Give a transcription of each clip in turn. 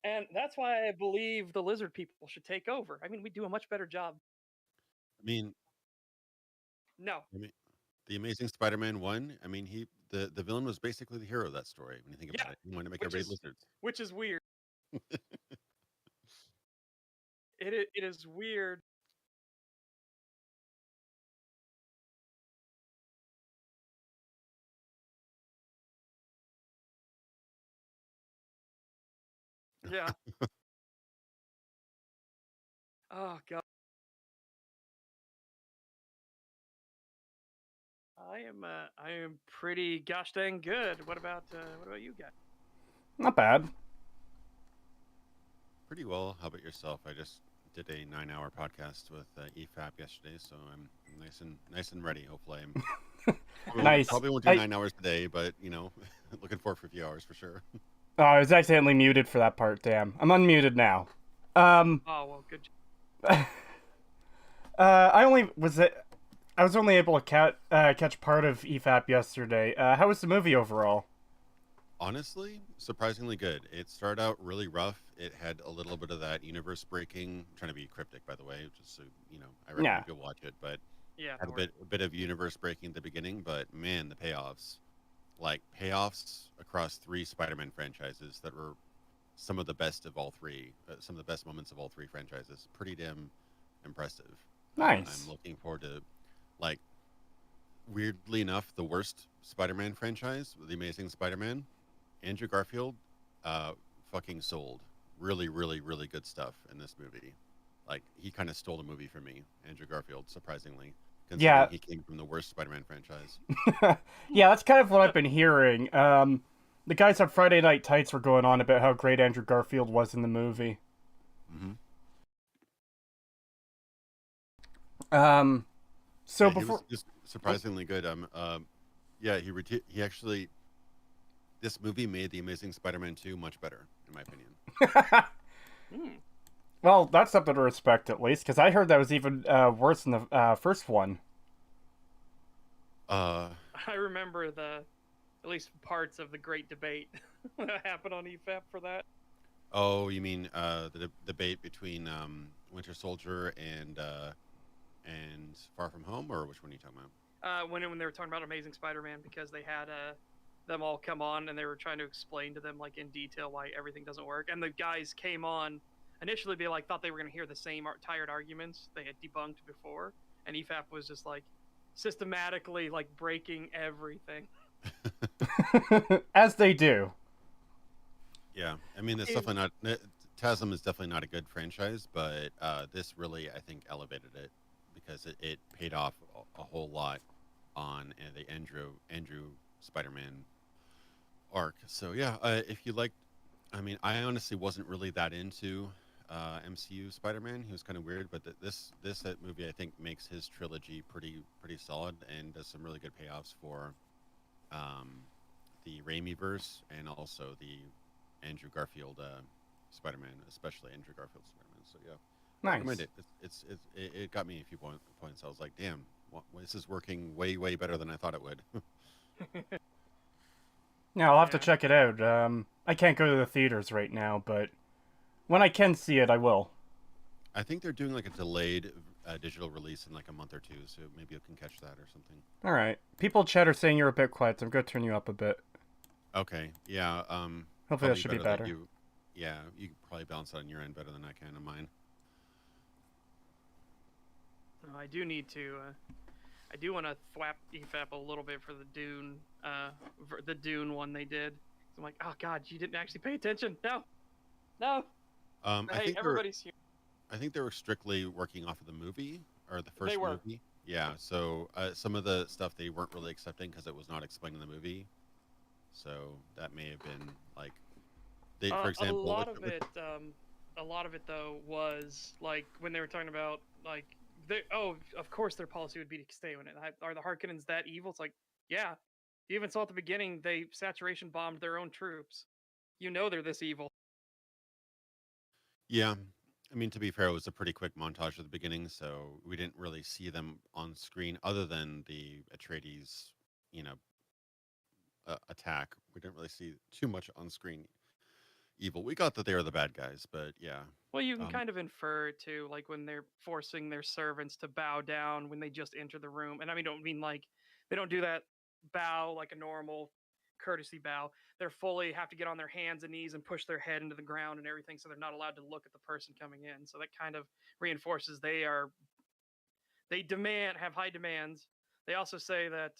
And that's why I believe the lizard people should take over. I mean, we do a much better job. I mean, No. I mean, the Amazing Spider-Man 1, I mean, the villain was basically the hero of that story when you think about Yeah. it. He wanted to make Which everybody is lizards. which is weird. It is weird. Yeah. Oh god. I am pretty gosh dang good. What about you guys? Not bad. Pretty well. How about yourself? I just did a 9-hour podcast with EFAP yesterday, so I'm nice and ready. Hopefully, I'm Nice. probably won't do I 9 hours today, but looking forward for a few hours for sure. I was accidentally muted for that part. Damn. I'm unmuted now. Um. Oh well, good. I only was it. I was only able to catch part of EFAP yesterday. How was the movie overall? Honestly, surprisingly good. It started out really rough. It had a little bit of that universe breaking. I'm trying to be cryptic, by the way, just so I Yeah. recommend people watch it. But Yeah, had no worries. a bit of universe breaking at the beginning. But man, the payoffs, like payoffs across three Spider-Man franchises that were some of the best of all three, some of the best moments of all three franchises. Pretty damn impressive. I'm Nice. looking forward to, like, weirdly enough, the worst Spider-Man franchise, The Amazing Spider-Man. Andrew Garfield, uh, fucking sold. Really, really, really good stuff in this movie. Like he kind of stole the movie for me, Andrew Garfield, surprisingly, considering Yeah. he came from the worst Spider-Man franchise. Yeah, that's kind of what I've been hearing. The guys on Friday Night Tights were going on about how great Andrew Garfield was in the movie. Hmm. Um, so Yeah, he before, was just oh, surprisingly good. Yeah, he actually this movie made the Amazing Spider-Man 2 much better, in my opinion. Hmm. well, that's something to respect at least, because I heard that was even worse than the first one. Uh, I remember at least parts of the great debate that happened on EFAP for that. oh, you mean the debate between Winter Soldier and Far From Home, or which one are you talking about? When they were talking about Amazing Spider-Man because they had them all come on and they were trying to explain to them like in detail why everything doesn't work, and the guys came on initially be like thought they were going to hear the same tired arguments they had debunked before, and EFAP was just like systematically like breaking everything. As they do. Yeah, I mean, it's definitely not. TASM is definitely not a good franchise, but this really, I think, elevated it because it paid off a whole lot on the Andrew Spider-Man arc. So yeah, if you like, I mean, I honestly wasn't really that into MCU Spider-Man. He was kind of weird, but this movie I think makes his trilogy pretty solid and does some really good payoffs for um, the Raimi verse and also the Andrew Garfield Spider-Man, especially Andrew Garfield Spider-Man. So yeah, I recommend Nice. it. It got me a few points. I was like, damn, this is working way better than I thought it would. Yeah, I'll have to Yeah. check it out. I can't go to the theaters right now, but when I can see it, I will. I think they're doing like a delayed digital release in like a month or two, so maybe you can catch that or something. All right. People chat are saying you're a bit quiet, so I'm going to turn you up a bit. Okay, yeah, Hopefully that probably should be better that better. you, yeah, you can probably balance it on your end better than I can on mine. I do need to. I do want to thwap EFAP a little bit for the Dune one they did. So I'm like, oh god, you didn't actually pay attention. No, no. But I hey, think they're everybody's here. I think they were strictly working off of the movie or the They first were. movie. Yeah, so some of the stuff they weren't really accepting because it was not explained in the movie. So that may have been like they, for A example, lot of it, a lot of it though was like when they were talking about like of course their policy would be to stay in it. Are the Harkonnens that evil? It's like, yeah. You even saw at the beginning they saturation bombed their own troops. You know they're this evil. yeah. I mean, to be fair, it was a pretty quick montage at the beginning, so we didn't really see them on screen other than the Atreides, you know, attack. We didn't really see too much on screen evil. We got that they were the bad guys, but yeah. Well, you can kind of infer it too, like when they're forcing their servants to bow down when they just enter the room. And I mean, don't mean like they don't do that bow like a normal courtesy bow. They're fully have to get on their hands and knees and push their head into the ground and everything, so they're not allowed to look at the person coming in. So that kind of reinforces they have high demands. They also say that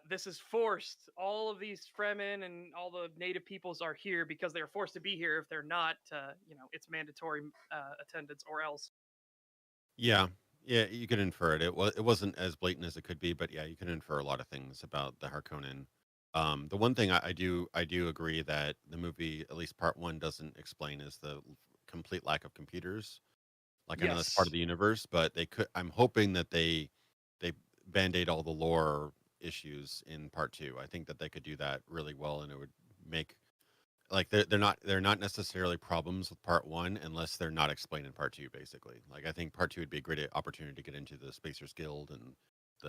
this is forced. All of these Fremen and all the native peoples are here because they're forced to be here. If they're not, it's mandatory attendance or else. Yeah, yeah, you could infer it. It wasn't as blatant as it could be, but yeah, you can infer a lot of things about the Harkonnen. The one thing I do agree that the movie, at least part one, doesn't explain is the complete lack of computers. Like I know that's part of the universe, but they could. I'm hoping that they band-aid all the lore issues in part two. I think that they could do that really well, and it would make like they're not necessarily problems with part one unless they're not explained in part two. Basically, like I think part two would be a great opportunity to get into the Spacers Guild and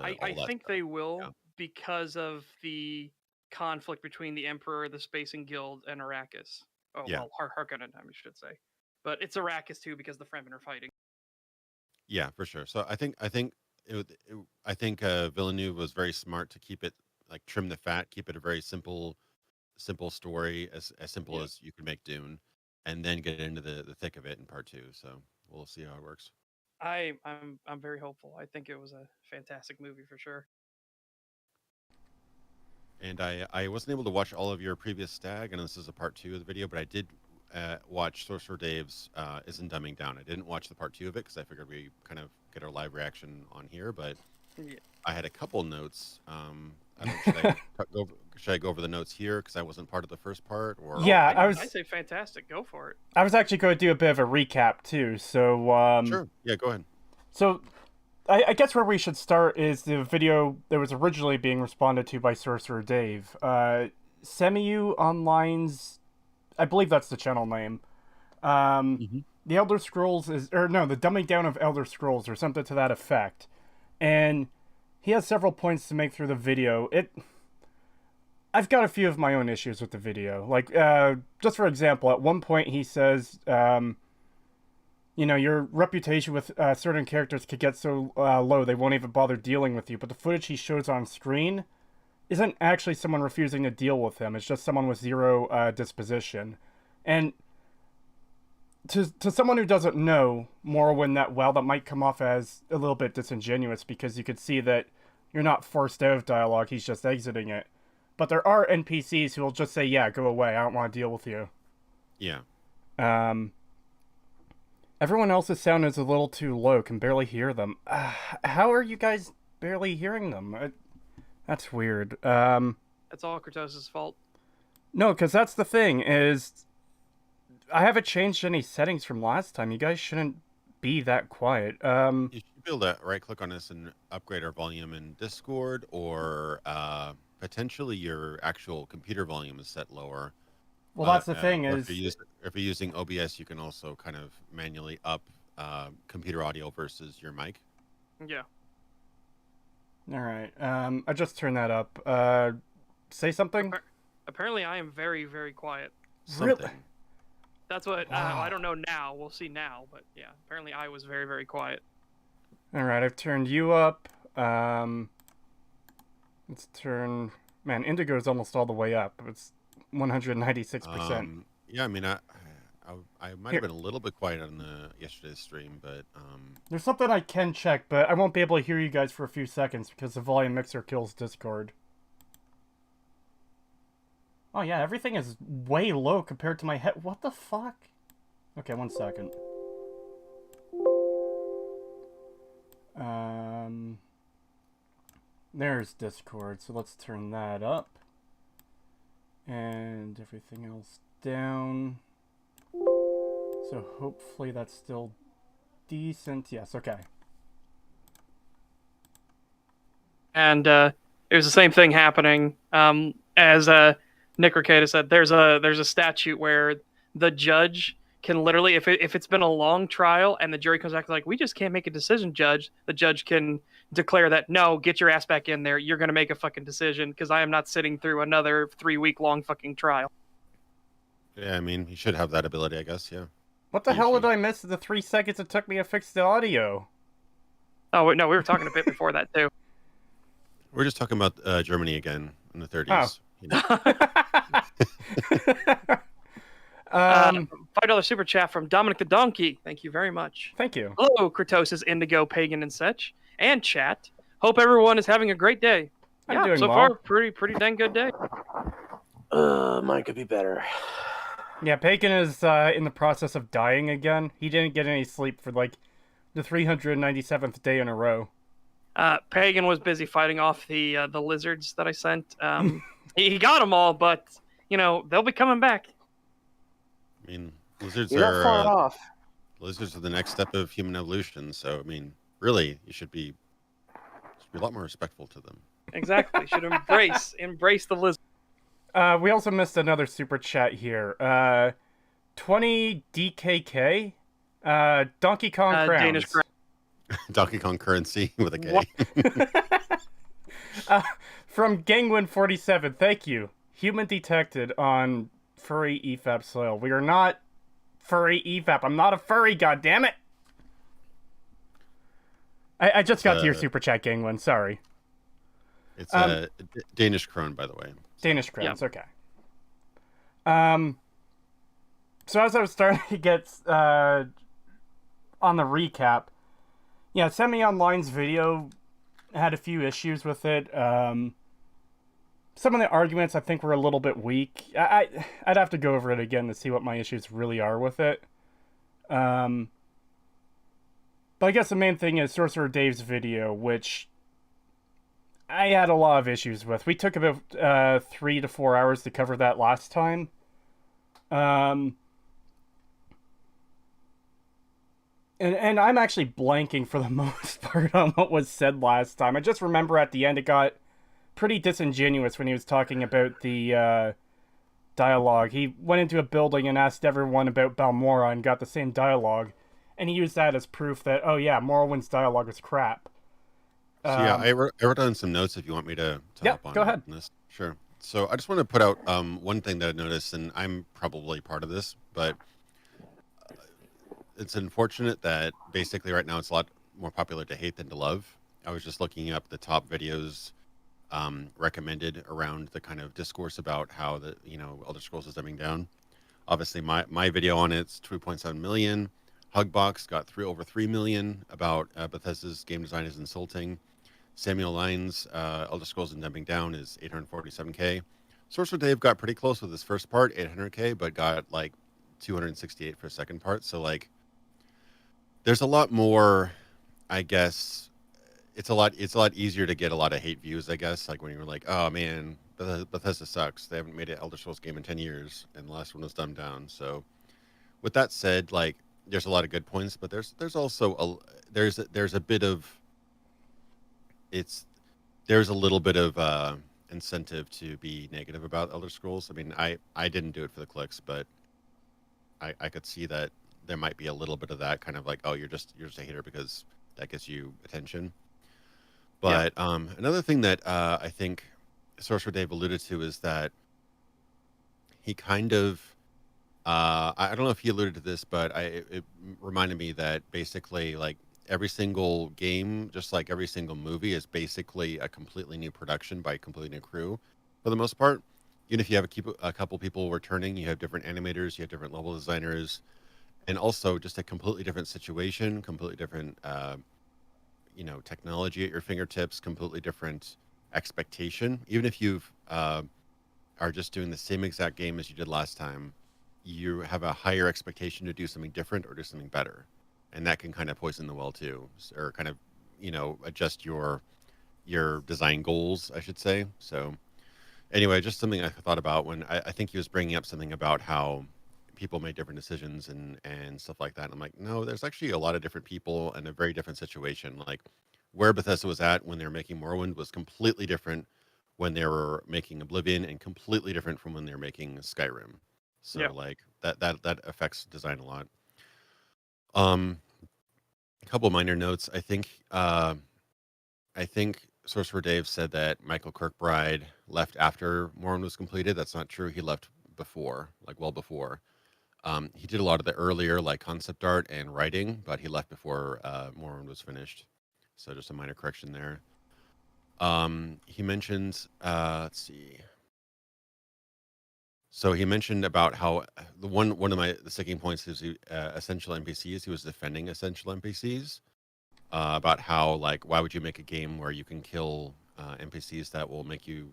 I think they will Yeah. because of the conflict between the Emperor, the Spacing Guild, and Arrakis. Oh, Yeah. well, Harkonnen, I should say. But it's Arrakis too because the Fremen are fighting. Yeah, for sure. So I think Villeneuve was very smart to keep it like trim the fat, keep it a very simple story, as simple as you can make Dune, and then get into the thick of it in part two. So we'll see how it works. I'm very hopeful. I think it was a fantastic movie for sure. And I wasn't able to watch all of your previous Stag, and this is a part two of the video, but I did watch Sorcerer Dave's Isn't Dumbing Down. I didn't watch the part two of it because I figured we kind of get our live reaction on here, but Yeah. I had a couple notes. I don't, should I go over the notes here because I wasn't part of the first part? Or Yeah, I say fantastic. Go for it. I was actually going to do a bit of a recap too. So sure, yeah, go ahead. So I guess where we should start is the video that was originally being responded to by Sorcerer Dave. Semiu Online's, I believe that's the channel name. The Elder Scrolls the Dumbing Down of Elder Scrolls or something to that effect. And he has several points to make through the video. I've got a few of my own issues with the video. Like, just for example, at one point he says, your reputation with certain characters could get so low they won't even bother dealing with you. But the footage he shows on screen isn't actually someone refusing to deal with him. It's just someone with zero disposition. And to someone who doesn't know Morrowind that well, that might come off as a little bit disingenuous because you could see that you're not forced out of dialogue, he's just exiting it. But there are NPCs who will just say, yeah, go away, I don't want to deal with you. Yeah. Everyone else's sound is a little too low, can barely hear them. How are you guys barely hearing them? That's weird. That's all Creetosis' fault. No, because that's the thing, is I haven't changed any settings from last time. You guys shouldn't be that quiet. You should be able to right-click on this and upgrade our volume in Discord, or potentially your actual computer volume is set lower. Well, that's the thing is... If you're using OBS, you can also kind of manually up computer audio versus your mic. Yeah. All right. I just turned that up. Say something? Apparently, I am very, very quiet. Really? That's what I don't know now. We'll see now, but yeah, apparently I was very, very quiet. All right, I've turned you up. Let's turn. Man, Indigo is almost all the way up. It's 196%. Yeah, I mean, I might have been a little bit quiet on the yesterday's stream, but there's something I can check, but I won't be able to hear you guys for a few seconds because the volume mixer kills Discord. Oh yeah, everything is way low compared to my head. What the fuck? Okay, 1 second. There's Discord, so let's turn that up. And everything else down. So hopefully that's still decent. Yes, okay. And it was the same thing happening. As Nick Ricada said, there's a statute where the judge can literally, if it's been a long trial and the jury comes back like, we just can't make a decision, judge, the judge can declare that, no, get your ass back in there. You're going to make a fucking decision because I am not sitting through another 3-week long fucking trial. Yeah, I mean, he should have that ability, I guess. Yeah. What the He- hell he- did I miss the 3 seconds it took me to fix the audio? Oh wait, no, we were talking a bit before that too. We're just talking about Germany again in the 30s. Oh. You know. $5 super chat from Dominic the Donkey. Thank you very much. Thank you. Hello, Creetosis, Indigo, Pagan, and such, and chat. Hope everyone is having a great day. I'm doing so well. far, pretty dang good day. Mine could be better. Yeah, Pagan is in the process of dying again. He didn't get any sleep for like the 397th day in a row. Pagan was busy fighting off the lizards that I sent. He got them all, but they'll be coming back. I mean, lizards You're not far are off. lizards are the next step of human evolution. So, I mean, really, you should be a lot more respectful to them. Exactly. Should embrace the lizard. We also missed another super chat here. 20 DKK. Donkey Kong crowns. Danish crown. Donkey Kong currency with a K. From Gangwin47, thank you. Human detected on furry EFAP soil. We are not furry EFAP. I'm not a furry, goddammit! I just got to your super chat, Gangwin. Sorry. It's a Danish krone, by the way. Danish crowns, okay. So as I was starting to get on the recap, yeah, Semi-Online's video had a few issues with it. Some of the arguments I think were a little bit weak. I'd have to go over it again to see what my issues really are with it. But I guess the main thing is Sorcerer Dave's video, which I had a lot of issues with. We took about 3 to 4 hours to cover that last time. And I'm actually blanking for the most part on what was said last time. I just remember at the end it got pretty disingenuous when he was talking about the dialogue. He went into a building and asked everyone about Balmora and got the same dialogue. And he used that as proof that, oh yeah, Morrowind's dialogue is crap. So yeah, I wrote down some notes if you want me to hop on go ahead. this. Sure. So I just want to put out one thing that I noticed, and I'm probably part of this, but it's unfortunate that basically right now it's a lot more popular to hate than to love. I was just looking up the top videos recommended around the kind of discourse about how the Elder Scrolls is dumbing down. Obviously, my video on it's 2.7 million. Hugbox got over 3 million about Bethesda's game design is insulting. Samuel Lyons, Elder Scrolls and dumbing down is 847K. Sorcerer Dave got pretty close with his first part, 800K, but got like 268 for a second part. So like, there's a lot more, I guess. It's a lot easier to get a lot of hate views, I guess. Like when you're like, oh man, Bethesda sucks. They haven't made an Elder Scrolls game in 10 years, and the last one was dumbed down. So, with that said, like, there's a lot of good points, but there's also there's a bit of there's a little bit of incentive to be negative about Elder Scrolls. I mean, I didn't do it for the clicks, but I could see that there might be a little bit of that kind of like, oh, you're just a hater because that gets you attention. But another thing that I think Sorcerer Dave alluded to is that he kind of I don't know if he alluded to this, but it reminded me that basically like every single game, just like every single movie, is basically a completely new production by a completely new crew for the most part. Even if you have a couple people returning, you have different animators, you have different level designers, and also just a completely different situation, completely different technology at your fingertips, completely different expectation. Even if you've are just doing the same exact game as you did last time, you have a higher expectation to do something different or do something better, and that can kind of poison the well too, or kind of adjust your design goals, I should say. So anyway, just something I thought about when I think he was bringing up something about how people made different decisions and stuff like that. And I'm like, no, there's actually a lot of different people and a very different situation. Like where Bethesda was at when they were making Morrowind was completely different when they were making Oblivion, and completely different from when they were making Skyrim. So like that affects design a lot. A couple of minor notes. I think Sorcerer Dave said that Michael Kirkbride left after Morrowind was completed. That's not true. He left before, like well before. He did a lot of the earlier like concept art and writing, but he left before Morrowind was finished. So just a minor correction there. He mentions, let's see. So he mentioned about how the one of the sticking points is essential NPCs. He was defending essential NPCs. About how like why would you make a game where you can kill NPCs that will make you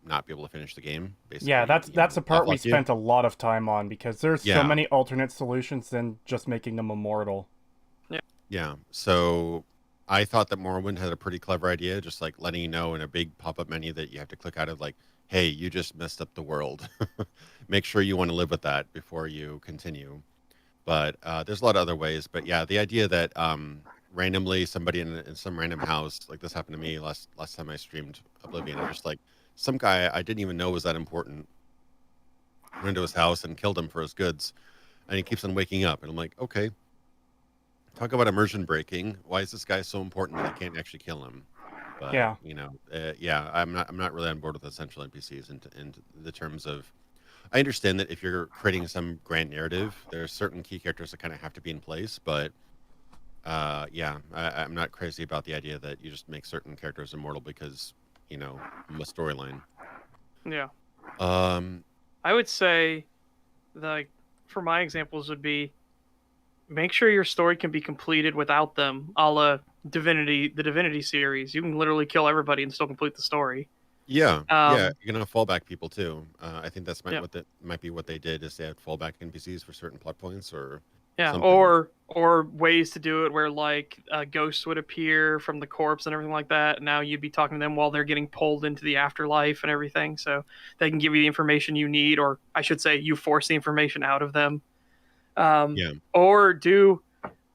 not be able to finish the game? Basically, Yeah, that's the part we off you. spent a lot of time on because there's so Yeah. many alternate solutions than just making them immortal. Yeah. So I thought that Morrowind had a pretty clever idea, just like letting you know in a big pop-up menu that you have to click out of, like, hey, you just messed up the world. Make sure you want to live with that before you continue. But there's a lot of other ways. But yeah, the idea that randomly somebody in some random house, like this happened to me last time I streamed Oblivion, and just like some guy I didn't even know was that important went into his house and killed him for his goods, and he keeps on waking up, and I'm like, okay, talk about immersion breaking. Why is this guy so important that I can't actually kill him? But Yeah. yeah, I'm not really on board with essential NPCs in the terms of. I understand that if you're creating some grand narrative, there are certain key characters that kind of have to be in place. But yeah, I'm not crazy about the idea that you just make certain characters immortal because a storyline. Yeah. Um. I would say, for my examples would be, make sure your story can be completed without them, a la the Divinity series. You can literally kill everybody and still complete the story. Yeah, yeah, you're gonna fallback people too. I think that's Yeah. might be what they did is they had fallback NPCs for certain plot points or Yeah, something. or ways to do it where like ghosts would appear from the corpse and everything like that. Now you'd be talking to them while they're getting pulled into the afterlife and everything, so they can give you the information you need, or I should say, you force the information out of them. Yeah. Or do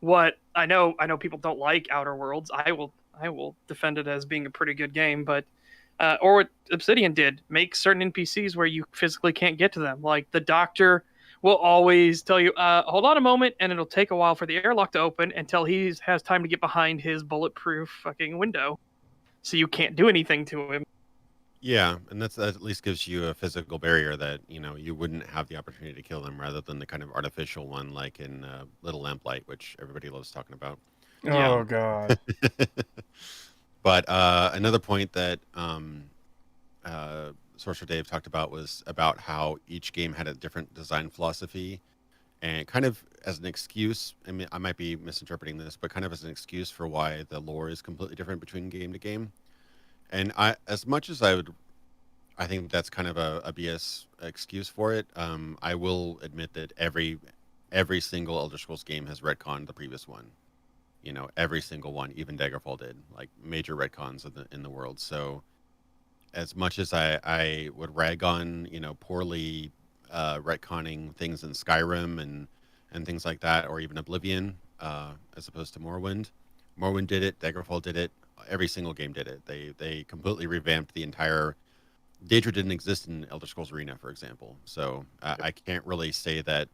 what I know people don't like Outer Worlds. I will defend it as being a pretty good game, but or what Obsidian did, make certain NPCs where you physically can't get to them. Like the doctor will always tell you, hold on a moment, and it'll take a while for the airlock to open until he has time to get behind his bulletproof fucking window. So you can't do anything to him. Yeah, and that at least gives you a physical barrier that you wouldn't have the opportunity to kill them, rather than the kind of artificial one like in Little Lamplight, which everybody loves talking about. Yeah. Oh god. But another point that Sorcerer Dave talked about was about how each game had a different design philosophy, and kind of as an excuse. I mean, I might be misinterpreting this, but kind of as an excuse for why the lore is completely different between game to game. And as much as I think that's kind of a BS excuse for it. I will admit that every single Elder Scrolls game has retconned the previous one. Every single one, even Daggerfall did, like major retcons in the world. So, as much as I would rag on poorly retconning things in Skyrim and things like that, or even Oblivion, as opposed to Morrowind. Morrowind did it. Daggerfall did it. Every single game did it. They completely revamped the entire. Daedra didn't exist in Elder Scrolls Arena, for example. So I can't really say that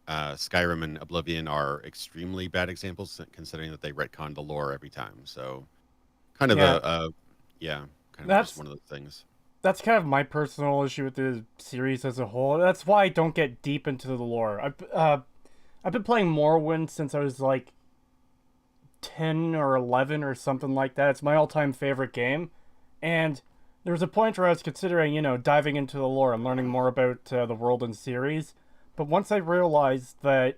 Skyrim and Oblivion are extremely bad examples, considering that they retcon the lore every time. So kind of kind of just one of those things. That's kind of my personal issue with the series as a whole. That's why I don't get deep into the lore. I've been playing Morrowind since I was like 10 or 11 or something like that. It's my all-time favorite game, and there was a point where I was considering, diving into the lore and learning more about the world and series. But once I realized that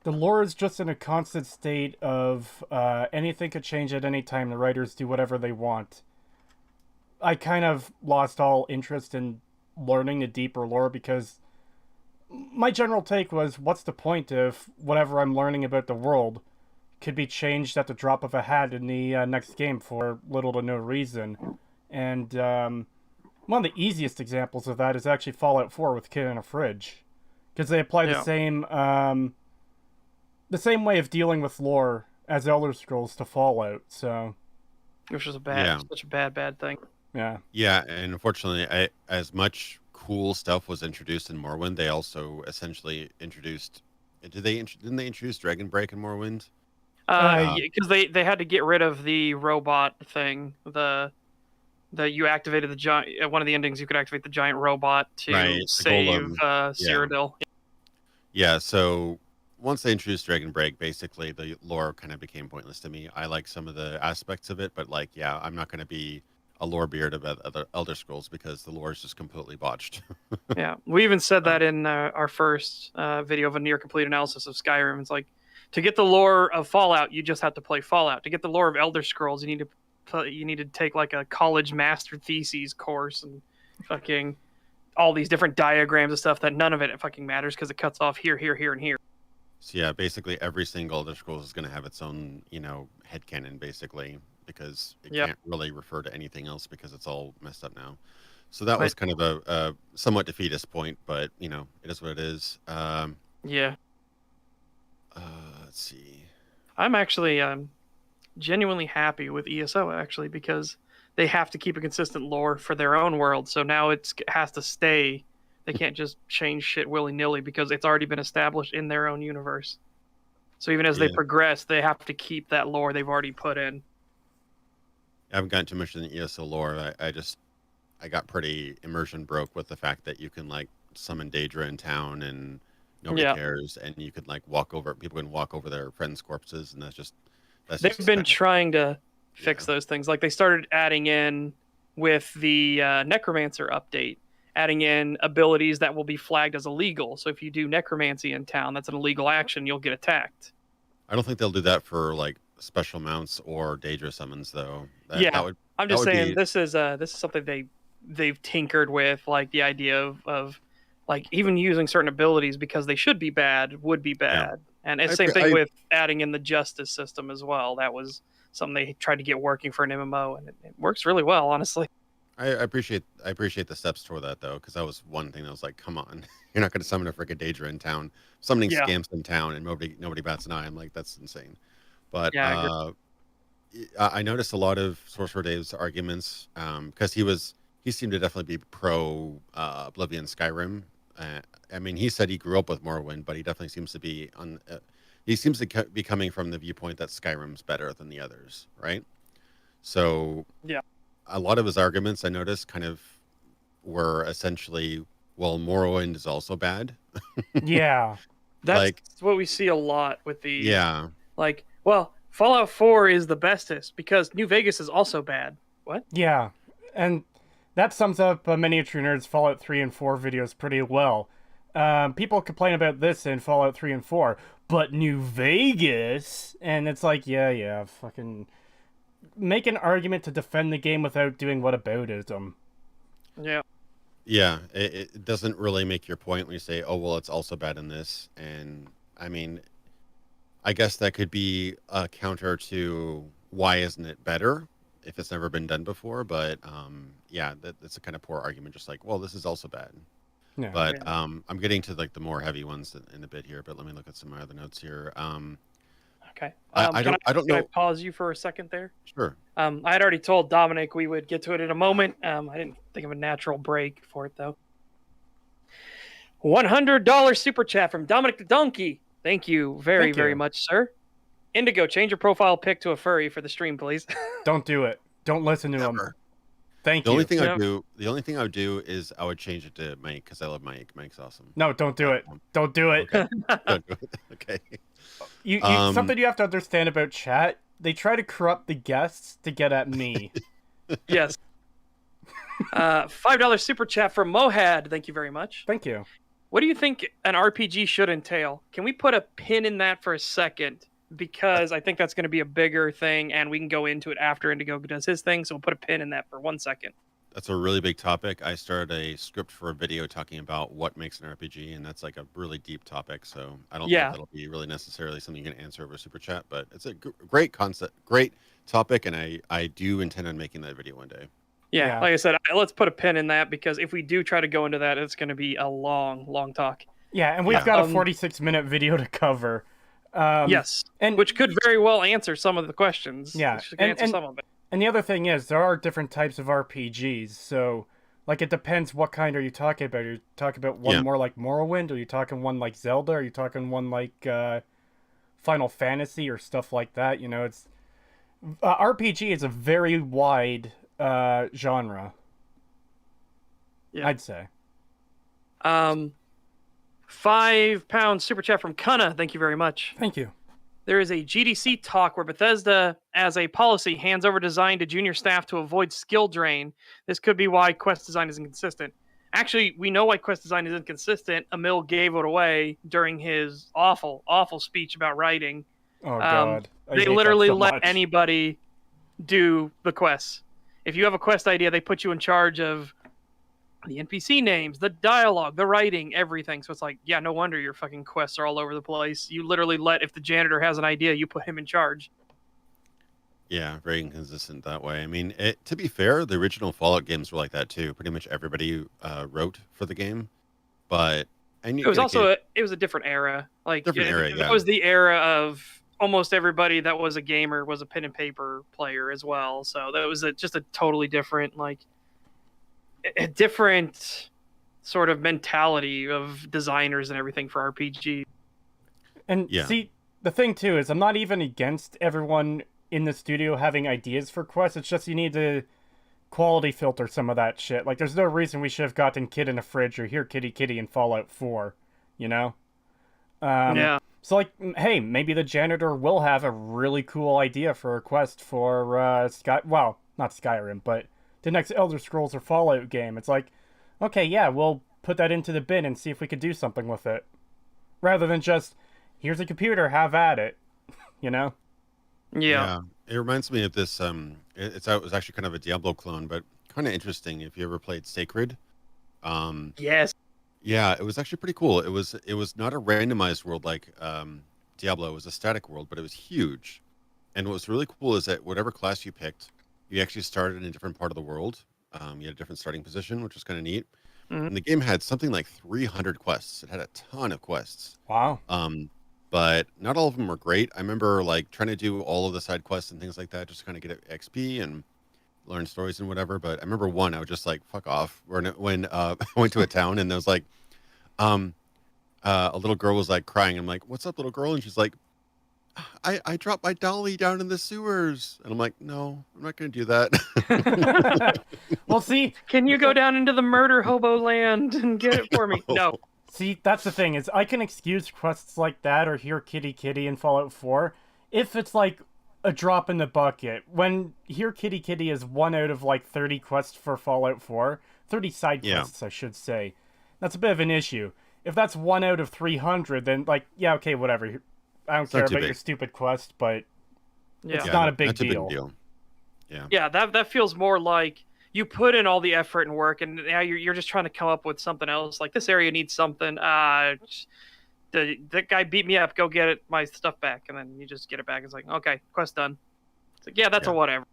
the lore is just in a constant state of anything could change at any time, the writers do whatever they want, I kind of lost all interest in learning the deeper lore, because my general take was, what's the point if whatever I'm learning about the world could be changed at the drop of a hat in the next game for little to no reason? And one of the easiest examples of that is actually Fallout 4 with Kid in a Fridge, because they apply the same way of dealing with lore as Elder Scrolls to Fallout. So, which is such a bad thing. Yeah. Yeah, and unfortunately, as much cool stuff was introduced in Morrowind, they also essentially introduced. Didn't they introduce Dragon Break in Morrowind? Because they had to get rid of the robot thing, the that you activated the giant. At one of the endings, you could activate the giant robot to Right, the save golem. Cyrodiil. Yeah, so once they introduced Dragon Break, basically the lore kind of became pointless to me. I like some of the aspects of it, but like, yeah, I'm not going to be a lore beard of other Elder Scrolls because the lore is just completely botched. Yeah, we even said that in our first video of a near complete analysis of Skyrim. It's like, to get the lore of Fallout, you just have to play Fallout. To get the lore of Elder Scrolls, you need to take like a college master theses course and fucking all these different diagrams and stuff that none of it fucking matters because it cuts off here, here, here, and here. So yeah, basically every single Elder Scrolls is going to have its own, headcanon basically, because it can't really refer to anything else because it's all messed up now. So that was kind of a somewhat defeatist point, but it is what it is. Yeah. Let's see. I'm actually genuinely happy with ESO actually because they have to keep a consistent lore for their own world. So now it has to stay. They can't just change shit willy-nilly because it's already been established in their own universe. So even as they progress, they have to keep that lore they've already put in. I haven't gotten too much in the ESO lore. I got pretty immersion broke with the fact that you can like summon Daedra in town and nobody cares, and you could like people can walk over their friends' corpses, and they've been trying to fix those things. Like they started adding in with the Necromancer update, adding in abilities that will be flagged as illegal. So if you do necromancy in town, that's an illegal action, you'll get attacked. I don't think they'll do that for like special mounts or Daedra summons though. I'm just saying this is something they've tinkered with, like the idea of like even using certain abilities because they should be bad would be bad. And it's the same thing with adding in the justice system as well. That was something they tried to get working for an MMO, and it works really well, honestly. I appreciate the steps toward that though, because that was one thing that was like, come on, you're not going to summon a freaking Daedra in town. Summoning scams in town and nobody bats an eye. I'm like, that's insane. But I noticed a lot of Sorcerer Dave's arguments because he seemed to definitely be pro Oblivion Skyrim. I mean, he said he grew up with Morrowind, but he definitely seems to be he seems to be coming from the viewpoint that Skyrim's better than the others, right? So a lot of his arguments I noticed kind of were essentially, well, Morrowind is also bad. Yeah. That's like, what we see a lot with the... Yeah. Like, well, Fallout 4 is the bestest because New Vegas is also bad. What? Yeah. And that sums up Miniature Nerds Fallout 3 and 4 videos pretty well. People complain about this in Fallout 3 and 4, but New Vegas... And it's like, yeah, fucking... Make an argument to defend the game without doing whataboutism. Yeah. Yeah, it doesn't really make your point when you say, oh, well, it's also bad in this. And, I mean, I guess that could be a counter to why isn't it better if it's never been done before. But, that's a kind of poor argument. Just like, well, this is also bad. Yeah. But I'm getting to, like, the more heavy ones in a bit here. But let me look at some of my other notes here. Okay. I don't know. Can I pause you for a second there? Sure. I had already told Dominic we would get to it in a moment. I didn't think of a natural break for it, though. $100 super chat from Dominic the Donkey. Thank you very much, sir. Indigo, change your profile pic to a furry for the stream, please. Don't do it. Don't listen to him. Thank you. The only thing I would do is I would change it to Mike because I love Mike. Mike's awesome. No, don't do it. Don't do it. Okay. Something you have to understand about chat, they try to corrupt the guests to get at me. Yes. $5 super chat from Mohad. Thank you very much. Thank you. What do you think an RPG should entail? Can we put a pin in that for a second? Because I think that's going to be a bigger thing, and we can go into it after Indigo does his thing, so we'll put a pin in that for 1 second. That's a really big topic. I started a script for a video talking about what makes an RPG, and that's like a really deep topic. So I don't think that'll be really necessarily something you can answer over super chat, but it's a great concept, great topic, and I do intend on making that video one day. Yeah, like I said, let's put a pin in that because if we do try to go into that, it's going to be a long talk. Yeah, and we've got a 46-minute video to cover. Yes, and which could very well answer some of the questions. Yeah, answer some of it. And the other thing is, there are different types of RPGs, so, like, it depends what kind are you talking about. Are you talking about one more like Morrowind? Are you talking one like Zelda? Are you talking one like Final Fantasy or stuff like that? You know, it's RPG is a very wide genre. Yeah. I'd say. £5 super chat from Kunna. Thank you very much. Thank you. There is a GDC talk where Bethesda, as a policy, hands over design to junior staff to avoid skill drain. This could be why quest design is inconsistent. Actually, we know why quest design is inconsistent. Emil gave it away during his awful, awful speech about writing. Oh God, They literally let anybody do the quests. If you have a quest idea, they put you in charge of the NPC names, the dialogue, the writing, everything. So it's like, yeah, no wonder your fucking quests are all over the place. You literally if the janitor has an idea, you put him in charge. Yeah, very inconsistent that way. I mean, to be fair, the original Fallout games were like that too. Pretty much everybody wrote for the game, but it was also it was a different era. Like different era, yeah. That was the era of almost everybody that was a gamer was a pen and paper player as well. So that was just a totally different a different sort of mentality of designers and everything for RPG. And see, the thing too is I'm not even against everyone in the studio having ideas for quests. It's just you need to quality filter some of that shit. Like, there's no reason we should have gotten Kid in a Fridge or Here Kitty Kitty in Fallout 4, you know? Yeah. So, like, hey, maybe the janitor will have a really cool idea for a quest for, well, not Skyrim, but the next Elder Scrolls or Fallout game. It's like, okay, yeah, we'll put that into the bin and see if we could do something with it. Rather than just, here's a computer, have at it. You know? Yeah. It reminds me of this, it was actually kind of a Diablo clone, but kind of interesting if you ever played Sacred. Yes. Yeah, it was actually pretty cool. It was not a randomized world like Diablo. It was a static world, but it was huge. And what was really cool is that whatever class you picked, you actually started in a different part of the world. You had a different starting position, which was kind of neat. Mm-hmm. And the game had something like 300 quests. It had a ton of quests. Wow. But not all of them were great. I remember like trying to do all of the side quests and things like that, just to kind of get XP and learn stories and whatever. But I remember one, I was just like, fuck off. When I went to a town and there was like, a little girl was like crying. I'm like, what's up, little girl? And she's like, I dropped my dolly down in the sewers. And I'm like, no, I'm not going to do that. Well, see, can you go down into the murder hobo land and get it for me? No. See, that's the thing, is I can excuse quests like that or Here Kitty Kitty in Fallout 4 if it's like a drop in the bucket. When Here Kitty Kitty is 1 out of like 30 quests for Fallout 4, 30 side quests, I should say, that's a bit of an issue. If that's 1 out of 300, then like, yeah, okay, whatever. I don't care about your stupid quest, but it's not a big deal. Yeah, that feels more like you put in all the effort and work, and now you're just trying to come up with something else. Like, this area needs something. That guy beat me up. Go get my stuff back, and then you just get it back. It's like, okay, quest done. It's like, yeah, that's a whatever.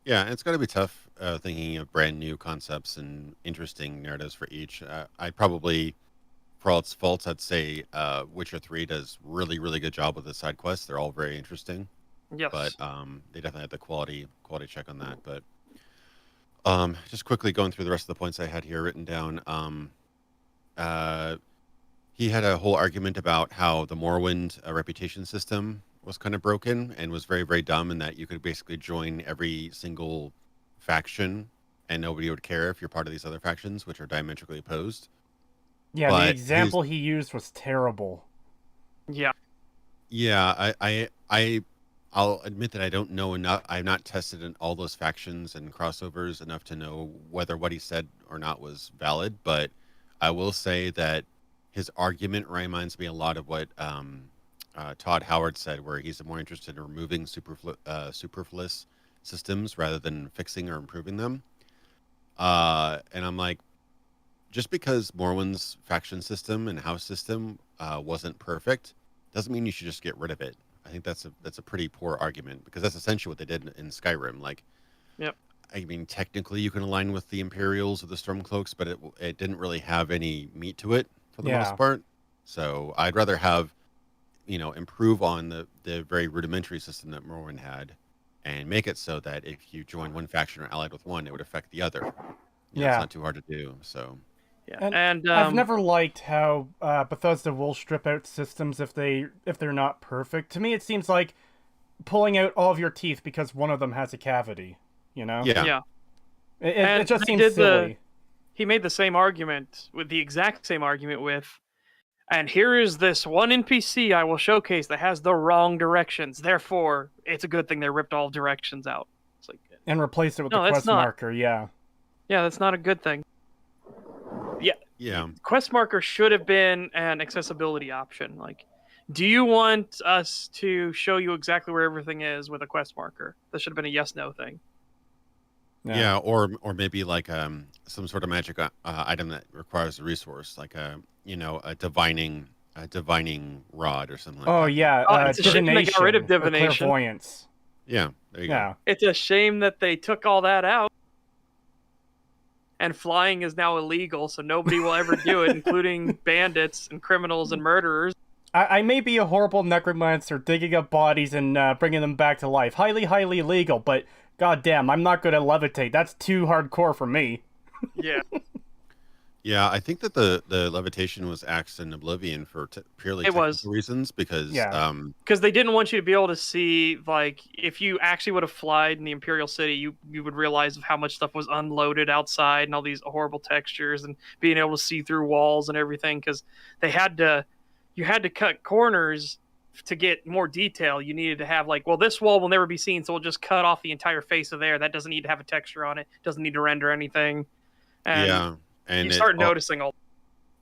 Yeah, it's got to be tough thinking of brand new concepts and interesting narratives for each. I probably, for all its faults, I'd say Witcher 3 does really, really good job with the side quests. They're all very interesting. Yes. But they definitely had the quality check on that. But just quickly going through the rest of the points I had here written down. He had a whole argument about how the Morrowind reputation system was kind of broken and was very, very dumb, in that you could basically join every single faction and nobody would care if you're part of these other factions, which are diametrically opposed. Yeah, but the example he used was terrible. Yeah. Yeah, I'll admit that I don't know enough. I've not tested in all those factions and crossovers enough to know whether what he said or not was valid, but I will say that his argument reminds me a lot of what Todd Howard said, where he's more interested in removing superfluous systems rather than fixing or improving them. And I'm like, just because Morwin's faction system and house system wasn't perfect doesn't mean you should just get rid of it. I think that's a pretty poor argument, because that's essentially what they did in Skyrim. Like, yep. I mean, technically you can align with the Imperials or the Stormcloaks, but it didn't really have any meat to it for the most part. So I'd rather have, improve on the very rudimentary system that Morrowind had, and make it so that if you join one faction or allied with one, it would affect the other. It's not too hard to do. So. Yeah, and I've never liked how Bethesda will strip out systems if they're not perfect. To me, it seems like pulling out all of your teeth because one of them has a cavity. you know? Yeah. Yeah. It just they seems did silly. He made the same argument with the exact same argument with, and here is this one NPC I will showcase that has the wrong directions. Therefore, it's a good thing they ripped all directions out. It's like, And replace it with no, the that's quest not. marker, yeah. Yeah, that's not a good thing. Yeah. Yeah. Quest marker should have been an accessibility option. Like, do you want us to show you exactly where everything is with a quest marker? That should have been a yes/no thing. Yeah, or maybe like some sort of magic item that requires a resource, like a divining rod or something like Oh that. yeah, it's a shame they got rid of divination or divination. clairvoyance. Yeah, there you go. It's a shame that they took all that out. And flying is now illegal, so nobody will ever do it, including bandits and criminals and murderers. I may be a horrible necromancer digging up bodies and bringing them back to life. Highly, highly illegal, but goddamn, I'm not good at levitate. That's too hardcore for me. Yeah. Yeah, I think that the levitation was axed in Oblivion for purely It technical was. reasons because Because they didn't want you to be able to see, like, if you actually would have flied in the Imperial City, you would realize of how much stuff was unloaded outside and all these horrible textures and being able to see through walls and everything. Because you had to cut corners to get more detail. You needed to have, like, well, this wall will never be seen, so we'll just cut off the entire face of there. That doesn't need to have a texture on it. Doesn't need to render anything. And and you start noticing all.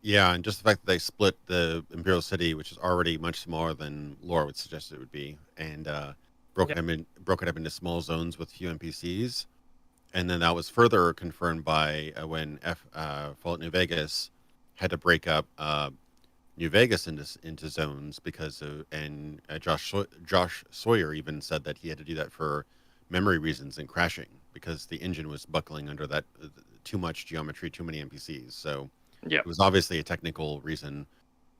Yeah, and just the fact that they split the Imperial City, which is already much smaller than lore would suggest it would be, and broke it up into small zones with few NPCs, and then that was further confirmed by when Fallout New Vegas had to break up New Vegas into zones because of, and Josh Sawyer even said that he had to do that for memory reasons and crashing because the engine was buckling under that too much geometry, too many NPCs. So it was obviously a technical reason.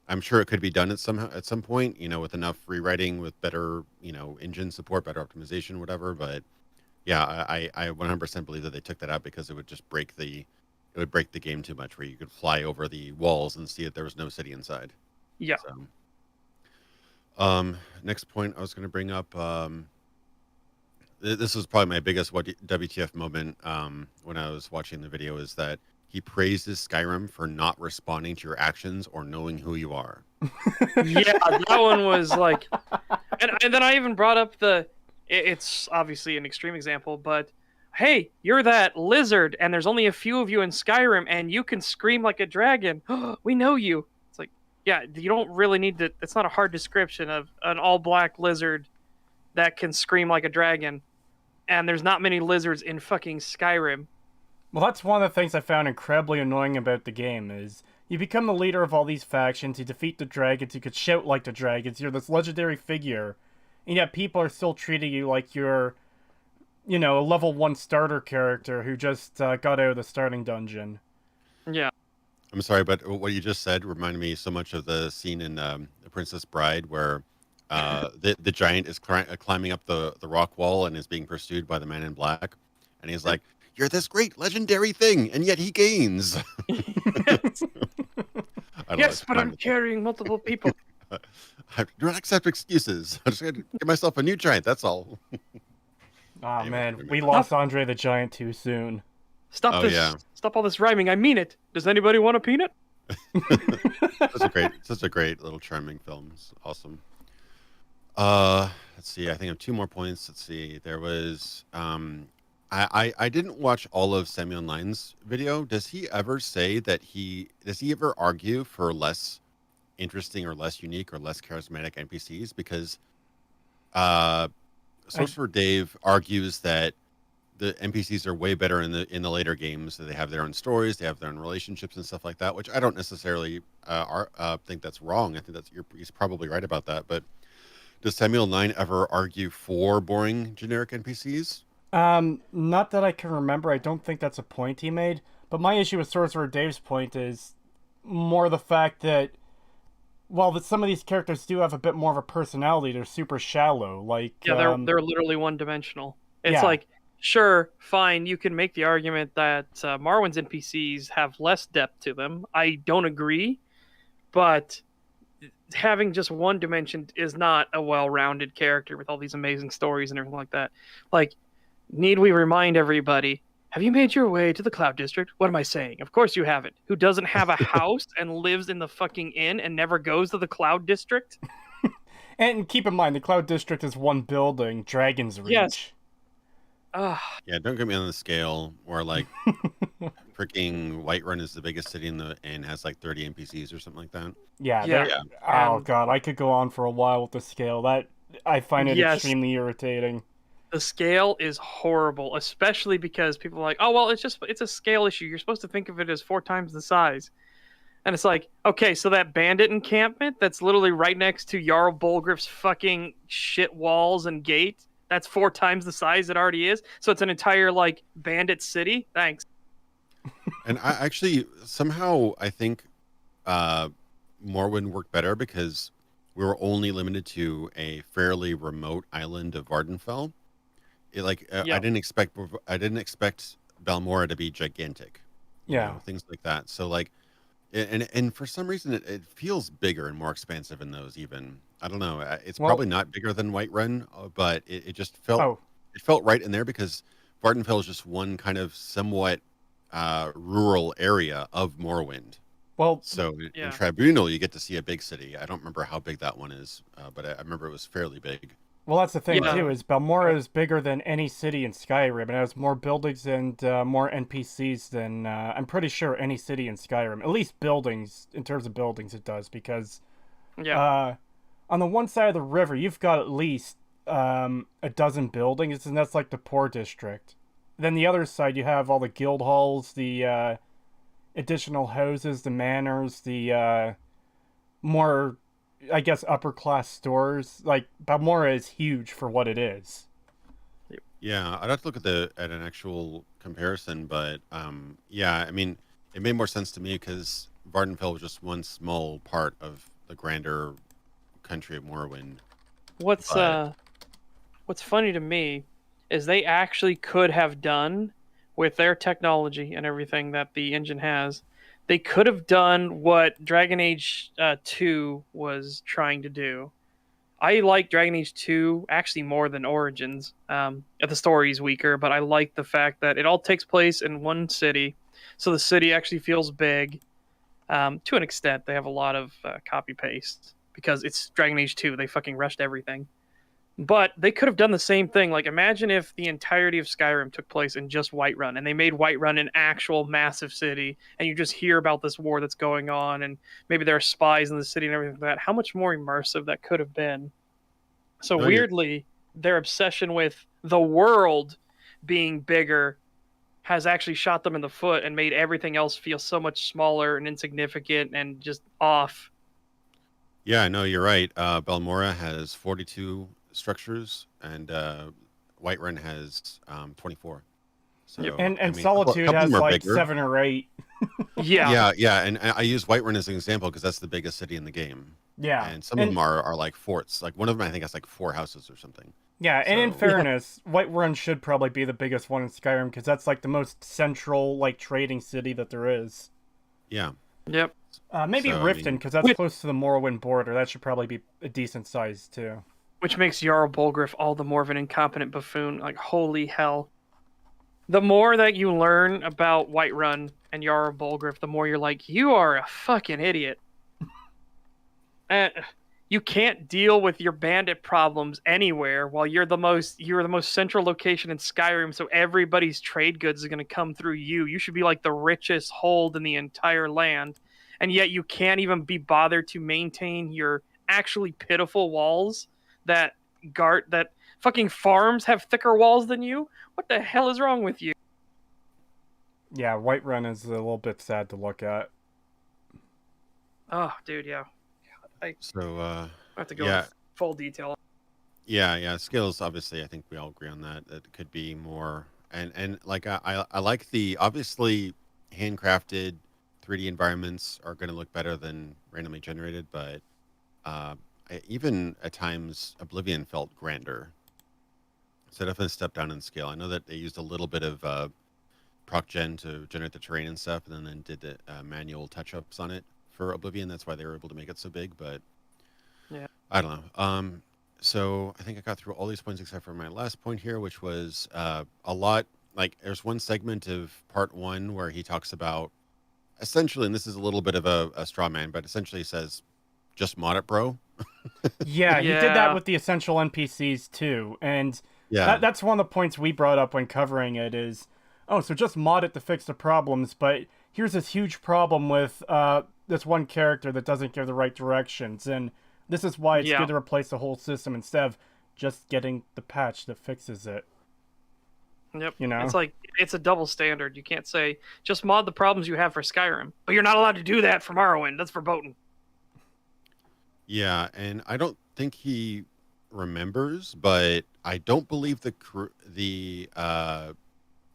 I'm sure it could be done at some point, with enough rewriting, with better, engine support, better optimization, whatever. But yeah, I 100% believe that they took that out because it would just break the game too much, where you could fly over the walls and see that there was no city inside. Yeah. So, next point I was going to bring up. This was probably my biggest WTF moment when I was watching the video, is that he praises Skyrim for not responding to your actions or knowing who you are. Yeah, that one was like, and then I even brought up it's obviously an extreme example, but hey, you're that lizard, and there's only a few of you in Skyrim, and you can scream like a dragon. We know you. It's like, yeah, you don't really need to. It's not a hard description of an all-black lizard that can scream like a dragon, and there's not many lizards in fucking Skyrim. Well, that's one of the things I found incredibly annoying about the game, is you become the leader of all these factions, you defeat the dragons, you could shout like the dragons, you're this legendary figure, and yet people are still treating you like you're, a level 1 starter character who just got out of the starting dungeon. Yeah. I'm sorry, but what you just said reminded me so much of the scene in The Princess Bride where the giant is climbing up the rock wall and is being pursued by the man in black, and he's like, "You're this great legendary thing," and yet he gains. Yes, but I'm carrying multiple people. I do not accept excuses. I'm just going to get myself a new giant, that's all. Oh man, we lost Andre the Giant too soon. Stop this! Yeah. Stop all this rhyming. I mean it. Does anybody want a peanut? Such a great little charming film. It's awesome. Let's see. I think I have 2 more points. Let's see. There was I didn't watch all of Semi Online's video. Does he ever say that does he ever argue for less interesting or less unique or less charismatic NPCs? Because Sorcerer Dave argues that the NPCs are way better in the later games. That they have their own stories, they have their own relationships and stuff like that, which I don't necessarily think that's wrong. I think he's probably right about that. But does Samuel 9 ever argue for boring generic NPCs? Not that I can remember. I don't think that's a point he made. But my issue with Sorcerer Dave's point is more the fact that while some of these characters do have a bit more of a personality, they're super shallow. Like they're literally one-dimensional. It's like, sure, fine, you can make the argument that Marwyn's NPCs have less depth to them. I don't agree, but having just one dimension is not a well-rounded character with all these amazing stories and everything like that. Like, Need we remind everybody? Have you made your way to the Cloud District? What am I saying? Of course you haven't. Who doesn't have a house and lives in the fucking inn and never goes to the Cloud District? And keep in mind, the Cloud District is one building, Dragon's Yes. Reach. Yeah, don't get me on the scale where like freaking Whiterun is the biggest city and has like 30 NPCs or something like that. Yeah, Yeah. oh And- god, I could go on for a while with the scale. That I find it Yes. extremely irritating. The scale is horrible, especially because people are like, oh, well, it's a scale issue. You're supposed to think of it as 4 times the size. And it's like, okay, so that bandit encampment that's literally right next to Jarl Bolgriff's fucking shit walls and gate, that's 4 times the size it already is. So it's an entire, like, bandit city. Thanks. And I actually somehow I think Morrowind worked better because we were only limited to a fairly remote island of Vardenfell. Yeah. I didn't expect Balmora to be gigantic. you Yeah. know, things like that. So like, and for some reason it feels bigger and more expansive in those. Even I don't know. It's Well- probably not bigger than Whiterun, but it just felt Oh, it felt right in there because Vardenfell is just one kind of somewhat rural area of Morrowind. well, So Yeah. in Tribunal, you get to see a big city. I don't remember how big that one is, but I remember it was fairly big. well, that's the thing Yeah. too. Is Balmora is bigger than any city in Skyrim. It has more buildings and more NPCs than I'm pretty sure any city in Skyrim. At least buildings, in terms of buildings, it does because Yeah. on the one side of the river, you've got at least a dozen buildings, and that's like the poor district. Then the other side, you have all the guild halls, the additional houses, the manors, the more, I guess, upper class stores. Like Balmora is huge for what it is. Yeah, I'd have to look at an actual comparison, but yeah, I mean, it made more sense to me because Vardenfell was just one small part of the grander country of Morrowind. What's But- what's funny to me is they actually could have done with their technology and everything that the engine has. They could have done what Dragon Age 2 was trying to do. I like Dragon Age 2 actually more than Origins. The story's weaker, but I like the fact that it all takes place in one city, so the city actually feels big. To an extent, they have a lot of copy paste because it's Dragon Age 2. They fucking rushed everything. But they could have done the same thing. Like, imagine if the entirety of Skyrim took place in just Whiterun, and they made Whiterun an actual massive city, and you just hear about this war that's going on, and maybe there are spies in the city and everything like that. How much more immersive that could have been. So No, you're- weirdly, their obsession with the world being bigger has actually shot them in the foot and made everything else feel so much smaller and insignificant and just off. Yeah, no, you're right. Balmora has 42 structures, and Whiterun has 24. So, Yep. And I mean, Solitude couple of has them are like bigger. 7 or 8. Yeah, and I use Whiterun as an example because that's the biggest city in the game. Yeah. And some of them are like forts. Like one of them, I think, has like 4 houses or something. Yeah, and in So- fairness, Whiterun should probably be the biggest one in Skyrim because that's like the most central like trading city that there is. Yeah. Yep. Maybe So, I Riften mean- because that's With- close to the Morrowind border. That should probably be a decent size too. Which makes Jarl Bolgriff all the more of an incompetent buffoon. Like, holy hell. The more that you learn about Whiterun and Jarl Bolgriff, the more you're like, you are a fucking idiot. You can't deal with your bandit problems anywhere while you're the most central location in Skyrim, so everybody's trade goods are going to come through you. You should be like the richest hold in the entire land, and yet you can't even be bothered to maintain your actually pitiful walls that fucking farms have thicker walls than you. What the hell is wrong with you? Yeah, Whiterun is a little bit sad to look at. Oh, dude, yeah. So, I have to go Yeah. into full detail. yeah, skills. Obviously, I think we all agree on that. It could be more, and like I like the obviously handcrafted 3D environments are going to look better than randomly generated, but even at times Oblivion felt grander. So definitely a step down in scale. I know that they used a little bit of proc gen to generate the terrain and stuff, and then did the manual touch ups on it for Oblivion. That's why they were able to make it so big. But Yeah. I don't know. So I think I got through all these points except for my last point here, which was a lot. Like, there's one segment of part 1 where he talks about essentially, and this is a little bit of a straw man, but essentially he says, just mod it, bro. Yeah, he did that Yeah. with the essential NPCs too, and Yeah. that's one of the points we brought up when covering it is, oh, so just mod it to fix the problems, but here's this huge problem with this one character that doesn't give the right directions, and this is why it's Yeah. good to replace the whole system instead of just getting the patch that fixes it. Yep. You know? It's like it's a double standard. You can't say just mod the problems you have for Skyrim, but you're not allowed to do that for Morrowind. That's verboten. Yeah, and I don't think he remembers, but I don't believe the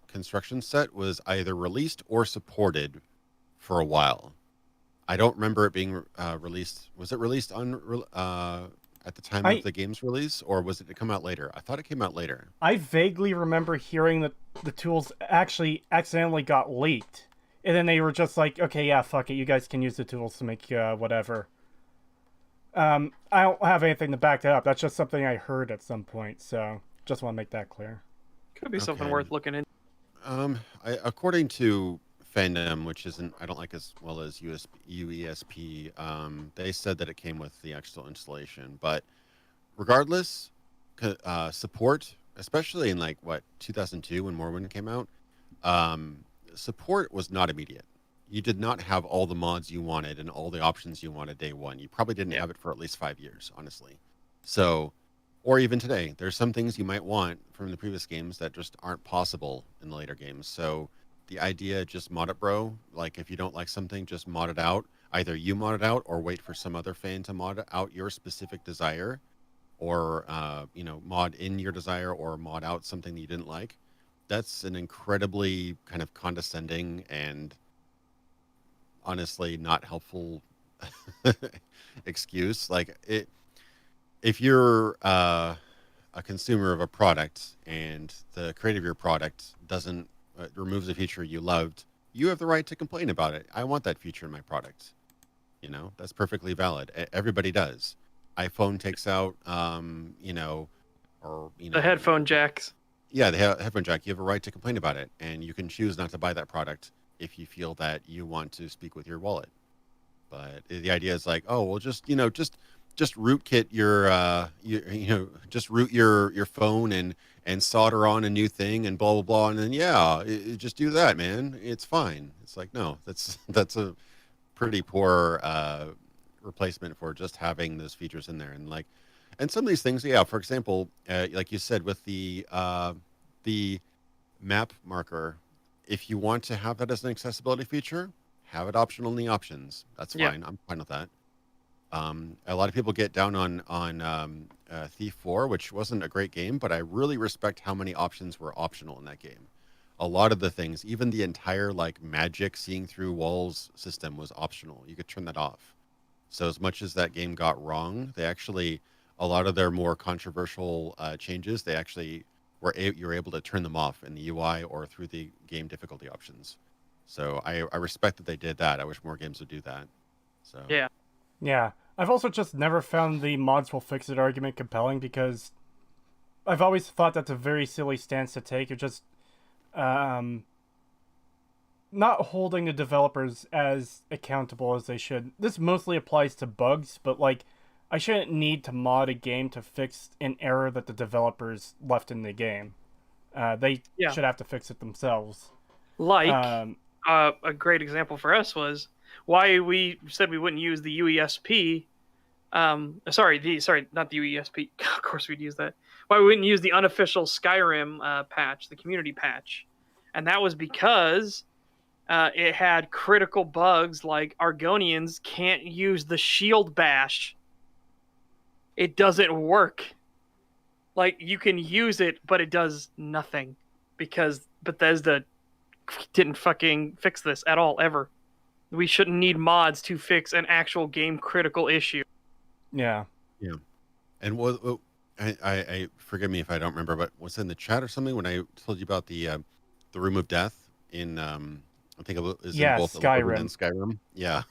construction set was either released or supported for a while. I don't remember it being released. Was it released at the time of the game's release, or was it to come out later? I thought it came out later. I vaguely remember hearing that the tools actually accidentally got leaked, and then they were just like, okay, yeah, fuck it, you guys can use the tools to make whatever. I don't have anything to back that up. That's just something I heard at some point, so just want to make that clear. Could be something Okay. worth looking into. According to Fandom, which isn't, I don't like as well as UESP, they said that it came with the actual installation. But regardless, support, especially in 2002 when Morrowind came out, support was not immediate. You did not have all the mods you wanted and all the options you wanted day one. You probably didn't have it for at least 5 years, honestly. So, or even today, there's some things you might want from the previous games that just aren't possible in the later games. So the idea, just mod it, bro. Like, if you don't like something, just mod it out. Either you mod it out or wait for some other fan to mod out your specific desire, or mod in your desire or mod out something that you didn't like. That's an incredibly kind of condescending and honestly not helpful excuse. If you're a consumer of a product and the creator of your product doesn't removes a feature you loved, you have the right to complain about it. I want that feature in my product. That's perfectly valid. Everybody does. iPhone takes out The headphone jacks. Yeah, the headphone jack. You have a right to complain about it, and you can choose not to buy that product if you feel that you want to speak with your wallet. But the idea is like, oh, well, just rootkit your just root your phone and solder on a new thing and blah blah blah, and then just do that, man. It's fine. It's like, no, that's a pretty poor replacement for just having those features in there. And some of these things, for example, like you said with the map marker, if you want to have that as an accessibility feature, have it optional in the options. That's fine. I'm fine with that. A lot of people get down on Thief 4, which wasn't a great game, but I really respect how many options were optional in that game. A lot of the things, even the entire magic seeing through walls system was optional. You could turn that off. So as much as that game got wrong, they actually, a lot of their more controversial changes, they actually you're able to turn them off in the UI or through the game difficulty options. So I respect that they did that. I wish more games would do that. So Yeah. I've also just never found the mods will fix it argument compelling, because I've always thought that's a very silly stance to take. You're just not holding the developers as accountable as they should. This mostly applies to bugs, but I shouldn't need to mod a game to fix an error that the developers left in the game. They should have to fix it themselves. A great example for us was why we said we wouldn't use the UESP. Sorry, not the UESP. Of course, we'd use that. Why we wouldn't use the unofficial Skyrim patch, the community patch, and that was because it had critical bugs like Argonians can't use the shield bash. It doesn't work. You can use it, but it does nothing because Bethesda didn't fucking fix this at all, ever. We shouldn't need mods to fix an actual game critical issue. Yeah. Yeah. And I forgive me if I don't remember, but was it in the chat or something when I told you about the Room of Death in I think it was in both Skyrim and Skyrim. Yeah.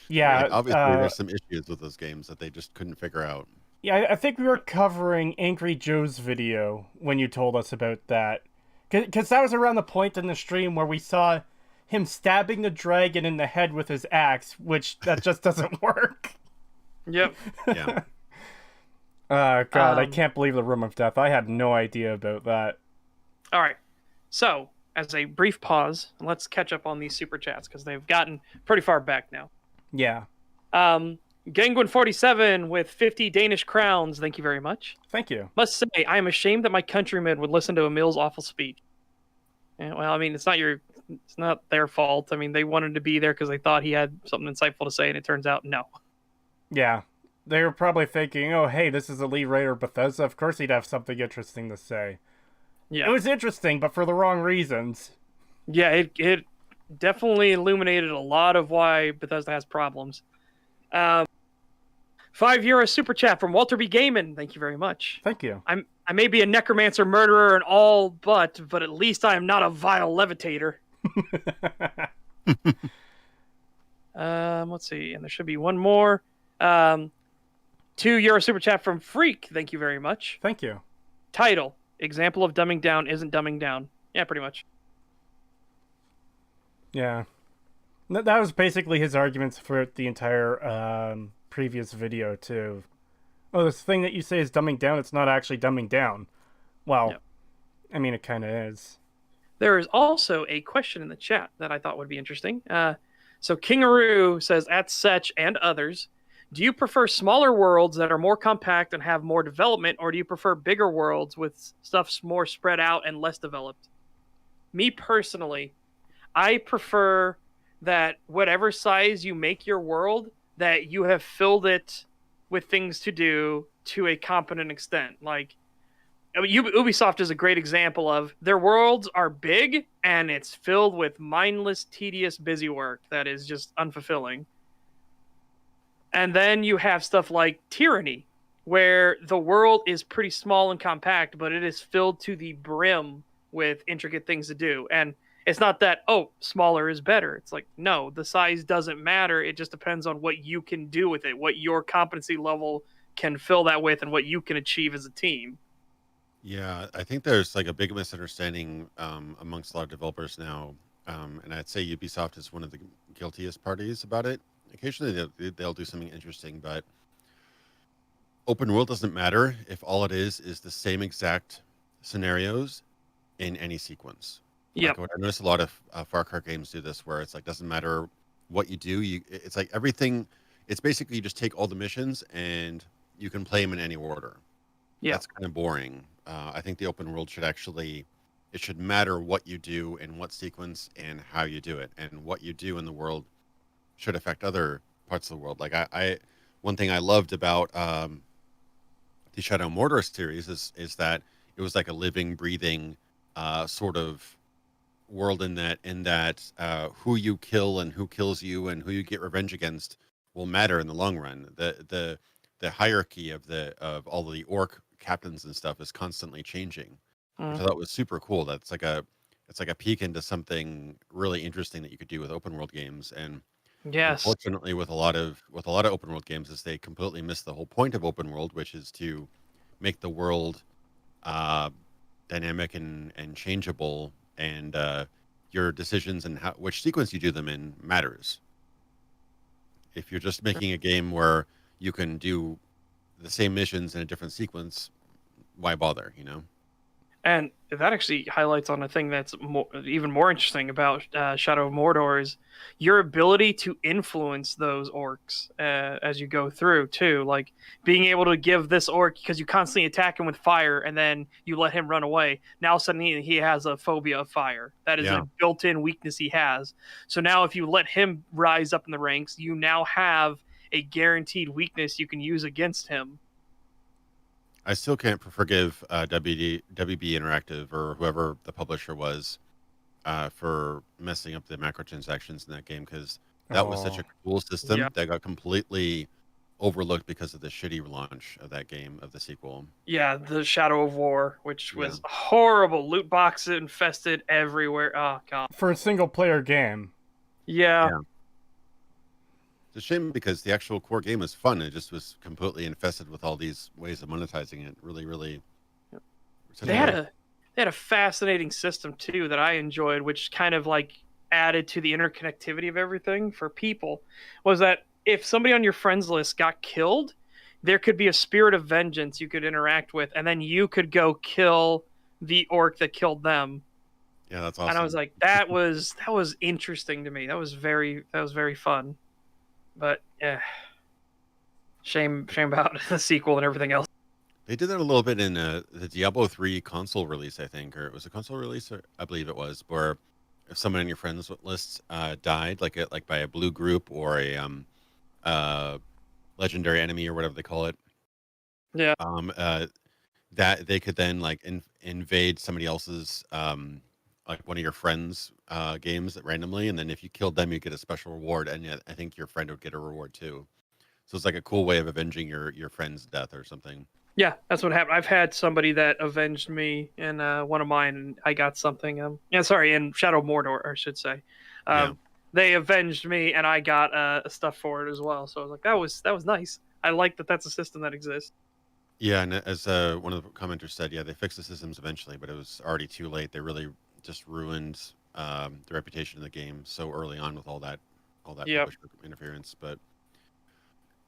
Yeah. Obviously, there's some issues with those games that they just couldn't figure out. Yeah, I think we were covering Angry Joe's video when you told us about that. Because that was around the point in the stream where we saw him stabbing the dragon in the head with his axe, which that just doesn't work. Yep. Yeah. God, I can't believe the Room of Death. I had no idea about that. All right. So, as a brief pause, let's catch up on these super chats because they've gotten pretty far back now. Yeah. Gangwin47 with 50 Danish crowns. Thank you very much. Thank you. Must say, I am ashamed that my countrymen would listen to Emil's awful speech. Yeah, well, I mean, it's not their fault. I mean, they wanted to be there because they thought he had something insightful to say, and it turns out no. Yeah. They were probably thinking, oh, hey, this is the lead writer of Bethesda. Of course he'd have something interesting to say. Yeah. It was interesting, but for the wrong reasons. Yeah, it definitely illuminated a lot of why Bethesda has problems. €5 super chat from Walter B. Gaiman. Thank you very much. Thank you. I may be a necromancer, murderer, and all but at least I am not a vile levitator. Let's see, and there should be one more. €2 super chat from Freak. Thank you very much. Thank you. Title: Example of dumbing down isn't dumbing down. Yeah, pretty much. Yeah. That was basically his arguments for the entire previous video, too. Oh, this thing that you say is dumbing down, it's not actually dumbing down. Well, yep. I mean, it kind of is. There is also a question in the chat that I thought would be interesting. So Kingaroo says, at Setch and others, do you prefer smaller worlds that are more compact and have more development, or do you prefer bigger worlds with stuff more spread out and less developed? Me personally, I prefer that whatever size you make your world, that you have filled it with things to do to a competent extent. Like, I mean, Ubisoft is a great example of their worlds are big and it's filled with mindless, tedious, busy work that is just unfulfilling. And then you have stuff like Tyranny, where the world is pretty small and compact, but it is filled to the brim with intricate things to do. And it's not that, oh, smaller is better. It's like, no, the size doesn't matter. It just depends on what you can do with it, what your competency level can fill that with, and what you can achieve as a team. Yeah, I think there's like a big misunderstanding amongst a lot of developers now. And I'd say Ubisoft is one of the guiltiest parties about it. Occasionally they'll do something interesting, but open world doesn't matter if all it is the same exact scenarios in any sequence. Yeah, like, I noticed a lot of Far Cry games do this, where it's like doesn't matter what you do. It's like everything. It's basically you just take all the missions and you can play them in any order. Yeah, that's kind of boring. I think the open world should actually, it should matter what you do in what sequence and how you do it, and what you do in the world should affect other parts of the world. Like I one thing I loved about the Shadow of Mordor series is that it was like a living, breathing sort of world in that who you kill and who kills you and who you get revenge against will matter in the long run. The hierarchy of all the orc captains and stuff is constantly changing, which I thought was super cool. That's like a peek into something really interesting that you could do with open world games. And yes, unfortunately, with a lot of open world games, is they completely miss the whole point of open world, which is to make the world dynamic and changeable, and your decisions and which sequence you do them in matters. If you're just making a game where you can do the same missions in a different sequence, why bother, you know? And that actually highlights on a thing that's even more interesting about Shadow of Mordor is your ability to influence those orcs as you go through, too. Like, being able to give this orc, because you constantly attack him with fire, and then you let him run away. Now suddenly he has a phobia of fire. That is a built-in weakness he has. So now if you let him rise up in the ranks, you now have a guaranteed weakness you can use against him. I still can't forgive WB Interactive or whoever the publisher was for messing up the microtransactions in that game, because that was such a cool system that got completely overlooked because of the shitty launch of that game, of the sequel. Yeah, the Shadow of War, which was horrible. Loot boxes infested everywhere. Oh, God. For a single-player game. Yeah. It's a shame because the actual core game was fun. It just was completely infested with all these ways of monetizing it. Really, really. They had a fascinating system too that I enjoyed, which kind of like added to the interconnectivity of everything for people. Was that if somebody on your friends list got killed, there could be a spirit of vengeance you could interact with, and then you could go kill the orc that killed them. Yeah, that's awesome. And I was like, that was interesting to me. That was very fun. But yeah, shame about the sequel and everything else. They did that a little bit in the Diablo 3 console release, I think, or it was a console release, or I believe it was, where if someone on your friends list died, like by a blue group or a legendary enemy or whatever they call it, Yeah. That they could then like invade somebody else's like one of your friends' games randomly, and then if you killed them, you get a special reward, and yet I think your friend would get a reward too. So it's like a cool way of avenging your friend's death or something. Yeah, that's what happened. I've had somebody that avenged me in one of mine, and I got something. In Shadow of Mordor, I should say. They avenged me, and I got stuff for it as well. So I was like, that was nice. I like that. That's a system that exists. Yeah, and as one of the commenters said, yeah, they fixed the systems eventually, but it was already too late. They really just ruined the reputation of the game so early on with all that publisher interference. But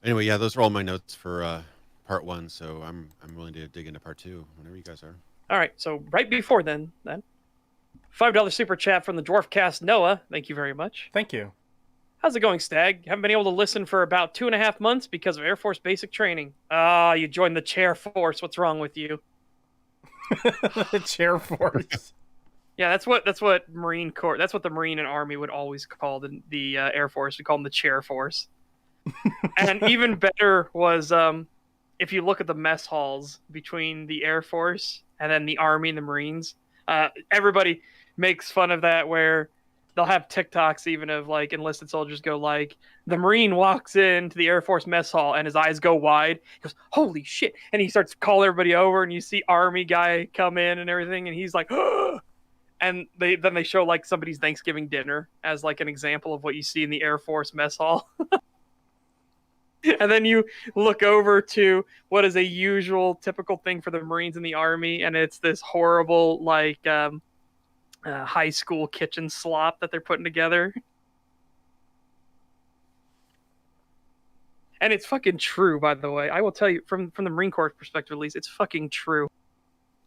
anyway, yeah, those are all my notes for part 1. So I'm willing to dig into part 2 whenever you guys are. All right, so right before then $5 super chat from the Dwarfcast Noah. Thank you very much. Thank you. How's it going, Stag? Haven't been able to listen for about 2.5 months because of Air Force basic training. You joined the chair force. What's wrong with you? The chair force. Yeah, that's what Marine Corps. That's what the Marine and Army would always call the Air Force. We call them the chair force. And even better was if you look at the mess halls between the Air Force and then the Army and the Marines. Everybody makes fun of that where they'll have TikToks even of like enlisted soldiers go like, the Marine walks into the Air Force mess hall and his eyes go wide. He goes, holy shit. And he starts calling everybody over and you see Army guy come in and everything. And he's like, oh! And then they show like somebody's Thanksgiving dinner as like an example of what you see in the Air Force mess hall. And then you look over to what is a usual typical thing for the Marines and the Army. And it's this horrible like high school kitchen slop that they're putting together. And it's fucking true, by the way. I will tell you, from the Marine Corps perspective at least, it's fucking true.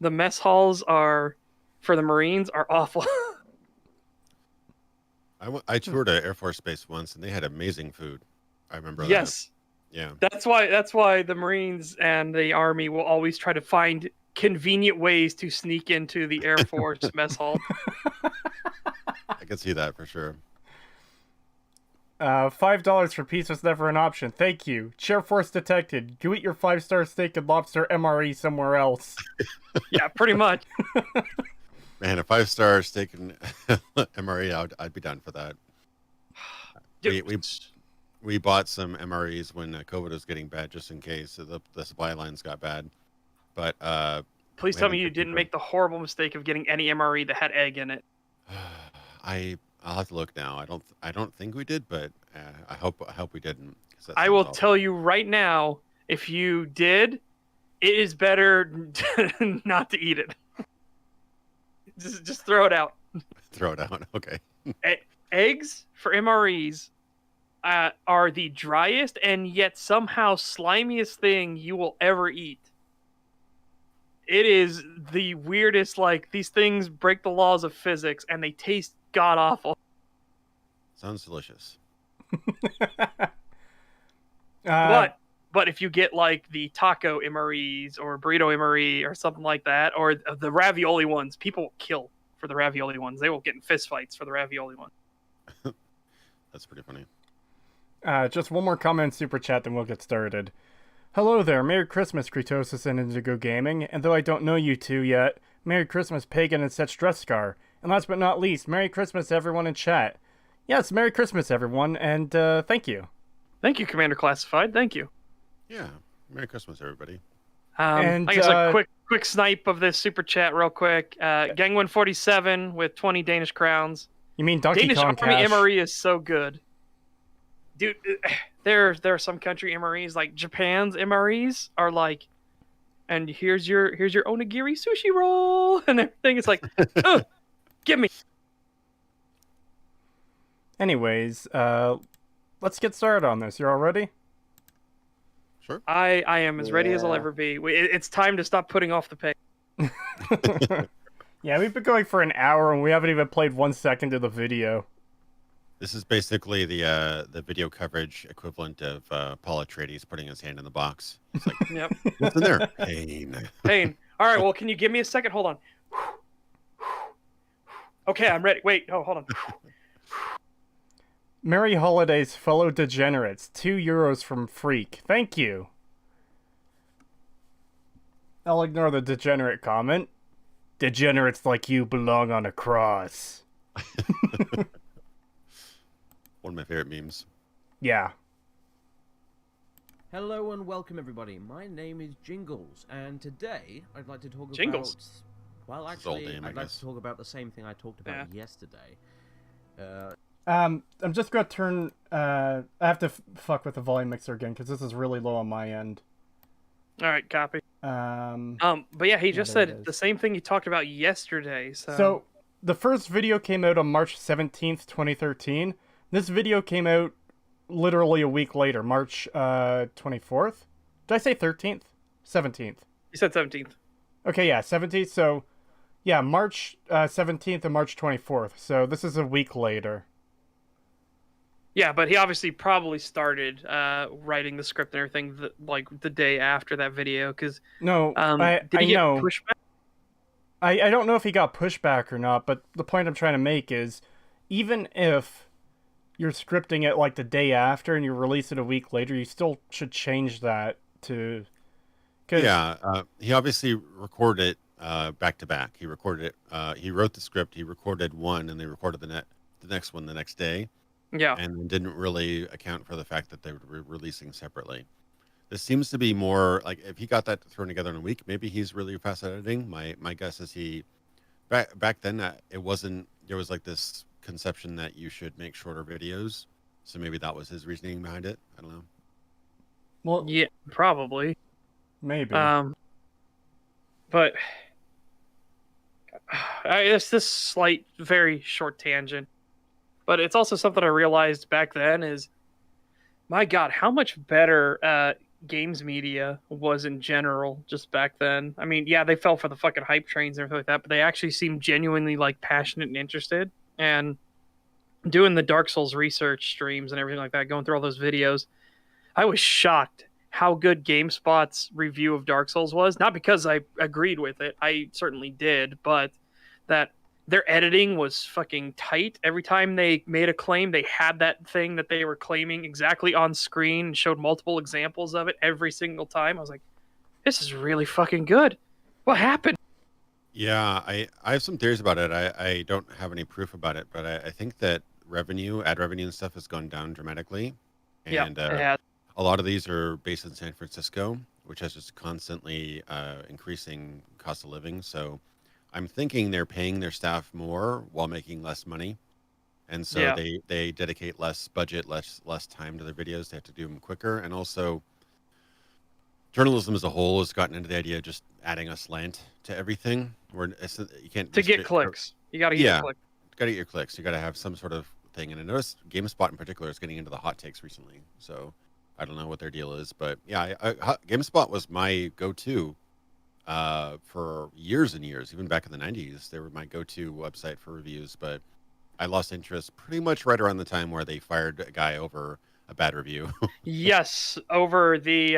The mess halls for the Marines are awful. I toured an Air Force base once, and they had amazing food. I remember that. Yes. Yeah. That's why the Marines and the Army will always try to find convenient ways to sneak into the Air Force mess hall. I can see that for sure. $5 for peace was never an option. Thank you. Chair force detected. Go eat your 5-star steak and lobster MRE somewhere else. Yeah, pretty much. Man, a 5-star steak and MRE, I'd be down for that. Dude, we bought some MREs when COVID was getting bad, just in case the supply lines got bad. But please tell me you didn't make the horrible mistake of getting any MRE that had egg in it. I'll have to look now. I don't think we did, but I hope we didn't. I will tell you right now, if you did, it is better not to eat it. Just throw it out. Throw it out. Okay. Eggs for MREs are the driest and yet somehow slimiest thing you will ever eat. It is the weirdest, like, these things break the laws of physics and they taste god-awful. Sounds delicious. But if you get, like, the taco MREs or burrito MRE or something like that, or the ravioli ones, people will kill for the ravioli ones. They will get in fistfights for the ravioli ones. That's pretty funny. Just one more comment super chat, then we'll get started. Hello there, Merry Christmas, Creetosis and Indigo Gaming, and though I don't know you two yet, Merry Christmas, Pagan and Set Strescar. And last but not least, Merry Christmas to everyone in chat. Yes, Merry Christmas, everyone, and thank you. Thank you, Commander Classified. Thank you. Yeah, Merry Christmas, everybody. And I guess a quick snipe of this super chat real quick. Gang 47 with 20 Danish crowns. You mean Donkey Danish Kong Army Cash? MRE is so good. Dude, there are some country MREs, like Japan's MREs are like, and here's your onigiri sushi roll and everything. It's like, ugh, give me. Anyways, let's get started on this. You're all ready? Sure. I am as ready as I'll Yeah. ever be. It's time to stop putting off the pace. Yeah, we've been going for an hour and we haven't even played 1 second of the video. This is basically the video coverage equivalent of Paul Atreides putting his hand in the box. It's like, Yep. what's in there? Pain. Pain. All right. Well, can you give me a second? Hold on. Okay, I'm ready. Wait. Oh, hold on. Merry holidays, fellow degenerates. €2 from Freak. Thank you. I'll ignore the degenerate comment. Degenerates like you belong on a cross. One of my favorite memes. Yeah. Hello and welcome everybody. My name is Jingles, and today I'd like to talk Jingles? about... Well, It's his old actually, name, I I'd like guess. to talk about the same thing I talked about yesterday. I'm just gonna turn. I have to fuck with the volume mixer again because this is really low on my end. All right, copy. But yeah, he just there it said is. the same thing you talked about yesterday. So the first video came out on March 17th, 2013. This video came out literally a week later, March 24th. Did I say 13th? 17th. you said 17th. Okay, yeah, 17th. So, yeah, March 17th and March 24th. So this is a week later. Yeah, but he obviously probably started writing the script and everything like the day after that video. Because No, did he I get know. pushback? I don't know if he got pushback or not, but the point I'm trying to make is even if you're scripting it like the day after and you release it a week later, you still should change that to... Yeah, he obviously recorded it back to back. He recorded it. He wrote the script. He recorded one, and they recorded the next one the next day, Yeah. and didn't really account for the fact that they were releasing separately. This seems to be more like if he got that thrown together in a week, maybe he's really fast at editing. My guess is he back then it wasn't. There was like this conception that you should make shorter videos, so maybe that was his reasoning behind it. I don't know. Well, Yeah, probably. maybe. But it's this slight, very short tangent. But it's also something I realized back then is, my God, how much better games media was in general just back then. I mean, yeah, they fell for the fucking hype trains and everything like that, but they actually seemed genuinely like passionate and interested. And doing the Dark Souls research streams and everything like that, going through all those videos, I was shocked how good GameSpot's review of Dark Souls was. Not because I agreed with it, I certainly did, but that their editing was fucking tight. Every time they made a claim, they had that thing that they were claiming exactly on screen and showed multiple examples of it every single time. I was like, this is really fucking good. What happened? Yeah, I have some theories about it. I don't have any proof about it, but I think that ad revenue and stuff has gone down dramatically. Yeah, And it had. a lot of these are based in San Francisco, which has just constantly increasing cost of living. So I'm thinking they're paying their staff more while making less money. And so Yeah. they dedicate less budget, less time to their videos. They have to do them quicker. And also journalism as a whole has gotten into the idea of just adding a slant to everything. Where you can't To just get clicks. You gotta get Yeah. clicks. Got to get your clicks. You got to have some sort of thing. And I noticed GameSpot in particular is getting into the hot takes recently. So I don't know what their deal is, but yeah, GameSpot was my go-to for years and years. Even back in the 90s, they were my go-to website for reviews. But I lost interest pretty much right around the time where they fired a guy over a bad review. Yes, over the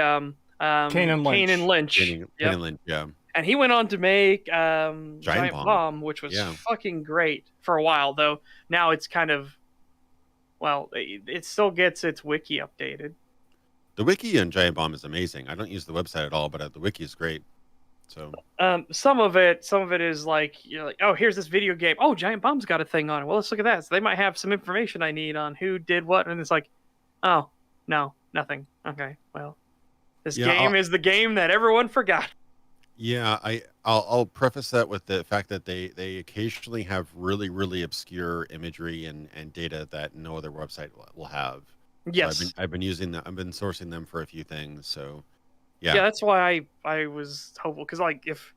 Kane and Lynch. Kane and Lynch. Kane Yep. and Lynch, yeah. And he went on to make Giant Bomb. Bomb, which was Yeah. fucking great for a while, though. Now it's kind of, well, it still gets its wiki updated. The wiki on Giant Bomb is amazing. I don't use the website at all, but the wiki is great. So Some of it is like, you're like, oh, here's this video game. Oh, Giant Bomb's got a thing on it. Well, let's look at that. So they might have some information I need on who did what, and it's like, oh, no, nothing. Okay, well, this Yeah, game is the game that everyone forgot. yeah, I'll preface that with the fact that they occasionally have really, really obscure imagery and data that no other website will have. Yes. So I've been using them. I've been sourcing them for a few things. So Yeah, yeah, that's why I was hopeful, because like if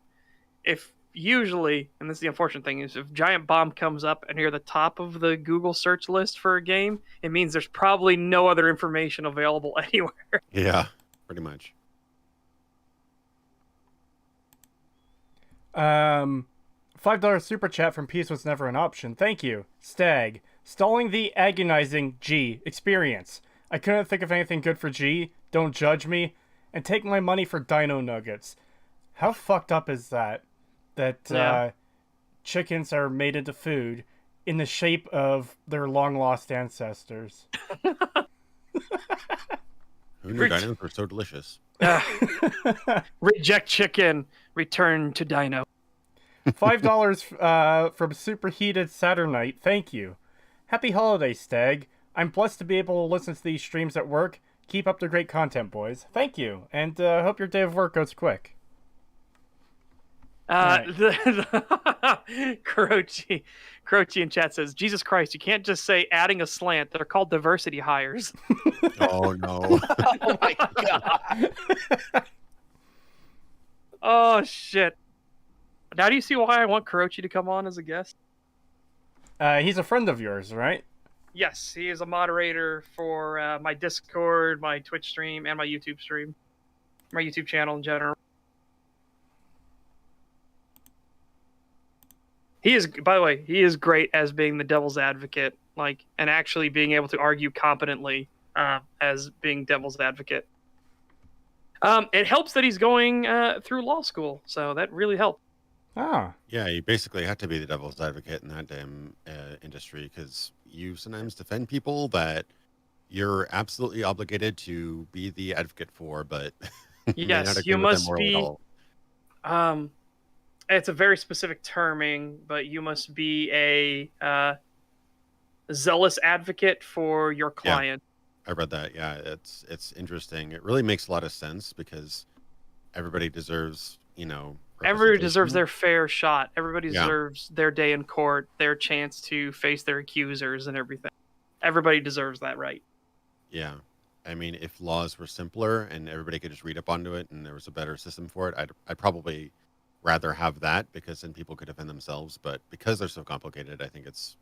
usually, and this is the unfortunate thing, is if Giant Bomb comes up and you're the top of the Google search list for a game, it means there's probably no other information available anywhere. yeah, pretty much. $5 super chat from Peace was never an option. Thank you. Stag. Stalling the agonizing G experience. I couldn't think of anything good for G. Don't judge me. And take my money for dino nuggets. How fucked up is that? That Yeah. chickens are made into food in the shape of their long lost ancestors. Who knew dinos were so delicious? Reject chicken, return to dino. $5 from Superheated Saturnite. Thank you. Happy holidays, Stag. I'm blessed to be able to listen to these streams at work. Keep up the great content, boys. Thank you, and hope your day of work goes quick. Croce in chat says, Jesus Christ, you can't just say adding a slant. They're called diversity hires. Oh no! Oh my god. Oh shit. Now do you see why I want Croce to come on as a guest? He's a friend of yours, right? Yes, he is a moderator for my Discord, my Twitch stream, and my YouTube stream. My YouTube channel in general. He is, by the way, he is great as being the devil's advocate, like, and actually being able to argue competently as being devil's advocate. It helps that he's going through law school, so that really helped. Ah. Yeah, you basically have to be the devil's advocate in that damn industry because you sometimes defend people that you're absolutely obligated to be the advocate for, but may not Yes, agree you with them must morally at be. all. It's a very specific terming, but you must be a zealous advocate for your client. I read that. Yeah, it's interesting. It really makes a lot of sense because everybody deserves, Everybody deserves representation. their fair shot. Everybody Yeah. deserves their day in court, their chance to face their accusers and everything. Everybody deserves that right. Yeah. I mean, if laws were simpler and everybody could just read up onto it and there was a better system for it, I'd probably rather have that because then people could defend themselves. But because they're so complicated, I think it's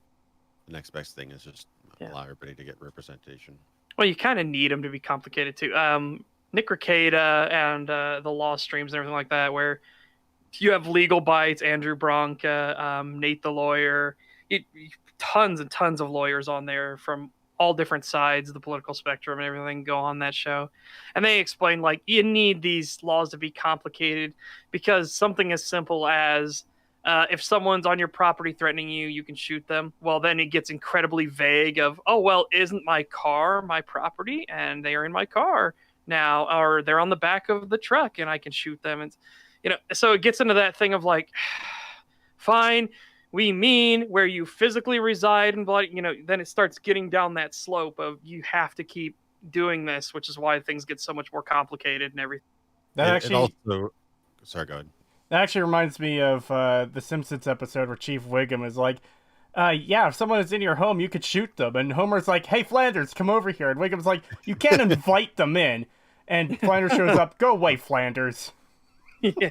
the next best thing is just allow everybody to get representation. Well, you kind of need them to be complicated too. Nick Ricada and the law streams and everything like that, where you have Legal Bites, Andrew Bronca, Nate the lawyer, tons and tons of lawyers on there from all different sides of the political spectrum and everything go on that show. And they explain, like, you need these laws to be complicated because something as simple as if someone's on your property threatening you, you can shoot them. Well, then it gets incredibly vague of, oh, well, isn't my car my property? And they are in my car now, or they're on the back of the truck and I can shoot them. And so it gets into that thing of like, fine, we mean where you physically reside, and then it starts getting down that slope of you have to keep doing this, which is why things get so much more complicated and everything. That It also, sorry, go ahead. That actually reminds me of the Simpsons episode where Chief Wiggum is like, yeah, if someone is in your home, you could shoot them. And Homer's like, hey, Flanders, come over here. And Wiggum's like, you can't invite them in. And Flanders shows up, go away, Flanders. Yeah.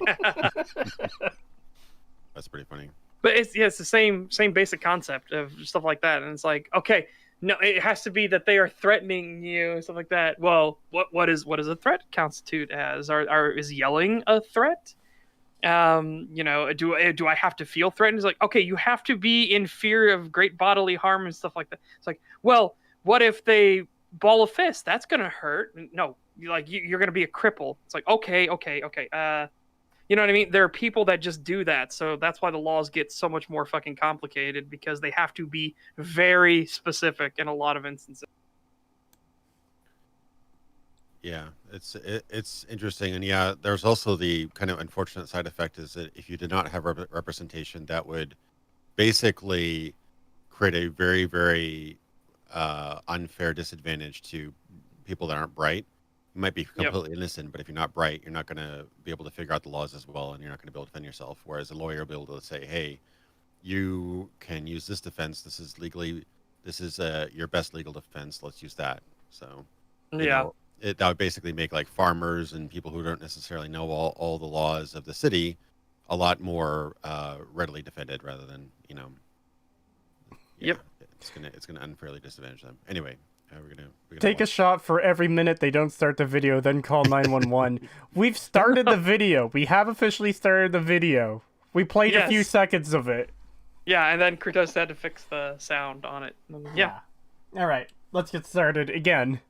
That's pretty funny. But it's the same basic concept of stuff like that. And it's like, okay, no, it has to be that they are threatening you and stuff like that. Well, what is a threat constitute as? Is yelling a threat? Do I have to feel threatened? It's like, okay, you have to be in fear of great bodily harm and stuff like that. It's like, well, what if they ball a fist? That's gonna hurt. No, you're gonna be a cripple. It's like, okay. You know what I mean? There are people that just do that, so that's why the laws get so much more fucking complicated because they have to be very specific in a lot of instances. Yeah, it's interesting, and yeah, there's also the kind of unfortunate side effect is that if you did not have representation, that would basically create a very, very unfair disadvantage to people that aren't bright. You might be completely innocent, but if you're not bright, you're not going to be able to figure out the laws as well, and you're not going to be able to defend yourself. Whereas a lawyer will be able to say, hey, you can use this defense. This is your best legal defense. Let's use that. So Yeah. that would basically make like farmers and people who don't necessarily know all the laws of the city a lot more readily defended rather than Yep. it's gonna unfairly disadvantage them. Anyway, we're gonna Take a watch. shot for every minute they don't start the video, then call 911. We've started the video. We have officially started the video. We played a few Yes. seconds of it. Yeah, and then Creetosis had to fix the sound on it. Yeah. All right, let's get started again.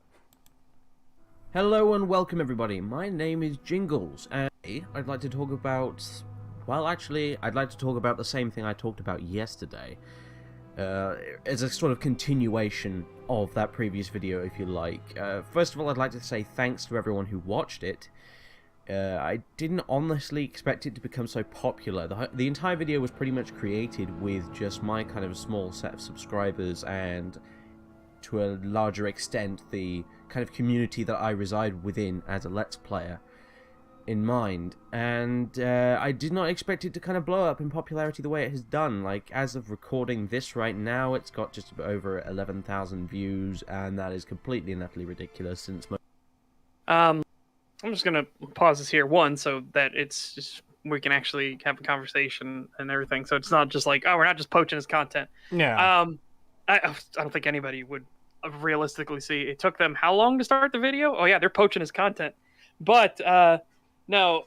Hello and welcome everybody, my name is Jingles, and I'd like to talk about... Well, actually, I'd like to talk about the same thing I talked about yesterday. As a sort of continuation of that previous video, if you like. First of all, I'd like to say thanks to everyone who watched it. I didn't honestly expect it to become so popular. The entire video was pretty much created with just my kind of small set of subscribers and, to a larger extent, the kind of community that I reside within as a Let's Player in mind, and I did not expect it to kind of blow up in popularity the way it has done. Like, as of recording this right now, it's got just over 11,000 views, and that is completely and utterly ridiculous since I'm just gonna pause this here so that it's just we can actually have a conversation and everything. So it's not just like, oh, we're not just poaching his content. Yeah. I don't think anybody would realistically see it took them how long to start the video. Oh yeah, they're poaching his content. But no,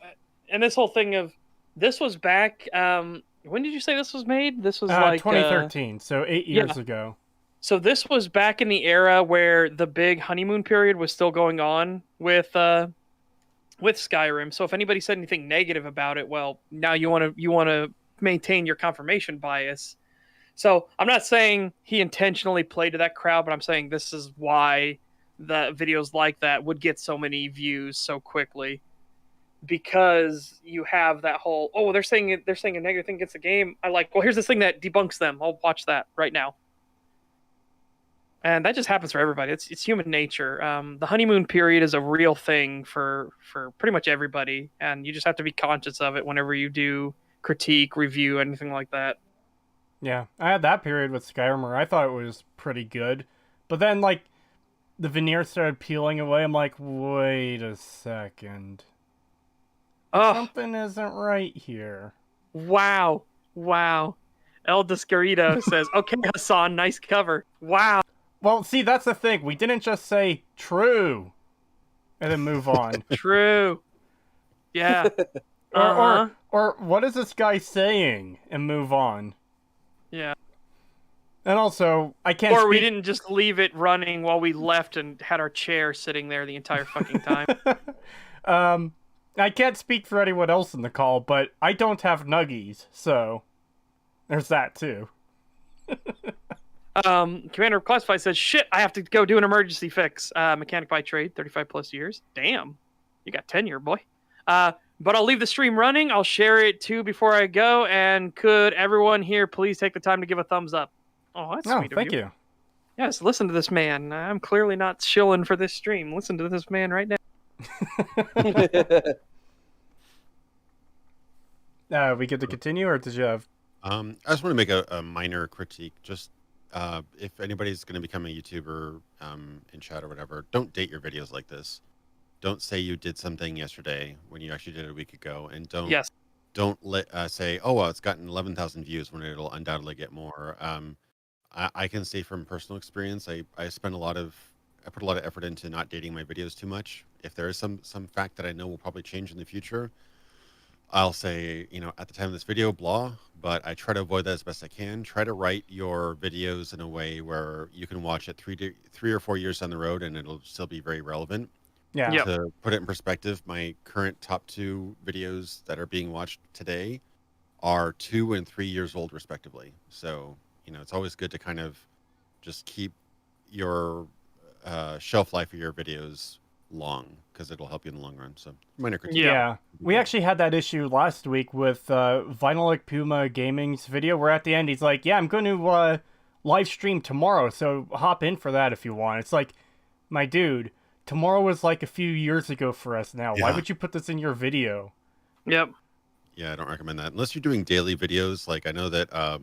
and this whole thing of this was back. When did you say this was made? This was like 2013, so 8 years ago. So this was back in the era where the big honeymoon period was still going on with Skyrim. So if anybody said anything negative about it, well, now you want to maintain your confirmation bias. So I'm not saying he intentionally played to that crowd, but I'm saying this is why the videos like that would get so many views so quickly, because you have that whole, oh, they're saying a negative thing against the game. I like, well, here's this thing that debunks them. I'll watch that right now. And that just happens for everybody. It's human nature. The honeymoon period is a real thing for pretty much everybody, and you just have to be conscious of it whenever you do critique, review, anything like that. Yeah, I had that period with Skyrim where I thought it was pretty good, but then like the veneer started peeling away. I'm like, wait a second, something isn't right here. Wow. El Descarito says, okay, Hassan, nice cover. Wow. Well, see, that's the thing. We didn't just say true and then move on. True. Yeah. Or what is this guy saying and move on. Yeah. And also, I can't. Or we didn't just leave it running while we left and had our chair sitting there the entire fucking time. I can't speak for anyone else in the call, but I don't have nuggies, so there's that too. Commander of Classified says, shit, I have to go do an emergency fix. Mechanic by trade, 35 plus years. Damn. You got tenure, boy. But I'll leave the stream running. I'll share it too before I go. And could everyone here please take the time to give a thumbs up? Oh, that's sweet of thank you. Yes, listen to this man. I'm clearly not shilling for this stream. Listen to this man right now. We get to continue, or did you have? I just want to make a minor critique. Just if anybody's going to become a YouTuber in chat or whatever, don't date your videos like this. Don't say you did something yesterday when you actually did it a week ago, and don't say, oh, well, it's gotten 11,000 views when it'll undoubtedly get more. I can say from personal experience, I put a lot of effort into not dating my videos too much. If there is some fact that I know will probably change in the future, I'll say, at the time of this video, blah, but I try to avoid that as best I can. Try to write your videos in a way where you can watch it 3 or 4 years down the road and it'll still be very relevant. Yeah. Yep. To put it in perspective, my current top 2 videos that are being watched today are 2 and 3 years old, respectively. So, it's always good to kind of just keep your shelf life of your videos long, because it'll help you in the long run. So, minor critique. Yeah. We actually had that issue last week with Vinylic Puma Gaming's video, where at the end he's like, yeah, I'm going to live stream tomorrow, so hop in for that if you want. It's like, my dude, tomorrow was like a few years ago for us now. Yeah. Why would you put this in your video? Yep. Yeah, I don't recommend that. Unless you're doing daily videos. Like, I know that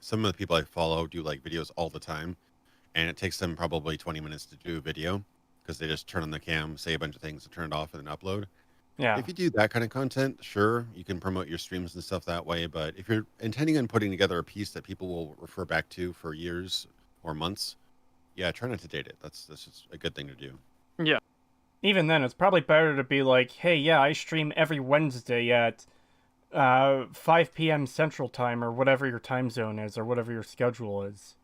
some of the people I follow do like videos all the time. and it takes them probably 20 minutes to do a video because they just turn on the cam, say a bunch of things, and turn it off, and then upload. Yeah. If you do that kind of content, sure, you can promote your streams and stuff that way. But if you're intending on putting together a piece that people will refer back to for years or months, yeah, try not to date it. That's just a good thing to do. Yeah. Even then, it's probably better to be like, hey, yeah, I stream every Wednesday at 5 p.m. Central Time, or whatever your time zone is, or whatever your schedule is.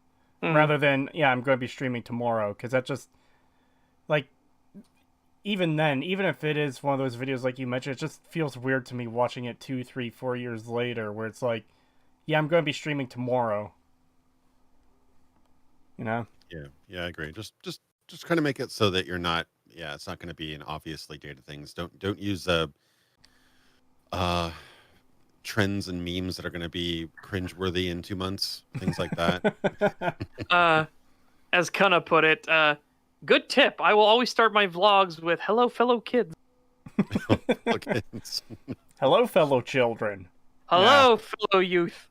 Rather than, yeah, I'm going to be streaming tomorrow, because that just, like, even then, even if it is one of those videos like you mentioned, it just feels weird to me watching it 2, 3, 4 years later, where it's like, yeah, I'm going to be streaming tomorrow. You know? Yeah, I agree. Just kind of make it so that you're not, it's not going to be an obviously dated things. Don't use trends and memes that are going to be cringeworthy in 2 months, things like that. As Kana put it, good tip. I will always start my vlogs with "Hello, fellow kids." Okay. Hello, fellow children. Hello, fellow youth.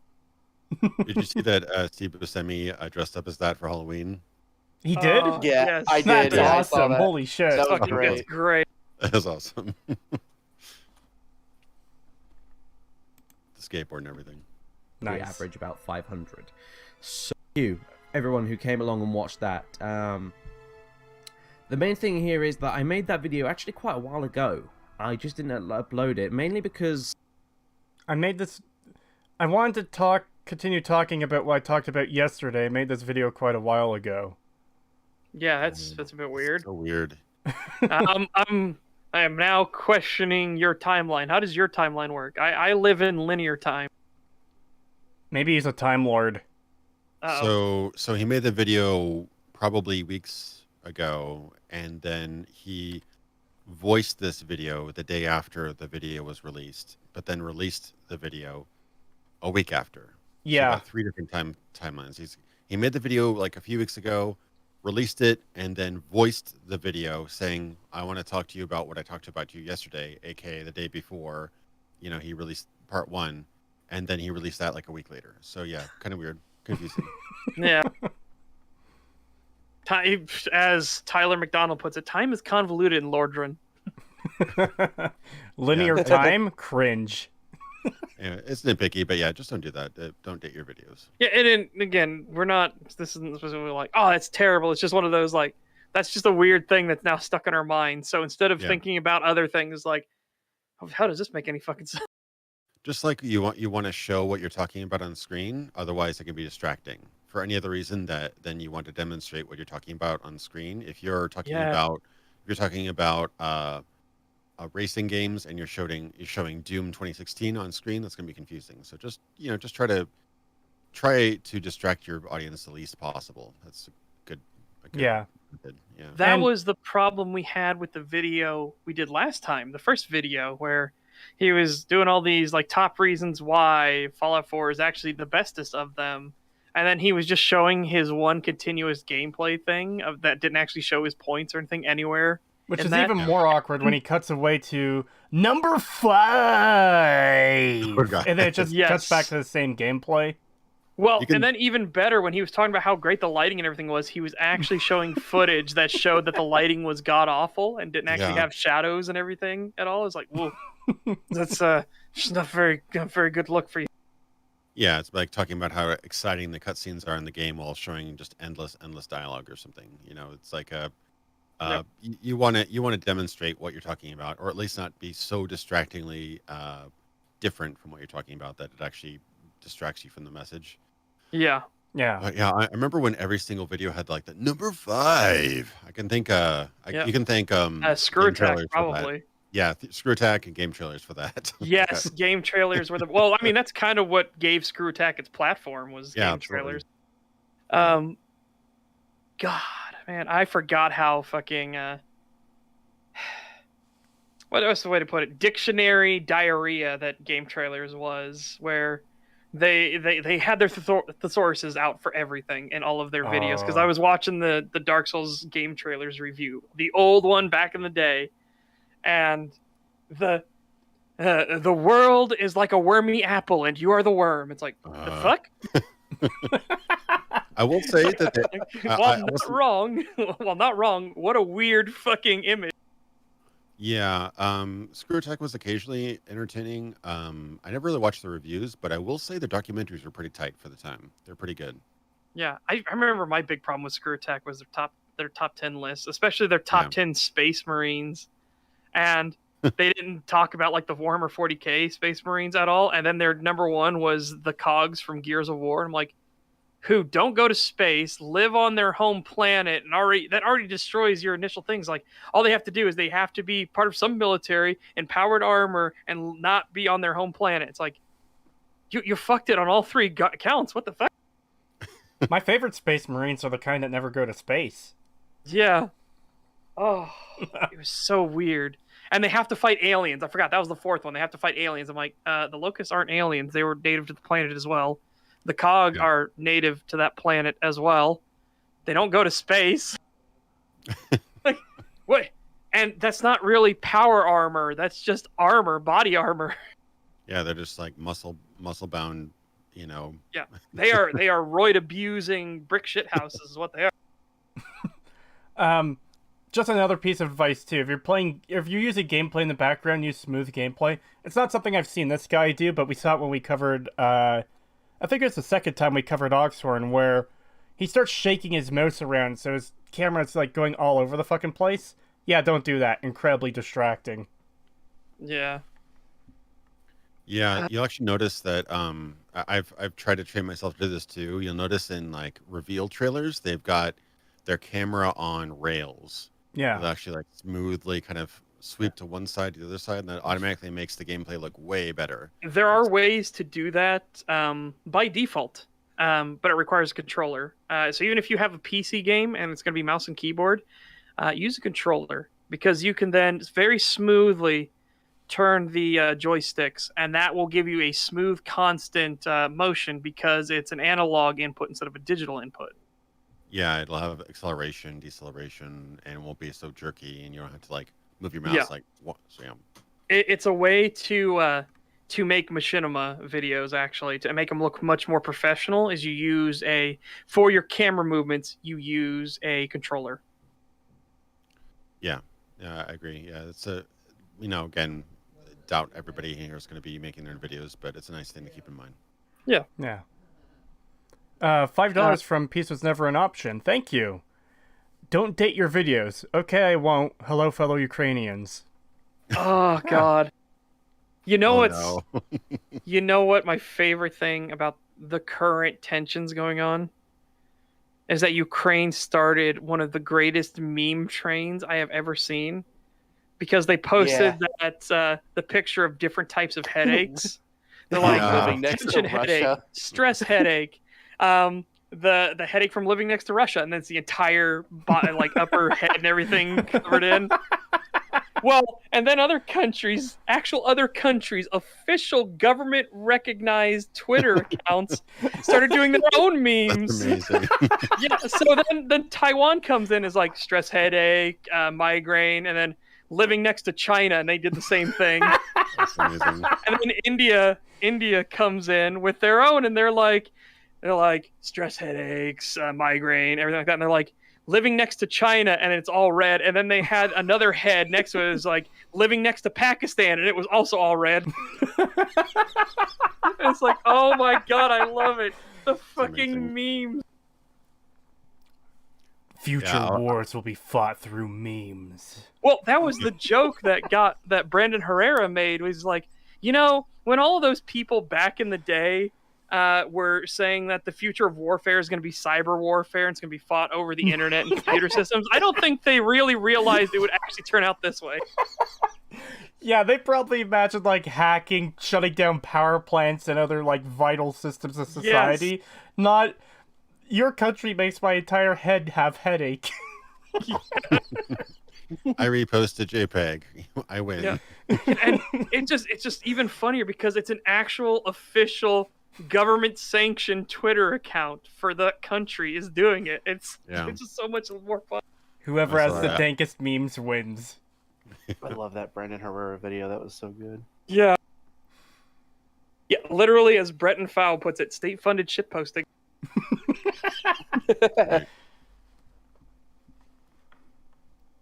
Did you see that Steve Buscemi dressed up as that for Halloween? He did? Oh, Yeah, yes. I did. That's Yeah, I saw awesome. that. Holy shit. That was Fucking great. That's great. That was awesome. The skateboard and everything. Nice. We average about 500. So you, everyone who came along and watched that. The main thing here is that I made that video actually quite a while ago. I just didn't upload it, mainly because I wanted to continue talking about what I talked about yesterday. I made this video quite a while ago. Yeah, that's a bit weird. So weird. I am now questioning your timeline. How does your timeline work? I live in linear time. Maybe he's a Time Lord. Uh-oh. So he made the video probably weeks ago, and then he voiced this video the day after the video was released, but then released the video a week after. Yeah. So about 3 different timelines. He made the video like a few weeks ago, released it, and then voiced the video saying, "I want to talk to you about what I talked about to you yesterday," aka the day before. He released part 1, and then he released that like a week later. So yeah, kind of weird, confusing. Yeah. Time, as Tyler McDonald puts it, time is convoluted in Lordran. Linear Yeah. time? Cringe. Yeah, it's nitpicky, but yeah, just don't do that. Don't date your videos. Yeah, and then, again, this isn't specifically like, oh, that's terrible. It's just one of those, like, that's just a weird thing that's now stuck in our mind. So instead of thinking about other things like, oh, how does this make any fucking sense? Just like you want to show what you're talking about on screen, otherwise it can be distracting. For any other reason then you want to demonstrate what you're talking about on screen. If you're talking about racing games and you're showing Doom 2016 on screen, that's going to be confusing. So just try to distract your audience the least possible. That's a good Yeah. method. Yeah. That was the problem we had with the video we did last time, the first video, where he was doing all these like top reasons why Fallout 4 is actually the bestest of them. And then he was just showing his one continuous gameplay thing that didn't actually show his points or anything anywhere. Which in is that. even more awkward when he cuts away to number 5! Poor guy. And then it just Yes. cuts back to the same gameplay. Well, You can- and then even better, when he was talking about how great the lighting and everything was, he was actually showing footage that showed that the lighting was god-awful and didn't actually Yeah. have shadows and everything at all. It's like, whoa, that's just not very good look for you. Yeah, it's like talking about how exciting the cutscenes are in the game while showing just endless dialogue or something. It's like you want to demonstrate what you're talking about, or at least not be so distractingly different from what you're talking about that it actually distracts you from the message. Yeah. Yeah. But yeah, I remember when every single video had like the number 5. I can think you can thank Screw game Attack, trailers for that. probably. Yeah, Screw Attack and game trailers for that. Yes, game trailers were well, I mean, that's kind of what gave Screw Attack its platform, was game absolutely. trailers. God, man, I forgot how fucking what was the way to put it? Dictionary diarrhea that game trailers was, where they had their thesauruses out for everything in all of their videos. Because I was watching the Dark Souls game trailers review, the old one back in the day, and the world is like a wormy apple and you are the worm. It's like, the fuck? I will say that Not wrong. Well, not wrong. What a weird fucking image. yeah, Screw Attack was occasionally entertaining. I never really watched the reviews, but I will say the documentaries were pretty tight for the time. They're pretty good. Yeah, I remember my big problem with Screw Attack was their top 10 list, especially their top 10 Space Marines, and they didn't talk about like the Warhammer 40k Space Marines at all. And then their number one was the Cogs from Gears of War. I'm like, who don't go to space, live on their home planet, and that already destroys your initial things. Like, all they have to do is they have to be part of some military, empowered armor, and not be on their home planet. It's like, you fucked it on all three counts. What the fuck? My favorite Space Marines are the kind that never go to space. Yeah. Oh, it was so weird. And they have to fight aliens. I forgot, that was the fourth one. They have to fight aliens. I'm like, the Locusts aren't aliens. They were native to the planet as well. The Cog are native to that planet as well. They don't go to space. Like, what? And that's not really power armor. That's just armor, body armor. Yeah, they're just like muscle bound, you know. Yeah, they are roid abusing brick shit houses is what they are. Just another piece of advice too. If you're using gameplay in the background, use smooth gameplay. It's not something I've seen this guy do, but we saw it when we covered. I think it was the second time we covered Oxhorn, where he starts shaking his mouse around, so his camera's like going all over the fucking place. Yeah, don't do that. Incredibly distracting. Yeah. Yeah, you'll actually notice that I've tried to train myself to do this too. You'll notice in like reveal trailers, they've got their camera on rails. Yeah. It'll actually like smoothly kind of sweep to one side to the other side, and that automatically makes the gameplay look way better. There are ways to do that by default, but it requires a controller. So even if you have a PC game and it's going to be mouse and keyboard, use a controller, because you can then very smoothly turn the joysticks, and that will give you a smooth, constant motion, because it's an analog input instead of a digital input. Yeah, it'll have acceleration, deceleration, and it won't be so jerky, and you don't have to like move your mouse like what. So, yeah. It's a way to make machinima videos, actually, to make them look much more professional. Is you use for your camera movements, you use a controller. Yeah, I agree. Yeah, it's again, doubt everybody here is going to be making their own videos, but it's a nice thing to keep in mind. Yeah. $5 from Peace Was Never an Option. Thank you. Don't date your videos. Okay, I won't. Hello, fellow Ukrainians. Oh God. You know no. You know what my favorite thing about the current tensions going on is that Ukraine started one of the greatest meme trains I have ever seen, because they posted that the picture of different types of headaches. They're like living next to headache, Russia. stress headache, the headache from living next to Russia, and then it's the entire like upper head and everything covered in. Well, and then other countries, official government recognized Twitter accounts started doing their own memes. That's amazing. Yeah, so then Taiwan comes in as like stress headache, migraine, and then living next to China, and they did the same thing. That's amazing. And then India comes in with their own, and they're like stress headaches, migraine, everything like that, and they're like living next to China, and it's all red. And then they had another head next to it, is like living next to Pakistan, and it was also all red. It's like, oh my God, I love it. The fucking memes. Future wars will be fought through memes. Well, that was the joke that Brandon Herrera made, was like, when all of those people back in the day were saying that the future of warfare is going to be cyber warfare, and it's going to be fought over the internet and computer systems, I don't think they really realized it would actually turn out this way. Yeah, they probably imagined like hacking, shutting down power plants and other like vital systems of society. Yes. Not, your country makes my entire head have headache. I reposted JPEG. I win. Yeah. And it's just even funnier because it's an actual official government sanctioned Twitter account for the country is doing it. It's just so much more fun. Whoever has the dankest memes wins. I love that Brandon Herrera video. That was so good. Yeah. Yeah, literally, as Brett and Fowl puts it, state-funded shitposting. Right.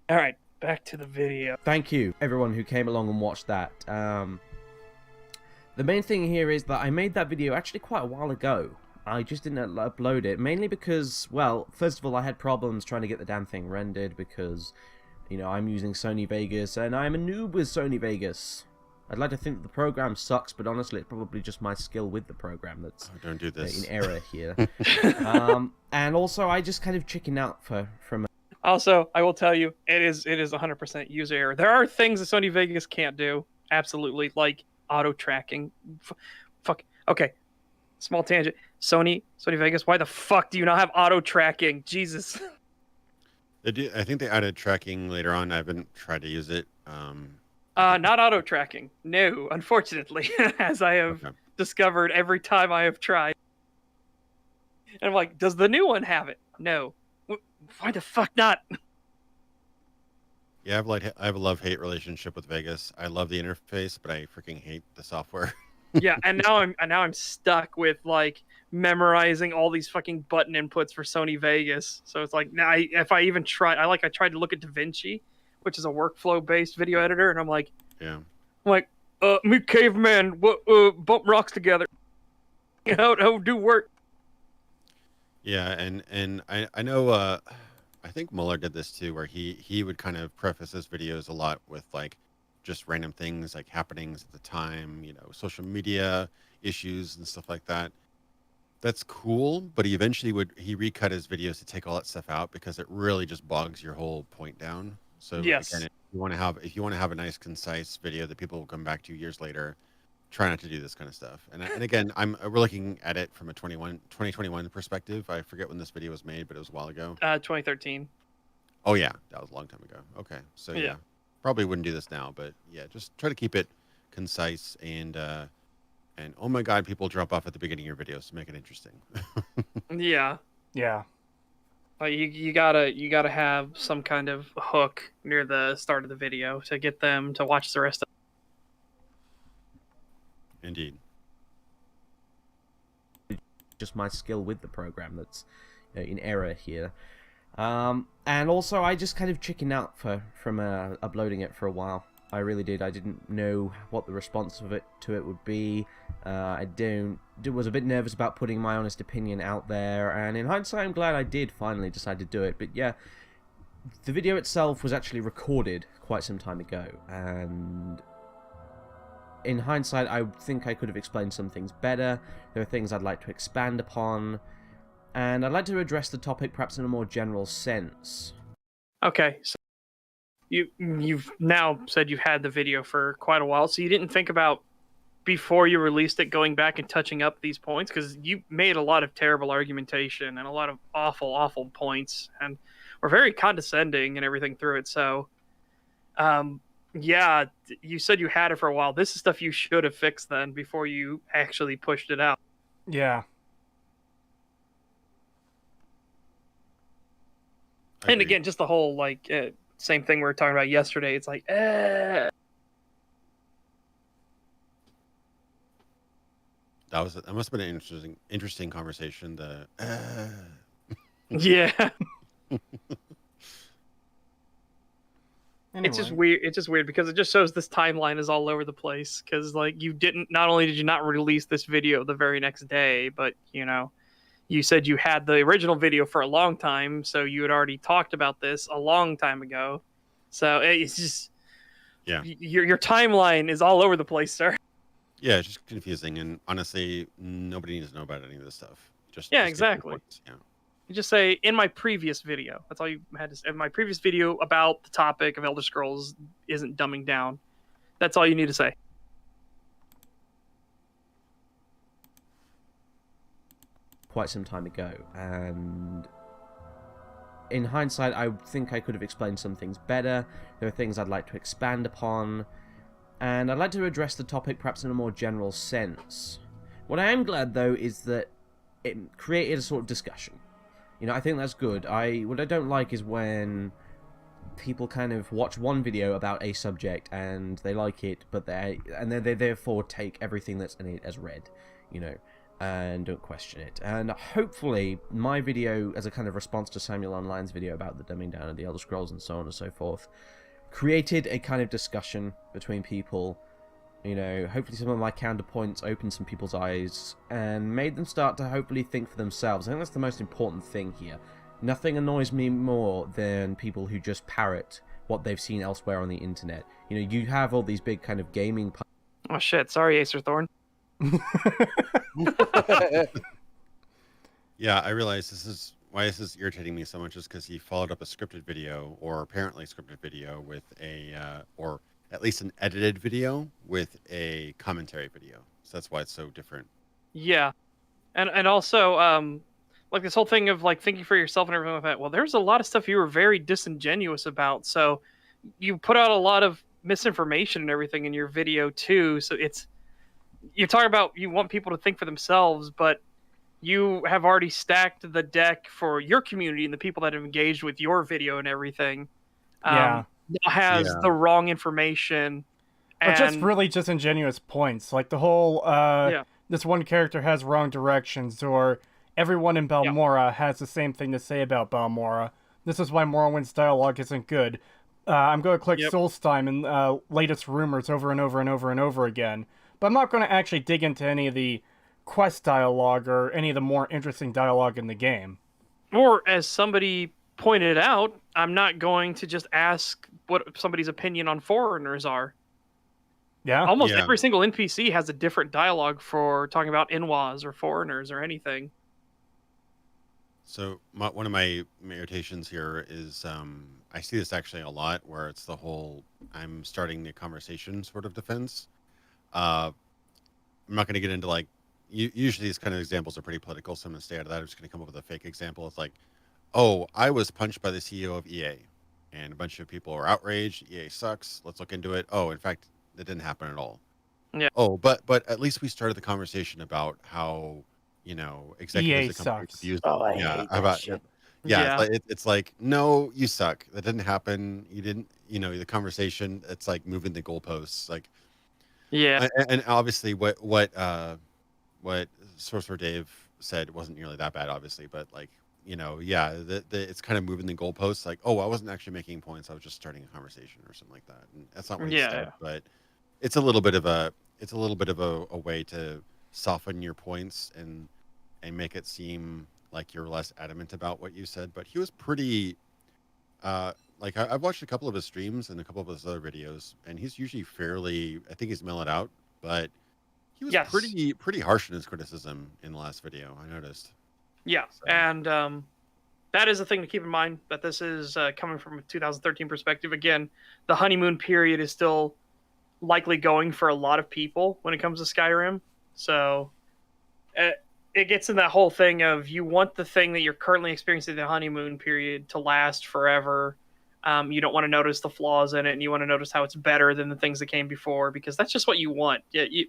All right, back to the video. Thank you, everyone who came along and watched that. The main thing here is that I made that video actually quite a while ago. I just didn't upload it, mainly because, well, first of all, I had problems trying to get the damn thing rendered because, you know, I'm using Sony Vegas, and I'm a noob with Sony Vegas. I'd like to think that the program sucks, but honestly, it's probably just my skill with the program that's Don't do this. in error here. And also, I just kind of chicken out from. Also, I will tell you, it is 100% user error. There are things that Sony Vegas can't do, absolutely, like auto tracking. Fuck. Okay, small tangent. Sony Vegas, why the fuck do you not have auto tracking? Jesus. They do, I think they added tracking later on. I haven't tried to use it. Not auto tracking. No, unfortunately, as I have discovered every time I have tried. And I'm like, does the new one have it? No. Why the fuck not? Yeah, I have a love-hate relationship with Vegas. I love the interface, but I freaking hate the software. Yeah, and now I'm stuck with like memorizing all these fucking button inputs for Sony Vegas. So it's like now if I even try, I tried to look at DaVinci, which is a workflow-based video editor, and I'm like, me caveman, what bump rocks together. How do work? Yeah, and I know I think Mueller did this too, where he would kind of preface his videos a lot with like just random things like happenings at the time, you know, social media issues and stuff like that. That's cool, but he eventually he recut his videos to take all that stuff out because it really just bogs your whole point down. So yes, again, if you want to have a nice concise video that people will come back to years later, try not to do this kind of stuff. And again, we're looking at it from a 2021 perspective. I forget when this video was made, but it was a while ago. 2013. Oh yeah, that was a long time ago. Okay, so yeah, probably wouldn't do this now, but yeah, just try to keep it concise and oh my god, people drop off at the beginning of your videos to make it interesting. Yeah. Like you gotta have some kind of hook near the start of the video to get them to watch the rest of. Indeed. Just my skill with the program that's in error here. And also, I just kind of chickened out from uploading it for a while. I really did. I didn't know what the response to it would be. I was a bit nervous about putting my honest opinion out there, and in hindsight, I'm glad I did finally decide to do it. But yeah, the video itself was actually recorded quite some time ago, and in hindsight, I think I could have explained some things better. There are things I'd like to expand upon, and I'd like to address the topic perhaps in a more general sense. Okay, so you've now said you've had the video for quite a while, so you didn't think about before you released it going back and touching up these points, because you made a lot of terrible argumentation and a lot of awful points, and were very condescending and everything through it. So, yeah, you said you had it for a while. This is stuff you should have fixed then before you actually pushed it out. Yeah. And again, just the whole like same thing we were talking about yesterday. It's like, that must have been an interesting conversation. Yeah. Anyway. It's just weird. It's just weird because it just shows this timeline is all over the place. Because like not only did you not release this video the very next day, but you said you had the original video for a long time, so you had already talked about this a long time ago. So it's just, your timeline is all over the place, sir. Yeah, it's just confusing, and honestly, nobody needs to know about any of this stuff. Just exactly. Yeah. You just say, in my previous video. That's all you had to say. In my previous video about the topic of Elder Scrolls isn't dumbing down. That's all you need to say. Quite some time ago, and in hindsight, I think I could have explained some things better. There are things I'd like to expand upon, and I'd like to address the topic perhaps in a more general sense. What I am glad, though, is that it created a sort of discussion. I think that's good. What I don't like is when people kind of watch one video about a subject and they like it, but they therefore take everything that's in it as read. and don't question it. And hopefully my video, as a kind of response to Samuel Online's video about the dumbing down of the Elder Scrolls and so on and so forth, created a kind of discussion between people. You know, hopefully some of my counterpoints opened some people's eyes and made them start to hopefully think for themselves. I think that's the most important thing here. Nothing annoys me more than people who just parrot what they've seen elsewhere on the internet. You know, you have all these big kind of gaming... Oh shit, sorry Acer Thorn. Yeah, I realize this is why this is irritating me so much is because he followed up a scripted video, or apparently scripted video, with a, or at least an edited video with a commentary video. So that's why it's so different. Yeah. And also, like this whole thing of like thinking for yourself and everything like that. Well, there's a lot of stuff you were very disingenuous about. So you put out a lot of misinformation and everything in your video too. So you're talking about you want people to think for themselves, but you have already stacked the deck for your community and the people that have engaged with your video and everything. Yeah. Now has Yeah. the wrong information. Or just really disingenuous points, like the whole this one character has wrong directions, or everyone in Balmora has the same thing to say about Balmora. This is why Morrowind's dialogue isn't good. I'm going to click Solstheim and latest rumors over and over and over and over again, but I'm not going to actually dig into any of the quest dialogue or any of the more interesting dialogue in the game. Or as somebody pointed out, I'm not going to just ask what somebody's opinion on foreigners are. Yeah. Almost every single NPC has a different dialogue for talking about Inwas or foreigners or anything. So one of my irritations here is I see this actually a lot, where it's the whole I'm starting the conversation sort of defense. I'm not going to get into like usually these kind of examples are pretty political, so I'm going to stay out of that. I'm just going to come up with a fake example. It's like, oh, I was punched by the CEO of EA, and a bunch of people are outraged. EA sucks. Let's look into it. Oh, in fact, that didn't happen at all. Yeah. Oh, but at least we started the conversation about how, you know, executives EA at companies sucks. use I hate that shit. Yeah. It's like, no, you suck. That didn't happen. You didn't, you know, the conversation, it's like moving the goalposts. Like, Yeah. and obviously what Sorcerer Dave said wasn't nearly that bad, obviously, but like, you know, it's kind of moving the goalposts. Like, oh, I wasn't actually making points. I was just starting a conversation or something like that. And that's not what he said, but it's a little bit of a way to soften your points and make it seem like you're less adamant about what you said. But he was pretty, like I've watched a couple of his streams and a couple of his other videos, and he's usually fairly, I think he's mellowed out, but he was pretty harsh in his criticism in the last video, I noticed. Yeah, So. and that is a thing to keep in mind, that this is coming from a 2013 perspective. Again, the honeymoon period is still likely going for a lot of people when it comes to Skyrim. So it gets in that whole thing of you want the thing that you're currently experiencing the honeymoon period to last forever. You don't want to notice the flaws in it, and you want to notice how it's better than the things that came before, because that's just what you want.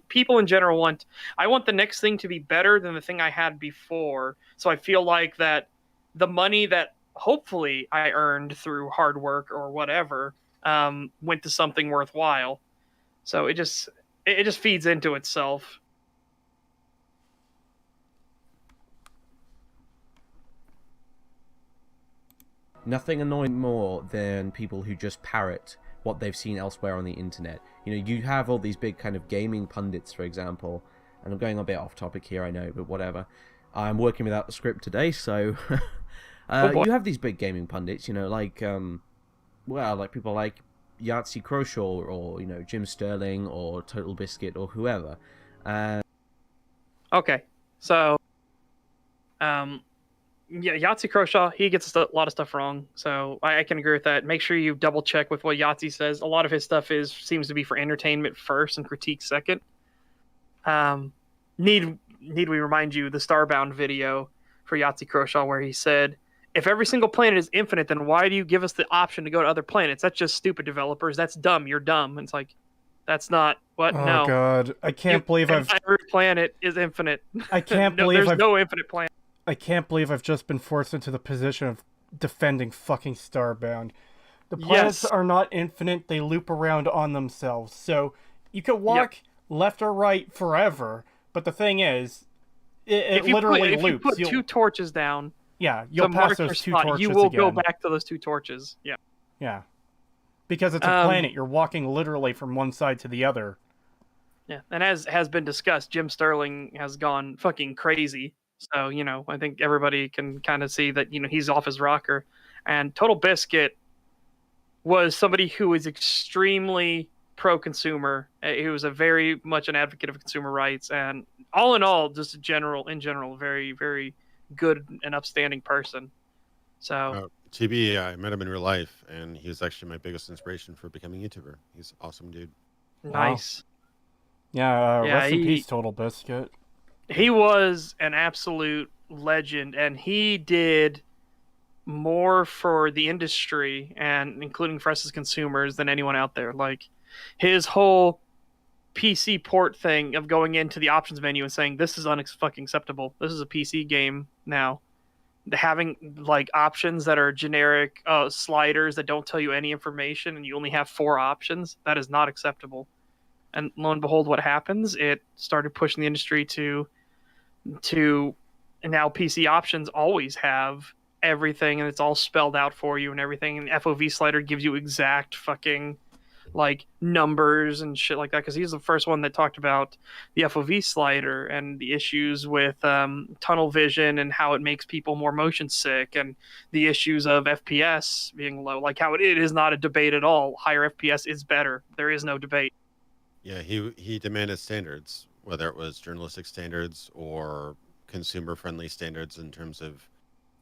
People in general want, I want the next thing to be better than the thing I had before. So I feel like that the money that hopefully I earned through hard work or whatever went to something worthwhile. So it just feeds into itself. Nothing annoys more than people who just parrot what they've seen elsewhere on the internet. You know, you have all these big kind of gaming pundits, for example, and I'm going a bit off topic here, I know, but whatever. I'm working without the script today, so you have these big gaming pundits, you know, like like people like Yahtzee Croshaw, or, you know, Jim Sterling, or Total Biscuit, or whoever. Okay, so Yahtzee Croshaw, he gets a lot of stuff wrong, so I can agree with that. Make sure you double check with what Yahtzee says. A lot of his stuff seems to be for entertainment first and critique second. Need we remind you the Starbound video for Yahtzee Croshaw, where he said, if every single planet is infinite, then why do you give us the option to go to other planets? That's just stupid, developers. That's dumb. You're dumb. And it's like, that's not what. Oh no. God, I can't believe every planet is infinite. I can't no, believe there's no infinite planet. I can't believe I've just been forced into the position of defending fucking Starbound. The planets are not infinite, they loop around on themselves. So you can walk left or right forever, but the thing is, It If you literally if you loops. put You'll, two torches down you'll to pass mark your those two spot, torches you will again. go back to those two torches. Yeah. Yeah, because it's a planet. You're walking literally from one side to the other. Yeah, and as has been discussed, Jim Sterling has gone fucking crazy. So, I think everybody can kind of see that, he's off his rocker. And Total Biscuit was somebody who was extremely pro-consumer. He was a very much an advocate of consumer rights, and all in all, just in general, very, very good and upstanding person. So, TB, I met him in real life, and he was actually my biggest inspiration for becoming a YouTuber. He's an awesome dude. nice. Yeah, Yeah, rest in peace, Total Biscuit. He was an absolute legend, and he did more for the industry and including for us as consumers than anyone out there. Like his whole PC port thing of going into the options menu and saying this is fucking acceptable. This is a PC game now. Having like options that are generic sliders that don't tell you any information and you only have 4 options, that is not acceptable. And lo and behold, what happens? It started pushing the industry to and now PC options always have everything and it's all spelled out for you and everything. And FOV slider gives you exact fucking like numbers and shit like that, because he's the first one that talked about the FOV slider and the issues with tunnel vision and how it makes people more motion sick, and the issues of FPS being low, like how it is not a debate at all. Higher FPS is better. There is no debate. Yeah, he demanded standards, whether it was journalistic standards or consumer-friendly standards in terms of,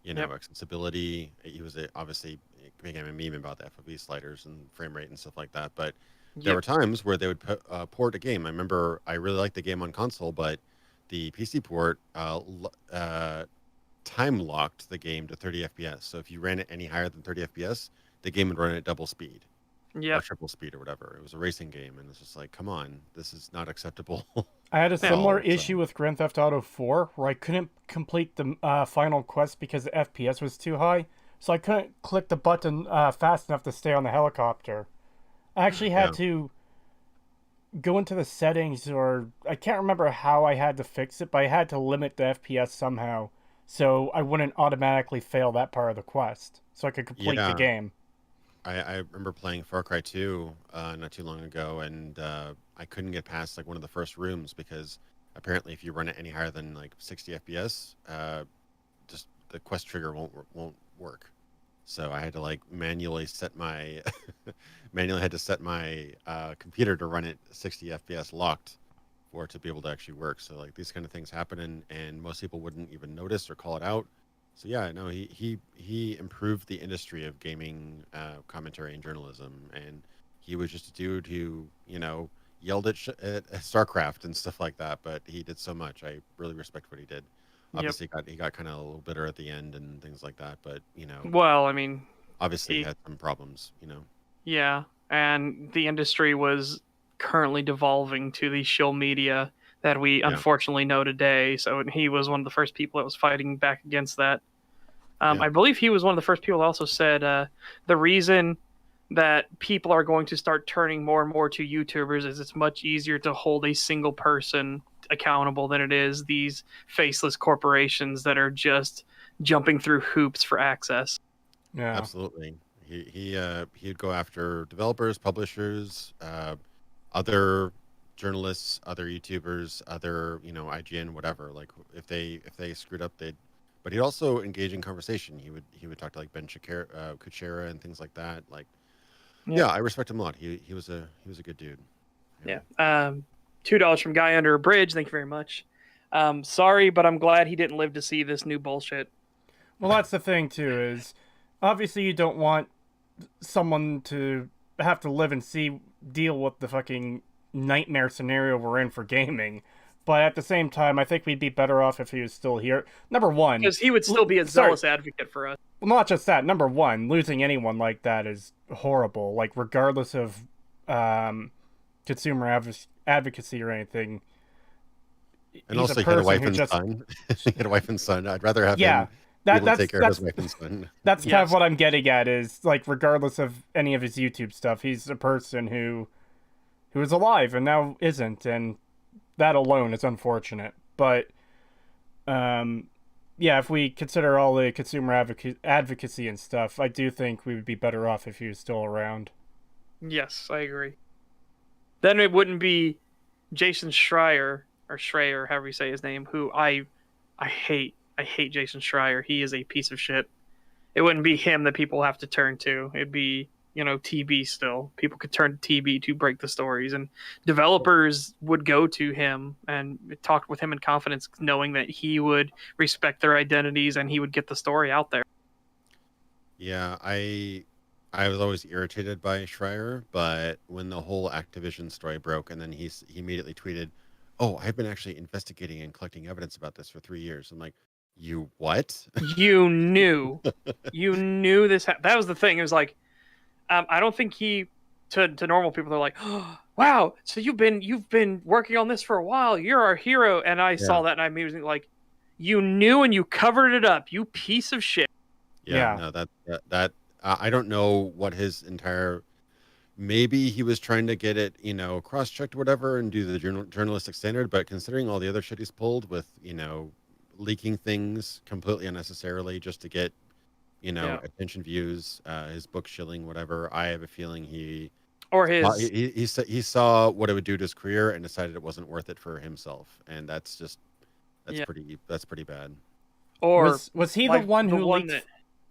accessibility. He was obviously making a meme about the FOV sliders and frame rate and stuff like that. But there were times where they would port a game. I remember I really liked the game on console, but the PC port time locked the game to 30 FPS. So if you ran it any higher than 30 FPS, the game would run at double speed. Yeah, or triple speed or whatever. It was a racing game, and it's just like, come on, this is not acceptable. I had a similar issue with Grand Theft Auto 4, where I couldn't complete the final quest because the FPS was too high, so I couldn't click the button fast enough to stay on the helicopter. I actually had to go into the settings, or I can't remember how I had to fix it, but I had to limit the FPS somehow, so I wouldn't automatically fail that part of the quest, so I could complete the game. I remember playing Far Cry 2 not too long ago, and I couldn't get past like one of the first rooms because apparently if you run it any higher than like 60 FPS, just the quest trigger won't work. So I had to like manually set my computer to run it 60 FPS locked for it to be able to actually work. So like these kind of things happen, and most people wouldn't even notice or call it out. So yeah, no, he improved the industry of gaming commentary and journalism, and he was just a dude who yelled at StarCraft and stuff like that, but he did so much. I really respect what he did. Obviously, he got kind of a little bitter at the end and things like that, but well, I mean, obviously he had some problems, Yeah, and the industry was currently devolving to the shill media that we unfortunately know today. So he was one of the first people that was fighting back against that. I believe he was one of the first people that also said the reason that people are going to start turning more and more to YouTubers is it's much easier to hold a single person accountable than it is these faceless corporations that are just jumping through hoops for access. Yeah, absolutely. He'd go after developers, publishers, other journalists, other YouTubers, other IGN, whatever. Like if they screwed up, but he'd also engage in conversation. He would talk to like Ben Kuchera and things like that. Like, yeah, I respect him a lot. He was a good dude. Yeah. $2 from Guy Under a Bridge. Thank you very much. Sorry, but I'm glad he didn't live to see this new bullshit. Well, that's the thing too. Is obviously you don't want someone to have to live and deal with the fucking nightmare scenario we're in for gaming. But at the same time, I think we'd be better off if he was still here. Number one, because he would still be a zealous advocate for us. Well, not just that. Number one, losing anyone like that is horrible. Like, regardless of consumer advocacy or anything. And also, he had a wife and son. He had a wife and son. I'd rather have him take care of his wife and son. That's kind of what I'm getting at. Is like, regardless of any of his YouTube stuff, he's a person who is alive and now isn't, and that alone is unfortunate. But Yeah, if we consider all the consumer advocacy and stuff, I do think we would be better off if he was still around. Yes, I agree. Then it wouldn't be Jason Schreier or Schreier, however you say his name, who I hate. I hate Jason Schreier. He is a piece of shit. It wouldn't be him that people have to turn to. It'd be, TB still. People could turn to TB to break the stories, and developers would go to him and talk with him in confidence, knowing that he would respect their identities and he would get the story out there. Yeah, I was always irritated by Schreier, but when the whole Activision story broke, and then he immediately tweeted, "Oh, I've been actually investigating and collecting evidence about this for 3 years." I'm like, "You what?" You knew this. That was the thing. It was like, I don't think he to normal people they're like, oh, wow, so you've been working on this for a while. You're our hero. And I saw that and I immediately like, you knew and you covered it up. You piece of shit. Yeah. No, that I don't know what his entire. Maybe he was trying to get it, cross-checked or whatever, and do the journalistic standard. But considering all the other shit he's pulled with, leaking things completely unnecessarily just to get, attention, views, his book shilling, whatever. I have a feeling he saw what it would do to his career and decided it wasn't worth it for himself, and that's pretty bad. Or was he the one who leaked?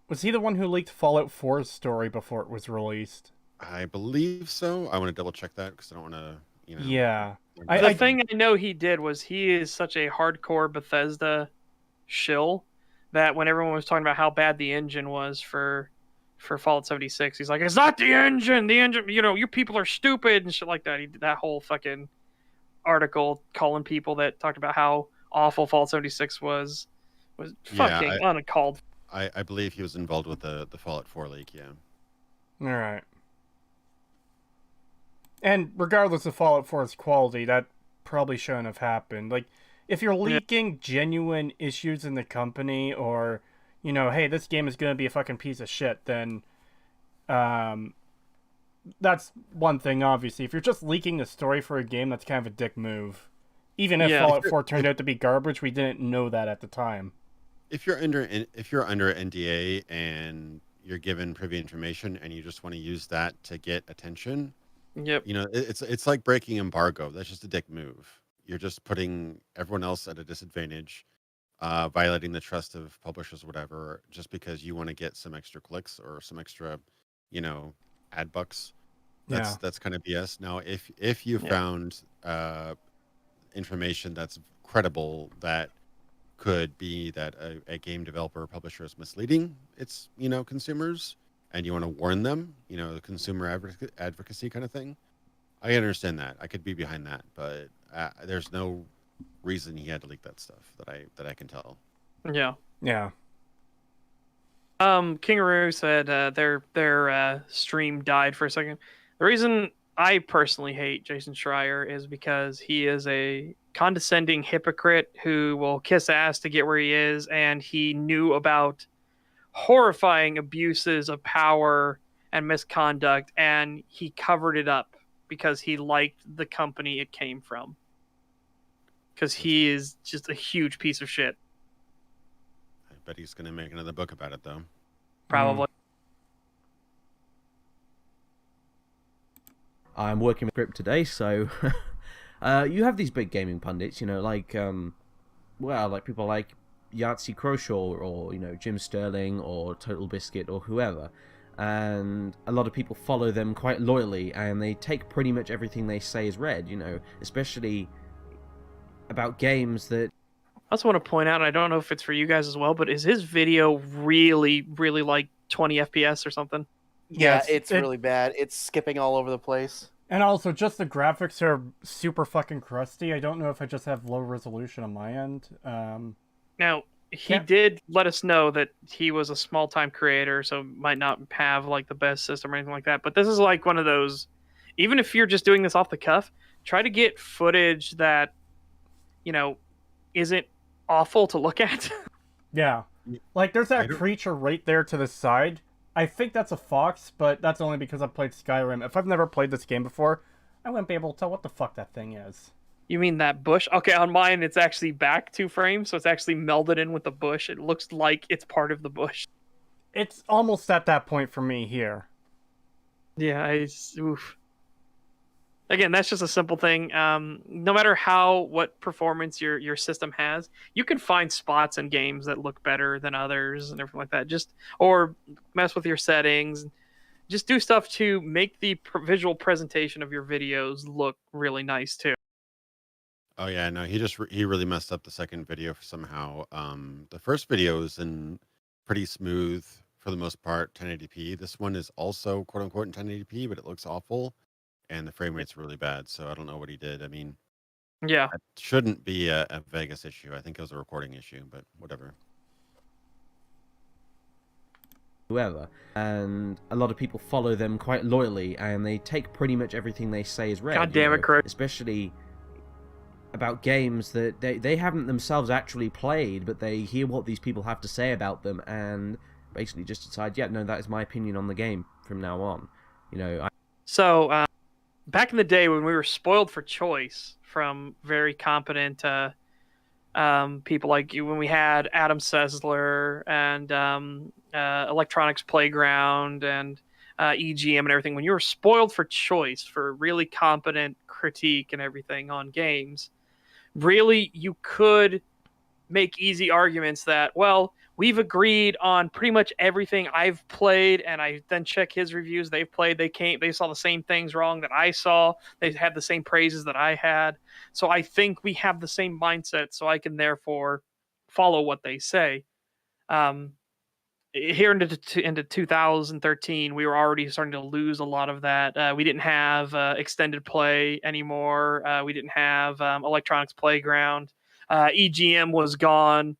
Was he the one who leaked Fallout 4's story before it was released? I believe so. I want to double check that because I don't want to, Yeah. The thing I know he did was he is such a hardcore Bethesda shill that when everyone was talking about how bad the engine was for Fallout 76, he's like, "It's not the engine. The engine, your people are stupid," and shit like that. He did that whole fucking article calling people that talked about how awful Fallout 76 was fucking uncalled. I believe he was involved with the Fallout 4 leak, yeah. All right. And regardless of Fallout 4's quality, that probably shouldn't have happened. Like, if you're leaking genuine issues in the company, or, hey, this game is going to be a fucking piece of shit, then that's one thing, obviously. If you're just leaking the story for a game, that's kind of a dick move. Even if Fallout 4 turned out to be garbage, we didn't know that at the time. If you're under NDA and you're given privy information and you just want to use that to get attention, it's like breaking embargo. That's just a dick move. You're just putting everyone else at a disadvantage, violating the trust of publishers or whatever, just because you want to get some extra clicks or some extra, ad bucks. That's kind of BS. Now, if you found information that's credible that could be that a game developer or publisher is misleading its consumers, and you want to warn them, the consumer advocacy kind of thing, I understand that. I could be behind that, but there's no reason he had to leak that stuff that I can tell. Yeah. Kingaroo said their stream died for a second. The reason I personally hate Jason Schreier is because he is a condescending hypocrite who will kiss ass to get where he is, and he knew about horrifying abuses of power and misconduct, and he covered it up because he liked the company it came from. Because he is just a huge piece of shit. I bet he's going to make another book about it, though. Probably. I'm working with script today, so you have these big gaming pundits, like people like Yahtzee Croshaw or Jim Sterling or Total Biscuit or whoever, and a lot of people follow them quite loyally, and they take pretty much everything they say as read, especially about games that. I also want to point out, I don't know if it's for you guys as well, but is his video really, really like 20 FPS or something? Yeah, it's really bad. It's skipping all over the place. And also, just the graphics are super fucking crusty. I don't know if I just have low resolution on my end. Now, he did let us know that he was a small-time creator, so might not have like the best system or anything like that. But this is like one of those, even if you're just doing this off the cuff, try to get footage that, isn't awful to look at. Yeah. Like, there's that creature right there to the side. I think that's a fox, but that's only because I've played Skyrim. If I've never played this game before, I wouldn't be able to tell what the fuck that thing is. You mean that bush? Okay, on mine it's actually back 2 frames, so it's actually melded in with the bush. It looks like it's part of the bush. It's almost at that point for me here. Yeah, oof. Again, that's just a simple thing. No matter what performance your system has, you can find spots in games that look better than others and everything like that. Or mess with your settings. Just do stuff to make the visual presentation of your videos look really nice too. Oh yeah, no, he really messed up the second video somehow. The first video is in pretty smooth for the most part, 1080p. This one is also quote unquote in 1080p, but it looks awful, and the frame rate's really bad. So I don't know what he did. I mean, Yeah. it shouldn't be a Vegas issue. I think it was a recording issue, but whatever. Whoever, and a lot of people follow them quite loyally, and they take pretty much everything they say as read. God damn it, Chris. Especially about games that they haven't themselves actually played, but they hear what these people have to say about them, and basically just decide, yeah, no, that is my opinion on the game from now on. So, back in the day when we were spoiled for choice from very competent people like you, when we had Adam Sessler and Electronics Playground and EGM and everything, when you were spoiled for choice for really competent critique and everything on games, really you could make easy arguments that, well, we've agreed on pretty much everything I've played, and I then check his reviews. They've played, they saw the same things wrong that I saw. They had the same praises that I had. So I think we have the same mindset, so I can therefore follow what they say. Here into 2013, we were already starting to lose a lot of that. We didn't have extended play anymore. We didn't have Electronics Playground. EGM was gone.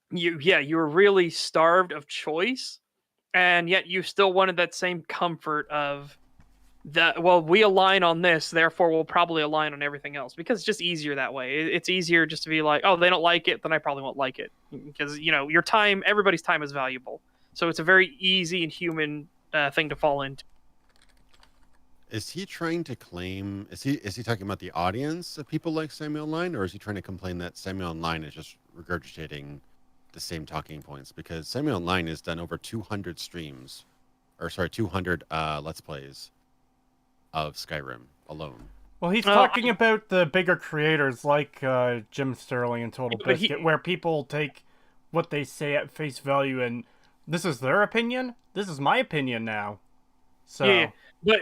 You were really starved of choice, and yet you still wanted that same comfort of that. Well, we align on this, therefore we'll probably align on everything else, because it's just easier that way. It's easier just to be like, oh, they don't like it, then I probably won't like it, because your time, everybody's time is valuable. So it's a very easy and human thing to fall into. Is he trying to claim? Is he talking about the audience of people like Samuel Online, or is he trying to complain that Samuel Online is just regurgitating the same talking points? Because Samuel Online has done over 200 streams, or sorry, 200 Let's Plays of Skyrim alone. Well, he's talking about the bigger creators like Jim Sterling and Total Biscuit, where people take what they say at face value, and this is their opinion. This is my opinion now. So. Yeah. What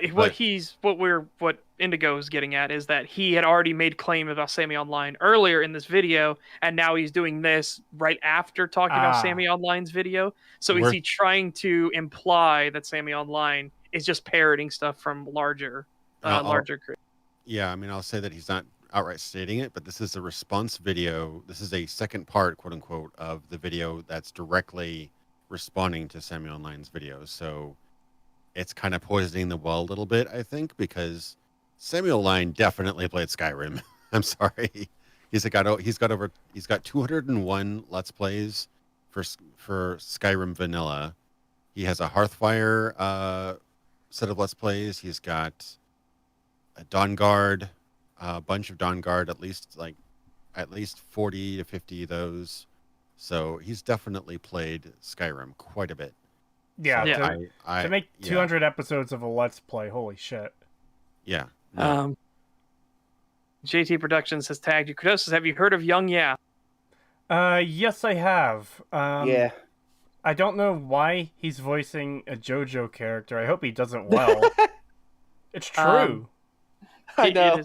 Indigo is getting at is that he had already made claim about Sammy Online earlier in this video, and now he's doing this right after talking about Sammy Online's video. So is he trying to imply that Sammy Online is just parroting stuff from larger creators? Yeah, I mean, I'll say that he's not outright stating it, but this is a response video. This is a second part, quote unquote, of the video that's directly responding to Sammy Online's videos. So it's kind of poisoning the well a little bit, I think, because Samuel Line definitely played Skyrim. I'm sorry. He's got 201 Let's Plays for Skyrim Vanilla. He has a Hearthfire set of Let's Plays. He's got a Dawnguard, a bunch of Dawnguard, at least 40 to 50 of those. So he's definitely played Skyrim quite a bit. Yeah, so to make 200 episodes of a Let's Play, holy shit. Yeah. No. JT Productions has tagged you. Creetosis, have you heard of Young Yeah? Yes, I have. Yeah. I don't know why he's voicing a JoJo character. I hope he doesn't well. It's true. I know.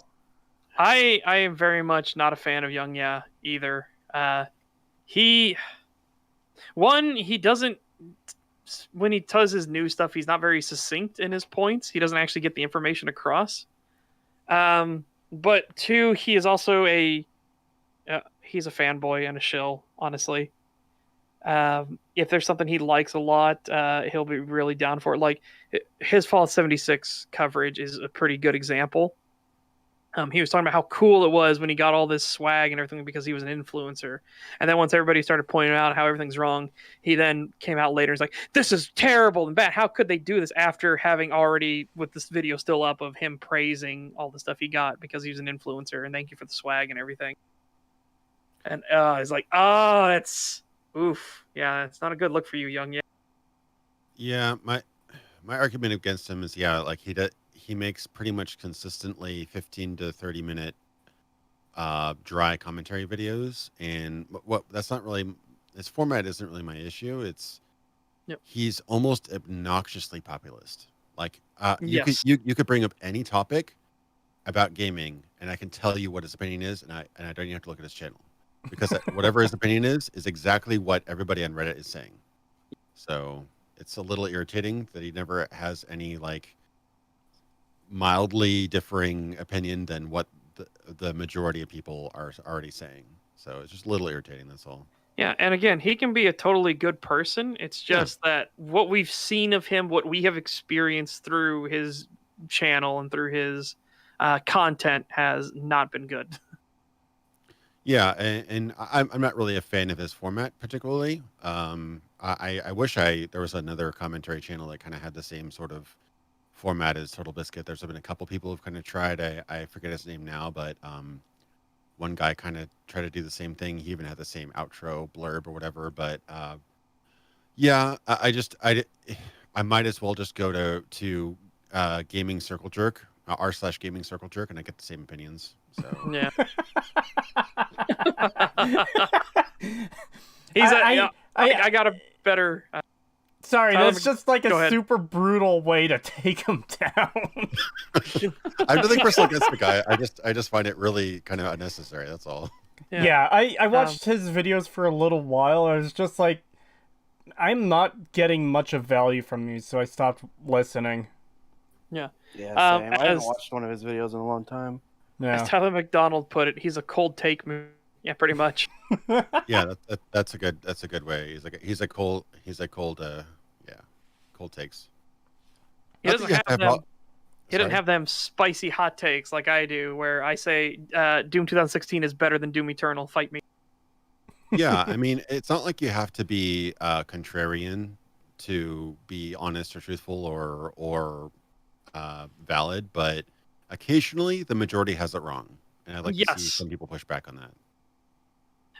I am very much not a fan of Young Yeah either. He doesn't. When he does his new stuff, he's not very succinct in his points. He doesn't actually get the information across. But two, he is also he's a fanboy and a shill, honestly. If there's something he likes a lot, he'll be really down for it. Like his Fallout 76 coverage is a pretty good example. He was talking about how cool it was when he got all this swag and everything because he was an influencer. And then once everybody started pointing out how everything's wrong, he then came out later and was like, this is terrible and bad. How could they do this after having already, with this video still up, of him praising all the stuff he got because he was an influencer and thank you for the swag and everything. And it's like, oh, that's oof. Yeah, it's not a good look for you, young. Yeah, my argument against him is like he makes pretty much consistently 15 to 30 minute dry commentary videos, and what that's not really his format isn't really my issue. It's Yep. he's almost obnoxiously populist. Like Yes. you could bring up any topic about gaming, and I can tell you what his opinion is, and I don't even have to look at his channel because whatever his opinion is exactly what everybody on Reddit is saying. So it's a little irritating that he never has any like mildly differing opinion than what the majority of people are already saying. So it's just a little irritating. That's all. Yeah, and again, he can be a totally good person. It's just that what we've seen of him, what we have experienced through his channel and through his content, has not been good. Yeah, and I'm not really a fan of his format particularly. I wish there was another commentary channel that kind of had the same sort of format as Total Biscuit. There's been a couple people who've kind of tried. I forget his name now, but one guy kind of tried to do the same thing. He even had the same outro blurb or whatever. But yeah, I might as well just go to Gaming Circle Jerk r/Gaming Circle Jerk, and I get the same opinions. So Yeah. I got a better. Sorry, Tyler, that's just like go a ahead. super brutal way to take him down. I'm really personally against the guy. I just find it really kind of unnecessary. That's all. Yeah, I watched his videos for a little while. I was just like, I'm not getting much of value from you, so I stopped listening. Yeah. Yeah, same. I haven't watched one of his videos in a long time. Yeah. As Tyler McDonald put it, he's a cold take movie. Yeah, pretty much. Yeah, that's a good way. He's a cold cold takes. He Not doesn't that you have them. He Sorry? doesn't have them spicy hot takes like I do, where I say Doom 2016 is better than Doom Eternal. Fight me. Yeah, I mean, it's not like you have to be contrarian to be honest or truthful or valid, but occasionally the majority has it wrong, and I'd like to see Yes. some people push back on that.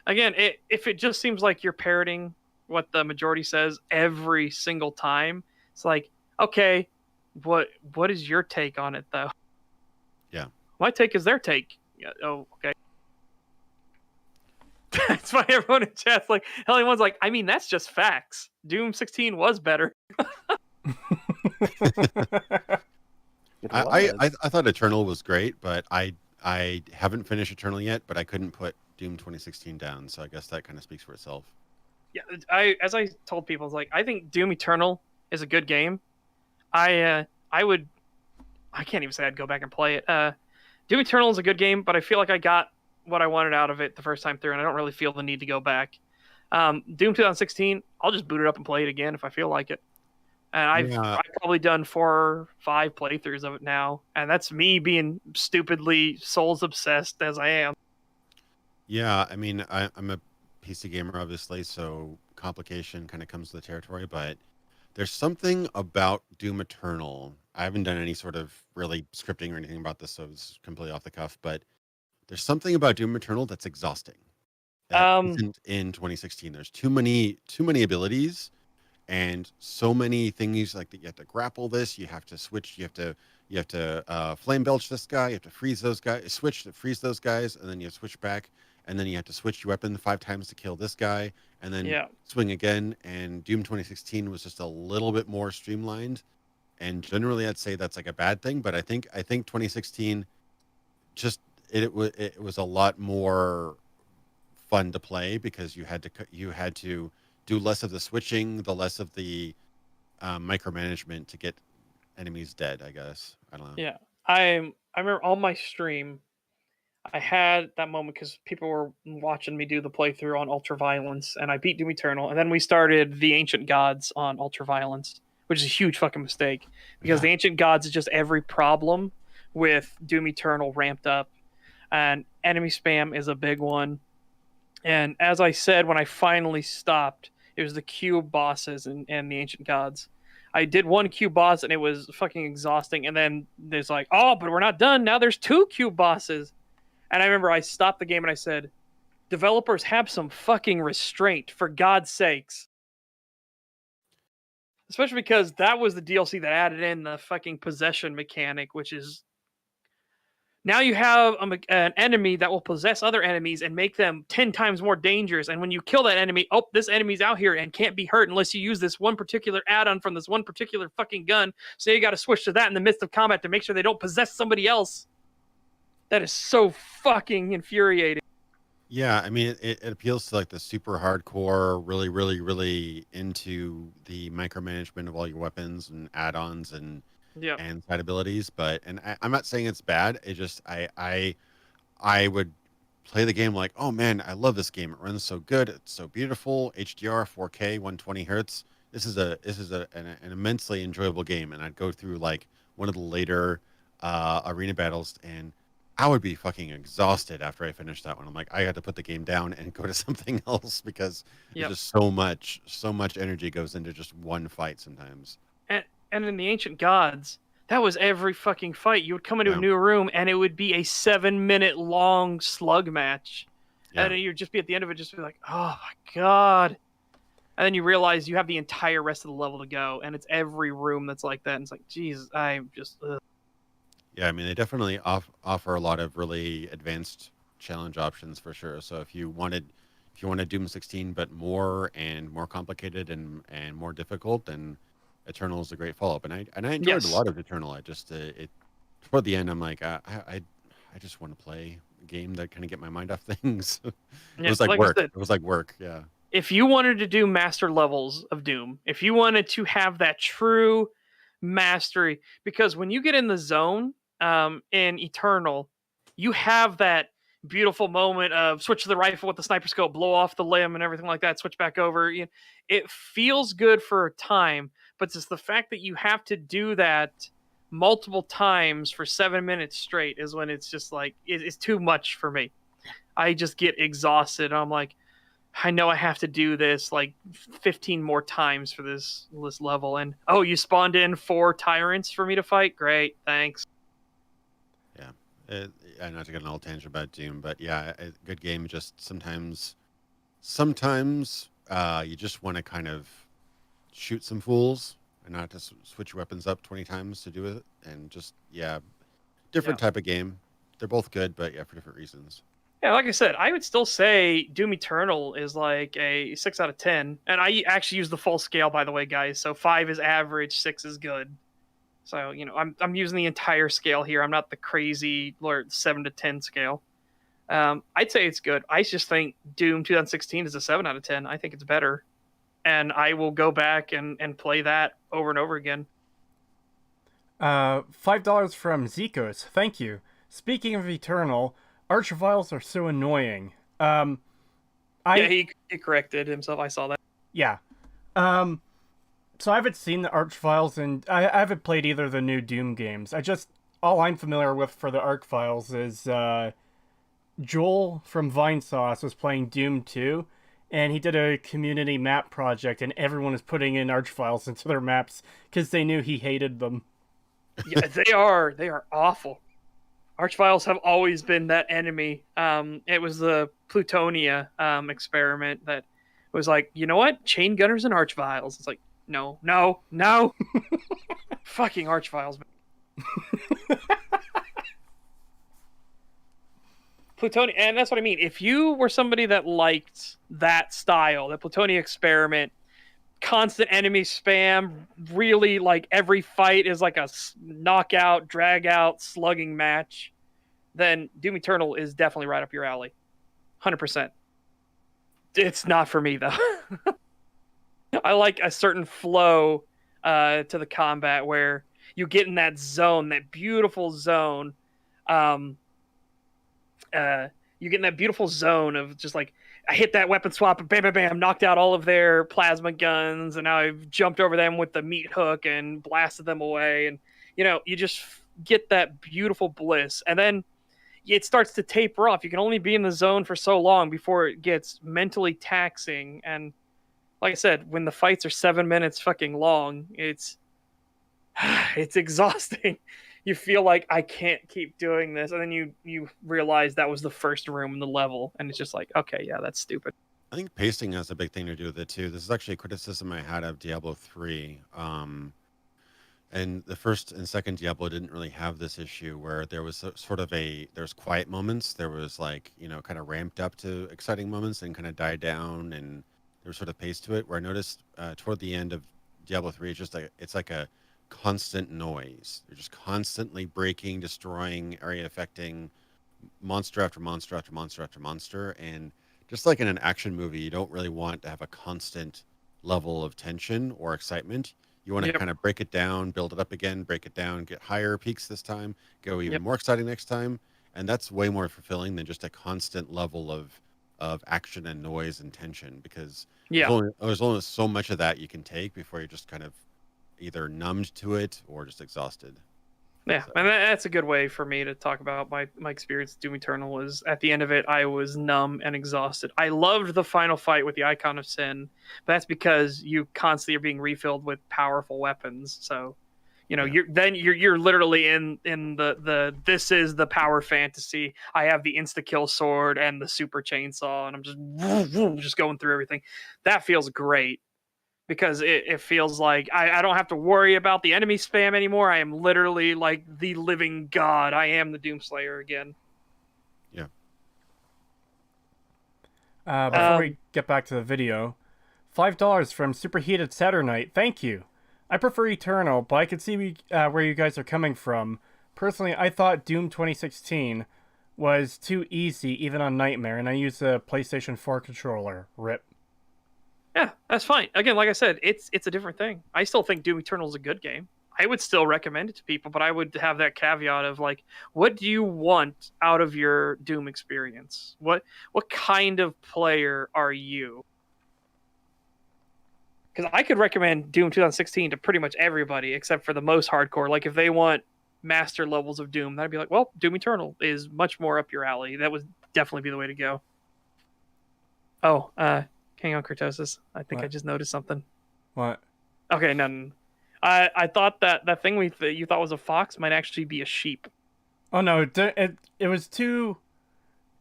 Again, if it just seems like you're parroting what the majority says every single time, it's like, okay, what is your take on it though? Yeah. My take is their take. Yeah, oh, okay. That's why everyone in chat's like, hell, anyone's like, I mean, that's just facts. Doom 16 was better. It I was. thought Eternal was great, but I haven't finished Eternal yet, but I couldn't put Doom 2016 down, so I guess that kind of speaks for itself. Yeah, as I told people, it's like, I think Doom Eternal is a good game. I can't even say I'd go back and play it. Doom Eternal is a good game, but I feel like I got what I wanted out of it the first time through, and I don't really feel the need to go back. Doom 2016, I'll just boot it up and play it again if I feel like it. And I've probably done 4 or 5 playthroughs of it now, and that's me being stupidly Souls obsessed as I am. Yeah, I mean, I'm a PC gamer, obviously, so complication kind of comes to the territory, but there's something about Doom Eternal. I haven't done any sort of really scripting or anything about this, so it's completely off the cuff, but there's something about Doom Eternal that's exhausting. That isn't in 2016. There's too many abilities and so many things like that. You have to grapple this, you have to switch, you have to flame belch this guy, you have to freeze those guys, switch to freeze those guys, and then you have to switch back, and then you have to switch your weapon 5 times to kill this guy, and then swing again. And Doom 2016 was just a little bit more streamlined, and generally I'd say that's like a bad thing, but I think 2016 just it was a lot more fun to play because you had to do less of the switching, the less of the micromanagement to get enemies dead, I guess. I don't know. Yeah, I remember on my stream, I had that moment because people were watching me do the playthrough on Ultraviolence, and I beat Doom Eternal, and then we started the Ancient Gods on Ultraviolence, which is a huge fucking mistake because the Ancient Gods is just every problem with Doom Eternal ramped up, and enemy spam is a big one. And as I said, when I finally stopped, it was the cube bosses and the ancient gods. I did one cube boss and it was fucking exhausting. And then there's like, oh, but we're not done. Now there's 2 cube bosses. And I remember I stopped the game and I said, developers, have some fucking restraint, for God's sakes. Especially because that was the DLC that added in the fucking possession mechanic, which is now you have an enemy that will possess other enemies and make them 10 times more dangerous. And when you kill that enemy, oh, this enemy's out here and can't be hurt unless you use this one particular add-on from this one particular fucking gun. So you got to switch to that in the midst of combat to make sure they don't possess somebody else. That is so fucking infuriating. Yeah, I mean, it appeals to like the super hardcore, really into the micromanagement of all your weapons and add-ons and side abilities. But I'm not saying it's bad. It just I would play the game like, oh man, I love this game. It runs so good. It's so beautiful. HDR, 4K, 120 hertz. This is an immensely enjoyable game. And I'd go through like one of the later arena battles and I would be fucking exhausted after I finished that one. I'm like, I had to put the game down and go to something else because there's just so much energy goes into just one fight sometimes. And in the Ancient Gods, that was every fucking fight. You would come into a new room and it would be a 7-minute long slug match. Yeah. And you'd just be at the end of it, just be like, oh my God. And then you realize you have the entire rest of the level to go. And it's every room that's like that. And it's like, Jesus, I'm just... Ugh. Yeah, I mean, they definitely offer a lot of really advanced challenge options for sure. So if you wanted Doom 16, but more complicated and more difficult, then Eternal is a great follow-up. And I enjoyed a lot of Eternal. I just toward the end, I'm like, I just want to play a game that kind of get my mind off things. It was like work. It was like work. Yeah. If you wanted to do master levels of Doom, if you wanted to have that true mastery, because when you get in the zone, in Eternal, you have that beautiful moment of switch to the rifle with the sniper scope, blow off the limb and everything like that, switch back over. It feels good for a time, but it's just the fact that you have to do that multiple times for 7 minutes straight is when it's just like, it's too much for me. I just get exhausted. I'm like, I know I have to do this like 15 more times for this level. And, oh, you spawned in 4 tyrants for me to fight? Great, thanks. Not to get an old tangent about Doom, but yeah, a good game. Just sometimes you just want to kind of shoot some fools and not to switch your weapons up 20 times to do it. And just, different type of game. They're both good, but for different reasons. Yeah, like I said, I would still say Doom Eternal is like a 6 out of 10. And I actually use the full scale, by the way, guys. So 5 is average, 6 is good. So, I'm using the entire scale here. I'm not the crazy 7 to 10 scale. I'd say it's good. I just think Doom 2016 is a 7 out of 10. I think it's better. And I will go back and play that over and over again. $5 from Zikos. Thank you. Speaking of Eternal, Archviles are so annoying. He corrected himself. I saw that. Yeah. So I haven't seen the Archviles, and I haven't played either of the new Doom games. All I'm familiar with for the Archviles is Joel from Vinesauce was playing Doom 2, and he did a community map project, and everyone is putting in Archviles into their maps because they knew he hated them. Yeah, they are awful. Archviles have always been that enemy. It was the Plutonia experiment that was like, you know what? Chain gunners and Archviles. It's like, no. Fucking Archviles. Plutonia, and that's what I mean. If you were somebody that liked that style, the Plutonia experiment, constant enemy spam, really like every fight is like a knockout, drag out, slugging match, then Doom Eternal is definitely right up your alley. 100%. It's not for me, though. I like a certain flow to the combat where you get in that zone, that beautiful zone. You get in that beautiful zone of just like, I hit that weapon swap and bam, bam, bam, knocked out all of their plasma guns, and now I've jumped over them with the meat hook and blasted them away. And, you just get that beautiful bliss, and then it starts to taper off. You can only be in the zone for so long before it gets mentally taxing. And like I said, when the fights are 7 minutes fucking long, it's exhausting. You feel like I can't keep doing this, and then you realize that was the first room in the level, and it's just like, okay, yeah, that's stupid. I think pacing has a big thing to do with it too. This is actually a criticism I had of Diablo 3. And the first and second Diablo didn't really have this issue where there was there's quiet moments. There was like, kind of ramped up to exciting moments and kind of died down, and there was sort of pace to it. Where I noticed toward the end of Diablo 3, it's like a constant noise. You're just constantly breaking, destroying, area affecting monster after monster after monster after monster. And just like in an action movie, you don't really want to have a constant level of tension or excitement. You want to kind of break it down, build it up again, break it down, get higher peaks this time, go even more exciting next time. And that's way more fulfilling than just a constant level of action and noise and tension, because there's only so much of that you can take before you're just kind of either numbed to it or just exhausted. Yeah, So. and that's a good way for me to talk about my experience with Doom Eternal. Was at the end of it, I was numb and exhausted. I loved the final fight with the Icon of Sin, but that's because you constantly are being refilled with powerful weapons. So, you're literally in the this is the power fantasy. I have the insta kill sword and the super chainsaw, and I'm just going through everything. That feels great, because it feels like I don't have to worry about the enemy spam anymore. I am literally like the living god. I am the Doomslayer again. Yeah. Before we get back to the video, $5 from Superheated Saturnite. Thank you. I prefer Eternal, but I can see where you guys are coming from. Personally, I thought Doom 2016 was too easy, even on Nightmare, and I used a PlayStation 4 controller. RIP. Yeah, that's fine. Again, like I said, it's a different thing. I still think Doom Eternal is a good game. I would still recommend it to people, but I would have that caveat of like, what do you want out of your Doom experience? What kind of player are you? Because I could recommend Doom 2016 to pretty much everybody except for the most hardcore. Like if they want master levels of Doom, that'd be like, well, Doom Eternal is much more up your alley. That would definitely be the way to go. Oh, hang on, Creetosis. I think What? I just noticed something. What? Okay, no. I thought that thing you thought was a fox might actually be a sheep. Oh no, it was too.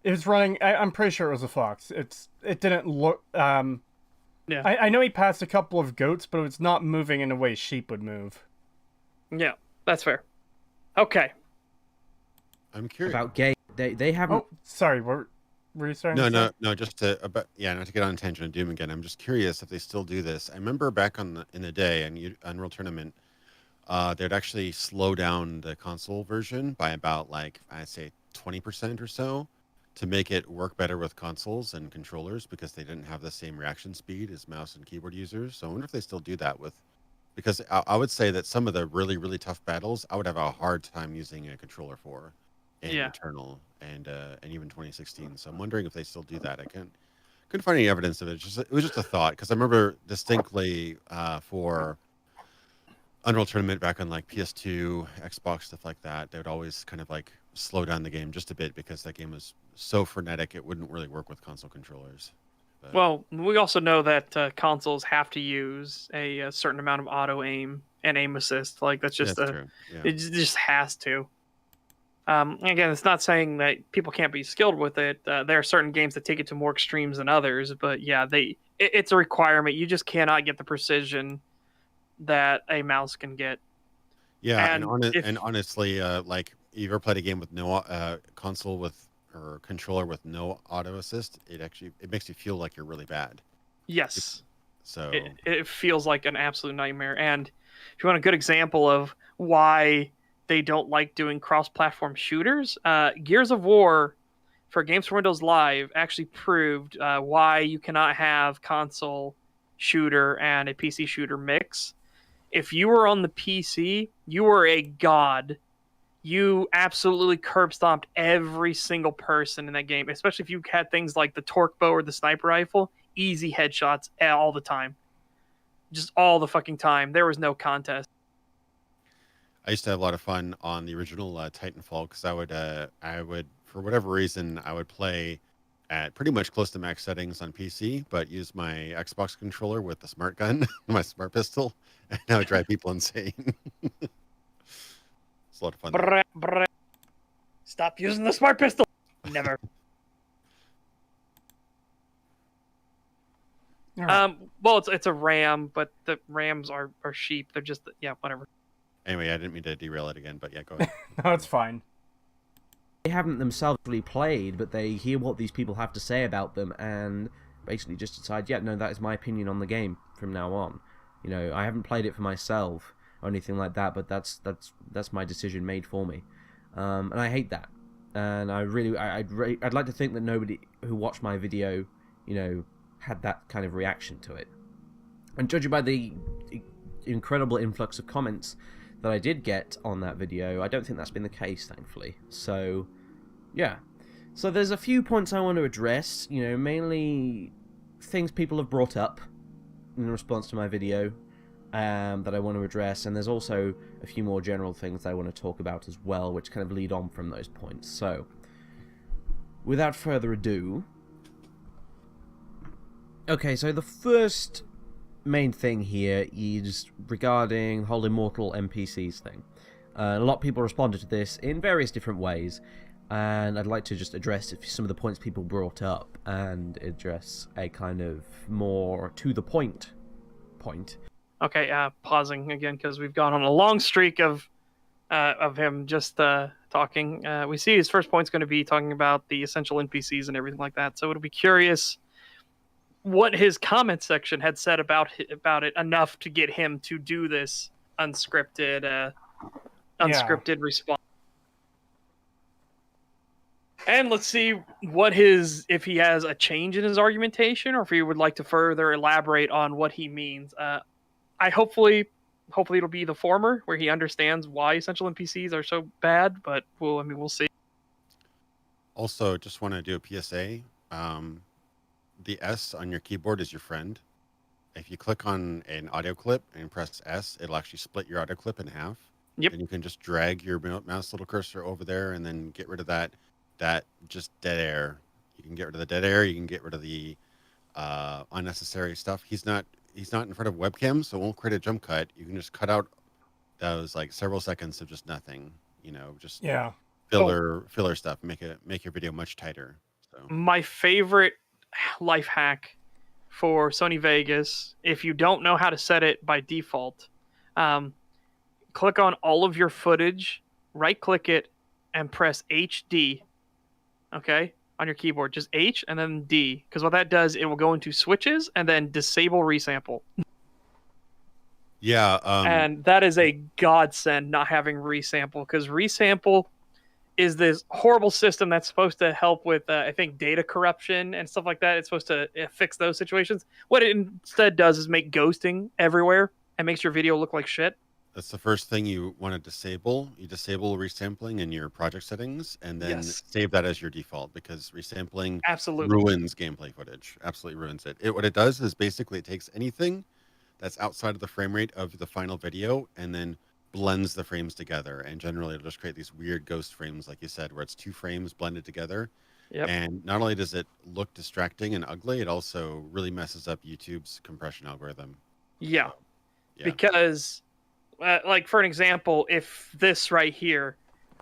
It was running. I'm pretty sure it was a fox. It didn't look. Yeah. I know he passed a couple of goats, but it was not moving in a way sheep would move. Yeah, that's fair. Okay. I'm curious About gay. They haven't. Oh, sorry. Were you starting? No, just to not to get on tangent of Doom again. I'm just curious if they still do this. I remember back in the day on Unreal Tournament, they'd actually slow down the console version by about like I'd say 20% or so to make it work better with consoles and controllers, because they didn't have the same reaction speed as mouse and keyboard users. So I wonder if they still do that because I would say that some of the really, really tough battles I would have a hard time using a controller for in Eternal and even 2016. So I'm wondering if they still do that. I couldn't find any evidence of it. It was just a thought, because I remember distinctly for Unreal Tournament back on like PS2, Xbox, stuff like that, they would always kind of like slow down the game just a bit because that game was so frenetic it wouldn't really work with console controllers. But... Well, we also know that consoles have to use a certain amount of auto aim and aim assist. Like that's just true. Yeah. It just has to. Again, it's not saying that people can't be skilled with it. There are certain games that take it to more extremes than others, but yeah, it's a requirement. You just cannot get the precision that a mouse can get. Yeah, and honestly, like you ever played a game with no console or controller with no auto assist, it makes you feel like you're really bad. Yes. So it feels like an absolute nightmare. And if you want a good example of why they don't like doing cross-platform shooters, Gears of War for Games for Windows Live actually proved why you cannot have console shooter and a PC shooter mix. If you were on the PC, you were a god. You absolutely curb stomped every single person in that game, especially if you had things like the torque bow or the sniper rifle. Easy headshots all the time. Just all the fucking time. There was no contest. I used to have a lot of fun on the original Titanfall because I would for whatever reason I would play at pretty much close to max settings on PC, but use my Xbox controller with the smart gun, my smart pistol, and I would drive people insane. It's a lot of fun. Stop using the smart pistol. Never. Well, it's a ram, but the rams are sheep. They're just whatever. Anyway, I didn't mean to derail it again, but yeah, go ahead. No, it's fine. They haven't themselves really played, but they hear what these people have to say about them and basically just decide, yeah, no, that is my opinion on the game from now on. You know, I haven't played it for myself or anything like that, but that's my decision made for me, and I hate that. And I'd like to think that nobody who watched my video, you know, had that kind of reaction to it. And judging by the incredible influx of comments that I did get on that video, I don't think that's been the case, thankfully. So, yeah. So there's a few points I want to address, you know, mainly things people have brought up in response to my video that I want to address, and there's also a few more general things that I want to talk about as well, which kind of lead on from those points. So, without further ado... Okay, so the first main thing here is regarding the whole immortal NPCs thing. A lot of people responded to this in various different ways, and I'd like to just address some of the points people brought up and address a kind of more to the point. Okay, pausing again because we've gone on a long streak of him just talking. We see his first point's going to be talking about the essential NPCs and everything like that. So it'll be curious what his comment section had said about it enough to get him to do this unscripted response. And let's see if he has a change in his argumentation, or if he would like to further elaborate on what he means. Hopefully it'll be the former, where he understands why essential NPCs are so bad. But we'll see. Also, just want to do a PSA. The S on your keyboard is your friend. If you click on an audio clip and press S, it'll actually split your audio clip in half. Yep. And you can just drag your mouse little cursor over there and then get rid of that just dead air. You can get rid of the dead air. You can get rid of the unnecessary stuff. He's not in front of webcam, so it won't create a jump cut. You can just cut out those like several seconds of just nothing. You know, just filler stuff. Make your video much tighter. So my favorite life hack for Sony Vegas, if you don't know how to set it by default, click on all of your footage, right click it, and press HD, okay, on your keyboard. Just H and then D, because what that does, it will go into switches and then disable resample. Yeah. And that is a godsend, not having resample, because resample is this horrible system that's supposed to help with, I think, data corruption and stuff like that. It's supposed to fix those situations. What it instead does is make ghosting everywhere and makes your video look like shit. That's the first thing you want to disable. You disable resampling in your project settings, and then save that as your default, because resampling ruins gameplay footage. Absolutely ruins it. What it does is basically it takes anything that's outside of the frame rate of the final video and then blends the frames together, and generally it'll just create these weird ghost frames, like you said, where it's two frames blended together. Yep. And not only does it look distracting and ugly, it also really messes up YouTube's compression algorithm. Yeah. Because like for an example, if this right here,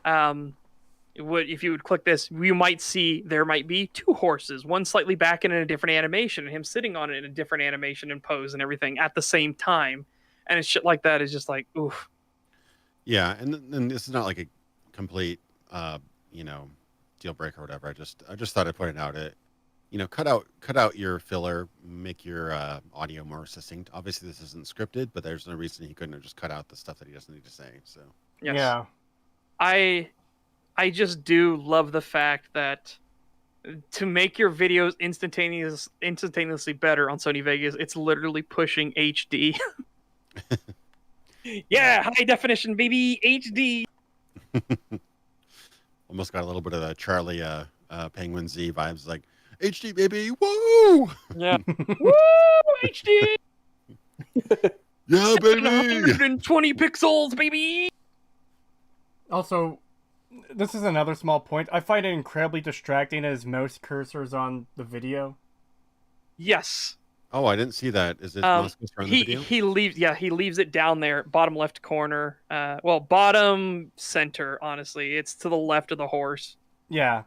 if you would click this, you might see there might be two horses, one slightly back and in a different animation, and him sitting on it in a different animation and pose and everything at the same time. And it's shit like that is just like, oof. Yeah, and this is not like a complete, deal breaker or whatever. I just thought I'd point it out. Cut out your filler, make your audio more succinct. Obviously, this isn't scripted, but there's no reason he couldn't have just cut out the stuff that he doesn't need to say. So yes. Yeah, I just do love the fact that to make your videos instantaneously better on Sony Vegas, it's literally pushing HD. Yeah, high definition, baby, HD. Almost got a little bit of the Charlie Penguin Z vibes, like HD, baby, woo! Yeah, woo, HD. Yeah, baby. 120 pixels, baby. Also, this is another small point. I find it incredibly distracting as mouse cursor's on the video. Yes. Oh, I didn't see that. Is it mouse cursor on the video? He leaves it down there, bottom left corner. Well, bottom center. Honestly, it's to the left of the horse. Yeah.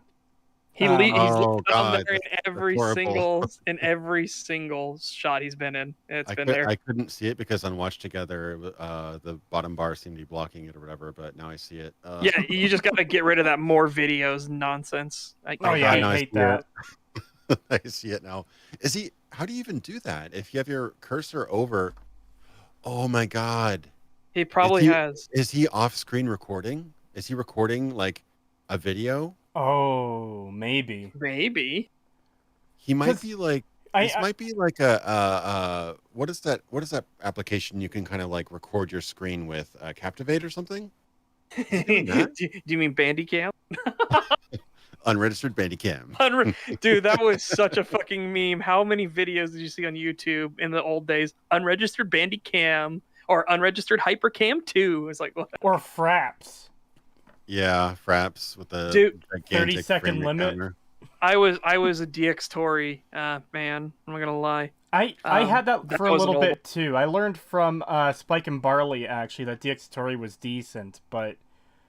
He's Oh, left it on God, there that's horrible. in every single shot he's been in. It's been I there. couldn't see it because on Watch Together, the bottom bar seemed to be blocking it or whatever. But now I see it. Yeah, you just gotta get rid of that more videos nonsense. Oh yeah, I now hate see that. it. I see it now. Is he? How do you even do that? If you have your cursor over, oh my God, He probably has. Is he off-screen recording? Is he recording like a video? Oh, maybe. Maybe. He might 'Cause be like. This might be like what is that? What is that application you can kind of like record your screen with? Captivate or something? do you mean Bandicam? Unregistered Bandicam. Dude, that was such a fucking meme. How many videos did you see on YouTube in the old days? Unregistered Bandicam or unregistered Hypercam 2. It's like, what? Or Fraps. Yeah, Fraps with the Dude, gigantic 30-second frame rate limit. counter. I was a DX Tory man. I'm not gonna lie. I had that that for a was little an bit too. I learned from Spike and Barley actually that DX Tory was decent, but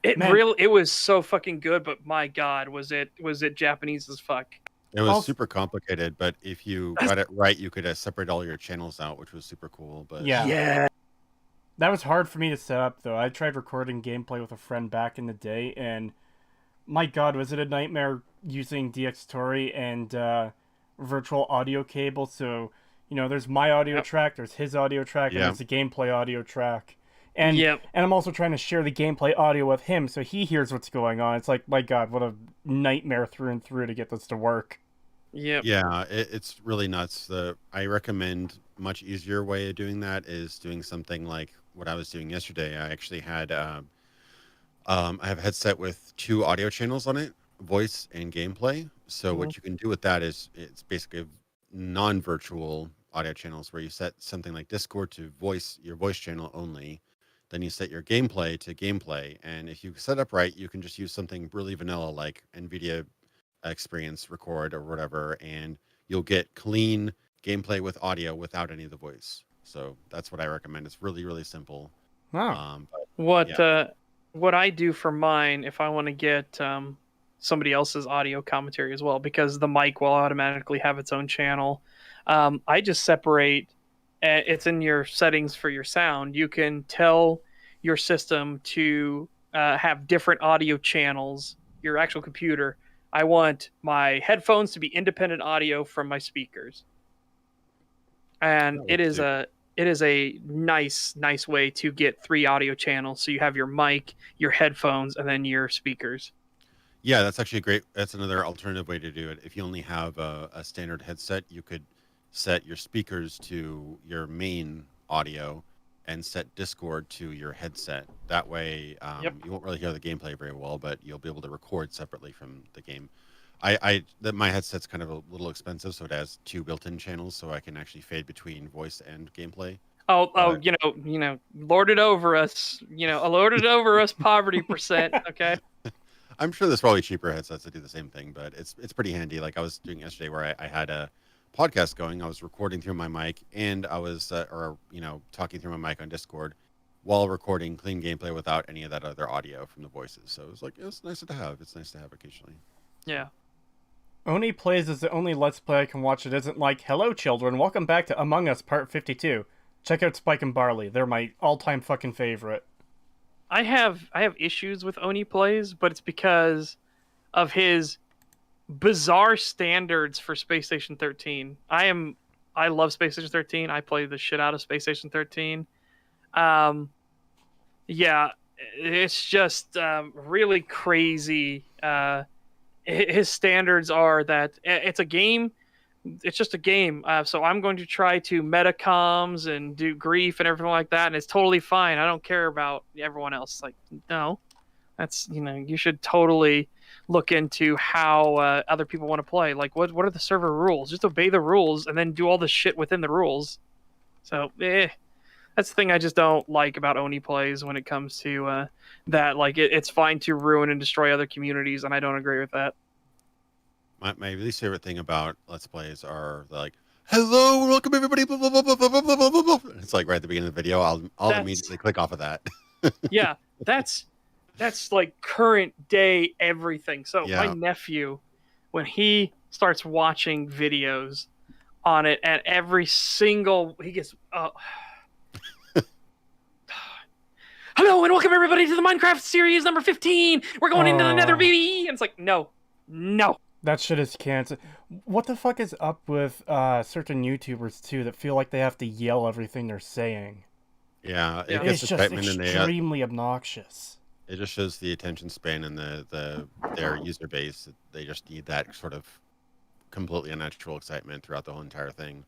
It was so fucking good, but my God, was it Japanese as fuck? It was Also- super complicated, but if you got it right, you could separate all your channels out, which was super cool. But yeah. That was hard for me to set up though. I tried recording gameplay with a friend back in the day, and my God, was it a nightmare using DX Tory and virtual audio cable. So, there's my audio track, there's his audio track, and there's the gameplay audio track. And and I'm also trying to share the gameplay audio with him so he hears what's going on. It's like, my God, what a nightmare through and through to get this to work. Yep. Yeah, it's really nuts. I recommend much easier way of doing that is doing something like what I was doing yesterday. I actually had I have a headset with 2 audio channels on it, voice and gameplay. So what you can do with that is it's basically non-virtual audio channels where you set something like Discord to your voice channel only. Then you set your gameplay to gameplay. And if you set up right, you can just use something really vanilla like NVIDIA Experience Record or whatever, and you'll get clean gameplay with audio without any of the voice. So that's what I recommend. It's really, really simple. Wow. What I do for mine, if I want to get somebody else's audio commentary as well, because the mic will automatically have its own channel, I just separate. It's in your settings for your sound. You can tell your system to have different audio channels. Your actual computer. I want my headphones to be independent audio from my speakers, and it is a nice way to get 3 audio channels. So you have your mic, your headphones, and then your speakers. Yeah, that's actually that's another alternative way to do it. If you only have a standard headset, you could set your speakers to your main audio and set Discord to your headset. That way, you won't really hear the gameplay very well, but you'll be able to record separately from the game. My headset's kind of a little expensive, so it has 2 built-in channels, so I can actually fade between voice and gameplay. Lord it over us, poverty percent. Okay. I'm sure there's probably cheaper headsets that do the same thing, but it's pretty handy. Like I was doing yesterday, where I had a podcast going. I was recording through my mic, and I was talking through my mic on Discord while recording clean gameplay without any of that other audio from the voices. So it was like, it's nice to have. It's nice to have occasionally. Yeah. Oni Plays is the only Let's Play I can watch that isn't like, hello children, welcome back to Among Us Part 52. Check out Spike and Barley. They're my all-time fucking favorite. I have issues with Oni Plays, but it's because of his bizarre standards for Space Station 13. I love Space Station 13. I play the shit out of Space Station 13. It's just really crazy. His standards are that it's a game. It's just a game. So I'm going to try to metacoms and do grief and everything like that, and it's totally fine. I don't care about everyone else. Like, no, that's you should totally look into how other people want to play. Like, what are the server rules? Just obey the rules and then do all the shit within the rules. So, That's the thing I just don't like about Oni plays when it comes to that. Like, it's fine to ruin and destroy other communities, and I don't agree with that. My least favorite thing about Let's Plays are like, hello, welcome everybody, blah, blah, blah, blah, blah, blah, blah, blah, blah. It's like right at the beginning of the video. I'll immediately click off of that. Yeah, that's like current day everything. So Yeah. my nephew, when he starts watching videos on it, and every single he gets hello and welcome everybody to the Minecraft series number 15. We're going into the Nether, baby. And it's like, no. That shit is cancer. What the fuck is up with certain YouTubers too that feel like they have to yell everything they're saying? Yeah, it It's gets just excitement and extremely obnoxious. it just shows the attention span and their user base. They just need that sort of completely unnatural excitement throughout the whole entire thing.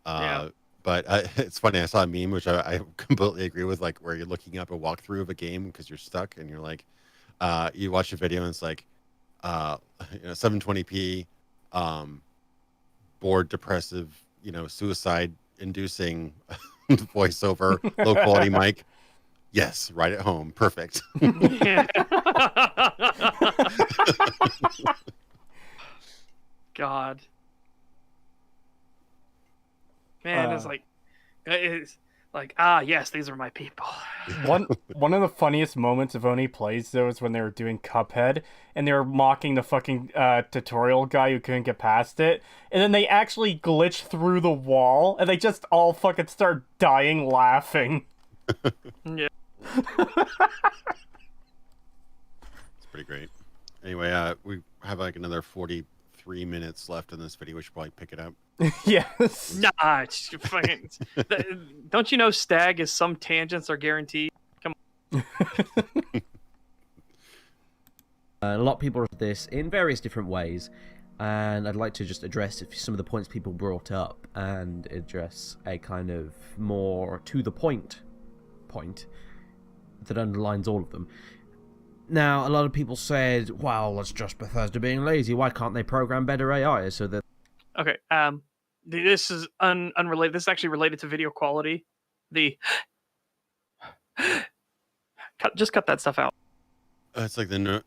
But it's funny. I saw a meme which I completely agree with, like where you're looking up a walkthrough of a game because you're stuck and you're like, you watch a video and it's like, 720p, bored, depressive, suicide-inducing voiceover, low-quality mic. Yes, right at home, perfect. God, man, it's like yes, these are my people. One of the funniest moments of Oni Plays though is when they were doing Cuphead and they were mocking the fucking tutorial guy who couldn't get past it, and then they actually glitched through the wall and they just all fucking start dying laughing. Yeah. It's pretty great. Anyway, we have like another 43 minutes left in this video. We should probably pick it up. Yes. Nah, it's fucking. Don't you know STAG is some tangents are guaranteed? Come on. A lot of people read this in various different ways, and I'd like to just address some of the points people brought up and address a kind of more to the point that underlines all of them. Now, a lot of people said, well, it's just Bethesda being lazy. Why can't they program better AI so that... Okay, this is unrelated. This is actually related to video quality. Just cut that stuff out. It's like the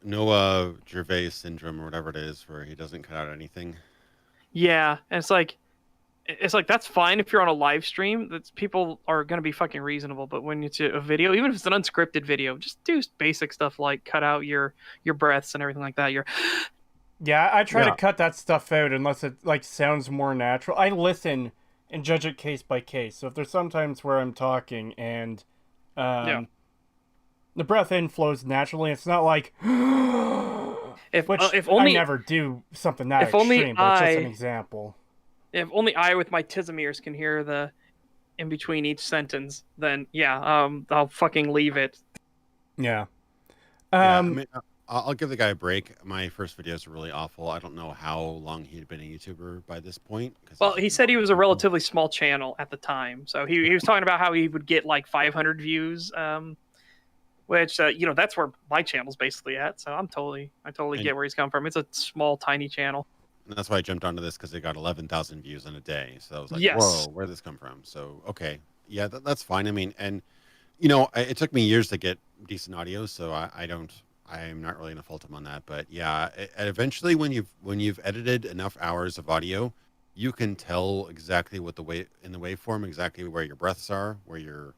Noah Gervais syndrome or whatever it is, where he doesn't cut out anything. Yeah, and it's like that's fine if you're on a live stream. That's people are gonna be fucking reasonable. But when it's a video, even if it's an unscripted video, just do basic stuff like cut out your breaths and everything like that. Yeah, I try to cut that stuff out unless it like sounds more natural. I listen and judge it case by case. So if there's sometimes where I'm talking and the breath in flows naturally, it's not like if only I never do something that extreme, but it's just an example. If only I with my tizomeres can hear the in between each sentence, then I'll fucking leave it. Yeah. I mean, I'll give the guy a break. My first videos were really awful. I don't know how long he'd been a YouTuber by this point. Well, he said he was a relatively small channel at the time. So he was talking about how he would get like 500 views, which, that's where my channel's basically at. So I totally get where he's coming from. It's a small, tiny channel. And that's why I jumped onto this, because it got 11,000 views in a day. So I was like, yes. Whoa, where'd this come from? So, okay. Yeah, that's fine. I mean, and, it took me years to get decent audio. So I'm not really going to fault him on that. But yeah, eventually when you've edited enough hours of audio, you can tell exactly what in the waveform, exactly where your breaths are, where your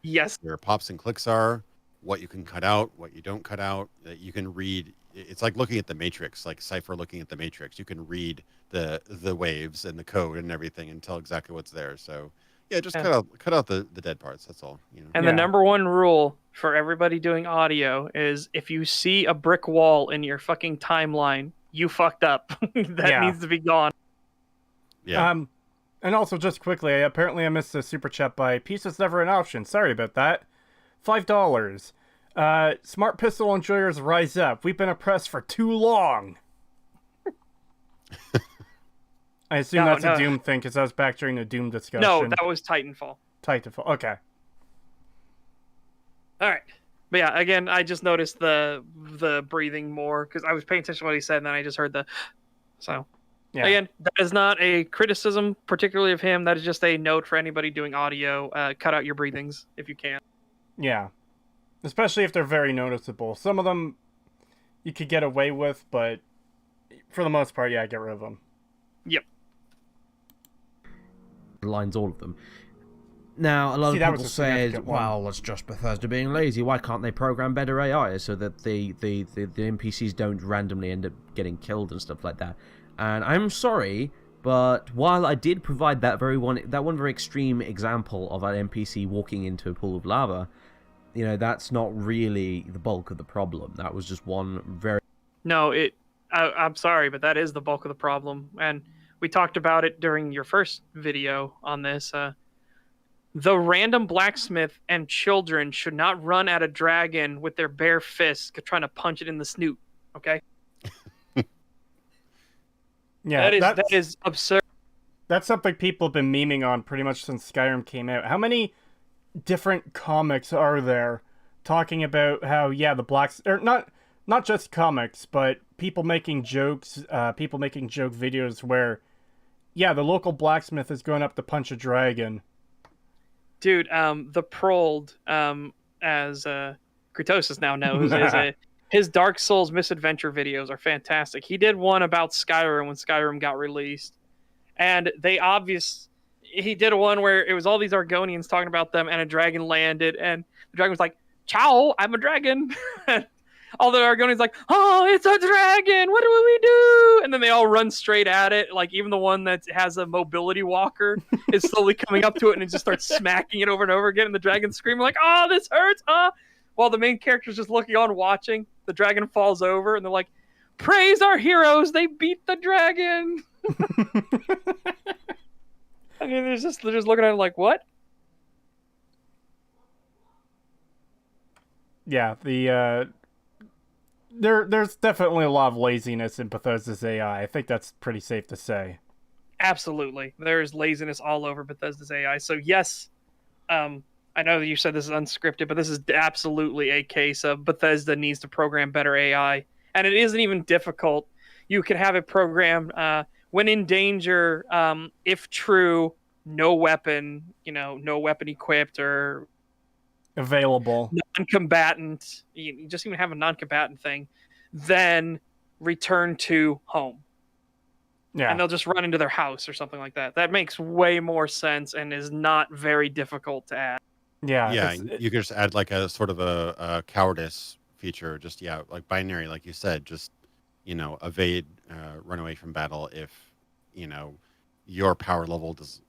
pops and clicks are, what you can cut out, what you don't cut out. You can read. It's like looking at the Matrix, like Cypher looking at the Matrix. You can read the waves and the code and everything and tell exactly what's there. So yeah, just cut out the dead parts. That's all. And the number one rule for everybody doing audio is if you see a brick wall in your fucking timeline, you fucked up. That needs to be gone. Yeah. And also just quickly, apparently I missed a super chat by Peace is Never an Option. Sorry about that. $5. Smart pistol enjoyers rise up. We've been oppressed for too long. I assume that's a Doom thing, because that was back during the Doom discussion. No, that was Titanfall. Okay. All right. But yeah, again, I just noticed the breathing more, because I was paying attention to what he said, and then I just heard the... So... Yeah. Again, that is not a criticism, particularly of him. That is just a note for anybody doing audio. Cut out your breathings if you can. Yeah. Especially if they're very noticeable. Some of them you could get away with, but for the most part, yeah, get rid of them. Yep. Lines all of them. Now, a lot See, of that was people a said, significant one. well, it's just Bethesda being lazy. Why can't they program better AI so that the NPCs don't randomly end up getting killed and stuff like that? And I'm sorry, but while I did provide that one very extreme example of an NPC walking into a pool of lava, you know, that's not really the bulk of the problem. That was just one very... No, I'm sorry, but that is the bulk of the problem. And we talked about it during your first video on this. The random blacksmith and children should not run at a dragon with their bare fists trying to punch it in the snoot, okay? Yeah, that is absurd. That's something people have been memeing on pretty much since Skyrim came out. How many different comics are there talking about how, yeah, the blacks... Or not just comics, but people making jokes, people making joke videos where, yeah, the local blacksmith is going up to punch a dragon. Dude, the Prold, as Creetosis now knows, his Dark Souls misadventure videos are fantastic. He did one about Skyrim when Skyrim got released, and he did one where it was all these Argonians talking about them, and a dragon landed, and the dragon was like, "Ciao, I'm a dragon." All the Argonians like, "Oh, it's a dragon! What do we do?" And then they all run straight at it. Like, even the one that has a mobility walker is slowly coming up to it, and it just starts smacking it over and over again. And the dragon's screaming like, "Oh, this hurts!" While the main character's just looking on, watching. The dragon falls over, and they're like, "Praise our heroes! They beat the dragon!" I mean, they're just looking at it like, "What?" Yeah, there's definitely a lot of laziness in Bethesda's AI. I think that's pretty safe to say. Absolutely. There's laziness all over Bethesda's AI. So yes, I know that you said this is unscripted, but this is absolutely a case of Bethesda needs to program better AI. And it isn't even difficult. You can have it programmed when in danger, if true, no weapon equipped or Available. non-combatant. You just even have a non-combatant thing, then return to home. Yeah. And they'll just run into their house or something like that. That makes way more sense and is not very difficult to add. Yeah. Yeah, you could just add like a sort of a cowardice feature. Just, yeah, like binary, like you said, just, evade, run away from battle if, your power level does,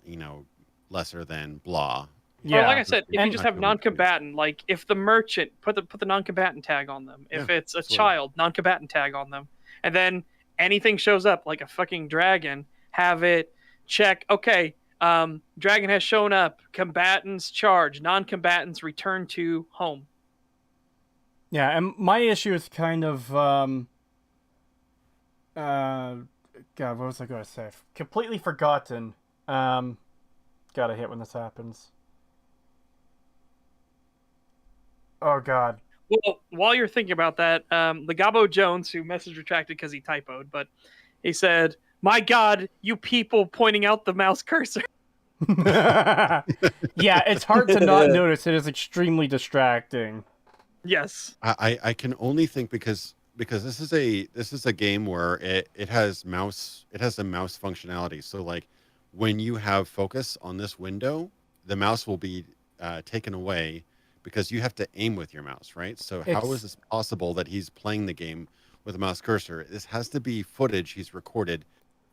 lesser than blah. Yeah. Or like I said, if you just have And- non-combatant, like if the merchant put the non-combatant tag on them, if it's a child, non-combatant tag on them, and then anything shows up like a fucking dragon, have it check, okay, dragon has shown up, combatants charge, non-combatants return to home. Yeah, and my issue is kind of God, what was I going to say? Completely forgotten. Gotta hit when this happens. Oh God. Well, while you're thinking about that, the Gabo Jones, who message retracted because he typoed, but he said, "My God, you people pointing out the mouse cursor." Yeah, it's hard to not notice. It is extremely distracting. Yes. I can only think because this is a game where it has the mouse functionality. So like when you have focus on this window, the mouse will be taken away because you have to aim with your mouse, right? So how is this possible that he's playing the game with a mouse cursor? This has to be footage he's recorded,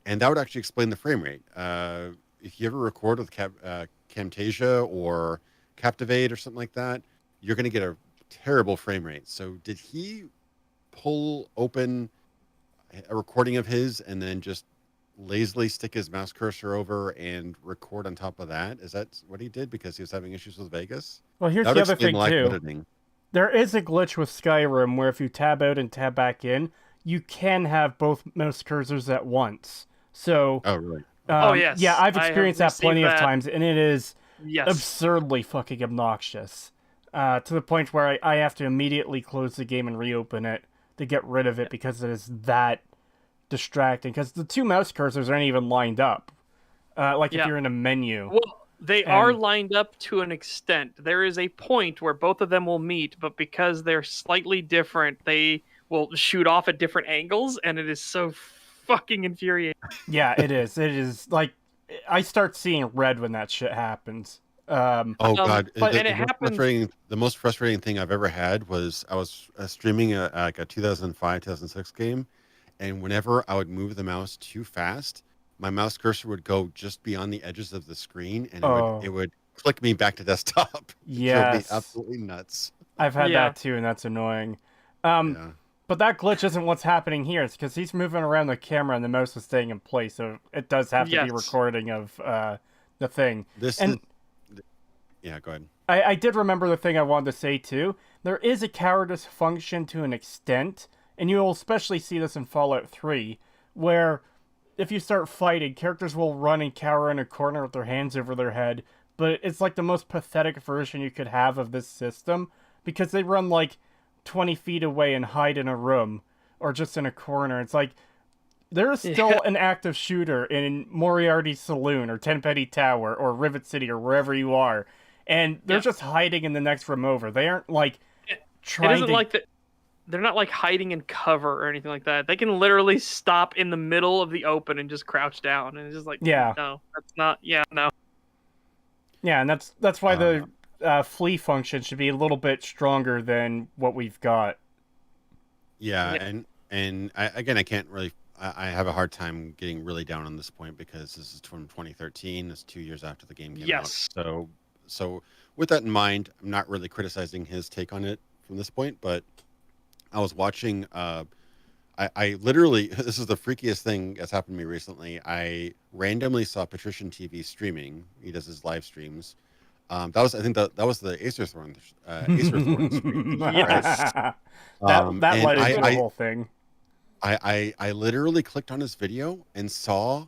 and that would actually explain the frame rate. If you ever record with Camtasia or Captivate or something like that, you're going to get a terrible frame rate. So did he pull open a recording of his and then just lazily stick his mouse cursor over and record on top of that? Is that what he did because he was having issues with Vegas? Well, here's That the would other thing explain lack of too. editing. There is a glitch with Skyrim where if you tab out and tab back in, you can have both mouse cursors at once. So, Oh, really? Yes. Yeah, I've I have experienced that plenty received of that. times, and it is Yes. absurdly fucking obnoxious. To the point where I have to immediately close the game and reopen it to get rid of it because it is that distracting because the two mouse cursors aren't even lined up. Like if Yeah. you're in a menu. Well, they are lined up to an extent. There is a point where both of them will meet, but because they're slightly different, they will shoot off at different angles, and it is so fucking infuriating. Yeah, it is. It is like I start seeing red when that shit happens. Oh god, but and it happens. The most frustrating thing I've ever had was I was streaming a 2005 2006 game, and whenever I would move the mouse too fast, my mouse cursor would go just beyond the edges of the screen, and it would flick me back to desktop. Yes. It drove me absolutely nuts. I've had that too, and that's annoying. But that glitch isn't what's happening here. It's because he's moving around the camera and the mouse is staying in place, so it does have to be recording of the thing. Yeah, go ahead. I did remember the thing I wanted to say too. There is a cowardice function to an extent, and you'll especially see this in Fallout 3, where if you start fighting, characters will run and cower in a corner with their hands over their head, but it's like the most pathetic version you could have of this system, because they run like 20 feet away and hide in a room, or just in a corner. It's like, there is still an active shooter in Moriarty's Saloon, or Tenpenny Tower, or Rivet City, or wherever you are, and they're just hiding in the next room over. They aren't like trying to... They're not like hiding in cover or anything like that. They can literally stop in the middle of the open and just crouch down, and it's just like, no, that's not, no. Yeah, and that's why the flee function should be a little bit stronger than what we've got. Yeah. And I can't really. I have a hard time getting really down on this point because this is from 2013. It's 2 years after the game came out. So with that in mind, I'm not really criticizing his take on it from this point, but I was watching. I literally, this is the freakiest thing that's happened to me recently. I randomly saw Patrician TV streaming. He does his live streams. I think that was the Acer Thorn stream. Yes. That led into the whole thing. I literally clicked on his video and saw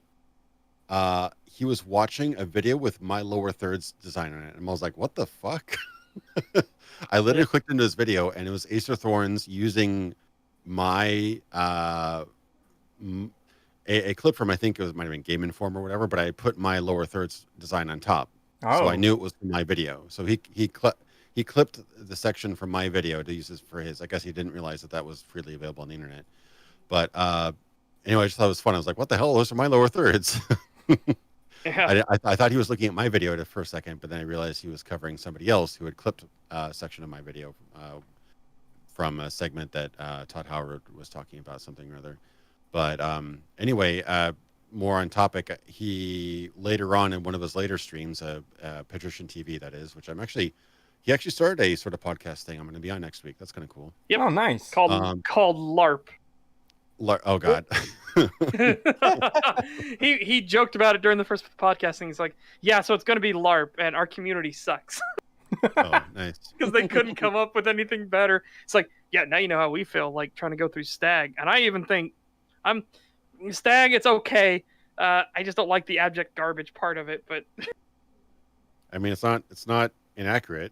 he was watching a video with my lower thirds design on it, and I was like, "What the fuck?" I literally clicked into his video, and it was Acer Thorns using my a clip from, I think it might have been Game Informer or whatever, but I put my lower thirds design on top, so I knew it was from my video. So he clipped the section from my video to use this for his. I guess he didn't realize that was freely available on the internet. But anyway, I just thought it was fun. I was like, "What the hell? Those are my lower thirds." I thought he was looking at my video for a second, but then I realized he was covering somebody else who had clipped a section of my video from a segment that Todd Howard was talking about, something or other. But anyway, more on topic, he later on in one of his later streams, Patrician TV, that is, which he actually started a sort of podcast thing I'm going to be on next week. That's kind of cool. Yep. Oh, nice. Called LARP. Oh God. he joked about it during the first podcast thing. He's like, yeah, so it's going to be LARP, and our community sucks. Oh, nice. Because they couldn't come up with anything better. It's like, yeah, now you know how we feel, like trying to go through STAG. And I even think STAG, it's okay. I just don't like the abject garbage part of it. But I mean, it's not inaccurate.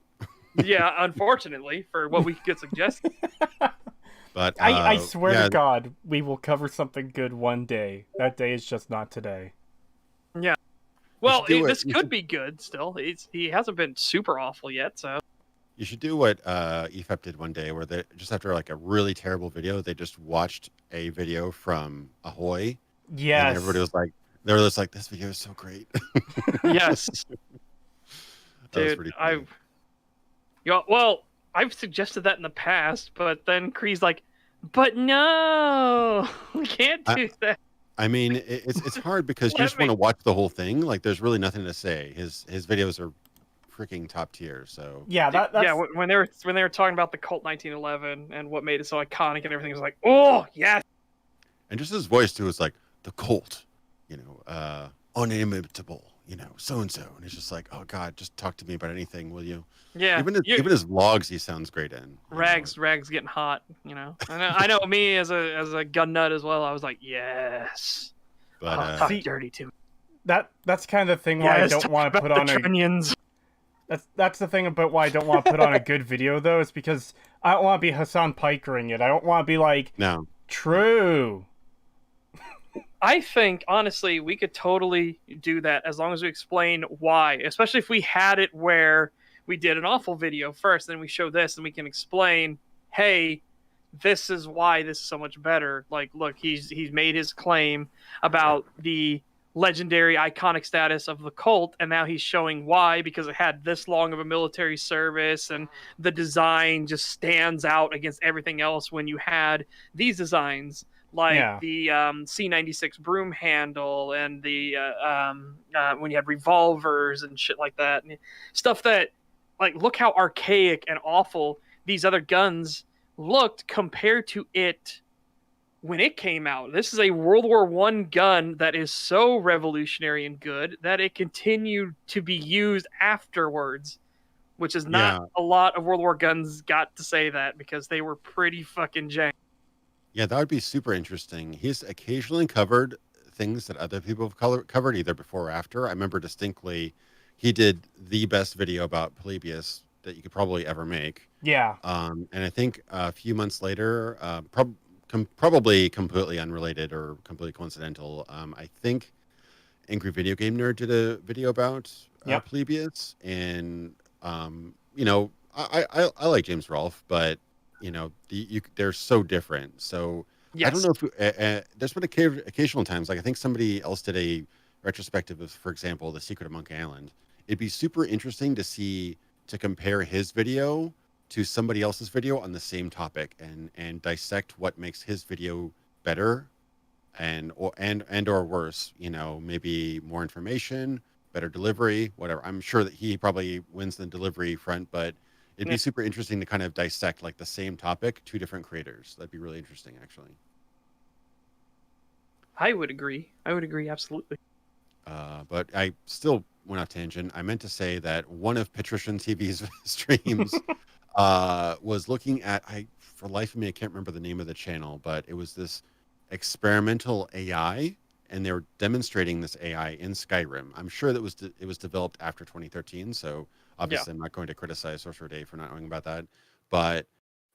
Yeah, unfortunately, for what we could suggest. But I swear to God, we will cover something good one day. That day is just not today. Yeah. Well, this could be good still. He hasn't been super awful yet, so. You should do what EFEP did one day, where they just after like a really terrible video, they just watched a video from Ahoy. Yes. And everybody was like, they were just like, "This video is so great." Yes. Dude, I've suggested that in the past, but then Kree's like, "But no, we can't do that." I mean, it's hard because you just want to watch the whole thing. Like, there's really nothing to say. His videos are freaking top tier. So yeah, that's... when they were talking about the Cult 1911 and what made it so iconic and everything, it was like, oh yes. And just his voice too is like the Cult, unimitable, so and so, and it's just like, oh God, just talk to me about anything, will you? Yeah. Even his vlogs, he sounds great in. Rags getting hot, I know me as a gun nut as well. I was like, yes. But talk dirty to me. That's kind of the thing why I don't want to put on That's the thing about why I don't want to put on a good video though, is because I don't want to be Hassan Pikering it. I don't want to be like, no, true. I think honestly we could totally do that as long as we explain why, especially if we had it where we did an awful video first, then we show this and we can explain, hey, this is why this is so much better. Like, look, he's made his claim about the legendary iconic status of the cult, and now he's showing why, because it had this long of a military service and the design just stands out against everything else when you had these designs like Yeah. the C96 broom handle and the when you had revolvers and shit like that, and stuff that, like, look how archaic and awful these other guns looked compared to it when it came out. This is a World War I gun that is so revolutionary and good that it continued to be used afterwards, which is not a lot of World War guns got to say that, because they were pretty fucking jank. Yeah, that would be super interesting. He's occasionally covered things that other people have covered either before or after. I remember distinctly he did the best video about Polybius that you could probably ever make. Yeah. And I think a few months later, probably completely unrelated or completely coincidental, I think Angry Video Game Nerd did a video about Polybius. And, you know, I like James Rolfe, but you know, they're so different. So Yes. I don't know if there's been occasional times, like I think somebody else did a retrospective of, for example, The Secret of Monkey Island. It'd be super interesting to compare his video to somebody else's video on the same topic and dissect what makes his video better or worse. You know, maybe more information, better delivery, whatever. I'm sure that he probably wins the delivery front, but it'd be super interesting to kind of dissect like the same topic, two different creators. That'd be really interesting, actually. I would agree. Absolutely. But I still went off tangent. I meant to say that one of Patrician TV's streams was looking at, for life of me, I can't remember the name of the channel, but it was this experimental AI, and they were demonstrating this AI in Skyrim. I'm sure that it was developed after 2013, so obviously I'm not going to criticize Sorcerer Dave for not knowing about that, but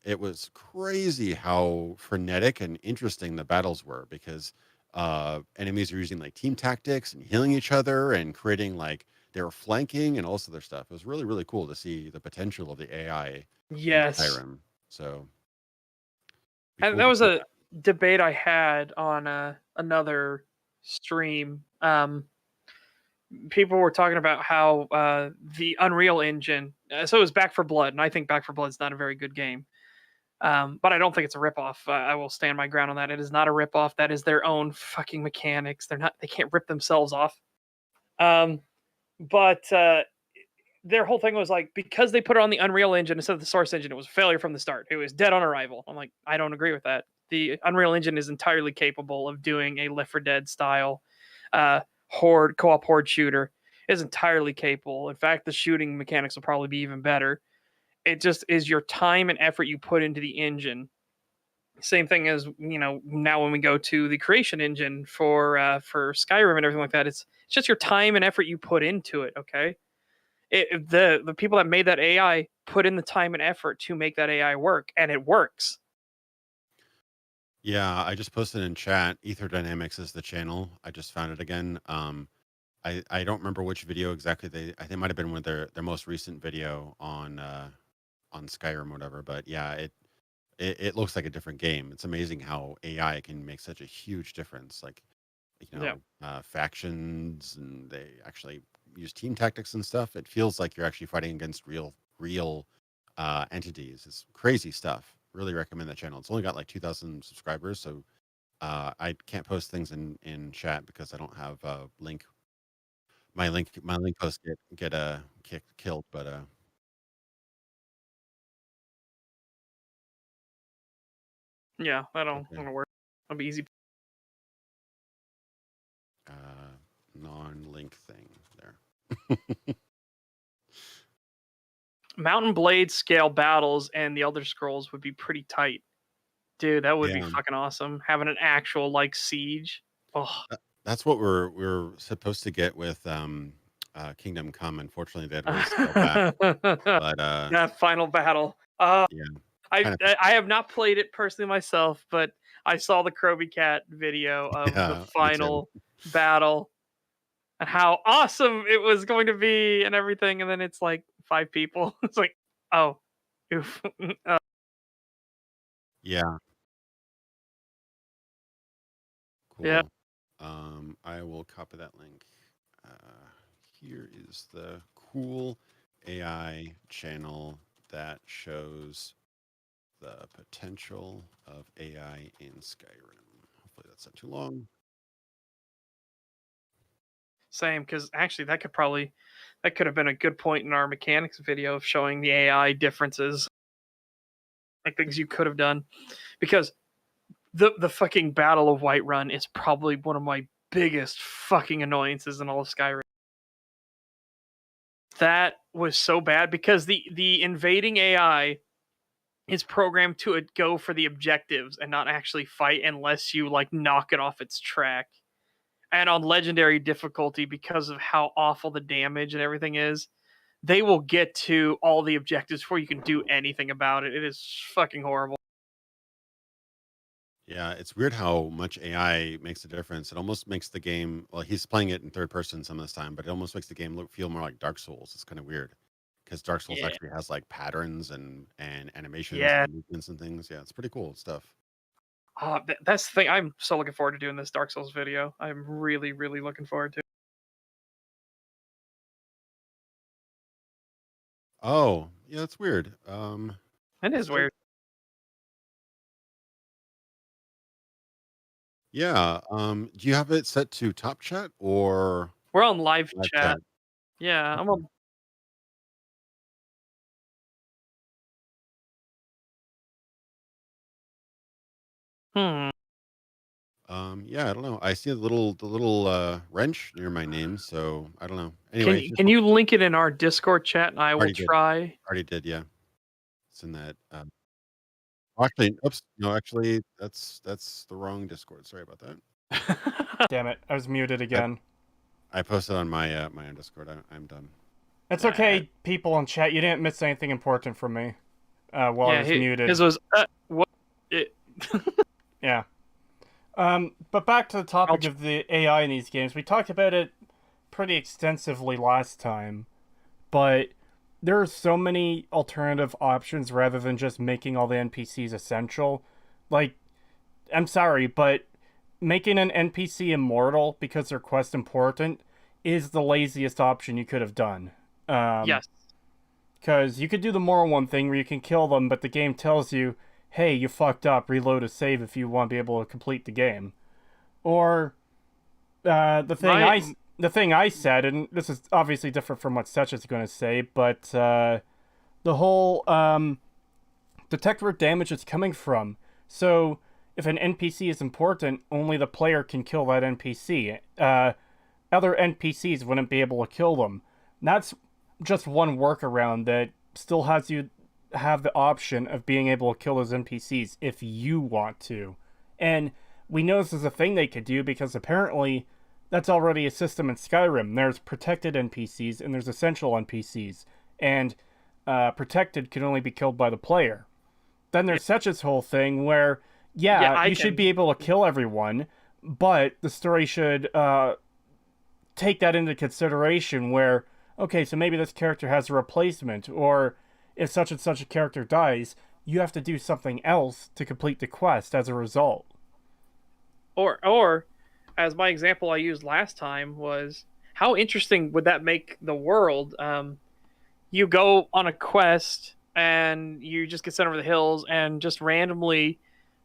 it was crazy how frenetic and interesting the battles were, because enemies are using like team tactics and healing each other and creating, like, they were flanking and all this other stuff. It was really, really cool to see the potential of the AI in Skyrim. So, and that was a debate I had on another stream. People were talking about how the Unreal Engine, so it was Back 4 Blood, and I think Back 4 Blood's not a very good game. But I don't think it's a ripoff. I will stand my ground on that. It is not a ripoff. That is their own fucking mechanics. They can't rip themselves off. But their whole thing was like, because they put it on the Unreal Engine instead of the Source Engine, it was a failure from the start. It was dead on arrival. I'm like, I don't agree with that. The Unreal Engine is entirely capable of doing a Left 4 Dead style co-op horde shooter. It is entirely capable. In fact, the shooting mechanics will probably be even better. It just is your time and effort you put into the engine. Same thing as, you know, now when we go to the creation engine for Skyrim and everything like that, it's just your time and effort you put into it. Okay, the people that made that AI put in the time and effort to make that AI work, and it works. Yeah, I just posted in chat. Ether Dynamics is the channel. I just found it again. I don't remember which video exactly I think it might have been with their most recent video on Skyrim or whatever. But yeah, it looks like a different game. It's amazing how AI can make such a huge difference. Like, you know, factions, and they actually use team tactics and stuff. It feels like you're actually fighting against real entities. It's crazy stuff. Really recommend that channel. It's only got like 2,000 subscribers, so I can't post things in chat because I don't have a link. My link posts get killed, but yeah, I don't want to work. It'll be easy. Non-link thing there. Mountain Blade scale battles and the Elder Scrolls would be pretty tight. Dude, that would be fucking awesome. Having an actual, like, siege. Oh. That's what we're supposed to get with Kingdom Come. Unfortunately, that was scaled back. But that final battle. yeah. I have not played it personally myself, but I saw the Kroby Cat video of the Yeah, me too. final battle and how awesome it was going to be and everything, and then it's like 5 people. It's like, oh, oof. Yeah, Yeah. cool. I will copy that link. Here is the cool AI channel that shows the potential of AI in Skyrim. Hopefully that's not too long. Same, because actually that could have been a good point in our mechanics video of showing the AI differences, like things you could have done, because the fucking Battle of Whiterun is probably one of my biggest fucking annoyances in all of Skyrim. That was so bad because the invading AI is programmed to go for the objectives and not actually fight unless you like knock it off its track. And on legendary difficulty, because of how awful the damage and everything is, they will get to all the objectives before you can do anything about it. It is fucking horrible. Yeah, it's weird how much AI makes a difference. It almost makes the game, well, he's playing it in third person some of this time, but it almost makes the game feel more like Dark Souls. It's kind of weird because Dark Souls Yeah. actually has like patterns and animations Yeah. and movements and things. Yeah, it's pretty cool stuff. That's the thing. I'm so looking forward to doing this Dark Souls video. I'm really, really looking forward to it. Oh, yeah, that's weird. It is weird. Yeah. Do you have it set to top chat or We're on live live chat. chat? Yeah, I'm on. Hmm. Yeah, I don't know. I see the little wrench near my name, so I don't know. Anyway, Can you link it in our Discord chat and I will already did. try? Already did, yeah. It's in that. Oh, actually, oops. No, actually, that's the wrong Discord. Sorry about that. Damn it, I was muted again. I posted on my my own Discord. I'm done. It's okay, people in chat. You didn't miss anything important from me while I was muted. His was what? It... Yeah. But back to the topic of the AI in these games. We talked about it pretty extensively last time, but there are so many alternative options rather than just making all the NPCs essential. Like, I'm sorry, but making an NPC immortal because their quest important is the laziest option you could have done. Yes. Because you could do the moral one thing where you can kill them, but the game tells you, hey, you fucked up, reload a save if you want to be able to complete the game. Or the thing I said, and this is obviously different from what Setch is going to say, but the whole detect where damage is coming from. So if an NPC is important, only the player can kill that NPC. Other NPCs wouldn't be able to kill them. That's just one workaround that still has you have the option of being able to kill those NPCs if you want to. And we know this is a thing they could do because apparently that's already a system in Skyrim. There's protected NPCs and there's essential NPCs. And protected can only be killed by the player. Then there's Setch's whole thing where, you should be able to kill everyone, but the story should take that into consideration where, okay, so maybe this character has a replacement, or if such and such a character dies, you have to do something else to complete the quest as a result. Or, as my example I used last time was, how interesting would that make the world? You go on a quest and you just get sent over the hills, and just randomly,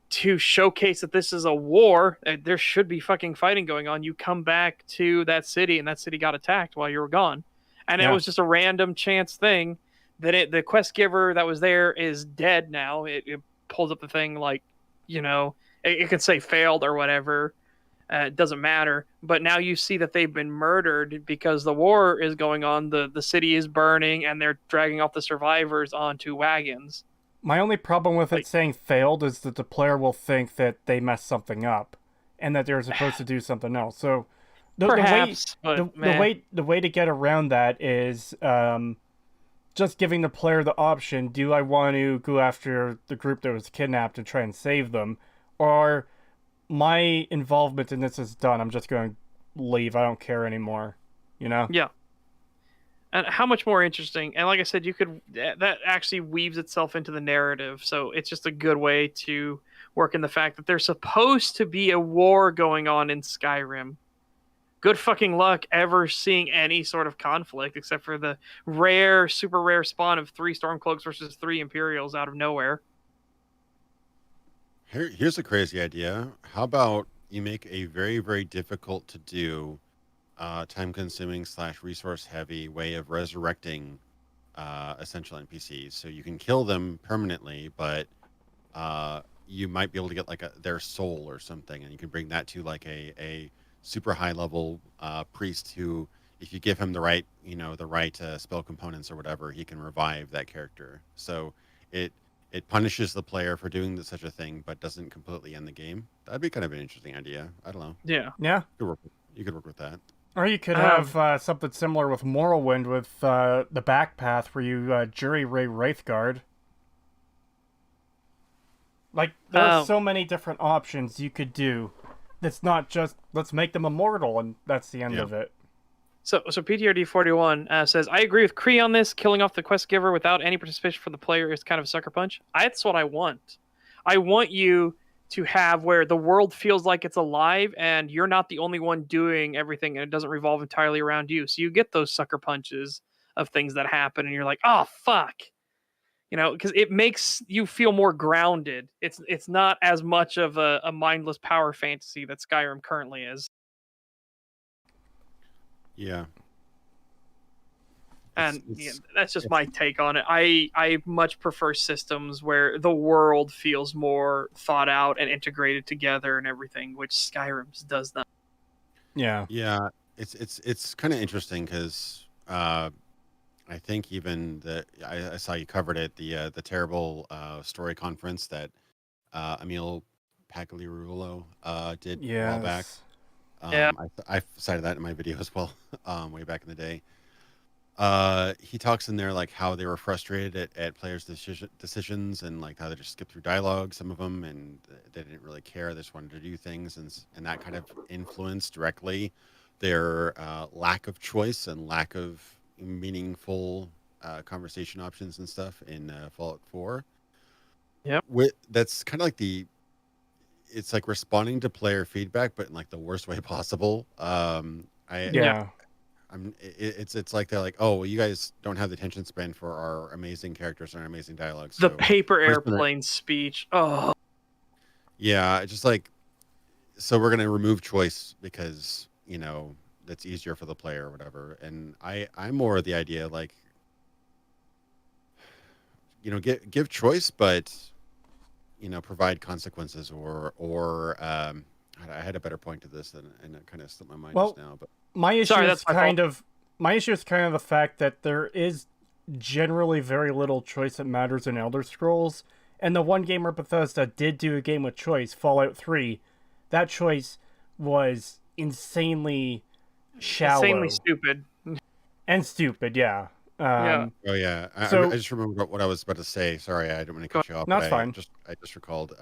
to showcase that this is a war, there should be fucking fighting going on, you come back to that city and that city got attacked while you were gone. And it was just a random chance thing that the quest giver that was there is dead now. It pulls up the thing like, it can say failed or whatever. It doesn't matter. But now you see that they've been murdered because the war is going on. The city is burning and they're dragging off the survivors onto wagons. My only problem with it saying failed is that the player will think that they messed something up and that they're supposed to do something else. So the way to get around that is just giving the player the option, do I want to go after the group that was kidnapped and try and save them? Or my involvement in this is done. I'm just going to leave. I don't care anymore. You know? Yeah. And how much more interesting. And like I said, you could that actually weaves itself into the narrative. So it's just a good way to work in the fact that there's supposed to be a war going on in Skyrim. Good fucking luck ever seeing any sort of conflict except for the rare, super rare spawn of 3 Stormcloaks versus 3 Imperials out of nowhere. Here's a crazy idea. How about you make a very, very difficult to do, time-consuming / resource-heavy way of resurrecting essential NPCs, so you can kill them permanently, but you might be able to get like their soul or something, and you can bring that to like a super high level priest who, if you give him the right spell components or whatever, he can revive that character. So it punishes the player for doing such a thing, but doesn't completely end the game. That'd be kind of an interesting idea. I don't know. Yeah. Yeah. You could work with that. Or you could have something similar with Morrowind with the back path where you jury ray Wraithguard. Like, there's so many different options you could do. It's not just, let's make them immortal, and that's the end of it. So PTRD41 says, I agree with Cree on this. Killing off the quest giver without any participation from the player is kind of a sucker punch. That's what I want. I want you to have where the world feels like it's alive and you're not the only one doing everything and it doesn't revolve entirely around you. So you get those sucker punches of things that happen and you're like, oh, fuck. You know, because it makes you feel more grounded. It's not as much of a mindless power fantasy that Skyrim currently is. Yeah. And that's just my take on it. I much prefer systems where the world feels more thought out and integrated together and everything, which Skyrim's does not. Yeah. Yeah. It's kind of interesting because I think even I saw you covered it, the terrible story conference that Emil Pagliarulo did a while back. Yeah. I cited that in my video as well, way back in the day. He talks in there like how they were frustrated at players' decisions and like how they just skipped through dialogue, some of them, and they didn't really care. They just wanted to do things, and that kind of influenced directly their lack of choice and lack of meaningful conversation options and stuff in Fallout 4. Yep. That's kind of like it's like responding to player feedback, but in like the worst way possible. It's like they're like, oh, well, you guys don't have the attention span for our amazing characters and our amazing dialogue. So the paper airplane speech. Oh. Yeah, just like, so we're gonna remove choice because that's easier for the player or whatever. And I'm more of the idea like, give choice, but provide consequences or I had a better point to this and it kind of slipped my mind just now. But my issue is kind of the fact that there is generally very little choice that matters in Elder Scrolls. And the one game where Bethesda did do a game with choice, Fallout 3, that choice was insanely shallow. Insanely stupid. And stupid, yeah. Oh yeah. I just remembered what I was about to say. Sorry, I didn't want to cut you off. No, that's fine. I just recalled.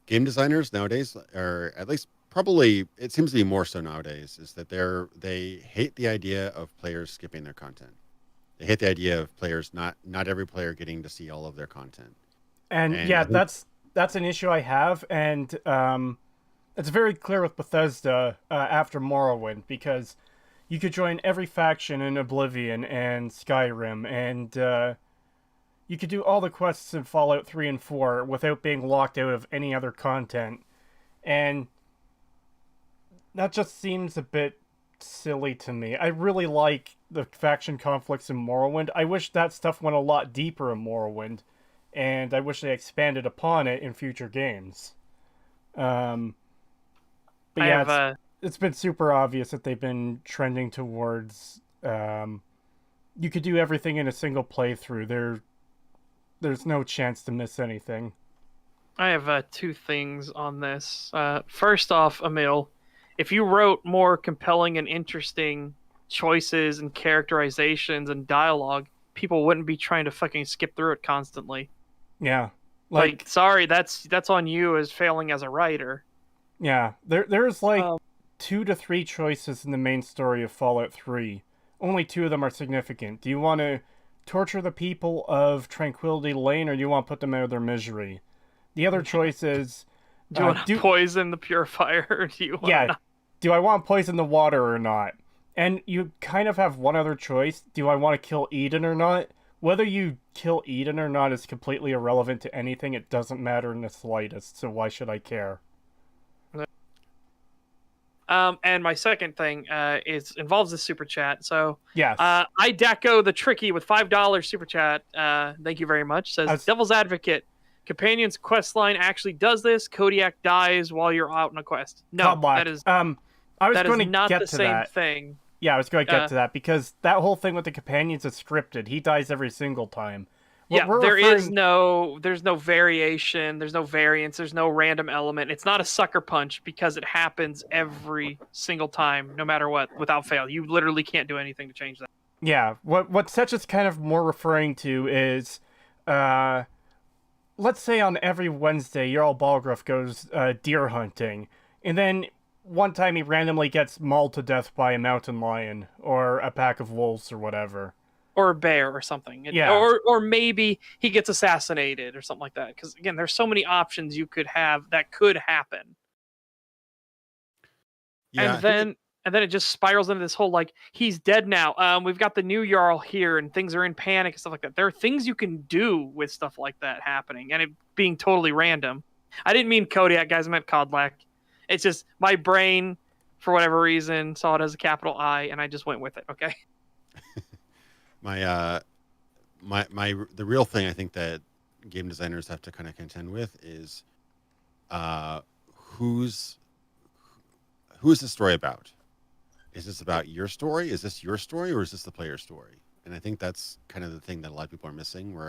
Game designers nowadays, or at least probably it seems to be more so nowadays, is that they hate the idea of players skipping their content. They hate the idea of players not every player getting to see all of their content. And yeah, that's an issue I have, and it's very clear with Bethesda after Morrowind, because you could join every faction in Oblivion and Skyrim, and you could do all the quests in Fallout 3 and 4 without being locked out of any other content. And that just seems a bit silly to me. I really like the faction conflicts in Morrowind. I wish that stuff went a lot deeper in Morrowind, and I wish they expanded upon it in future games. But yeah, it's been super obvious that they've been trending towards you could do everything in a single playthrough. There's no chance to miss anything. I have 2 things on this. First off, Emil, if you wrote more compelling and interesting choices and characterizations and dialogue, people wouldn't be trying to fucking skip through it constantly. Yeah. Like sorry, that's on you as failing as a writer. Yeah. There's like 2 to 3 choices in the main story of Fallout 3. Only 2 of them are significant. Do you want to torture the people of Tranquility Lane, or do you want to put them out of their misery? The other choice is... Do you want to poison the purifier, or do you want to... Do I want to poison the water or not? And you kind of have one other choice. Do I want to kill Eden or not? Whether you kill Eden or not is completely irrelevant to anything. It doesn't matter in the slightest, so why should I care? And my second thing involves the super chat. So yes, I deco the tricky with $5 super chat. Thank you very much. Says Devil's Advocate. Companion's quest line actually does this. Kodiak dies while you're out on a quest. No, that is I was going to not get the to same that. thing. Yeah, I was going to get to that because that whole thing with the companions is scripted. He dies every single time. There's no variation, there's no variance, there's no random element. It's not a sucker punch because it happens every single time, no matter what, without fail. You literally can't do anything to change that. Yeah, what Setch is kind of more referring to is, let's say on every Wednesday, Jarl Balgruuf goes deer hunting, and then one time he randomly gets mauled to death by a mountain lion, or a pack of wolves, or whatever. Or a bear or something. Yeah. Or maybe he gets assassinated or something like that. Because, again, there's so many options you could have that could happen. Yeah, and then it just spirals into this whole, like, he's dead now. We've got the new Jarl here, and things are in panic and stuff like that. There are things you can do with stuff like that happening, and it being totally random. I didn't mean Kodiak, guys. I meant Kodlak. It's just my brain, for whatever reason, saw it as a capital I, and I just went with it, okay? The real thing I think that game designers have to kind of contend with is who's the story about? Is this about your story? Is this your story, or is this the player's story? And I think that's kind of the thing that a lot of people are missing.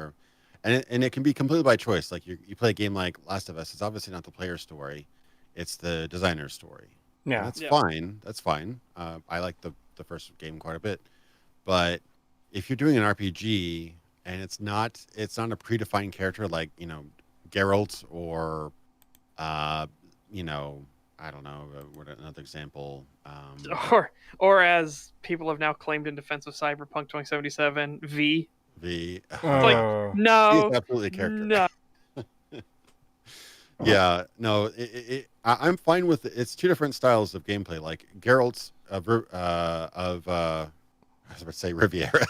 And it can be completely by choice. Like you play a game like Last of Us. It's obviously not the player's story; it's the designer's story. Yeah, and fine. That's fine. I like the first game quite a bit, but if you're doing an RPG and it's not a predefined character like, Geralt or, I don't know, what another example. Or as people have now claimed in defense of Cyberpunk 2077, V. Like, no. He's absolutely a character. No. Yeah, no, I'm fine with it. It's two different styles of gameplay. Like Geralt's I was about to say Riviera.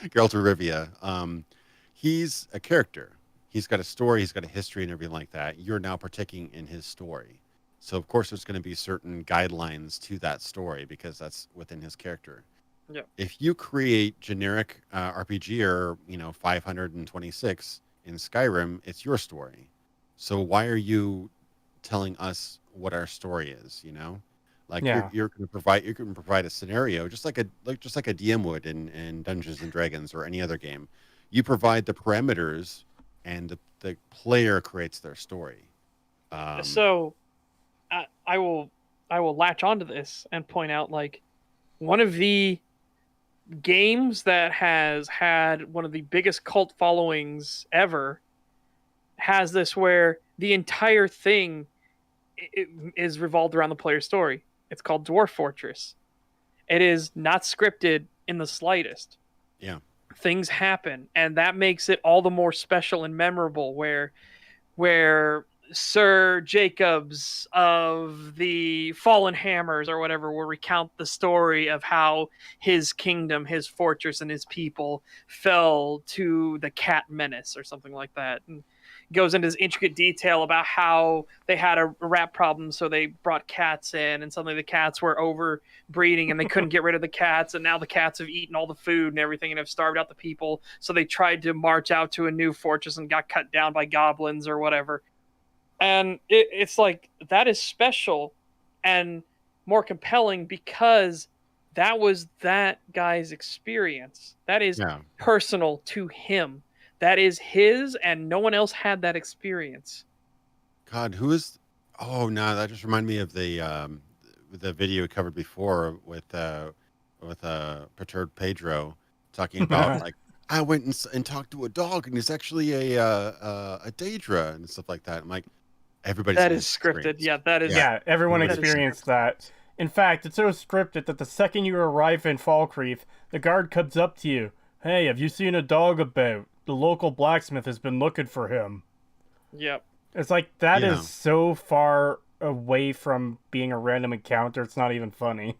Geralt of Rivia. He's a character. He's got a story. He's got a history and everything like that. You're now partaking in his story. So, of course, there's going to be certain guidelines to that story because that's within his character. Yeah. If you create generic RPG or, 526 in Skyrim, it's your story. So why are you telling us what our story is, Like you're going to provide a scenario just like a DM would in Dungeons and Dragons or any other game. You provide the parameters, and the player creates their story. So, I will latch onto this and point out, like, one of the games that has had one of the biggest cult followings ever has this where the entire thing is revolved around the player's story. It's called Dwarf Fortress. It is not scripted in the slightest. Yeah. Things happen, and that makes it all the more special and memorable where Sir Jacobs of the Fallen Hammers or whatever will recount the story of how his kingdom, his fortress, and his people fell to the cat menace or something like that. And goes into this intricate detail about how they had a rat problem, so they brought cats in, and suddenly the cats were overbreeding, and they couldn't get rid of the cats, and now the cats have eaten all the food and everything and have starved out the people, so they tried to march out to a new fortress and got cut down by goblins or whatever. And it's like, that is special and more compelling because that was that guy's experience. That is personal to him. That is his, and no one else had that experience. God, who is? Oh no, that just reminded me of the video we covered before with Perturbed Pedro talking about like I went and talked to a dog, and he's actually a Daedra and stuff like that. I'm like, everybody's That seen is this scripted. experience. Yeah, that is. Yeah, everyone Everybody's That is experienced scripted. that. In fact, it's so scripted that the second you arrive in Falkreath, the guard comes up to you. Hey, have you seen a dog about? The local blacksmith has been looking for him. Yep. It's like, that Yeah. is so far away from being a random encounter, it's not even funny.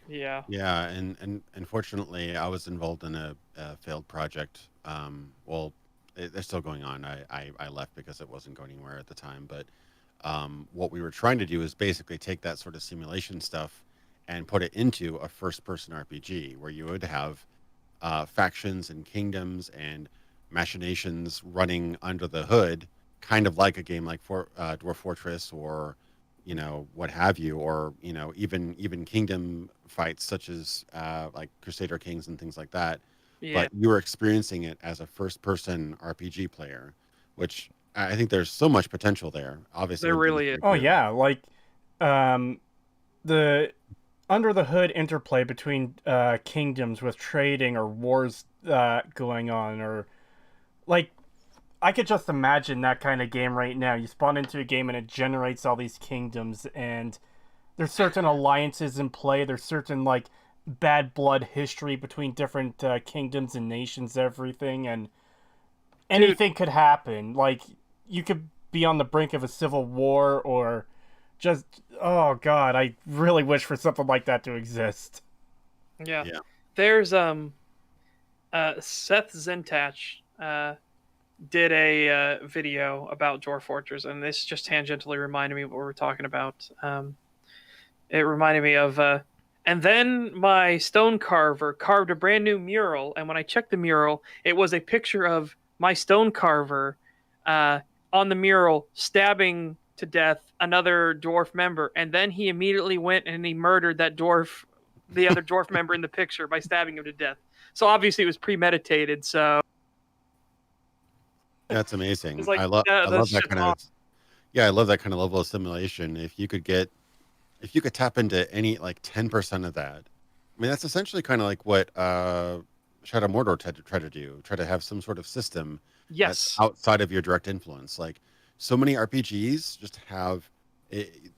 Yeah. Yeah, and unfortunately, I was involved in a failed project. Well, they're still going on. I left because it wasn't going anywhere at the time. But what we were trying to do is basically take that sort of simulation stuff and put it into a first-person RPG where you would have factions and kingdoms and machinations running under the hood, kind of like a game like Dwarf Fortress or what have you, or even kingdom fights such as like Crusader Kings and things like that. Yeah. But you were experiencing it as a first-person RPG player, which I think there's so much potential there. Obviously, There one thing really is is. Oh very yeah, like the under the hood interplay between kingdoms with trading or wars going on, or like I could just imagine that kind of game right now. You spawn into a game and it generates all these kingdoms, and there's certain alliances in play. There's certain like bad blood history between different kingdoms and nations, everything, and anything could happen. Like you could be on the brink of a civil war, or just oh god, I really wish for something like that to exist. Yeah. Yeah. There's Seth Zentach did a video about Dwarf Fortress, and this just tangentially reminded me of what we were talking about. It reminded me of and then my stone carver carved a brand new mural, and when I checked the mural, it was a picture of my stone carver on the mural stabbing to death another dwarf member, and then he immediately went and he murdered the other dwarf member in the picture by stabbing him to death. So obviously it was premeditated. So That's amazing. it's like, I love that's that just kind of yeah, I love that kind of level of simulation. If you could tap into any like 10% of that, I mean that's essentially kind of like what Shadow Mordor tried to do, try to have some sort of system yes, that's outside of your direct influence. Like so many RPGs just have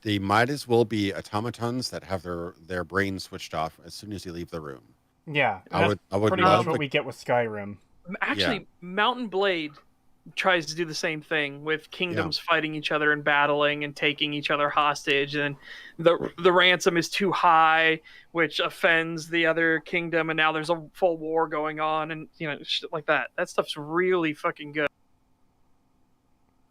they might as well be automatons that have their brains switched off as soon as you leave the room. Yeah, I would pretty much love what to, we get with Skyrim. actually, Mountain Blade tries to do the same thing with kingdoms fighting each other and battling and taking each other hostage, and the ransom is too high, which offends the other kingdom, and now there's a full war going on, and shit like that. That stuff's really fucking good.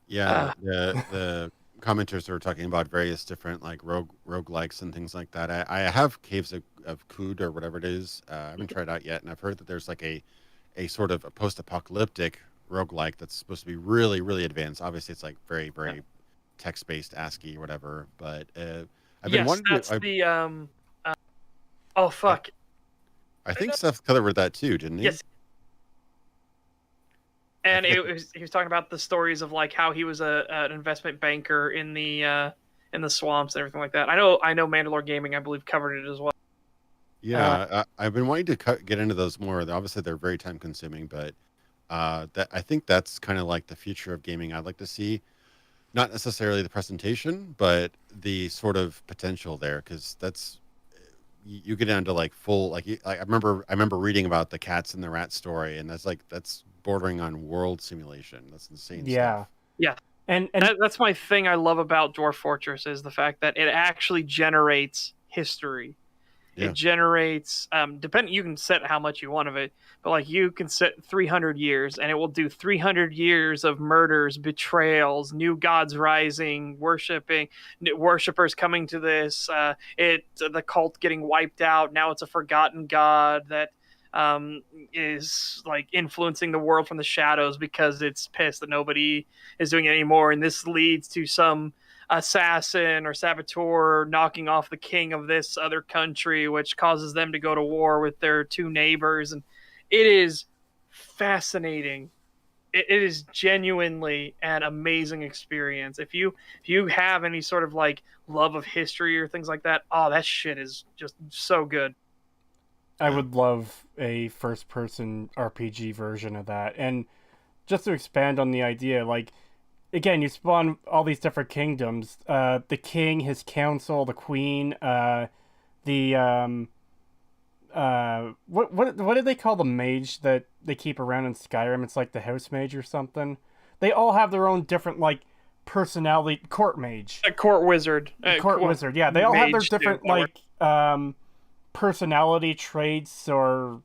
yeah, the commenters are talking about various different like roguelikes and things like that. I have Caves of Kud or whatever it is. I haven't tried it out yet, and I've heard that there's like a sort of a post-apocalyptic roguelike that's supposed to be really, really advanced. Obviously, it's like very, very text-based ASCII or whatever. But I've been Yes, wanting that's to. the oh fuck. I think Seth covered that too, didn't he? Yes. And he was talking about the stories of like how he was an investment banker in the swamps and everything like that. I know Mandalore Gaming, I believe, covered it as well. Yeah, I've been wanting to get into those more. Obviously, they're very time consuming, but that I think that's kind of like the future of gaming. I'd like to see, not necessarily the presentation, but the sort of potential there, because that's you get into like full like I remember reading about the cats and the rat story, and that's bordering on world simulation. That's insane stuff. Yeah. And That's my thing I love about Dwarf Fortress is the fact that it actually generates history. Yeah. It generates you can set how much you want of it, but like you can set 300 years and it will do 300 years of murders, betrayals, new gods rising, worshippers coming to this, the cult getting wiped out. Now it's a forgotten god that is like influencing the world from the shadows because it's pissed that nobody is doing it anymore, and this leads to some assassin or saboteur knocking off the king of this other country, which causes them to go to war with their two neighbors. And it is fascinating. It is genuinely an amazing experience. If you have any sort of like love of history or things like that, oh, that shit is just so good. I Yeah. would love a first-person RPG version of that. And just to expand on the idea, like, again, you spawn all these different kingdoms. The king, his council, the queen, the what do they call the mage that they keep around in Skyrim? It's like the house mage or something. They all have their own different like personality. Court mage, A court wizard. court wizard. Yeah, they all have their mage, too, different that works. like personality traits or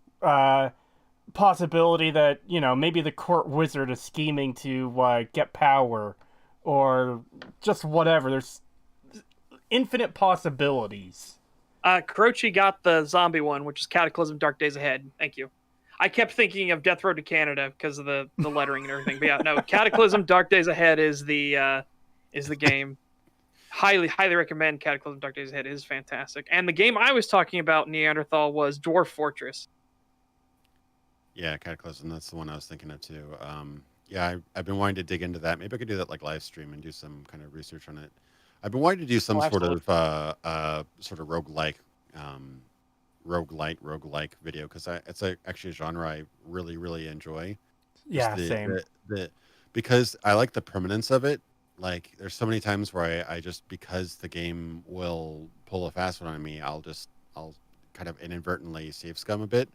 possibility that maybe the court wizard is scheming to get power or just whatever. There's infinite possibilities. Kurochi got the zombie one, which is Cataclysm Dark Days Ahead. Thank you. I kept thinking of Death Road to Canada because of the lettering and everything. But yeah, no, Cataclysm Dark Days Ahead is the game. Highly recommend Cataclysm Dark Days Ahead. It is fantastic. And the game I was talking about, Neanderthal, was Dwarf Fortress. Yeah, Cataclysm. That's the one I was thinking of too. Yeah, I've been wanting to dig into that. Maybe I could do that like live stream and do some kind of research on it. I've been wanting to do some Oh, sort absolutely. of roguelike video because it's actually a genre I really enjoy. Yeah, Just same. because I like the permanence of it. Like, there's so many times where I just, because the game will pull a fast one on me, I'll kind of inadvertently save scum a bit.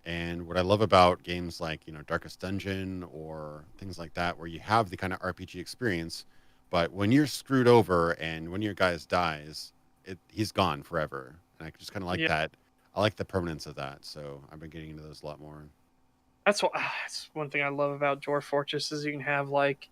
And what I love about games like, Darkest Dungeon or things like that, where you have the kind of RPG experience, but when you're screwed over and one of your guys dies, he's gone forever. And I just kind of like Yeah. that. I like the permanence of that. So I've been getting into those a lot more. That's one thing I love about Dwarf Fortress is you can have like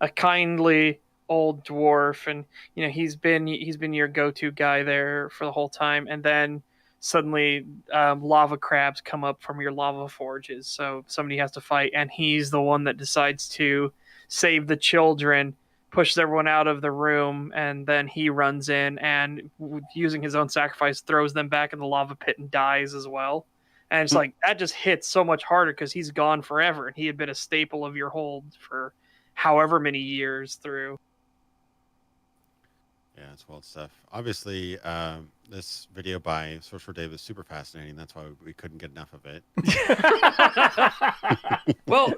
a kindly old dwarf, and he's been your go-to guy there for the whole time, and then suddenly lava crabs come up from your lava forges, so somebody has to fight, and he's the one that decides to save the children, pushes everyone out of the room, and then he runs in and using his own sacrifice throws them back in the lava pit and dies as well. And it's like that just hits so much harder because he's gone forever and he had been a staple of your hold for however many years through. Yeah, it's wild stuff. Obviously, this video by Sorcerer Dave is super fascinating. That's why we couldn't get enough of it. Well,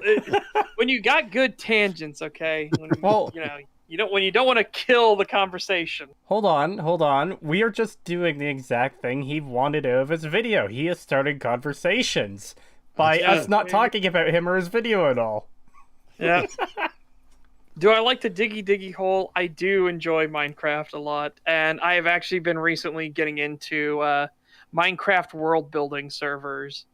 when you got good tangents, okay. Well, when you don't want to kill the conversation. hold on. We are just doing the exact thing he wanted out of his video. He has started conversations by That's us not talking about him or his video at all. Yeah. Do I like the diggy hole? I do enjoy Minecraft a lot, and I have actually been recently getting into Minecraft world building servers,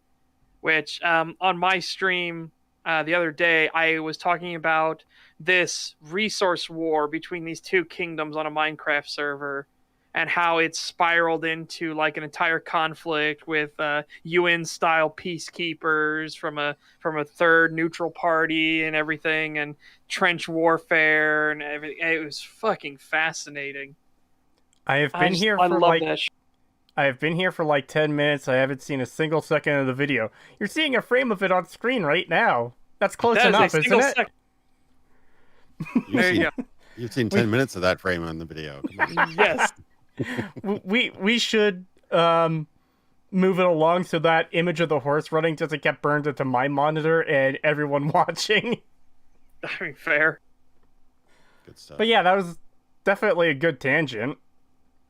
which on my stream the other day I was talking about this resource war between these two kingdoms on a Minecraft server, and how it's spiraled into like an entire conflict with UN style peacekeepers from a third neutral party and everything, and trench warfare and everything. It was fucking fascinating. I have been here I for love like that shit. I have been here for like 10 minutes. I haven't seen a single second of the video. You're seeing a frame of it on screen right now. That's close That is a enough, isn't single it? sec- You've There you seen, you've seen 10 minutes of that frame on the video. Come on. Yes. We should move it along so that image of the horse running doesn't get burned into my monitor and everyone watching. I mean, fair. Good stuff. But yeah, that was definitely a good tangent.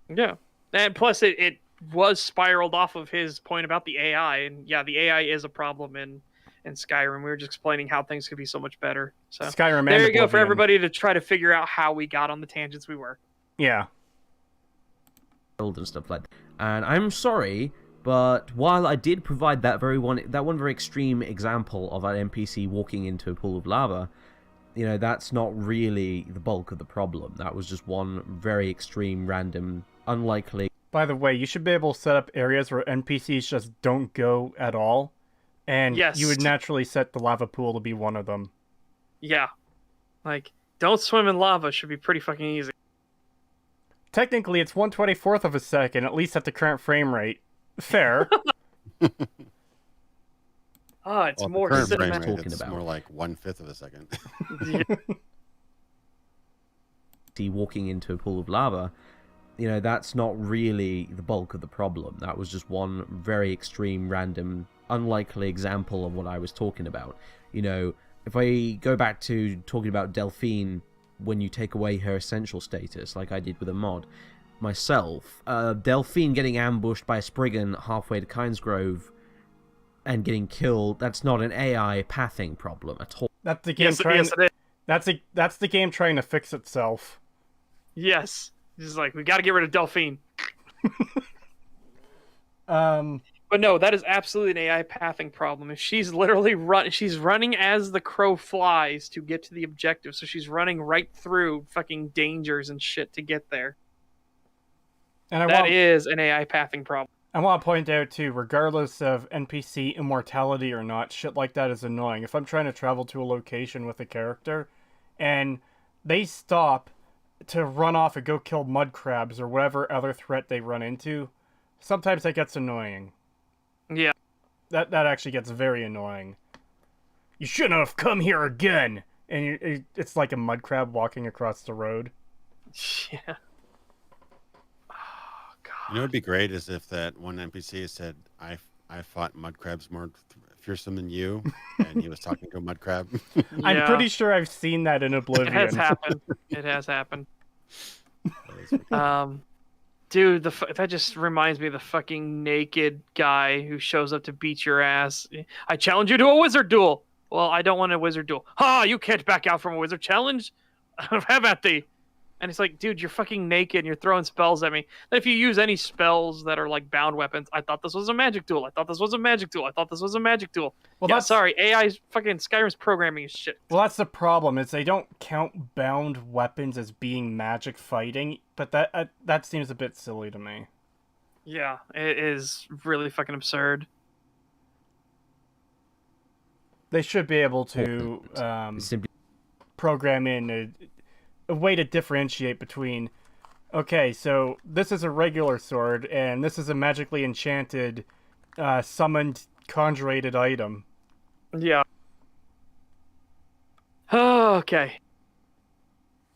Yeah. And plus it was spiraled off of his point about the AI, and yeah, the AI is a problem in Skyrim. We were just explaining how things could be so much better. So Skyrim and there you go for Oblivion. everybody to try to figure out how we got on the tangents we were. Yeah. And stuff like that. And I'm sorry, but while I did provide that one very extreme example of an NPC walking into a pool of lava, that's not really the bulk of the problem. That was just one very extreme, random, unlikely. By the way, you should be able to set up areas where NPCs just don't go at all. And Yes. you would naturally set the lava pool to be one of them. Yeah. Like, don't swim in lava should be pretty fucking easy. Technically, it's 1/24th of a second, at least at the current frame rate. Fair. It's Well, more the current frame cinematic. rate, talking it's about. more like 1/5 of a second. Yeah. Walking into a pool of lava, that's not really the bulk of the problem. That was just one very extreme, random, unlikely example of what I was talking about. If I go back to talking about Delphine, when you take away her essential status, like I did with a mod, myself, Delphine getting ambushed by a Spriggan halfway to Kynesgrove and getting killed, that's not an AI pathing problem at all. That's the game trying. That's the game trying to fix itself. Yes. Just like, we got to get rid of Delphine. But no, that is absolutely an AI pathing problem. If she's literally she's running as the crow flies to get to the objective, so she's running right through fucking dangers and shit to get there. And that is an AI pathing problem. I want to point out too, regardless of NPC immortality or not, shit like that is annoying. If I'm trying to travel to a location with a character, and they stop to run off and go kill mud crabs or whatever other threat they run into, sometimes that gets annoying. Yeah. That actually gets very annoying. You shouldn't have come here again! And it's like a mud crab walking across the road. Yeah. Oh, God. You know what would be great is if that one NPC said, I fought mud crabs more fearsome than you, and he was talking to a mud crab. Yeah. I'm pretty sure I've seen that in Oblivion. It has happened. It has happened. Dude, that just reminds me of the fucking naked guy who shows up to beat your ass. I challenge you to a wizard duel. Well, I don't want a wizard duel. Ha! You can't back out from a wizard challenge. Have at thee. And it's like, dude, you're fucking naked and you're throwing spells at me. Then if you use any spells that are like bound weapons, I thought this was a magic duel. I thought this was a magic duel. I thought this was a magic duel. Well, yeah, sorry, AI's fucking Skyrim's programming is shit. Well, that's the problem, is they don't count bound weapons as being magic fighting, but that seems a bit silly to me. Yeah, it is really fucking absurd. They should be able to program in a way to differentiate between, okay, so this is a regular sword, and this is a magically enchanted, summoned, conjurated item. Yeah. Okay.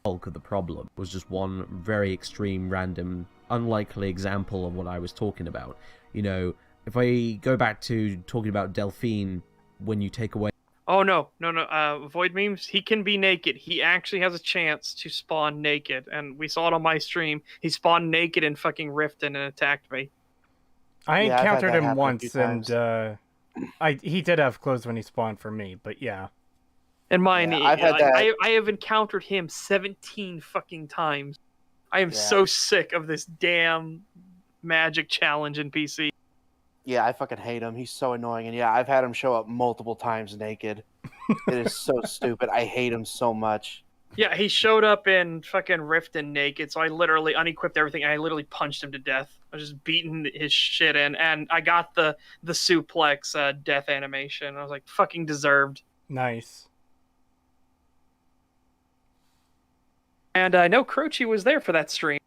Bulk of the problem was just one very extreme, random, unlikely example of what I was talking about. If I go back to talking about Delphine, when you take away... Oh, no. Void memes, he can be naked. He actually has a chance to spawn naked. And we saw it on my stream. He spawned naked in fucking Riften and attacked me. I encountered him once, and he did have clothes when he spawned for me, but yeah. And mine, I have encountered him 17 fucking times. I am so sick of this damn magic challenge in PC. Yeah, I fucking hate him. He's so annoying. And yeah, I've had him show up multiple times naked. It is so stupid. I hate him so much. Yeah, he showed up in fucking Riften naked, so I literally unequipped everything, and I literally punched him to death. I was just beating his shit in, and I got the suplex death animation. I was like, fucking deserved. Nice. And I know Croce was there for that stream.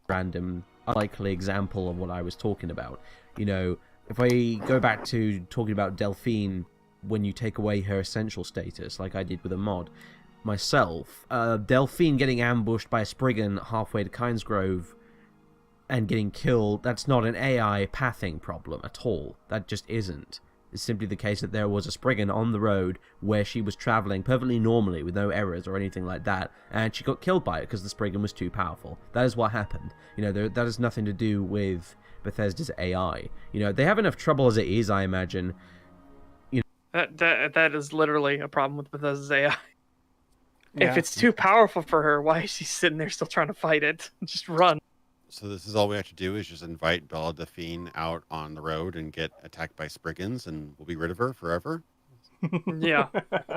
Random, unlikely example of what I was talking about. If I go back to talking about Delphine, when you take away her essential status, like I did with a mod, myself, Delphine getting ambushed by a Spriggan halfway to Kynesgrove and getting killed, that's not an AI pathing problem at all. That just isn't. It's simply the case that there was a Spriggan on the road where she was traveling perfectly normally with no errors or anything like that, and she got killed by it because the Spriggan was too powerful. That is what happened. That has nothing to do with Bethesda's AI. They have enough trouble as it is, I imagine. That is literally a problem with Bethesda's AI. Yeah. If it's too powerful for her, why is she sitting there still trying to fight it? Just run. So this is all we have to do is just invite Bella Delphine out on the road and get attacked by Spriggans, and we'll be rid of her forever? Yeah.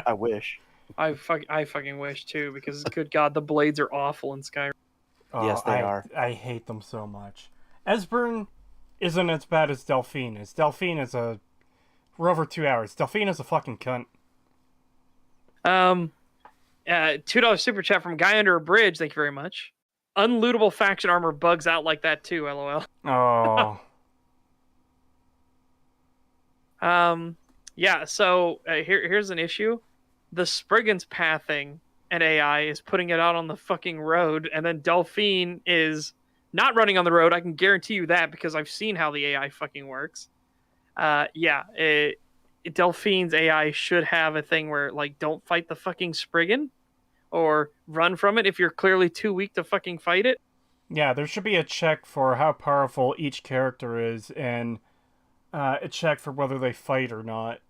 I wish. I fucking wish, too, because, good God, the blades are awful in Skyrim. Oh, yes, they are. I hate them so much. Esbern isn't as bad as Delphine is. Delphine is we're over 2 hours. Delphine is a fucking cunt. $2 super chat from Guy Under a Bridge, thank you very much. Unlootable faction armor bugs out like that too, lol. Oh. Yeah, so here's an issue. The Spriggan's pathing an AI is putting it out on the fucking road, and then Delphine is not running on the road. I can guarantee you that because I've seen how the AI fucking works. Delphine's AI should have a thing where, like, don't fight the fucking Spriggan or run from it if you're clearly too weak to fucking fight it. Yeah, there should be a check for how powerful each character is, and a check for whether they fight or not.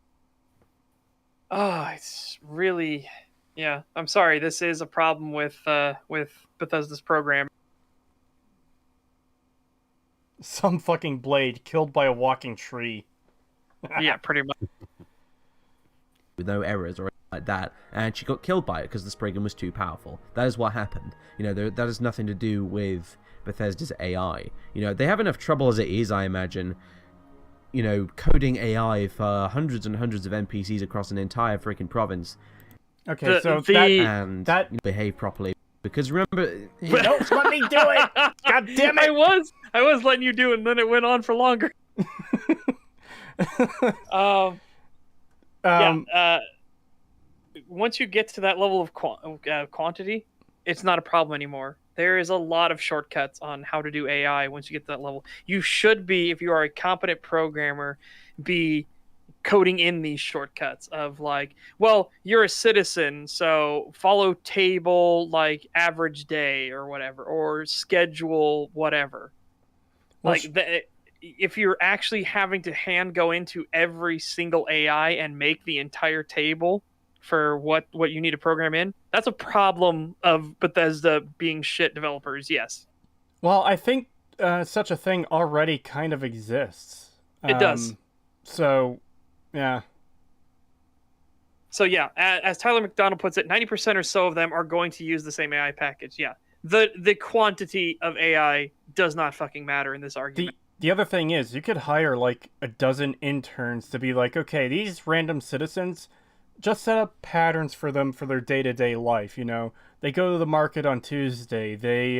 Oh, it's really, yeah. I'm sorry. This is a problem with Bethesda's program. Some fucking blade killed by a walking tree. Yeah, pretty much. With no errors or anything like that, and she got killed by it because the Spriggan was too powerful. That is what happened. That has nothing to do with Bethesda's AI. They have enough trouble as it is, I imagine, coding AI for hundreds and hundreds of NPCs across an entire freaking province. Okay, that behave properly. Because remember, you don't let me do it. God damn it! I was letting you do it, and then it went on for longer. Once you get to that level of quantity, it's not a problem anymore. There is a lot of shortcuts on how to do AI once you get to that level. You should be, if you are a competent programmer, be coding in these shortcuts of like, well, you're a citizen, so follow table like average day or whatever, or schedule whatever. Well, if you're actually having to hand go into every single AI and make the entire table for what you need to program in, that's a problem of Bethesda being shit developers, yes. Well, I think such a thing already kind of exists. It does. So, yeah. So, yeah, as Tyler McDonald puts it, 90% or so of them are going to use the same AI package, yeah. The quantity of AI does not fucking matter in this argument. The other thing is, you could hire like a dozen interns to be like, okay, these random citizens, just set up patterns for them for their day-to-day life, They go to the market on Tuesday. They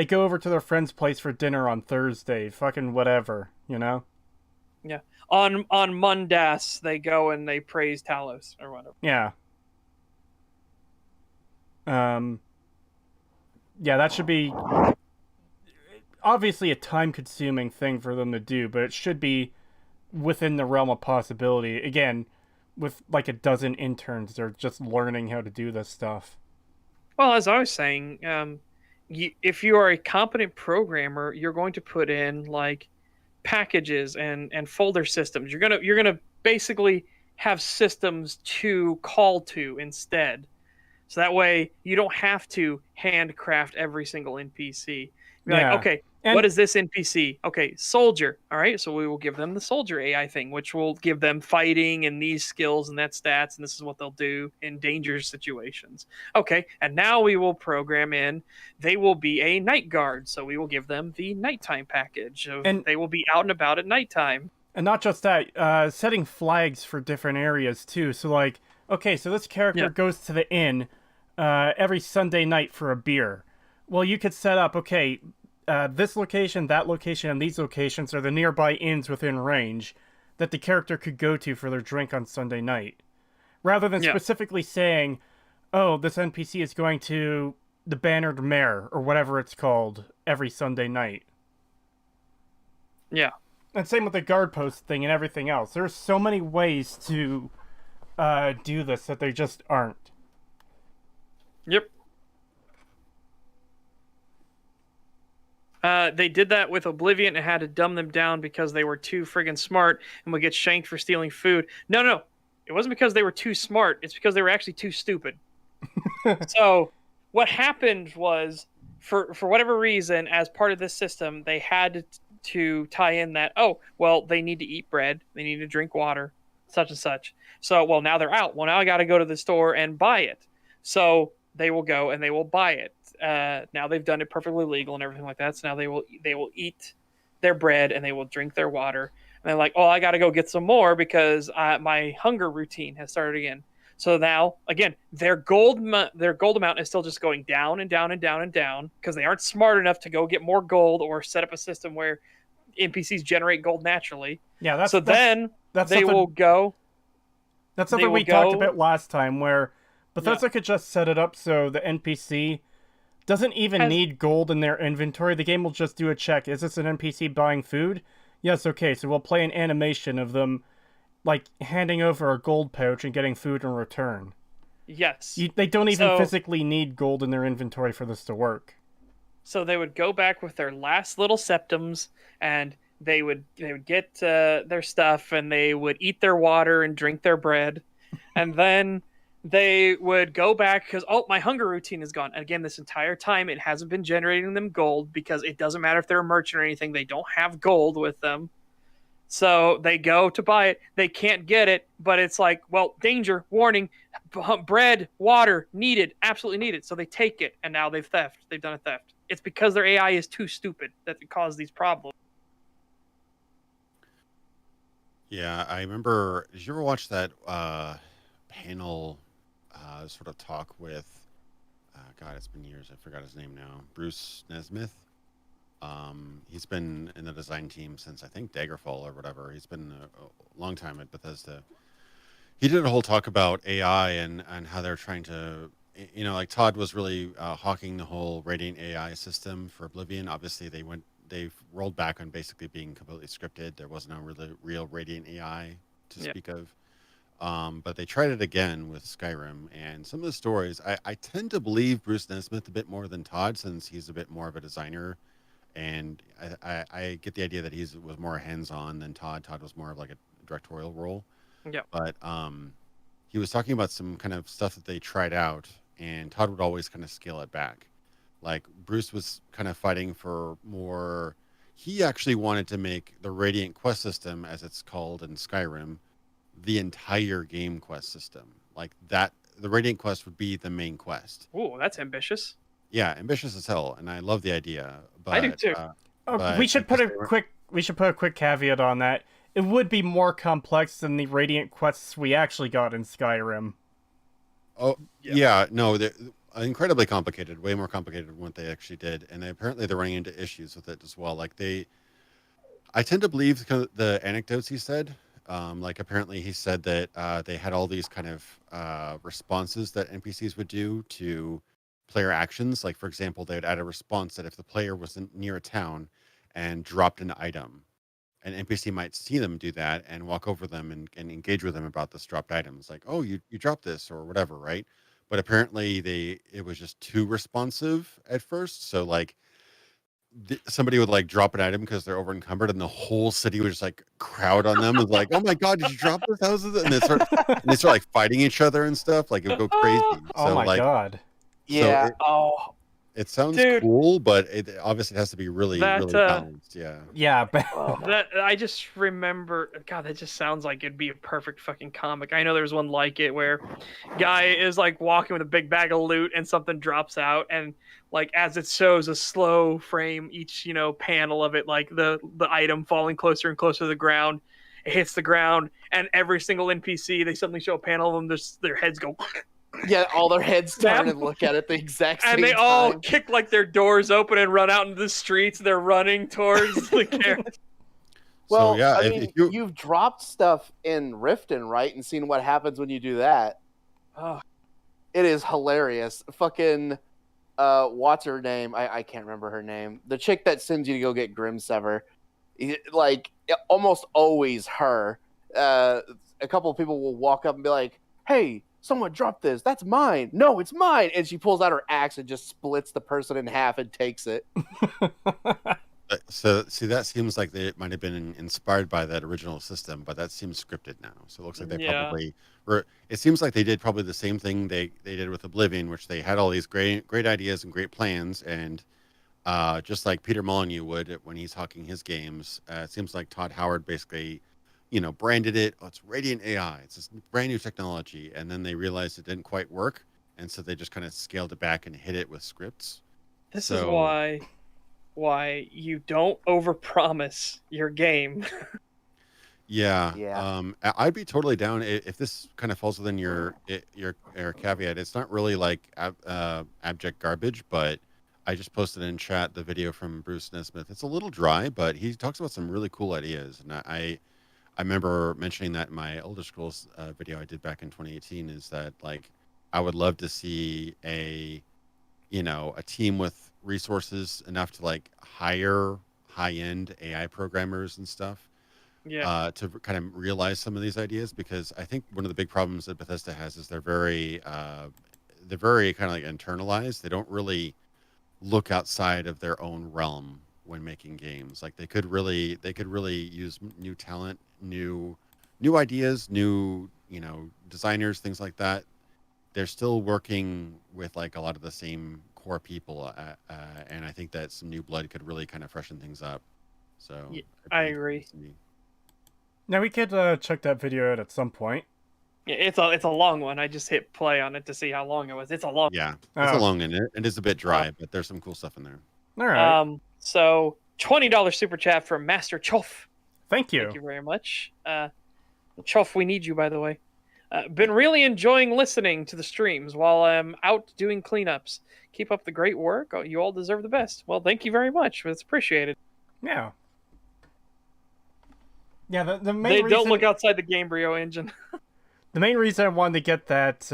go over to their friend's place for dinner on Thursday. Fucking whatever, Yeah. On Mondas, they go and they praise Talos or whatever. Yeah. Yeah, that should be obviously a time-consuming thing for them to do, but it should be within the realm of possibility. Again, with like a dozen interns, they're just learning how to do this stuff. Well, as I was saying, if you are a competent programmer, you're going to put in like packages and folder systems. You're gonna basically have systems to call to instead. So that way you don't have to handcraft every single NPC. You're like, okay, what is this NPC? Okay, soldier. All right, so we will give them the soldier AI thing, which will give them fighting and these skills and that stats, and this is what they'll do in danger situations. Okay, and now we will program in, they will be a night guard, so we will give them the nighttime package. And they will be out and about at nighttime. And not just that, setting flags for different areas too. So like, okay, so this character goes to the inn every Sunday night for a beer. Well, you could set up, okay, this location, that location, and these locations are the nearby inns within range that the character could go to for their drink on Sunday night. Rather than specifically saying, oh, this NPC is going to the Bannered Mare, or whatever it's called, every Sunday night. Yeah. And same with the guard post thing and everything else. There's so many ways to do this that they just aren't. Yep. They did that with Oblivion and had to dumb them down because they were too friggin' smart and would get shanked for stealing food. No. It wasn't because they were too smart. It's because they were actually too stupid. So what happened was, for whatever reason, as part of this system, they had to tie in that, oh, well, they need to eat bread. They need to drink water, such and such. So, well, now they're out. Well, now I got to go to the store and buy it. So they will go and they will buy it. Now they've done it perfectly legal and everything like that. So now they will eat their bread and they will drink their water. And they're like, oh, I got to go get some more because my hunger routine has started again. So now, again, their gold amount is still just going down and down and down and down because they aren't smart enough to go get more gold or set up a system where NPCs generate gold naturally. Yeah, then they will go. That's something we talked about last time, where Bethesda could just set it up so the NPC doesn't even need gold in their inventory. The game will just do a check. Is this an NPC buying food? Yes, okay, so we'll play an animation of them, like, handing over a gold pouch and getting food in return. Yes. They don't even physically need gold in their inventory for this to work. So they would go back with their last little septums, and they would get their stuff, and they would eat their water and drink their bread, and then they would go back because, oh, my hunger routine is gone. And again, this entire time, it hasn't been generating them gold because it doesn't matter if they're a merchant or anything. They don't have gold with them. So they go to buy it. They can't get it, but it's like, well, danger, warning, bread, water, needed, absolutely needed. So they take it, and now they've done a theft. It's because their AI is too stupid that it caused these problems. Yeah, I remember. Did you ever watch that panel sort of talk with? God, it's been years. I forgot his name now. Bruce Nesmith. He's been in the design team since I think Daggerfall or whatever. He's been a long time at Bethesda. He did a whole talk about AI and how they're trying to, you know, like Todd was really hawking the whole Radiant AI system for Oblivion. Obviously, they've rolled back on basically being completely scripted. There was no really real Radiant AI to speak of. But they tried it again with Skyrim, and some of the stories, I tend to believe Bruce Nesmith a bit more than Todd, since he's a bit more of a designer, and I get the idea that he was more hands-on than Todd. Todd was more of like a directorial role. Yeah. But he was talking about some kind of stuff that they tried out, and Todd would always kind of scale it back. Like Bruce was kind of fighting for more. He actually wanted to make the Radiant Quest system, as it's called in Skyrim, the entire game quest system. Like that, the Radiant Quest would be the main quest. Ooh, that's ambitious. Yeah, ambitious as hell, and I love the idea. But, I do too. We should put a quick caveat on that. It would be more complex than the Radiant quests we actually got in Skyrim. Oh, yeah, no, they're incredibly complicated, way more complicated than what they actually did, and apparently they're running into issues with it as well. Like I tend to believe the anecdotes he said. Like apparently he said that they had all these kind of responses that NPCs would do to player actions. Like, for example, they would add a response that if the player was near a town and dropped an item, an NPC might see them do that and walk over them and engage with them about this dropped item. It's like, oh, you dropped this or whatever, right? But apparently it was just too responsive at first. So like somebody would like drop an item because they're over encumbered, and the whole city would just like crowd on them. It's like, oh my god, did you drop this? How is it? And they start like fighting each other and stuff. Like it would go crazy. Oh my god. Yeah. It sounds Dude, cool, but it obviously has to be really balanced. Yeah. Yeah. That I just remember. God, that just sounds like it'd be a perfect fucking comic. I know there's one like it where guy is like walking with a big bag of loot and something drops out, and like as it shows a slow frame each panel of it, like the item falling closer and closer to the ground. It hits the ground, and every single NPC, they suddenly show a panel of them, their heads go. Yeah, all their heads turn and look at it the exact same time. And they all kick like their doors open and run out into the streets. They're running towards the camera. Well, so, yeah, I mean, you've dropped stuff in Riften, right? And seen what happens when you do that. Oh. It is hilarious. Fucking, what's her name? I can't remember her name. The chick that sends you to go get Grimsever. Like, almost always her. A couple of people will walk up and be like, hey, someone dropped this. That's mine. No, it's mine. And she pulls out her axe and just splits the person in half and takes it. So, see, that seems like they might have been inspired by that original system, but that seems scripted now. So it looks like they probably were. It seems like they did probably the same thing they did with Oblivion, which they had all these great ideas and great plans. And just like Peter Molyneux would when he's hawking his games, it seems like Todd Howard basically branded it. Oh, it's Radiant AI. It's this brand new technology. And then they realized it didn't quite work. And so they just kind of scaled it back and hit it with scripts. This is why you don't overpromise your game. Yeah. I'd be totally down if this kind of falls within your caveat. It's not really like abject garbage, but I just posted in chat the video from Bruce Nesmith. It's a little dry, but he talks about some really cool ideas. And I remember mentioning that in my Elder Scrolls video I did back in 2018, is that like I would love to see a team with resources enough to like hire high-end AI programmers and stuff Yeah. to kind of realize some of these ideas, because I think one of the big problems that Bethesda has is they're very kind of like internalized. They don't really look outside of their own realm when making games. Like they could really use new talent, new ideas, new designers, things like that. They're still working with like a lot of the same core people, and I think that some new blood could really kind of freshen things up. So Yeah, it'd I be agree. interesting to see. Now we could check that video out at some point. Yeah, it's a long one. I just hit play on it to see how long it was. It's a long. Yeah, it's a Oh, long one. It is a bit dry, but there's some cool stuff in there. all right. So $20 super chat from Master Choff. Thank you. Thank you very much. Choff, we need you, by the way. Been really enjoying listening to the streams while I'm out doing cleanups. Keep up the great work. Oh, you all deserve the best. Well, thank you very much. It's appreciated. Yeah. Yeah, the main They reason... don't look outside the Gamebryo engine. The main reason I wanted to get that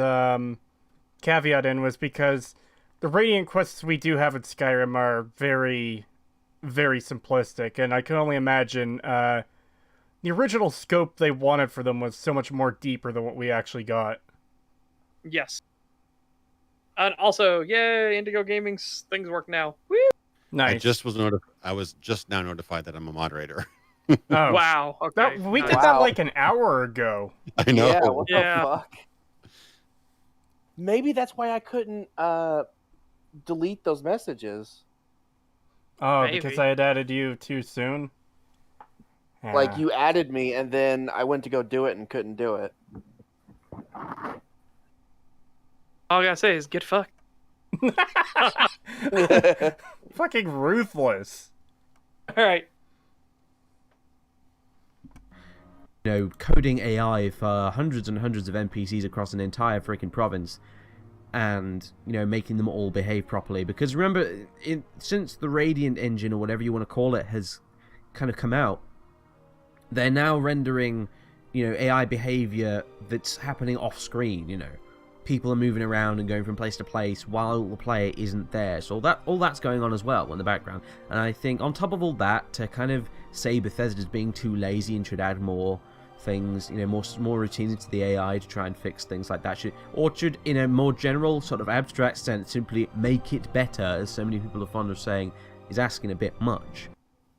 caveat in was because the Radiant quests we do have in Skyrim are very, very simplistic, and I can only imagine the original scope they wanted for them was so much more deeper than what we actually got. Yes. And also, yay, Indigo Gaming's things work now. Woo! Nice. I was just now notified that I'm a moderator. Oh, Wow. Okay. we nice. did that Wow. like an hour ago. I know. Yeah, what Yeah. the fuck? Maybe that's why I couldn't delete those messages. Oh, Maybe. because I had added you too soon? Like Yeah. you added me, and then I went to go do it and couldn't do it. All I gotta say is get fucked. Fucking ruthless. All right. Coding AI for hundreds and hundreds of NPCs across an entire freaking province, and making them all behave properly. Because remember, since the Radiant engine, or whatever you want to call it, has kind of come out, they're now rendering AI behavior that's happening off screen. People are moving around and going from place to place while the player isn't there. So all that's going on as well in the background. And I think on top of all that, to kind of say Bethesda's being too lazy and should add more things, more routines into the AI to try and fix things like that, should in a more general sort of abstract sense simply make it better, as so many people are fond of saying, is asking a bit much.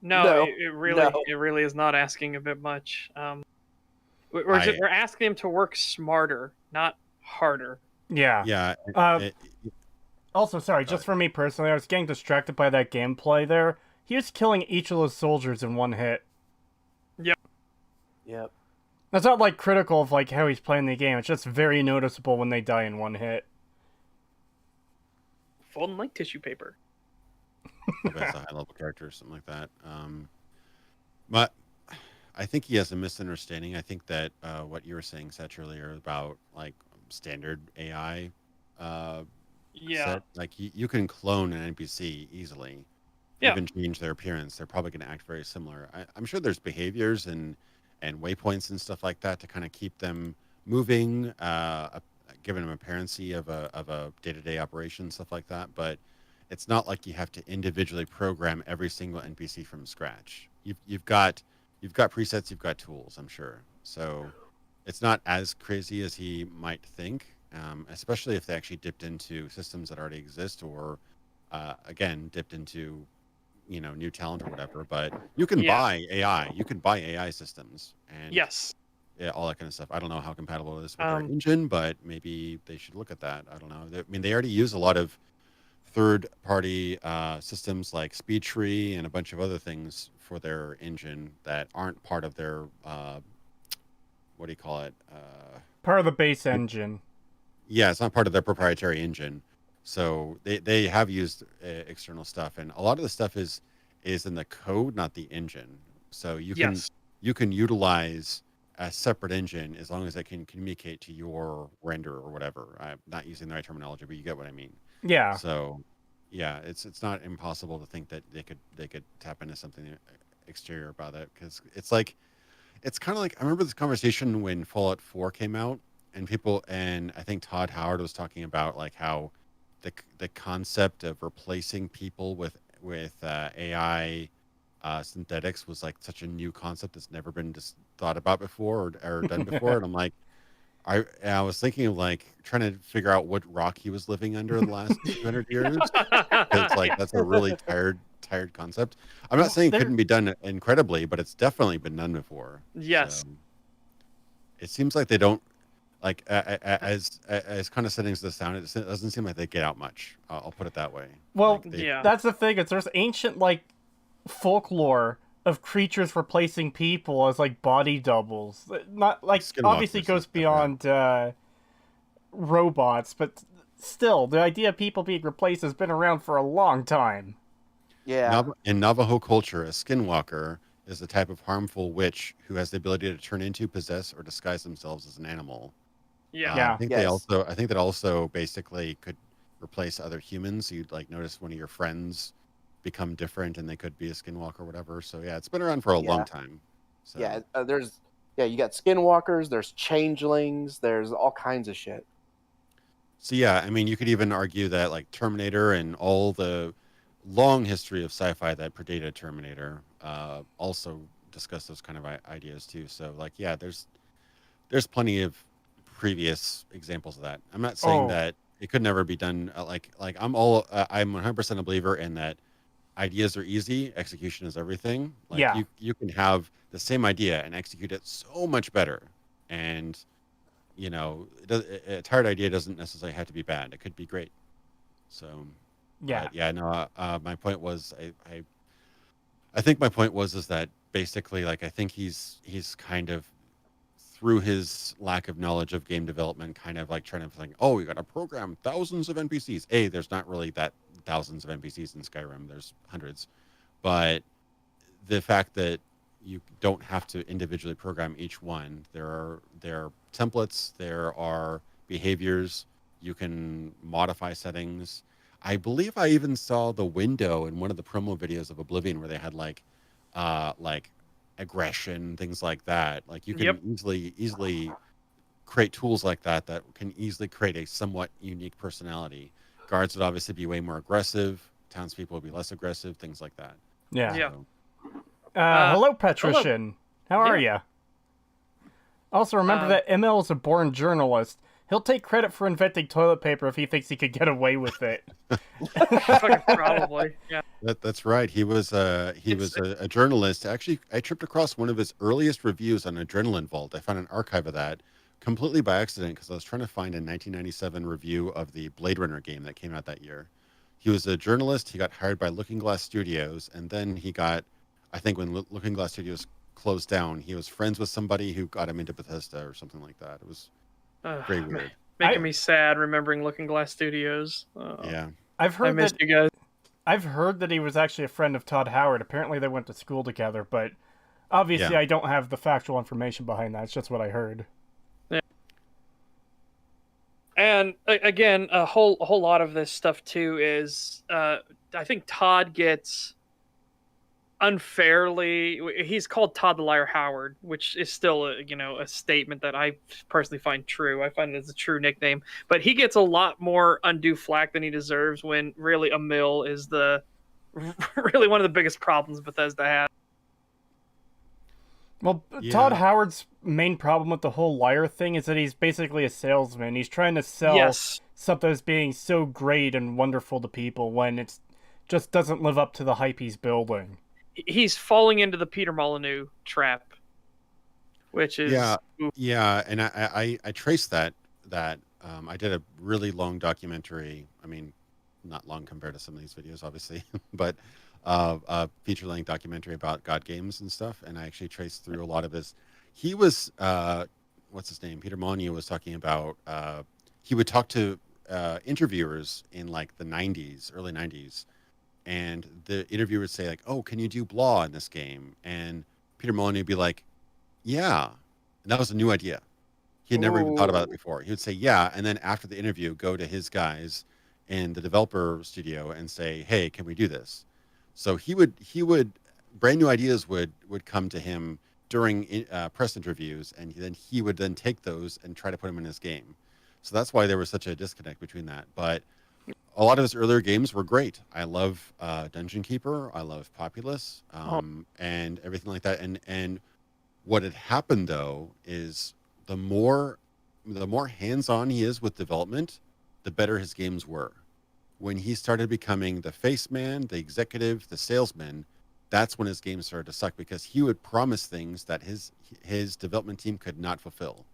No, No, it no. really is not asking a bit much. We're asking him to work smarter, not harder. Yeah. Yeah. Also, sorry, just for me personally, I was getting distracted by that gameplay there. He was killing each of those soldiers in one hit. Yep. That's not like critical of like how he's playing the game. It's just very noticeable when they die in one hit. Folding like tissue paper. As a high-level character or something like that. But I think he has a misunderstanding. I think that what you were saying, Satch, earlier about like standard AI set, like you can clone an NPC easily. Yeah. Even change their appearance. They're probably going to act very similar. I'm sure there's behaviors and waypoints and stuff like that to kind of keep them moving, giving them appearancy of a day-to-day operation, stuff like that. But it's not like you have to individually program every single NPC from scratch. You've got presets, you've got tools, I'm sure. So it's not as crazy as he might think, especially if they actually dipped into systems that already exist, or again dipped into new talent or whatever. But you can buy AI. You can buy AI systems and Yes. yeah, all that kind of stuff. I don't know how compatible it is with their engine, but maybe they should look at that. I don't know. I mean, they already use a lot of third-party systems like SpeedTree and a bunch of other things for their engine that aren't part of their what do you call it? Part of the base engine. Yeah, it's not part of their proprietary engine. So they have used external stuff, and a lot of the stuff is in the code, not the engine. So you can utilize a separate engine as long as it can communicate to your render or whatever. I'm not using the right terminology, but you get what I mean. Yeah. So yeah, it's not impossible to think that they could tap into something exterior about it, because it's kind of like I remember this conversation when Fallout 4 came out, and I think Todd Howard was talking about like how the concept of replacing people with AI synthetics was like such a new concept that's never been just thought about before or done before. And I'm like, I was thinking of like trying to figure out what rock he was living under the last 200 years. It's like that's a really tired concept. I'm not saying it couldn't be done incredibly, but it's definitely been done before. Yes. So, it seems like they don't like as condescending as this sound. It doesn't seem like they get out much. I'll put it that way. Well, Like, yeah. that's the thing. Is there's ancient like folklore of creatures replacing people as like body doubles. Not like obviously Skinwalkers goes and stuff, beyond robots, but still, the idea of people being replaced has been around for a long time. Yeah. In Navajo culture, a skinwalker is a type of harmful witch who has the ability to turn into, possess, or disguise themselves as an animal. Yeah. Yeah. I think Yes. I think that also basically could replace other humans. You'd like notice one of your friends become different, and they could be a skinwalker or whatever. So yeah, it's been around for a long time. So. Yeah. You got skinwalkers. There's changelings. There's all kinds of shit. So yeah, I mean, you could even argue that like Terminator and all the long history of sci-fi that predated Terminator also discuss those kind of ideas too. So like, yeah, there's plenty of previous examples of that. I'm not saying that it could never be done. I'm 100% a believer in that. Ideas are easy, execution is everything. Like Yeah. you can have the same idea and execute it so much better. And a tired idea doesn't necessarily have to be bad. It could be great. So Yeah. yeah, no. My point was, I think my point was is that basically, like, I think he's kind of through his lack of knowledge of game development, kind of like trying to think, oh, we got to program thousands of NPCs. There's not really that thousands of NPCs in Skyrim. There's hundreds, but the fact that you don't have to individually program each one. There are templates. There are behaviors. You can modify settings. I believe I even saw the window in one of the promo videos of Oblivion where they had like aggression, things like that. Like you can easily create tools like that can easily create a somewhat unique personality. Guards would obviously be way more aggressive. Townspeople would be less aggressive. Things like that. Yeah. Yeah. So, Hello, Patrician. How are Yeah. you? Also, remember that ML is a born journalist. He'll take credit for inventing toilet paper if he thinks he could get away with it. Fucking probably. Yeah. that's right. He was a journalist. Actually, I tripped across one of his earliest reviews on Adrenaline Vault. I found an archive of that completely by accident because I was trying to find a 1997 review of the Blade Runner game that came out that year. He was a journalist. He got hired by Looking Glass Studios, and then he got, I think when Looking Glass Studios closed down, he was friends with somebody who got him into Bethesda or something like that. It was very weird. Making me sad remembering Looking Glass Studios. Yeah. I've heard I missed you guys. I've heard that he was actually a friend of Todd Howard. Apparently, they went to school together, but obviously, Yeah. I don't have the factual information behind that. It's just what I heard. And again, a whole lot of this stuff too is I think Todd gets unfairly. He's called Todd the Liar Howard, which is still a statement that I personally find true. I find it as a true nickname, but he gets a lot more undue flack than he deserves. When really Emil is the really one of the biggest problems Bethesda has. Well, Yeah. Todd Howard's main problem with the whole liar thing is that he's basically a salesman. He's trying to sell Yes. something as being so great and wonderful to people when it just doesn't live up to the hype he's building. He's falling into the Peter Molyneux trap, which is Yeah, and I traced that. I did a really long documentary. I mean, not long compared to some of these videos, obviously, but a feature-length documentary about God games and stuff. And I actually traced through a lot of his. He was what's his name? Peter Molyneux was talking about. He would talk to interviewers in like the early 90s. And the interviewer would say like, "Oh, can you do blah in this game?" And Peter Molyneux would be like, "Yeah," and that was a new idea. He had never even thought about it before. He would say, "Yeah," and then after the interview, go to his guys in the developer studio and say, "Hey, can we do this?" So he would brand new ideas would come to him during press interviews, and then he would then take those and try to put them in his game. So that's why there was such a disconnect between that. But a lot of his earlier games were great. I love Dungeon Keeper. I love Populous, and everything like that. And what had happened though is the more hands-on he is with development, the better his games were. When he started becoming the face man, the executive, the salesman, that's when his games started to suck, because he would promise things that his development team could not fulfill.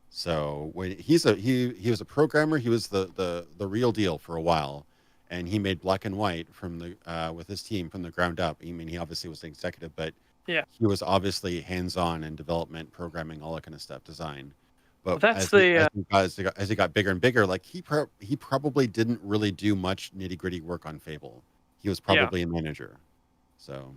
So when he was a programmer, he was the real deal for a while, and he made Black and White from the with his team from the ground up. I mean, he obviously was an executive, but Yeah. he was obviously hands-on in development, programming, all that kind of stuff, design. But Well, that's as he got bigger and bigger, like he probably didn't really do much nitty-gritty work on Fable. He was probably a manager. So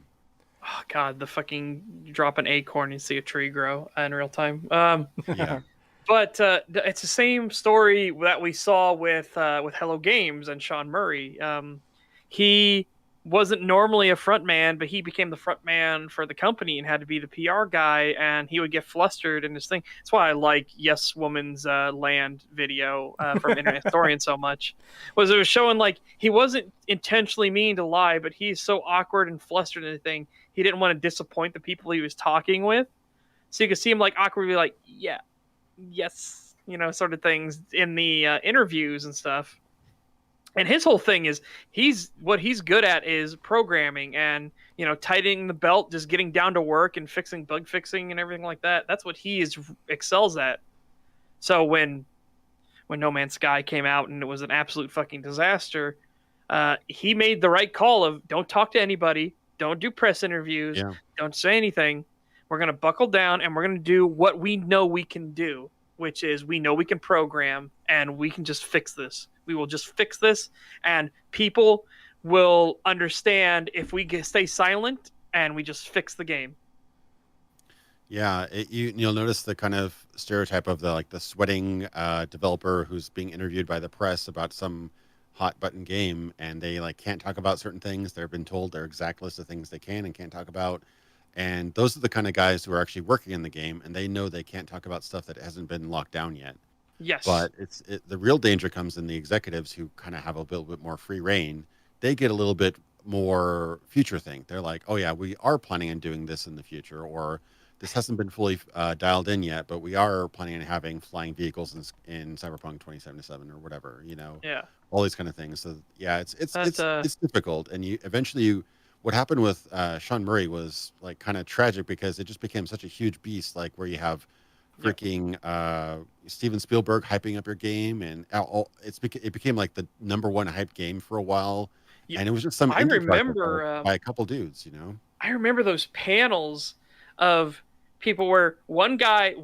Oh God, the fucking drop an acorn and see a tree grow in real time. yeah, But it's the same story that we saw with Hello Games and Sean Murray. He wasn't normally a front man, but he became the front man for the company and had to be the PR guy, and he would get flustered in this thing. That's why I like Yes Woman's Land video from Internet Historian so much. Was it was showing like he wasn't intentionally meaning to lie, but he's so awkward and flustered in the thing, he didn't want to disappoint the people he was talking with. So you could see him like awkwardly like, yeah, yes, sort of things in the interviews and stuff. And his whole thing is he's good at is programming and tightening the belt, just getting down to work and fixing bug fixing and everything like that. That's what he excels at. So when No Man's Sky came out and it was an absolute fucking disaster, he made the right call of don't talk to anybody, don't do press interviews, don't say anything. We're going to buckle down and we're going to do what we know we can do, which is we know we can program and we can just fix this. We will just fix this, and people will understand if we stay silent and we just fix the game. yeah. You'll notice the kind of stereotype of the sweating developer who's being interviewed by the press about some hot button game, and they can't talk about certain things. They've been told their exact list of things they can and can't talk about. And those are the kind of guys who are actually working in the game, and they know they can't talk about stuff that hasn't been locked down yet. Yes. But the real danger comes in the executives who kind of have a little bit more free reign. They get a little bit more future think. They're like, oh yeah, we are planning on doing this in the future, or this hasn't been fully dialed in yet, but we are planning on having flying vehicles in Cyberpunk 2077 or whatever, Yeah. all these kind of things. So yeah, it's difficult. And eventually what happened with Sean Murray was kind of tragic, because it just became such a huge beast, where you have freaking Steven Spielberg hyping up your game, and it became the number one hyped game for a while, and it was just some indie project by a couple dudes, I remember those panels of people where one guy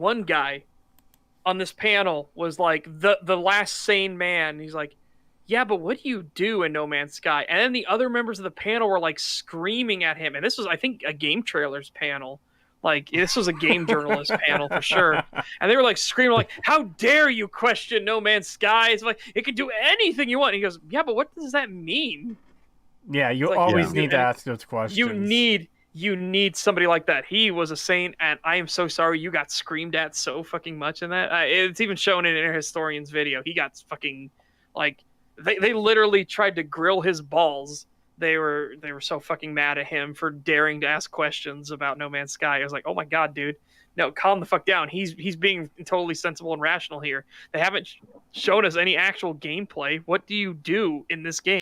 on this panel was like the last sane man. He's like, yeah, but what do you do in No Man's Sky? And then the other members of the panel were screaming at him, and this was, I think, a game trailers panel. This was a game journalist panel for sure. And they were screaming how dare you question No Man's Sky? It's it can do anything you want. And he goes, yeah, but what does that mean? Yeah, you always need to ask those questions. You need somebody like that. He was a saint, and I am so sorry you got screamed at so fucking much in that. It's even shown in Inner Historian's video. He got fucking they literally tried to grill his balls. They were so fucking mad at him for daring to ask questions about No Man's Sky. I was like, oh my god, dude, no, calm the fuck down. He's being totally sensible and rational here. They haven't shown us any actual gameplay. What do you do in this game?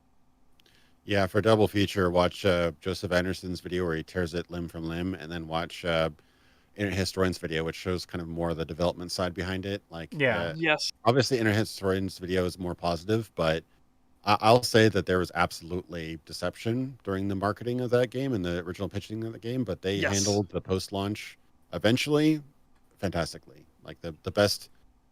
Yeah, for a double feature, watch Joseph Anderson's video where he tears it limb from limb, and then watch Internet Historian's video, which shows kind of more of the development side behind it. Yes. Obviously, Internet Historian's video is more positive, but I'll say that there was absolutely deception during the marketing of that game and the original pitching of the game, but they handled the post-launch eventually fantastically. The best,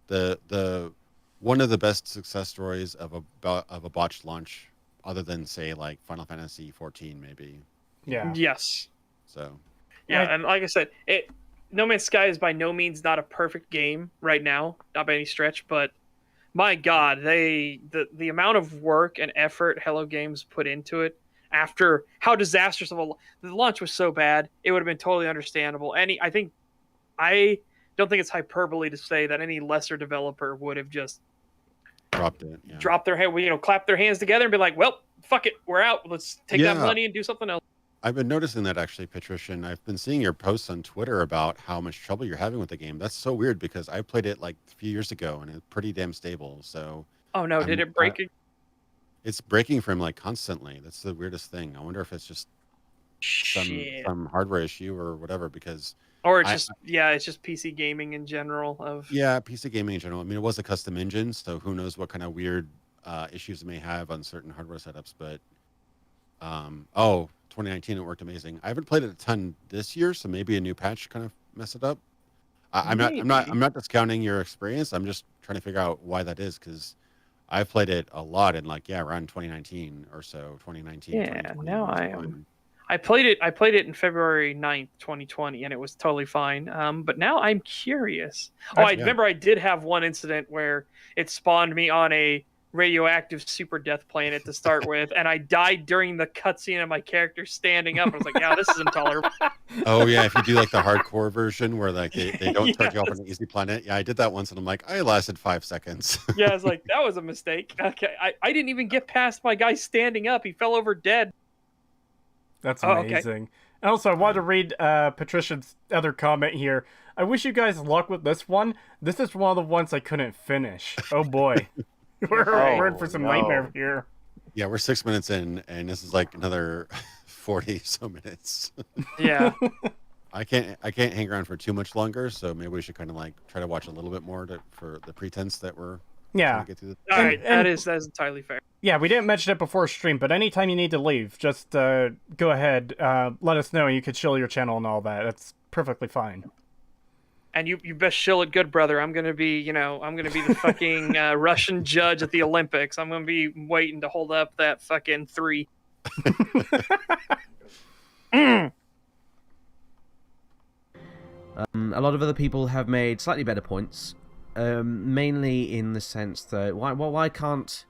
the one of the best success stories of a botched launch, other than say Final Fantasy 14 maybe. Yeah. Yes. So. Yeah, and like I said, No Man's Sky is by no means not a perfect game right now, not by any stretch, but my god, the amount of work and effort Hello Games put into it, after how disastrous of the launch was so bad, it would have been totally understandable. I don't think it's hyperbole to say that any lesser developer would have just Dropped it. Yeah. dropped their hand, clap their hands together and be like, "Well, fuck it, we're out. Let's take that money and do something else." I've been noticing that actually, Patrician. I've been seeing your posts on Twitter about how much trouble you're having with the game. That's so weird because I played it like a few years ago and it's pretty damn stable. So. Oh no! Did it break? It's breaking for him like constantly. That's the weirdest thing. I wonder if it's just some hardware issue or whatever. Because. Or it's it's just PC gaming in general. PC gaming in general. I mean, it was a custom engine, so who knows what kind of weird issues it may have on certain hardware setups. But 2019 it worked amazing. I haven't played it a ton this year, so maybe a new patch kind of messed it up. I'm not discounting your experience. I'm just trying to figure out why that is because I've played it a lot in around 2019 or so. 2019. Yeah, now I am. I played it in February 9th, 2020, and it was totally fine. But now I'm curious. I remember I did have one incident where it spawned me on a radioactive super death planet to start with, and I died during the cutscene of my character standing up. I was like, yeah, this is intolerable. Oh, yeah, if you do the hardcore version where they don't start you off on an easy planet. Yeah, I did that once, and I'm like, I lasted 5 seconds. Yeah, I was like, that was a mistake. Okay, I didn't even get past my guy standing up. He fell over dead. That's amazing. Okay. And also, I wanted to read Patricia's other comment here. I wish you guys luck with this one. This is one of the ones I couldn't finish. Oh, boy. We're in for some nightmare here. Yeah, we're 6 minutes in, and this is like another 40 so minutes. Yeah. I can't hang around for too much longer, so maybe we should kind of try to watch a little bit more for the pretense that we're trying to get through this. All right, that is entirely fair. Yeah, we didn't mention it before stream, but anytime you need to leave, just go ahead, let us know, and you could shill your channel and all that. That's perfectly fine. And you best shill it good, brother. I'm gonna be the fucking Russian judge at the Olympics. I'm gonna be waiting to hold up that fucking 3. A lot of other people have made slightly better points, mainly in the sense that why can't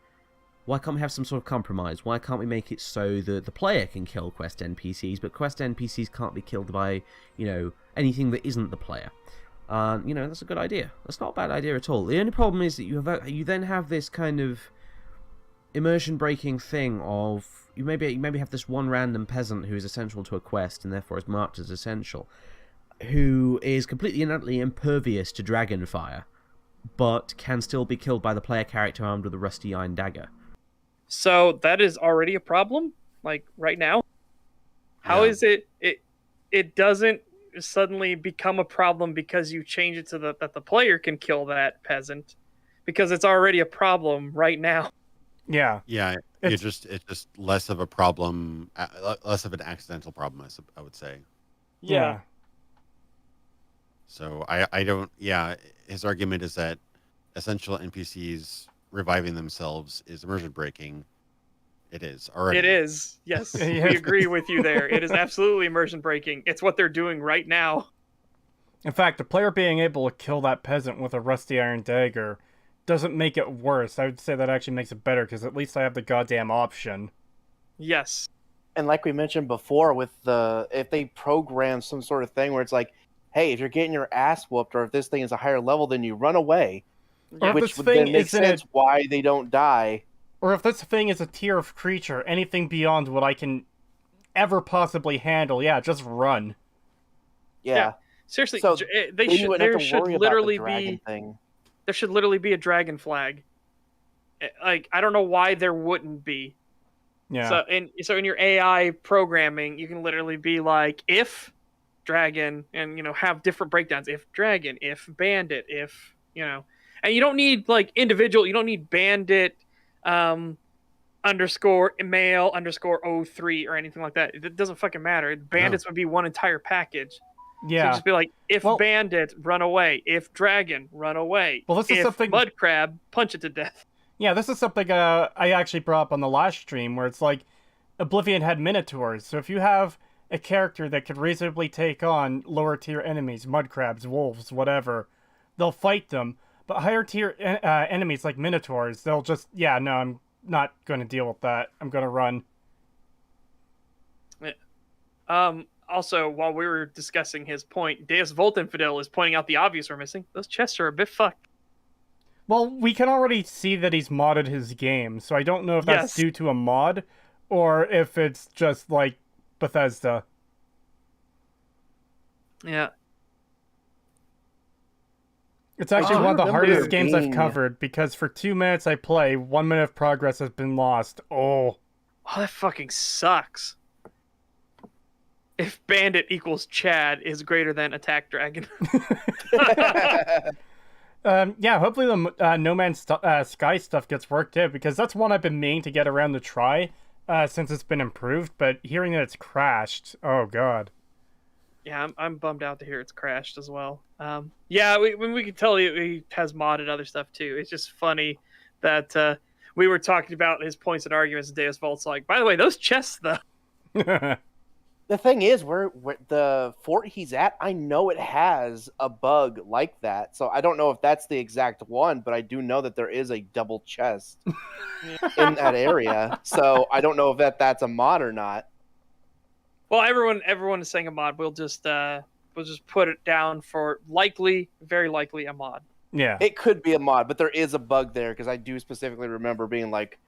we have some sort of compromise? Why can't we make it so that the player can kill quest NPCs, but quest NPCs can't be killed by anything that isn't the player? That's a good idea. That's not a bad idea at all. The only problem is that you then have this kind of immersion-breaking thing of you maybe have this one random peasant who is essential to a quest and therefore is marked as essential, who is completely and utterly impervious to dragon fire, but can still be killed by the player character armed with a rusty iron dagger. So that is already a problem, right now. How is it doesn't suddenly become a problem because you change it to that the player can kill that peasant, because it's already a problem right now. Yeah. It's just less of a problem, less of an accidental problem, I would say. Yeah. So I don't. Yeah, his argument is that essential NPCs reviving themselves is immersion breaking. It is already. It is. Yes, we agree with you there. It is absolutely immersion breaking. It's what they're doing right now. In fact, the player being able to kill that peasant with a rusty iron dagger doesn't make it worse. I would say that actually makes it better, because at least I have the goddamn option. Yes. And like we mentioned before, if they program some sort of thing where it's like, hey, if you're getting your ass whooped, or if this thing is a higher level than you, run away. Or which would then make sense why they don't die. Or if this thing is a tier of creature, anything beyond what I can ever possibly handle, just run. Yeah. Seriously, so there should literally be a dragon flag. I don't know why there wouldn't be. Yeah. So in your AI programming, you can literally be like, if dragon, and have different breakdowns. If dragon, if bandit, if and you don't need individual. You don't need bandit underscore male underscore 03 or anything like that. It doesn't fucking matter. Bandits would be one entire package. Yeah. So just be like, if bandit, run away. If dragon, run away. Well, this is something. Mud crab, punch it to death. Yeah, this is something I actually brought up on the last stream, where it's like Oblivion had minotaurs. So if you have a character that could reasonably take on lower tier enemies, mud crabs, wolves, whatever, they'll fight them. But higher tier enemies like minotaurs, they'll just, no, I'm not going to deal with that. I'm going to run. Also, while we were discussing his point, Deus Volt Infidel is pointing out the obvious we're missing. Those chests are a bit fucked. Well, we can already see that he's modded his game, so I don't know if that's Yes. due to a mod or if it's just like Bethesda. Yeah. It's actually I one of the remember hardest there games I've being- covered because for 2 minutes I play, 1 minute of progress has been lost. Oh. Oh, that fucking sucks. If Bandit equals Chad is greater than Attack Dragon. Yeah, hopefully the No Man's Sky stuff gets worked out because that's one I've been meaning to get around to try since it's been improved, but hearing that it's crashed, oh god. Yeah, I'm bummed out to hear it's crashed as well. Yeah, we can tell he has modded other stuff too. It's just funny that we were talking about his points and arguments, and Deus Volt's like, by the way, those chests though. The thing is, where the fort he's at, I know it has a bug like that. So I don't know if that's the exact one, but I do know that there is a double chest in that area. So I don't know if that's a mod or not. Well, everyone is saying a mod. We'll just put it down for very likely a mod. Yeah. It could be a mod, but there is a bug there because I do specifically remember being like,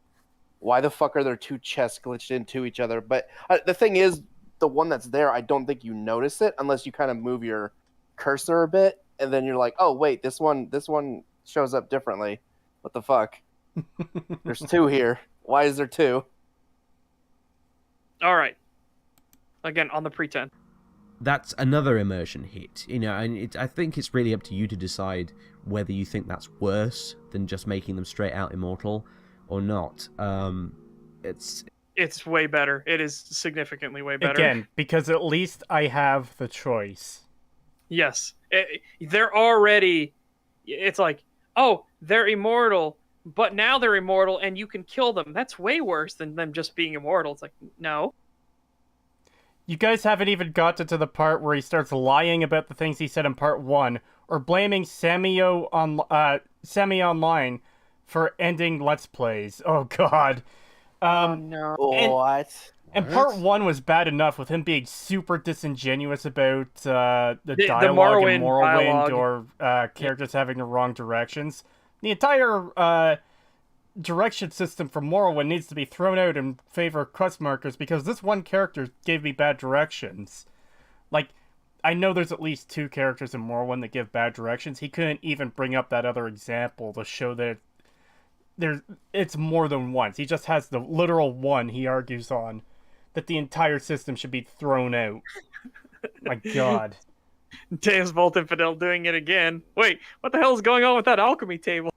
why the fuck are there two chests glitched into each other? But the thing is, the one that's there, I don't think you notice it unless you kind of move your cursor a bit, and then you're like, oh wait, this one shows up differently. What the fuck? There's two here. Why is there two? All right. Again, on the pretense. That's another immersion hit, you know, and I think it's really up to you to decide whether you think that's worse than just making them straight out immortal or not. It's way better. It is significantly way better. Again, because at least I have the choice. Yes. They're already... It's like, oh, they're immortal, but now they're immortal and you can kill them. That's way worse than them just being immortal. It's like, no. You guys haven't even gotten to the part where he starts lying about the things he said in part 1, or blaming Semi Online for ending Let's Plays. Oh god. No. What? And part 1 was bad enough with him being super disingenuous about the dialogue Morrowind in Morrowind dialogue. or characters having the wrong directions. The entire direction system for Morrowind needs to be thrown out in favor of quest markers because this one character gave me bad directions. Like, I know there's at least 2 characters in Morrowind that give bad directions. He couldn't even bring up that other example to show that it's more than once. He just has the literal one he argues on that the entire system should be thrown out. My god. Deus Volt Infidel doing it again. Wait, what the hell is going on with that alchemy table?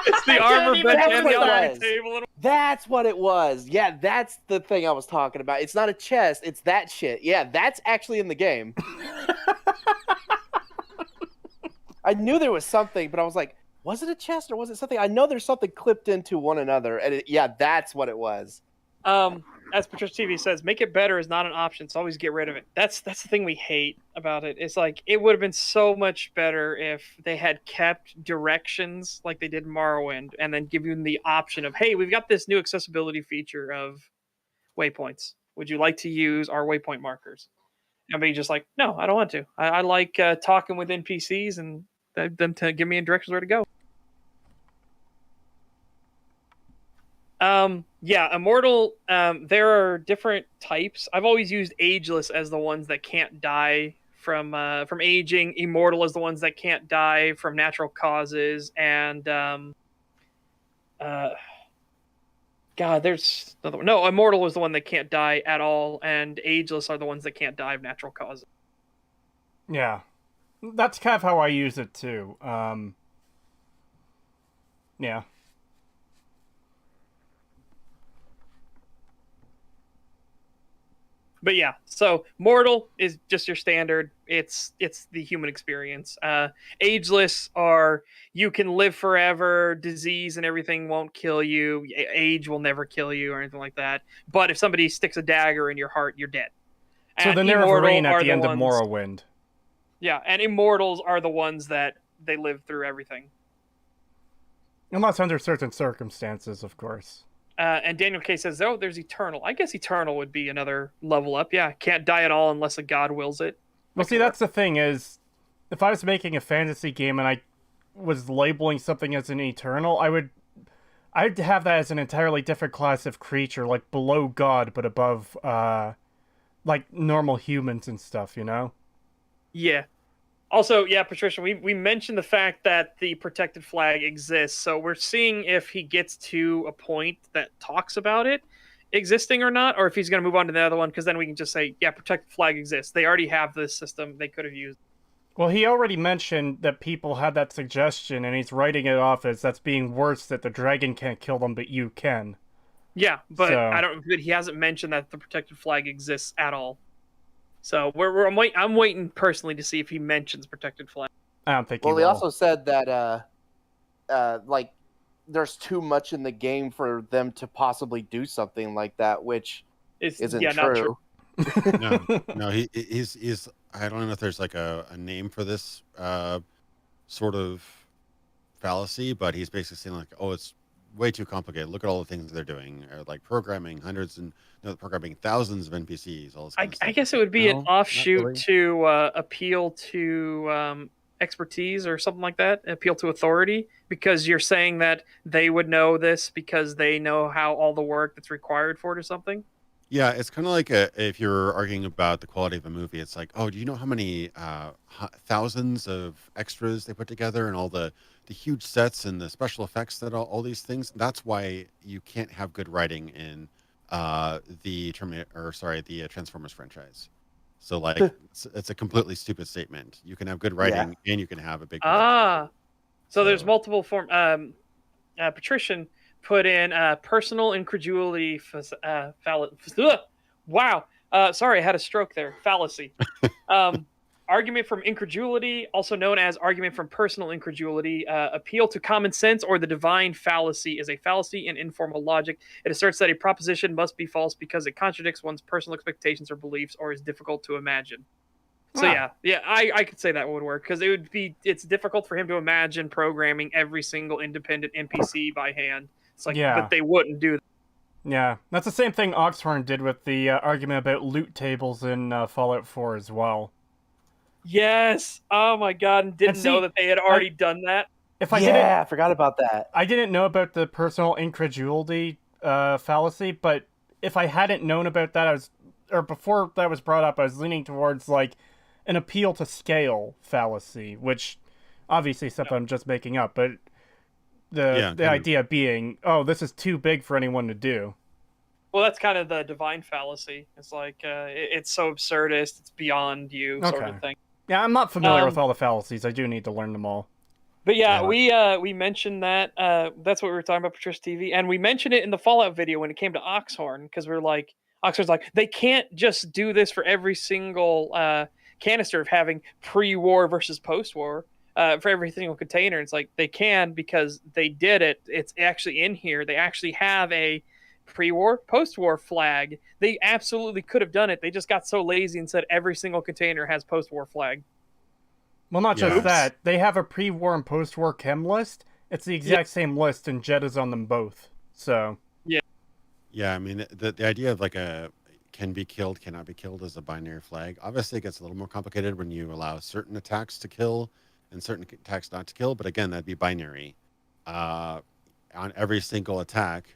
It's the armor even bench have and what the it alchemy was. table. That's what it was. Yeah, that's the thing I was talking about. It's not a chest, it's that shit. Yeah, that's actually in the game. I knew there was something, but I was like, was it a chest or was it something? I know there's something clipped into one another, and yeah, that's what it was. As Patricia TV says, make it better is not an option. It's always get rid of it. That's the thing we hate about it. It's like it would have been so much better if they had kept directions like they did in Morrowind, and then give you the option of, hey, we've got this new accessibility feature of waypoints. Would you like to use our waypoint markers? And be just like, no, I don't want to. I like talking with NPCs and them to give me directions where to go. Yeah, immortal. There are different types. I've always used ageless as the ones that can't die from aging. Immortal as the ones that can't die from natural causes, and God, there's another one. No, immortal is the one that can't die at all, and ageless are the ones that can't die of natural causes. Yeah. That's kind of how I use it too. Yeah. But yeah, so mortal is just your standard. It's the human experience. Ageless are you can live forever, disease and everything won't kill you, age will never kill you or anything like that. But if somebody sticks a dagger in your heart, you're dead. So And the immortal Nerevarine at are the end of ones- Morrowind. Yeah, and immortals are the ones that they live through everything. Unless under certain circumstances, of course. And Daniel K says, "Oh, there's Eternal. I guess Eternal would be another level up. Yeah, can't die at all unless a god wills it." Well, see, that's the thing is, if I was making a fantasy game and I was labeling something as an Eternal, I'd have that as an entirely different class of creature, like below God, but above, like normal humans and stuff, you know? Yeah. Also, yeah, Patricia, we mentioned the fact that the protected flag exists, so we're seeing if he gets to a point that talks about it existing or not, or if he's going to move on to the other one, because then we can just say, yeah, protected flag exists. They already have this system they could have used. Well, he already mentioned that people had that suggestion, and he's writing it off as that's being worse, that the dragon can't kill them, but you can. Yeah, but So- but he hasn't mentioned that the protected flag exists at all. So I'm waiting personally to see if he mentions protected flag. I don't think Well, he they will. also said that like there's too much in the game for them to possibly do something like that, which isn't Not true. No, he's. I don't know if there's like a name for this sort of fallacy, but he's basically saying like, oh, it's way too complicated. Look at all the things they're doing, like programming programming thousands of NPCs. All this kind of I stuff. guess it would be No, an not offshoot really. to appeal to expertise or something like that, appeal to authority, because you're saying that they would know this because they know how all the work that's required for it or something. Yeah, it's kind of like if you're arguing about the quality of a movie, it's like, oh, do you know how many thousands of extras they put together and all the huge sets and the special effects that all these things? That's why you can't have good writing in the Transformers franchise. So like, it's a completely stupid statement. You can have good writing and you can have a big production. So there's multiple form. Patrician put in personal incredulity. Wow. Sorry, I had a stroke there. Fallacy. Argument from incredulity, also known as argument from personal incredulity, appeal to common sense or the divine fallacy is a fallacy in informal logic. It asserts that a proposition must be false because it contradicts one's personal expectations or beliefs or is difficult to imagine. So I could say that would work because it's difficult for him to imagine programming every single independent NPC by hand. It's like, but they wouldn't do that. Yeah, that's the same thing Oxhorn did with the argument about loot tables in Fallout 4 as well. Yes. Oh my god, and didn't know that they had already done that. I forgot about that. I didn't know about the personal incredulity fallacy, but if I hadn't known about that, before that was brought up, I was leaning towards like an appeal to scale fallacy, which obviously is something I'm just making up, but the idea being, oh, this is too big for anyone to do. Well, that's kind of the divine fallacy. It's like it's so absurdist, it's beyond you, sort of thing. Yeah, I'm not familiar with all the fallacies. I do need to learn them all. But we mentioned that. That's what we were talking about, Patricia TV, and we mentioned it in the Fallout video when it came to Oxhorn, because we're like, Oxhorn's like, they can't just do this for every single canister of having pre-war versus post-war for every single container. It's like they can because they did it. It's actually in here. They actually have a pre-war, post-war flag. They absolutely could have done it. They just got so lazy and said every single container has post-war flag. Well, not just that. They have a pre-war and post-war chem list. It's the exact same list, and Jet is on them both. So yeah, I mean the idea of like can be killed, cannot be killed as a binary flag. Obviously, it gets a little more complicated when you allow certain attacks to kill and certain attacks not to kill. But again, that'd be binary. On every single attack,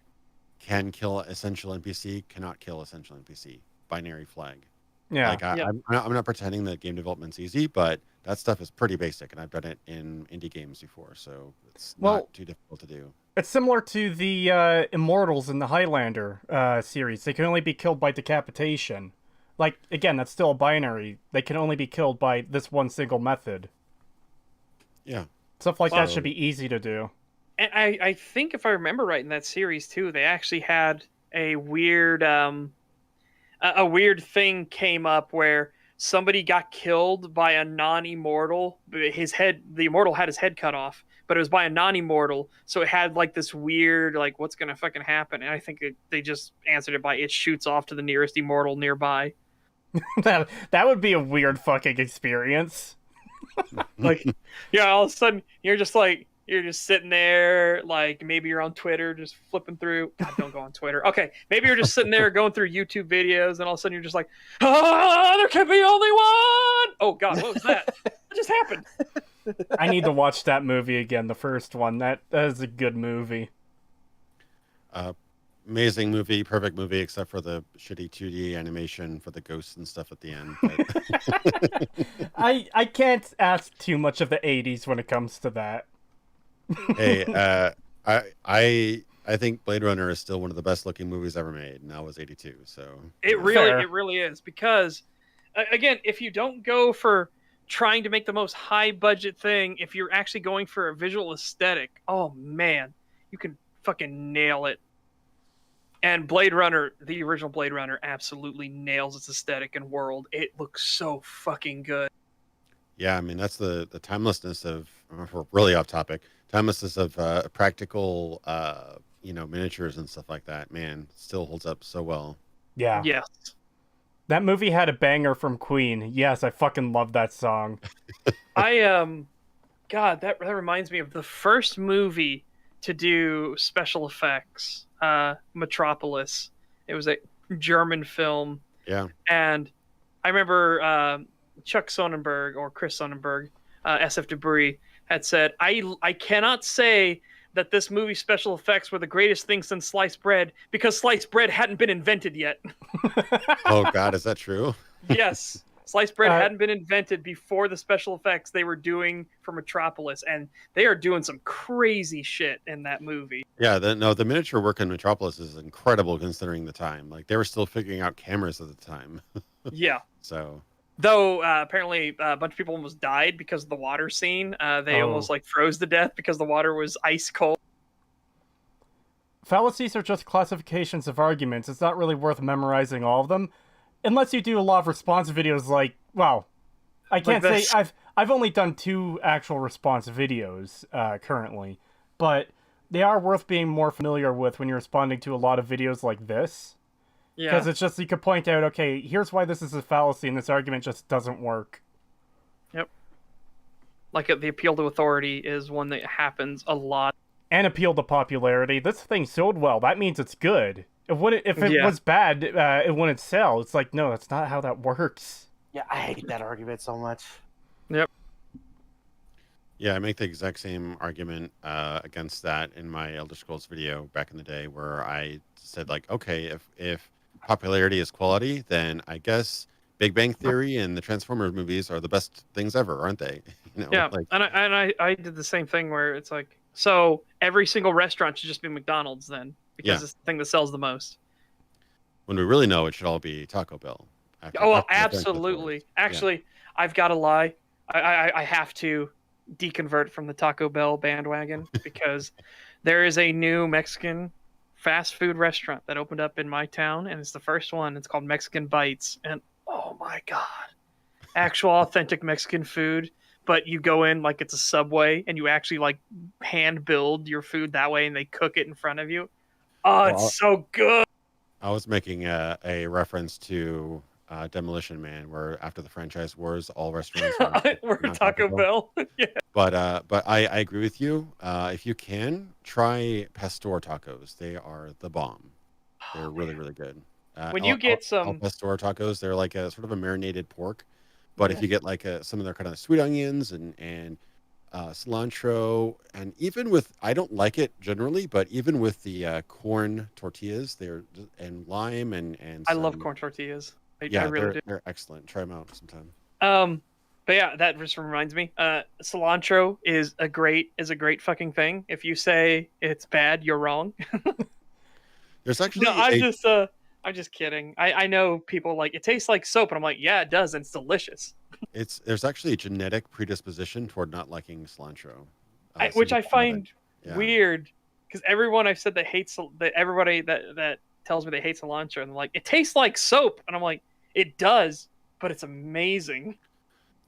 can kill essential NPC, cannot kill essential NPC. Binary flag. Yeah. Like I'm not pretending that game development's easy, but that stuff is pretty basic, and I've done it in indie games before, so it's not too difficult to do. It's similar to the Immortals in the Highlander series. They can only be killed by decapitation. Like, again, that's still a binary. They can only be killed by this one single method. Yeah. Stuff like that should be easy to do. And I think if I remember right in that series too, they actually had a weird thing came up where somebody got killed by a non-immortal. The immortal had his head cut off, but it was by a non-immortal, so it had like this weird like what's gonna fucking happen. And I think they just answered it by it shoots off to the nearest immortal nearby. that would be a weird fucking experience. Like, yeah, all of a sudden you're just like, You're just sitting there, like maybe you're on Twitter, just flipping through. God, don't go on Twitter. Okay, maybe you're just sitting there going through YouTube videos, and all of a sudden you're just like, there can be only one. Oh God, what was that? What just happened? I need to watch that movie again. The first one. That is a good movie. Amazing movie, perfect movie, except for the shitty 2D animation for the ghosts and stuff at the end. But... I can't ask too much of the '80s when it comes to that. Hey, I think Blade Runner is still one of the best looking movies ever made, and that was '82. So it really is, because again, if you don't go for trying to make the most high budget thing, if you're actually going for a visual aesthetic, oh man, you can fucking nail it. And Blade Runner, the original Blade Runner, absolutely nails its aesthetic and world. It looks so fucking good. Yeah, I mean that's the timelessness of. If we're really off topic. Timelessness of practical, miniatures and stuff like that. Man, still holds up so well. Yeah. Yes. That movie had a banger from Queen. Yes, I fucking love that song. God, that reminds me of the first movie to do special effects. Metropolis. It was a German film. Yeah. And I remember Chuck Sonnenberg or Chris Sonnenberg, SF Debris, had said, I cannot say that this movie's special effects were the greatest thing since sliced bread because sliced bread hadn't been invented yet. Oh God, is that true? Yes. Sliced bread hadn't been invented before the special effects they were doing for Metropolis, and they are doing some crazy shit in that movie. Yeah, the miniature work in Metropolis is incredible considering the time. Like they were still figuring out cameras at the time. Yeah. So. Though apparently a bunch of people almost died because of the water scene. They almost like froze to death because the water was ice cold. Fallacies are just classifications of arguments. It's not really worth memorizing all of them. Unless you do a lot of response videos like, wow, I can't say I've only done 2 actual response videos currently, but they are worth being more familiar with when you're responding to a lot of videos like this. Yeah. Because it's just, you could point out, okay, here's why this is a fallacy and this argument just doesn't work. Yep. Like the appeal to authority is one that happens a lot. And appeal to popularity. This thing sold well. That means it's good. If it was bad, it wouldn't sell. It's like, no, that's not how that works. Yeah, I hate that argument so much. Yep. Yeah, I make the exact same argument against that in my Elder Scrolls video back in the day, where I said, like, okay, if popularity is quality, then I guess Big Bang Theory and the Transformers movies are the best things ever, aren't they? Yeah, like... and I did the same thing where it's like, so every single restaurant should just be McDonald's then, because it's the thing that sells the most. When we really know, it should all be Taco Bell. Absolutely. Actually, I've got to lie. I have to deconvert from the Taco Bell bandwagon because there is a new Mexican fast food restaurant that opened up in my town, and it's the first one. It's called Mexican Bites, and oh my God, actual authentic Mexican food. But you go in like it's a Subway, and you actually like hand build your food that way, and they cook it in front of you. Oh, it's so good. I was making a reference to Demolition Man, where after the franchise wars, all restaurants were Taco Bell. Yeah. But I agree with you. If you can, try Pastor tacos. They are the bomb. They're really, really good. When you get some Al Pastor tacos, they're like a sort of a marinated pork. But if you get like some of their kind of sweet onions and cilantro, and even with, I don't like it generally, but even with the corn tortillas, and lime and I love corn tortillas. I really do. They're excellent. Try them out sometime. But yeah, that just reminds me. Cilantro is a great fucking thing. If you say it's bad, you're wrong. There's actually I'm just kidding. I know people like it tastes like soap, and I'm like, yeah, it does, and it's delicious. There's actually a genetic predisposition toward not liking cilantro, which I find weird, because everyone I've said that hates everybody that tells me they hate cilantro, and they're like, it tastes like soap, and I'm like, it does, but it's amazing.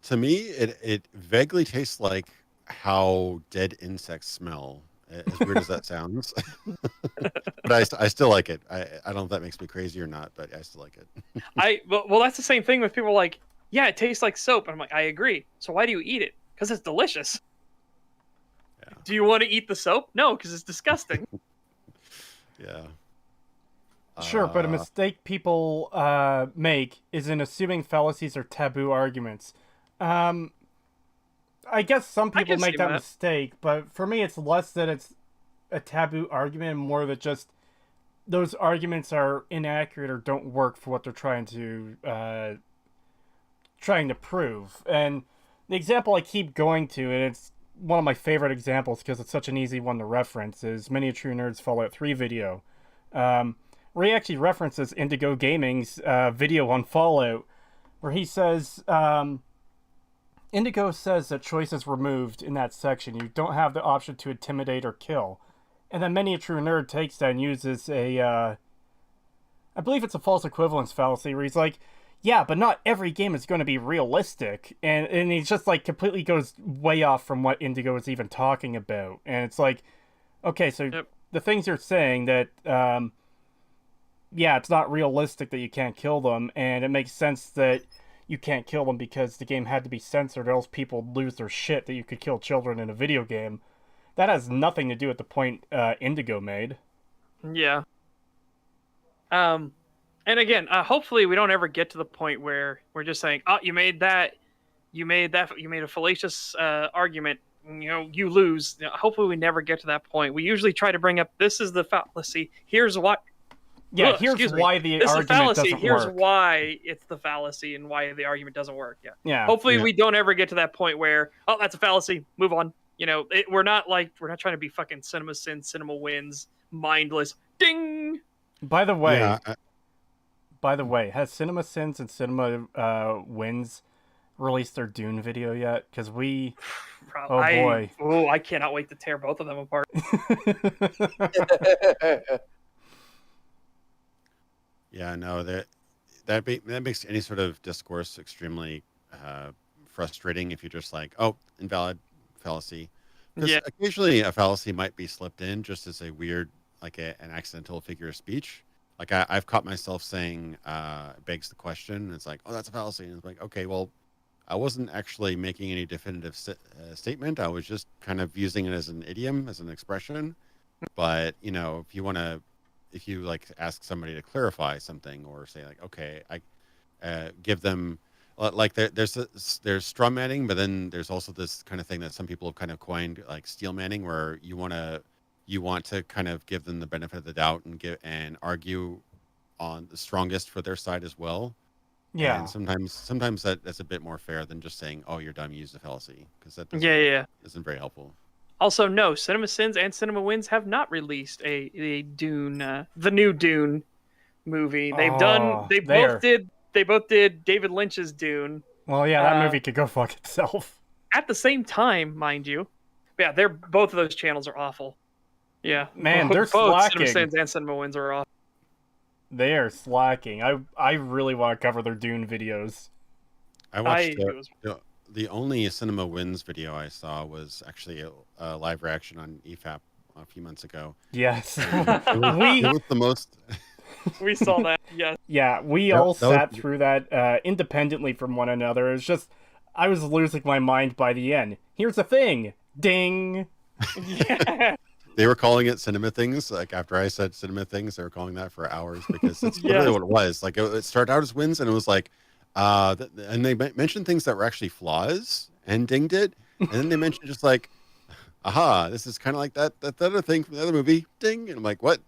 To me, it vaguely tastes like how dead insects smell. As weird as that sounds, but I still like it. I don't know if that makes me crazy or not, but I still like it. Well, that's the same thing with people like, yeah, it tastes like soap, and I'm like, I agree. So why do you eat it? Because it's delicious. Do you want to eat the soap? No, because it's disgusting. Yeah. Sure, but a mistake people make is in assuming fallacies are taboo arguments. I guess some I people can make see that that. mistake, but for me, it's less that it's a taboo argument and more that just those arguments are inaccurate or don't work for what they're trying to prove. And the example I keep going to, and it's one of my favorite examples because it's such an easy one to reference, is Many a True Nerd's Fallout 3 video, where he actually references Indigo Gaming's video on Fallout, where he says, Indigo says that choice is removed in that section. You don't have the option to intimidate or kill. And then Many a True Nerd takes that and uses I believe it's a false equivalence fallacy, where he's like, yeah, but not every game is going to be realistic. And he's just like completely goes way off from what Indigo is even talking about. And it's like, okay, so the things you're saying that, yeah, it's not realistic that you can't kill them. And it makes sense that you can't kill them because the game had to be censored or else people would lose their shit that you could kill children in a video game. That has nothing to do with the point Indigo made. Yeah. And again, hopefully we don't ever get to the point where we're just saying, "Oh, you made a fallacious argument. You lose." Hopefully we never get to that point. We usually try to bring up, "This is the fallacy. Here's what." Yeah, here's why the argument doesn't Here's work. why it's the fallacy and why the argument doesn't work. Yeah. Yeah. Hopefully we don't ever get to that point where, "Oh, that's a fallacy. Move on." We're not trying to be fucking Cinema Sins, Cinema Wins, mindless. Ding. By the way, Yeah, has Cinema Sins and Cinema Wins released their Dune video yet? Because we, boy, I cannot wait to tear both of them apart. yeah, no, that makes any sort of discourse extremely frustrating if you're just like, oh, invalid fallacy. Because occasionally a fallacy might be slipped in just as a weird, like an accidental figure of speech. Like I've caught myself saying, begs the question. And it's like, oh, that's a fallacy. And it's like, okay, well, I wasn't actually making any definitive statement. I was just kind of using it as an idiom, as an expression. But, if you like ask somebody to clarify something or say like, okay, I give them, like there's straw manning, but then there's also this kind of thing that some people have kind of coined, like steel manning, where you want to kind of give them the benefit of the doubt and argue on the strongest for their side as well. yeah. And sometimes that's a bit more fair than just saying, oh, you're dumb, you used a fallacy, because that isn't very helpful. Also, no, Cinema Sins and Cinema Wins have not released a Dune, the new Dune movie. They both did David Lynch's Dune. Well, yeah, that movie could go fuck itself. At the same time, mind you. But yeah, both of those channels are awful. Yeah, Man, they're both slacking. Cinema Sins and Cinema Wins are awful. They are slacking. I really want to cover their Dune videos. I watched the only Cinema Wins video I saw was actually a live reaction on EFAP a few months ago. Yes. It was the most. We saw that. Yes. Yeah, we all sat through that independently from one another. It's just, I was losing my mind by the end. Here's the thing. Ding. Yeah. They were calling it cinema things. Like after I said cinema things, they were calling that for hours because it's literally what it was. Like it started out as wins, and it was like, and they mentioned things that were actually flaws and dinged it, and then they mentioned just like, aha, this is kind of like that other thing from the other movie, ding, and I'm like, what?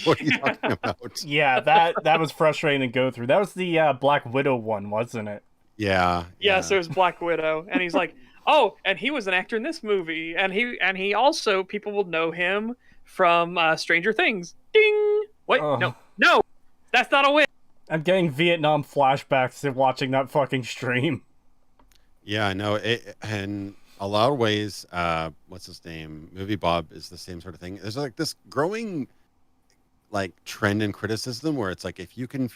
What are you talking about? Yeah, that was frustrating to go through. That was the Black Widow one, wasn't it? Yeah. Yes, it was Black Widow, and he's like, oh, and he was an actor in this movie, and he also, people will know him from Stranger Things. Ding. Wait, no, that's not a win. I'm getting Vietnam flashbacks to watching that fucking stream. Yeah, no, and a lot of ways, what's his name? Movie Bob is the same sort of thing. There's like this growing like trend in criticism where it's like if you can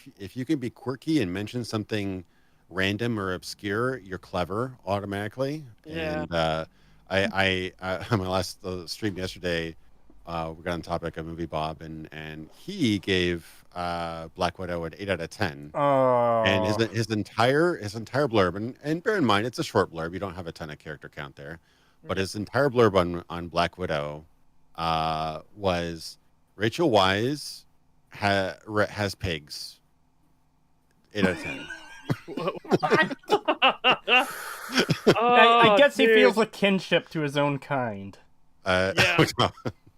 be quirky and mention something random or obscure, you're clever automatically. Yeah. And I on my last stream yesterday, we got on the topic of Movie Bob, and he gave Black Widow an 8 out of 10. Oh. And his entire blurb, and bear in mind it's a short blurb, you don't have a ton of character count there, but his entire blurb on Black Widow was Rachel Wise has pigs. 8 out of 10. I guess he dude. feels a kinship to his own kind. Yeah.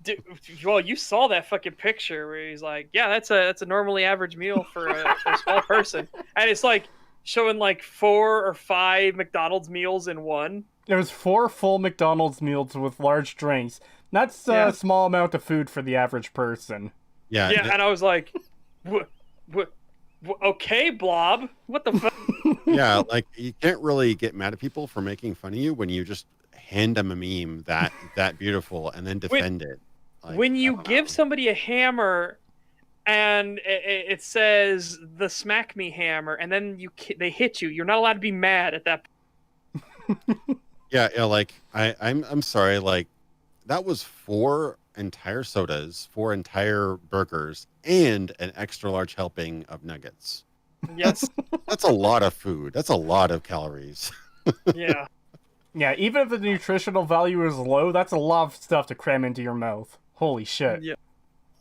Dude, well, you saw that fucking picture where he's like, "Yeah, that's a normally average meal for a small person," and it's like showing like 4 or 5 McDonald's meals in one. There was 4 full McDonald's meals with large drinks. That's Yeah. a small amount of food for the average person. Yeah, Yeah, and I was like, "What? Okay, Blob, what the fuck?" yeah, like you can't really get mad at people for making fun of you when you just hand them a meme that beautiful and then defend it. Like, When I you don't give know. somebody a hammer and it says the smack me hammer, and then they hit you, you're not allowed to be mad at that. Yeah, like I'm sorry, like that was 4 entire sodas, 4 entire burgers, and an extra large helping of nuggets. Yes. That's a lot of food. That's a lot of calories. Yeah. Yeah, even if the nutritional value is low, that's a lot of stuff to cram into your mouth. Holy shit. Yeah.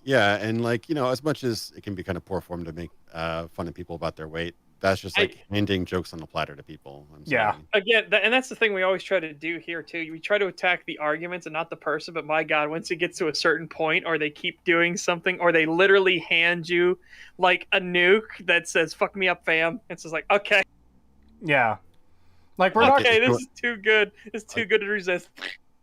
Yeah, and like, as much as it can be kind of poor form to make fun of people about their weight, that's just like handing jokes on a platter to people. I'm sorry. Yeah. Again, and that's the thing we always try to do here too. We try to attack the arguments and not the person. But my God, once it gets to a certain point, or they keep doing something, or they literally hand you like a nuke that says "fuck me up, fam," it's just like, okay, Yeah. Like, we're not... okay, this is too good. It's too good to resist.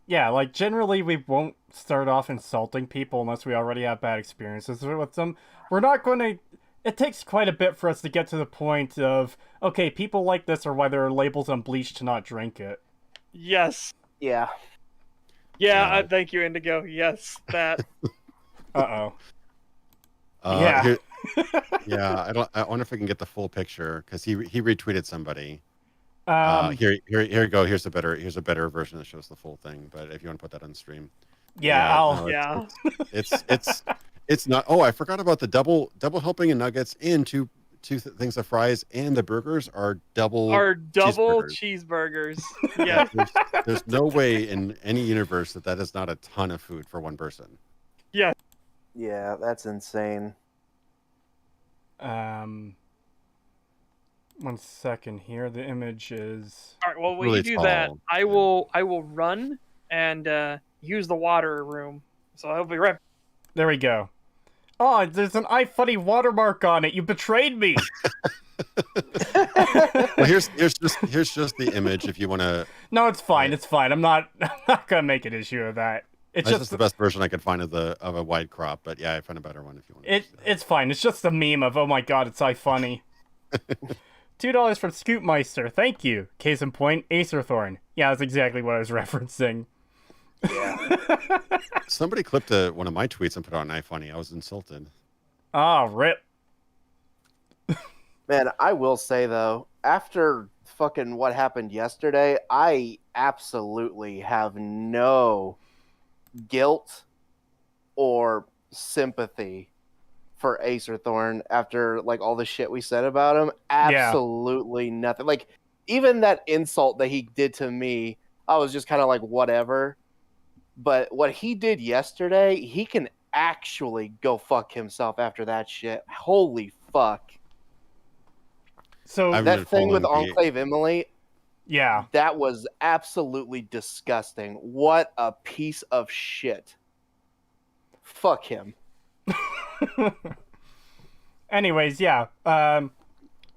Yeah, like, generally we won't start off insulting people unless we already have bad experiences with them. We're not going to... It takes quite a bit for us to get to the point of, okay, people like this or why there are labels on bleach to not drink it. Yes. Yeah. Yeah. Thank you, Indigo. Yes, that. Uh-oh. Yeah. Yeah, I wonder if I can get the full picture because he retweeted somebody. Here you go. Here's a better version that shows the full thing. But if you want to put that on stream, it's not. Oh, I forgot about the double helping of nuggets and two things of fries, and the burgers are double cheeseburgers. Yeah. There's no way in any universe that is not a ton of food for one person. Yeah. Yeah, that's insane. 1 second here. The image is... All right. Well, when really you do tall. that, I will run and use the water room. So I'll be right. There we go. Oh, there's an iFunny watermark on it. You betrayed me. Well, here's just the image if you want to. No, it's fine. It's fine. I'm not gonna make an issue of that. It's just the best version I could find of a wide crop. But yeah, I found a better one if you want. It's fine. It's just a meme of, oh my god, it's iFunny. $2 from Scootmeister. Thank you. Case in point, Acerthorn. Yeah, that's exactly what I was referencing. Yeah. Somebody clipped one of my tweets and put it on iFunny. I was insulted. Ah, rip. Man, I will say though, after fucking what happened yesterday, I absolutely have no guilt or sympathy for Acerthorn after like all the shit we said about him. Absolutely nothing. Like even that insult that he did to me, I was just kind of like whatever. But what he did yesterday, he can actually go fuck himself after that shit. Holy fuck. So that thing with Enclave Emily, yeah, that was absolutely disgusting. What a piece of shit. Fuck him. Anyways, yeah.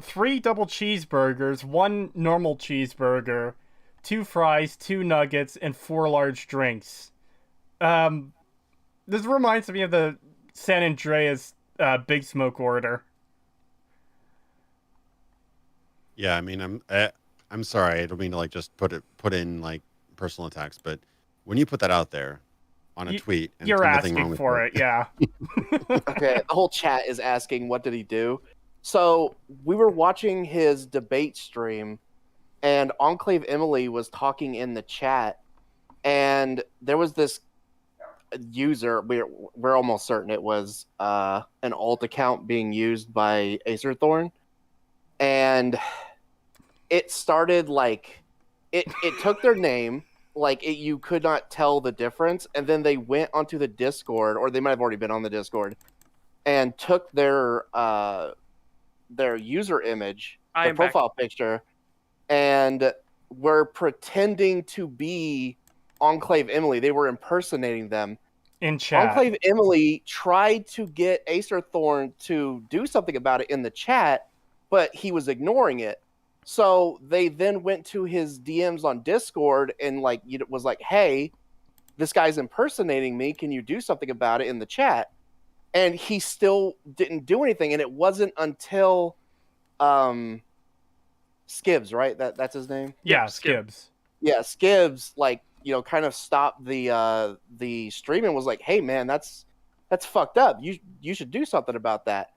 3 double cheeseburgers, 1 normal cheeseburger, 2 fries, 2 nuggets, and 4 large drinks. This reminds me of the San Andreas Big Smoke order. Yeah, I mean, I'm sorry. I don't mean to like just put in like personal attacks, but when you put that out there on a tweet, and you're nothing wrong asking with for it, yeah. Okay, the whole chat is asking what did he do. So we were watching his debate stream, and Enclave Emily was talking in the chat, and there was this user. We're almost certain it was an alt account being used by Acerthorn, and it started like it took their name you could not tell the difference. And then they went onto the Discord, or they might have already been on the Discord, and took their user image, their profile picture, and were pretending to be Enclave Emily. They were impersonating them. In chat. Enclave Emily tried to get Acerthorn to do something about it in the chat, but he was ignoring it. So they then went to his DMs on Discord and was like, "Hey, this guy's impersonating me. Can you do something about it in the chat?" And he still didn't do anything. And it wasn't until Skibbs, right? That's his name? Yeah, Skibbs. Yeah, Skibbs, kind of stopped the stream and was like, "Hey, man, that's fucked up. You should do something about that."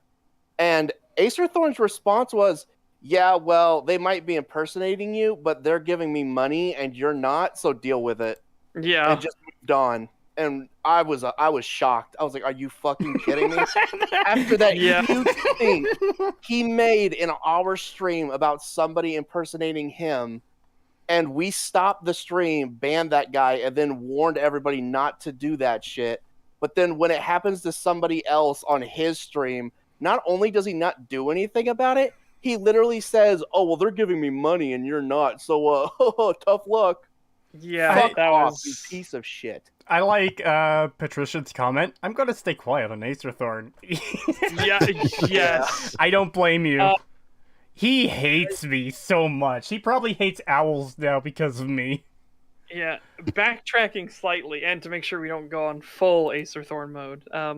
And Acerthorn's response was, "Yeah, well, they might be impersonating you, but they're giving me money and you're not, so deal with it." Yeah. And just moved on. And I was shocked. I was like, "Are you fucking kidding me?" After that huge thing he made in our stream about somebody impersonating him, and we stopped the stream, banned that guy, and then warned everybody not to do that shit. But then when it happens to somebody else on his stream, not only does he not do anything about it, he literally says, "Oh, well, they're giving me money and you're not, so tough luck." Yeah, Fuck that off, was you piece of shit. I like Patricia's comment. I'm going to stay quiet on Acerthorn. Yes. I don't blame you. He hates me so much. He probably hates owls now because of me. Yeah, backtracking slightly, and to make sure we don't go on full Acerthorn mode. I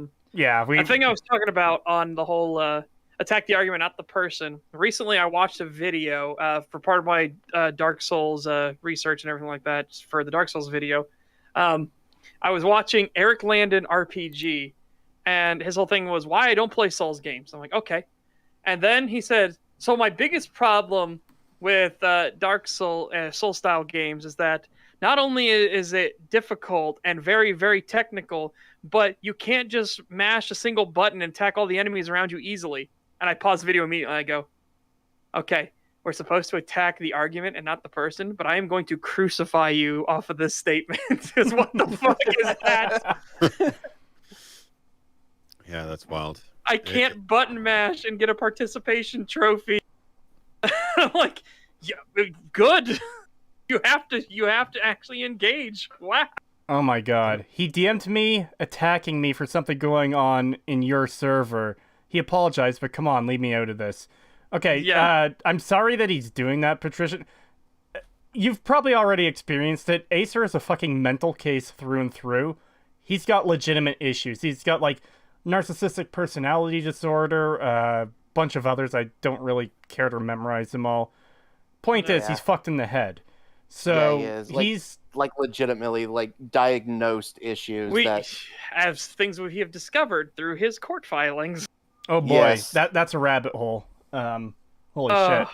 think I was talking about on the whole attack the argument, not the person. Recently, I watched a video for part of my Dark Souls research and everything like that for the Dark Souls video. I was watching Eric Landon RPG, and his whole thing was why I don't play Souls games. I'm like, okay. And then he said, so my biggest problem with Dark Soul style games is that not only is it difficult and very, very technical, but you can't just mash a single button and attack all the enemies around you easily. And I pause the video immediately and I go, okay, we're supposed to attack the argument and not the person, but I am going to crucify you off of this statement. Because what the fuck is that? Yeah, that's wild. I can't button mash and get a participation trophy. I'm like, yeah, good. You have to actually engage. Wow. Oh my god. He DM'd me attacking me for something going on in your server. He apologized, but come on, leave me out of this. Okay, yeah. I'm sorry that he's doing that, Patricia. You've probably already experienced it. Acer is a fucking mental case through and through. He's got legitimate issues. He's got, narcissistic personality disorder, a bunch of others. I don't really care to memorize them all. Point is, he's fucked in the head. So he is. He's legitimately diagnosed issues as things we have discovered through his court filings. Oh boy, yes. That's a rabbit hole. Holy shit.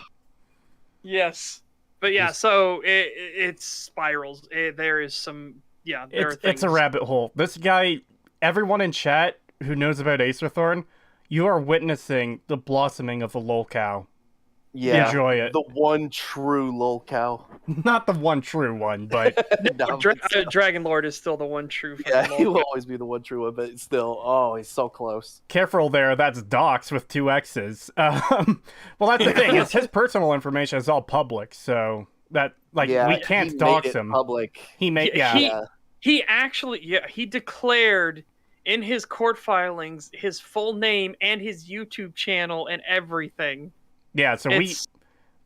Yes, but yeah, so it spirals. There is some it's a rabbit hole. This guy, everyone in chat who knows about Acerthorn, you are witnessing the blossoming of the lolcow. Yeah, enjoy it. The one true lolcow. Not the one true one, but Dragon Lord is still the one true. He will always be the one true one, but still, he's so close. Careful there, that's Dox with 2 X's. Well, that's the thing. His personal information is all public, so that we can't dox him. Public. He actually he declared in his court filings his full name and his YouTube channel and everything. Yeah, so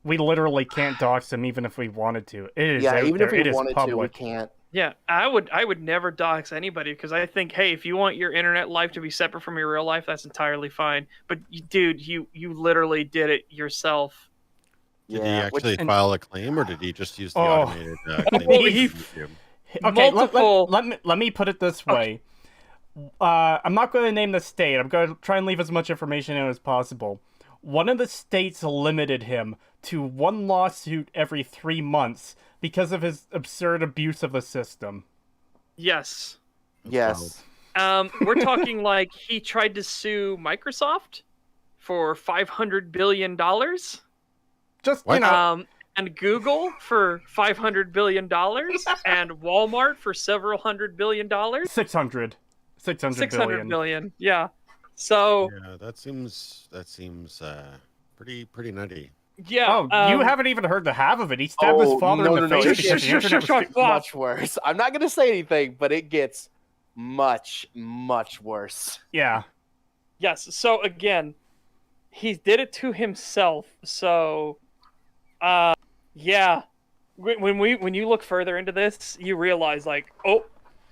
we literally can't dox him even if we wanted to. It is out even there. if we it wanted is public. to, we can't. Yeah, I would never dox anybody because I think, hey, if you want your internet life to be separate from your real life, that's entirely fine. But dude, you literally did it yourself. Did he actually file a claim, or did he just use the automated claim? Okay, let me put it this way. I'm not going to name the state. I'm going to try and leave as much information in as possible. One of the states limited him to 1 lawsuit every 3 months because of his absurd abuse of the system. Yes. Yes. We're talking like he tried to sue Microsoft for $500 billion. Just, you know, and Google for $500 billion and Walmart for several $100 billion. 600 600 billion. billion. Yeah. So Yeah, that seems pretty nutty. yeah. Oh, you haven't even heard the half of it. He stabbed his father in the no, face it because the Shush, internet shush, was shush. much worse. I'm not gonna say anything, but it gets much worse. Yeah. Yes. So again, he did it to himself. So, yeah. When you look further into this, you realize like,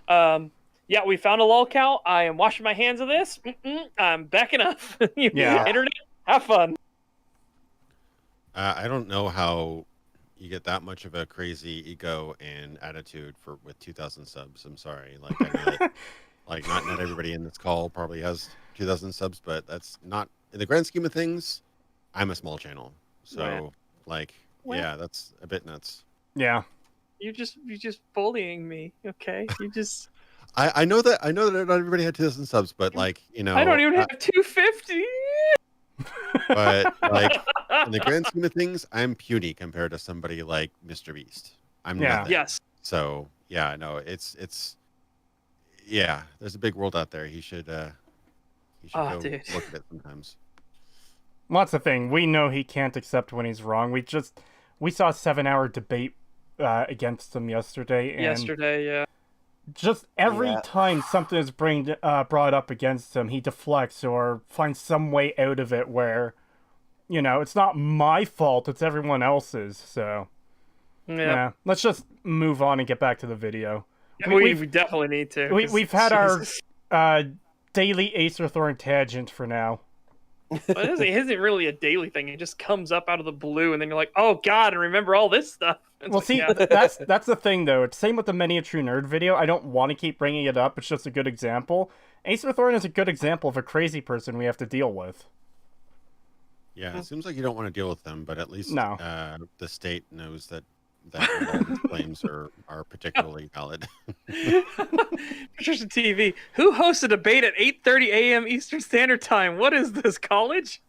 yeah, we found a lolcow. I am washing my hands of this. I'm backing up. Yeah. Internet, have fun. I don't know how you get that much of a crazy ego and attitude with 2,000 subs. I'm sorry. Like, I know that, like not everybody in this call probably has 2,000 subs, but that's not in the grand scheme of things. I'm a small channel, so yeah, that's a bit nuts. Yeah. You're just bullying me, okay? You just. I know that not everybody had 2,000 subs, but like, you know, I don't even have 250. But like in the grand scheme of things, I'm puny compared to somebody like Mr. Beast. I'm nothing. Yes. So yeah, no, it's yeah. There's a big world out there. He should go look at it sometimes. Well, that's the thing. We know he can't accept when he's wrong. We saw a 7-hour debate against him yesterday. And yeah. just every time something is brought up against him, he deflects or finds some way out of it where, you know, it's not my fault, it's everyone else's. So, yeah. Let's just move on and get back to the video. Yeah, we definitely need to. We've had our daily Acer Thorn tangent for now. But it isn't really a daily thing. It just comes up out of the blue, and then you're like, "Oh God!" and remember all this stuff. It's well, like, see, yeah. that's the thing, though. It's same with the Many a True Nerd video. I don't want to keep bringing it up. It's just a good example. Acer Thorn is a good example of a crazy person we have to deal with. Yeah, it seems like you don't want to deal with them, but at least No. The state knows that all these claims are particularly valid. Patricia TV, who hosts a debate at 8:30 a.m. Eastern Standard Time? What is this, college?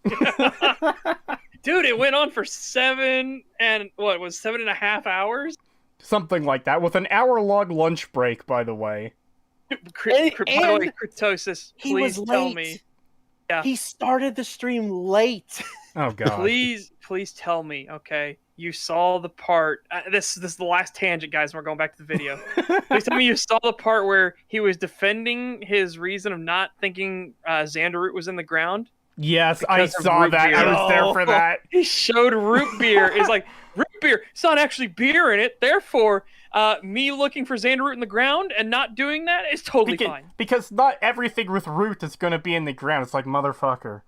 Dude, it went on for 7.5 hours? Something like that, with an hour-long lunch break, by the way. By the way, Creetosis, please tell me. Yeah. He started the stream late. Oh God! Please tell me. Okay, you saw the part. This is the last tangent, guys. We're going back to the video. Please tell me you saw the part where he was defending his reason of not thinking Xanderroot was in the ground. Yes, I saw that. Beer. I was there for that. He showed root beer. It's like root beer. It's not actually beer in it. Therefore, me looking for Xanderroot in the ground and not doing that is totally fine. Because not everything with root is going to be in the ground. It's like, motherfucker,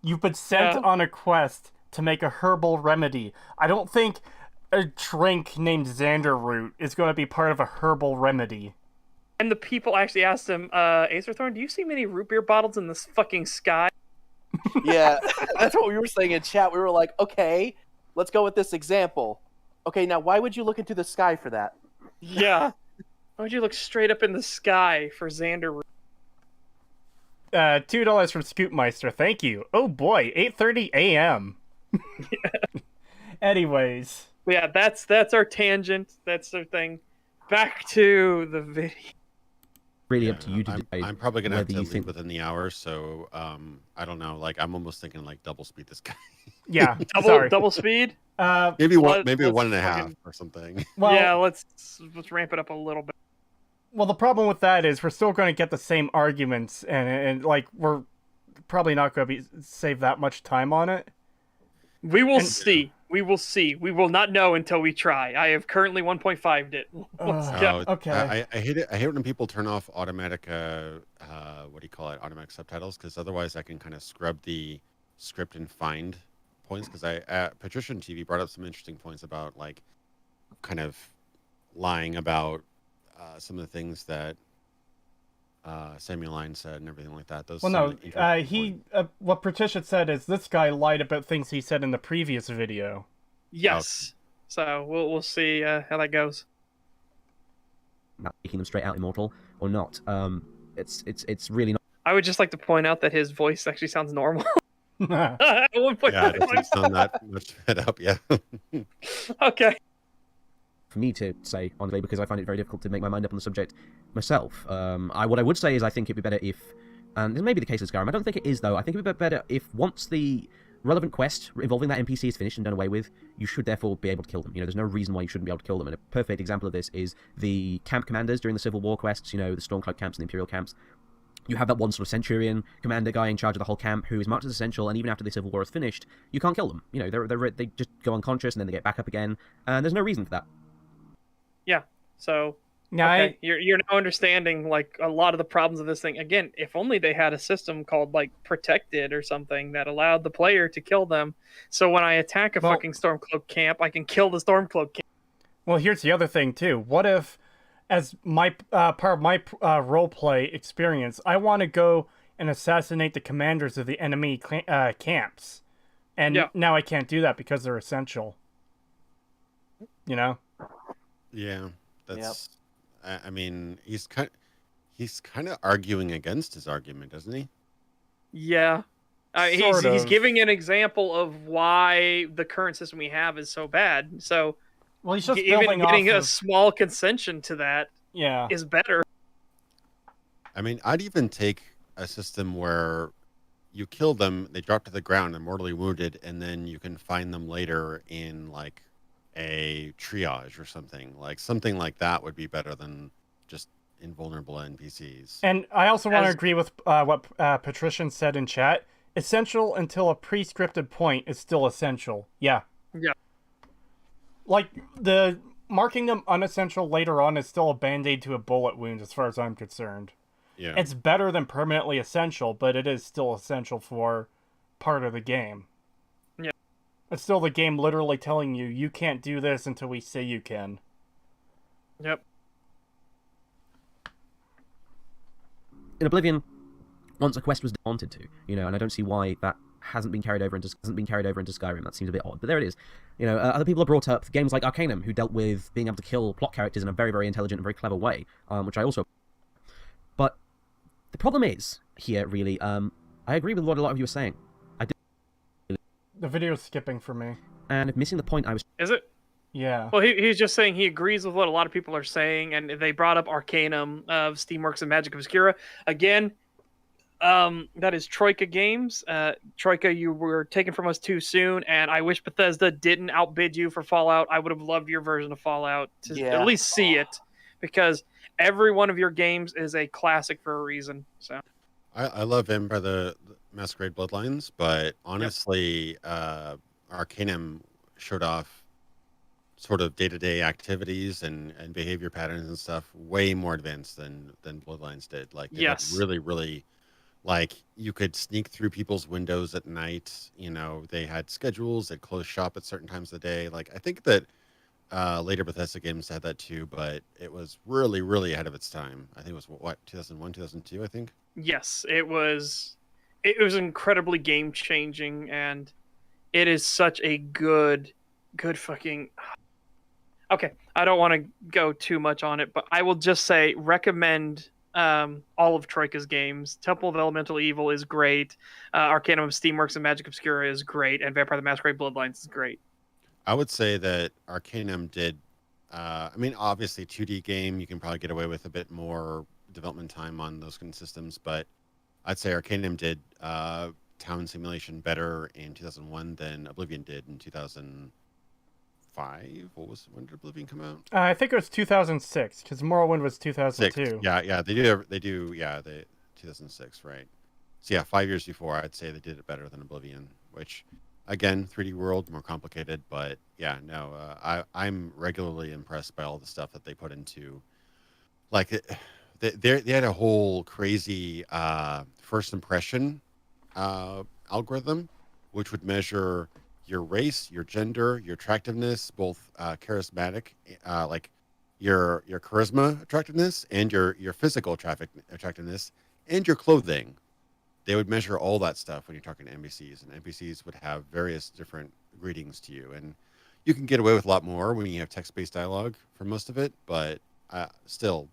you've been sent on a quest to make a herbal remedy. I don't think a drink named Xanderroot is going to be part of a herbal remedy. And the people actually asked him, Acer Thorn, do you see many root beer bottles in this fucking sky? Yeah, that's what we were saying in chat. We were like, okay, let's go with this example. Okay, now why would you look into the sky for that? Yeah. Why would you look straight up in the sky for Xanderroot? $2 from Scootmeister. Thank you. Oh boy, 8:30 a.m. Anyways. Yeah, that's our tangent. That's our thing. Back to the video. Really up to you to decide. I'm probably gonna have to leave leave within the hour, so I don't know. Like, I'm almost thinking like double speed this guy. Yeah, double speed. Maybe 1.5 or something. Well, yeah, let's ramp it up a little bit. Well, the problem with that is we're still going to get the same arguments, and like we're probably not going to save that much time on it. We will see. We will see. We will not know until we try. I have currently 1.5'd it. Okay. I hate it. I hate when people turn off automatic automatic subtitles, because otherwise I can kind of scrub the script and find points. Because Patricia TV brought up some interesting points about like kind of lying about some of the things that Samuel Line said and everything like that. What Patricia said is this guy lied about things he said in the previous video. Yes. So we'll see how that goes. About making them straight out immortal or not. It's really not. I would just like to point out that his voice actually sounds normal. At 1.5. Yeah, it doesn't sound that much sped up. Yeah. Okay. For me to say, honestly, because I find it very difficult to make my mind up on the subject myself. What I would say is I think it'd be better if, and this may be the case with Skyrim, I don't think it is though, I think it'd be better if once the relevant quest involving that NPC is finished and done away with, you should therefore be able to kill them. You know, there's no reason why you shouldn't be able to kill them, and a perfect example of this is the camp commanders during the Civil War quests, you know, the Stormcloak camps and the Imperial camps. You have that one sort of Centurion commander guy in charge of the whole camp who is marked as essential, and even after the Civil War is finished, you can't kill them. You know, they just go unconscious and then they get back up again, and there's no reason for that. Yeah. So Now, okay, you're now understanding like a lot of the problems of this thing. Again, if only they had a system called like Protected or something that allowed the player to kill them. So when I attack a fucking Stormcloak camp, I can kill the Stormcloak camp. well, here's the other thing too. What if, as my part of my role play experience, I want to go and assassinate the commanders of the enemy camps, and now I can't do that because they're essential. You know. Yeah, that's. I mean, he's kind of arguing against his argument, isn't he? Yeah. He's giving an example of why the current system we have is so bad. So, well, he's just even getting off a of... small concession to that is better. I mean, I'd even take a system where you kill them, they drop to the ground, they're mortally wounded, and then you can find them later in like a triage or something. Like something like that would be better than just invulnerable NPCs. And I also want to agree with what Patrician said in chat. Essential until a pre-scripted point is still essential. Yeah. Yeah. Like, the marking them unessential later on is still a band-aid to a bullet wound as far as I'm concerned. Yeah. It's better than permanently essential, but it is still essential for part of the game. Yeah. It's still the game literally telling you, you can't do this until we say you can. Yep. In Oblivion, once a quest was wanted to, you know, and I don't see why that hasn't been carried over into Skyrim. That seems a bit odd, but there it is. You know, other people have brought up games like Arcanum, who dealt with being able to kill plot characters in a very, very intelligent and very clever way, which I also. But the problem is here, really. I agree with what a lot of you are saying. I do. The video's skipping for me. And missing the point I was. Is it? Yeah. Well, he's just saying he agrees with what a lot of people are saying, and they brought up Arcanum of Steamworks and Magic Obscura. Again, that is Troika Games. Troika, you were taken from us too soon, and I wish Bethesda didn't outbid you for Fallout. I would have loved your version of Fallout to at least see it, because every one of your games is a classic for a reason. So I love Vampire the Masquerade Bloodlines, but honestly, Arcanum showed off sort of day-to-day activities and behavior patterns and stuff way more advanced than Bloodlines did. Like, they got really, really, like, you could sneak through people's windows at night. You know, they had schedules, they'd close shop at certain times of the day. Like, I think that later Bethesda games had that too, but it was really, really ahead of its time. I think it was, what, 2001, 2002, I think? Yes, it was incredibly game-changing, and it is such a good fucking... Okay, I don't want to go too much on it, but I will just say recommend all of Troika's games. Temple of Elemental Evil is great. Arcanum of Steamworks and Magic Obscura is great, and Vampire the Masquerade Bloodlines is great. I would say that Arcanum did. I mean, obviously, 2D game, you can probably get away with a bit more development time on those kind of systems, but I'd say Arcanum did town simulation better in 2001 than Oblivion did in 2005. When did Oblivion come out? I think it was 2006, because Morrowind was 2002. 6. Yeah, they do, 2006, right? So yeah, 5 years before, I'd say they did it better than Oblivion, which, again, 3D world, more complicated, but yeah, no, I'm regularly impressed by all the stuff that they put into, like, they had a whole crazy first impression algorithm, which would measure your race, your gender, your attractiveness, both charismatic, like your charisma attractiveness, and your physical attractiveness, and your clothing. They would measure all that stuff when you're talking to NPCs, and NPCs would have various different greetings to you. And you can get away with a lot more when you have text-based dialogue for most of it, but still,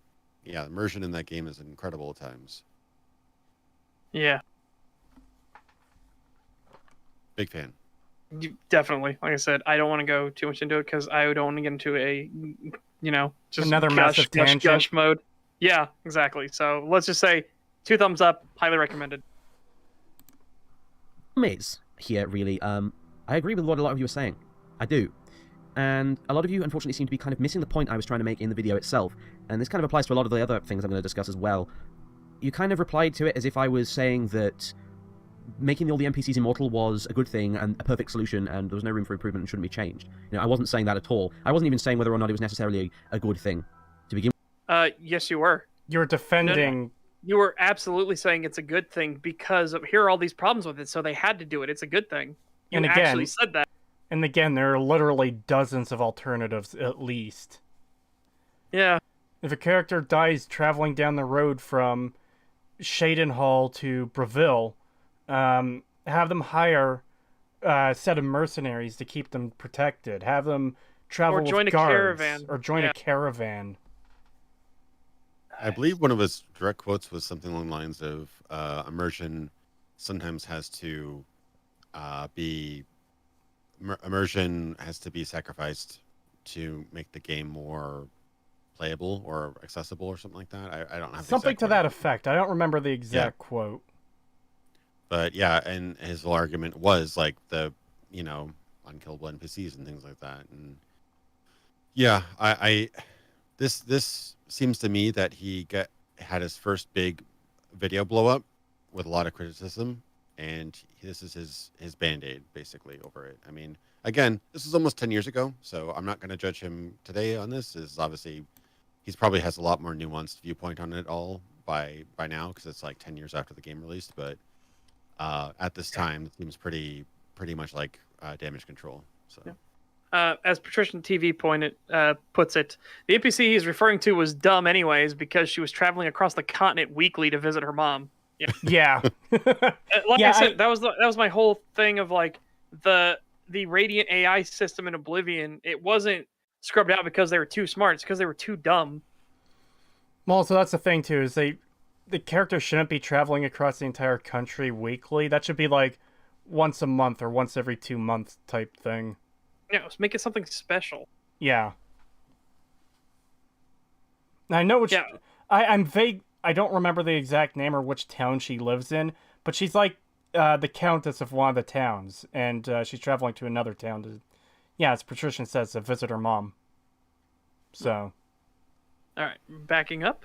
yeah, immersion in that game is incredible at times. Yeah. Big fan. Definitely. Like I said, I don't want to go too much into it because I don't want to get into a, just Another massive tangent. gush mode. Yeah, exactly. So let's just say 2 thumbs up, highly recommended. Is here really, I agree with what a lot of you are saying. I do. And a lot of you, unfortunately, seem to be kind of missing the point I was trying to make in the video itself. And this kind of applies to a lot of the other things I'm going to discuss as well. You kind of replied to it as if I was saying that making all the NPCs immortal was a good thing and a perfect solution, and there was no room for improvement and shouldn't be changed. I wasn't saying that at all. I wasn't even saying whether or not it was necessarily a good thing to begin with. Yes, you were. You were defending... No. You were absolutely saying it's a good thing because here are all these problems with it, so they had to do it. It's a good thing. You actually said that. And again, there are literally dozens of alternatives, at least. Yeah. If a character dies traveling down the road from Shadenhall to Breville, have them hire a set of mercenaries to keep them protected. Have them travel with guards. Caravan. Or join a caravan. I believe one of his direct quotes was something along the lines of immersion sometimes has to immersion has to be sacrificed to make the game more playable or accessible or something like that. I don't have something to that effect. I don't remember the exact quote. But yeah, and his whole argument was like the unkillable NPCs and things like that. And yeah, this seems to me that he had his first big video blow up with a lot of criticism, and this is his band-aid basically over it. I mean, again, this is almost 10 years ago, so I'm not going to judge him today on this. Is obviously he's probably has a lot more nuanced viewpoint on it all by now, because it's like 10 years after the game released. But at this time, it seems pretty much like damage control. So. Yeah. As Patrician TV puts it, the NPC he's referring to was dumb anyways because she was traveling across the continent weekly to visit her mom. Yeah. Yeah. I said, that was my whole thing of like the Radiant AI system in Oblivion. It wasn't scrubbed out because they were too smart. It's because they were too dumb. Well, so that's the thing too, is the character shouldn't be traveling across the entire country weekly. That should be like once a month or once every 2 months type thing. Yeah, let's make it something special. Yeah. I know which... Yeah. I'm vague. I don't remember the exact name or which town she lives in, but she's like the countess of one of the towns, and she's traveling to another town to... Yeah, as Patrician says, to visit her mom. So... Alright, backing up.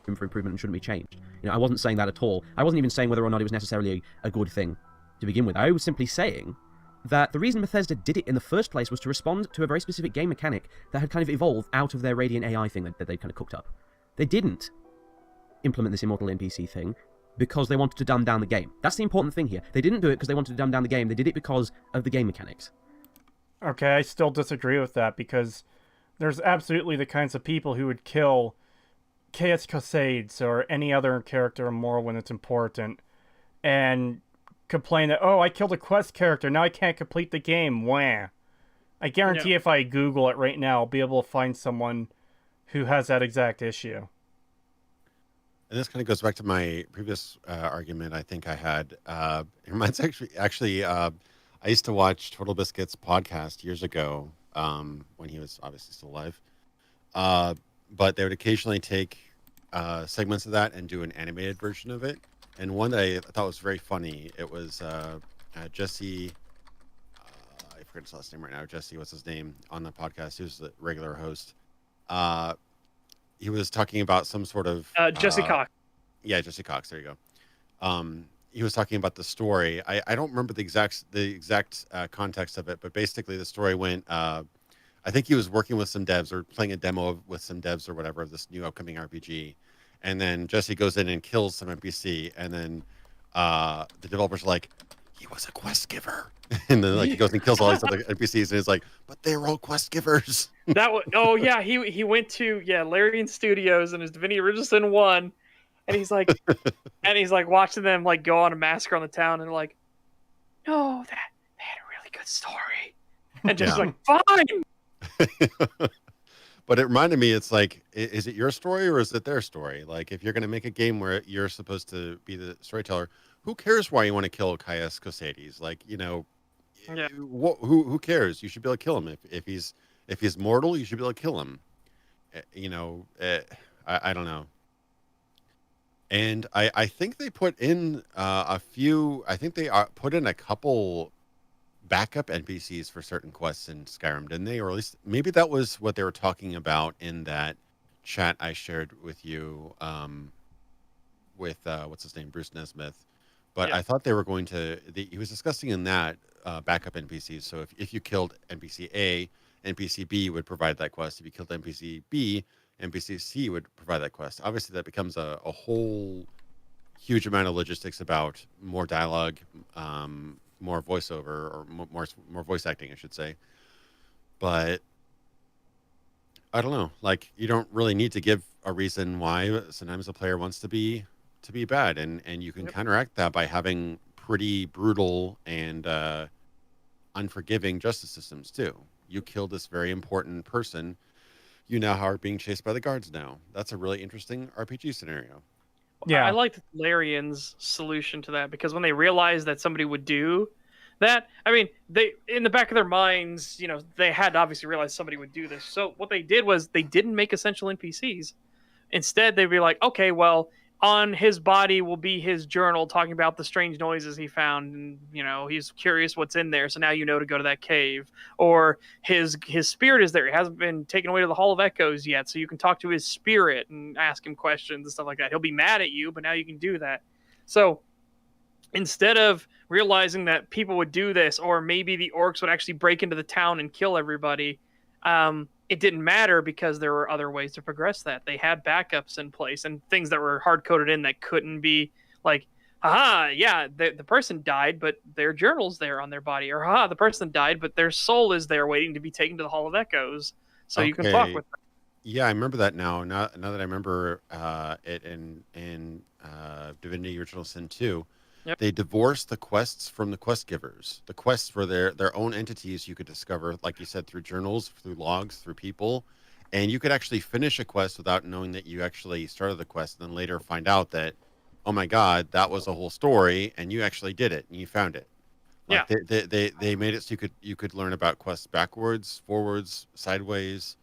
Room for improvement and shouldn't be changed. I wasn't saying that at all. I wasn't even saying whether or not it was necessarily a good thing to begin with. I was simply saying that the reason Bethesda did it in the first place was to respond to a very specific game mechanic that had kind of evolved out of their Radiant AI thing that they kind of cooked up. They didn't implement this immortal NPC thing because they wanted to dumb down the game. That's the important thing here. They didn't do it because they wanted to dumb down the game. They did it because of the game mechanics. Okay, I still disagree with that, because there's absolutely the kinds of people who would kill Chaos Cascades or any other character immoral when it's important, and complain that, oh, I killed a quest character, now I can't complete the game. Wah. I guarantee if I Google it right now, I'll be able to find someone who has that exact issue. And this kind of goes back to my previous argument I think I had. It reminds actually I used to watch Total Biscuit's podcast years ago, when he was obviously still alive. But they would occasionally take segments of that and do an animated version of it. And one that I thought was very funny, it was Jesse, I forget his last name right now. Jesse, what's his name, on the podcast? He was the regular host. He was talking about some sort of... Jesse Cox. Yeah, Jesse Cox, there you go. He was talking about the story. I don't remember the exact context of it, but basically the story went... I think he was working with some devs or playing a demo with some devs or whatever of this new upcoming RPG. And then Jesse goes in and kills some NPC, and then the developers are like, he was a quest giver. And then he goes and kills all these other NPCs, and he's like, but they're all quest givers. He went to Larian Studios and his Divinity Original Sin 1, and he's like watching them like go on a massacre on the town, and like, no, they had a really good story. And just like, fine. But it reminded me, it's like, is it your story or is it their story? Like, if you're going to make a game where you're supposed to be the storyteller, who cares why you want to kill Caius Cosades? Like, Yeah. who cares? You should be able to kill him if he's mortal. You should be able to kill him. I don't know. And I think they put in a few. I think they put in a couple backup NPCs for certain quests in Skyrim, didn't they? Or at least maybe that was what they were talking about in that chat I shared with you with what's his name, Bruce Nesmith. But Yeah. I thought they were going to. He was discussing in that backup NPCs. So if you killed NPC A, NPC B would provide that quest. If you killed NPC B, NPC C would provide that quest. Obviously, that becomes a whole huge amount of logistics about more dialogue, more voiceover, or more voice acting, I should say. But I don't know. Like, you don't really need to give a reason why. Sometimes a player wants to be bad, and you can Yep. counteract that by having pretty brutal and unforgiving justice systems too. You killed this very important person. You now are being chased by the guards now. That's a really interesting RPG scenario. Yeah. I liked Larian's solution to that because when they realized that somebody would do that, I mean, they in the back of their minds, they had to obviously realize somebody would do this. So what they did was they didn't make essential NPCs. Instead, they'd be like, okay, well, on his body will be his journal talking about the strange noises he found, and he's curious what's in there. So now you know to go to that cave. Or his spirit is there; he hasn't been taken away to the Hall of Echoes yet, so you can talk to his spirit and ask him questions and stuff like that. He'll be mad at you, but now you can do that. So instead of realizing that people would do this, or maybe the orcs would actually break into the town and kill everybody, it didn't matter because there were other ways to progress that. They had backups in place and things that were hard coded in that couldn't be like, haha, yeah, the person died, but their journal's there on their body, or haha, the person died, but their soul is there waiting to be taken to the Hall of Echoes, so you can talk with them. Yeah, I remember that now. Now that I remember it in Divinity Original Sin 2, Yep. they divorced the quests from the quest givers. The quests were their own entities you could discover, like you said, through journals, through logs, through people. And you could actually finish a quest without knowing that you actually started the quest, and then later find out that, oh my God, that was a whole story, and you actually did it, and you found it. Like they made it so you could learn about quests backwards, forwards, sideways.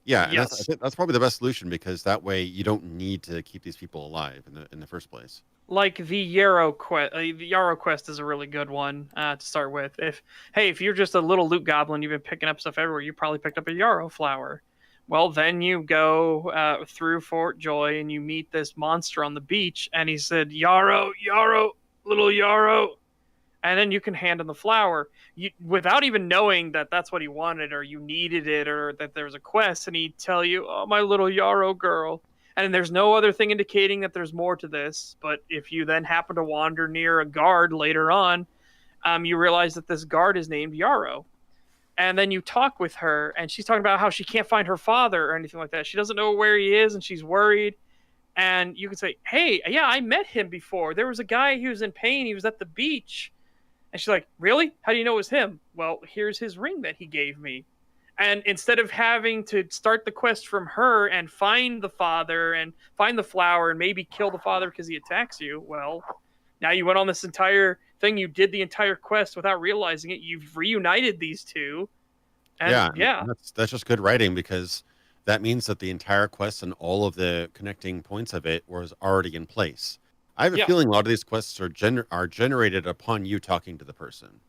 Yeah, and Yes. I think that's probably the best solution, because that way you don't need to keep these people alive in the first place. Like the Yarrow quest. The Yarrow quest is a really good one to start with. If you're just a little loot goblin, you've been picking up stuff everywhere. You probably picked up a Yarrow flower. Well, then you go through Fort Joy and you meet this monster on the beach, and he said, "Yarrow, Yarrow, little Yarrow," and then you can hand him the flower, without even knowing that that's what he wanted, or you needed it, or that there was a quest, and he'd tell you, "Oh, my little Yarrow girl." And there's no other thing indicating that there's more to this. But if you then happen to wander near a guard later on, you realize that this guard is named Yarrow. And then you talk with her, and she's talking about how she can't find her father or anything like that. She doesn't know where he is, and she's worried. And you can say, "Hey, yeah, I met him before. There was a guy who was in pain. He was at the beach." And she's like, "Really? How do you know it was him?" "Well, here's his ring that he gave me." And instead of having to start the quest from her and find the father and find the flower and maybe kill the father because he attacks you, well, now you went on this entire thing. You did the entire quest without realizing it. You've reunited these two. And and that's just good writing, because that means that the entire quest and all of the connecting points of it was already in place. I have a Yeah. feeling a lot of these quests are generated upon you talking to the person.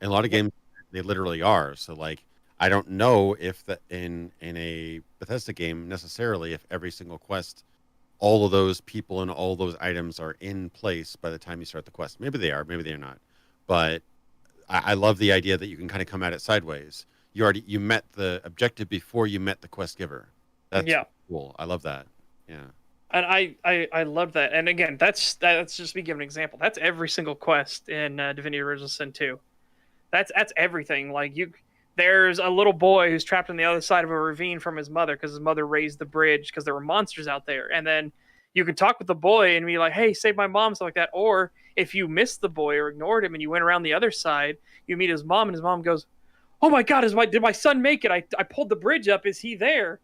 In a lot of games, they literally are. So, like, I don't know if in a Bethesda game necessarily if every single quest, all of those people and all those items are in place by the time you start the quest. Maybe they are, maybe they're not. But I love the idea that you can kind of come at it sideways. You met the objective before you met the quest giver. That's cool. I love that. Yeah. And I love that. And again, that's just me giving an example. That's every single quest in Divinity Original Sin 2. That's everything. Like, there's a little boy who's trapped on the other side of a ravine from his mother because his mother raised the bridge because there were monsters out there. And then you can talk with the boy and be like, "Hey, save my mom," stuff like that. Or if you missed the boy or ignored him and you went around the other side, you meet his mom, and his mom goes, "Oh my God, did my son make it? I pulled the bridge up. Is he there?"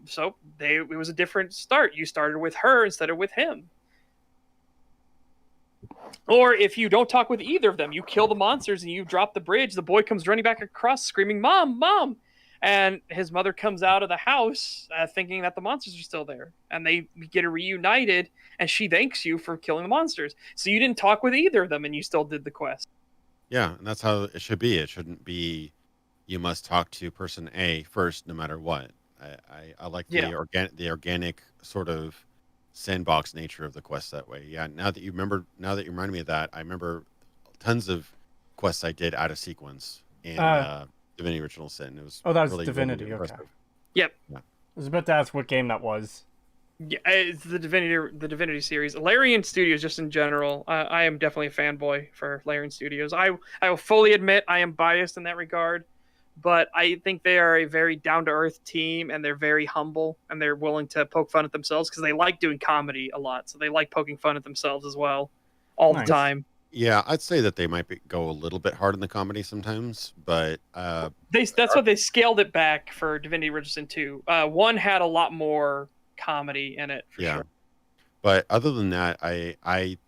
So it was a different start. You started with her instead of with him. Or if you don't talk with either of them, you kill the monsters and you drop the bridge, the boy comes running back across screaming, "Mom, Mom!" And his mother comes out of the house thinking that the monsters are still there. And they get reunited, and she thanks you for killing the monsters. So you didn't talk with either of them, and you still did the quest. Yeah, and that's how it should be. It shouldn't be you must talk to person A first, no matter what. I like Yeah. the organic sort of sandbox nature of the quest that way. Yeah, now that you reminded me of that, I remember tons of quests I did out of sequence in Divinity Original Sin. It was Oh, that was really, Divinity. really Okay. impressive. Yep. Yeah. I was about to ask what game that was. Yeah, it's the Divinity series. Larian Studios, just in general, I am definitely a fanboy for Larian Studios. I will fully admit I am biased in that regard, but I think they are a very down to earth team, and they're very humble, and they're willing to poke fun at themselves because they like doing comedy a lot. So they like poking fun at themselves as well, all Nice. the time. Yeah, I'd say that they might go a little bit hard in the comedy sometimes, but That's what they scaled it back for Divinity Original Sin 2. One had a lot more comedy in it, for sure. But other than that,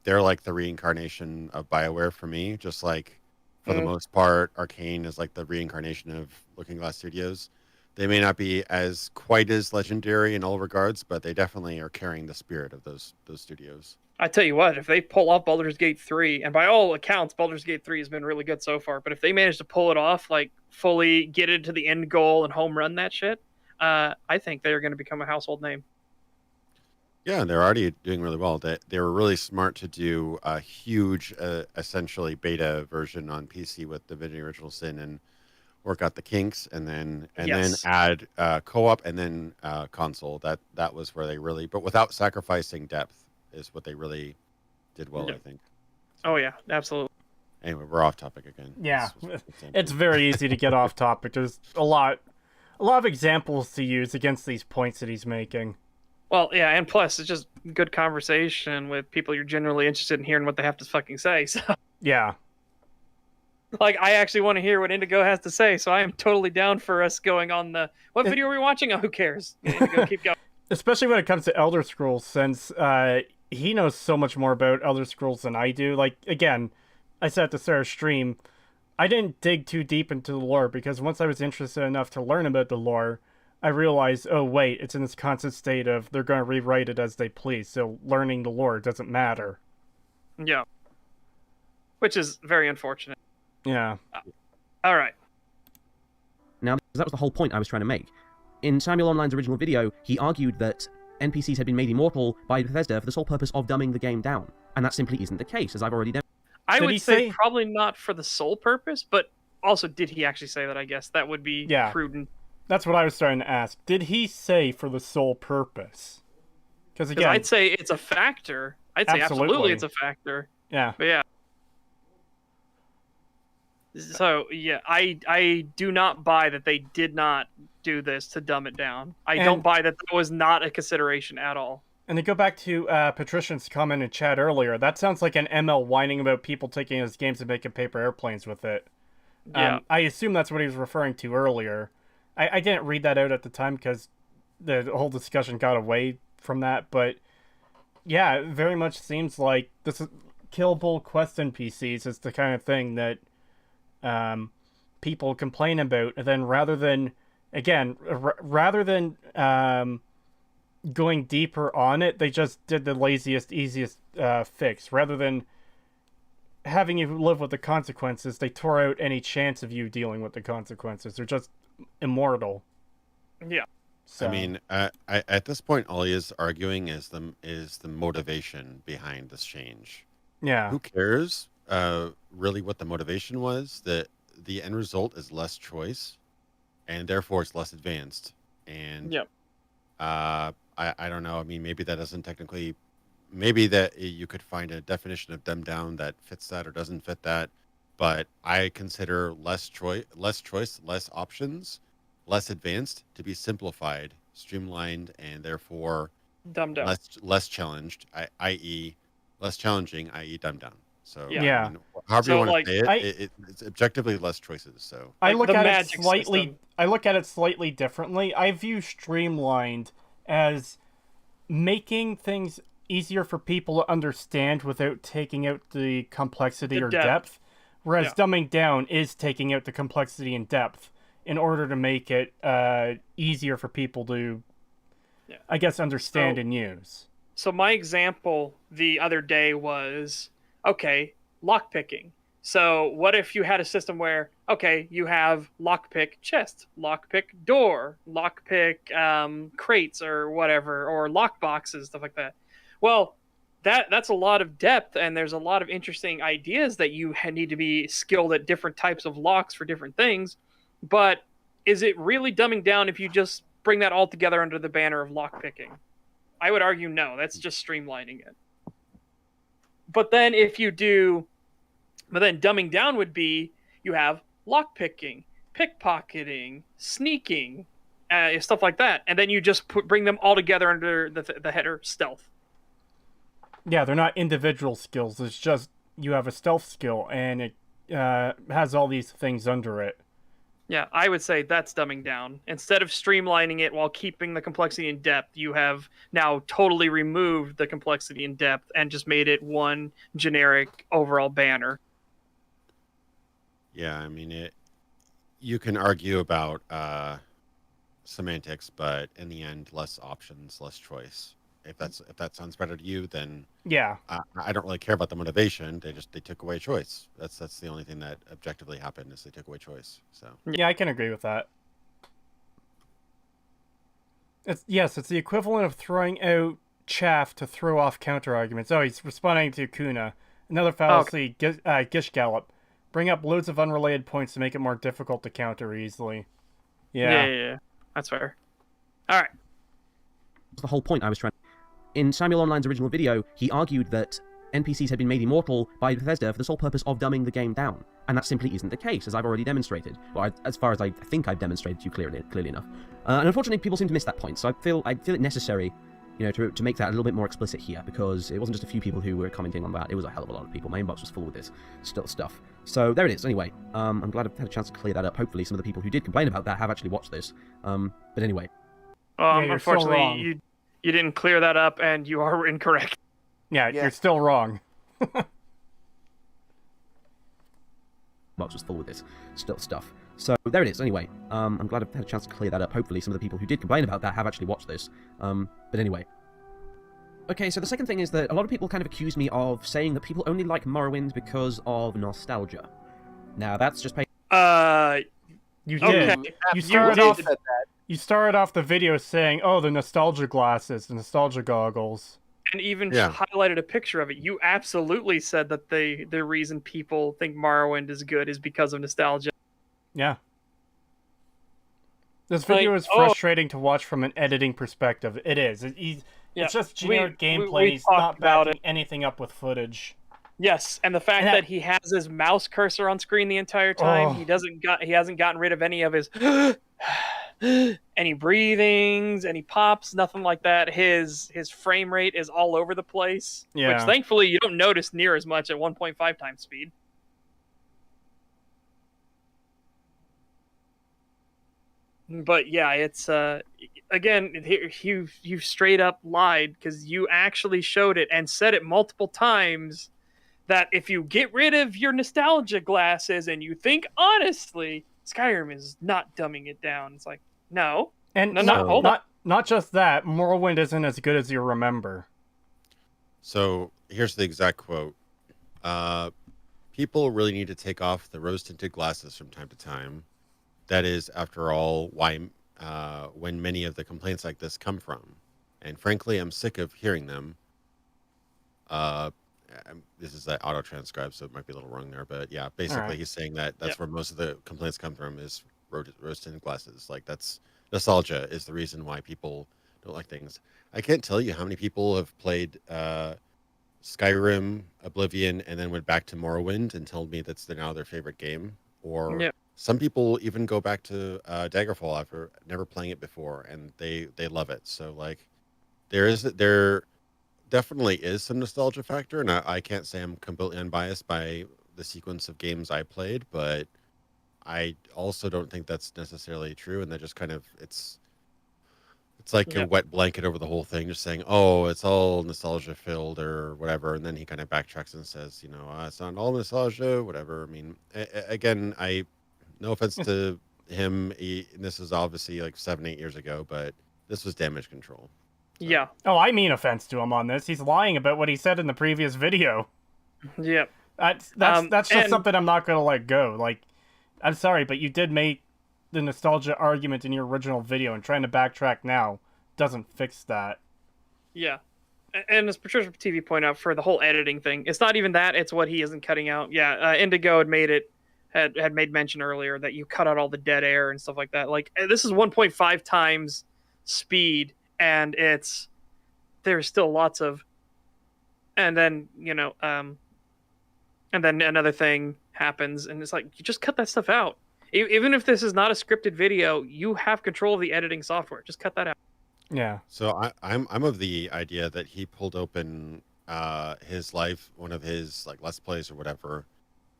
they're like the reincarnation of BioWare for me. Just like for the most part, Arcane is like the reincarnation of Looking Glass Studios. They may not be quite as legendary in all regards, but they definitely are carrying the spirit of those studios. I tell you what, if they pull off Baldur's Gate 3, and by all accounts, Baldur's Gate 3 has been really good so far, but if they manage to pull it off, like fully get it to the end goal and home run that shit, I think they are going to become a household name. Yeah, they're already doing really well. They were really smart to do a huge, essentially beta version on PC with Divinity Original Sin and work out the kinks, and then add co-op and then console. That was where they really, but without sacrificing depth, is what they really did well. I think. Oh yeah, absolutely. Anyway, we're off topic again. Yeah, it's very easy to get off topic. There's a lot of examples to use against these points that he's making. Well, yeah, and plus it's just good conversation with people you're generally interested in hearing what they have to fucking say. So yeah, like I actually want to hear what Indigo has to say, so I am totally down for us going on the what video are we watching? Oh, who cares? Indigo, keep going. Especially when it comes to Elder Scrolls, since he knows so much more about Elder Scrolls than I do. Like again, I said at the start of stream, I didn't dig too deep into the lore because once I was interested enough to learn about the lore, I realized, oh wait, it's in this constant state of they're going to rewrite it as they please, so learning the lore doesn't matter. Yeah. Which is very unfortunate. Yeah. All right. Now, that was the whole point I was trying to make. In Samuel Online's original video, he argued that NPCs had been made immortal by Bethesda for the sole purpose of dumbing the game down, and that simply isn't the case, as I've already demonstrated. I Did would he say say- probably not for the sole purpose, but also did he actually say that? I guess that would be prudent. That's what I was starting to ask. Did he say for the sole purpose? Because again, I'd say it's a factor. I'd say absolutely it's a factor. Yeah. But yeah. So yeah, I do not buy that they did not do this to dumb it down. I don't buy that was not a consideration at all. And to go back to Patrician's comment in chat earlier, that sounds like an ML whining about people taking his games and making paper airplanes with it. Yeah. I assume that's what he was referring to earlier. I didn't read that out at the time because the whole discussion got away from that, but yeah, it very much seems like this is killable quest NPCs is the kind of thing that people complain about, and then rather than going deeper on it, they just did the laziest, easiest fix. Rather than having you live with the consequences, they tore out any chance of you dealing with the consequences. They're just immortal. Yeah. So. I mean, at this point, all he is arguing is the motivation behind this change. Yeah. Who cares? Really, what the motivation was? That the end result is less choice, and therefore it's less advanced. And yep. I don't know. I mean, maybe that doesn't technically. Maybe that you could find a definition of dumbed down that fits that or doesn't fit that. But I consider less choice, less options, less advanced to be simplified, streamlined, and therefore dumbed down. Less challenged, i.e., less challenging, i.e., dumbed down. So yeah. I mean, however you want to say it, it's objectively less choices. So I look at it slightly. I look at it slightly differently. I view streamlined as making things easier for people to understand without taking out the complexity The or depth. depth. Whereas Yeah. dumbing down is taking out the complexity and depth in order to make it easier for people to, Yeah. I guess, understand So- and use. So my example the other day was, okay, lockpicking. So what if you had a system where, okay, you have lockpick chest, lockpick door, lockpick crates or whatever, or lock boxes, stuff like that. Well, that's a lot of depth, and there's a lot of interesting ideas that you need to be skilled at different types of locks for different things. But is it really dumbing down if you just bring that all together under the banner of lockpicking? I would argue no. That's just streamlining it. But then dumbing down would be you have lockpicking, pickpocketing, sneaking, stuff like that, and then you just bring them all together under the header stealth. Yeah, they're not individual skills. It's just you have a stealth skill, and it has all these things under it. Yeah, I would say that's dumbing down. Instead of streamlining it while keeping the complexity and depth, you have now totally removed the complexity and depth and just made it one generic overall banner. Yeah, I mean, you can argue about semantics, but in the end, less options, less choice. If that sounds better to you, then Yeah. I don't really care about the motivation. They took away choice. That's the only thing that objectively happened is they took away choice. So Yeah, I can agree with that. It's the equivalent of throwing out chaff to throw off counter arguments. Oh, he's responding to Kuna. Another fallacy, Gish Gallop. Bring up loads of unrelated points to make it more difficult to counter easily. Yeah. That's fair. All right. The whole point I was trying. In Samuel Online's original video, he argued that NPCs had been made immortal by Bethesda for the sole purpose of dumbing the game down, and that simply isn't the case, as I've already demonstrated. Well, as far as I think I've demonstrated to you clearly enough. And unfortunately, people seem to miss that point. So I feel it necessary, to make that a little bit more explicit here, because it wasn't just a few people who were commenting on that. It was a hell of a lot of people. My inbox was full with this stuff. So there it is. Anyway, I'm glad I've had a chance to clear that up. Hopefully, some of the people who did complain about that have actually watched this. But anyway. You're still wrong. Unfortunately, you didn't clear that up, and you are incorrect. Yeah, you're still wrong. Box was full with this stuff. So there it is. Anyway, I'm glad I've had a chance to clear that up. Hopefully, some of the people who did complain about that have actually watched this. But anyway. Okay, so the second thing is that a lot of people kind of accuse me of saying that people only like Morrowind because of nostalgia. Now, that's just You Okay. did. You started off the video saying, "Oh, the nostalgia glasses, the nostalgia goggles." And even Yeah. highlighted a picture of it. You absolutely said that the reason people think Morrowind is good is because of nostalgia. Yeah. This video Like, is frustrating to watch from an editing perspective. It is. Yeah, It's just generic we gameplay. He's talked not about backing anything up with footage. Yes, and the fact that he has his mouse cursor on screen the entire time, Oh. he hasn't gotten rid of any of his any breathings, any pops, nothing like that. His frame rate is all over the place, which Yeah. thankfully you don't notice near as much at 1.5 times speed. But yeah, it's again, you straight up lied because you actually showed it and said it multiple times that if you get rid of your nostalgia glasses and you think honestly, Skyrim is not dumbing it down. It's like, no. And No, hold on. not just that, Morrowind isn't as good as you remember. So here's the exact quote. People really need to take off the rose-tinted glasses from time to time. That is, after all, why when many of the complaints like this come from. And frankly, I'm sick of hearing them. This is that auto-transcribe, so it might be a little wrong there. But yeah, basically Alright. he's saying that that's where most of the complaints come from is rose-tinted glasses. Like, that's nostalgia is the reason why people don't like things. I can't tell you how many people have played Skyrim, Oblivion, and then went back to Morrowind and told me that's now their favorite game. Or Yeah. some people even go back to Daggerfall after never playing it before, and they love it. So like, there definitely is some nostalgia factor, and I can't say I'm completely unbiased by the sequence of games I played, but I also don't think that's necessarily true, and that just kind of it's It's like a Yep. wet blanket over the whole thing, just saying, "Oh, it's all nostalgia filled or whatever," and then he kind of backtracks and says, "It's not all nostalgia, whatever." I mean, again, no offense to him, this is obviously like 7, 8 years ago, but this was damage control. So. Yeah. Oh, I mean offense to him on this. He's lying about what he said in the previous video. Yep. That's just and- something I'm not gonna let go. Like, I'm sorry, but you did make the nostalgia argument in your original video, and trying to backtrack now doesn't fix that. Yeah. And as Patricia TV pointed out, for the whole editing thing, it's not even that, it's what he isn't cutting out. Yeah, Indigo had made mention earlier that you cut out all the dead air and stuff like that. Like, this is 1.5 times speed, and there's still lots of, and then, and then another thing happens, and it's like, you just cut that stuff out. Even if this is not a scripted video, you have control of the editing software. Just cut that out. Yeah. So I'm of the idea that he pulled open one of his like Let's Plays or whatever,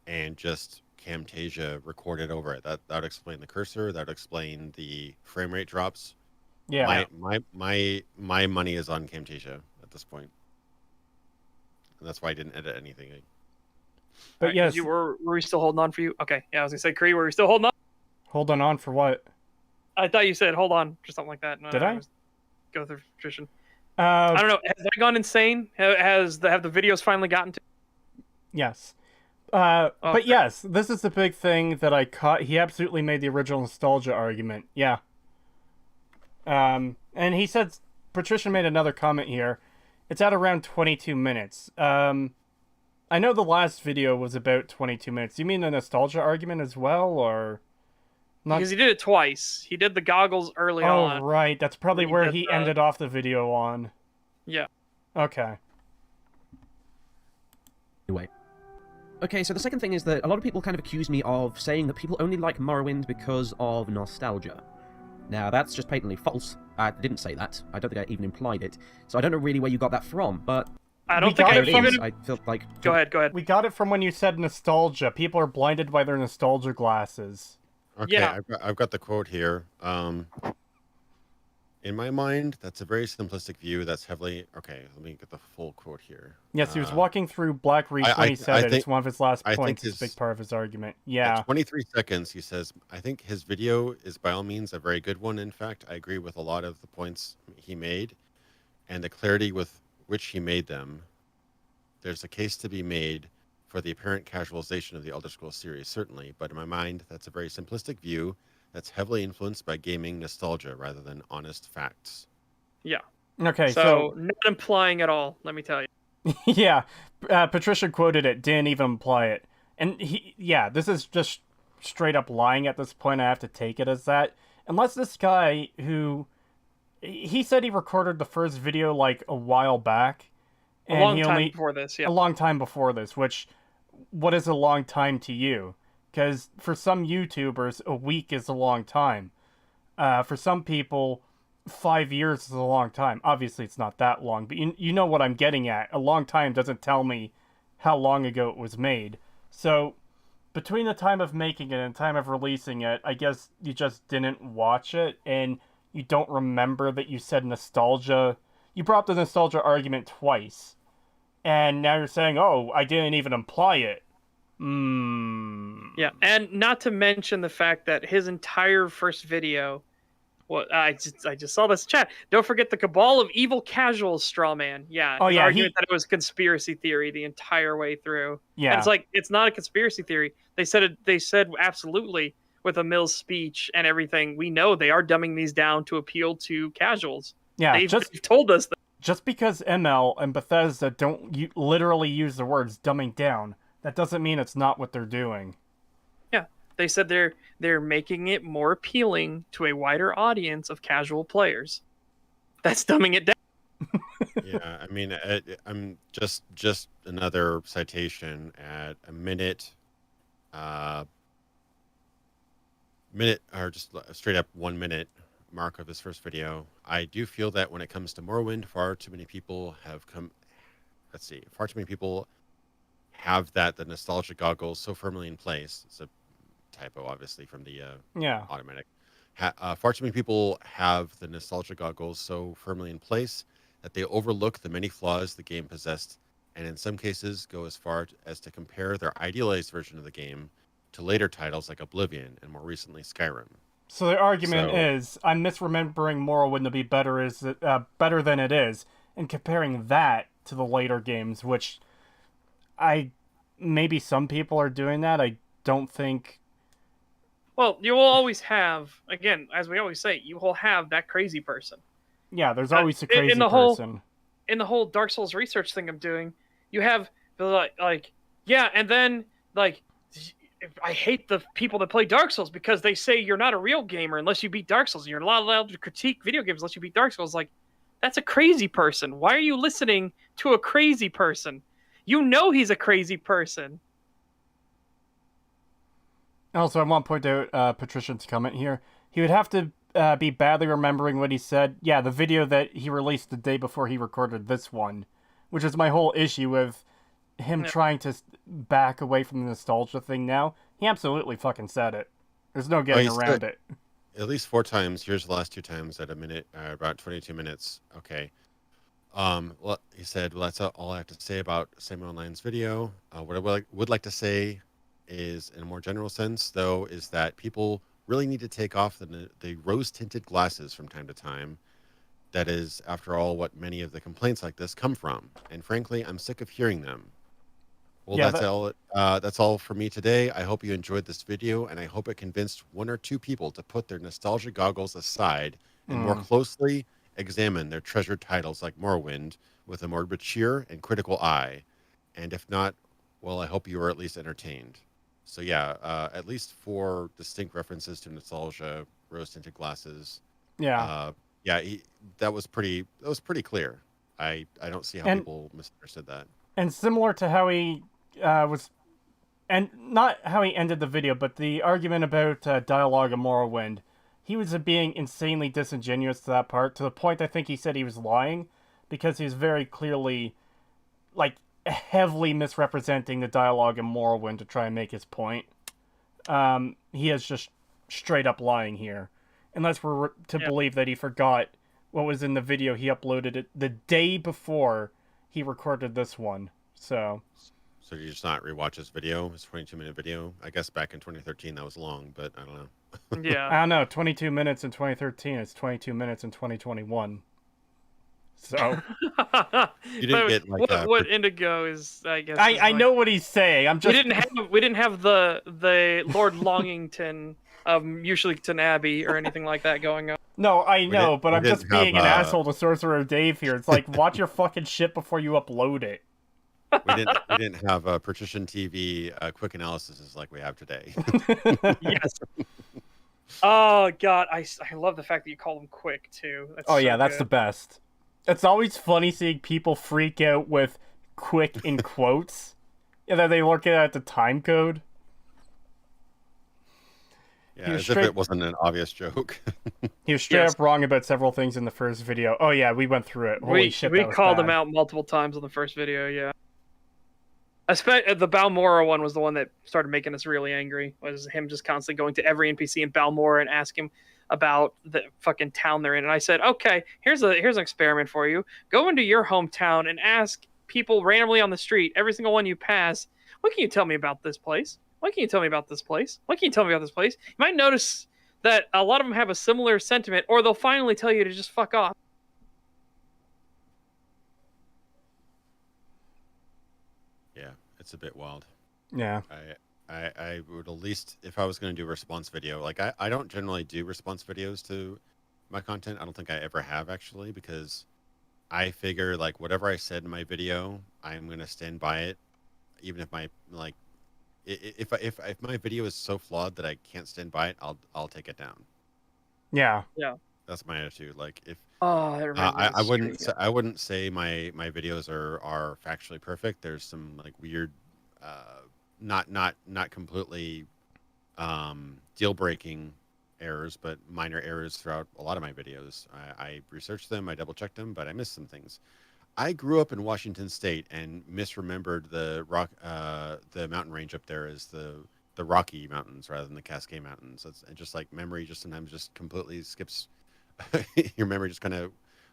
and just Camtasia recorded over it. That would explain the cursor. That would explain the frame rate drops. Yeah. My money is on Camtasia at this point, and that's why I didn't edit anything. But Right, yes, were we still holding on for you? Okay, yeah, I was gonna say, Cree, were we still holding on? holding on for what? I thought you said hold on or something like that. No, Did I? Go through Patrician. I Uh, don't know. Has that gone insane? Have the videos finally gotten to? yes. Oh, But yes, this is the big thing that I caught. He absolutely made the original nostalgia argument. Yeah. And he said, Patricia made another comment here. It's at around 22 minutes. I know the last video was about 22 minutes. Do you mean the nostalgia argument as well, or? Not... Because he did it twice. He did the goggles early Oh, on. right. That's probably He where did he the- ended off the video on. Yeah. Okay. Anyway. Okay, so the second thing is that a lot of people kind of accuse me of saying that people only like Morrowind because of nostalgia. Now, that's just patently false. I didn't say that. I don't think I even implied it. So I don't know really where you got that from, but... I don't We think got I it even. from- I feel like... Go ahead. Go ahead. We got it from when you said nostalgia. People are blinded by their nostalgia glasses. Okay, Yeah. I've got the quote here. In my mind, that's a very simplistic view. That's heavily okay. Let me get the full quote here. Yes, he was walking through Black Reef when he said it. It's one of his last I think points. It's a big his- part of his argument. At Yeah. 23 seconds, he says, I think his video is by all means a very good one. In fact, I agree with a lot of the points he made and the clarity with which he made them. There's a case to be made for the apparent casualization of the Elder Scrolls series, certainly, but in my mind, that's a very simplistic view that's heavily influenced by gaming nostalgia rather than honest facts. Yeah. Okay, So not implying at all. Let me tell you. yeah, Patricia quoted it, didn't even imply it. And this is just straight up lying at this point. I have to take it as that. Unless this guy he said he recorded the first video like a while back. A long time before this, yeah. A long time before this, which, what is a long time to you? Because for some YouTubers, a week is a long time. For some people, 5 years is a long time. Obviously, it's not that long, but you know what I'm getting at. A long time doesn't tell me how long ago it was made. So, between the time of making it and the time of releasing it, I guess you just didn't watch it, and you don't remember that you said nostalgia. You brought up the nostalgia argument twice, and now you're saying, oh, I didn't even imply it. Yeah, and not to mention the fact that his entire first video, I just saw this chat. Don't forget the cabal of evil casuals straw man. Yeah, Oh, his yeah, argument that it was conspiracy theory the entire way through. Yeah. And it's like, it's not a conspiracy theory. They said absolutely with Emil's speech and everything. We know they are dumbing these down to appeal to casuals. Yeah, They've told us that. Just because ML and Bethesda don't literally use the words dumbing down, that doesn't mean it's not what they're doing. Yeah, they said they're making it more appealing to a wider audience of casual players. That's dumbing it down. Yeah, I mean, I'm just another citation at a minute or just straight up 1 minute mark of his first video. I do feel that when it comes to Morrowind, far too many people have the nostalgia goggles so firmly in place. It's a typo, obviously, from the Yeah. automatic. far too many people have the nostalgia goggles so firmly in place that they overlook the many flaws the game possessed, and in some cases go as far as to compare their idealized version of the game to later titles like Oblivion and more recently Skyrim. So the argument So is, I'm misremembering Morrowind to be better than it is, and comparing that to the later games, which maybe some people are doing that. I don't think. Well, you will always have, again, as we always say, you will have that crazy person. Yeah, there's always a crazy in the whole person. in the whole Dark Souls research thing I'm doing, you have like yeah, and then like I hate the people that play Dark Souls because they say you're not a real gamer unless you beat Dark Souls. You're not allowed to critique video games unless you beat Dark Souls. Like, that's a crazy person. Why are you listening to a crazy person? You know he's a crazy person. Also, I want to point out Patrician's comment here. He would have to be badly remembering what he said. Yeah, the video that he released the day before he recorded this one, which is my whole issue with him trying to back away from the nostalgia thing now. He absolutely fucking said it. There's no getting around it. At least 4 times. Here's the last 2 times at a minute, about 22 minutes. Okay. Well, he said, well, that's all I have to say about Samuel Online's video. What I would like to say is, in a more general sense, though, is that people really need to take off the rose-tinted glasses from time to time. That is, after all, what many of the complaints like this come from. And frankly, I'm sick of hearing them. Well, Yeah, that's all for me today. I hope you enjoyed this video, and I hope it convinced 1 or 2 people to put their nostalgia goggles aside and more closely examine their treasured titles like Morrowind with a more mature and critical eye. And if not, well, I hope you were at least entertained. So yeah, at least 4 distinct references to nostalgia, rose-tinted glasses. Yeah. That was pretty clear. I don't see how people misunderstood that. And similar to how he was, and not how he ended the video, but the argument about dialogue in Morrowind, he was being insanely disingenuous to that part, to the point I think he said he was lying, because he was very clearly, like, heavily misrepresenting the dialogue in Morrowind to try and make his point. He is just straight up lying here. Unless we're to believe that he forgot what was in the video he uploaded it the day before he recorded this one. So did you just not rewatch his video, his 22-minute video? I guess back in 2013 that was long, but I don't know. Yeah. I don't know, 22 minutes in 2013, it's 22 minutes in 2021. So you didn't get like what Indigo is, I guess. I know what he's saying. I'm just we didn't have the Lord Longington of Usually Abbey or anything like that going on. No, I know, but I'm just being an asshole to Sorcerer Dave here. It's like, watch your fucking shit before you upload it. We didn't have Patrician TV quick analysis like we have today. Yes. Oh god, I love the fact that you call them quick too. That's that's the best. It's always funny seeing people freak out with "quick" in quotes, and then they look at the time code. Yeah, as if it wasn't an obvious joke. He was straight up wrong about several things in the first video. Oh yeah, we went through it. Holy shit, we called him out multiple times on the first video. Yeah, the Balmora one was the one that started making us really angry. Was him just constantly going to every NPC in Balmora and asking him about the fucking town they're in. And I said, okay, here's an experiment for you. Go into your hometown and ask people randomly on the street, every single one you pass, what can you tell me about this place? What can you tell me about this place? What can you tell me about this place? You might notice that a lot of them have a similar sentiment, or they'll finally tell you to just fuck off. Yeah, it's a bit wild. Yeah. I would at least, if I was going to do a response video, like I don't generally do response videos to my content. I don't think I ever have, actually, because I figure like whatever I said in my video, I'm going to stand by it, even if my like if my video is so flawed that I can't stand by it, I'll take it down. Yeah. That's my attitude. Like if I wouldn't say my videos are factually perfect. There's some like weird not completely deal breaking errors, but minor errors throughout a lot of my videos. I researched them, I double checked them, but I missed some things. I grew up in Washington State and misremembered the mountain range up there as the the Rocky Mountains rather than the Cascade Mountains. And just like memory just sometimes just completely skips. Your memory just kind of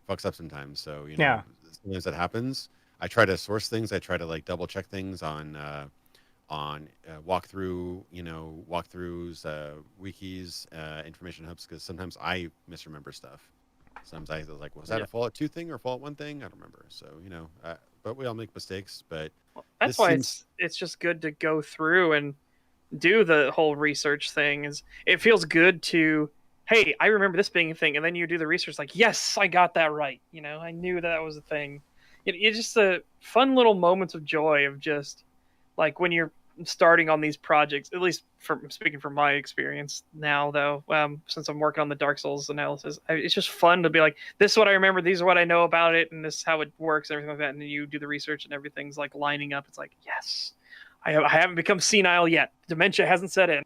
fucks up sometimes. So Yeah. sometimes that happens. I try to source things. I try to like double check things on walkthroughs, wikis, information hubs, because sometimes I misremember stuff. Sometimes I was like, was that a Fallout 2 thing or Fallout 1 thing? I don't remember. So but we all make mistakes. But That's why it's just good to go through and do the whole research thing. Is it feels good to, hey, I remember this being a thing, and then you do the research, like, yes, I got that right. I knew that was a thing. It's just a fun little moments of joy of just like when you're starting on these projects. At least speaking from my experience now, though, since I'm working on the Dark Souls analysis, it's just fun to be like, this is what I remember, these are what I know about it, and this is how it works, and everything like that. And then you do the research, and everything's like lining up. It's like, yes, I haven't become senile yet. Dementia hasn't set in.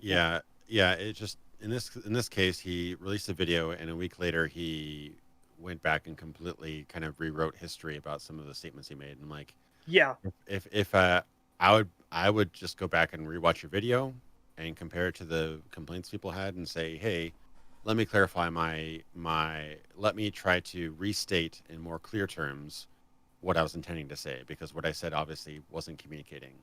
Yeah. It just in this case, he released a video, and a week later he went back and completely kind of rewrote history about some of the statements he made. And I'm like, yeah, if I would just go back and rewatch your video and compare it to the complaints people had and say, hey, let me clarify let me try to restate in more clear terms what I was intending to say, because what I said obviously wasn't communicating.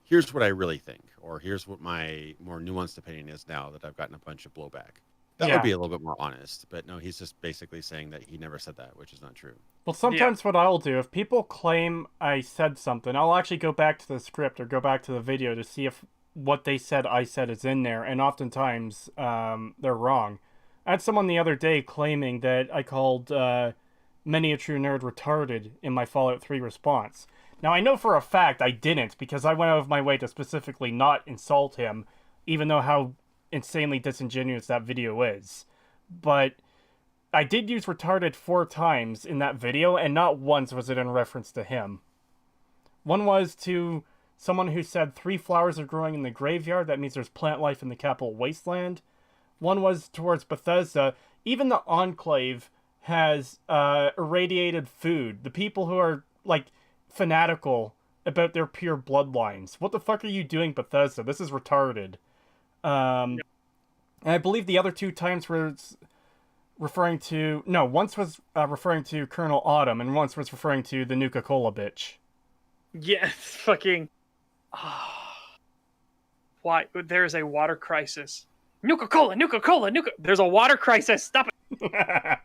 Here's what I really think, or here's what my more nuanced opinion is now that I've gotten a bunch of blowback. That would be a little bit more honest. But no, he's just basically saying that he never said that, which is not true. Well, sometimes what I'll do, if people claim I said something, I'll actually go back to the script or go back to the video to see if what they said I said is in there, and oftentimes they're wrong. I had someone the other day claiming that I called Many a True Nerd retarded in my Fallout 3 response. Now, I know for a fact I didn't, because I went out of my way to specifically not insult him, even though how insanely disingenuous that video is. But I did use retarded 4 times in that video, and not once was it in reference to him. One was to someone who said 3 flowers are growing in the graveyard, that means there's plant life in the capital wasteland. One was towards Bethesda. Even the Enclave has irradiated food. The people who are, like, fanatical about their pure bloodlines. What the fuck are you doing, Bethesda? This is retarded. And I believe the other 2 times were referring to... No, once was referring to Colonel Autumn, and once was referring to the Nuka-Cola bitch. Yeah, it's fucking... Why? There's a water crisis. Nuka-Cola, Nuka-Cola, Nuka... There's a water crisis, stop it!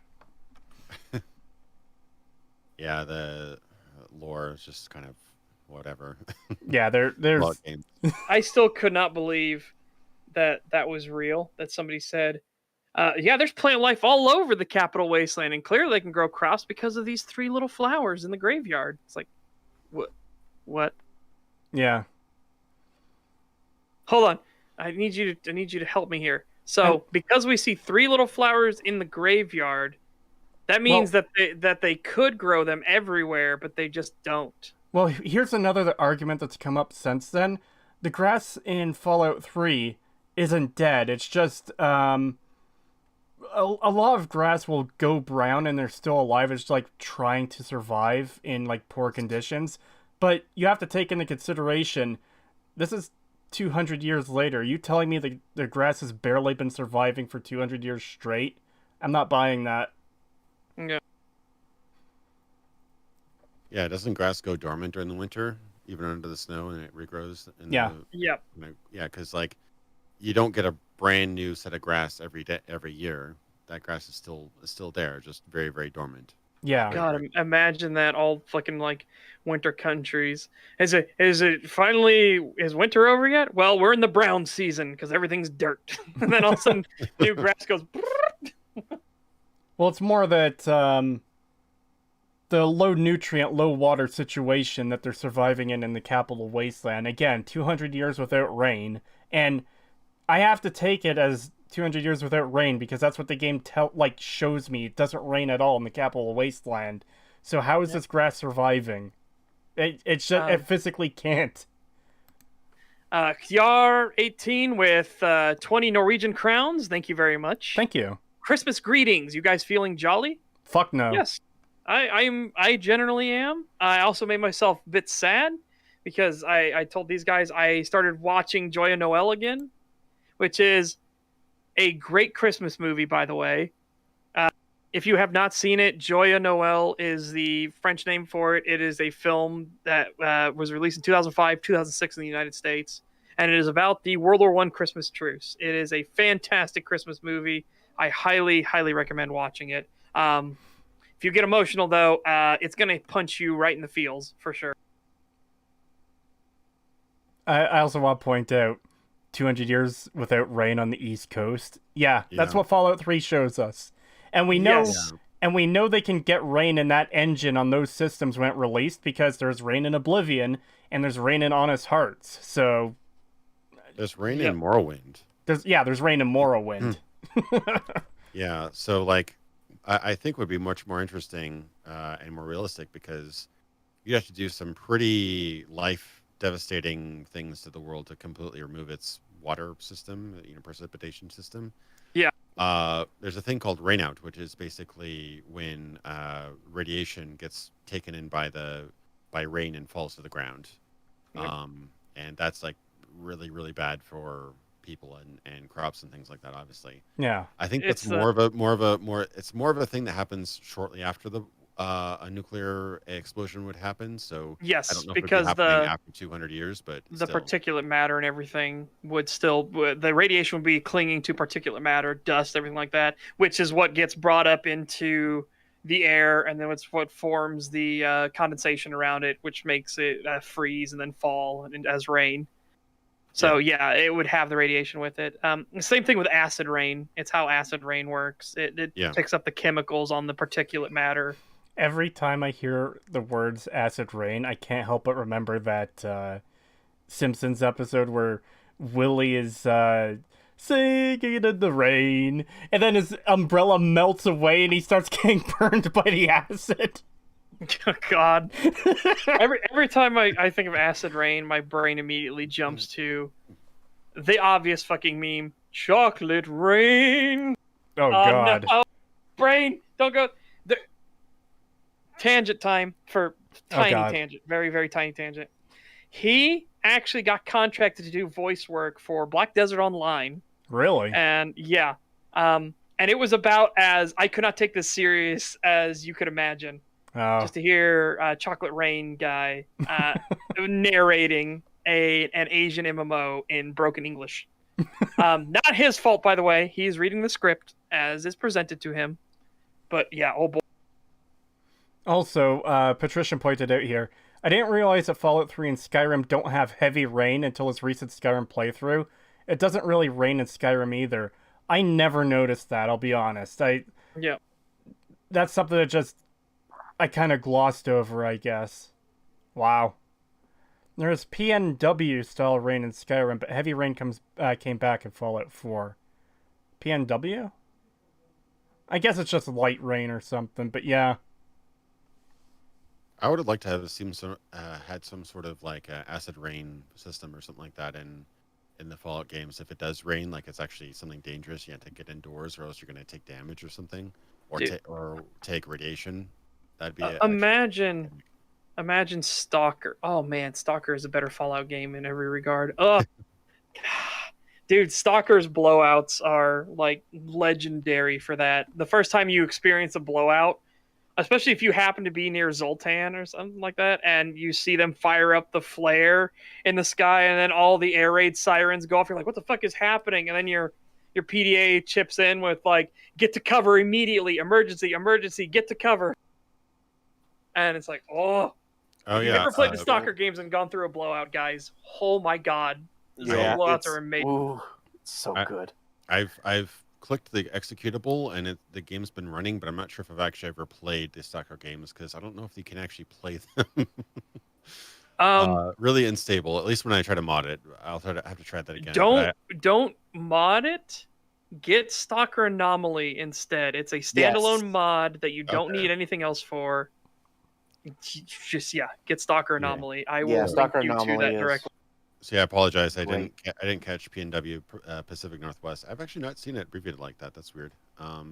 Yeah, the lore is just kind of whatever. Yeah, there's... I still could not believe that was real, that somebody said, yeah, there's plant life all over the capital wasteland, and clearly they can grow crops because of these 3 little flowers in the graveyard. It's like, what? Yeah. Hold on. I need you to help me here. So, because we see 3 little flowers in the graveyard, that means that they could grow them everywhere, but they just don't. Well, here's another argument that's come up since then. The grass in Fallout 3 isn't dead. It's just a lot of grass will go brown and they're still alive. It's like trying to survive in like poor conditions. But you have to take into consideration, this is 200 years later. You telling me the grass has barely been surviving for 200 years straight? I'm not buying that. Yeah. Yeah, doesn't grass go dormant during the winter, even under the snow, and it regrows? Yeah, because like you don't get a brand new set of grass every year. That grass is still there, just very, very dormant. Yeah. God, imagine that, all fucking like winter countries. Is it finally, is winter over yet? Well, we're in the brown season because everything's dirt. And then all of a sudden new grass goes. Well, it's more that the low nutrient, low water situation that they're surviving in the capital wasteland. Again, 200 years without rain, and I have to take it as 200 years without rain because that's what the game shows me. It doesn't rain at all in the capital wasteland. So how is this grass surviving? It physically can't. Kjar 18 with 20 Norwegian crowns. Thank you very much. Thank you. Christmas greetings. You guys feeling jolly? Fuck no. Yes. I generally am. I also made myself a bit sad because I told these guys I started watching Joyeux Noel again, which is a great Christmas movie, by the way. If you have not seen it, Joyeux Noel is the French name for it. It is a film that was released in 2005, 2006 in the United States, and it is about the World War I Christmas truce. It is a fantastic Christmas movie. I highly, highly recommend watching it. If you get emotional, though, it's going to punch you right in the feels, for sure. I also want to point out 200 years without rain on the East Coast. Yeah, that's what Fallout 3 shows us. And we know they can get rain in that engine on those systems when it released because there's rain in Oblivion and there's rain in Honest Hearts. So there's rain in Morrowind. There's rain in Morrowind. Yeah, so like I think would be much more interesting and more realistic because you have to do some pretty life devastating things to the world to completely remove its water system, precipitation system. Yeah. There's a thing called rainout, which is basically when radiation gets taken in by rain and falls to the ground. Yep. And that's like really, really bad for people and crops and things like that, obviously. Yeah. I think it's more of a thing that happens shortly after a nuclear explosion would happen. So yes, I don't know because if it'd be happening after 200 years, but the still. particulate matter and everything would still, the radiation would be clinging to particulate matter, dust, everything like that, which is what gets brought up into the air, and then it's what forms the condensation around it, which makes it freeze and then fall as rain. So yeah, it would have the radiation with it. Same thing with acid rain. It's how acid rain works. It picks up the chemicals on the particulate matter. Every time I hear the words acid rain, I can't help but remember that Simpsons episode where Willie is singing in the rain, and then his umbrella melts away and he starts getting burned by the acid. Oh, God. every time I think of acid rain, my brain immediately jumps to the obvious fucking meme, chocolate rain. Oh, God. No. Brain, don't go. Tangent time for tiny tangent. Very, very tiny tangent. He actually got contracted to do voice work for Black Desert Online. Really? And yeah. And it was about as, I could not take this serious as you could imagine. Oh. Just to hear Chocolate Rain guy narrating an Asian MMO in broken English. Not his fault, by the way. He's reading the script as is presented to him. But yeah, oh boy. Also, Patrician pointed out here, I didn't realize that Fallout 3 and Skyrim don't have heavy rain until his recent Skyrim playthrough. It doesn't really rain in Skyrim either. I never noticed that, I'll be honest. That's something that I kind of glossed over, I guess. Wow. There's PNW style rain in Skyrim, but heavy rain came back in Fallout 4. PNW? I guess it's just light rain or something, but yeah. I would have liked to have had some sort of like acid rain system or something like that in the Fallout games. If it does rain, like it's actually something dangerous, you have to get indoors, or else you're going to take damage or something, or take radiation. That'd be Imagine Stalker. Oh man, Stalker is a better Fallout game in every regard. Oh, dude, Stalker's blowouts are like legendary for that. The first time you experience a blowout, especially if you happen to be near Zoltan or something like that, and you see them fire up the flare in the sky, and then all the air raid sirens go off. You're like, what the fuck is happening? And then your PDA chips in with like, get to cover immediately, emergency, get to cover. And it's like, oh yeah. You ever played the Stalker games and gone through a blowout, guys? Oh my God, blowouts are amazing. Ooh, it's so good. I've clicked the executable and the game's been running, but I'm not sure if I've actually ever played the Stalker games because I don't know if you can actually play them. Really unstable. At least when I try to mod it, have to try that again. Don't mod it. Get Stalker Anomaly instead. It's a standalone mod that you don't need anything else for. Just get Stalker Anomaly. I will link you to that directly. So I apologize. I didn't catch PNW Pacific Northwest. I've actually not seen it abbreviated like that. That's weird. But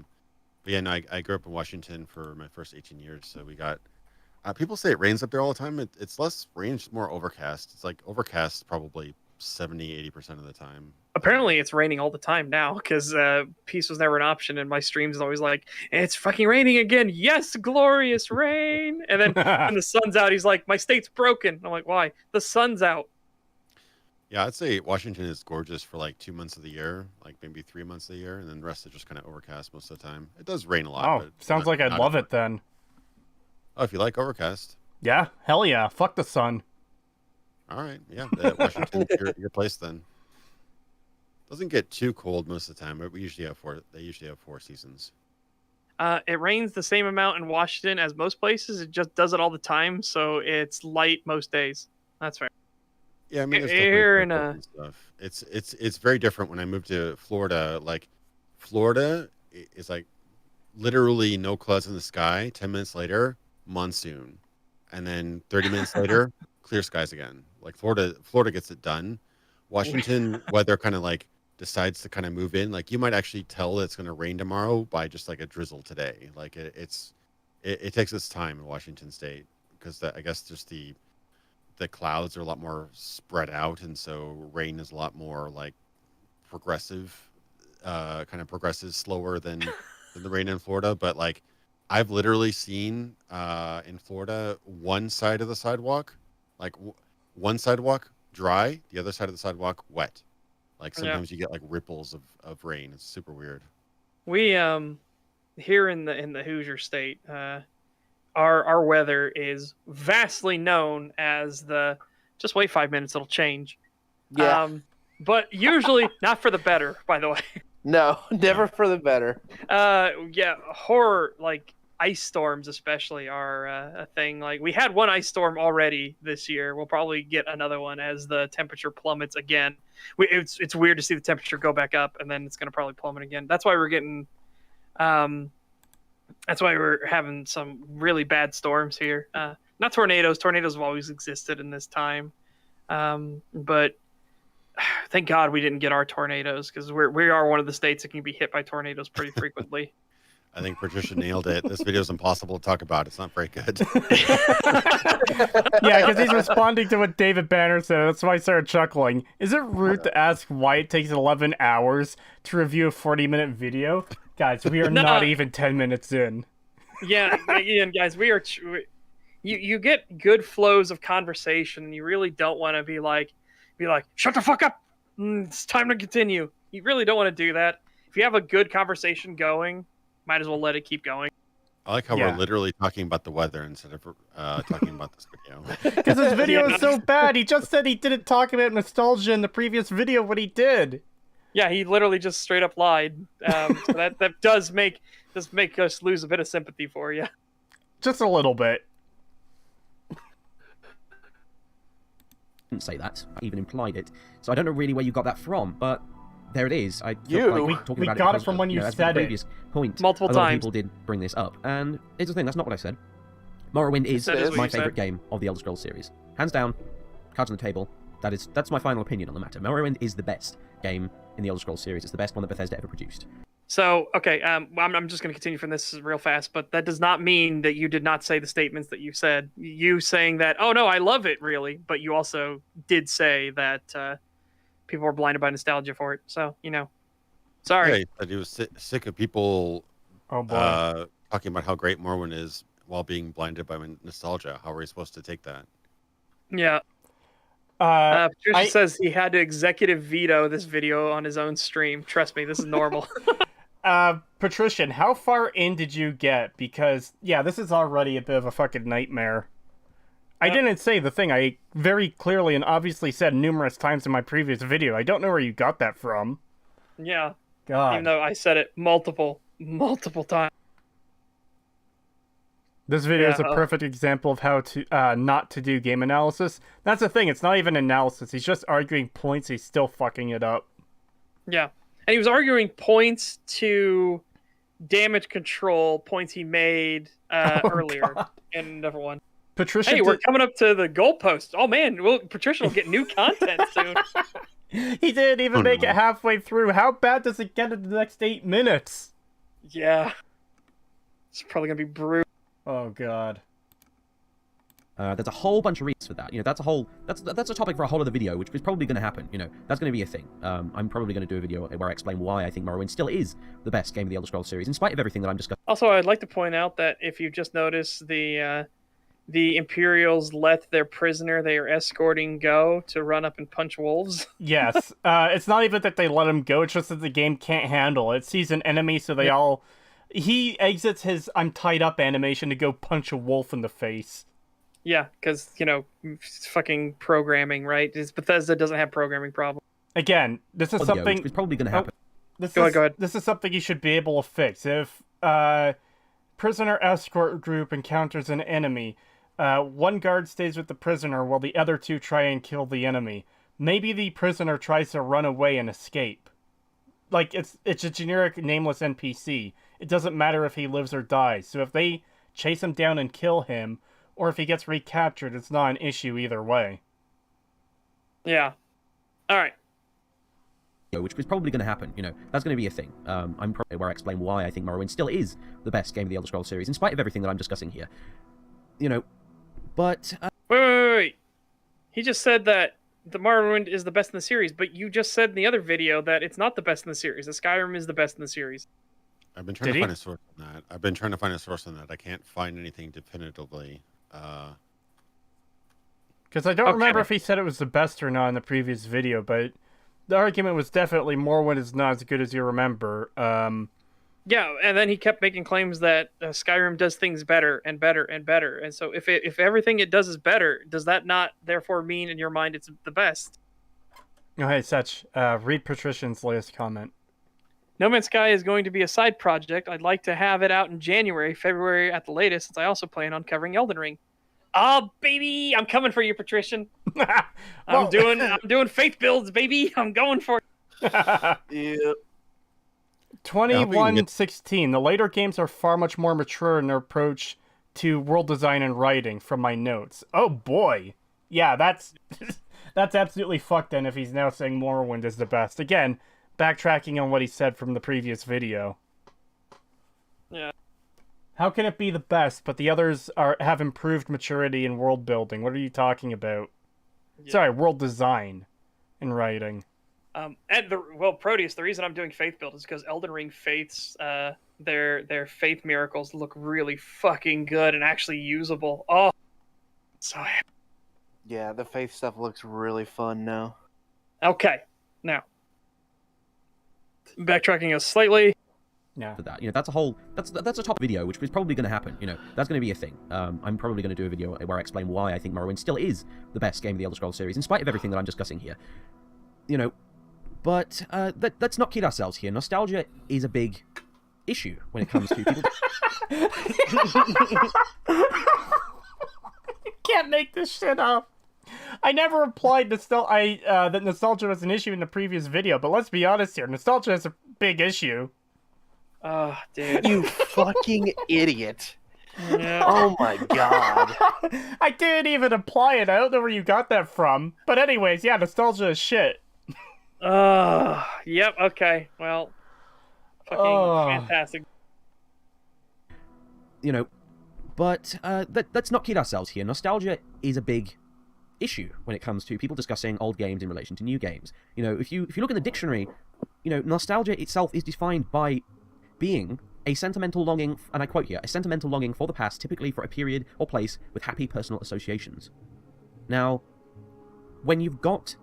yeah, no, I grew up in Washington for my first 18 years, so we got People say it rains up there all the time. It's less rain, it's more overcast. It's like overcast probably 70-80% of the time. Apparently, it's raining all the time now because peace was never an option, and my streams is always like, "It's fucking raining again! Yes, glorious rain!" And then when the sun's out, he's like, "My state's broken." I'm like, "Why? The sun's out." Yeah, I'd say Washington is gorgeous for like 2 months of the year, like maybe 3 months of the year, and then the rest is just kind of overcast most of the time. It does rain a lot. Oh, but sounds like I'd love it then. Oh, if you like overcast. Yeah, hell yeah. Fuck the sun. All right, yeah, Washington's your place then. Doesn't get too cold most of the time, but we usually have they usually have 4 seasons. It rains the same amount in Washington as most places. It just does it all the time, so it's light most days. That's fair. Yeah, I mean, it's Here in stuff. It's very different when I moved to Florida. Like, Florida is like literally no clouds in the sky. 10 minutes later, monsoon, and then 30 minutes later, clear skies again. Like Florida gets it done. Washington weather kind of like decides to kind of move in. Like, you might actually tell it's going to rain tomorrow by just like a drizzle today. Like it takes its time in Washington State because I guess just the clouds are a lot more spread out, and so rain is a lot more like progressive, kind of progresses slower than the rain in Florida. But like, I've literally seen in Florida one side of the sidewalk, like one sidewalk dry, the other side of the sidewalk wet. Like sometimes you get like ripples of rain. It's super weird. We here in the Hoosier state, our weather is vastly known as the just wait 5 minutes, it'll change. Yeah. But usually not for the better, by the way. No, never for the better. Yeah, horror, like ice storms especially are a thing. Like, we had one ice storm already this year. We'll probably get another one as the temperature plummets again. It's weird to see the temperature go back up, and then it's going to probably plummet again. That's why we're getting that's why we're having some really bad storms here. Not tornadoes. Tornadoes have always existed in this time. But thank God we didn't get our tornadoes, because we are one of the states that can be hit by tornadoes pretty frequently. I think Patricia nailed it. This video is impossible to talk about. It's not very good. Yeah, because he's responding to what David Banner said. That's why I started chuckling. Is it rude to ask why it takes 11 hours to review a 40-minute video? Guys, we are not even 10 minutes in. Yeah, Ian, guys, we are. You get good flows of conversation, and you really don't want to be like, shut the fuck up. It's time to continue. You really don't want to do that. If you have a good conversation going, might as well let it keep going. I like how we're literally talking about the weather instead of talking about this video. Because this video is so bad. He just said he didn't talk about nostalgia in the previous video, but he did. Yeah, he literally just straight up lied. So that does make us lose a bit of sympathy for you. Just a little bit. Didn't say that. I even implied it. So I don't know really where you got that from, but there it is. We got it from when you said it. Point. Multiple a lot times. of people did bring this up, and here's the thing: that's not what I said. Morrowind is my favorite game of the Elder Scrolls series, hands down. Cards on the table. That's my final opinion on the matter. Morrowind is the best game in the Elder Scrolls series. It's the best one that Bethesda ever produced. So, okay, I'm just going to continue from this real fast, but that does not mean that you did not say the statements that you said. You saying that, oh no, I love it, really, but you also did say that people were blinded by nostalgia for it. So, sorry. Yeah, he said he was sick of people talking about how great Morrowind is while being blinded by nostalgia. How are we supposed to take that? Yeah. Patricia says he had to executive veto this video on his own stream. Trust me, this is normal. Patrician, how far in did you get? Because, yeah, this is already a bit of a fucking nightmare. I didn't say the thing. I very clearly and obviously said numerous times in my previous video. I don't know where you got that from. Yeah. God. Even though I said it multiple times. This video is a perfect example of how to not to do game analysis. That's the thing. It's not even analysis. He's just arguing points. He's still fucking it up. Yeah. And he was arguing points to damage control, points he made earlier in another one. Patricia, hey, we're coming up to the goalpost. Oh man, Patricia will get new content soon. He didn't even make it halfway through. How bad does it get in the next 8 minutes? Yeah. It's probably going to be brutal. Oh, God. There's a whole bunch of reasons for that. That's a topic for a whole other video, which is probably going to happen. That's going to be a thing. I'm probably going to do a video where I explain why I think Morrowind still is the best game of the Elder Scrolls series, in spite of everything that I'm discussing. Also, I'd like to point out that if you just notice the Imperials let their prisoner they are escorting go to run up and punch wolves. Yes. It's not even that they let him go, it's just that the game can't handle it. It sees an enemy, so they all... He exits his I'm tied up animation to go punch a wolf in the face. Yeah, because, fucking programming, right? Bethesda doesn't have programming problems. Again, this is something... Which is probably going to happen. Go ahead. This is something you should be able to fix. If prisoner escort group encounters an enemy, one guard stays with the prisoner while the other two try and kill the enemy. Maybe the prisoner tries to run away and escape. Like, it's a generic nameless NPC. It doesn't matter if he lives or dies. So if they chase him down and kill him, or if he gets recaptured, it's not an issue either way. Yeah. All right. Which is probably going to happen. That's going to be a thing. I'm probably where I explain why I think Morrowind still is the best game of the Elder Scrolls series, in spite of everything that I'm discussing here. But... Wait. He just said that the Morrowind is the best in the series, but you just said in the other video that it's not the best in the series. The Skyrim is the best in the series. I've been trying to find a source on that. I can't find anything definitively. Because I don't remember if he said it was the best or not in the previous video, but the argument was definitely Morrowind is not as good as you remember. Yeah, and then he kept making claims that Skyrim does things better and better and better. And so if everything it does is better, does that not therefore mean in your mind it's the best? Oh, hey, Setch, read Patrician's latest comment. No Man's Sky is going to be a side project. I'd like to have it out in January, February at the latest, since I also plan on covering Elden Ring. Oh, baby, I'm coming for you, Patrician. I'm doing faith builds, baby. I'm going for it. Yeah. 2116. The later games are far much more mature in their approach to world design and writing, from my notes. Oh boy. Yeah, that's absolutely fucked then if he's now saying Morrowind is the best. Again, backtracking on what he said from the previous video. Yeah. How can it be the best, but the others have improved maturity in world building? What are you talking about? Yeah. Sorry, world design and writing. Proteus, the reason I'm doing faith build is because Elden Ring faiths, their faith miracles look really fucking good and actually usable. Oh, so yeah, the faith stuff looks really fun now. Okay, now backtracking us slightly. Yeah. For that, that's a top video, which is probably going to happen. That's going to be a thing. I'm probably going to do a video where I explain why I think Morrowind still is the best game of the Elder Scrolls series, in spite of everything that I'm discussing here. But let's not kid ourselves here. Nostalgia is a big issue when it comes to people. You can't make this shit up. I never implied that nostalgia was an issue in the previous video, but let's be honest here. Nostalgia is a big issue. Oh, dude. You fucking idiot. Yeah. Oh my god. I didn't even imply it. I don't know where you got that from. But anyways, yeah, nostalgia is shit. Yep, okay. Well, fucking fantastic. But let's not kid ourselves here. Nostalgia is a big issue when it comes to people discussing old games in relation to new games. If you look in the dictionary, nostalgia itself is defined by being a sentimental longing, and I quote here, a sentimental longing for the past, typically for a period or place with happy personal associations. Now, when you've got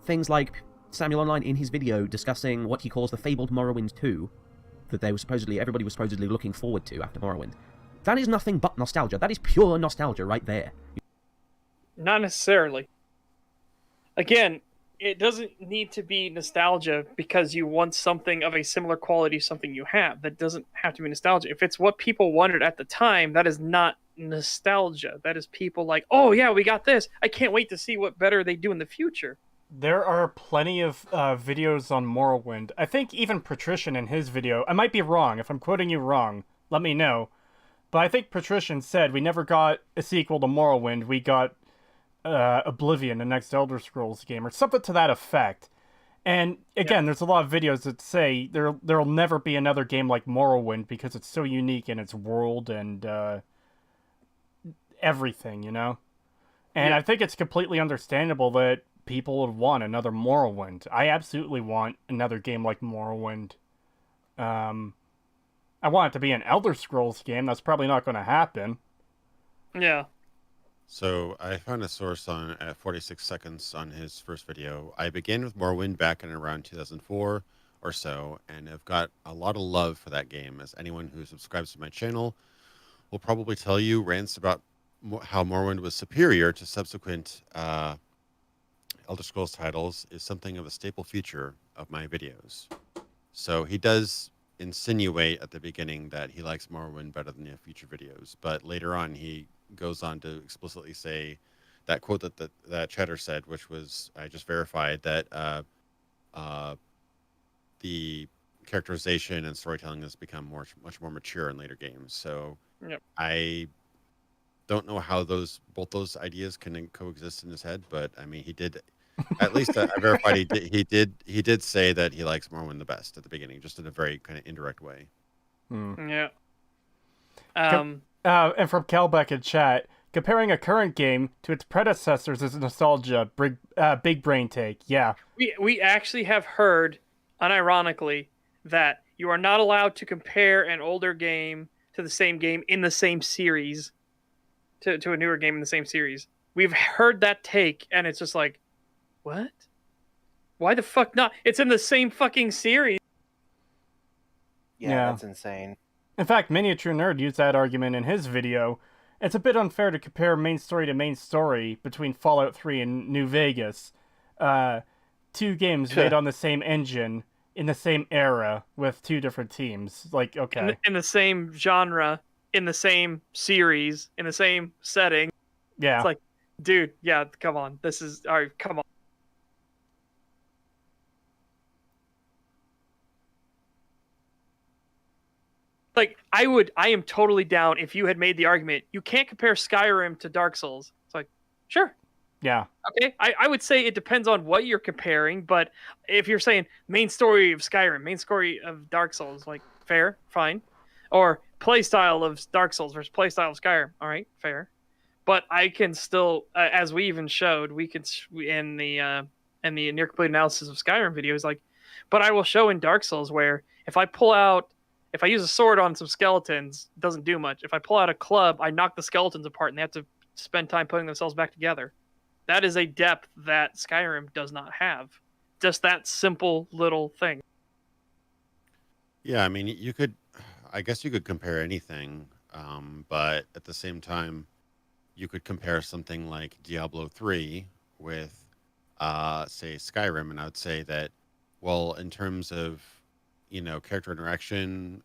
things like Samuel Online in his video discussing what he calls the fabled Morrowind 2, that everybody was supposedly looking forward to after Morrowind, that is nothing but nostalgia. That is pure nostalgia right there. Not necessarily. Again, it doesn't need to be nostalgia because you want something of a similar quality to something you have. That doesn't have to be nostalgia. If it's what people wanted at the time, that is not nostalgia. That is people like, oh yeah, we got this. I can't wait to see what better they do in the future. There are plenty of videos on Morrowind. I think even Patrician in his video, I might be wrong. If I'm quoting you wrong, let me know. But I think Patrician said we never got a sequel to Morrowind. We got Oblivion, the next Elder Scrolls game, or something to that effect. And again, there's a lot of videos that say there'll never be another game like Morrowind because it's so unique in its world and everything, you know? And Yeah. I think it's completely understandable that people would want another Morrowind. I absolutely want another game like Morrowind. I want it to be an Elder Scrolls game. That's probably not going to happen. Yeah. So I found a source on at 46 seconds on his first video. I began with Morrowind back in around 2004 or so, and I've got a lot of love for that game. As anyone who subscribes to my channel will probably tell you, rants about how Morrowind was superior to subsequent Elder Scrolls titles is something of a staple feature of my videos. So he does insinuate at the beginning that he likes Morrowind better than the future videos, but later on he goes on to explicitly say that quote that Cheddar said, which was, I just verified, that the characterization and storytelling has become much more mature in later games. So Yep. I don't know how both those ideas can coexist in his head, but I mean, he did. At least I verified he did say that he likes Morrowind the best at the beginning, just in a very kind of indirect way. Yeah. And from Calbeck in chat, comparing a current game to its predecessors is nostalgia. Big brain take. Yeah. We actually have heard, unironically, that you are not allowed to compare an older game to the same game in the same series, to a newer game in the same series. We've heard that take, and it's just like, what? Why the fuck not? It's in the same fucking series. Yeah, that's insane. In fact, Miniature Nerd used that argument in his video. It's a bit unfair to compare main story to main story between Fallout 3 and New Vegas. Two games made on the same engine in the same era with two different teams. Like, okay. In the same genre, in the same series, in the same setting. Yeah. It's like, dude, yeah, come on. This is, all right, come on. Like, I am totally down if you had made the argument, you can't compare Skyrim to Dark Souls. It's like, sure. Yeah. Okay, I would say it depends on what you're comparing, but if you're saying main story of Skyrim, main story of Dark Souls, like, fair, fine. Or playstyle of Dark Souls versus playstyle of Skyrim, all right, fair. But I can still, as we even showed, we could in the near complete analysis of Skyrim videos, like, but I will show in Dark Souls where if I use a sword on some skeletons, it doesn't do much. If I pull out a club, I knock the skeletons apart, and they have to spend time putting themselves back together. That is a depth that Skyrim does not have. Just that simple little thing. Yeah, I mean, I guess you could compare anything, but at the same time, you could compare something like Diablo 3 with, say, Skyrim, and I would say that, well, in terms of, character interaction,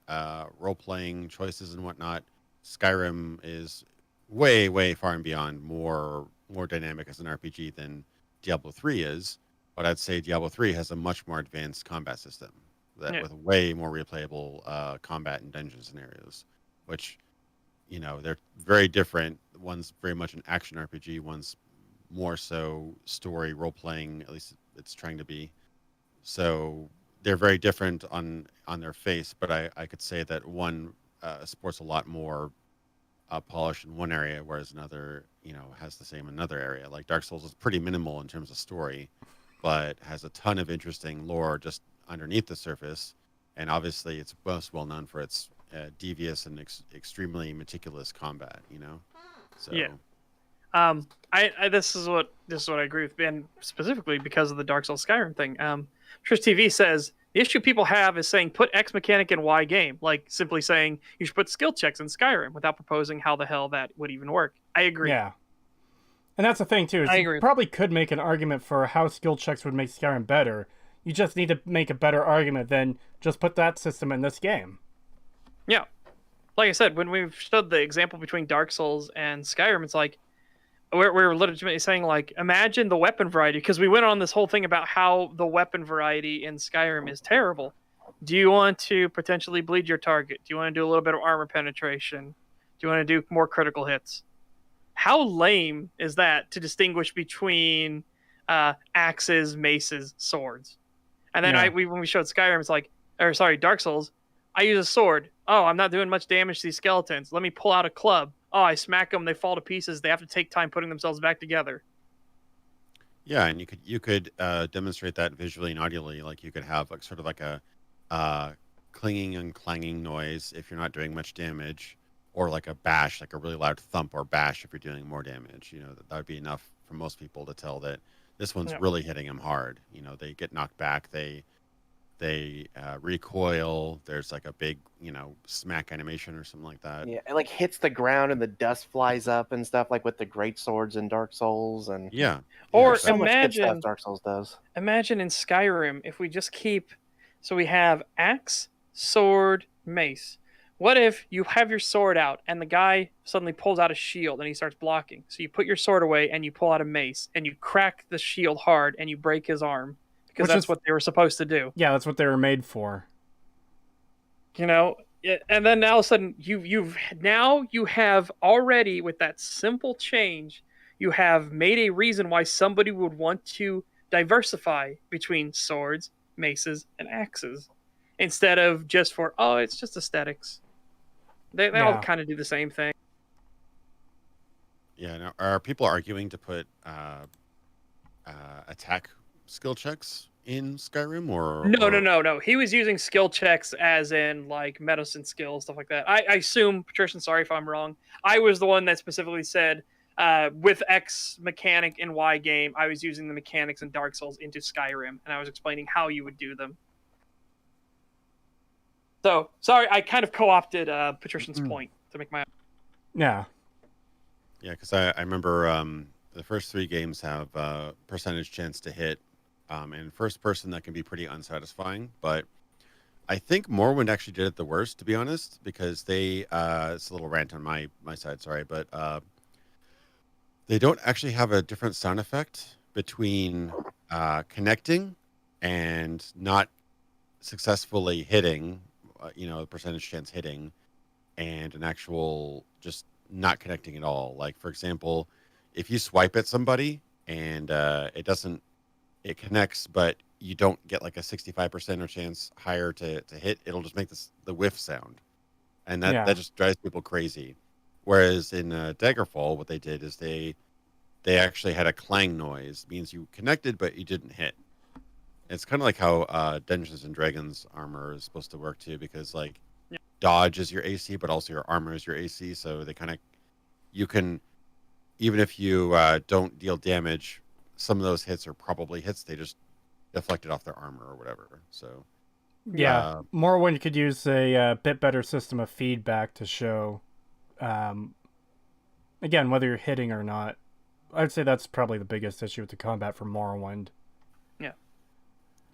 role-playing choices and whatnot, Skyrim is way, way far and beyond more dynamic as an RPG than Diablo 3 is. But I'd say Diablo 3 has a much more advanced combat system with way more replayable combat and dungeon scenarios, which, they're very different. One's very much an action RPG, one's more so story role-playing, at least it's trying to be. So they're very different on their face, but I could say that one sports a lot more polish in one area, whereas another, has the same in another area. Like Dark Souls is pretty minimal in terms of story, but has a ton of interesting lore just underneath the surface. And obviously, it's most well known for its devious and extremely meticulous combat. So yeah. This is what I agree with Ben, specifically because of the Dark Souls Skyrim thing. Trish TV says the issue people have is saying put X mechanic in Y game, like simply saying you should put skill checks in Skyrim without proposing how the hell that would even work. I agree. Yeah. And that's the thing too, is you probably could make an argument for how skill checks would make Skyrim better. You just need to make a better argument than just put that system in this game. Yeah. Like I said, when we've showed the example between Dark Souls and Skyrim, it's like we're legitimately saying, like, imagine the weapon variety, because we went on this whole thing about how the weapon variety in Skyrim is terrible. Do you want to potentially bleed your target? Do you want to do a little bit of armor penetration? Do you want to do more critical hits? How lame is that to distinguish between axes, maces, swords? And then when we showed Skyrim, it's like, Dark Souls, I use a sword. Oh, I'm not doing much damage to these skeletons. Let me pull out a club. Oh, I smack them. They fall to pieces. They have to take time putting themselves back together. Yeah, and you could demonstrate that visually and audially. Like you could have like sort of like a clinging and clanging noise if you're not doing much damage, or like a bash, like a really loud thump or bash if you're doing more damage. That would be enough for most people to tell that this one's really hitting them hard. They get knocked back, they recoil. There's like a big smack animation or something like that. Yeah, it like hits the ground and the dust flies up and stuff, like with the great swords in Dark Souls and Yeah. Or there's so much good imagine stuff Dark Souls does. imagine in Skyrim if we just keep, so we have axe, sword, mace. What if you have your sword out and the guy suddenly pulls out a shield and he starts blocking? So you put your sword away and you pull out a mace and you crack the shield hard and you break his arm, because that's what they were supposed to do. Yeah, that's what they were made for. And then all of a sudden you have already, with that simple change, you have made a reason why somebody would want to diversify between swords, maces, and axes, instead of just for, oh, it's just aesthetics. They all kind of do the same thing. Yeah. Now, are people arguing to put attack skill checks in Skyrim, or No. He was using skill checks as in like medicine skills, stuff like that. I assume, Patrician, sorry if I'm wrong. I was the one that specifically said with X mechanic in Y game, I was using the mechanics in Dark Souls into Skyrim, and I was explaining how you would do them. So, sorry, I kind of co-opted Patrician's point to make my own. Yeah. Yeah, because I remember the first 3 games have percentage chance to hit, and first person that can be pretty unsatisfying. But I think Morrowind actually did it the worst, to be honest, because they it's a little rant on my side, sorry, but they don't actually have a different sound effect between connecting and not successfully hitting, the percentage chance hitting, and an actual just not connecting at all. Like, for example, if you swipe at somebody and it connects, but you don't get like a 65% or chance higher to hit, it'll just make the whiff sound. And that just drives people crazy. Whereas in Daggerfall, what they did is they actually had a clang noise, means you connected, but you didn't hit. It's kind of like how Dungeons and Dragons armor is supposed to work too, because like dodge is your AC, but also your armor is your AC. So you can, even if you don't deal damage, some of those hits are probably hits. They just deflected off their armor or whatever. So yeah, Morrowind could use a bit better system of feedback to show, again, whether you're hitting or not. I'd say that's probably the biggest issue with the combat for Morrowind.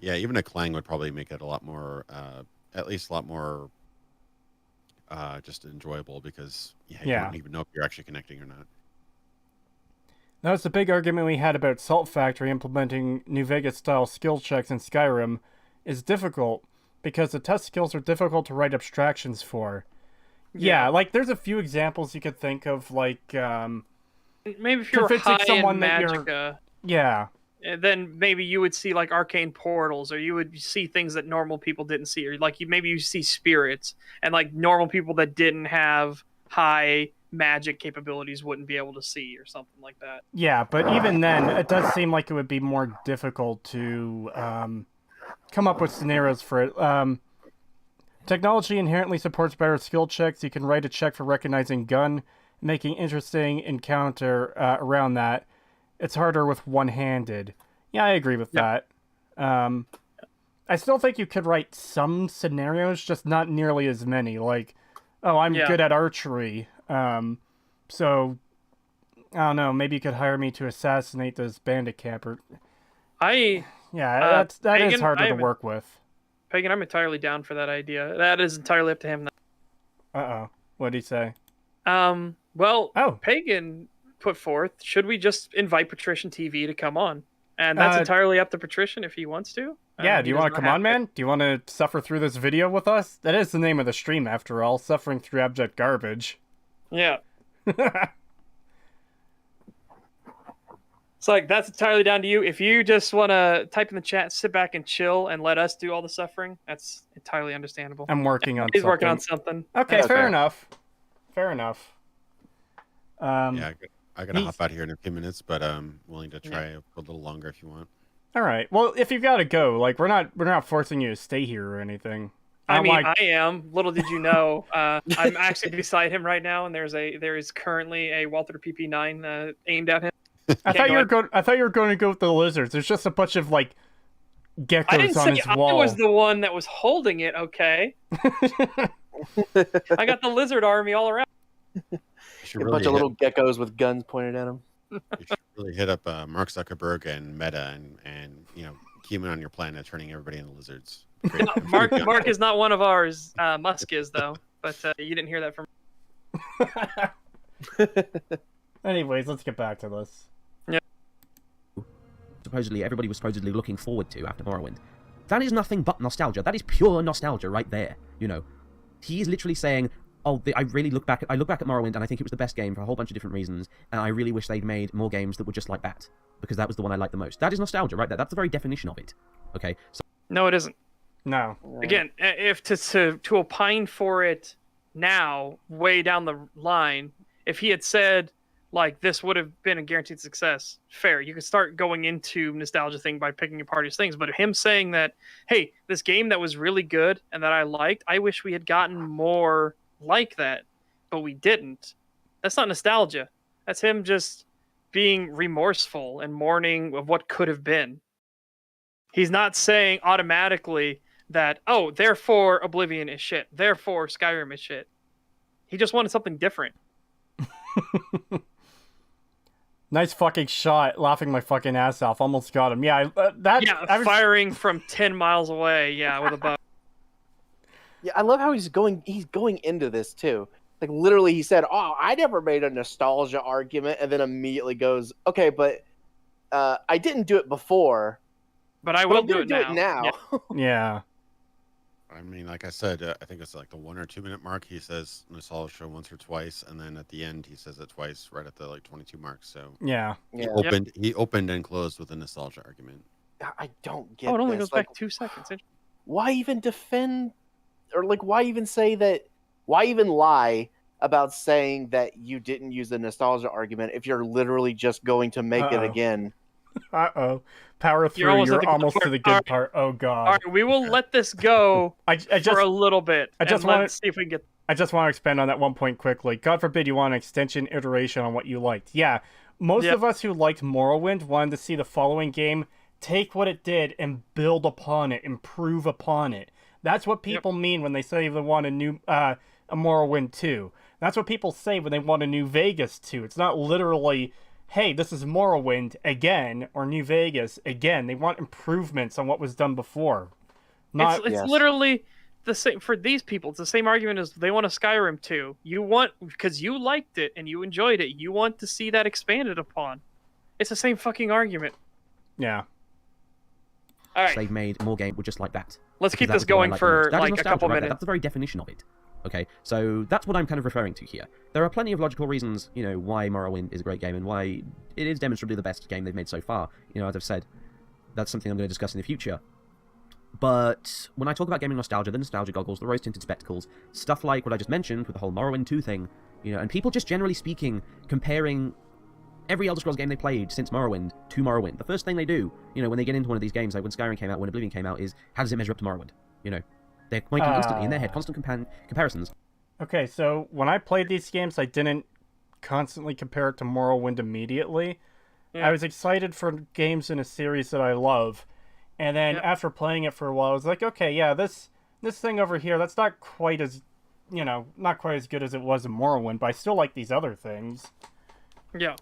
Yeah, even a clang would probably make it a lot more, at least a lot more, just enjoyable, because you don't even know if you're actually connecting or not. That was the big argument we had about Salt Factory implementing New Vegas-style skill checks in Skyrim is difficult, because the test skills are difficult to write abstractions for. Yeah, like there's a few examples you could think of, like maybe if you're high in Magicka. Yeah. Then maybe you would see like arcane portals, or you would see things that normal people didn't see, or like maybe you see spirits, and like normal people that didn't have high magic capabilities wouldn't be able to see, or something like that. Yeah, but even then, it does seem like it would be more difficult to come up with scenarios for it. Technology inherently supports better skill checks. You can write a check for recognizing gun, making interesting encounter around that. It's harder with one-handed. Yeah, I agree with that. I still think you could write some scenarios, just not nearly as many. Like, oh, I'm good at archery. So, I don't know, maybe you could hire me to assassinate this bandit camper. That is harder to work with. Pagan, I'm entirely down for that idea. That is entirely up to him. Uh-oh. What'd he say? Pagan put forth, should we just invite Patrician TV to come on? And that's entirely up to Patrician if he wants to. Yeah, do you want to come on, man? Do you want to suffer through this video with us? That is the name of the stream, after all. Suffering through abject garbage. Yeah. It's like, that's entirely down to you. If you just want to type in the chat, sit back and chill, and let us do all the suffering, that's entirely understandable. I'm working on He's something. working on something. Okay, That's fair okay. enough. Fair enough. Yeah, I gotta he's- hop out here in a few minutes, but I'm willing to try a little longer if you want. All right. Well, if you've got to go, like we're not forcing you to stay here or anything. I mean, like... I am. Little did you know, I'm actually beside him right now, and there is currently a Walther PP9 aimed at him. I thought you were going to go with the lizards. There's just a bunch of like geckos I didn't on say his I wall. was the one that was holding it. Okay, I got the lizard army all around. You should A really bunch of little geckos with guns pointed at them. You should really hit up Mark Zuckerberg and Meta and keep it on your plan of turning everybody into lizards. Great. Mark is not one of ours. Musk is though, but you didn't hear that from. Anyways, let's get back to this. Supposedly, everybody was supposedly looking forward to after Morrowind. That is nothing but nostalgia. That is pure nostalgia right there. He is literally saying, "Oh, I look back at Morrowind, and I think it was the best game for a whole bunch of different reasons, and I really wish they'd made more games that were just like that, because that was the one I liked the most." That is nostalgia right there. That's the very definition of it. Okay. So No, it isn't. No. Again, if to opine for it now, way down the line, if he had said like this would have been a guaranteed success, fair. You could start going into nostalgia thing by picking apart his things. But him saying that, hey, this game that was really good and that I liked, I wish we had gotten more like that, but we didn't. That's not nostalgia. That's him just being remorseful and mourning of what could have been. He's not saying automatically that, oh, therefore Oblivion is shit, therefore Skyrim is shit. He just wanted something different. Nice fucking shot, laughing my fucking ass off. Almost got him. Yeah, Firing from 10 miles away, with a bow. Yeah, I love how he's going into this too. Like literally he said, "Oh, I never made a nostalgia argument," and then immediately goes, "Okay, but I didn't do it before, but I will do it now." Yeah. I mean, like I said, I think it's like the 1 or 2 minute mark. He says nostalgia once or twice, and then at the end he says it twice, right at the 22 mark. So yeah, he opened and closed with a nostalgia argument. I don't get. Oh, it only this. goes back 2 seconds. Why even defend, or why even say that? Why even lie about saying that you didn't use the nostalgia argument if you're literally just going to make it again? Power through. You're almost to the good part. Oh god. All right, we will let this go for a little bit. I just want to see if we can get. I just want to expand on that one point quickly. God forbid you want an extension iteration on what you liked. Yeah, most of us who liked Morrowind wanted to see the following game take what it did and build upon it, improve upon it. That's what people mean when they say they want a new a Morrowind 2. That's what people say when they want a New Vegas 2. It's not literally, hey, this is Morrowind again, or New Vegas again. They want improvements on what was done before. It's literally the same for these people. It's the same argument as they want a Skyrim 2. You want, because you liked it and you enjoyed it, you want to see that expanded upon. It's the same fucking argument. Yeah. All right. They've made more games just like that. Let's keep this going for like a couple minutes. That's the very definition of it. Okay, so that's what I'm kind of referring to here. There are plenty of logical reasons, why Morrowind is a great game and why it is demonstrably the best game they've made so far. As I've said, that's something I'm going to discuss in the future. But when I talk about gaming nostalgia, the nostalgia goggles, the rose-tinted spectacles, stuff like what I just mentioned with the whole Morrowind 2 thing, and people just generally speaking, comparing every Elder Scrolls game they played since Morrowind to Morrowind. The first thing they do, when they get into one of these games, like when Skyrim came out, when Oblivion came out, is how does it measure up to Morrowind? They're making instantly in their head constant comparisons. Okay, so when I played these games, I didn't constantly compare it to Morrowind immediately. Yeah. I was excited for games in a series that I love, and then after playing it for a while, I was like, okay, yeah, this thing over here, that's not quite as, not quite as good as it was in Morrowind, but I still like these other things. Yeah.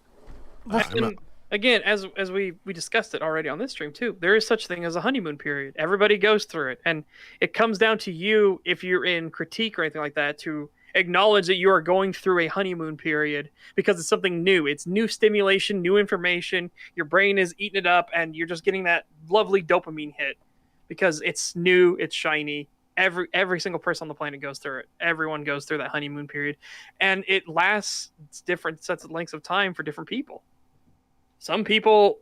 Again, as we discussed it already on this stream too, there is such thing as a honeymoon period. Everybody goes through it, and it comes down to you, if you're in critique or anything like that, to acknowledge that you are going through a honeymoon period because it's something new. It's new stimulation, new information. Your brain is eating it up, and you're just getting that lovely dopamine hit because it's new, it's shiny. Every single person on the planet goes through it. Everyone goes through that honeymoon period, and it lasts different sets of lengths of time for different people. Some people,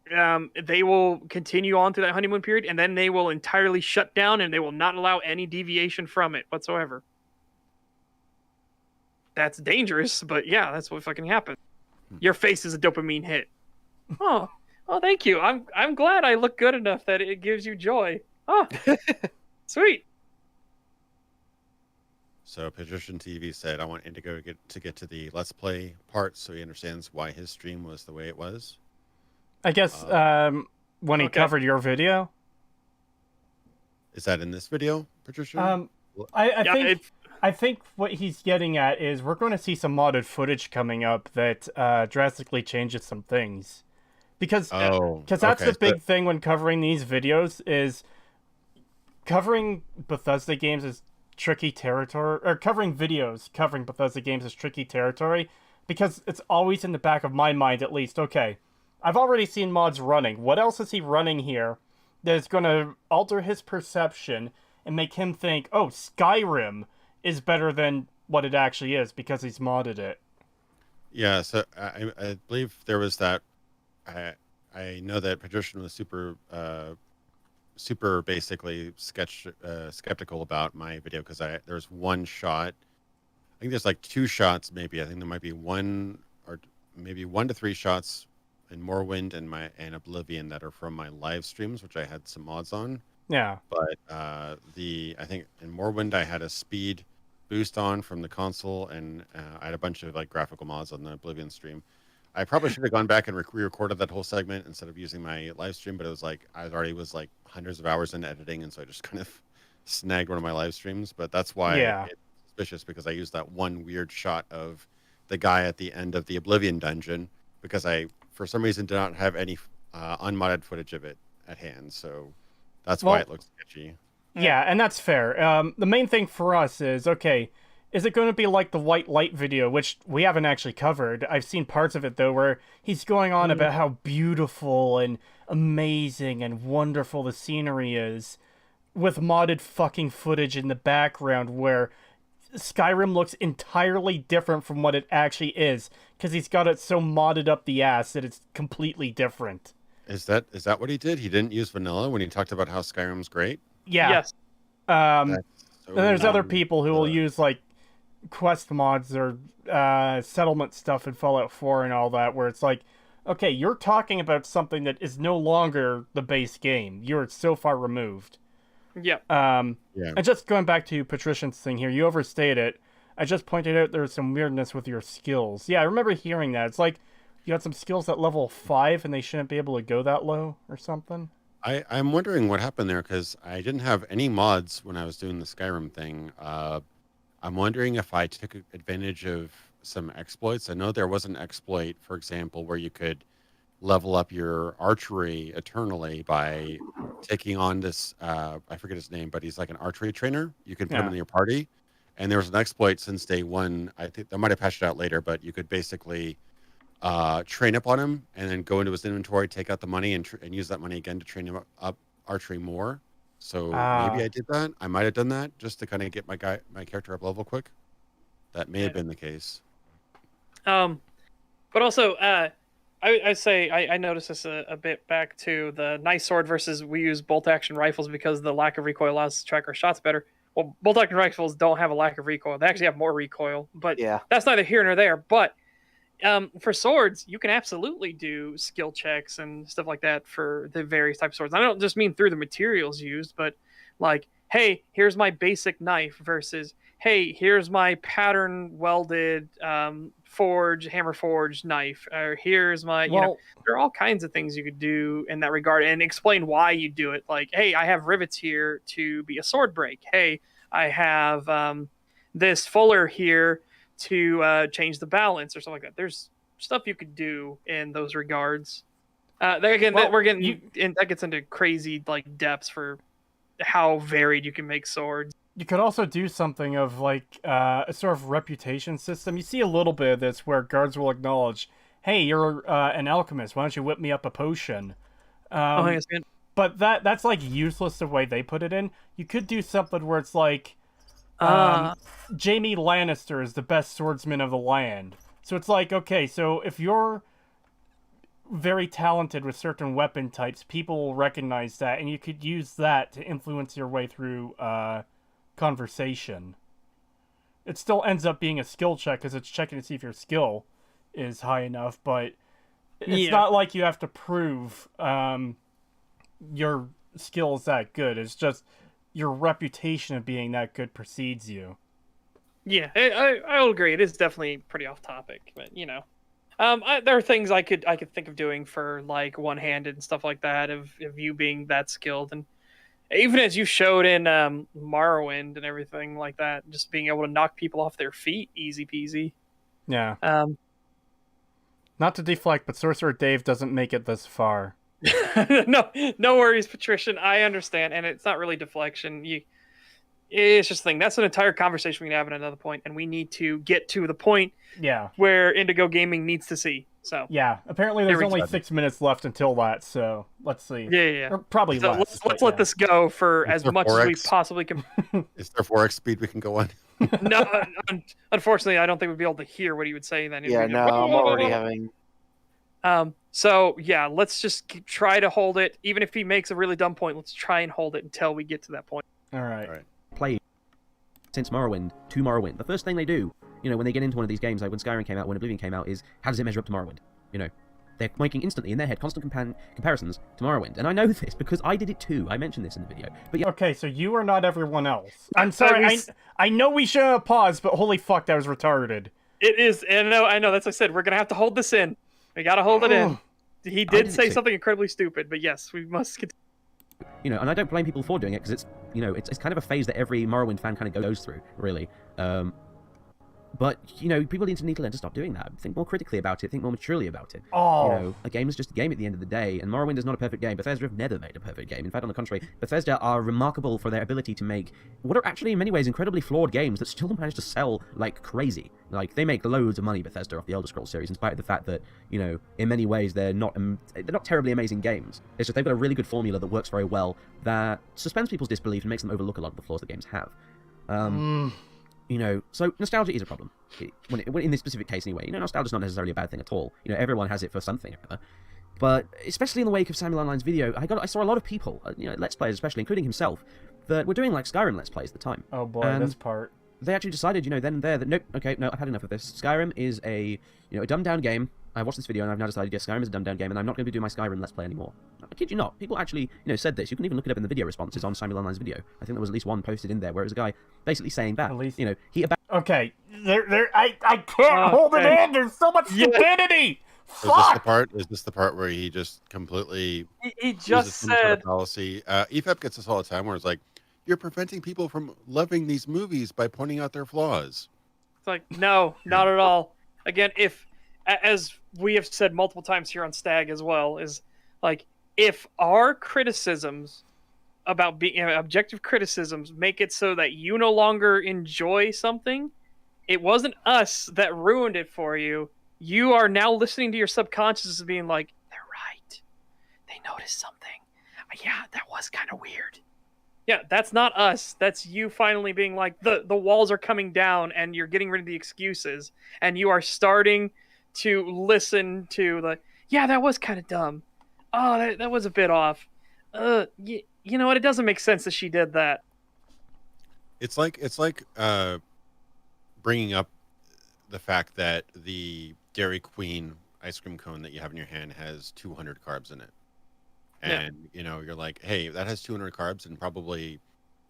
they will continue on to that honeymoon period, and then they will entirely shut down, and they will not allow any deviation from it whatsoever. That's dangerous, but yeah, that's what fucking happens. Your face is a dopamine hit. Oh, thank you. I'm glad I look good enough that it gives you joy. Oh, sweet. So Patrician TV said, "I want Indigo to get to the Let's Play part, so he understands why his stream was the way it was." I guess when he covered your video. Is that in this video, Patricia? I think what he's getting at is we're going to see some modded footage coming up that drastically changes some things. Because that's the big thing when covering these videos is covering Bethesda games is tricky territory, or covering videos covering Bethesda games is tricky territory, because it's always in the back of my mind at least, okay, I've already seen mods running. What else is he running here that is going to alter his perception and make him think, oh, Skyrim is better than what it actually is because he's modded it? Yeah, so I believe there was that. I know that Patrician was super basically skeptical about my video because there's one shot. I think there's like 2 shots, maybe. I think there might be 1 or maybe 1 to 3 shots in Morrowind and Oblivion that are from my live streams, which I had some mods on. Yeah. But I think in Morrowind I had a speed boost on from the console, and I had a bunch of like graphical mods on the Oblivion stream. I probably should have gone back and re-recorded that whole segment instead of using my live stream, but it was like I already was like hundreds of hours into editing, and so I just kind of snagged one of my live streams. But that's why it's suspicious, because I used that one weird shot of the guy at the end of the Oblivion dungeon because I, for some reason, did not have any unmodded footage of it at hand. So that's why it looks sketchy. Yeah, and that's fair. The main thing for us is, okay, is it going to be like the White Light video, which we haven't actually covered? I've seen parts of it, though, where he's going on about how beautiful and amazing and wonderful the scenery is, with modded fucking footage in the background where Skyrim looks entirely different from what it actually is, because he's got it so modded up the ass that it's completely different. Is that what he did? He didn't use vanilla when he talked about how Skyrim's great? Yeah. Yes. And there's other people who will use, like, quest mods or settlement stuff in Fallout 4 and all that, where it's like, okay, you're talking about something that is no longer the base game. You're so far removed. Yeah. And just going back to Patrician's thing here, you overstayed it. I just pointed out there's some weirdness with your skills. Yeah, I remember hearing that. It's like you got some skills at level 5 and they shouldn't be able to go that low or something. I'm wondering what happened there, because I didn't have any mods when I was doing the Skyrim thing. I'm wondering if I took advantage of some exploits. I know there was an exploit, for example, where you could level up your archery eternally by taking on this, I forget his name, but he's like an archery trainer. You could put him in your party. And there was an exploit since day 1. I think they might have patched it out later, but you could basically train up on him and then go into his inventory, take out the money, and use that money again to train him up archery more. So maybe I did that. I might have done that just to kind of get my character up level quick. That may have been the case. But also, I say I noticed this a bit back to the nice sword versus we use bolt action rifles because the lack of recoil allows us to track our shots better. Well, bolt action rifles don't have a lack of recoil; they actually have more recoil. But that's neither here nor there. But for swords, you can absolutely do skill checks and stuff like that for the various types of swords. I don't just mean through the materials used, but like, hey, here's my basic knife versus, hey, here's my pattern welded hammer forged knife, or here's my, there are all kinds of things you could do in that regard and explain why you do it. Like, hey, I have rivets here to be a sword break. Hey, I have this fuller here to change the balance or something like that. There's stuff you could do in those regards. That gets into crazy like depths for how varied you can make swords. You could also do something of like a sort of reputation system. You see a little bit of this where guards will acknowledge, hey, you're an alchemist, why don't you whip me up a potion? But that's like useless the way they put it in. You could do something where it's like Jaime Lannister is the best swordsman of the land. So it's like, okay, so if you're very talented with certain weapon types, people will recognize that, and you could use that to influence your way through conversation. It still ends up being a skill check because it's checking to see if your skill is high enough, but it's not like you have to prove your skill is that good. It's just your reputation of being that good precedes you. Yeah, I'll agree. It is definitely pretty off topic, but there are things I could think of doing for like one-handed and stuff like that of you being that skilled, and even as you showed in Morrowind and everything like that, just being able to knock people off their feet, easy peasy. Yeah. Not to deflect, but Sorcerer Dave doesn't make it this far. No worries, Patrician. I understand, and it's not really deflection. It's just a thing. That's an entire conversation we can have at another point, and we need to get to the point where Indigo Gaming needs to see. So yeah, apparently there's only 6 minutes left until that, so let's see. Yeah. Or probably so less. Let's let this go for as much 4X? as we possibly can. Is there 4x speed we can go on? No, unfortunately, I don't think we'd be able to hear what he would say then. Yeah, no, I'm already having... So, yeah, let's just try to hold it. Even if he makes a really dumb point, let's try and hold it until we get to that point. All right. Play since Morrowind to Morrowind. The first thing they do, when they get into one of these games, like when Skyrim came out, when Oblivion came out, is how does it measure up to Morrowind? They're making instantly in their head constant comparisons to Morrowind. And I know this because I did it too. I mentioned this in the video. But yeah. Okay, so you are not everyone else. I'm sorry, I know we should have paused, but holy fuck, that was retarded. It is, and I know, that's what I said. We're going to have to hold this in. We got to hold it in. He did say something incredibly stupid, but yes, we must continue. And I don't blame people for doing it because it's, it's kind of a phase that every Morrowind fan kind of goes through, really. But, people need to learn to stop doing that. Think more critically about it. Think more maturely about it. Oh. A game is just a game at the end of the day, and Morrowind is not a perfect game. Bethesda have never made a perfect game. In fact, on the contrary, Bethesda are remarkable for their ability to make what are actually, in many ways, incredibly flawed games that still manage to sell like crazy. Like, they make loads of money, Bethesda, off the Elder Scrolls series, in spite of the fact that, in many ways, they're not terribly amazing games. It's just they've got a really good formula that works very well, that suspends people's disbelief and makes them overlook a lot of the flaws that games have. So nostalgia is a problem. When in this specific case, anyway. Nostalgia's not necessarily a bad thing at all. Everyone has it for something or other. But especially in the wake of Samuel Online's video, I saw a lot of people, Let's Players especially, including himself, that were doing like Skyrim Let's Plays at the time. Oh boy, and this part. They actually decided, then and there, that nope, okay, no, I've had enough of this. Skyrim is a dumbed down game. I watched this video and I've now decided, yes, Skyrim is a dumbed down game, and I'm not going to be doing my Skyrim Let's Play anymore. I kid you not. People actually, said this. You can even look it up in the video responses on Samuel Online's video. I think there was at least one posted in there where it was a guy basically saying that. At least, he okay, I can't hold it in. There's so much stupidity. Fuck. Is this the part where he just completely? He just said policy. EFAP gets this all the time, where it's like, you're preventing people from loving these movies by pointing out their flaws. It's like, no, not at all. Again, as we have said multiple times here on STAG as well, is like, if our criticisms about being objective criticisms make it so that you no longer enjoy something, it wasn't us that ruined it for you. You are now listening to your subconscious and being like, they're right. They noticed something. Yeah, that was kind of weird. Yeah, that's not us. That's you finally being like, the walls are coming down and you're getting rid of the excuses. And you are starting to listen to yeah, that was kind of dumb. Oh, that was a bit off. You know what? It doesn't make sense that she did that. It's like bringing up the fact that the Dairy Queen ice cream cone that you have in your hand has 200 carbs in it. And, you're like, hey, that has 200 carbs and probably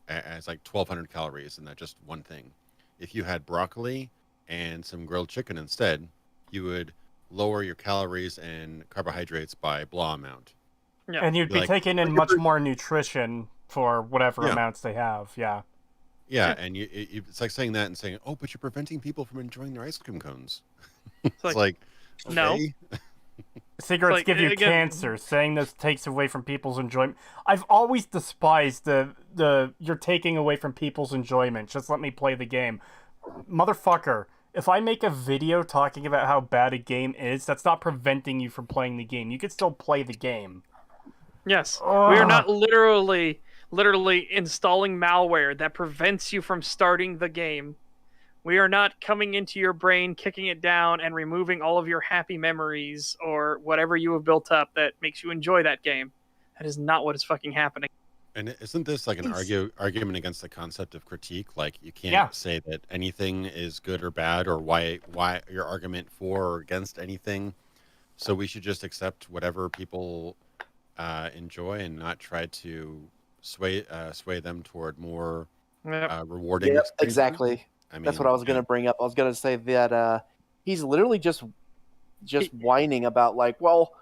has like 1,200 calories in that just one thing. If you had broccoli and some grilled chicken instead, you would lower your calories and carbohydrates by blah amount. Yeah. And you'd be taking in much more nutrition for whatever amounts they have. Yeah. Yeah, and it's like saying that and saying, oh, but you're preventing people from enjoying their ice cream cones. It's like okay. No. Cigarettes give you cancer. Saying this takes away from people's enjoyment. I've always despised the you're taking away from people's enjoyment. Just let me play the game. Motherfucker, if I make a video talking about how bad a game is, that's not preventing you from playing the game. You can still play the game. Yes. We are not literally installing malware that prevents you from starting the game. We are not coming into your brain, kicking it down, and removing all of your happy memories or whatever you have built up that makes you enjoy that game. That is not what is fucking happening. And isn't this like an It's- argument against the concept of critique? Like you can't Yeah. say that anything is good or bad, or why your argument for or against anything. So we should just accept whatever people enjoy and not try to sway them toward more Yep. rewarding. Yep, experiences. exactly. I mean, That's what I was going to bring up. I was going to say that he's literally just whining about like, well,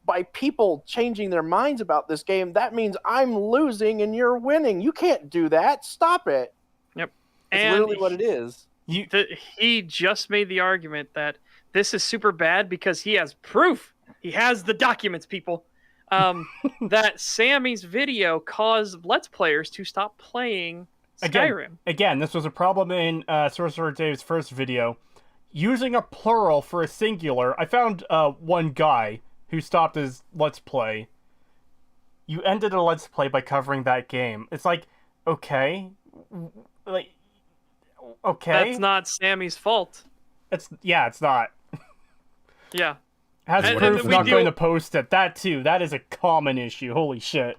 by people changing their minds about this game, that means I'm losing and you're winning. You can't do that. Stop it. Yep. It's And literally what it is. he just made the argument that this is super bad because he has proof. He has the documents, people. That Sammy's video caused Let's Players to stop playing Skyrim. Again, this was a problem in Sorcerer Dave's first video. Using a plural for a singular, I found one guy who stopped his Let's Play. You ended a Let's Play by covering that game. It's like, okay, like, okay. That's not Sammy's fault. It's not. Yeah. Has And proof we not deal- going to post it. That too. That is a common issue. Holy shit.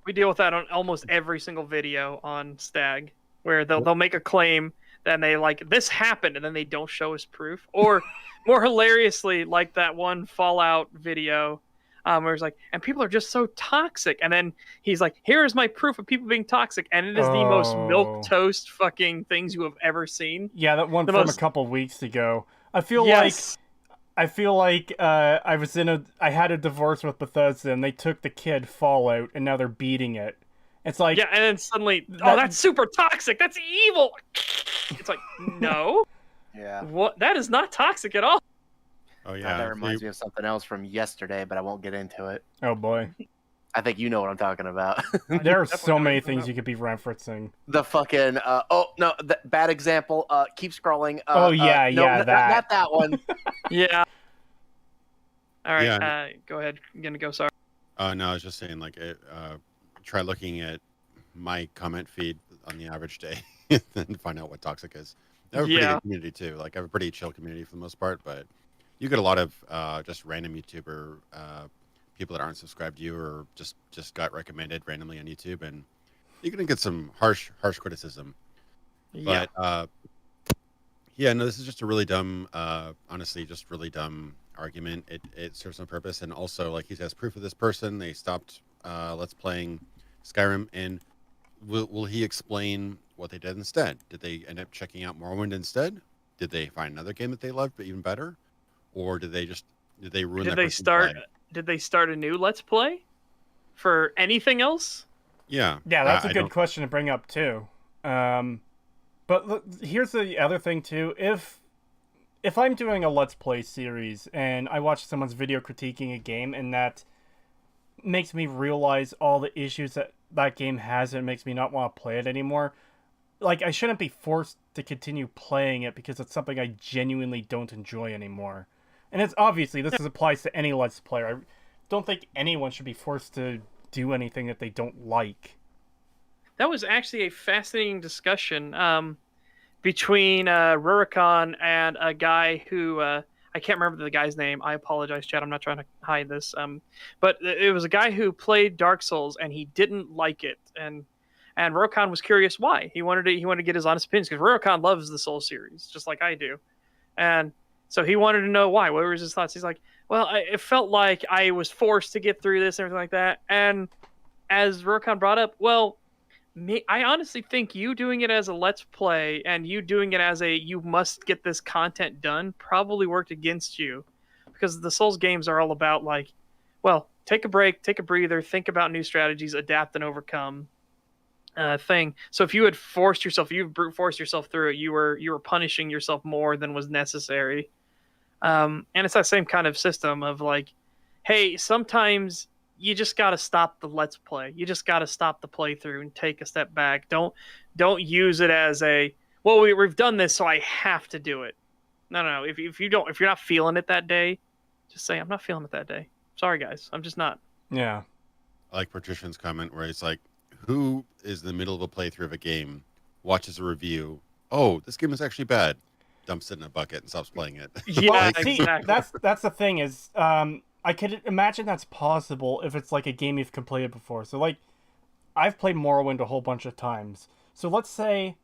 We deal with that on almost every single video on Stag, where they'll make a claim, then they like, this happened, and then they don't show us proof. Or, more hilariously, like that one Fallout video, where it's like, and people are just so toxic, and then he's like, here's my proof of people being toxic, and it is the most Oh. milquetoast fucking things you have ever seen. Yeah, that one The from most- a couple weeks ago. I feel Yes. I had a divorce with Bethesda and they took the kid Fallout and now they're beating it. It's like, Yeah, and then suddenly, oh, That- that's super toxic. That's evil. It's like, no, Yeah. what? That is not toxic at all. Oh yeah, That reminds me of something else from yesterday, but I won't get into it. oh boy. I think you know what I'm talking about. There are Definitely so know many what you're things you could be referencing. The fucking bad example. Keep scrolling. Oh, yeah, no, yeah, that. not that one. Yeah. All right, Yeah. go ahead. I'm gonna go. Sorry. No, I was just saying, like, try looking at my comment feed on the average day and find out what toxic is. I have a pretty Yeah. good community too. Like, I have a pretty chill community for the most part, but you get a lot of just random YouTuber people that aren't subscribed to you or just got recommended randomly on YouTube, and you're gonna get some harsh criticism. Yeah. But yeah, no, this is just a really dumb, honestly, just really dumb argument. It serves no purpose, and also, like, he has proof of this person. They stopped Let's Playing Skyrim, and will he explain what they did instead? Did they end up checking out Morrowind instead? Did they find another game that they loved but even better, or did they ruin? Did that they person's start? life? Did they start a new Let's Play for anything else? Yeah, Yeah, that's a a good question to bring up too. But look, here's the other thing too. If I'm doing a Let's Play series and I watch someone's video critiquing a game and that makes me realize all the issues that game has and it makes me not want to play it anymore, like, I shouldn't be forced to continue playing it because it's something I genuinely don't enjoy anymore. And it's obviously, this applies to any Let's Player. I don't think anyone should be forced to do anything that they don't like. That was actually a fascinating discussion between Rurikon and a guy who I can't remember the guy's name. I apologize, Chad. I'm not trying to hide this. But it was a guy who played Dark Souls and he didn't like it, and Rurikon was curious why. He wanted to get his honest opinions because Rurikon loves the Soul series just like I do, and so he wanted to know why. What were his thoughts? He's like, well, it felt like I was forced to get through this and everything like that. And as Rurikon brought up, well, I honestly think you doing it as a Let's Play and you doing it as a you must get this content done probably worked against you, because the Souls games are all about, like, well, take a break, take a breather, think about new strategies, adapt and overcome thing. So if you had forced yourself, you brute forced yourself through it, you were punishing yourself more than was necessary. And it's that same kind of system of, like, hey, sometimes you just got to stop the Let's Play. You just got to stop the playthrough and take a step back. Don't use it as a, well, we've done this, so I have to do it. No. If you're not feeling it that day, just say, I'm not feeling it that day. Sorry, guys. I'm just not. Yeah. I like Patrician's comment where it's like, who is in the middle of a playthrough of a game, watches a review, oh, this game is actually bad, dumps it in a bucket and stops playing it. Yeah, Well, Like, see, exactly. that's the thing is, I could imagine that's possible if it's like a game you've completed before. So like, I've played Morrowind a whole bunch of times. So let's say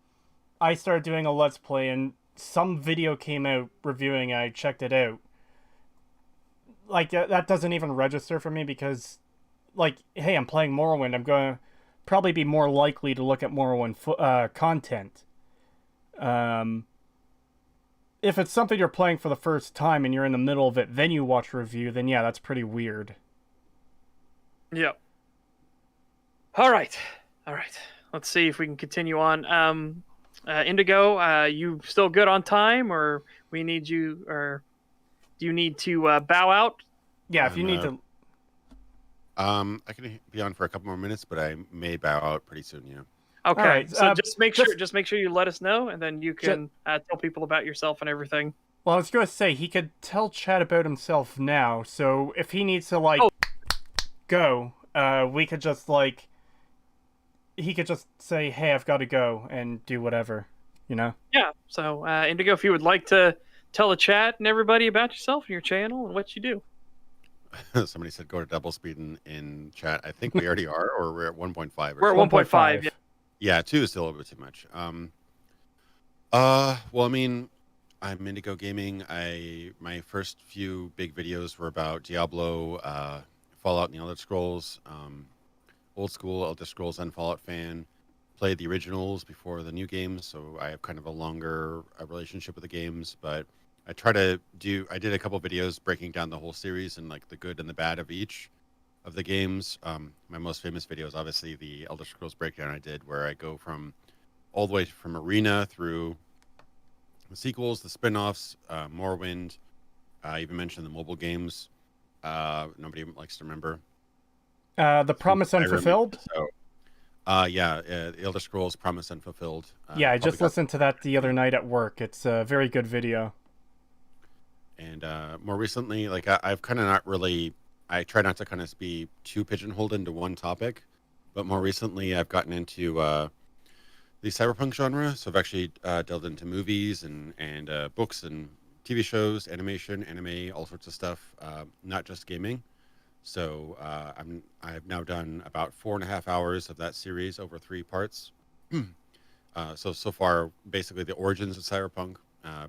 I started doing a Let's Play and some video came out reviewing. I checked it out. Like that doesn't even register for me because, like, hey, I'm playing Morrowind. I'm going to probably be more likely to look at Morrowind content. Um, if it's something you're playing for the first time and you're in the middle of it, then you watch a review, then yeah, that's pretty weird. Yep. All right. Let's see if we can continue on. Indigo, you still good on time, or we need you, or do you need to bow out? Yeah, if you need to. I can be on for a couple more minutes, but I may bow out pretty soon. Yeah. Okay. right, So just make sure you let us know, and then you can tell people about yourself and everything. Well, I was going to say, he could tell Chad about himself now, so if he needs to, like, go, we could just, like, he could just say, hey, I've got to go, and do whatever, you know? Yeah. So Indigo, if you would like to tell the chat and everybody about yourself and your channel and what you do. Somebody said go to double speed in chat. I think we already are, or we're at 1.5. We're at 1.5. Yeah. Yeah, 2 is still a little bit too much. Well, I mean, I'm Indigo Gaming. My first few big videos were about Diablo, Fallout, and the Elder Scrolls. Old school Elder Scrolls and Fallout fan. Played the originals before the new games, so I have kind of a longer relationship with the games. But I did a couple videos breaking down the whole series and like the good and the bad of each of the games. My most famous video is obviously the Elder Scrolls breakdown I did, where I go from all the way from Arena through the sequels, the spin-offs, Morrowind. I even mentioned the mobile games. Nobody likes to remember. The Promise Unfulfilled? So, the Elder Scrolls Promise Unfulfilled. Yeah, I just listened to that the other night at work. It's a very good video. And more recently, like I've kind of not really, I try not to kind of be too pigeonholed into one topic, but more recently I've gotten into the cyberpunk genre. So I've actually delved into movies and books and TV shows, animation, anime, all sorts of stuff, not just gaming. So I've now done about 4.5 hours of that series over 3 parts. So far, basically the origins of cyberpunk,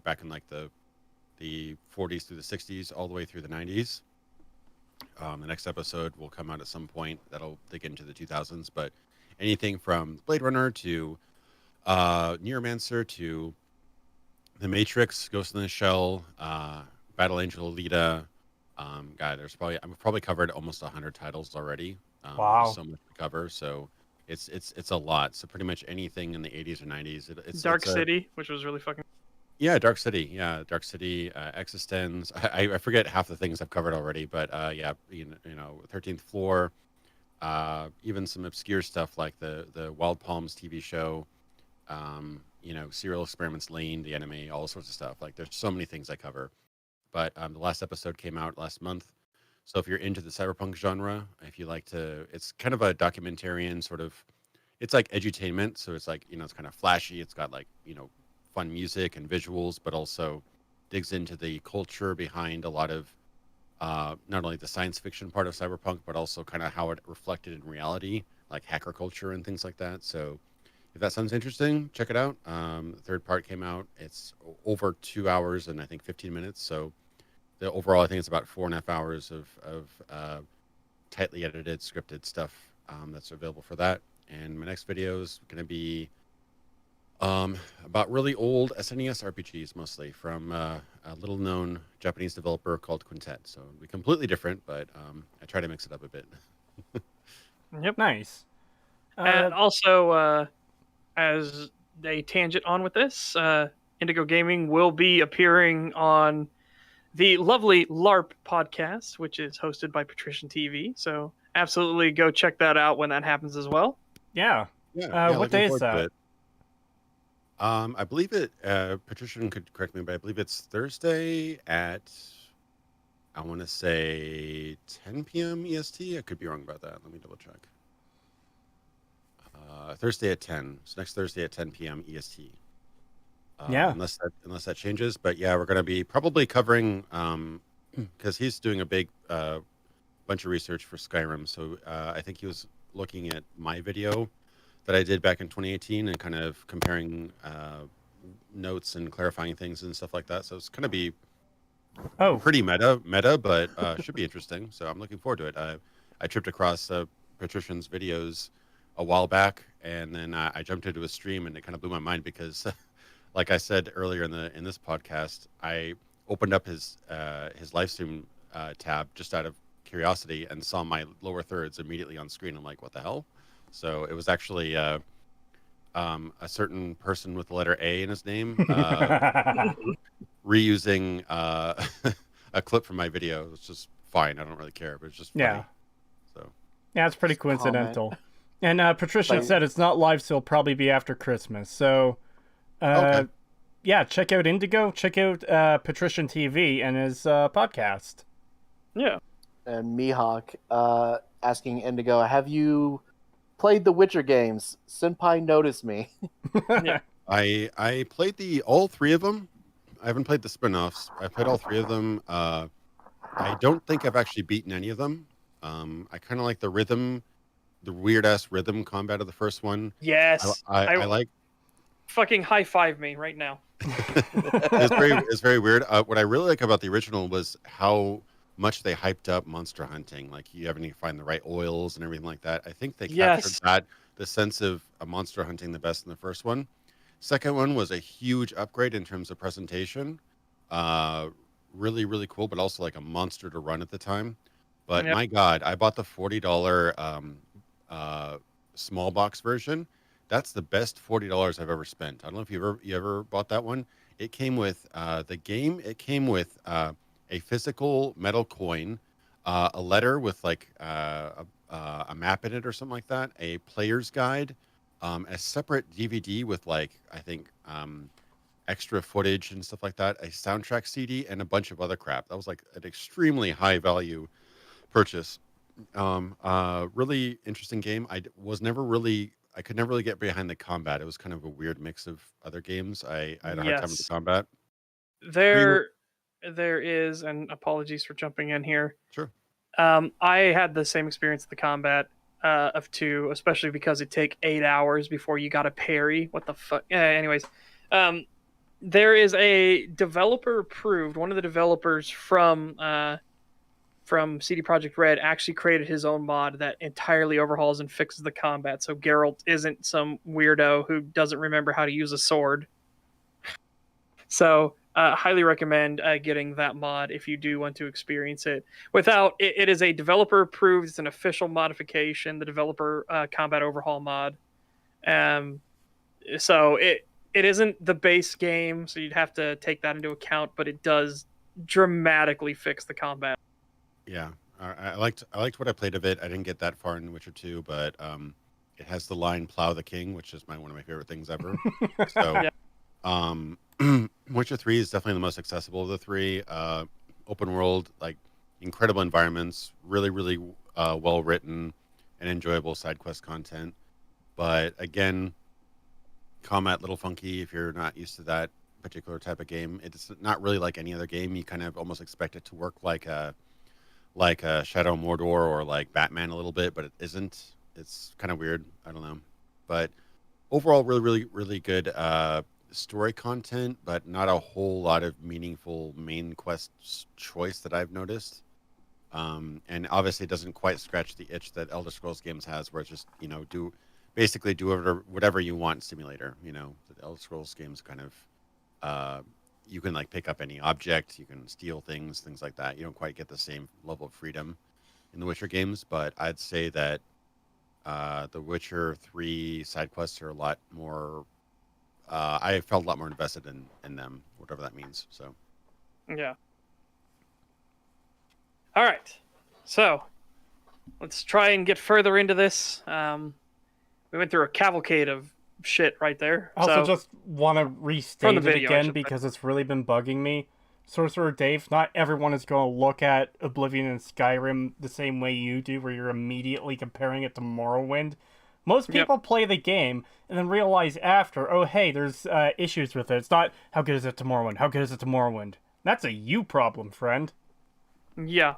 back in like the 40s through the 60s, all the way through the 90s. The next episode will come out at some point that'll dig into the 2000s, but anything from Blade Runner to Neuromancer to The Matrix, Ghost in the Shell, Battle Angel Alita. I've probably covered almost 100 titles already. Wow. There's so much to cover, so it's a lot. So pretty much anything in the 80s or 90s. Dark City, which was really fucking. Yeah, Dark City. Yeah, Dark City, Existence. I forget half the things I've covered already, but yeah, 13th Floor. Even some obscure stuff like the Wild Palms TV show. Serial Experiments Lane, the anime, all sorts of stuff. Like there's so many things I cover. But the last episode came out last month. So if you're into the cyberpunk genre, if you like to, it's kind of a documentarian sort of, it's like edutainment. So it's like, it's kind of flashy. It's got like, fun music and visuals, but also digs into the culture behind a lot of not only the science fiction part of cyberpunk, but also kind of how it reflected in reality, like hacker culture and things like that. So if that sounds interesting, check it out. The third part came out. It's over 2 hours and I think 15 minutes. So overall, I think it's about 4.5 hours of tightly edited, scripted stuff that's available for that. And my next video is going to be about really old SNES RPGs, mostly from a little-known Japanese developer called Quintet. So it'll be completely different, but I try to mix it up a bit. Yep. Nice. And also, as a tangent on with this, Indigo Gaming will be appearing on the lovely LARP podcast, which is hosted by Patrician TV. So absolutely go check that out when that happens as well. Yeah. What day is that? I believe it, Patrician could correct me, but I believe it's Thursday at, I want to say 10 p.m. EST. I could be wrong about that. Let me double check. Thursday at 10. So next Thursday at 10 p.m. EST. Yeah. unless that changes. But yeah, we're going to be probably covering because he's doing a big bunch of research for Skyrim. So I think he was looking at my video that I did back in 2018 and kind of comparing notes and clarifying things and stuff like that. So it's going to be pretty meta, but should be interesting. So I'm looking forward to it. I tripped across Patrician's videos a while back, and then I jumped into a stream, and it kind of blew my mind because, like I said earlier in this podcast, I opened up his live stream tab just out of curiosity and saw my lower thirds immediately on screen. I'm like, what the hell? So it was actually a certain person with the letter A in his name reusing a clip from my video. It's just fine. I don't really care, but it's just funny. Yeah. So yeah, it's pretty coincidental. And Patricia said it's not live, so it'll probably be after Christmas. So, okay. Yeah, check out Indigo, check out Patrician TV and his podcast. Yeah. And Mihawk asking Indigo, have you played the Witcher games? Senpai noticed me. Yeah. I played all three of them. I haven't played the spin-offs. I played all three of them. I don't think I've actually beaten any of them. I kind of like the weird-ass rhythm combat of the first one. Yes. I like... Fucking high-five me right now. It's very weird. What I really like about the original was how much they hyped up monster hunting. Like, you having to find the right oils and everything like that. I think they captured the sense of monster hunting the best in the first one. Second one was a huge upgrade in terms of presentation. Really, really cool, but also like a monster to run at the time. But my God, I bought the $40 small box version. That's the best $40 I've ever spent. I don't know if you ever bought that one. It came with the game. It came with a physical metal coin, a letter with like a map in it or something like that, a player's guide, a separate DVD with like I think extra footage and stuff like that, a soundtrack CD, and a bunch of other crap. That was like an extremely high value purchase. Really interesting game. I could never really get behind the combat. It was kind of a weird mix of other games. I had a hard time with the combat. There is, and apologies for jumping in here. Sure. I had the same experience with the combat of 2, especially because it take 8 hours before you got a parry. What the fuck? Anyways, there is a developer approved. One of the developers from CD Projekt Red actually created his own mod that entirely overhauls and fixes the combat, so Geralt isn't some weirdo who doesn't remember how to use a sword. So, highly recommend getting that mod if you do want to experience it. It is a developer approved. It's an official modification, the developer combat overhaul mod. So it isn't the base game, so you'd have to take that into account, but it does dramatically fix the combat. Yeah, I liked what I played of it. I didn't get that far in Witcher 2, but it has the line "Plow the King," which is one of my favorite things ever. So, Witcher 3 is definitely the most accessible of the three. Open world, like incredible environments, really, really well written and enjoyable side quest content. But again, combat a little funky if you're not used to that particular type of game. It's not really like any other game. You kind of almost expect it to work like a Shadow of Mordor or like Batman a little bit, but it isn't. It's kind of weird. I don't know. But overall, really, really, really good story content, but not a whole lot of meaningful main quest choice that I've noticed. And obviously, it doesn't quite scratch the itch that Elder Scrolls games has, where it's just do whatever you want simulator. The Elder Scrolls games kind of you can like pick up any object, you can steal things like that. You don't quite get the same level of freedom in the Witcher games, but I'd say that the Witcher 3 side quests are a lot more. I felt a lot more invested in them, whatever that means. So, yeah. All right, so let's try and get further into this. We went through a cavalcade of shit right there. I also just want to restate it again because say. it's really been bugging me. Sorcerer Dave, not everyone is going to look at Oblivion and Skyrim the same way you do, where you're immediately comparing it to Morrowind. Most Yep. people play the game and then realize after, oh hey, there's issues with it. It's not how good is it to Morrowind? How good is it to Morrowind? That's a you problem, friend. Yeah.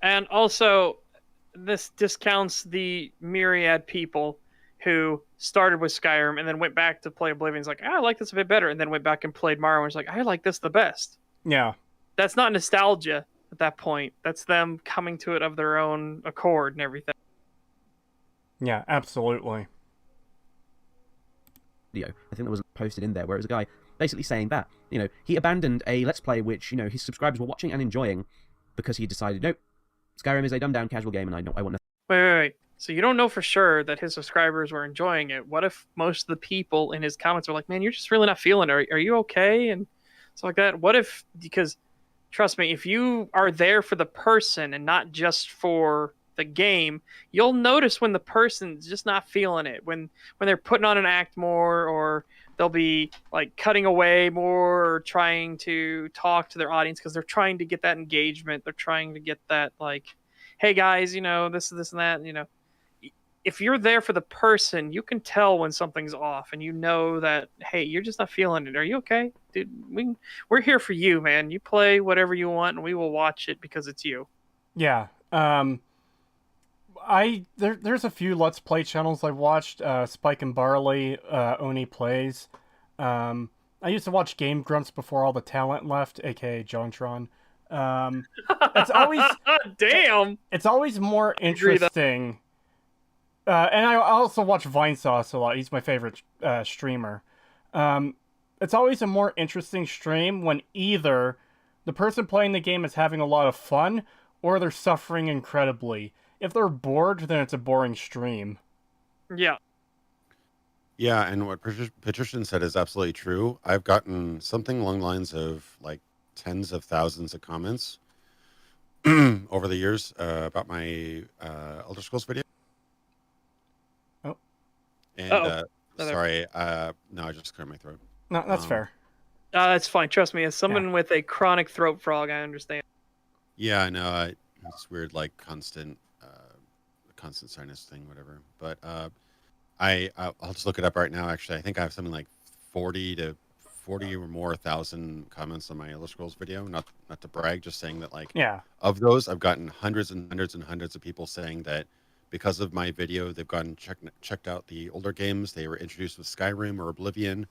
And also, this discounts the myriad people who started with Skyrim and then went back to play Oblivion. It's like, I like this a bit better, and then went back and played Morrowind. It's like, I like this the best. Yeah. That's not nostalgia at that point. That's them coming to it of their own accord and everything. Yeah, absolutely. Video, I think that was posted in there, where it was a guy basically saying that, he abandoned a Let's Play which, his subscribers were watching and enjoying because he decided, nope, Skyrim is a dumbed down casual game and I want nothing. Wait. So you don't know for sure that his subscribers were enjoying it. What if most of the people in his comments are like, man, you're just really not feeling it. Are you okay? And stuff like that. What if, because trust me, if you are there for the person and not just for the game, you'll notice when the person's just not feeling it. When they're putting on an act more, or they'll be like cutting away more, or trying to talk to their audience because they're trying to get that engagement. They're trying to get that like, hey guys, this and that. If you're there for the person, you can tell when something's off, and that, hey, you're just not feeling it. Are you okay, dude? We're here for you, man. You play whatever you want, and we will watch it because it's you. Yeah. There's a few Let's Play channels I've watched. Spike and Barley, Oni Plays. I used to watch Game Grumps before all the talent left, aka Jontron. It's always damn. It's always more interesting. And I also watch Vinesauce a lot. He's my favorite streamer. It's always a more interesting stream when either the person playing the game is having a lot of fun or they're suffering incredibly. If they're bored, then it's a boring stream. Yeah. Yeah, and what Patrician said is absolutely true. I've gotten something along the lines of like tens of thousands of comments over the years about my Elder Scrolls video. Oh. And sorry, no, I just cleared my throat. No, that's fair. That's fine. Trust me, as someone with a chronic throat frog, I understand. Yeah, I know. It's weird, like constant sinus thing, whatever. But I'll just look it up right now. Actually, I think I have something like 40 or more thousand comments on my Elder Scrolls video. Not to brag, just saying that of those, I've gotten hundreds and hundreds and hundreds of people saying that because of my video, they've gone checked out the older games. They were introduced with Skyrim or Oblivion.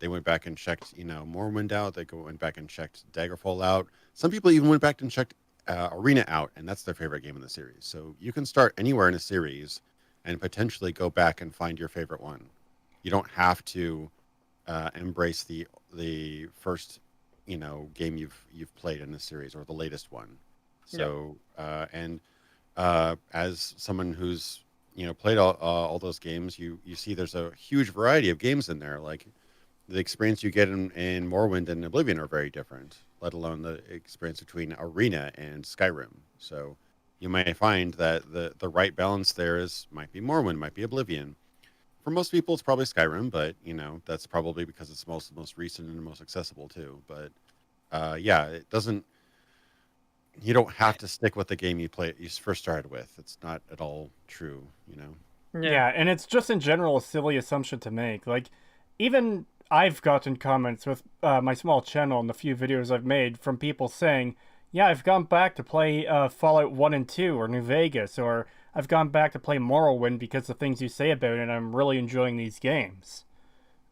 They went back and checked, Morrowind out. They went back and checked Daggerfall out. Some people even went back and checked Arena out, and that's their favorite game in the series. So you can start anywhere in a series and potentially go back and find your favorite one. You don't have to embrace the first, game you've played in the series or the latest one. So as someone who's played all those games, you see there's a huge variety of games in there. Like the experience you get in Morrowind and Oblivion are very different, let alone the experience between Arena and Skyrim. So you might find that the right balance there might be Morrowind, might be Oblivion. For most people, it's probably Skyrim, but that's probably because it's most recent and most accessible too. But it doesn't. You don't have to stick with the game you first started with. It's not at all true, Yeah, and it's just in general a silly assumption to make. Like, even I've gotten comments with my small channel and the few videos I've made from people saying, yeah, I've gone back to play Fallout 1 and 2 or New Vegas, or I've gone back to play Morrowind because of things you say about it, and I'm really enjoying these games.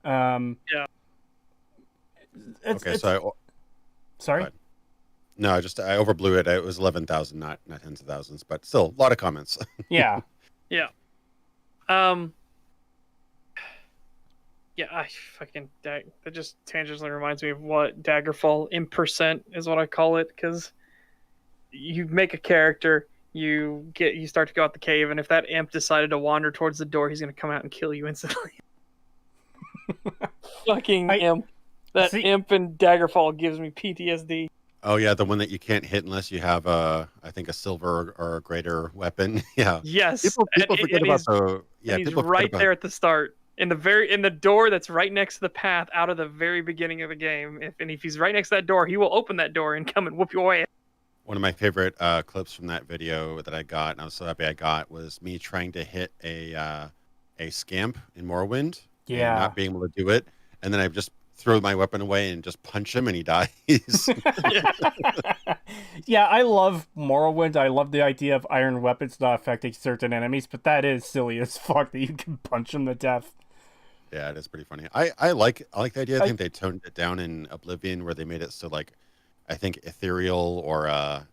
Sorry? No, I overblew it. It was 11,000, not tens of thousands, but still a lot of comments. Yeah. Yeah. I fucking that just tangentially reminds me of what Daggerfall impercent is what I call it, because you make a character, you start to go out the cave, and if that imp decided to wander towards the door, he's gonna come out and kill you instantly. Fucking imp. That imp in Daggerfall gives me PTSD. Oh yeah, the one that you can't hit unless you have I think a silver or a greater weapon. Yeah. Yes. People forget about the. Yeah, he's right there at the start, in the door that's right next to the path out of the very beginning of the game. If he's right next to that door, he will open that door and come and whoop your ass. One of my favorite clips from that video that I got, and I was so happy I got, was me trying to hit a a scamp in Morrowind and Yeah. not being able to do it, and then I just throw my weapon away and just punch him and he dies. Yeah, I love Morrowind. I love the idea of iron weapons not affecting certain enemies, but that is silly as fuck that you can punch them to death. Yeah, it is pretty funny. I like the idea. I think they toned it down in Oblivion, where they made it so like, I think ethereal or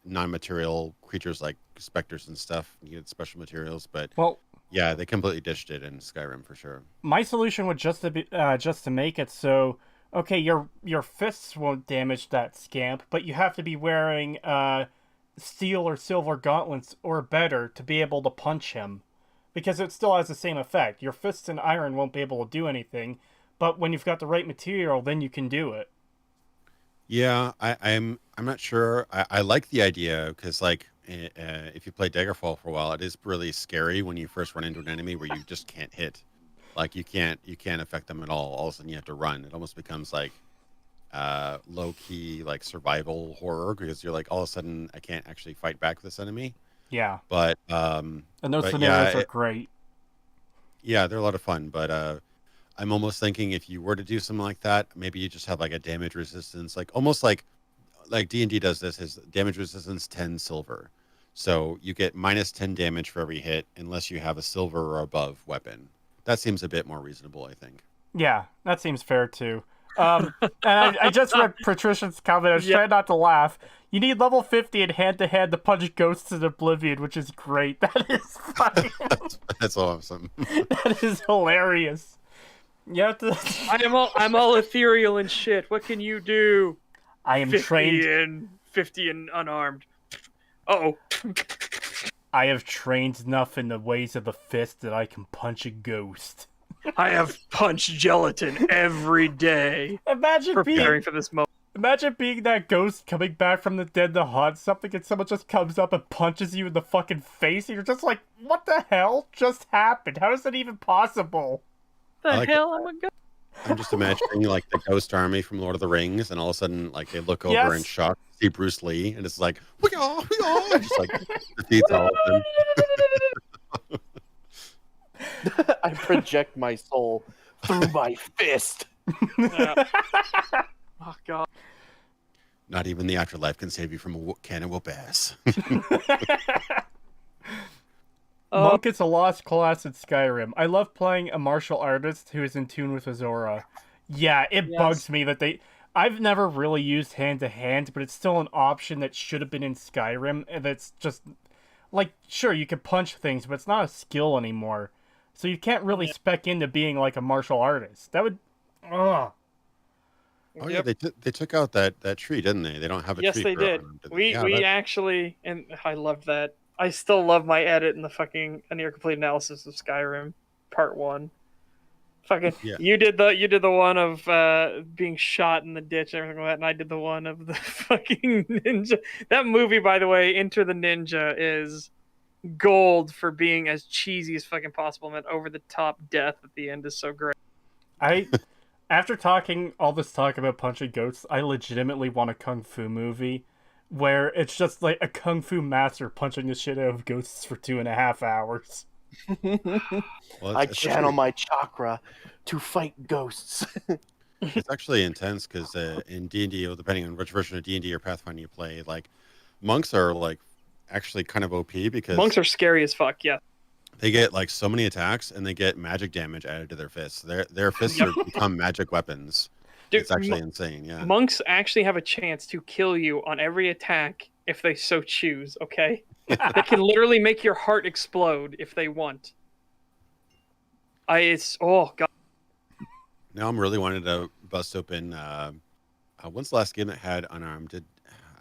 non-material creatures like specters and stuff needed special materials. But Well, yeah, they completely ditched it in Skyrim for sure. my solution would just to make it so, okay, your fists won't damage that scamp, but you have to be wearing steel or silver gauntlets or better to be able to punch him, because it still has the same effect. Your fists and iron won't be able to do anything, but when you've got the right material, then you can do it. Yeah, I'm not sure. I like the idea because like if you play Daggerfall for a while, it is really scary when you first run into an enemy where you just can't hit. Like you can't affect them at all. All of a sudden you have to run. It almost becomes like low key like survival horror because you're like all of a sudden I can't actually fight back with this enemy. Yeah, But and those but scenarios yeah, are great. yeah, they're a lot of fun. But I'm almost thinking if you were to do something like that, maybe you just have like a damage resistance, like almost like D&D does this is damage resistance 10 silver. So you get minus 10 damage for every hit unless you have a silver or above weapon. That seems a bit more reasonable, I think. Yeah, that seems fair too. And I just read Patricia's comment. I was trying not to laugh. You need level 50 in hand-to-hand to punch ghosts in Oblivion, which is great. That is funny. That's awesome. That is hilarious. You have to... I'm all ethereal and shit. What can you do? I am 50 trained. and 50 and unarmed. Uh-oh. I have trained enough in the ways of the fist that I can punch a ghost. I have punched gelatin every day Imagine preparing for this moment. Imagine being that ghost coming back from the dead to haunt something, and someone just comes up and punches you in the fucking face, and you're just like, what the hell just happened? How is that even possible? The like hell am I going? I'm just imagining like the ghost army from Lord of the Rings, and all of a sudden, like they look over Yes. in shock, see Bruce Lee, and it's like, "Hoo-yah, hoo-yah," just like defeats all of them. I project my soul through my fist. Yeah. Oh god. Not even the afterlife can save you from a can of whoop ass. Monk is a lost class in Skyrim. I love playing a martial artist who is in tune with his aura. Yeah, it bugs me that they... I've never really used hand-to-hand, but it's still an option that should have been in Skyrim, and that's just... Like, sure, you can punch things, but it's not a skill anymore. So you can't really spec into being, like, a martial artist. That would... Ugh. Oh yeah, they took out that tree, didn't they? They don't have a Yes, tree. they growing did. on them, We actually, and I loved that. I still love my edit in the fucking A Near Complete Analysis of Skyrim, Part 1. Fucking, Yeah. you did the one of being shot in the ditch and everything like that, and I did the one of the fucking ninja. That movie, by the way, Enter the Ninja, is gold for being as cheesy as fucking possible, and that over the top death at the end is so great. After talking all this talk about punching ghosts, I legitimately want a kung fu movie where it's just like a kung fu master punching the shit out of ghosts for 2.5 hours. Well, I channel my chakra to fight ghosts. It's actually intense because in D&D, depending on which version of D&D or Pathfinder you play, like monks are like actually kind of OP because Monks are scary as fuck, yeah. they get like so many attacks and they get magic damage added to their fists. Their fists become magic weapons. Dude, It's actually insane. Yeah. Monks actually have a chance to kill you on every attack if they so choose, okay? They can literally make your heart explode if they want. Oh god. Now I'm really wanting to bust open. When's the last game that had unarmed?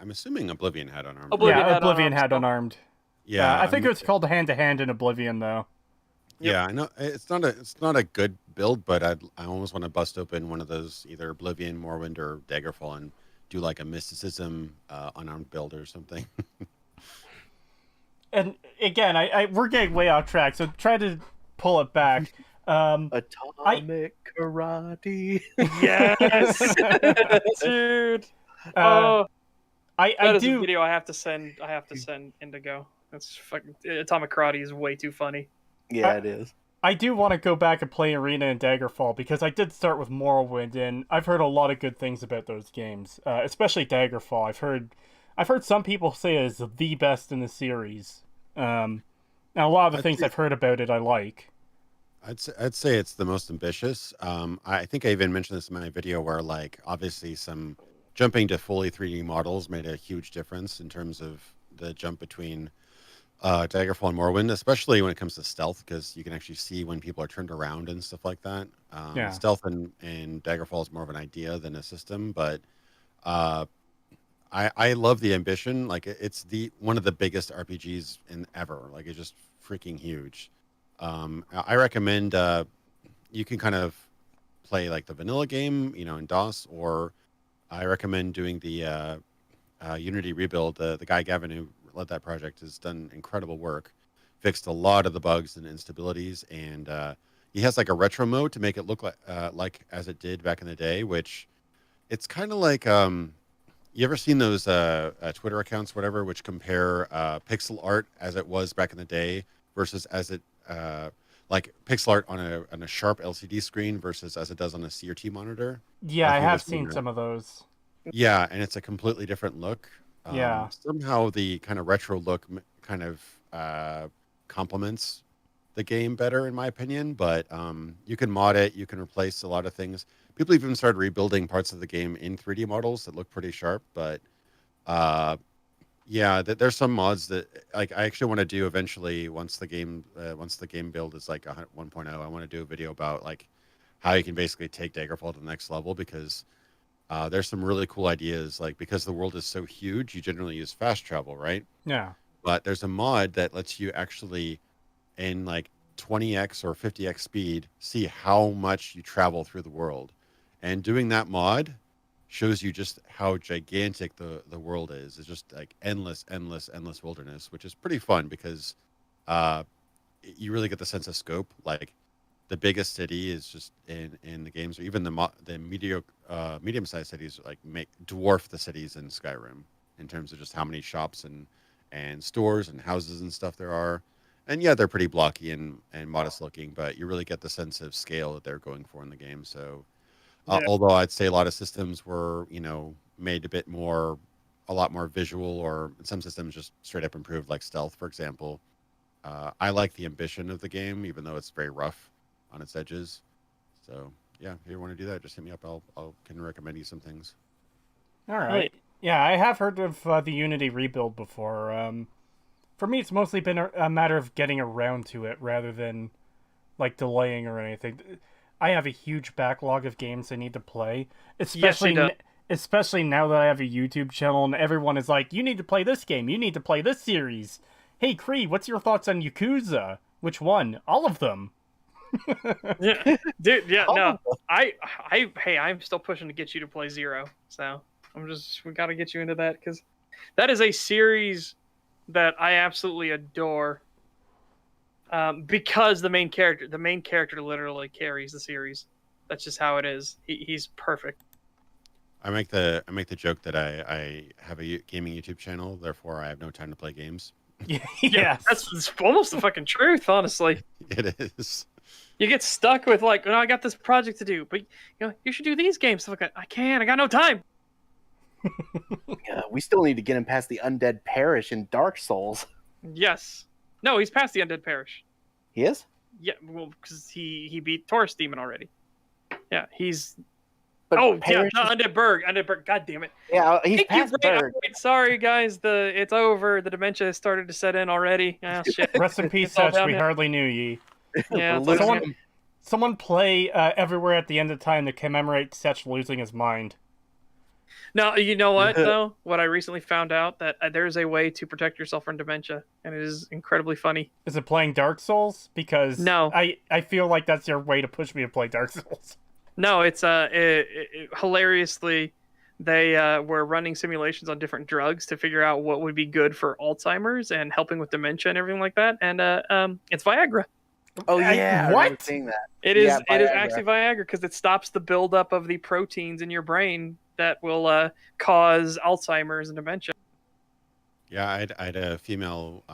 I'm assuming Oblivion had unarmed. Oblivion had unarmed. Yeah, I think it was called hand-to-hand in Oblivion, though. Yeah, I know it's not a good build, but I almost want to bust open one of those, either Oblivion, Morrowind, or Daggerfall, and do like a mysticism unarmed build or something. And again, we're getting way off track, so try to pull it back. Atomic karate. Yes, dude. That is a video I have to send. I have to send Indigo. That's fucking Atomic Karate is way too funny. Yeah, it is. I do want to go back and play Arena and Daggerfall because I did start with Morrowind, and I've heard a lot of good things about those games, especially Daggerfall. I've heard some people say it is the best in the series. And a lot of the I'd things say, I've heard about it, I like. I'd say it's the most ambitious. I think I even mentioned this in my video where, like, obviously some jumping to fully 3D models made a huge difference in terms of the jump between Daggerfall and Morrowind, especially when it comes to stealth, because you can actually see when people are turned around and stuff like that. Yeah. Stealth in Daggerfall is more of an idea than a system, but uh, I love the ambition. Like it's the one of the biggest RPGs in ever. Like it's just freaking huge. I recommend you can kind of play like the vanilla game, you know, in DOS, or I recommend doing the Unity rebuild. The guy Gavin who led that project has done incredible work, fixed a lot of the bugs and instabilities, and he has like a retro mode to make it look like as it did back in the day, which it's kind of like you ever seen those Twitter accounts, whatever, which compare pixel art as it was back in the day versus as it like pixel art on a sharp LCD screen versus as it does on a CRT monitor? Yeah, If I you've ever have seen seen that. some of those. Yeah, and it's a completely different look. Yeah. Somehow the kind of retro look kind of complements the game better, in my opinion. But you can mod it, you can replace a lot of things. People even started rebuilding parts of the game in 3D models that look pretty sharp. But yeah, there's some mods that like I actually want to do eventually once the game build is like 1.0. I want to do a video about like how you can basically take Daggerfall to the next level because there's some really cool ideas. Like because the world is so huge, you generally use fast travel, right? Yeah. But there's a mod that lets you actually in like 20x or 50x speed see how much you travel through the world, and doing that mod shows you just how gigantic the world is. It's just like endless wilderness, which is pretty fun because uh you really get the sense of scope. Like the biggest city is just in the games, or even the medium sized cities like make dwarf the cities in Skyrim in terms of just how many shops and stores and houses and stuff there are. And yeah, they're pretty blocky and modest looking, but you really get the sense of scale that they're going for in the game. So Yeah. although I'd say a lot of systems were, made a lot more visual, or some systems just straight up improved, like stealth, for example. I like the ambition of the game, even though it's very rough on its edges. So yeah, if you want to do that, just hit me up. I'll can recommend you some things. All right. Yeah, I have heard of the Unity rebuild before. For me, it's mostly been a matter of getting around to it rather than like delaying or anything. I have a huge backlog of games I need to play, especially does. especially now that I have a YouTube channel and everyone is like, "You need to play this game. You need to play this series." Hey, Cree, what's your thoughts on Yakuza? Which one? All of them. Yeah, dude. Yeah, Oh. no. Hey, I'm still pushing to get you to play Zero. So we got to get you into that because that is a series that I absolutely adore. Because the main character literally carries the series. That's just how it is. He's perfect. I make the joke that I have a gaming YouTube channel, therefore I have no time to play games. Yes. That's almost the fucking truth, honestly. It is. You get stuck with like, I got this project to do, but you should do these games. So I can't. I got no time. Yeah, we still need to get him past the undead parish in Dark Souls. Yes. No, he's past the Undead Parish. He is? Yeah, well, because he beat Taurus Demon already. Yeah, he's. But Yeah, not Undead Berg. Undead Berg. God damn it. Yeah, he's Thank you, past Ray. Berg. Wait, sorry, guys. It's over. The dementia has started to set in already. Ah, shit. Rest in peace, It's all Setch. We downhill. hardly knew ye. Yeah, Lose it's all him. Someone play Everywhere at the End of Time to commemorate Setch losing his mind. No, you know what though? What I recently found out that there's a way to protect yourself from dementia, and it is incredibly funny. Is it playing Dark Souls? Because No. I feel like that's your way to push me to play Dark Souls. No, it's hilariously, they were running simulations on different drugs to figure out what would be good for Alzheimer's and helping with dementia and everything like that. And it's Viagra. Oh yeah, I What? remember seeing that. It is Yeah, it is Viagra. actually Viagra because it stops the buildup of the proteins in your brain that will cause Alzheimer's and dementia. Yeah, I had a female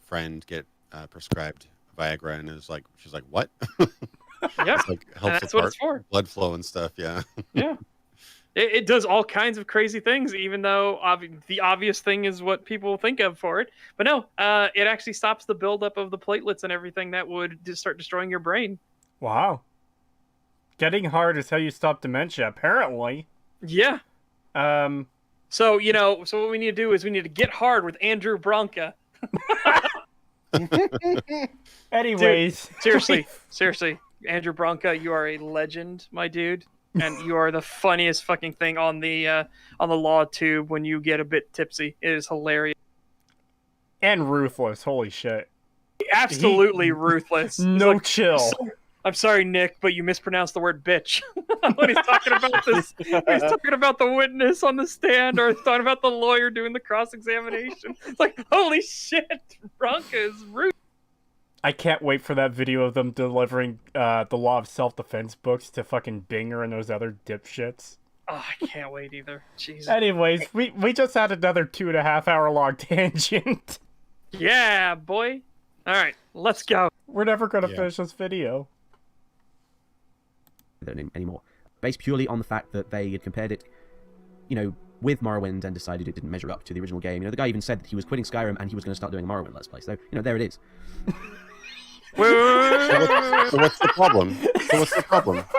friend get prescribed Viagra, and she's like, what? Yeah, It's like and helps that's with what it's for. blood flow and stuff. Yeah. Yeah. It does all kinds of crazy things, even though the obvious thing is what people think of for it. But no, it actually stops the buildup of the platelets and everything that would just start destroying your brain. Wow. Getting hard is how you stop dementia, apparently. Yeah. So, so what we need to do is we need to get hard with Andrew Bronca. Anyways. Dude, seriously, Andrew Bronca, you are a legend, my dude. And you are the funniest fucking thing on the law tube when you get a bit tipsy. It is hilarious. And ruthless, holy shit. Absolutely ruthless. No chill. I'm sorry, Nick, but you mispronounced the word bitch when he's talking about this. He's talking about the witness on the stand, or he's talking about the lawyer doing the cross-examination. It's like, holy shit, Bronca is rude. I can't wait for that video of them delivering the law of self-defense books to fucking Binger and those other dipshits. Oh, I can't wait either. Jesus. Anyways, we just had another 2.5 hour long tangent. Yeah, boy. All right, let's go. We're never gonna finish this video. Anymore, based purely on the fact that they had compared it, with Morrowind and decided it didn't measure up to the original game. The guy even said that he was quitting Skyrim and he was going to start doing a Morrowind Let's Play. So, there it is. So what's the problem?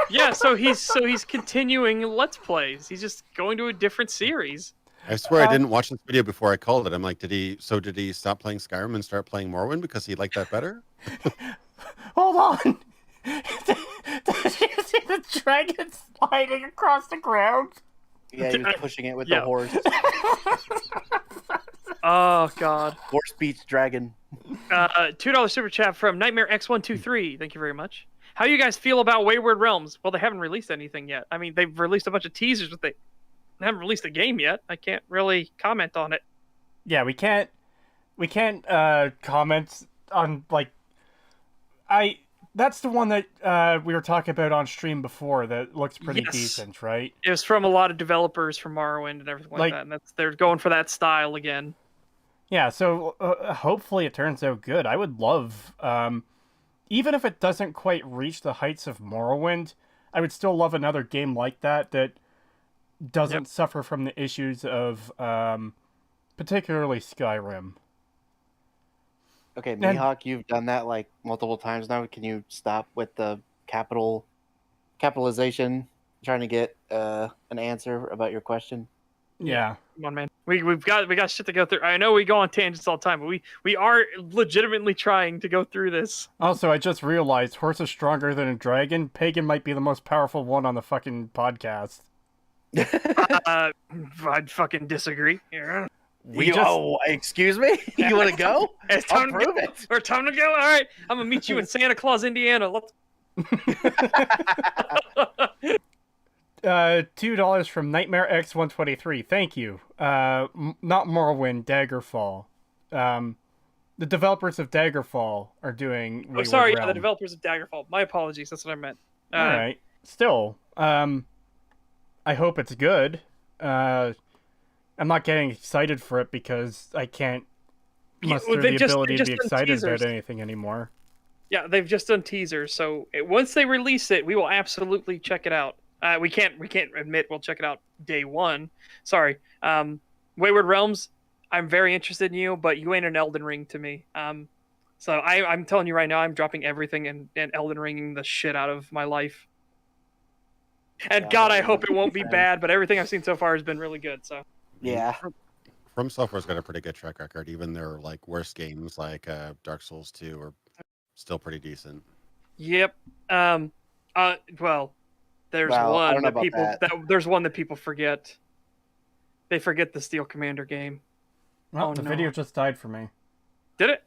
Yeah, so he's continuing Let's Plays. He's just going to a different series. I swear I didn't watch this video before I called it. I'm like, did he stop playing Skyrim and start playing Morrowind because he liked that better? Hold on. Did you see the dragon sliding across the ground? Yeah, he was pushing it with the horse. Oh god. Horse beats dragon. $2 super chat from Nightmare X123. Thank you very much. How do you guys feel about Wayward Realms? Well, they haven't released anything yet. I mean, they've released a bunch of teasers, but they haven't released a game yet. I can't really comment on it. Yeah, we can't comment on that's the one that we were talking about on stream before that looks pretty decent, right? It was from a lot of developers from Morrowind and everything like that, and they're going for that style again. Yeah, so hopefully it turns out good. I would love, even if it doesn't quite reach the heights of Morrowind, I would still love another game like that doesn't suffer from the issues of particularly Skyrim. Okay, Mihawk, you've done that multiple times now. Can you stop with the capitalization? Trying to get an answer about your question. Yeah, come on, man. We got shit to go through. I know we go on tangents all the time, but we are legitimately trying to go through this. Also, I just realized horse is stronger than a dragon. Pagan might be the most powerful one on the fucking podcast. I'd fucking disagree. Yeah. Excuse me? You want to go? It's time to go. Or time to go? All right. I'm going to meet you in Santa Claus, Indiana. Let's... $2 from Nightmare X123. Thank you. Not Morrowind, Daggerfall. The developers of Daggerfall are doing Wayward sorry, Realm. the developers of Daggerfall. My apologies. That's what I meant. All right. Still, I hope it's good. I'm not getting excited for it because I can't muster the ability to be excited about anything anymore. Yeah, they've just done teasers, so once they release it, we will absolutely check it out. We can't admit we'll check it out day one. Sorry. Wayward Realms, I'm very interested in you, but you ain't an Elden Ring to me. So I'm telling you right now, I'm dropping everything and Elden Ringing the shit out of my life. And God, I hope it won't be bad, but everything I've seen so far has been really good, so... Yeah. From Software's got a pretty good track record. Even their worst games like Dark Souls 2 are still pretty decent. Yep. Well, there's one that people forget. They forget the Steel Commander game. Well, the video just died for me. Did it?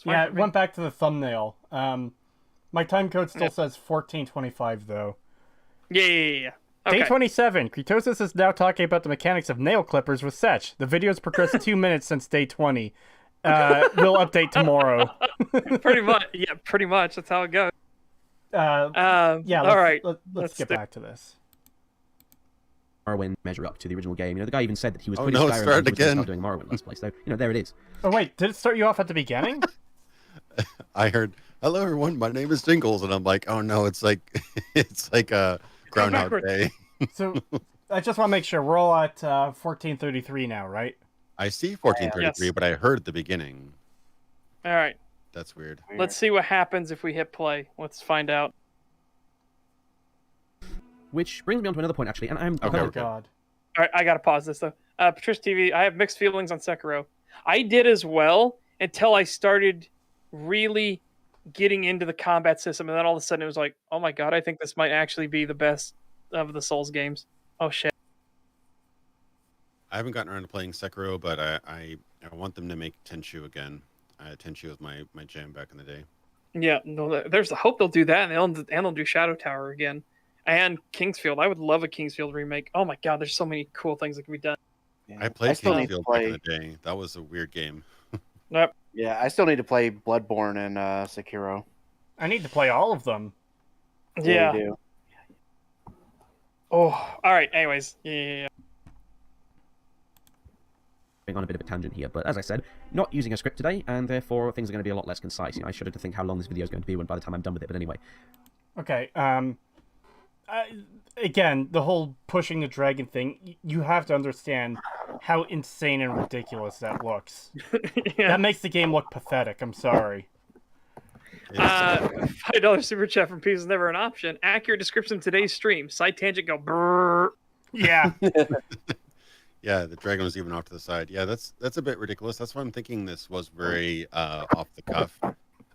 Yeah, it went back to the thumbnail. My time code still says 1425 though. Yeah. Okay. Day 27. Creetosis is now talking about the mechanics of nail clippers with Setch. The video's progressed 2 minutes since day 20. We'll update tomorrow. Pretty much. Yeah, pretty much. That's how it goes. Yeah. All right. Let's get back to this. Morrowind measure up to the original game. The guy even said that he was quitting Skyrim and he was going to start doing Morrowind Let's Play. So, there it is. Oh wait, did it start you off at the beginning? I heard hello everyone, my name is Jingles, and I'm like, oh no, it's like it's like a Groundhog backward. Day. So I just want to make sure we're all at 1433 now, right? I see 1433, Yes. but I heard the beginning. All right. That's weird. Let's see what happens if we hit play. Let's find out. Which brings me on to another point, actually, and I'm Okay, Oh okay. God. All right, I gotta pause this though. Patricia TV, I have mixed feelings on Sekiro. I did as well until I started really getting into the combat system, and then all of a sudden it was like, oh my god, I think this might actually be the best of the Souls games. Oh shit. I haven't gotten around to playing Sekiro, but I want them to make Tenchu again. Tenchu was my jam back in the day. Yeah, no, there's a hope they'll do that, and they'll do Shadow Tower again, and Kingsfield. I would love a Kingsfield remake. Oh my god, there's so many cool things that can be done. Yeah. I played still need to Kingsfield back in play. the day. That was a weird game. Nope. Yeah, I still need to play Bloodborne and Sekiro. I need to play all of them. Yeah. we do. Oh, all right. Anyways, yeah. going on a bit of a tangent here, but as I said, not using a script today, and therefore things are going to be a lot less concise. I shudder to think how long this video is going to be when by the time I'm done with it, but anyway. Okay. Again, the whole pushing the dragon thing, you have to understand how insane and ridiculous that looks. Yeah. That makes the game look pathetic. I'm sorry. $5 super chat from Peace is never an option. Accurate description of today's stream. Side tangent go brrr. Yeah. Yeah, the dragon was even off to the side. Yeah, that's a bit ridiculous. That's why I'm thinking this was very off the cuff.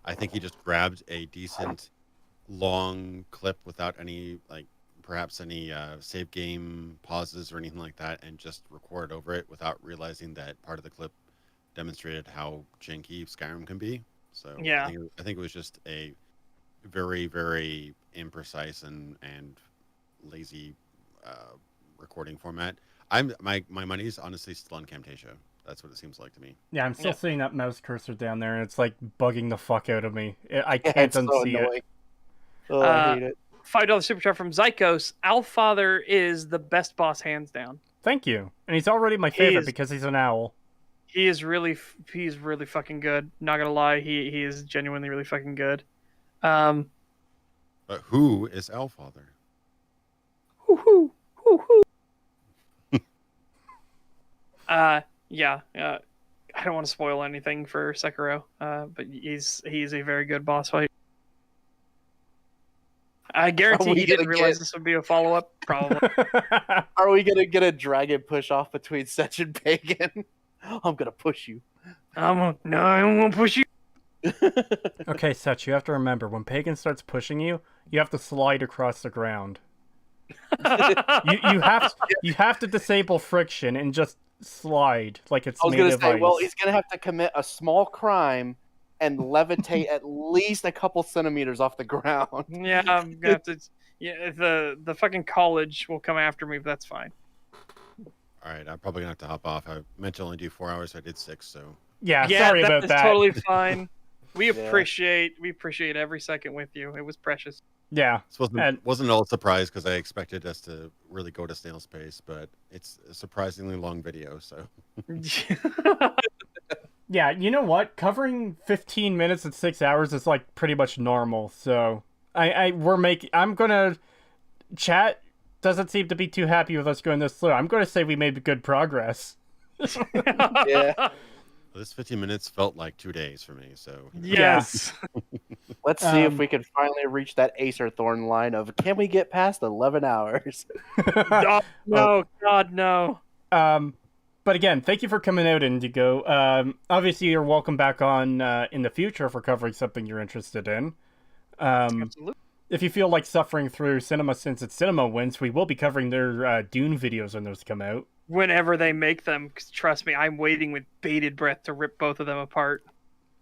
I think he just grabbed a decent long clip without any perhaps any save game pauses or anything like that, and just recorded over it without realizing that part of the clip demonstrated how janky Skyrim can be. So Yeah. I think it was just a very, very imprecise and lazy recording format. My money's honestly still on Camtasia. That's what it seems like to me. Yeah, I'm still Yeah. seeing that mouse cursor down there, and it's like bugging the fuck out of me. I Yeah, can't it's so unsee it. annoying. Oh, I hate it. $5 super chat from Zykos. Alfather is the best boss, hands down. Thank you. And he's already my He favorite is- because he's an owl. He's really fucking good. Not gonna lie, he is genuinely really fucking good. But who is Alfather? Woo-hoo, woo-hoo. Yeah. I don't want to spoil anything for Sekiro, but he's a very good boss fight. I guarantee we he didn't gonna realize get- this would be a follow up. Probably. Are we gonna get a dragon push off between Setch and Pagan? I'm gonna push you. I won't push you. Okay, Setch, you have to remember, when Pagan starts pushing you, you have to slide across the ground. You have to disable friction and just slide like it's I was made gonna of say, ice. well, he's gonna have to commit a small crime and levitate at least a couple centimeters off the ground. Yeah, I'm gonna have to. Yeah, the fucking college will come after me, but that's fine. All right, I'm probably gonna have to hop off. I meant to only do 4 hours. I did 6, so Yeah, Yeah, sorry about is that. totally fine. We Yeah. appreciate every second with you. It was precious. Yeah. this wasn't all a surprise because I expected us to really go to snail's pace, but it's a surprisingly long video. So Yeah, you know what? Covering 15 minutes and 6 hours is like pretty much normal. So I'm gonna chat doesn't seem to be too happy with us going this slow. I'm gonna say we made good progress. Yeah. this 15 minutes felt like 2 days for me. So Yes. Let's see if Um, we can finally reach that Acer Thorn line of can we get past 11 hours? Oh, no, God, no. But again, thank you for coming out, Indigo. Obviously, you're welcome back on in the future for covering something you're interested in. Absolutely. If you feel like suffering through Cinema since it's Cinema wins, we will be covering their Dune videos when those come out. Whenever they make them, 'cause trust me, I'm waiting with bated breath to rip both of them apart.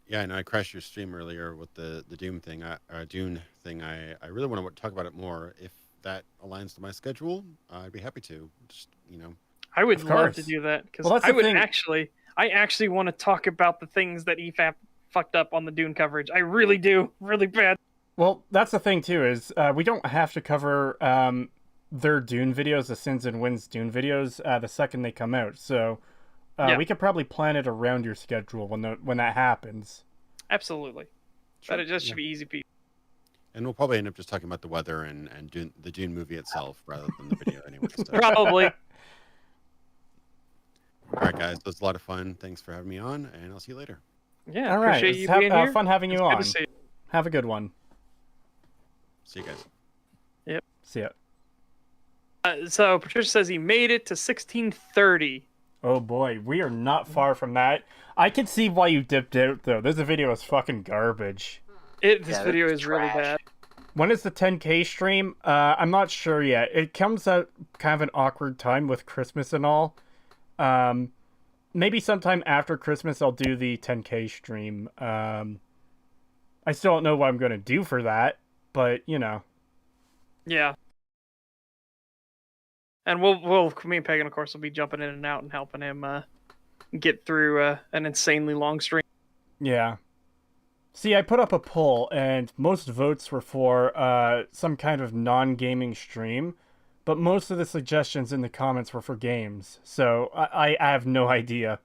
yeah, I know I crashed your stream earlier with the Dune thing. Dune thing. I really want to talk about it more. If that aligns to my schedule, I'd be happy to. Just I would Of love to course. do that because Well, that's I the would thing. I actually want to talk about the things that EFAP fucked up on the Dune coverage. I really do, really bad. Well, that's the thing too, is we don't have to cover their Dune videos, the Sins and Wins Dune videos, the second they come out. So Yeah. we could probably plan it around your schedule when that happens. Absolutely. But it just should be easy peasy. And we'll probably end up just talking about the weather and the Dune movie itself rather than the video anyway. So. Probably. All right, guys. That was a lot of fun. Thanks for having me on, and I'll see you later. Yeah, All right. appreciate you being here. Fun having you It's good on. to see you. Have a good one. See you guys. Yep. See ya. So Patricia says he made it to 1630. Oh boy, we are not far from that. I can see why you dipped out though. This video is fucking garbage. This video is really bad. When is the 10K stream? I'm not sure yet. It comes at kind of an awkward time with Christmas and all. Maybe sometime after Christmas I'll do the 10K stream. I still don't know what I'm going to do for that, but you know. Yeah. And me and Pagan, of course, will be jumping in and out and helping him get through an insanely long stream. Yeah. See, I put up a poll, and most votes were for some kind of non-gaming stream, but most of the suggestions in the comments were for games, so I have no idea.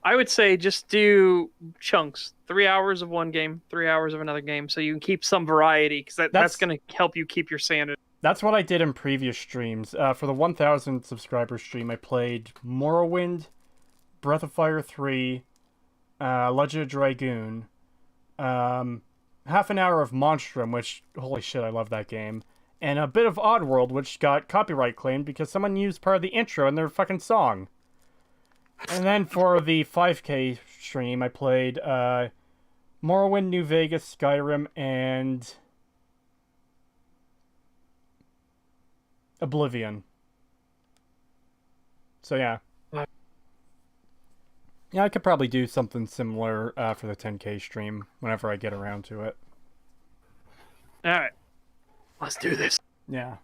I would say just do chunks. 3 hours of one game, 3 hours of another game, so you can keep some variety, because that's going to help you keep your sanity. That's what I did in previous streams. For the 1,000 subscriber stream, I played Morrowind, Breath of Fire 3, Legend of Dragoon, half an hour of Monstrum, which, holy shit, I love that game, and a bit of Oddworld, which got copyright claimed because someone used part of the intro in their fucking song. And then for the 5K stream, I played Morrowind, New Vegas, Skyrim, and Oblivion. So yeah. Yeah, I could probably do something similar for the 10K stream whenever I get around to it. Alright. Let's do this. Yeah.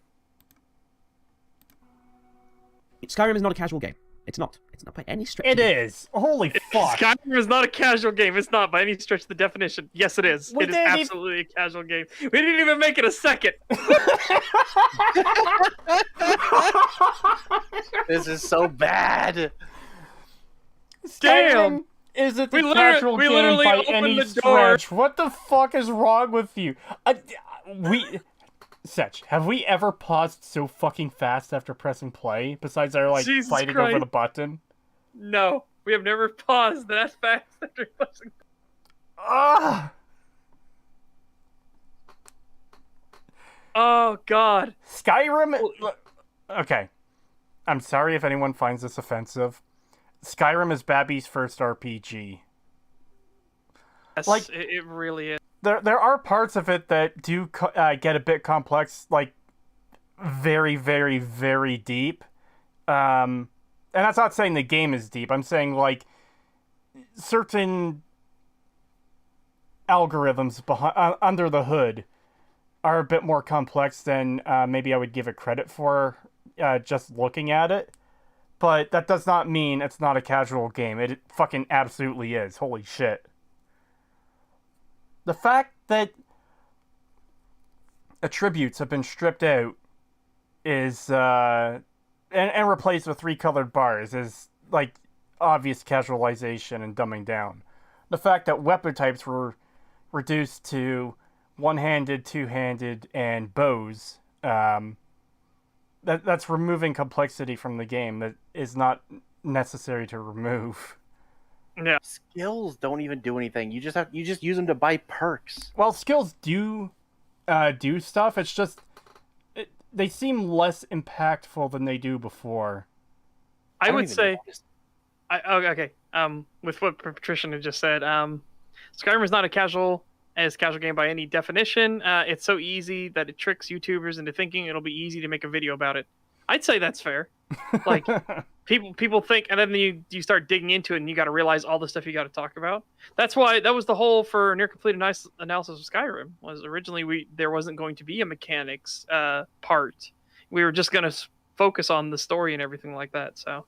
Skyrim is not a casual game. It's not. It's not by any stretch. It is! Holy fuck! Skyrim is not a casual game. It's not by any stretch of the definition. Yes, it is. It is absolutely a casual game. We didn't even make it a second. This is so bad. Skyrim isn't a casual game by any stretch. What the fuck is wrong with you? Setch, have we ever paused so fucking fast after pressing play? Besides our, like, Jesus fighting Christ. over the button? No, we have never paused that fast after pressing. Ah! Oh, God. Skyrim... Okay. I'm sorry if anyone finds this offensive. Skyrim is Babby's first RPG. Yes, like, it really is. There are parts of it that do get a bit complex, like very, very, very deep. And that's not saying the game is deep. I'm saying like certain algorithms under the hood are a bit more complex than maybe I would give it credit for just looking at it. But that does not mean it's not a casual game. It fucking absolutely is. Holy shit. The fact that attributes have been stripped out is and replaced with 3-colored bars is like obvious casualization and dumbing down. The fact that weapon types were reduced to one-handed, two-handed, and bows, that's removing complexity from the game that is not necessary to remove. Yeah. Skills don't even do anything. You just use them to buy perks. Well, skills do stuff. It's just they seem less impactful than they do before. I would say, okay. With what Patricia had just said, Skyrim is not a casual game by any definition. It's so easy that it tricks YouTubers into thinking it'll be easy to make a video about it. I'd say that's fair. Like people think, and then you start digging into it, and you got to realize all the stuff you got to talk about. That's why that was the whole for near complete analysis of Skyrim. Was originally there wasn't going to be a mechanics part. We were just going to focus on the story and everything like that. So,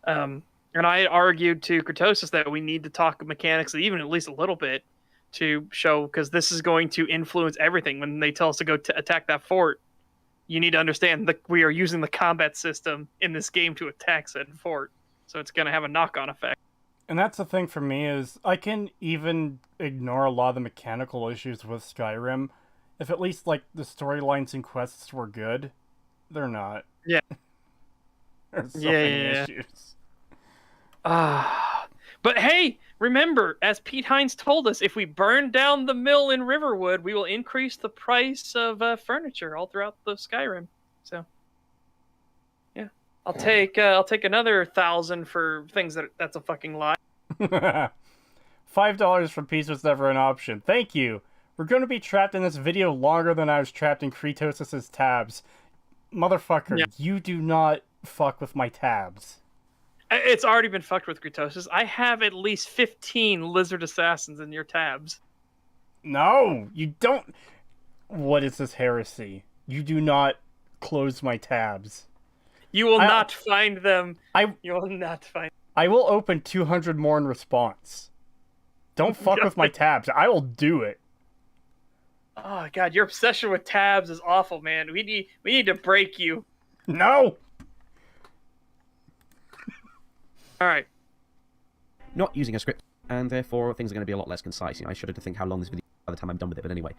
and I argued to Creetosis that we need to talk mechanics, even at least a little bit, to show, because this is going to influence everything. When they tell us to go attack that fort, you need to understand that we are using the combat system in this game to attack said fort. So it's going to have a knock-on effect. And that's the thing for me is I can even ignore a lot of the mechanical issues with Skyrim if at least like the storylines and quests were good. They're not. Yeah. There's so many issues. But hey, remember, as Pete Hines told us, if we burn down the mill in Riverwood, we will increase the price of furniture all throughout the Skyrim. So, yeah, I'll take another 1,000 for things that's a fucking lie. $5 for peace was never an option. Thank you. We're going to be trapped in this video longer than I was trapped in Creetosis' tabs. Motherfucker, you do not fuck with my tabs. It's already been fucked with Creetosis. I have at least 15 lizard assassins in your tabs. No, you don't. What is this heresy? You do not close my tabs. You will not find them. You will not find. I will open 200 more in response. Don't fuck with my tabs. I will do it. Oh god, your obsession with tabs is awful, man. We need to break you. No. All right. Not using a script, and therefore things are going to be a lot less concise. You know, I shudder to think how long this video by the time I'm done with it, but anyway.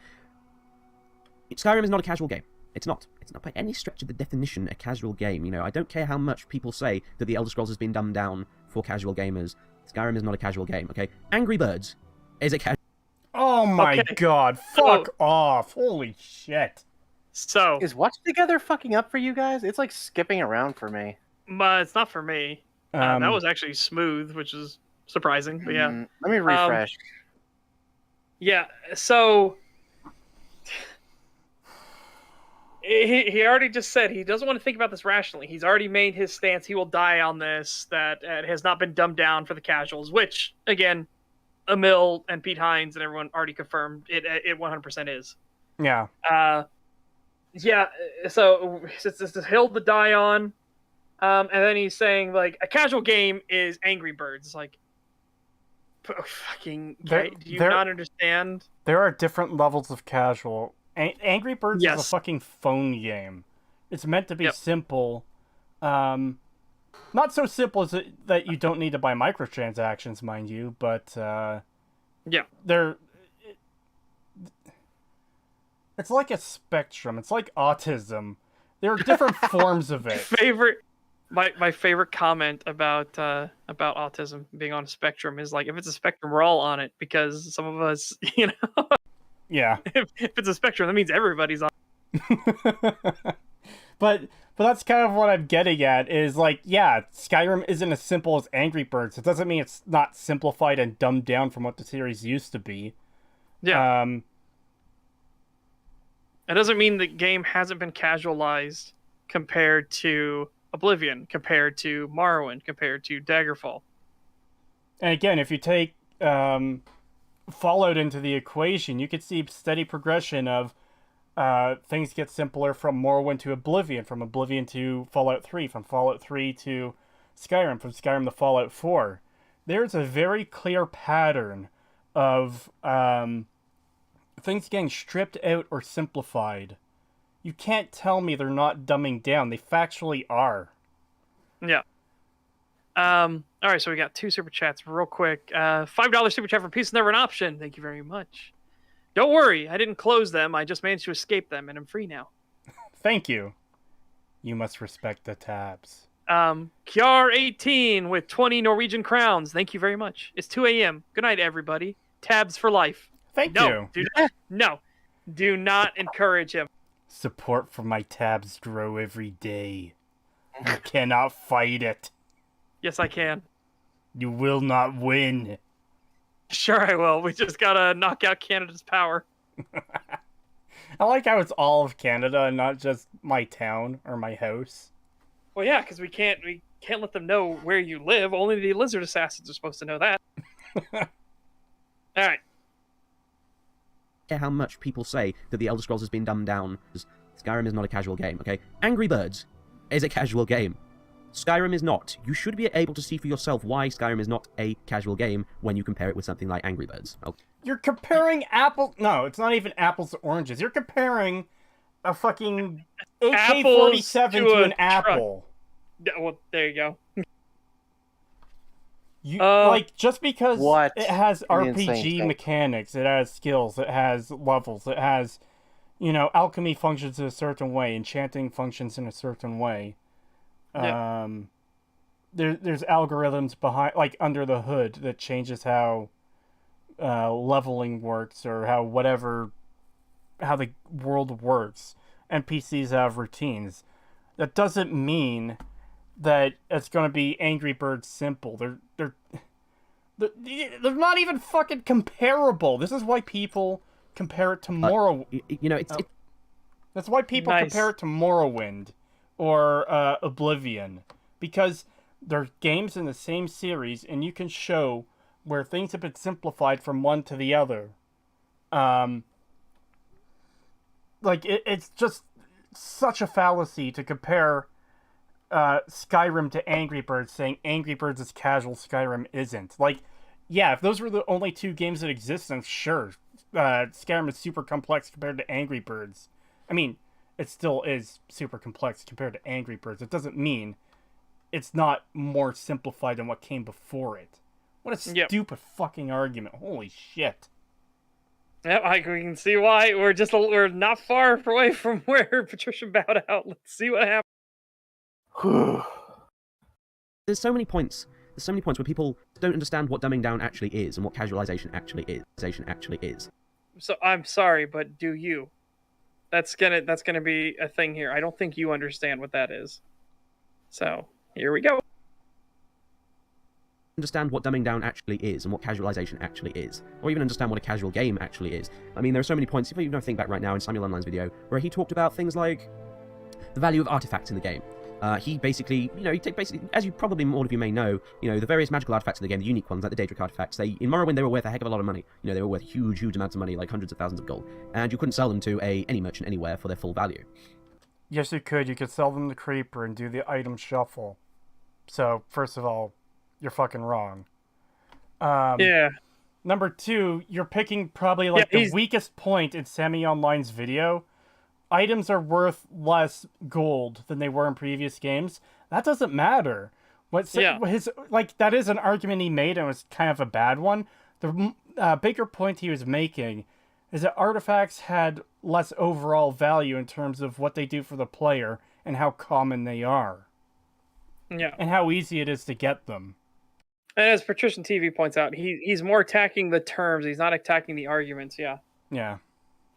Skyrim is not a casual game. It's not. It's not by any stretch of the definition a casual game. You know, I don't care how much people say that the Elder Scrolls has been dumbed down for casual gamers. Skyrim is not a casual game, okay? Angry Birds is a casual... Oh my god, fuck off. Holy shit. So... Is Watch Together fucking up for you guys? It's like skipping around for me. It's not for me. That was actually smooth, which is surprising, but yeah. Let me refresh. Yeah, so... He already just said he doesn't want to think about this rationally. He's already made his stance. He will die on this, that it has not been dumbed down for the casuals, which, again, Emil and Pete Hines and everyone already confirmed it 100% is. Yeah. Yeah, so it's a hill to die on. And then he's saying, like, a casual game is Angry Birds. It's like, fucking, do you not understand? There are different levels of casual. Angry Birds is a fucking phone game. It's meant to be simple. Not so simple as that you don't need to buy microtransactions, mind you, but it's like a spectrum. It's like autism. There are different forms of it. My favorite comment about autism being on a spectrum is like, if it's a spectrum, we're all on it, because some of us, you know. Yeah. If it's a spectrum, that means everybody's on. But that's kind of what I'm getting at, is like, yeah, Skyrim isn't as simple as Angry Birds. It doesn't mean it's not simplified and dumbed down from what the series used to be. Yeah. It doesn't mean the game hasn't been casualized compared to Oblivion, compared to Morrowind, compared to Daggerfall. And again, if you take Fallout into the equation, you could see steady progression of things get simpler from Morrowind to Oblivion, from Oblivion to Fallout 3, from Fallout 3 to Skyrim, from Skyrim to Fallout 4. There's a very clear pattern of things getting stripped out or simplified. You can't tell me they're not dumbing down. They factually are. Yeah. All right, so we got 2 super chats real quick. $5 super chat for Peace is never an option. Thank you very much. Don't worry, I didn't close them. I just managed to escape them, and I'm free now. Thank you. You must respect the tabs. Kiar18 with 20 Norwegian crowns. Thank you very much. It's 2 a.m. Good night, everybody. Tabs for life. Thank you. Do not encourage him. Support for my tabs grow every day. You cannot fight it. Yes, I can. You will not win. Sure I will. We just gotta knock out Canada's power. I like how it's all of Canada and not just my town or my house. Well, yeah, because we can't let them know where you live. Only the lizard assassins are supposed to know that. All right. How much people say that the Elder Scrolls has been dumbed down. Skyrim is not a casual game, okay? Angry Birds is a casual game. Skyrim is not. You should be able to see for yourself why Skyrim is not a casual game when you compare it with something like Angry Birds. Okay. You're comparing apples... No, it's not even apples to oranges. You're comparing a fucking AK-47 to an apple. Yeah, well, there you go. Like, just because What? it has You're the insane RPG thing. mechanics, it has skills, it has levels, it has, alchemy functions in a certain way, enchanting functions in a certain way. Yeah. There's algorithms behind, like, under the hood that changes how leveling works, or how the world works. NPCs have routines. That doesn't mean that it's going to be Angry Birds simple. They're not even fucking comparable. This is why people compare it to Morrowind. It's That's why people Nice. compare it to Morrowind or Oblivion, because they're games in the same series, and you can show where things have been simplified from one to the other. It's just such a fallacy to compare Skyrim to Angry Birds, saying Angry Birds is casual, Skyrim isn't. Like, yeah, if those were the only two games that exist, then sure, Skyrim is super complex compared to Angry Birds. I mean, it still is super complex compared to Angry Birds. It doesn't mean it's not more simplified than what came before it. What a Yep. stupid fucking argument. Holy shit. Yep, we can see why we're not far away from where Patricia bowed out. Let's see what happens. there's so many points. There's so many points where people don't understand what dumbing down actually is and what casualization actually is. So I'm sorry, but do you? That's gonna be a thing here. I don't think you understand what that is. So here we go. Understand what dumbing down actually is and what casualization actually is, or even understand what a casual game actually is. I mean, there are so many points, if you even think back right now in Samuel Online's video, where he talked about things like the value of artifacts in the game. He basically, as you probably all of you may know, the various magical artifacts in the game, the unique ones, like the Daedric artifacts, in Morrowind they were worth a heck of a lot of money. They were worth huge amounts of money, like hundreds of thousands of gold, and you couldn't sell them to any merchant anywhere for their full value. Yes, you could. You could sell them to Creeper and do the item shuffle. So, first of all, you're fucking wrong. Yeah. Number two, you're picking probably the weakest point in Sammy Online's video. Items are worth less gold than they were in previous games. That doesn't matter. That is an argument he made, and it was kind of a bad one. The bigger point he was making is that artifacts had less overall value in terms of what they do for the player and how common they are. Yeah. And how easy it is to get them. And as Patrician TV points out, he's more attacking the terms. He's not attacking the arguments. Yeah. Yeah.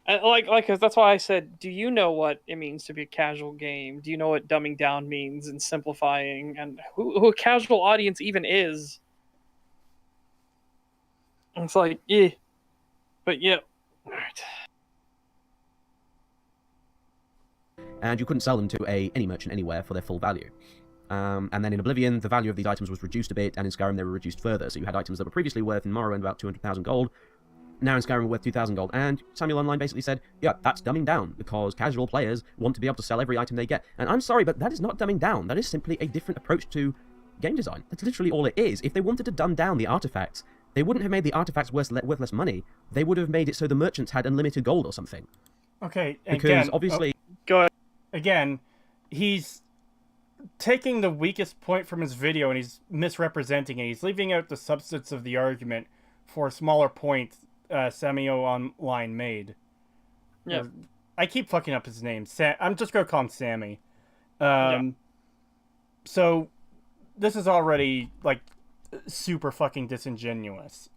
And cause that's why I said, do you know what it means to be a casual game? Do you know what dumbing down means and simplifying, and who a casual audience even is? And it's like, yeah, but yeah. All right. And you couldn't sell them to any merchant anywhere for their full value. And then in Oblivion, the value of these items was reduced a bit, and in Skyrim they were reduced further. So you had items that were previously worth in Morrowind about 200,000 gold, now in Skyrim are worth 2,000 gold. And Samuel Online basically said, yeah, that's dumbing down, because casual players want to be able to sell every item they get. And I'm sorry, but that is not dumbing down. That is simply a different approach to game design. That's literally all it is. If they wanted to dumb down the artifacts, they wouldn't have made the artifacts worth less money. They would have made it so the merchants had unlimited gold or something. Okay, because again, obviously... Go ahead. Again, he's taking the weakest point from his video and he's misrepresenting it. He's leaving out the substance of the argument for a smaller point Samio Online made. Yeah. I keep fucking up his name. I'm just going to call him Sammy. Yeah. So, this is already, super fucking disingenuous.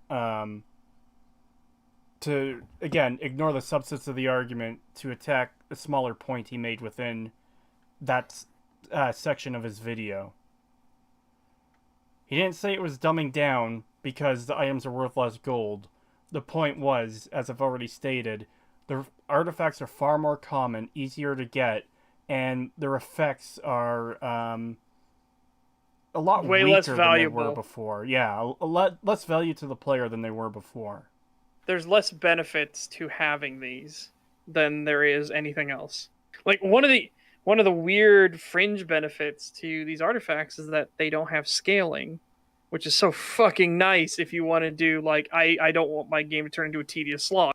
To, again, ignore the substance of the argument to attack a smaller point he made within that section of his video. He didn't say it was dumbing down because the items are worth less gold. The point was, as I've already stated, the artifacts are far more common, easier to get, and their effects are a lot way weaker less than valuable. they were before. Yeah, a lot less value to the player than they were before. There's less benefits to having these than there is anything else. Like one of the weird fringe benefits to these artifacts is that they don't have scaling, which is so fucking nice if you want to do I don't want my game to turn into a tedious slog.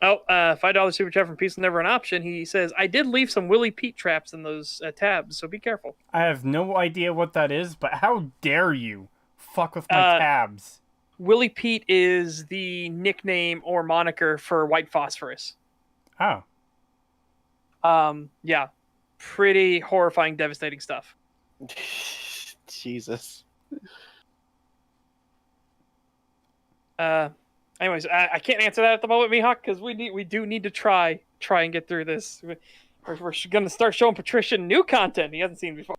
Oh, $5 super chat from Peace is Never an Option. He says, I did leave some Willy Pete traps in those tabs, so be careful. I have no idea what that is, but how dare you fuck with my tabs? Willy Pete is the nickname or moniker for white phosphorus. Oh. Yeah. Pretty horrifying, devastating stuff. Jesus. Anyways, I can't answer that at the moment, Mihawk, because we do need to try and get through this. We're going to start showing Patricia new content he hasn't seen before.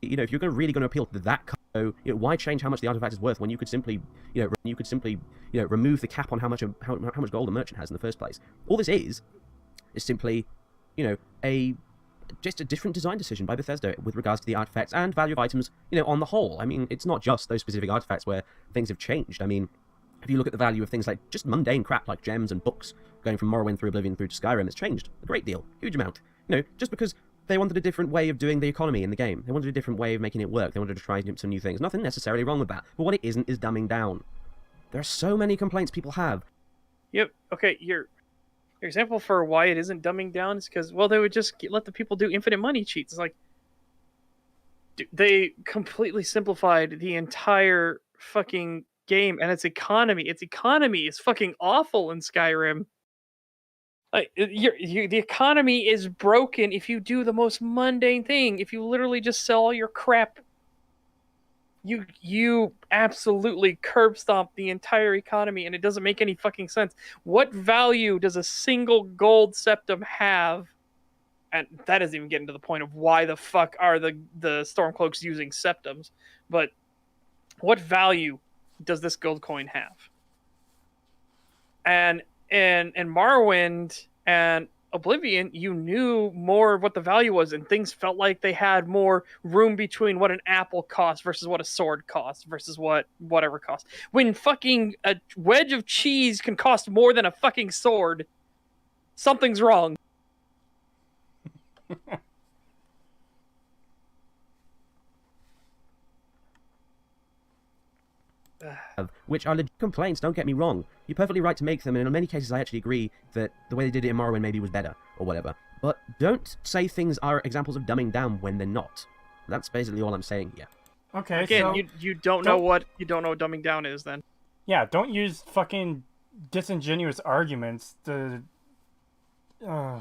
You know, if you're really going to appeal to that, why change how much the artifact is worth when you could simply, remove the cap on how much gold a merchant has in the first place? All this is simply, just a different design decision by Bethesda with regards to the artifacts and value of items, on the whole. I mean, it's not just those specific artifacts where things have changed. I mean, if you look at the value of things like just mundane crap like gems and books, going from Morrowind through Oblivion through to Skyrim, it's changed a great deal, huge amount. Just because they wanted a different way of doing the economy in the game. They wanted a different way of making it work. They wanted to try some new things. Nothing necessarily wrong with that. But what it isn't is dumbing down. There are so many complaints people have. Yep. Okay, your example for why it isn't dumbing down is because, well, they would just let the people do infinite money cheats. It's like, they completely simplified the entire fucking game and its economy. Its economy is fucking awful in Skyrim. Like, the economy is broken if you do the most mundane thing. If you literally just sell all your crap, you absolutely curb stomp the entire economy, and it doesn't make any fucking sense. What value does a single gold septum have? And that doesn't even get into the point of why the fuck are the Stormcloaks using septums. But what value does this gold coin have? And in Morrowind and Oblivion, you knew more of what the value was, and things felt like they had more room between what an apple cost versus what a sword costs versus whatever cost. When fucking a wedge of cheese can cost more than a fucking sword, something's wrong. Which are legit complaints, don't get me wrong. You're perfectly right to make them, and in many cases I actually agree that the way they did it in Morrowind maybe was better, or whatever. But don't say things are examples of dumbing down when they're not. That's basically all I'm saying here. Okay, Again, so... you don't know what dumbing down is, then. Yeah, don't use fucking disingenuous arguments to... Yeah.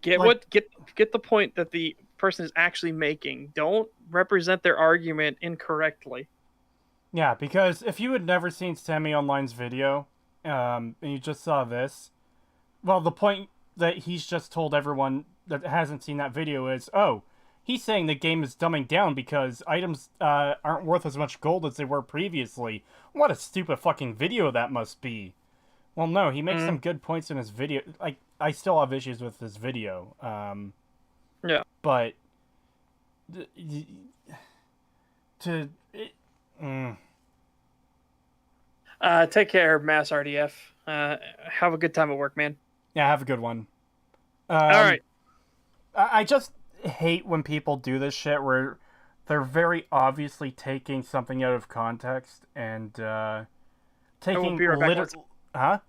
Get the point that the person is actually making. Don't represent their argument incorrectly. Yeah, because if you had never seen Sammy Online's video, and you just saw this, well, the point that he's just told everyone that hasn't seen that video is, oh, he's saying the game is dumbing down because items aren't worth as much gold as they were previously. What a stupid fucking video that must be. Well, no, he makes some good points in his video. Like, I still have issues with this video. Yeah. But... Take care, Mass RDF. Have a good time at work, man. Yeah, have a good one. All right. I just hate when people do this shit where they're very obviously taking something out of context and taking Huh?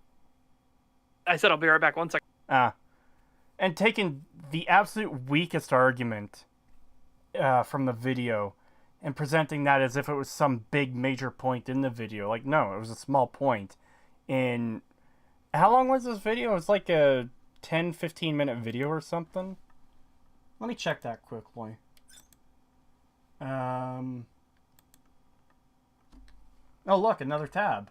I said I'll be right back. 1 second. And taking the absolute weakest argument from the video and presenting that as if it was some big major point in the video. Like, no, it was a small point. In how long was this video? It was like a 10-15 minute video or something. Let me check that quickly. Oh, look, another tab.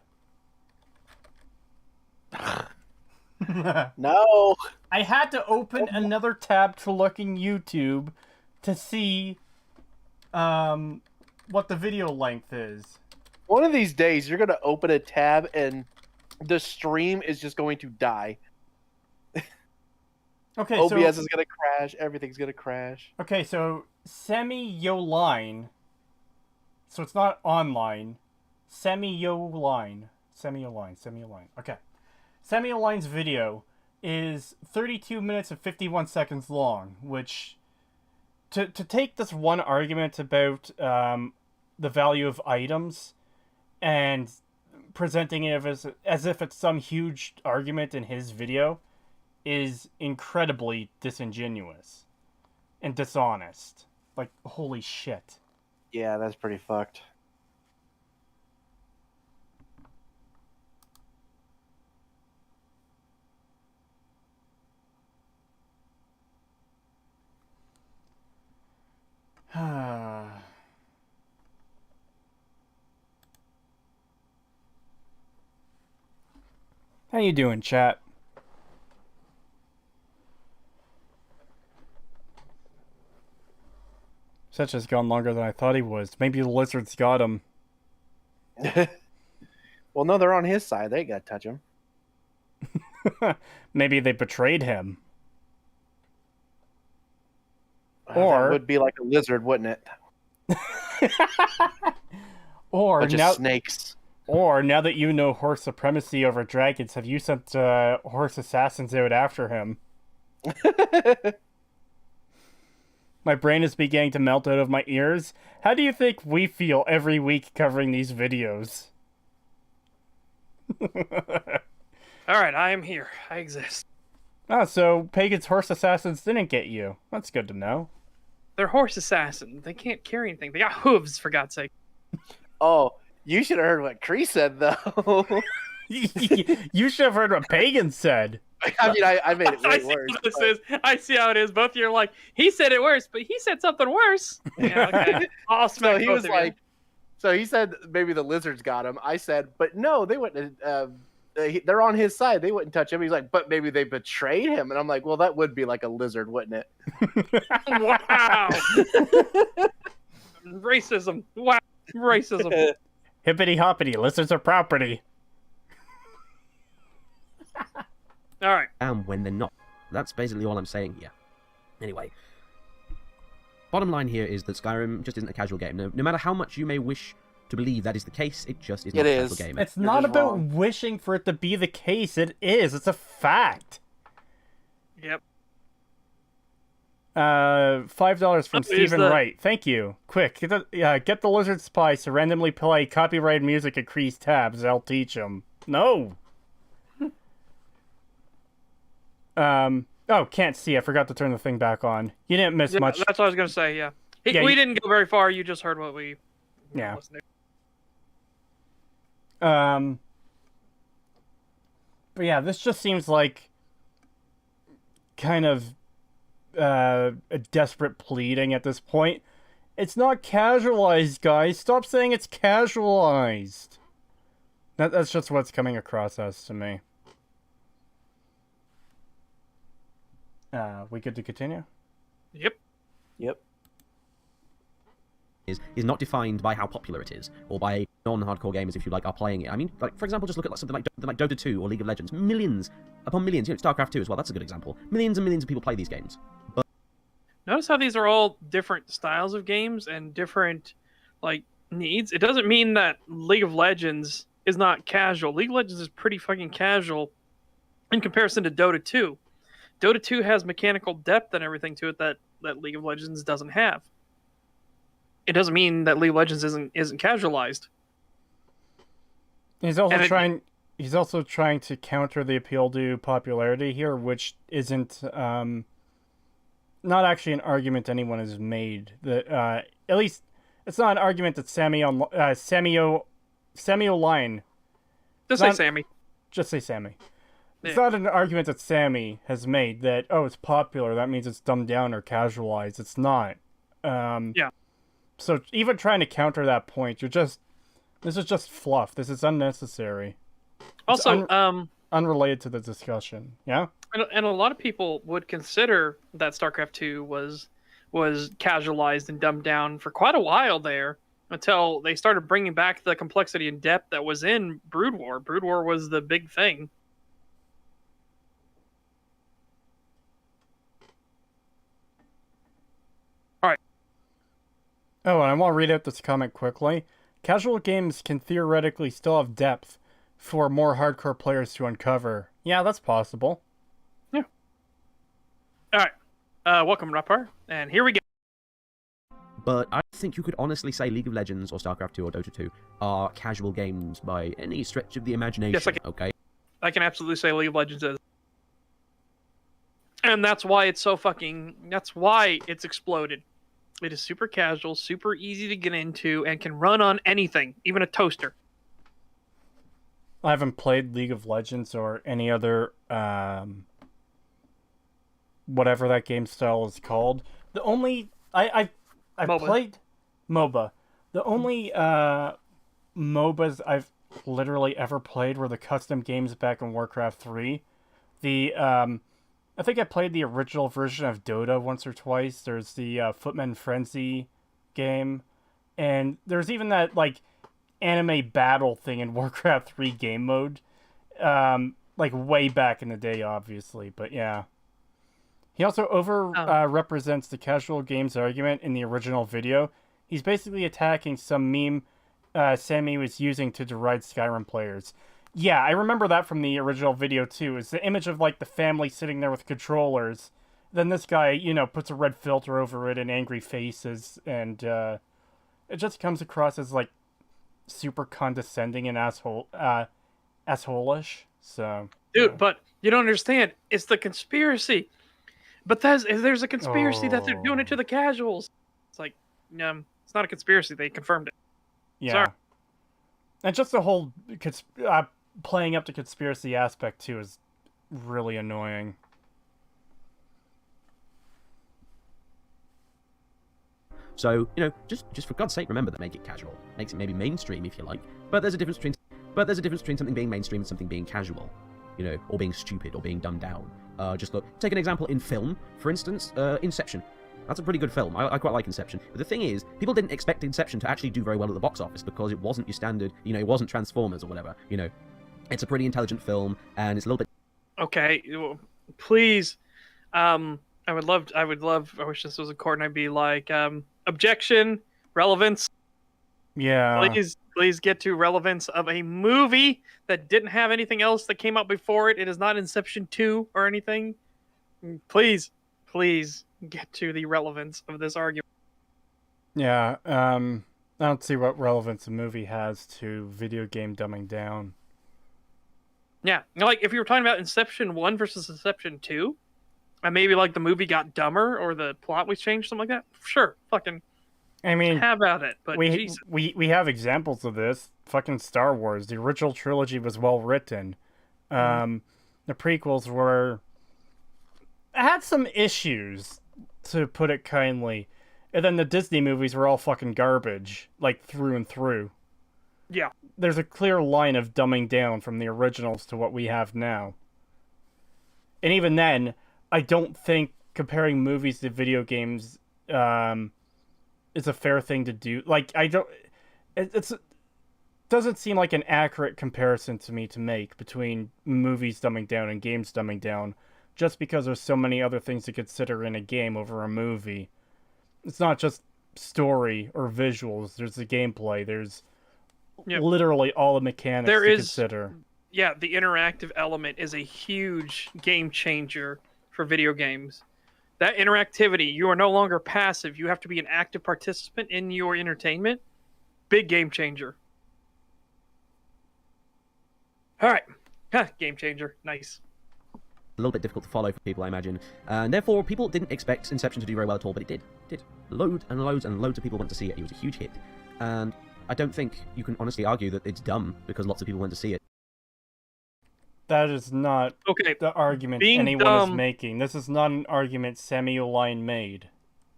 No. I had to open another tab to look in YouTube to see what the video length is. One of these days, you're going to open a tab and the stream is just going to die. Okay, OBS is going to crash. Everything's going to crash. Okay, so Semi-Yo-Line. So it's not online. Semi-Yo-Line. Okay. Semi-Yo-Line's video is 32 minutes and 51 seconds long, which... To take this one argument about the value of items and presenting it as if it's some huge argument in his video is incredibly disingenuous and dishonest. Like, holy shit. Yeah, that's pretty fucked. How you doing, chat? Such has gone longer than I thought he was. Maybe the lizards got him. Well, no, they're on his side. They ain't gotta touch him. Maybe they betrayed him. Or that would be like a lizard, wouldn't it? Or bunch now of snakes. Or now that you know horse supremacy over dragons, have you sent horse assassins out after him? My brain is beginning to melt out of my ears. How do you think we feel every week covering these videos? Alright, I am here. I exist. Ah, so Pagan's horse assassins didn't get you. That's good to know. They're horse assassins. They can't carry anything. They got hooves, for God's sake. Oh, you should have heard what Kree said, though. You should have heard what Pagan said. I mean, I made it way see worse. what this is. I see how it is. Both of you are like, he said it worse, but he said something worse. Yeah, okay. I'll smack So he both was of you. like, so he said maybe the lizards got him. I said, but no, they wouldn't. They're on his side. They wouldn't touch him. He's like, but maybe they betrayed him. And I'm like, well, that would be like a lizard, wouldn't it? Wow. Racism. Wow. Racism. Hippity hoppity, lizards are property. All right. When they're not. That's basically all I'm saying here. Anyway, bottom line here is that Skyrim just isn't a casual game. No matter how much you may wish to believe that is the case, it just is not a casual game. It's You're not just about wrong. wishing for it to be the case. It is. It's a fact. Yep. $5 from Here's Stephen the- Wright. Thank you. Quick, get the Lizard Spice to randomly play copyrighted music at Cree's tabs. I'll teach him. No. Oh, can't see. I forgot to turn the thing back on. You didn't miss Yeah, much. that's what I was going to say, yeah. Yeah, We you- didn't go very far. You just heard what we... Yeah. listened to. But yeah, this just seems like kind of a desperate pleading at this point. It's not casualized, guys. Stop saying it's casualized. That's just what's coming across as to me. We good to continue? Yep. Yep. Is not defined by how popular it is, or by non-hardcore gamers, if you like, are playing it. I mean, like, for example, just look at something like Dota 2 or League of Legends. Millions upon millions. You know, StarCraft 2 as well. That's a good example. Millions and millions of people play these games. But Notice how these are all different styles of games and different, like, needs. It doesn't mean that League of Legends is not casual. League of Legends is pretty fucking casual in comparison to Dota 2. Dota 2 has mechanical depth and everything to it that League of Legends doesn't have. It doesn't mean that League of Legends isn't casualized. He's also trying to counter the appeal to popularity here, which isn't not actually an argument anyone has made. That at least it's not an argument that Sammy O'Line. Just say Sammy. Just say Sammy. It's Yeah. not an argument that Sammy has made that, oh, it's popular, that means it's dumbed down or casualized. It's not. Yeah. So even trying to counter that point, this is just fluff. This is unnecessary. Also, Unrelated to the discussion. Yeah? and a lot of people would consider that StarCraft 2 was casualized and dumbed down for quite a while there until they started bringing back the complexity and depth that was in Brood War. Brood War was the big thing. Oh, and I want to read out this comment quickly. Casual games can theoretically still have depth for more hardcore players to uncover. Yeah, that's possible. Yeah. All right. Welcome, Rapar. And here we go. But I think you could honestly say League of Legends or StarCraft 2 or Dota 2 are casual games by any stretch of the imagination. Yes, okay? I can absolutely say League of Legends is. And that's why it's so fucking... That's why it's exploded. It is super casual, super easy to get into, and can run on anything, even a toaster. I haven't played League of Legends or any other, whatever that game style is called. The only... I played MOBA. The only, MOBAs I've literally ever played were the custom games back in Warcraft 3. I think I played the original version of Dota once or twice. There's the Footman Frenzy game. And there's even that, like, anime battle thing in Warcraft 3 game mode. Like, way back in the day, obviously. But, yeah. He also represents the casual games argument in the original video. He's basically attacking some meme Sammy was using to deride Skyrim players. Yeah, I remember that from the original video, too. It's the image of, like, the family sitting there with controllers. Then this guy, you know, puts a red filter over it and angry faces, and, it just comes across as, like, super condescending and asshole-ish, so... Dude, but you don't understand. It's the conspiracy. But there's a conspiracy that they're doing it to the casuals. It's like, it's not a conspiracy. They confirmed it. Yeah. Sorry. And just the whole playing up the conspiracy aspect, too, is really annoying. So, you know, just for God's sake, remember that make it casual. Makes it maybe mainstream if you like. But there's a difference between something being mainstream and something being casual. You know, or being stupid or being dumbed down. Just look, take an example in film, for instance, Inception. That's a pretty good film. I quite like Inception. But the thing is, people didn't expect Inception to actually do very well at the box office because it wasn't your standard, you know, it wasn't Transformers or whatever. You know, it's a pretty intelligent film and it's a little bit... Okay, please. I wish this was a court and I'd be like, objection, relevance. Yeah. Please get to relevance of a movie that didn't have anything else that came out before it. It is not Inception 2 or anything. Please get to the relevance of this argument. Yeah, I don't see what relevance a movie has to video game dumbing down. Yeah, like if you were talking about Inception 1 versus Inception 2, and maybe like the movie got dumber or the plot was changed, something like that, sure, fucking... I mean, how about it? But we have examples of this. Fucking Star Wars. The original trilogy was well written. The prequels had some issues, to put it kindly. And then the Disney movies were all fucking garbage, like through and through. Yeah. There's a clear line of dumbing down from the originals to what we have now. And even then, I don't think comparing movies to video games is a fair thing to do. Like, it doesn't seem like an accurate comparison to me to make between movies dumbing down and games dumbing down, just because there's so many other things to consider in a game over a movie. It's not just story or visuals. There's the gameplay. There's literally all the mechanics to consider. Yeah, the interactive element is a huge game changer for video games. That interactivity, you are no longer passive. You have to be an active participant in your entertainment. Big game changer. All right. Game changer. Nice. A little bit difficult to follow for people, I imagine. And therefore, people didn't expect Inception to do very well at all, but it did. Loads and loads and loads of people went to see it. It was a huge hit. And I don't think you can honestly argue that it's dumb because lots of people went to see it. That is not the argument anyone is making. This is not an argument Samuel Lyon made.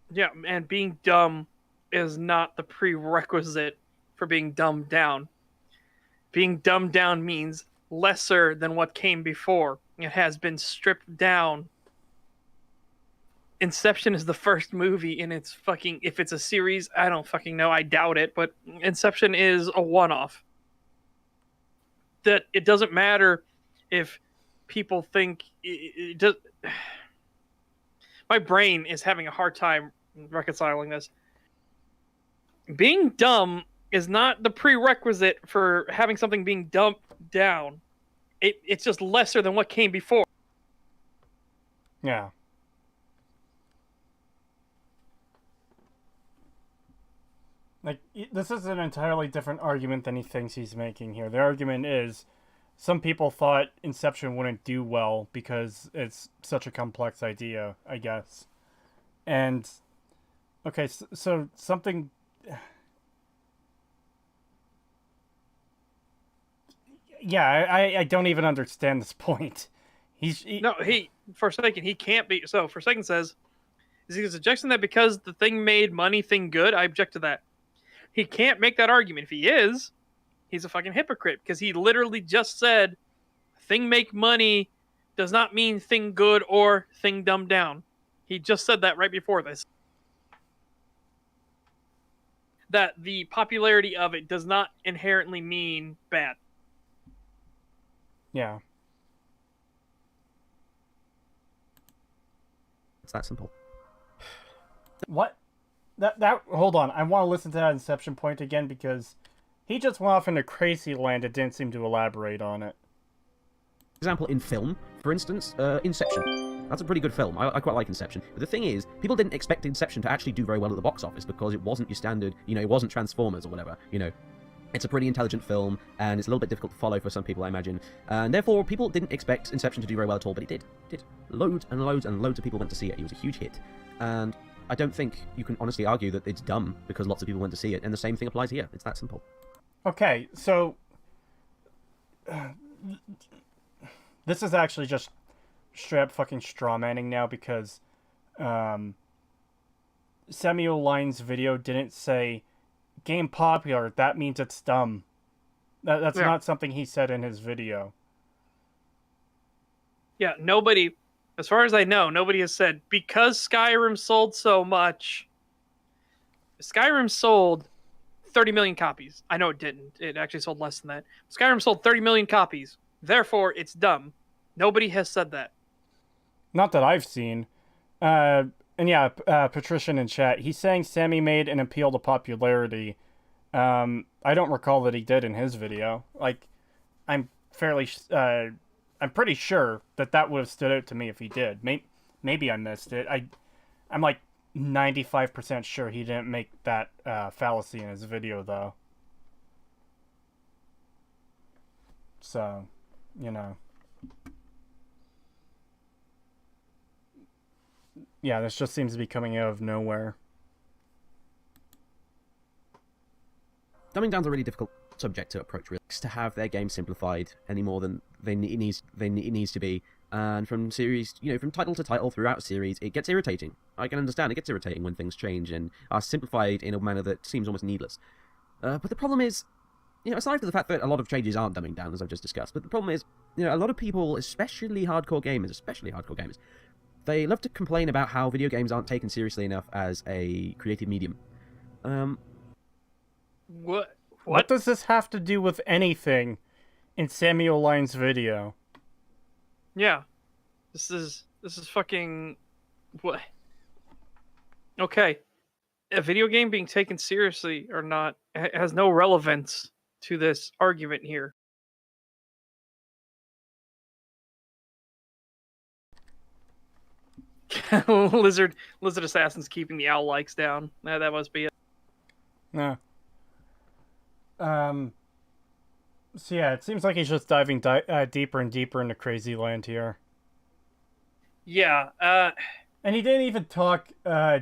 Yeah, and being dumb is not the prerequisite for being dumbed down. Being dumbed down means lesser than what came before. It has been stripped down. Inception is the first movie in its fucking... If it's a series, I don't fucking know. I doubt it, but Inception is a one-off. That it doesn't matter if people think it does. My brain is having a hard time reconciling this. Being dumb is not the prerequisite for having something being dumped down. It's just lesser than what came before. Yeah. Like, this is an entirely different argument than he thinks he's making here. The argument is some people thought Inception wouldn't do well because it's such a complex idea, I guess. And, okay, so something... Yeah, I don't even understand this point. No, Forsaken, he can't be. So, Forsaken says, is he suggesting that because the thing made money, thing good? I object to that. He can't make that argument. If he is, he's a fucking hypocrite because he literally just said, thing make money does not mean thing good or thing dumbed down. He just said that right before this. That the popularity of it does not inherently mean bad. Yeah. It's that simple. What? That hold on. I want to listen to that Inception point again because he just went off into crazy land and didn't seem to elaborate on it. Example in film, for instance, Inception. That's a pretty good film. I quite like Inception. But the thing is, people didn't expect Inception to actually do very well at the box office because it wasn't your standard, it wasn't Transformers or whatever, It's a pretty intelligent film, and it's a little bit difficult to follow for some people, I imagine. And therefore, people didn't expect Inception to do very well at all, but it did. It did. Loads and loads and loads of people went to see it. It was a huge hit. And I don't think you can honestly argue that it's dumb because lots of people went to see it. And the same thing applies here. It's that simple. Okay, so... this is actually just straight up fucking strawmanning now because Samuel Line's video didn't say game popular, that means it's dumb. That's not something he said in his video. Yeah, nobody, as far as I know, nobody has said, because Skyrim sold so much, Skyrim sold 30 million copies. I know it didn't. It actually sold less than that. Skyrim sold 30 million copies. Therefore, it's dumb. Nobody has said that. Not that I've seen. And yeah, Patrician in chat, he's saying Sammy made an appeal to popularity. I don't recall that he did in his video. Like, I'm pretty sure that would have stood out to me if he did. Maybe I missed it. I'm like 95% sure he didn't make that fallacy in his video, though. So, Yeah, this just seems to be coming out of nowhere. Dumbing down's a really difficult subject to approach, really. To have their game simplified any more than it needs to be. And from series, from title to title throughout a series, it gets irritating. I can understand it gets irritating when things change and are simplified in a manner that seems almost needless. But the problem is, aside from the fact that a lot of changes aren't dumbing down, as I've just discussed, but the problem is, a lot of people, especially hardcore gamers, they love to complain about how video games aren't taken seriously enough as a creative medium. What does this have to do with anything in Samuel Line's video? Yeah. This is fucking... What? Okay. A video game being taken seriously or not has no relevance to this argument here. Lizard Assassin's keeping the owl likes down. That must be it. No. So yeah, it seems like he's just diving deeper and deeper into crazy land here. Yeah. And he didn't even talk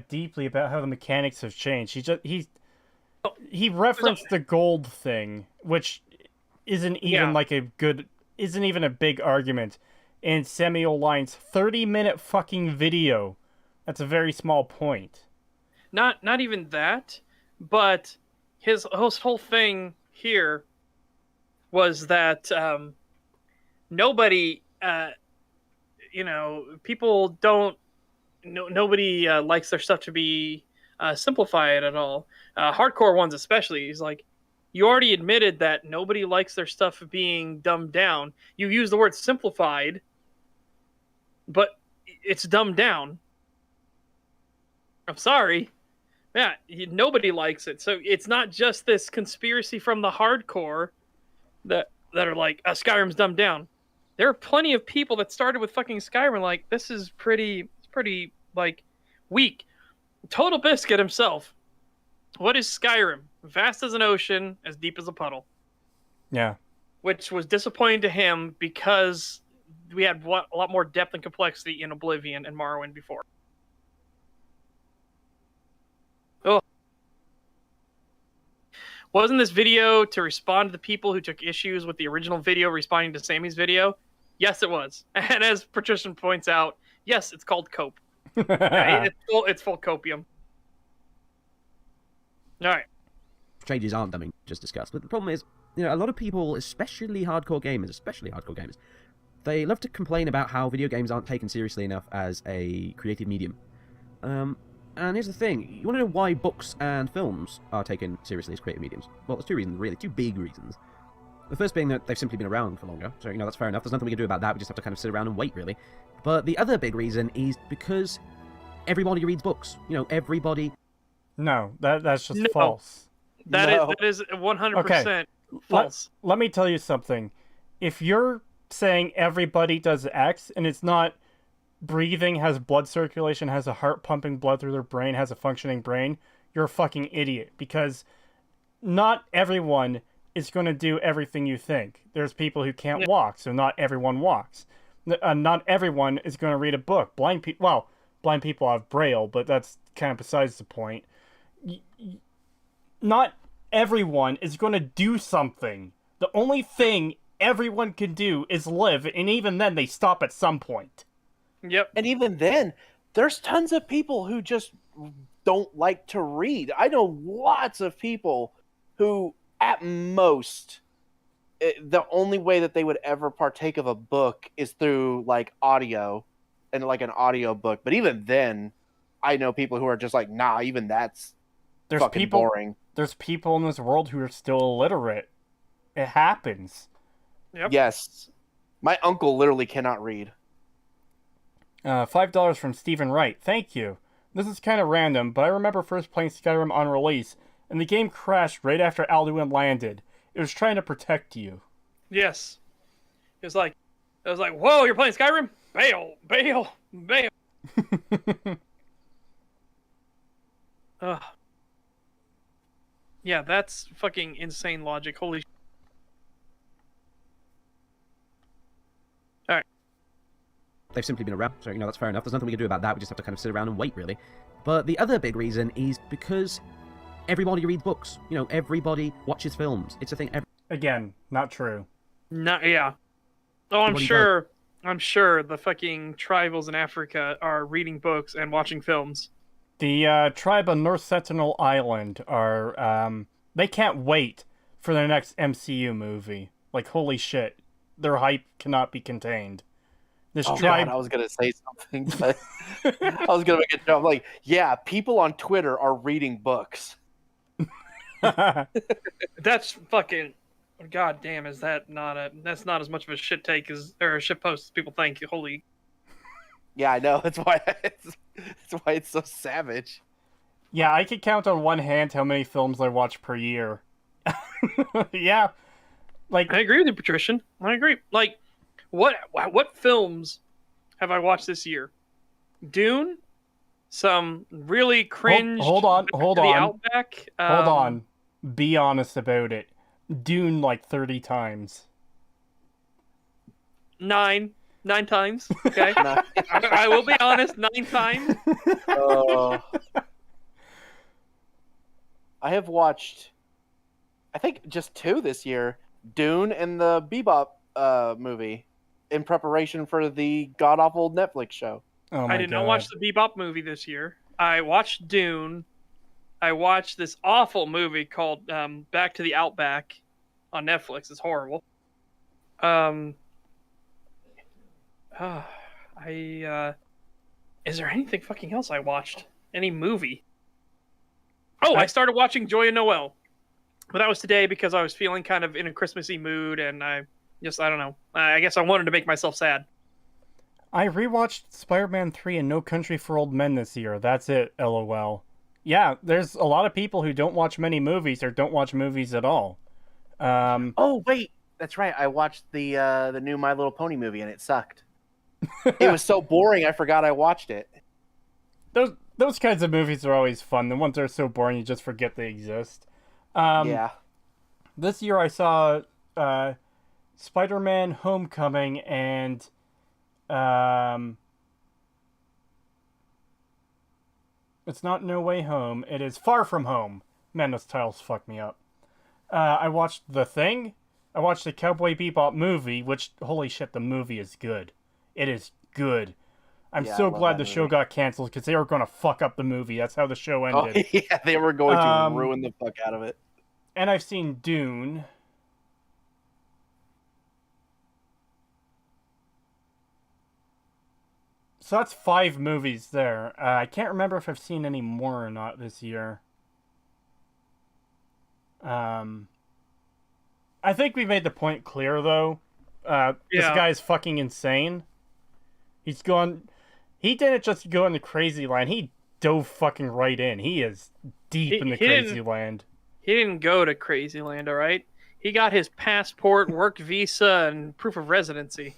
deeply about how the mechanics have changed. He referenced the gold thing, which isn't even isn't even a big argument in Samuel Line's 30-minute fucking video. That's a very small point. Not even that, but his whole thing here was that nobody, people don't, nobody likes their stuff to be simplified at all. Hardcore ones especially. He's like, you already admitted that nobody likes their stuff being dumbed down. You use the word simplified, but it's dumbed down. I'm sorry. Yeah, nobody likes it. So it's not just this conspiracy from the hardcore that are like, Skyrim's dumbed down. There are plenty of people that started with fucking Skyrim like, this is pretty like weak. Total Biscuit himself. What is Skyrim? vast as an ocean, as deep as a puddle. Yeah. Which was disappointing to him because we had a lot more depth and complexity in Oblivion and Morrowind before. Oh. Wasn't this video to respond to the people who took issues with the original video responding to Sammy's video? Yes, it was. And as Patrician points out, yes, it's called cope. Yeah, it's full copium. All right. Changes aren't something just discussed, but the problem is, you know, a lot of people, especially hardcore gamers, they love to complain about how video games aren't taken seriously enough as a creative medium. And here's the thing, you want to know why books and films are taken seriously as creative mediums? Well, there's two reasons, really, two big reasons. The first being that they've simply been around for longer, so, you know, that's fair enough, there's nothing we can do about that, we just have to kind of sit around and wait, really. But the other big reason is because everybody reads books. You know, everybody... No, that's just false. That is 100% false. Let me tell you something. If you're saying everybody does X, and it's not breathing, has blood circulation, has a heart pumping blood through their brain, has a functioning brain, you're a fucking idiot. Because not everyone is going to do everything you think. There's people who can't walk, so not everyone walks. Not everyone is going to read a book. Blind people have Braille, but that's kind of besides the point. Not everyone is going to do something. The only thing everyone can do is live, and even then they stop at some point. Yep. And even then, there's tons of people who just don't like to read. I know lots of people who, at most, the only way that they would ever partake of a book is through, like, audio, and, like, an audio book. But even then, I know people who are just like, nah, even that's fucking boring. There's people in this world who are still illiterate. It happens. Yep. Yes. My uncle literally cannot read. $5 from Stephen Wright. Thank you. This is kind of random, but I remember first playing Skyrim on release, and the game crashed right after Alduin landed. It was trying to protect you. Yes. It was like, whoa, you're playing Skyrim? Bail, bail, bail. Yeah, that's fucking insane logic. Holy. All right. They've simply been around, so, you know, that's fair enough. There's nothing we can do about that. We just have to kind of sit around and wait, really. But the other big reason is because everybody reads books. You know, everybody watches films. It's a thing. Again, not true. Yeah. Oh, I'm sure the fucking tribals in Africa are reading books and watching films. The tribe on North Sentinel Island are, they can't wait for their next MCU movie. Like, holy shit. Their hype cannot be contained. This tribe... God, I was going to say something, but I was going to make a joke. Like, yeah, people on Twitter are reading books. That's fucking... God damn, is that not that's not as much of a shit take or a shit post as people think. Holy... Yeah, I know. That's why it's so savage. Yeah, I could count on one hand how many films I watch per year. Yeah. Like, I agree with you, Patrician. I agree. Like, what films have I watched this year? Dune, some really cringe. Hold on. Outback. Hold on. Be honest about it. Dune like 30 times. 9 times. Okay. I will be honest. 9 times. I have watched, I think, just 2 this year. Dune and the Bebop movie in preparation for the god-awful Netflix show. Oh my I did God. not watch the Bebop movie this year. I watched Dune. I watched this awful movie called Back to the Outback on Netflix. It's horrible. Is there anything fucking else I watched? Any movie? Oh, I started watching Joy and Noel. But that was today because I was feeling kind of in a Christmassy mood, and I don't know. I guess I wanted to make myself sad. I rewatched Spider-Man 3 and No Country for Old Men this year. That's it, LOL. Yeah, there's a lot of people who don't watch many movies or don't watch movies at all. Oh, wait. That's right. I watched the new My Little Pony movie, and it sucked. It was so boring, I forgot I watched it. Those kinds of movies are always fun. The ones that are so boring, you just forget they exist. Yeah. This year I saw Spider-Man: Homecoming and it's not No Way Home. It is Far From Home. Man, those titles fuck me up. I watched The Thing. I watched the Cowboy Bebop movie, which, holy shit, the movie is good. It is good. I'm Yeah, I so love glad that the show movie. got canceled because they were going to fuck up the movie. That's how the show Oh ended. yeah, they were going to Um, ruin the fuck out of it. And I've seen Dune. So that's 5 movies there. I can't remember if I've seen any more or not this year. I think we made the point clear, though. This Yeah. guy is fucking insane. He's gone... He didn't just go in the crazy land. He dove fucking right in. He is deep in the He crazy didn't- land. He didn't go to Crazy Land, all right? He got his passport, work visa, and proof of residency.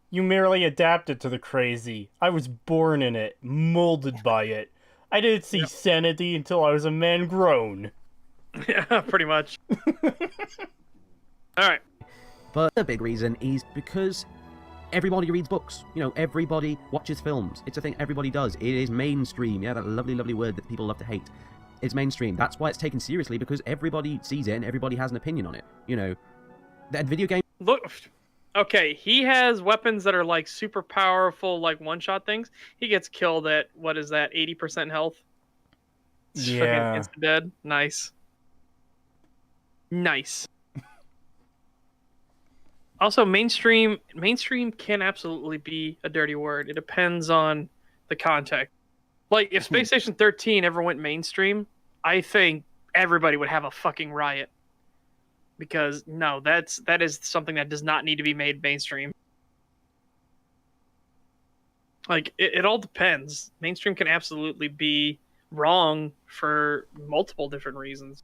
You merely adapted to the crazy. I was born in it, molded by it. I didn't see sanity until I was a man grown. Yeah, pretty much. All right. But the big reason is because everybody reads books. You know, everybody watches films. It's a thing everybody does. It is mainstream. Yeah, that lovely, lovely word that people love to hate. It's mainstream. That's why it's taken seriously, because everybody sees it and everybody has an opinion on it. You know, that video game. Look, okay, he has weapons that are like super powerful, like one-shot things. He gets killed at, what is that, 80% health? It's Yeah. fucking instant dead. Nice. Nice. Also, mainstream can absolutely be a dirty word. It depends on the context. Like, if Space Station 13 ever went mainstream, I think everybody would have a fucking riot. Because, no, that is something that does not need to be made mainstream. Like, it all depends. Mainstream can absolutely be wrong for multiple different reasons.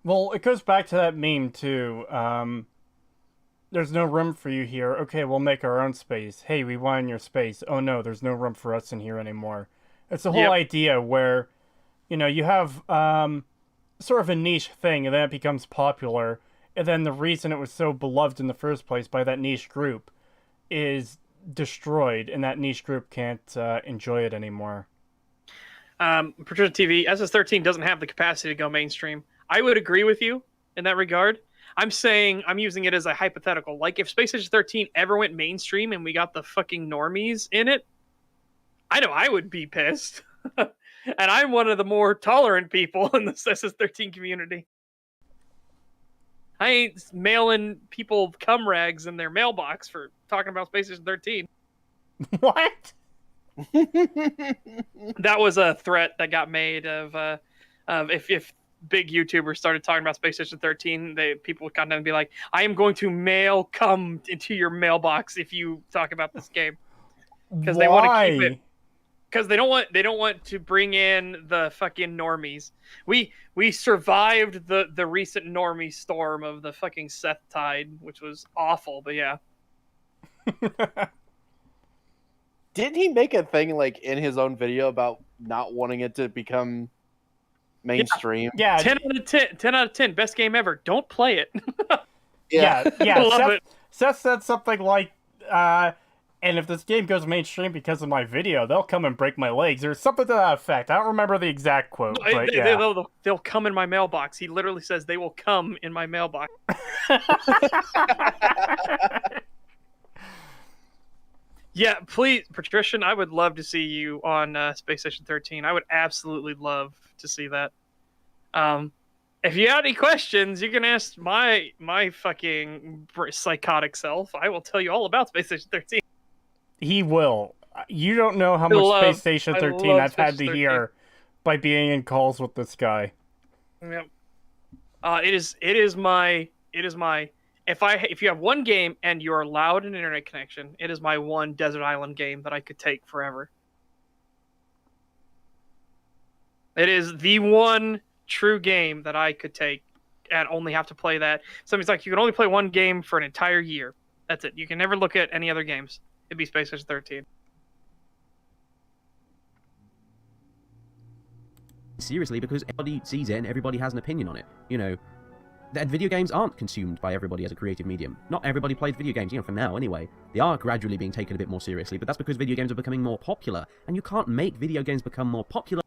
Well, it goes back to that meme, too. There's no room for you here. Okay, we'll make our own space. Hey, we want in your space. Oh no, there's no room for us in here anymore. It's the whole Yep. idea where, you know, you have sort of a niche thing, and then it becomes popular, and then the reason it was so beloved in the first place by that niche group is destroyed, and that niche group can't enjoy it anymore. Patricia TV, SS13 doesn't have the capacity to go mainstream. I would agree with you in that regard. I'm saying, I'm using it as a hypothetical. Like, if Space Station 13 ever went mainstream and we got the fucking normies in it, I know I would be pissed. And I'm one of the more tolerant people in the SS13 community. I ain't mailing people cum rags in their mailbox for talking about Space Station 13. What? That was a threat that got made of if big YouTubers started talking about Space Station 13, people would come down and be like, "I am going to mail cum into your mailbox if you talk about this game," because they want to keep it. Because they don't want to bring in the fucking normies. We survived the recent normie storm of the fucking Seth Tide, which was awful. But yeah, Didn't he make a thing like in his own video about not wanting it to become mainstream? Yeah. 10 out of 10, best game ever. Don't play it. Yeah. Love Seth, it. Seth said something like, and if this game goes mainstream because of my video, they'll come and break my legs, or something to that effect. I don't remember the exact quote, but yeah. They'll come in my mailbox. He literally says they will come in my mailbox. Yeah, please, Patrician, I would love to see you on Space Station 13. I would absolutely love to see that. If you have any questions, you can ask my fucking psychotic self. I will tell you all about Space Station 13. He will. You don't know how much Space Station 13 I've had to hear by being in calls with this guy. Yep. It is my if you have one game and you're allowed an internet connection, it is my one desert island game that I could take forever. It is the one true game that I could take and only have to play that. Somebody's like, you can only play one game for an entire year. That's it. You can never look at any other games. It'd be Space Station 13. seriously because everybody sees it and everybody has an opinion on it. You know, that video games aren't consumed by everybody as a creative medium. Not everybody plays video games, for now anyway. They are gradually being taken a bit more seriously, but that's because video games are becoming more popular, and you can't make video games become more popular.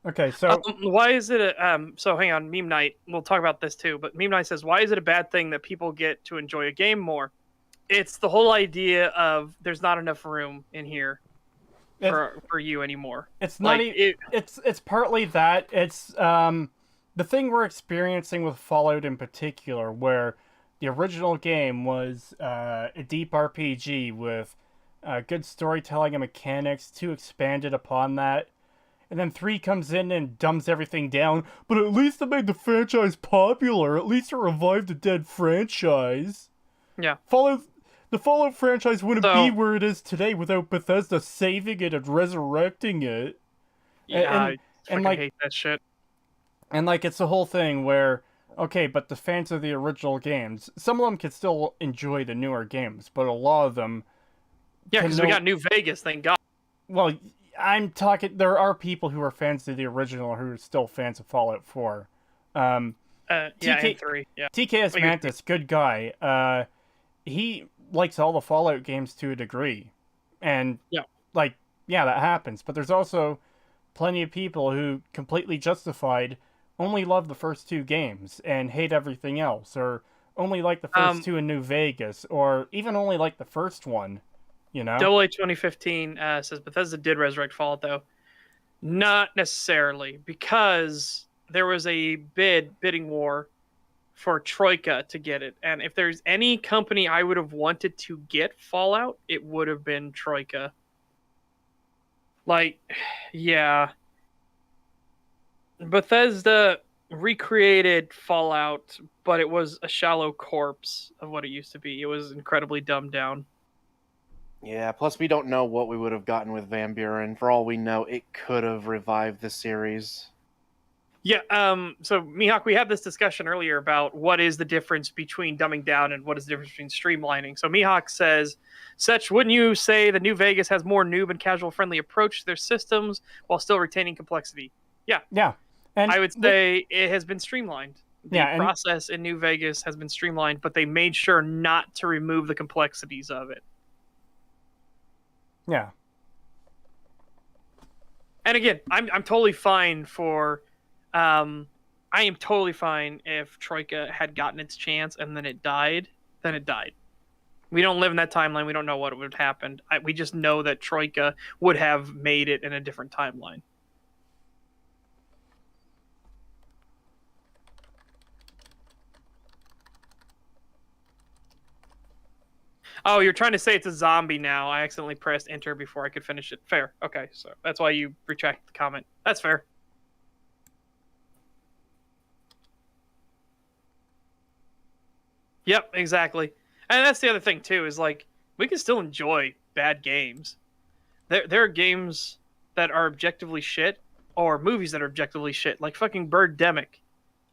Okay, so why is it so hang on, Meme Night, we'll talk about this too, but Meme Night says, why is it a bad thing that people get to enjoy a game more? It's the whole idea of there's not enough room in here for you anymore. It's not it's partly that. It's the thing we're experiencing with Fallout in particular, where the original game was a deep RPG with good storytelling and mechanics, 2 expanded upon that. And then 3 comes in and dumbs everything down. But at least it made the franchise popular. At least it revived a dead franchise. Yeah. The Fallout franchise wouldn't be where it is today without Bethesda saving it and resurrecting it. Yeah, I hate that shit. And it's the whole thing where, okay, but the fans of the original games, some of them can still enjoy the newer games, but a lot of them... Yeah, because we got New Vegas, thank God. Well... I'm talking. There are people who are fans of the original who are still fans of Fallout 4. And 3. Yeah. TKS Mantis, good guy. He likes all the Fallout games to a degree, and that happens. But there's also plenty of people who completely justified only love the first 2 games and hate everything else, or only like the first 2 in New Vegas, or even only like the first one. Double A 2015 says Bethesda did resurrect Fallout, though. Not necessarily, because there was a bidding war for Troika to get it. And if there's any company I would have wanted to get Fallout, it would have been Troika. Bethesda recreated Fallout, but it was a shallow corpse of what it used to be. It was incredibly dumbed down. Yeah, plus we don't know what we would have gotten with Van Buren. For all we know, it could have revived the series. Yeah, so Mihawk, we had this discussion earlier about what is the difference between dumbing down and what is the difference between streamlining. So Mihawk says, Setch, wouldn't you say the New Vegas has more noob and casual-friendly approach to their systems while still retaining complexity? Yeah. Yeah. And I would say it has been streamlined. The process in New Vegas has been streamlined, but they made sure not to remove the complexities of it. Yeah. And again, I'm totally fine for I am totally fine if Troika had gotten its chance and then it died, then it died. We don't live in that timeline. We don't know what would have happened. We just know that Troika would have made it in a different timeline. Oh, you're trying to say it's a zombie now. I accidentally pressed enter before I could finish it. Fair. Okay, so that's why you retract the comment. That's fair. Yep, exactly. And that's the other thing, too, is we can still enjoy bad games. There are games that are objectively shit, or movies that are objectively shit, like fucking Birdemic.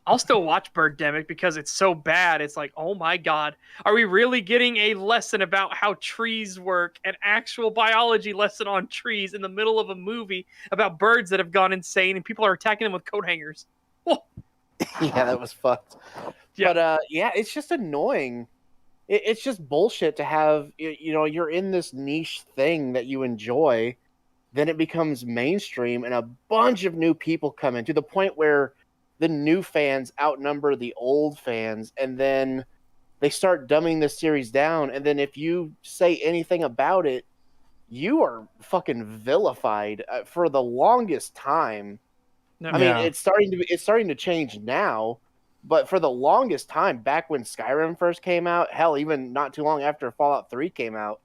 I'll still watch Birdemic because it's so bad. It's like, oh my god, are we really getting a lesson about how trees work, an actual biology lesson on trees in the middle of a movie about birds that have gone insane and people are attacking them with coat hangers? Oh. Yeah, that was fucked. Yeah. But it's just annoying. It's just bullshit to have, you're in this niche thing that you enjoy, then it becomes mainstream and a bunch of new people come in to the point where the new fans outnumber the old fans, and then they start dumbing the series down, and then if you say anything about it, you are fucking vilified for the longest time. No, I mean, it's starting to change now, but for the longest time, back when Skyrim first came out, hell, even not too long after Fallout 3 came out,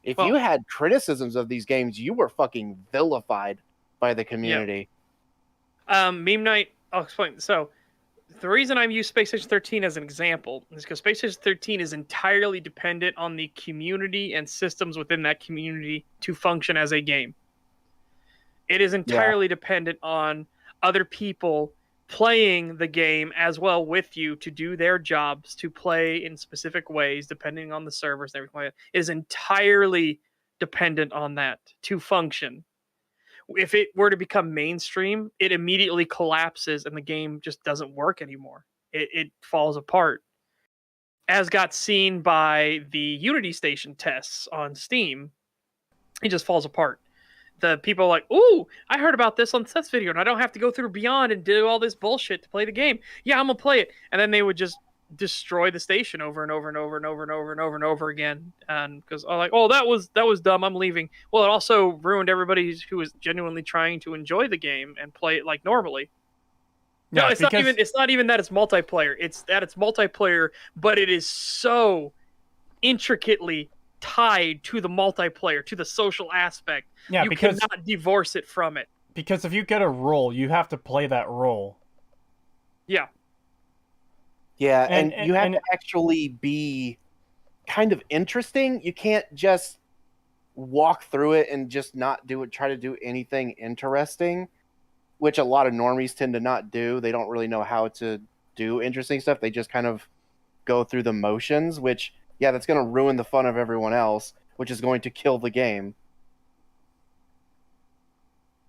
if you had criticisms of these games, you were fucking vilified by the community. Yeah. Meme Night, I'll explain. So, the reason I'm using Space Station 13 as an example is because Space Station 13 is entirely dependent on the community and systems within that community to function as a game. It is entirely dependent on other people playing the game as well with you to do their jobs, to play in specific ways, depending on the servers and everything like that. It is entirely dependent on that to function. if it were to become mainstream, it immediately collapses and the game just doesn't work anymore. It falls apart. As got seen by the Unity Station tests on Steam, it just falls apart. The people are like, ooh, I heard about this on Seth's video, and I don't have to go through Beyond and do all this bullshit to play the game. Yeah, I'm gonna play it. And then they would just destroy the station over and over and over and over and over and over and over again. And because like, oh, that was dumb, I'm leaving. Well, it also ruined everybody who was genuinely trying to enjoy the game and play it like normally. No, it's not even that it's multiplayer. It's that it's multiplayer, but it is so intricately tied to the multiplayer, to the social aspect. Yeah, you because cannot divorce it from it. Because if you get a role, you have to play that role. Yeah. Yeah, and you have to actually be kind of interesting. You can't just walk through it and just not try to do anything interesting, which a lot of normies tend to not do. They don't really know how to do interesting stuff. They just kind of go through the motions, which, yeah, that's going to ruin the fun of everyone else, which is going to kill the game.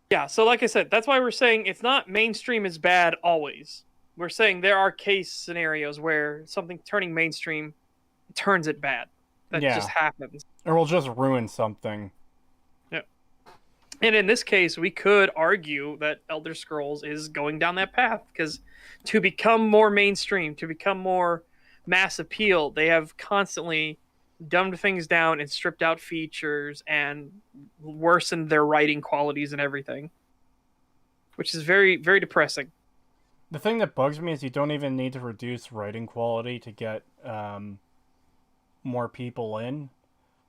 Yeah, so like I said, that's why we're saying it's not mainstream is bad always. We're saying there are case scenarios where something turning mainstream turns it bad. That just happens. Or will just ruin something. Yeah. And in this case, we could argue that Elder Scrolls is going down that path, because to become more mainstream, to become more mass appeal, they have constantly dumbed things down and stripped out features and worsened their writing qualities and everything, which is very, very depressing. The thing that bugs me is you don't even need to reduce writing quality to get more people in.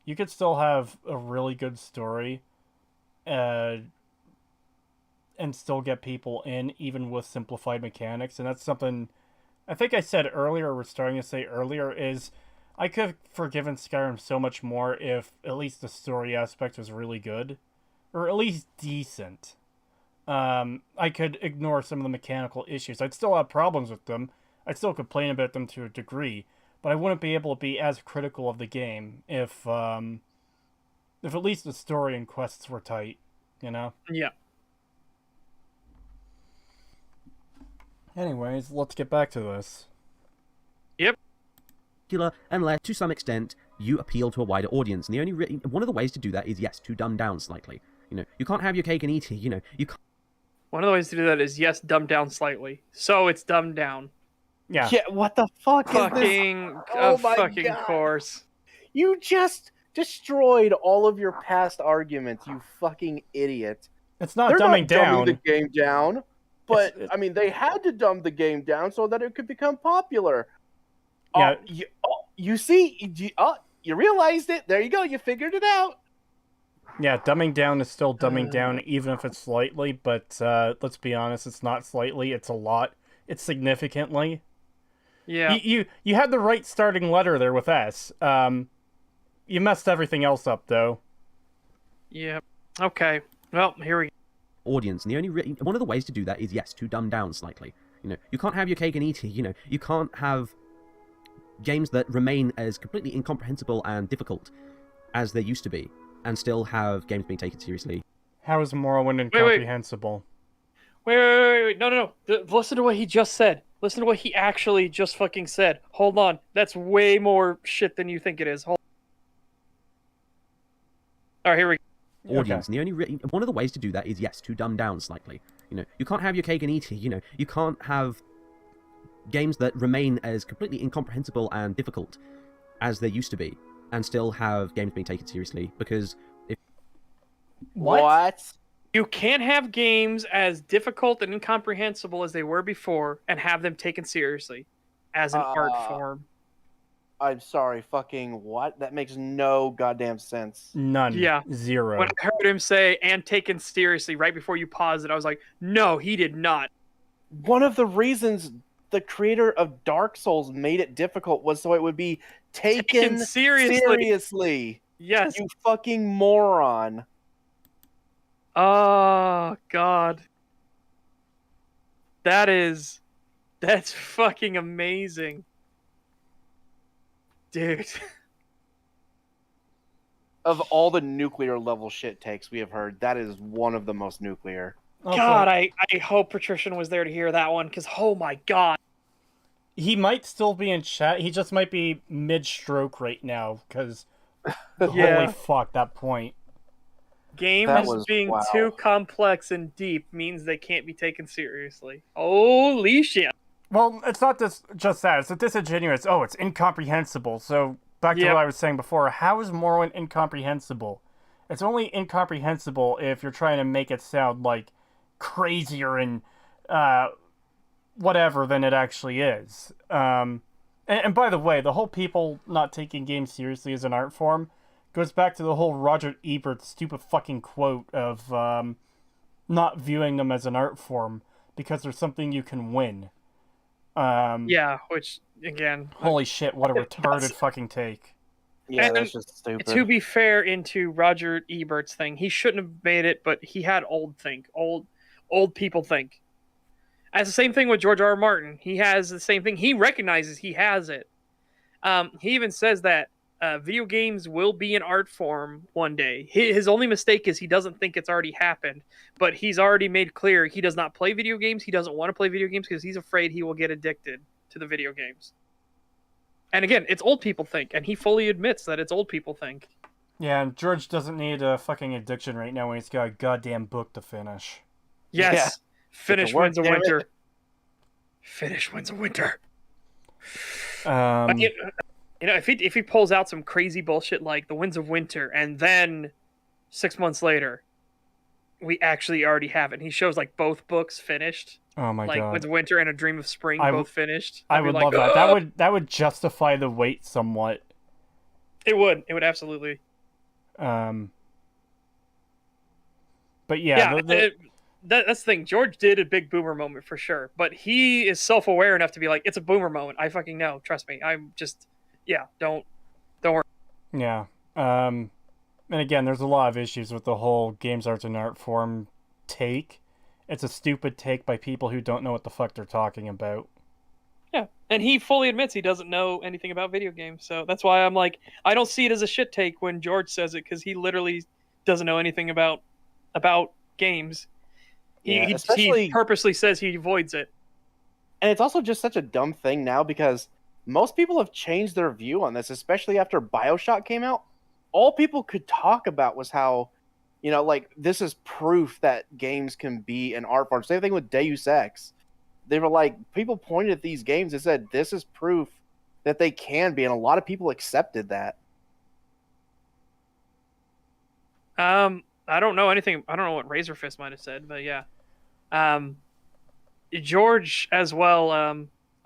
You could still have a really good story and still get people in, even with simplified mechanics. And that's something I think I said earlier, or was starting to say earlier, is I could have forgiven Skyrim so much more if at least the story aspect was really good, or at least decent. I could ignore some of the mechanical issues. I'd still have problems with them. I'd still complain about them to a degree, but I wouldn't be able to be as critical of the game if at least the story and quests were tight, you know? Yeah. Anyways, let's get back to this. Yep. Unless, to some extent, you appeal to a wider audience. And the only one of the ways to do that is, yes, to dumb down slightly. You know, you can't have your cake and eat it. You know, you can't. One of the ways to do that is, yes, dumb down slightly. So it's dumbed down. Yeah. Yeah, what the fuck is this? Oh my fucking God. Course. You just destroyed all of your past arguments, you fucking idiot. It's not They're dumbing not down. Dumbing the game down. But, I mean, they had to dumb the game down so that it could become popular. Yeah. You see? You realized it. There you go. You figured it out. Yeah, dumbing down is still dumbing down, even if it's slightly, but let's be honest, it's not slightly, it's a lot. It's significantly. Yeah. You had the right starting letter there with S. You messed everything else up, though. Yeah. Okay. Well, here we go. Audience, and the only one of the ways to do that is, yes, to dumb down slightly. You know, you can't have your cake and eat it. You know, you can't have games that remain as completely incomprehensible and difficult as they used to be, and still have games being taken seriously. How is Morrowind incomprehensible? Wait. No. Listen to what he just said. Listen to what he actually just fucking said. Hold on. That's way more shit than you think it is. Hold on. Alright, here we go. Audience, and the only one of the ways to do that is, yes, to dumb down slightly. You know, you can't have your cake and eat it. You know, you can't have games that remain as completely incomprehensible and difficult as they used to be, and still have games being taken seriously, because if... What? You can't have games as difficult and incomprehensible as they were before and have them taken seriously as an art form. I'm sorry, fucking what? That makes no goddamn sense. None. Yeah. Zero. When I heard him say, and taken seriously, right before you paused it, I was like, no, he did not. One of the reasons the creator of Dark Souls made it difficult was so it would be taken seriously. Yes. You fucking moron. Oh, God. That's fucking amazing. Dude. of all the nuclear level shit takes we have heard, that is one of the most nuclear. Also, God, I hope Patrician was there to hear that one, because oh my god. he might still be in chat. He just might be mid-stroke right now, because holy fuck, that point. Games being too complex and deep means they can't be taken seriously. Holy shit. Well, it's not just that. It's a disingenuous, it's incomprehensible. So, back to what I was saying before, how is Morrowind incomprehensible? It's only incomprehensible if you're trying to make it sound, like, crazier and, whatever than it actually is. And by the way, the whole people not taking games seriously as an art form goes back to the whole Roger Ebert stupid fucking quote of not viewing them as an art form because there's something you can win. Which, again... Holy shit, what a retarded fucking take. Yeah, that's just stupid. To be fair, into Roger Ebert's thing, he shouldn't have made it, but he had old people think. As the same thing with George R.R. Martin. He has the same thing. He recognizes he has it. He even says that video games will be an art form one day. His only mistake is he doesn't think it's already happened, but he's already made clear he does not play video games. He doesn't want to play video games because he's afraid he will get addicted to the video games. And again, it's old people think, and he fully admits that it's old people think. Yeah, and George doesn't need a fucking addiction right now when he's got a goddamn book to finish. Yes. Yeah. Finish Winds of Winter. Finish Winds of Winter. You know, if he pulls out some crazy bullshit like the Winds of Winter, and then 6 months later, we actually already have it. And he shows like both books finished. Oh my god! Like Winds of Winter and A Dream of Spring, both finished. I would love that. That would justify the wait somewhat. It would. It would absolutely. But yeah. That's the thing. George did a big boomer moment for sure, but he is self-aware enough to be like, it's a boomer moment. I fucking know. Trust me. I'm just, don't worry. Yeah. And again, there's a lot of issues with the whole games arts and art form take. It's a stupid take by people who don't know what the fuck they're talking about. Yeah, and he fully admits he doesn't know anything about video games, so that's why I'm like, I don't see it as a shit take when George says it, because he literally doesn't know anything about games. He purposely says he avoids it. And it's also just such a dumb thing now, because most people have changed their view on this, especially after BioShock came out. All people could talk about was how, like, this is proof that games can be an art form. Same thing with Deus Ex. They were like, people pointed at these games and said, this is proof that they can be, and a lot of people accepted that. I don't know anything. I don't know what Razorfist might have said, but yeah. George as well.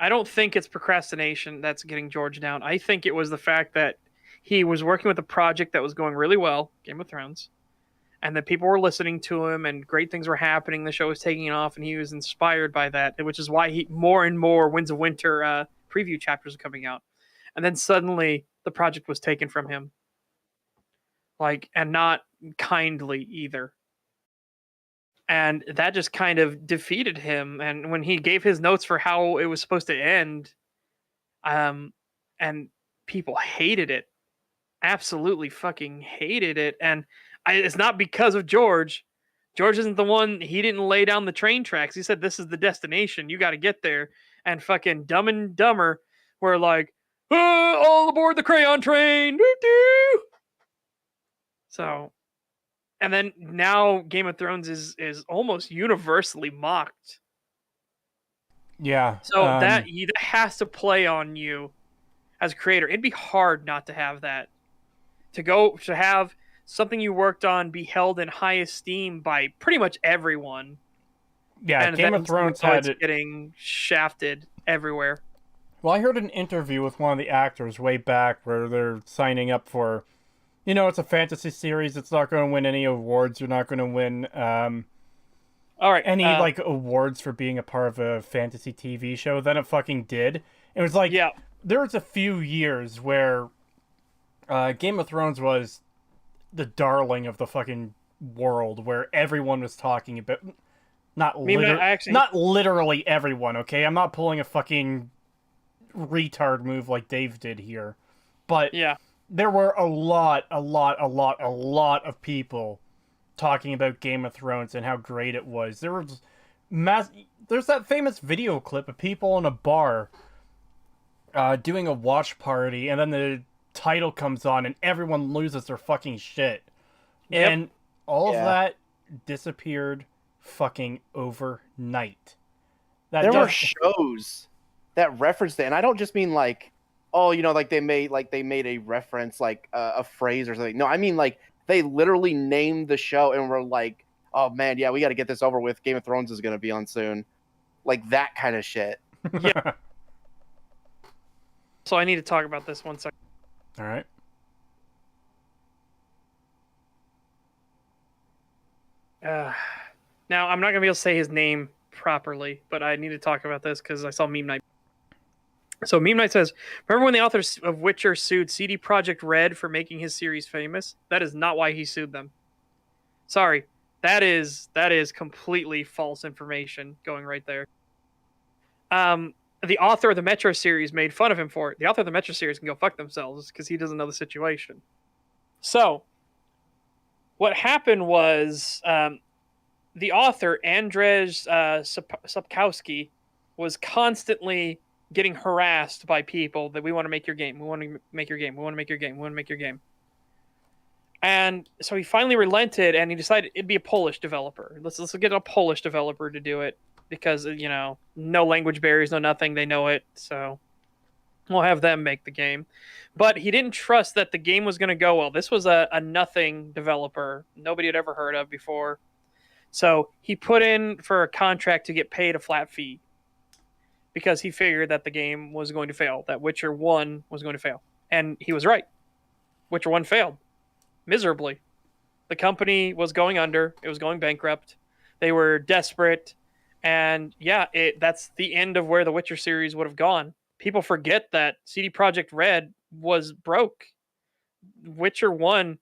I don't think it's procrastination that's getting George down. I think it was the fact that he was working with a project that was going really well, Game of Thrones, and that people were listening to him and great things were happening. The show was taking off and he was inspired by that, which is why more and more Winds of Winter preview chapters are coming out. And then suddenly the project was taken from him. And not kindly either. And that just kind of defeated him. And when he gave his notes for how it was supposed to end, and people hated it. Absolutely fucking hated it. And it's not because of George. George isn't the one. He didn't lay down the train tracks. He said, this is the destination. You got to get there. And fucking Dumb and Dumber were like, all aboard the crayon train. Doo-doo! So, and then now Game of Thrones is almost universally mocked. Yeah. So that has to play on you as a creator. It'd be hard not to have that. To have something you worked on be held in high esteem by pretty much everyone. Yeah, and Game of Thrones had it getting shafted everywhere. Well, I heard an interview with one of the actors way back where they're signing up for, it's a fantasy series. It's not going to win any awards. You're not going to win all right, any awards for being a part of a fantasy TV show. Then it fucking did. It was like, there was a few years where Game of Thrones was the darling of the fucking world, where everyone was talking about. Not literally everyone, okay? I'm not pulling a fucking retard move like Dave did here. But there were a lot of people talking about Game of Thrones and how great it was. There was there's that famous video clip of people in a bar doing a watch party, and then the title comes on and everyone loses their fucking shit. Yep. And all Yeah. of that disappeared fucking overnight. There were shows that referenced it, and I don't just mean like, oh, you know, like they made a reference, like a phrase or something. No, I mean like they literally named the show and were like, oh man, yeah, we got to get this over with. Game of Thrones is going to be on soon, like that kind of shit. Yeah. So I need to talk about this 1 second. All right. Now, I'm not going to be able to say his name properly, but I need to talk about this because I saw Meme Night. So Meme Night says, remember when the authors of Witcher sued CD Projekt Red for making his series famous? That is not why he sued them. Sorry. That is completely false information going right there. The author of the Metro series made fun of him for it. The author of the Metro series can go fuck themselves because he doesn't know the situation. So, what happened was the author, Andrzej Sapkowski, was constantly getting harassed by people that we want to make your game. We want to make your game. We want to make your game. We want to make your game. And so he finally relented and he decided it'd be a Polish developer. Let's get a Polish developer to do it because, you know, no language barriers, no nothing. They know it. So we'll have them make the game. But he didn't trust that the game was going to go well. This was a nothing developer. Nobody had ever heard of before. So he put in for a contract to get paid a flat fee because he figured that the game was going to fail, that Witcher 1 was going to fail. And he was right. Witcher 1 failed miserably. The company was going under. It was going bankrupt. They were desperate. And yeah, that's the end of where the Witcher series would have gone. People forget that CD Projekt Red was broke. Witcher 1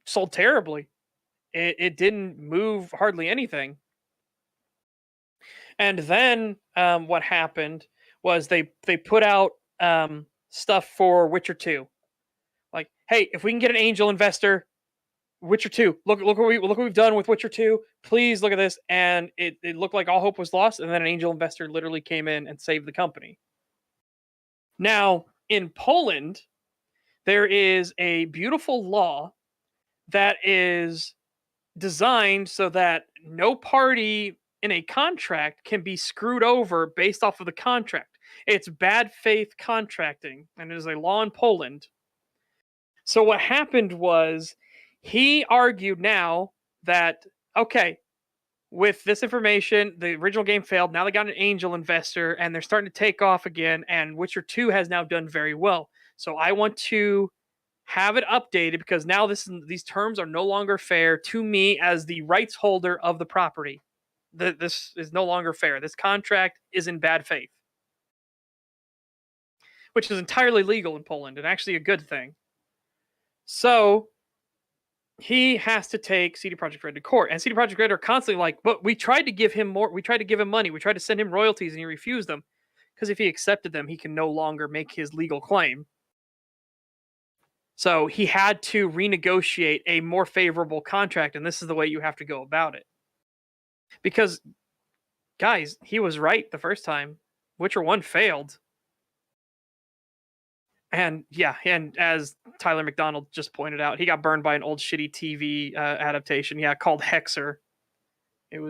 sold terribly. It didn't move hardly anything. And then what happened was they put out stuff for Witcher 2. Like, hey, if we can get an angel investor, Witcher 2, look what we've done with Witcher 2. Please look at this. And it looked like all hope was lost. And then an angel investor literally came in and saved the company. Now, in Poland, there is a beautiful law that is designed so that no party in a contract can be screwed over based off of the contract. It's bad faith contracting, and it is a law in Poland. So what happened was he argued now that, okay, with this information, the original game failed. Now they got an angel investor, and they're starting to take off again, and Witcher 2 has now done very well. So I want to have it updated because now these terms are no longer fair to me as the rights holder of the property. This is no longer fair. This contract is in bad faith, which is entirely legal in Poland and actually a good thing. So he has to take CD Projekt Red to court, and CD Projekt Red are constantly like, but we tried to give him more. We tried to give him money. We tried to send him royalties, and he refused them because if he accepted them, he can no longer make his legal claim. So he had to renegotiate a more favorable contract, and this is the way you have to go about it. Because, guys, he was right the first time. Witcher 1 failed. And yeah, and as Tyler McDonald just pointed out, he got burned by an old shitty TV adaptation, called Hexer. It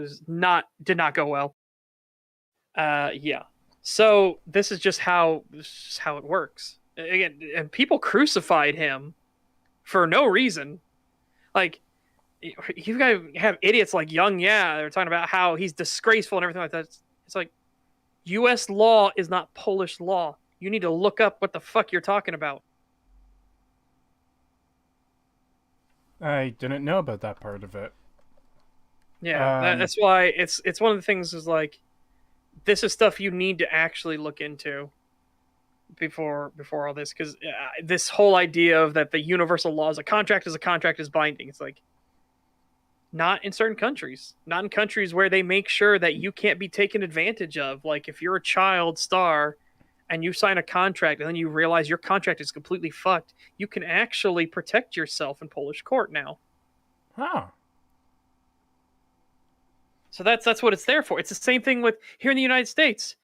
did not go well. Yeah. So this is just how it works. Again, and people crucified him for no reason. Like, you guys have idiots like Young they're talking about how he's disgraceful and everything like that. It's like, U.S. law is not Polish law. You need to look up what the fuck you're talking about. I didn't know about that part of it. Yeah, that's why it's one of the things is like, this is stuff you need to actually look into before all this, because this whole idea of that the universal law is a contract is binding. It's like, not in certain countries, not in countries where they make sure that you can't be taken advantage of. Like if you're a child star and you sign a contract and then you realize your contract is completely fucked, you can actually protect yourself in Polish court now. Huh. So that's what it's there for. It's the same thing with here in the United States.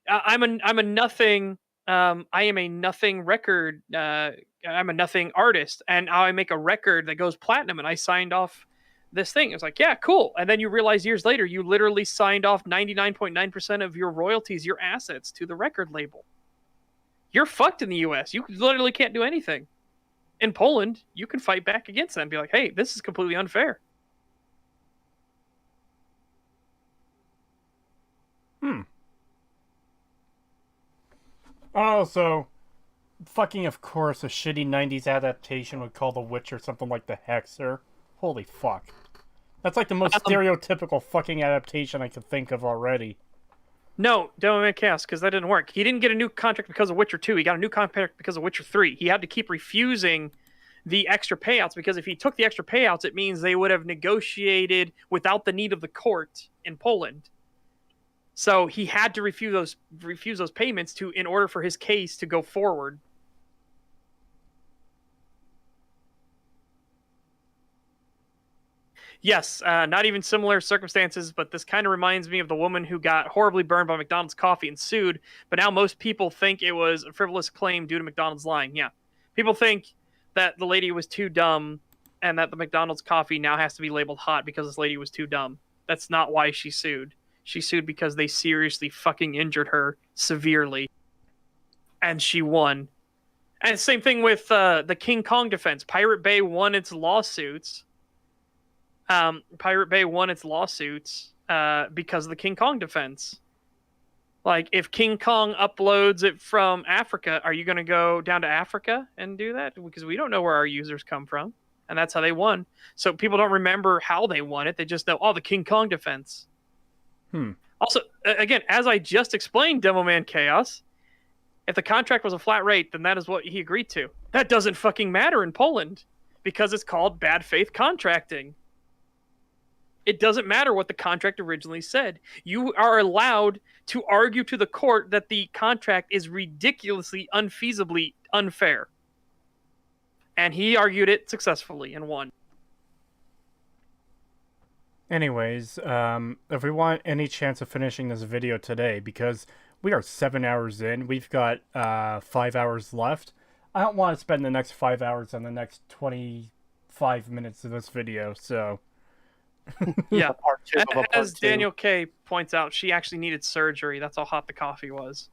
I'm a nothing. I am a nothing record. I'm a nothing artist, and I make a record that goes platinum, and I signed off this thing. It's like, yeah, cool. And then you realize years later, you literally signed off 99.9% of your royalties, your assets, to the record label. You're fucked in the U.S. You literally can't do anything. In Poland, you can fight back against that and be like, hey, this is completely unfair. Oh, so fucking of course a shitty 90s adaptation would call The Witcher something like The Hexer. Holy fuck. That's like the most stereotypical fucking adaptation I could think of already. No, Devilman Chaos, because that didn't work. He didn't get a new contract because of Witcher 2. He got a new contract because of Witcher 3. He had to keep refusing the extra payouts, because if he took the extra payouts, it means they would have negotiated without the need of the court in Poland. So he had to refuse those payments in order for his case to go forward. Yes, not even similar circumstances, but this kind of reminds me of the woman who got horribly burned by McDonald's coffee and sued, but now most people think it was a frivolous claim due to McDonald's lying. Yeah. People think that the lady was too dumb and that the McDonald's coffee now has to be labeled hot because this lady was too dumb. That's not why she sued. She sued because they seriously fucking injured her severely. And she won. And same thing with the King Kong defense. Pirate Bay won its lawsuits. Pirate Bay won its lawsuits because of the King Kong defense. Like, if King Kong uploads it from Africa, are you going to go down to Africa and do that? Because we don't know where our users come from. And that's how they won. So people don't remember how they won it. They just know, the King Kong defense. Also, again, as I just explained, Devilman Chaos, if the contract was a flat rate, then that is what he agreed to. That doesn't fucking matter in Poland because it's called bad faith contracting. It doesn't matter what the contract originally said. You are allowed to argue to the court that the contract is ridiculously, unfeasibly unfair. And he argued it successfully and won. Anyways, if we want any chance of finishing this video today, because we are 7 hours in, we've got 5 hours left. I don't want to spend the next 5 hours on the next 25 minutes of this video, so... Yeah, as Daniel K points out, she actually needed surgery. That's how hot the coffee was.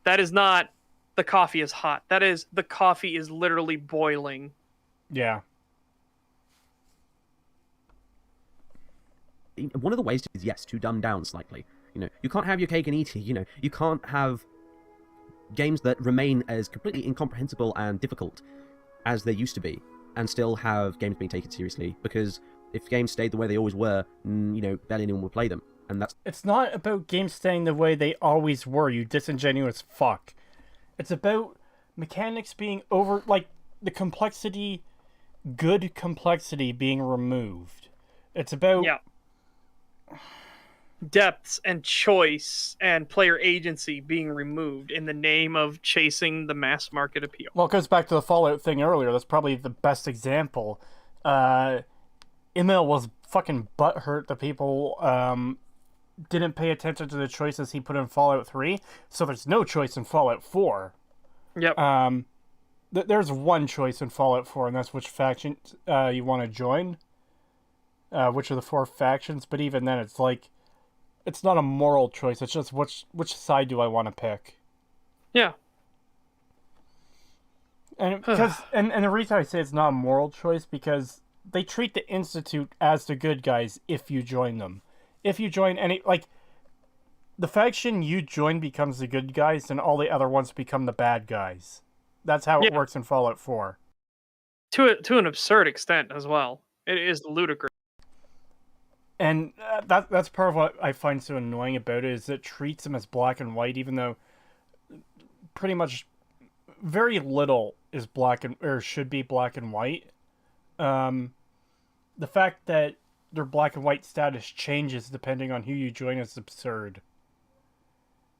That is not the coffee is hot. That is the coffee is literally boiling. Yeah. One of the ways is, yes, to dumb down slightly. You can't have your cake and eat it. You can't have games that remain as completely incomprehensible and difficult as they used to be, and still have games being taken seriously, because if games stayed the way they always were, barely anyone would play them. And that's... It's not about games staying the way they always were, you disingenuous fuck. It's about mechanics being the complexity, good complexity being removed. It's about... Yeah. Depths and choice and player agency being removed in the name of chasing the mass market appeal. Well, it goes back to the Fallout thing earlier. That's probably the best example. Emil was fucking butthurt that people didn't pay attention to the choices he put in Fallout 3, so there's no choice in Fallout 4. Yep. There's one choice in Fallout 4, and that's which faction you want to join. Which are the 4 factions, but even then it's like, it's not a moral choice, it's just which side do I want to pick. Yeah. And because and the reason I say it's not a moral choice, because they treat the Institute as the good guys if you join them. If you join the faction you join becomes the good guys, and all the other ones become the bad guys. That's how it works in Fallout 4. To an absurd extent as well. It is ludicrous. And that's part of what I find so annoying about it, is it treats them as black and white, even though pretty much very little is should be black and white. The fact that their black and white status changes depending on who you join is absurd.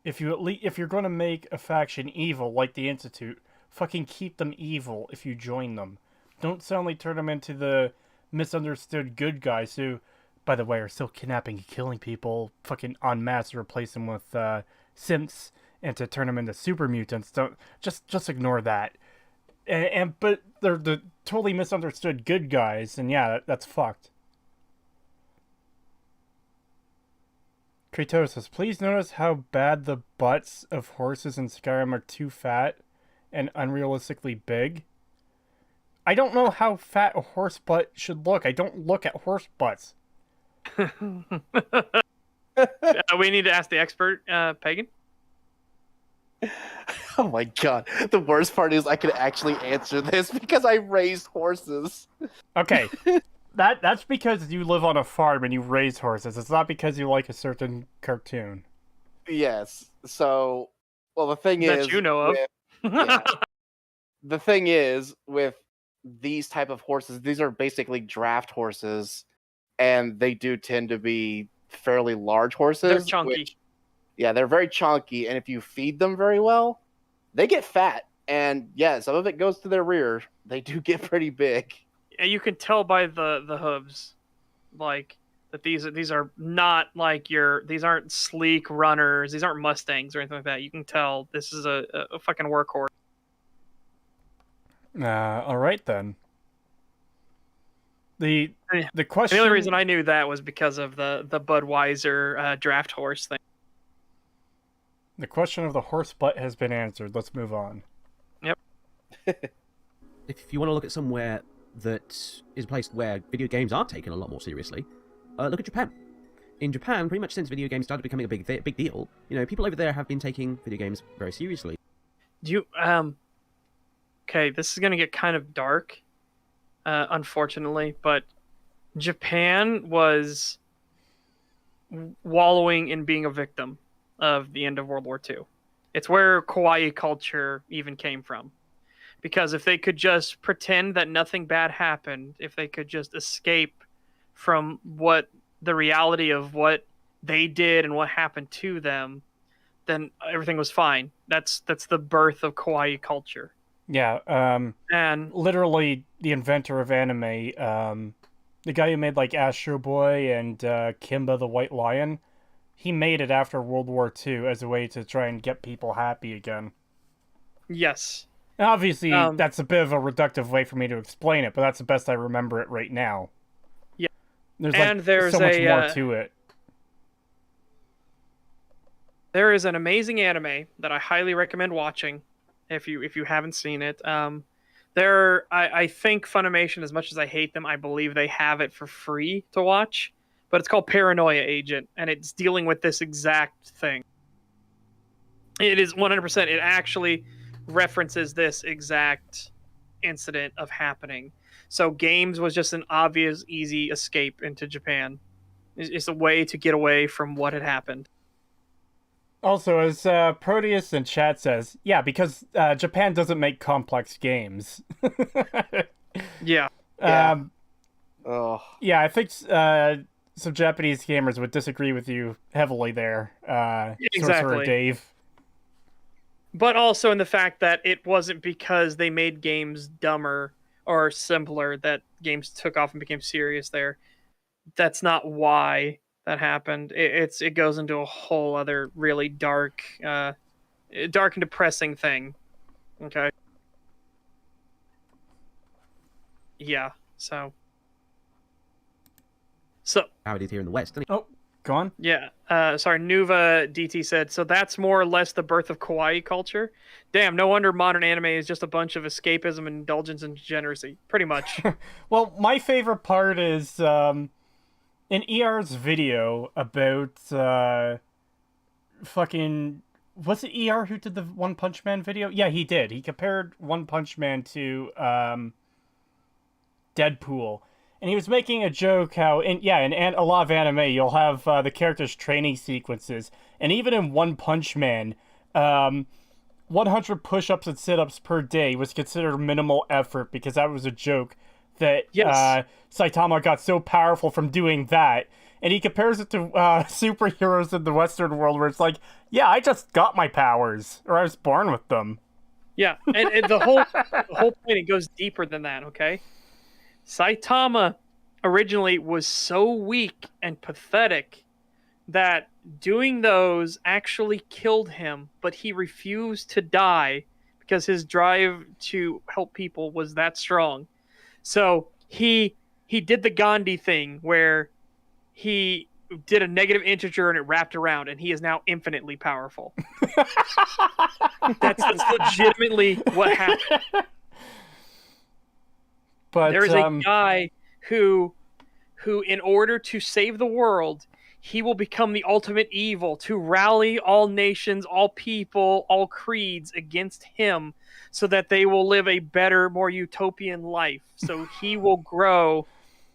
If you're going to make a faction evil like the Institute, fucking keep them evil if you join them. Don't suddenly turn them into the misunderstood good guys who, by the way, are still kidnapping and killing people fucking en masse to replace them with simps and to turn them into super mutants. Don't just ignore that. But they're the totally misunderstood good guys, and yeah, that's fucked. Creetosis, please notice how bad the butts of horses in Skyrim are too fat and unrealistically big. I don't know how fat a horse butt should look. I don't look at horse butts. We need to ask the expert, Pagan. Oh my god. The worst part is I could actually answer this because I raised horses. Okay. That's because you live on a farm and you raise horses. It's not because you like a certain cartoon. Yes. So, well, the thing That is... you know of. Yeah. The thing is, with these type of horses, these are basically draft horses, and they do tend to be fairly large horses. They're chunky. Yeah, they're very chunky, and if you feed them very well, they get fat. And yeah, some of it goes to their rear. They do get pretty big. And you can tell by the hooves, like that these are not like these aren't sleek runners. These aren't Mustangs or anything like that. You can tell this is a fucking workhorse. All right then. The question. The only reason I knew that was because of the Budweiser draft horse thing. The question of the horse butt has been answered. Let's move on. Yep. If you want to look at somewhere that is a place where video games are taken a lot more seriously, look at Japan. In Japan, pretty much since video games started becoming a big deal, people over there have been taking video games very seriously. Do you Okay, this is gonna get kind of dark, unfortunately, but Japan was wallowing in being a victim of the end of World War II. It's where kawaii culture even came from. Because if they could just pretend that nothing bad happened, if they could just escape from what the reality of what they did and what happened to them, then everything was fine. That's the birth of kawaii culture. Yeah, And literally the inventor of anime, the guy who made like Astro Boy and Kimba the White Lion, he made it after World War II as a way to try and get people happy again. yes. And obviously, that's a bit of a reductive way for me to explain it, but that's the best I remember it right now. Yeah. There's so much more to it. There is an amazing anime that I highly recommend watching if you haven't seen it. I think Funimation, as much as I hate them, I believe they have it for free to watch. But it's called Paranoia Agent, and it's dealing with this exact thing. It is 100%. It actually references this exact incident of happening. So games was just an obvious, easy escape into Japan. It's a way to get away from what had happened. Also, as Proteus in chat says, yeah, because Japan doesn't make complex games. Yeah. Yeah, I think some Japanese gamers would disagree with you heavily there, Exactly. Sorcerer Dave. But also in the fact that it wasn't because they made games dumber or simpler that games took off and became serious there. That's not why that happened. It goes into a whole other really dark and depressing thing. Okay. Yeah, so How it is here in the West. Oh, go on. yeah. Sorry, Nuva DT said, so that's more or less the birth of kawaii culture. Damn, no wonder modern anime is just a bunch of escapism and indulgence and degeneracy. Pretty much. Well, my favorite part is in ER's video about fucking... Was it ER who did the One Punch Man video? Yeah, he did. He compared One Punch Man to Deadpool. And he was making a joke how, in a lot of anime, you'll have the characters' training sequences. And even in One Punch Man, 100 push-ups and sit-ups per day was considered minimal effort because that was a joke that Yes. Saitama got so powerful from doing that. and he compares it to superheroes in the Western world, where it's like, yeah, I just got my powers, or I was born with them. Yeah, and the whole point, it goes deeper than that. Okay, Saitama originally was so weak and pathetic that doing those actually killed him, but he refused to die because his drive to help people was that strong. So he did the Gandhi thing where he did a negative integer and it wrapped around, and he is now infinitely powerful. That's legitimately what happened. But There is a guy who, in order to save the world, he will become the ultimate evil to rally all nations, all people, all creeds against him so that they will live a better, more utopian life. So he will grow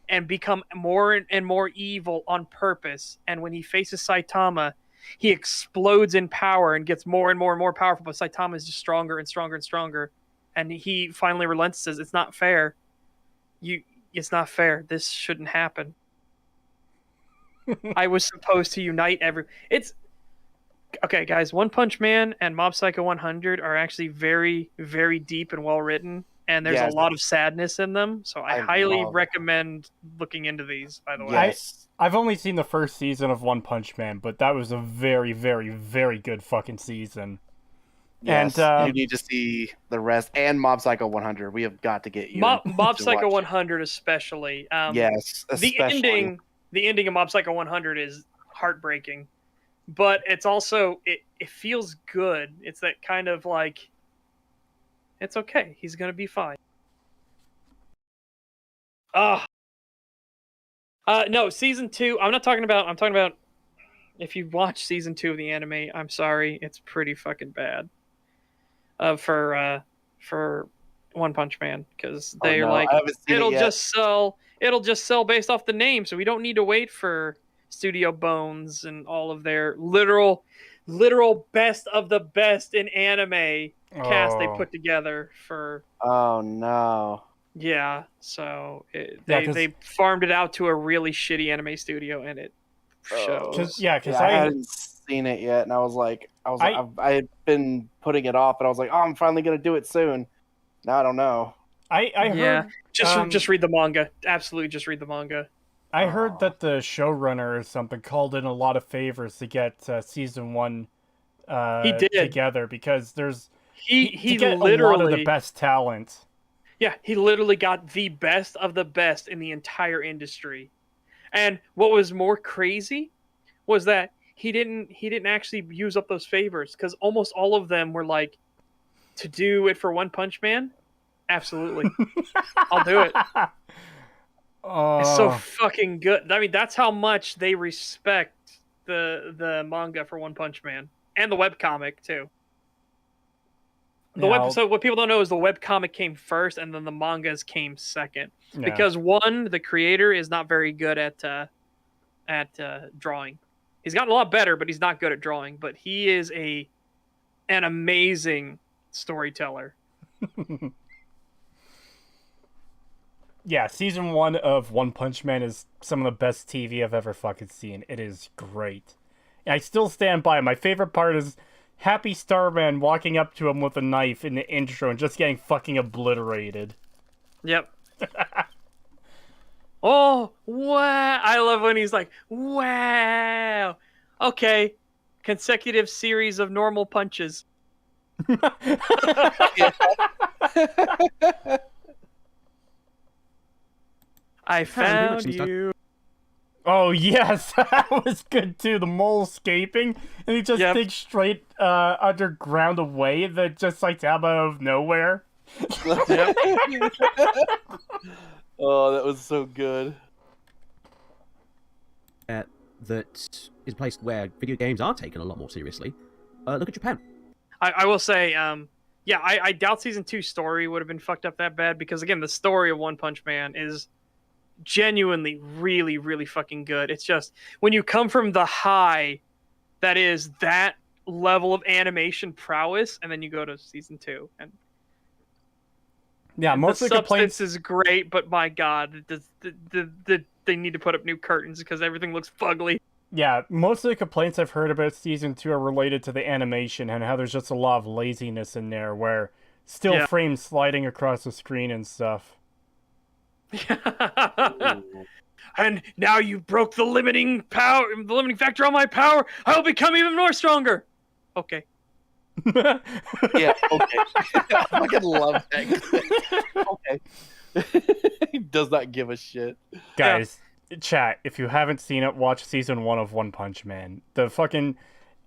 and become more and more evil on purpose. And when he faces Saitama, he explodes in power and gets more and more and more powerful, but Saitama is just stronger and stronger and stronger. And he finally relents and says, it's not fair. It's not fair. This shouldn't happen. I was supposed to unite it's okay, guys. One Punch Man and Mob Psycho 100 are actually very, very deep and well written, and there's a lot of sadness in them. So I highly recommend looking into these. By the way, Yes. I've only seen the first season of One Punch Man, but that was a very, very, very good fucking season. Yes, And you need to see the rest, and Mob Psycho 100. We have got to get you. Mob to Psycho watch. 100 especially. Yes, especially. The ending of Mob Psycho 100 is heartbreaking, but it's also it feels good. It's that kind of like, it's okay. He's gonna be fine. No, season 2. I'm talking about if you watch season 2 of the anime. I'm sorry, it's pretty fucking bad. For One Punch Man, because they're like, it'll just sell based off the name, so we don't need to wait for Studio Bones and all of their literal best of the best in anime cast they put together for. Oh no. Yeah, so they farmed it out to a really shitty anime studio, and it shows. I hadn't seen it yet, and I had been putting it off, but I was like, oh, I'm finally gonna do it soon. Now I don't know. I heard just read the manga. Absolutely, just read the manga. I heard that the showrunner or something called in a lot of favors to get season 1 he did together, because he literally a lot of the best talent. Yeah, he literally got the best of the best in the entire industry. And what was more crazy was that he didn't actually use up those favors, because almost all of them were like, to do it for One Punch Man? Absolutely. I'll do it. It's so fucking good. I mean, that's how much they respect the manga for One Punch Man. And the webcomic, too. So what people don't know is the webcomic came first, and then the mangas came second. Yeah. Because one, the creator is not very good at drawing. He's gotten a lot better, but he's not good at drawing. But he is an amazing storyteller. Yeah, season 1 of One Punch Man is some of the best TV I've ever fucking seen. It is great. And I still stand by it. My favorite part is Happy Starman walking up to him with a knife in the intro and just getting fucking obliterated. Yep. Oh, wow. I love when he's like, wow. Okay. Consecutive series of normal punches. I found you. Oh, yes. That was good, too. The mole escaping, and he just digs straight underground away, that just like out of nowhere. Yep. Oh, that was so good. That is a place where video games are taken a lot more seriously. Look at Japan. I will say, I doubt season 2 story would have been fucked up that bad, because again, the story of One Punch Man is genuinely really, really fucking good. It's just when you come from the high that is that level of animation prowess, and then you go to season 2, and most of the substance complaints is great, but my god, the they need to put up new curtains because everything looks fugly. Yeah, most of the complaints I've heard about season 2 are related to the animation and how there's just a lot of laziness in there, where still Yeah. frames sliding across the screen and stuff. And now you broke the limiting factor on my power. I'll become even more stronger. Okay. Yeah, okay. I fucking love that. Okay. He does not give a shit. Guys, chat, if you haven't seen it, watch season 1 of One Punch Man.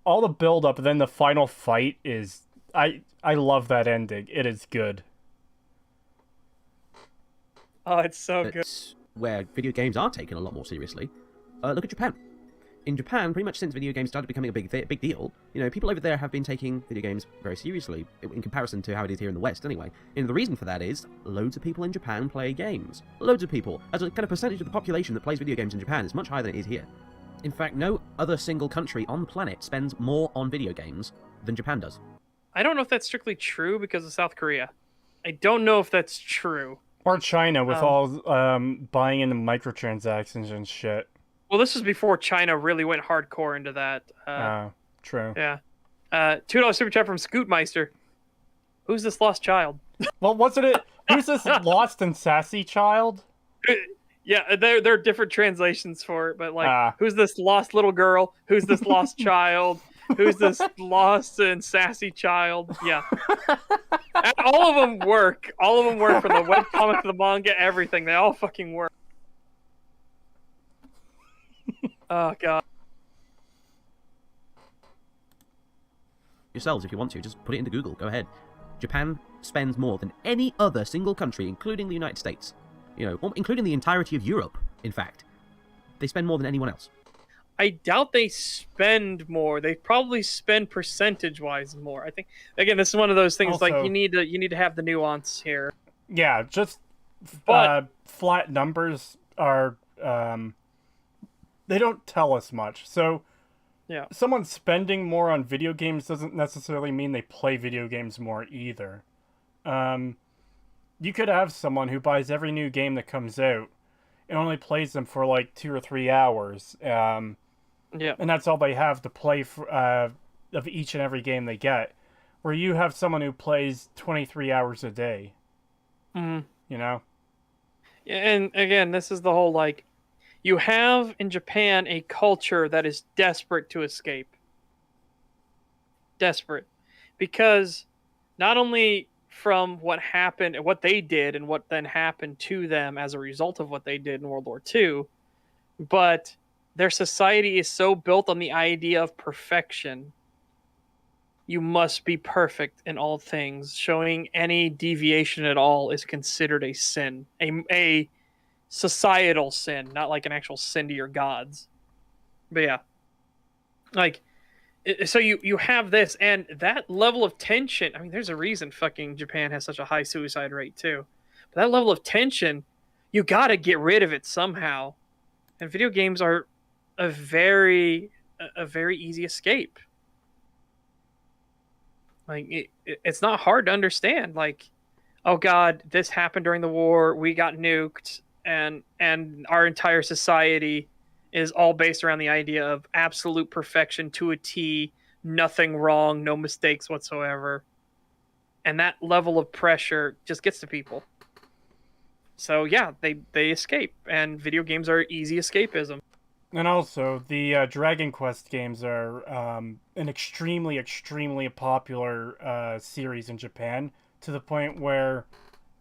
All the build up and then the final fight is I love that ending. It is good. Oh, it's so good. It's where video games are taken a lot more seriously. Look at Japan. In Japan, pretty much since video games started becoming a big deal, people over there have been taking video games very seriously in comparison to how it is here in the West. Anyway, and the reason for that is loads of people in Japan play games. Loads of people. As a kind of percentage of the population that plays video games in Japan, is much higher than it is here. In fact, no other single country on the planet spends more on video games than Japan does. I don't know if that's strictly true because of South Korea. I don't know if that's true. Or China with all buying into microtransactions and shit. Well, this was before China really went hardcore into that. True. Yeah. $2 super chat from Scootmeister. Who's this lost child? Well, wasn't it? Who's this lost and sassy child? Yeah, there are different translations for it, but like, who's this lost little girl? Who's this lost child? Who's this lost and sassy child? Yeah. And all of them work. All of them work from the webcomic to the manga, everything. They all fucking work. Oh, God. Yourselves, if you want to, just put it into Google. Go ahead. Japan spends more than any other single country, including the United States. Including the entirety of Europe, in fact. They spend more than anyone else. I doubt they spend more. They probably spend percentage-wise more. I think, again, this is one of those things Also, like you need to have the nuance here. Yeah, just But flat numbers are they don't tell us much. So yeah, someone spending more on video games doesn't necessarily mean they play video games more either. You could have someone who buys every new game that comes out and only plays them for like 2 or 3 hours. yeah, And that's all they have to play for, of each and every game they get. Where you have someone who plays 23 hours a day. Mhm. You know? And again, this is the whole like, you have in Japan a culture that is desperate to escape. Desperate. Because not only from what happened, what they did, and what then happened to them as a result of what they did in World War II, but their society is so built on the idea of perfection. You must be perfect in all things. Showing any deviation at all is considered a sin. A societal sin, not like an actual sin to your gods. But yeah. Like, so you have this, and that level of tension. I mean, there's a reason fucking Japan has such a high suicide rate too. But that level of tension, you gotta get rid of it somehow. And video games are a very easy escape. Like, it's not hard to understand. Like, oh God, this happened during the war. We got nuked, and our entire society is all based around the idea of absolute perfection to a T, nothing wrong, no mistakes whatsoever. And that level of pressure just gets to people. So yeah, they escape, and video games are easy escapism. And also, the Dragon Quest games are an extremely, extremely popular series in Japan, to the point where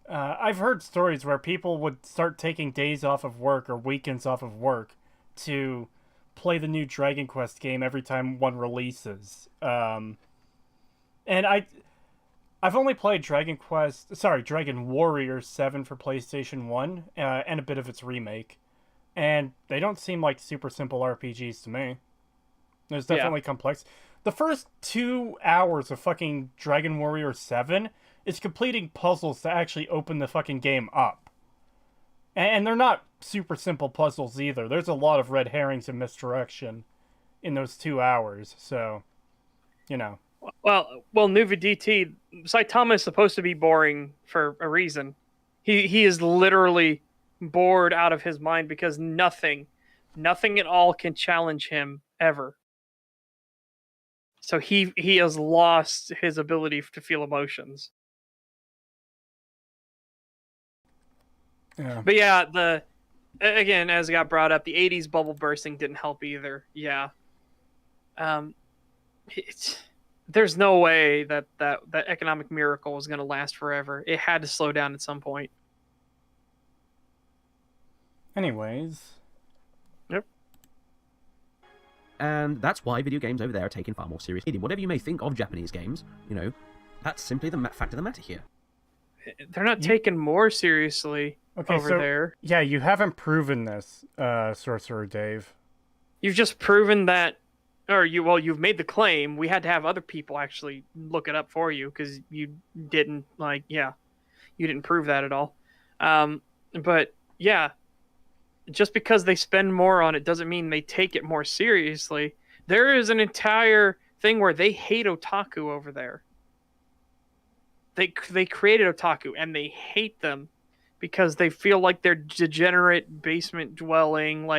I've heard stories where people would start taking days off of work or weekends off of work to play the new Dragon Quest game every time one releases. And I've only played Dragon Warrior 7 for PlayStation 1, and a bit of its remake. And they don't seem like super simple RPGs to me. There's definitely complex. The first 2 hours of fucking Dragon Warrior 7 is completing puzzles to actually open the fucking game up. And they're not super simple puzzles either. There's a lot of red herrings and misdirection in those 2 hours. So, you know. Well, Nuva DT, Saitama is supposed to be boring for a reason. He is literally bored out of his mind because nothing at all can challenge him ever. So he has lost his ability to feel emotions. Yeah. But yeah, again, as got brought up, the '80s bubble bursting didn't help either. Yeah. There's no way that economic miracle was going to last forever. It had to slow down at some point. Anyways. Yep. And that's why video games over there are taken far more seriously. Whatever you may think of Japanese games, that's simply the fact of the matter here. They're not taken more seriously over there. Yeah, you haven't proven this, Sorcerer Dave. You've just proven that, you've made the claim. We had to have other people actually look it up for you because you didn't you didn't prove that at all. But yeah, just because they spend more on it doesn't mean they take it more seriously. There is an entire thing where they hate otaku over there. They created otaku and they hate them because they feel like they're degenerate basement dwelling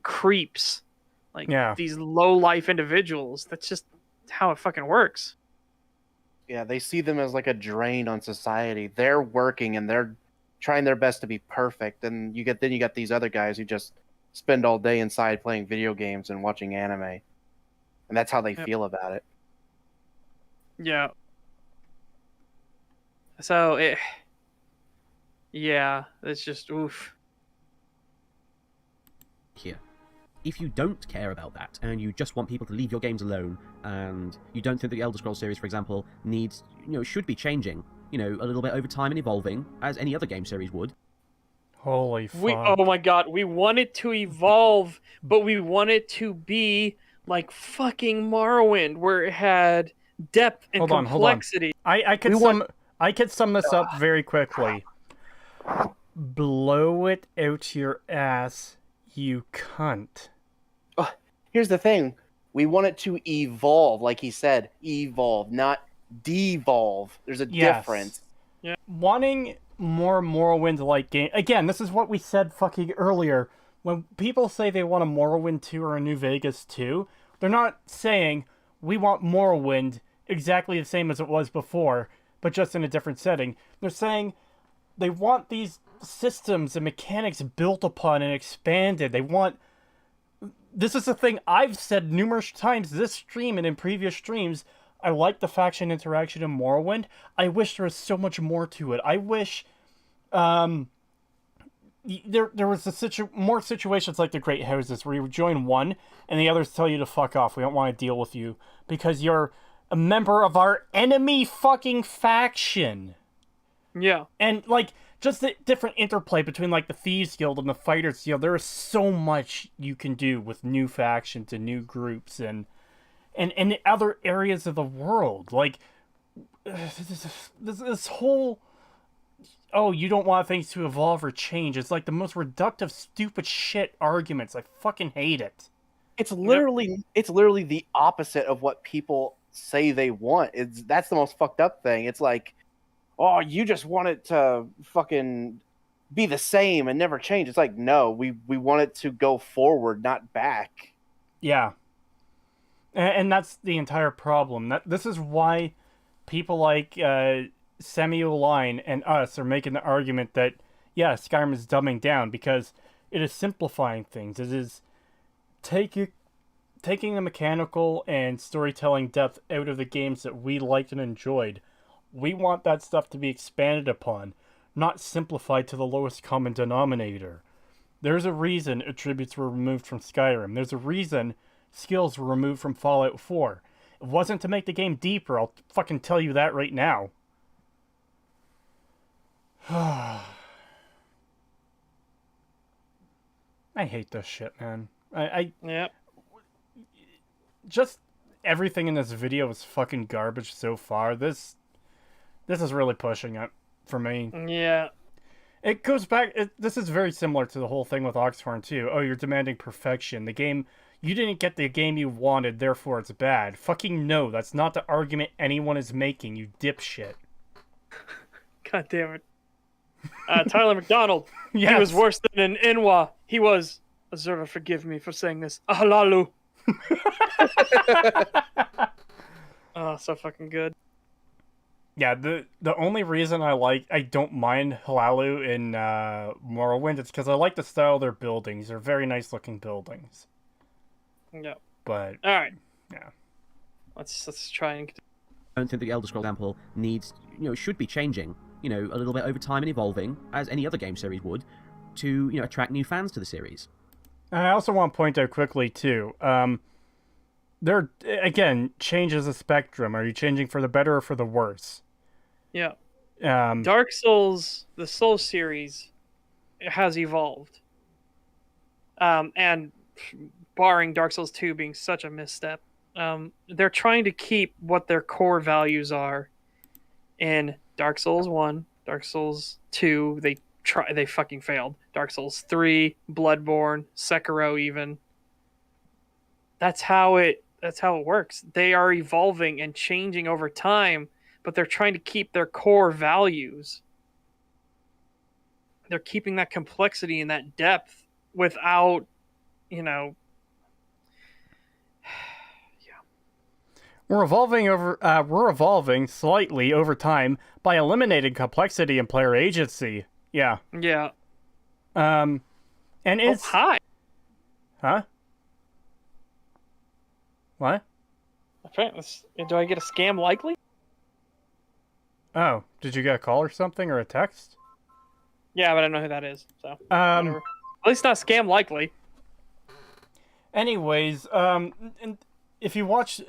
creeps, these low life individuals. That's just how it fucking works. Yeah, they see them as like a drain on society. They're working and they're trying their best to be perfect, and you got these other guys who just spend all day inside playing video games and watching anime, and that's how they feel about it. Yeah. So it's just oof. Here. If you don't care about that, and you just want people to leave your games alone, and you don't think that the Elder Scrolls series, for example, should be changing, a little bit over time and evolving, as any other game series would. Holy fuck. Oh my god, we want it to evolve, but we want it to be like fucking Morrowind, where it had depth and complexity. Hold on. I could sum this up very quickly. Blow it out your ass, you cunt. Here's the thing. We want it to evolve, like he said. Evolve, not devolve. There's a difference. Yeah. Wanting more Morrowind-like game... Again, this is what we said fucking earlier. When people say they want a Morrowind 2 or a New Vegas 2, they're not saying, we want Morrowind exactly the same as it was before, but just in a different setting. They're saying they want these systems and mechanics built upon and expanded. They want... This is the thing I've said numerous times this stream and in previous streams. I like the faction interaction in Morrowind. I wish there was so much more to it. I wish there was more situations like the Great Houses where you join one and the others tell you to fuck off. We don't want to deal with you because you're a member of our enemy fucking faction. Yeah. And just the different interplay between the Thieves Guild and the Fighters Guild. There is so much you can do with new factions and new groups and other areas of the world. This whole you don't want things to evolve or change. It's the most reductive, stupid shit arguments. I fucking hate it. It's literally the opposite of what people say they want. That's the most fucked up thing. It's you just want it to fucking be the same and never change. It's no, we want it to go forward, not back. Yeah. And that's the entire problem. This is why people like Samuel Line and us are making the argument that, Skyrim is dumbing down because it is simplifying things. It is taking the mechanical and storytelling depth out of the games that we liked and enjoyed. We want that stuff to be expanded upon, not simplified to the lowest common denominator. There's a reason attributes were removed from Skyrim. There's a reason skills were removed from Fallout 4. It wasn't to make the game deeper, I'll fucking tell you that right now. I hate this shit, man. Yep. Just everything in this video is fucking garbage so far. This is really pushing it for me. Yeah. It goes back... this is very similar to the whole thing with Oxhorn, too. Oh, you're demanding perfection. The game... You didn't get the game you wanted, therefore it's bad. Fucking no, that's not the argument anyone is making, you dipshit. God damn it. Tyler McDonald. Yes. He was worse than an Inwa. He was. Azura, forgive me for saying this. Ahalalu. Oh, so fucking good. Yeah, the only reason I don't mind Halalu in Morrowind is because I like the style of their buildings. They're very nice looking buildings. Yeah. But All right. yeah. Let's try and. I don't think the Elder Scrolls example needs, should be changing, a little bit over time and evolving, as any other game series would, to, attract new fans to the series. And I also want to point out quickly, too, there, again, changes a spectrum. Are you changing for the better or for the worse? Yeah. Um, Dark Souls, the Souls series, has evolved. And barring Dark Souls 2 being such a misstep, they're trying to keep what their core values are in Dark Souls 1, Dark Souls 2, they fucking failed. Dark Souls 3, Bloodborne, Sekiro even. That's how it works. They are evolving and changing over time, but they're trying to keep their core values. They're keeping that complexity and that depth without, We're evolving slightly over time by eliminating complexity and player agency. Yeah. Yeah. And it's hi. Huh? What? Do I get a scam likely? Oh, did you get a call or something or a text? Yeah, but I don't know who that is. So Um. whatever. At least not scam likely. Anyways, and if you watch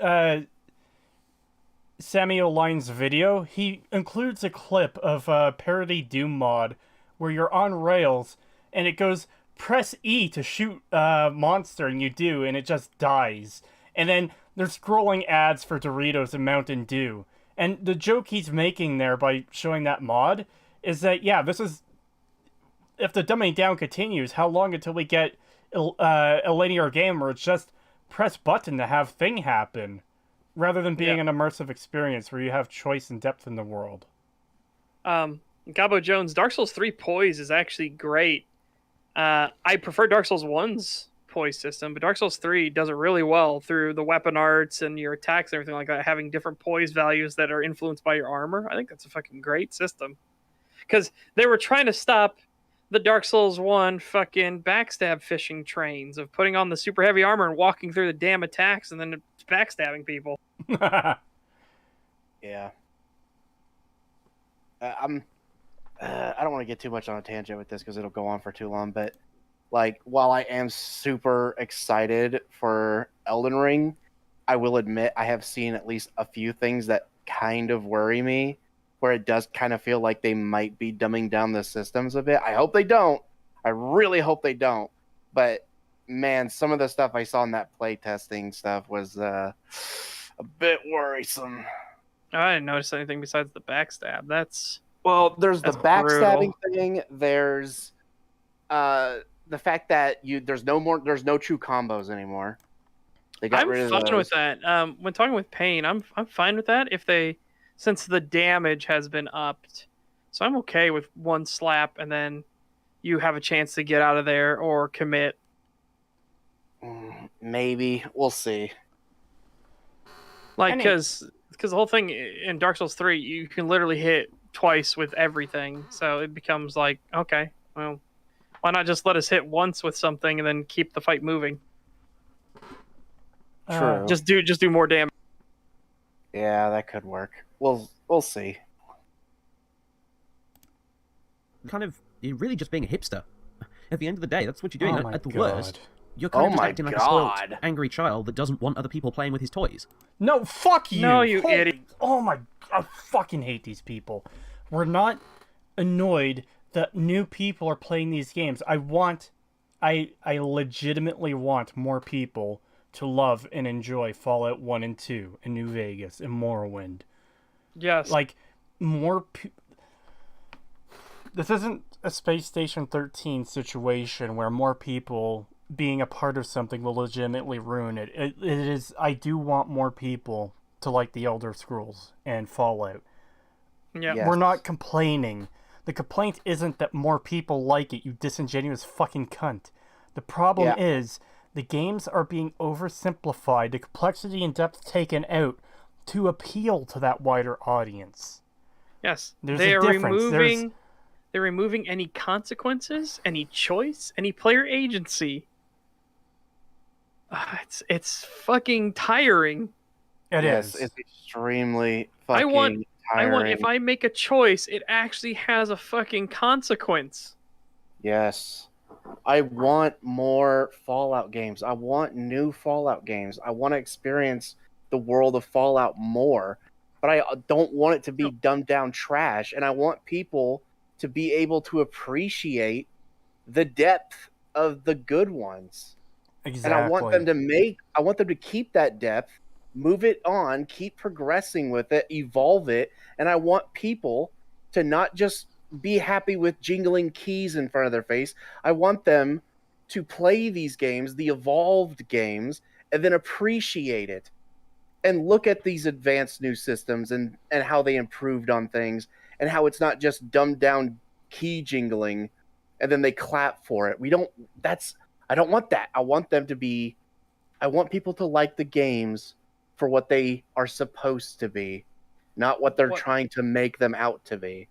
Samuel Line's video, he includes a clip of a parody Doom mod where you're on rails and it goes, press E to shoot a monster, and you do, and it just dies. And then there's scrolling ads for Doritos and Mountain Dew. And the joke he's making there by showing that mod is that, yeah, this is... If the dumbing down continues, how long until we get a linear game where it's just press button to have thing happen, rather than being an immersive experience where you have choice and depth in the world? Gabo Jones, Dark Souls 3 poise is actually great. I prefer Dark Souls 1's poise system, but Dark Souls 3 does it really well through the weapon arts and your attacks and everything like that, having different poise values that are influenced by your armor. I think that's a fucking great system. Because they were trying to stop the Dark Souls 1 fucking backstab fishing trains of putting on the super heavy armor and walking through the damn attacks and then backstabbing people. Yeah. I don't want to get too much on a tangent with this because it'll go on for too long, but like, while I am super excited for Elden Ring, I will admit I have seen at least a few things that kind of worry me, where it does kind of feel like they might be dumbing down the systems a bit. I hope they don't. I really hope they don't. But man, some of the stuff I saw in that playtesting stuff was a bit worrisome. I didn't notice anything besides the backstab. There's the backstabbing brutal. thing. There's the fact that there's no true combos anymore. They got I'm rid of fine those. with that. When talking with Pain, I'm fine with that since the damage has been upped. So I'm okay with one slap and then you have a chance to get out of there or commit. Maybe we'll see. Like, because the whole thing in Dark Souls 3, you can literally hit twice with everything. So it becomes like, okay, well, why not just let us hit once with something and then keep the fight moving? True. Just do more damage. Yeah, that could work. We'll see. Kind of, you're really just being a hipster. At the end of the day, that's what you're doing. Oh At the my worst, God. you're kind of just my acting like a spoiled, God. angry child that doesn't want other people playing with his toys. No, fuck you! No, you idiot. Oh my... I fucking hate these people. We're not annoyed that new people are playing these games. I legitimately want more people to love and enjoy Fallout 1 and 2 and New Vegas and Morrowind. Yes. Like, more This isn't a Space Station 13 situation where more people being a part of something will legitimately ruin it. It is... I do want more people to like the Elder Scrolls and Fallout. Yeah. Yes. We're not complaining. The complaint isn't that more people like it, you disingenuous fucking cunt. The problem is the games are being oversimplified, the complexity and depth taken out to appeal to that wider audience. Yes, There's they a are difference. they're removing any consequences, any choice, any player agency. It's fucking tiring. It Yes, is. it's extremely I fucking want tiring. if I make a choice, it actually has a fucking consequence. Yes. I want more Fallout games. I want new Fallout games. I want to experience the world of Fallout more. But I don't want it to be dumbed down trash. And I want people to be able to appreciate the depth of the good ones. Exactly. And I want them to keep that depth, move it on, keep progressing with it, evolve it. And I want people to not just be happy with jingling keys in front of their face. I want them to play these games, the evolved games, and then appreciate it and look at these advanced new systems and how they improved on things and how it's not just dumbed down key jingling and then they clap for it. I don't want that. I want people to like the games for what they are supposed to be, not what they're trying to make them out to be.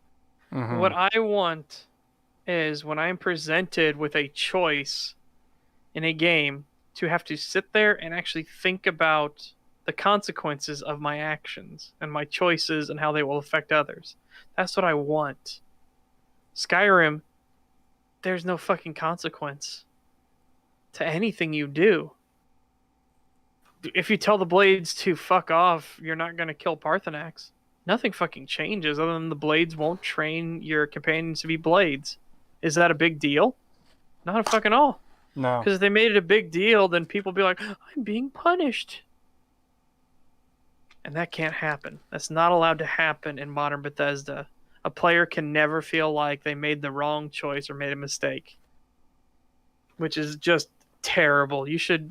Mm-hmm. What I want is when I'm presented with a choice in a game to have to sit there and actually think about the consequences of my actions and my choices and how they will affect others. That's what I want. Skyrim, there's no fucking consequence to anything you do. If you tell the blades to fuck off, you're not going to kill Parthenax. Nothing fucking changes other than the blades won't train your companions to be blades. Is that a big deal? Not a fucking all. No. Because if they made it a big deal, then people be like, I'm being punished. And that can't happen. That's not allowed to happen in modern Bethesda. A player can never feel like they made the wrong choice or made a mistake. Which is just terrible. You should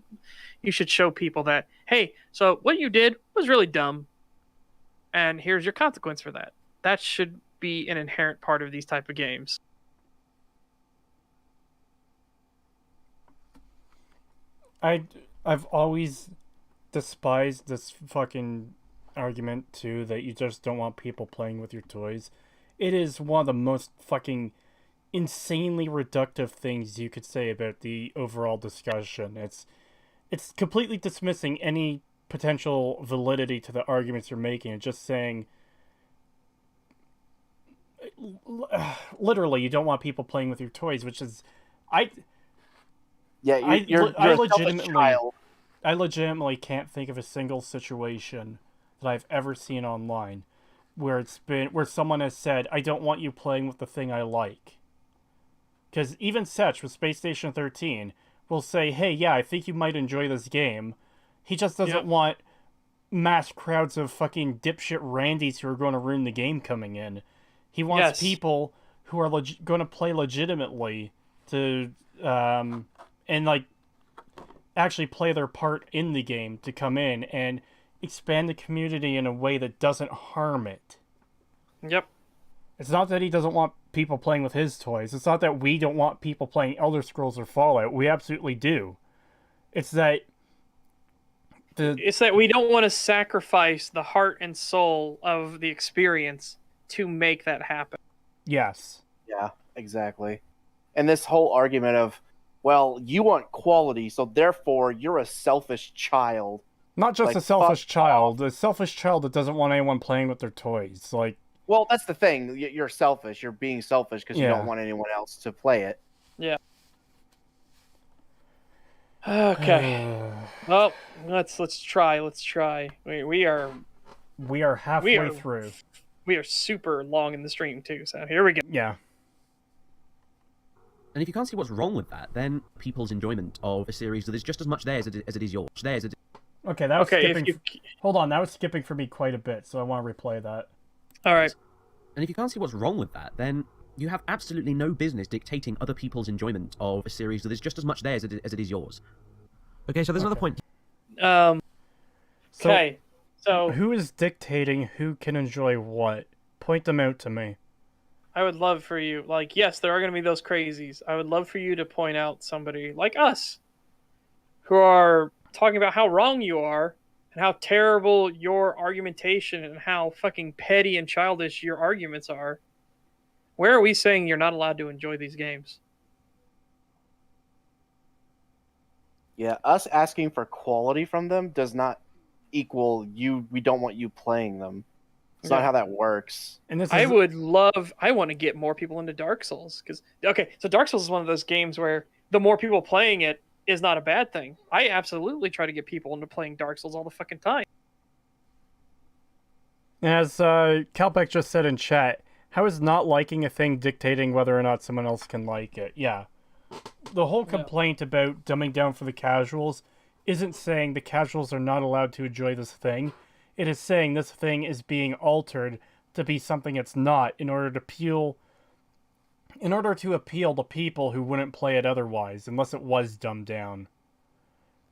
show people that, hey, so what you did was really dumb. And here's your consequence for that. That should be an inherent part of these type of games. I've always despised this fucking argument too that you just don't want people playing with your toys. It is one of the most fucking insanely reductive things you could say about the overall discussion. It's completely dismissing any potential validity to the arguments you're making and just saying literally you don't want people playing with your toys, which is you're a selfish child. I legitimately can't think of a single situation that I've ever seen online where someone has said, I don't want you playing with the thing I like. Because even Setch with Space Station 13 will say, hey, yeah, I think you might enjoy this game. He just doesn't want mass crowds of fucking dipshit Randys who are going to ruin the game coming in. He wants people who are going to play legitimately to, and like, actually play their part in the game to come in and expand the community in a way that doesn't harm it. Yep. It's not that he doesn't want people playing with his toys. It's not that we don't want people playing Elder Scrolls or Fallout. We absolutely do. It's that we don't want to sacrifice the heart and soul of the experience to make that happen. Yes. Yeah, exactly. And this whole argument of, well, you want quality, so therefore you're a selfish child. Not just a selfish child. A selfish child that doesn't want anyone playing with their toys. Like, well, that's the thing. You're selfish. You're being selfish because you don't want anyone else to play it. Yeah. Okay. Well, let's try. We are halfway through. We are super long in the stream too. So here we go. Yeah. And if you can't see what's wrong with that, then people's enjoyment of a series that is just as much theirs as it is yours. Okay, that was skipping. Hold on, that was skipping for me quite a bit, so I want to replay that. All right. And if you can't see what's wrong with that, then you have absolutely no business dictating other people's enjoyment of a series that is just as much theirs as it is yours. Okay, so there's another point. Okay. So who is dictating who can enjoy what? Point them out to me. I would love for you, like, yes, there are going to be those crazies. I would love for you to point out somebody like us who are talking about how wrong you are and how terrible your argumentation and how fucking petty and childish your arguments are. Where are we saying you're not allowed to enjoy these games? Yeah, us asking for quality from them does not equal you. We don't want you playing them. It's not Yeah. how that works. And this is I want to get more people into Dark Souls because, okay, so Dark Souls is one of those games where the more people playing it is not a bad thing. I absolutely try to get people into playing Dark Souls all the fucking time. as Calbeck just said in chat. How is not liking a thing dictating whether or not someone else can like it? Yeah. The whole complaint about dumbing down for the casuals isn't saying the casuals are not allowed to enjoy this thing. It is saying this thing is being altered to be something it's not in order to appeal to people who wouldn't play it otherwise unless it was dumbed down.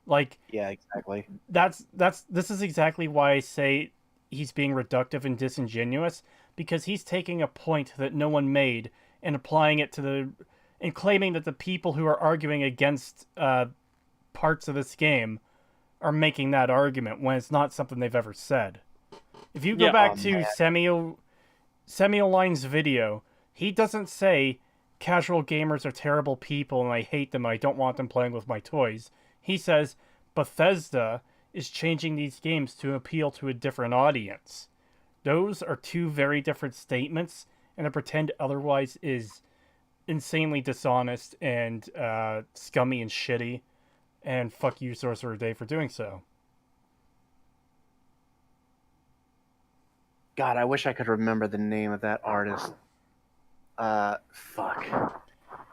Like, Yeah, exactly. this is exactly why I say he's being reductive and disingenuous, because he's taking a point that no one made and applying it to and claiming that the people who are arguing against parts of this game are making that argument when it's not something they've ever said. If you go back to Semi-Align's video, he doesn't say casual gamers are terrible people and I hate them and I don't want them playing with my toys. He says Bethesda is changing these games to appeal to a different audience. Those are two very different statements, and to pretend otherwise is insanely dishonest and scummy and shitty, and fuck you, Sorcerer Dave, for doing so. God, I wish I could remember the name of that artist. Fuck.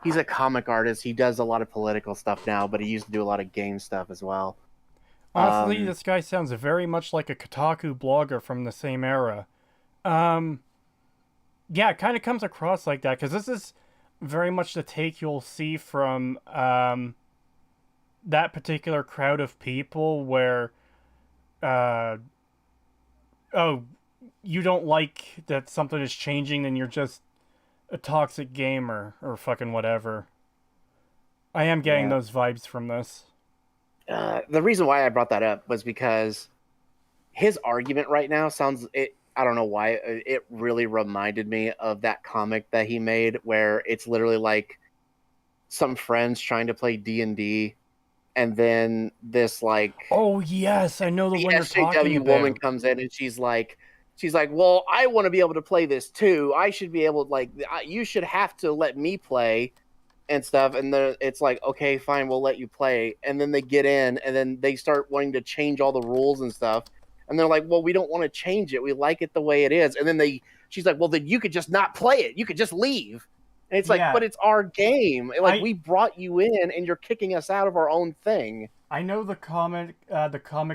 He's a comic artist. He does a lot of political stuff now, but he used to do a lot of game stuff as well. Honestly, this guy sounds very much like a Kotaku blogger from the same era. Yeah, it kind of comes across like that, because this is very much the take you'll see from that particular crowd of people where, oh, you don't like that something is changing, then you're just a toxic gamer, or fucking whatever. I am getting those vibes from this. The reason why I brought that up was because his argument right now sounds... I don't know why. It really reminded me of that comic that he made where it's literally like some friends trying to play D&D, and then this like... Oh, yes, I know the one you're talking SJW about. woman comes in and she's like, well, I want to be able to play this too. I should be able to, like, you should have to let me play and stuff. And then it's like, okay, fine, we'll let you play. And then they get in and then they start wanting to change all the rules and stuff. And they're like, well, we don't want to change it. We like it the way it is. And then she's like, well, then you could just not play it. You could just leave. And it's like, but it's our game. Like, we brought you in and you're kicking us out of our own thing. I know the comic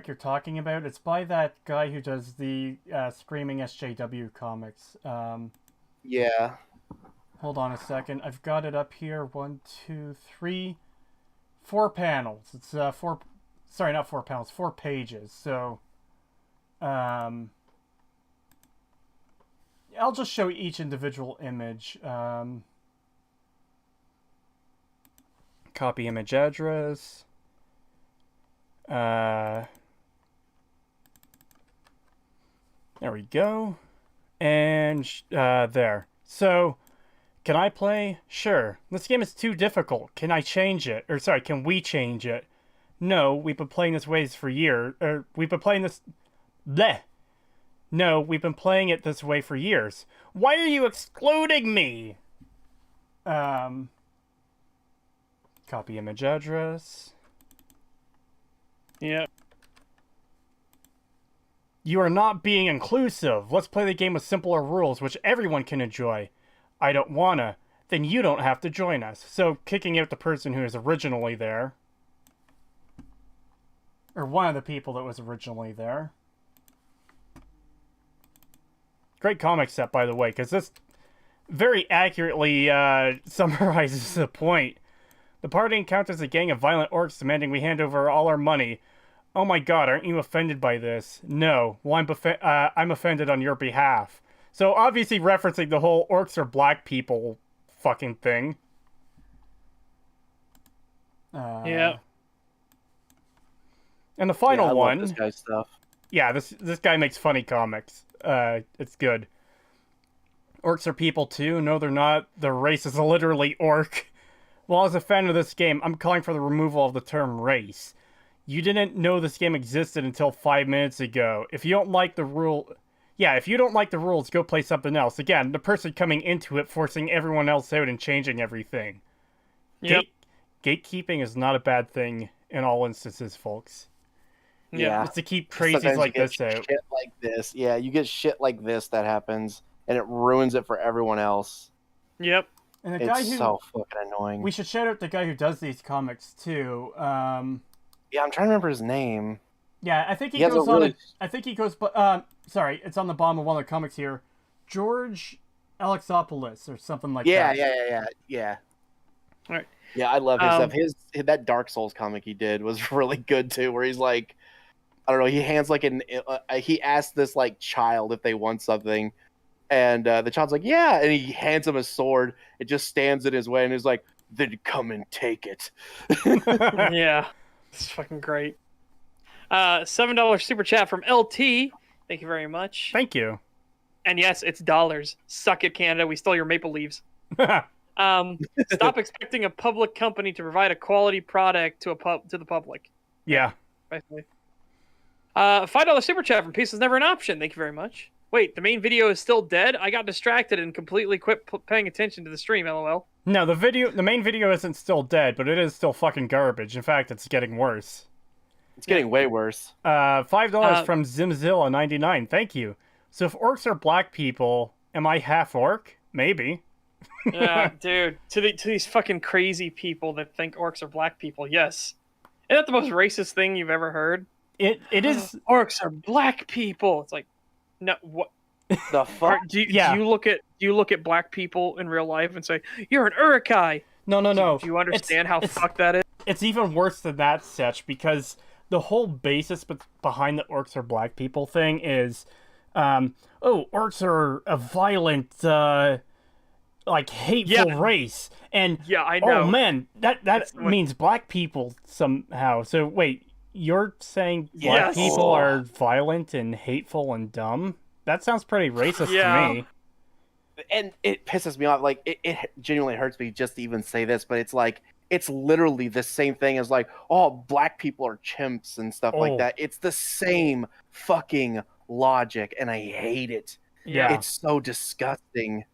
you're talking about. It's by that guy who does the Screaming SJW comics. Yeah. Hold on a second. I've got it up here. 1, 2, 3, 4 panels. It's 4. Sorry, not 4 panels. 4 pages. So, I'll just show each individual image. Copy image address. There we go. And there. So, can I play? Sure. This game is too difficult. Can I change it? Or sorry, can we change it? No, we've been playing this ways for years. We've been playing this... Bleh. No, we've been playing it this way for years. Why are you excluding me? Copy image address. Yeah. You are not being inclusive. Let's play the game with simpler rules, which everyone can enjoy. I don't wanna. Then you don't have to join us. So, kicking out the person who is originally there. Or one of the people that was originally there. Great comic set, by the way, because this very accurately summarizes the point. The party encounters a gang of violent orcs demanding we hand over all our money. Oh my god, aren't you offended by this? No. Well, I'm offended on your behalf. So obviously referencing the whole orcs are black people fucking thing. Yeah. And the Yeah, final I one. love this guy's stuff. Yeah, this guy makes funny comics. It's good. Orcs are people too? No, they're not. The race is literally orc. Well, as a fan of this game, I'm calling for the removal of the term race. You didn't know this game existed until 5 minutes ago. If you don't like the rule... Yeah, if you don't like the rules, go play something else. Again, the person coming into it, forcing everyone else out and changing everything. Yep. Gatekeeping is not a bad thing in all instances, folks. Yeah. It's to keep Sometimes crazies you like get this out. Shit like this. Yeah, you get shit like this that happens, and it ruins it for everyone else. Yep. And the guy It's who... so fucking annoying. We should shout out the guy who does these comics, too. Yeah, I'm trying to remember his name. Yeah, I think he has a goes on really- it. I think he goes... sorry, it's on the bottom of one of the comics here. George Alexopoulos, or something like Yeah, that. yeah. All right. Yeah, I love his stuff. That Dark Souls comic he did was really good too. Where he's like, I don't know, he hands like he asks this like child if they want something, and the child's like, yeah, and he hands him a sword. It just stands in his way, and he's like, then come and take it. Yeah. It's fucking great. $7 super chat from LT. Thank you very much. Thank you. And yes, it's dollars. Suck it, Canada. We stole your maple leaves. Stop expecting a public company to provide a quality product to the public. Yeah. Basically. $5 super chat from Peace is Never an Option. Thank you very much. Wait, the main video is still dead? I got distracted and completely quit paying attention to the stream, lol. No, the main video isn't still dead, but it is still fucking garbage. In fact, it's getting worse. It's getting way worse. $5 from Zimzilla99. Thank you. So if orcs are black people, am I half orc? Maybe. Yeah, dude. To these fucking crazy people that think orcs are black people, yes. Isn't that the most racist thing you've ever heard? It is. Orcs are black people. It's like, no, what? The fuck? Do you look at black people in real life and say you're an Urukai? No. Do you understand how fucked that is? It's even worse than that, Setch, because the whole basis behind the orcs are black people thing is, orcs are a violent, like hateful race, and yeah, I know. Oh man, that means black people somehow. So wait, you're saying black people are violent and hateful and dumb? That sounds pretty racist to me. And it pisses me off. Like, it genuinely hurts me just to even say this, but it's like, it's literally the same thing as like, oh, black people are chimps and stuff like that. It's the same fucking logic, and I hate it. Yeah. It's so disgusting.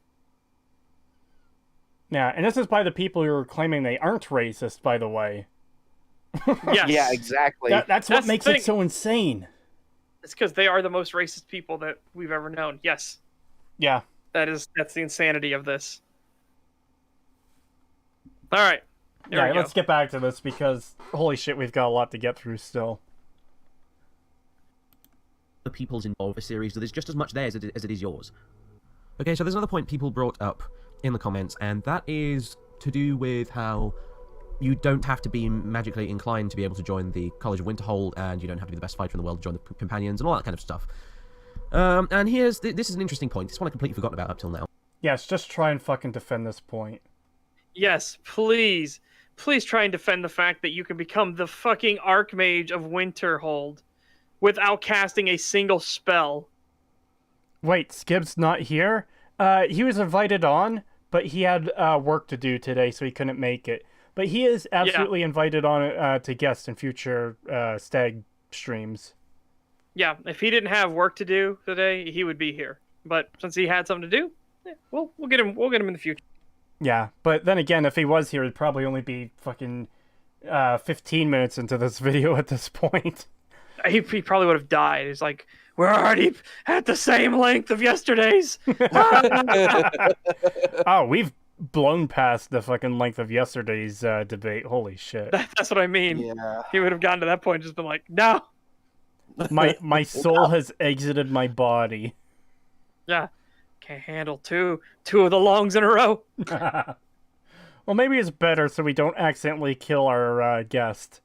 Yeah, and this is by the people who are claiming they aren't racist, by the way. Yes. Yeah, exactly. That's what makes it so insane. It's because they are the most racist people that we've ever known. Yes. Yeah. That's the insanity of this. All right. Let's get back to this because holy shit, we've got a lot to get through still. The people's involved in the series, so there's just as much there as it is yours. Okay, so there's another point people brought up in the comments, and that is to do with how you don't have to be magically inclined to be able to join the College of Winterhold, and you don't have to be the best fighter in the world to join the Companions, and all that kind of stuff. And this is an interesting point. It's one I completely forgotten about up till now. Yes, just try and fucking defend this point. Yes, please. Please try and defend the fact that you can become the fucking Archmage of Winterhold without casting a single spell. Wait, Skip's not here? He was invited on, but he had work to do today, so he couldn't make it. But he is absolutely invited on to guest in future STAG streams. Yeah, if he didn't have work to do today, he would be here. But since he had something to do, we'll get him. We'll get him in the future. Yeah, but then again, if he was here, it'd probably only be fucking 15 minutes into this video at this point. He probably would have died. He's like, we're already at the same length of yesterday's. Oh, we've blown past the fucking length of yesterday's debate. Holy shit. That's what I mean. Yeah. He would have gotten to that point and just been like, no. My soul has exited my body. Yeah. Can't handle two of the longs in a row. Well, maybe it's better so we don't accidentally kill our guest.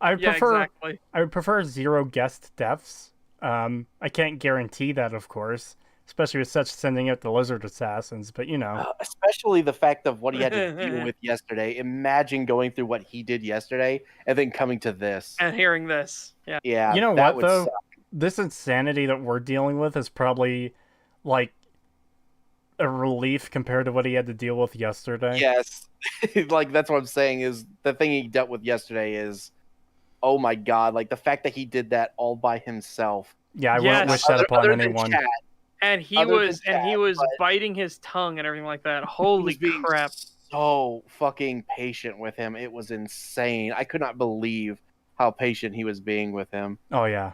I would prefer 0 guest deaths. I can't guarantee that, of course. especially with such sending out the lizard assassins. But you know, Especially the fact of what he had to deal with yesterday. Imagine going through what he did yesterday and then coming to this. And hearing this, yeah. Yeah, you know that what would though? suck. This insanity that we're dealing with is probably like a relief compared to what he had to deal with yesterday. Yes, like that's what I'm saying. Is the thing he dealt with yesterday is, oh my god! Like the fact that he did that all by himself. Yeah, I Yes. wouldn't wish that upon Other than anyone. chat, And he Other than was that, but- biting his tongue and everything like that. he Holy was being crap! so fucking patient with him. It was insane. I could not believe how patient he was being with him. Oh yeah.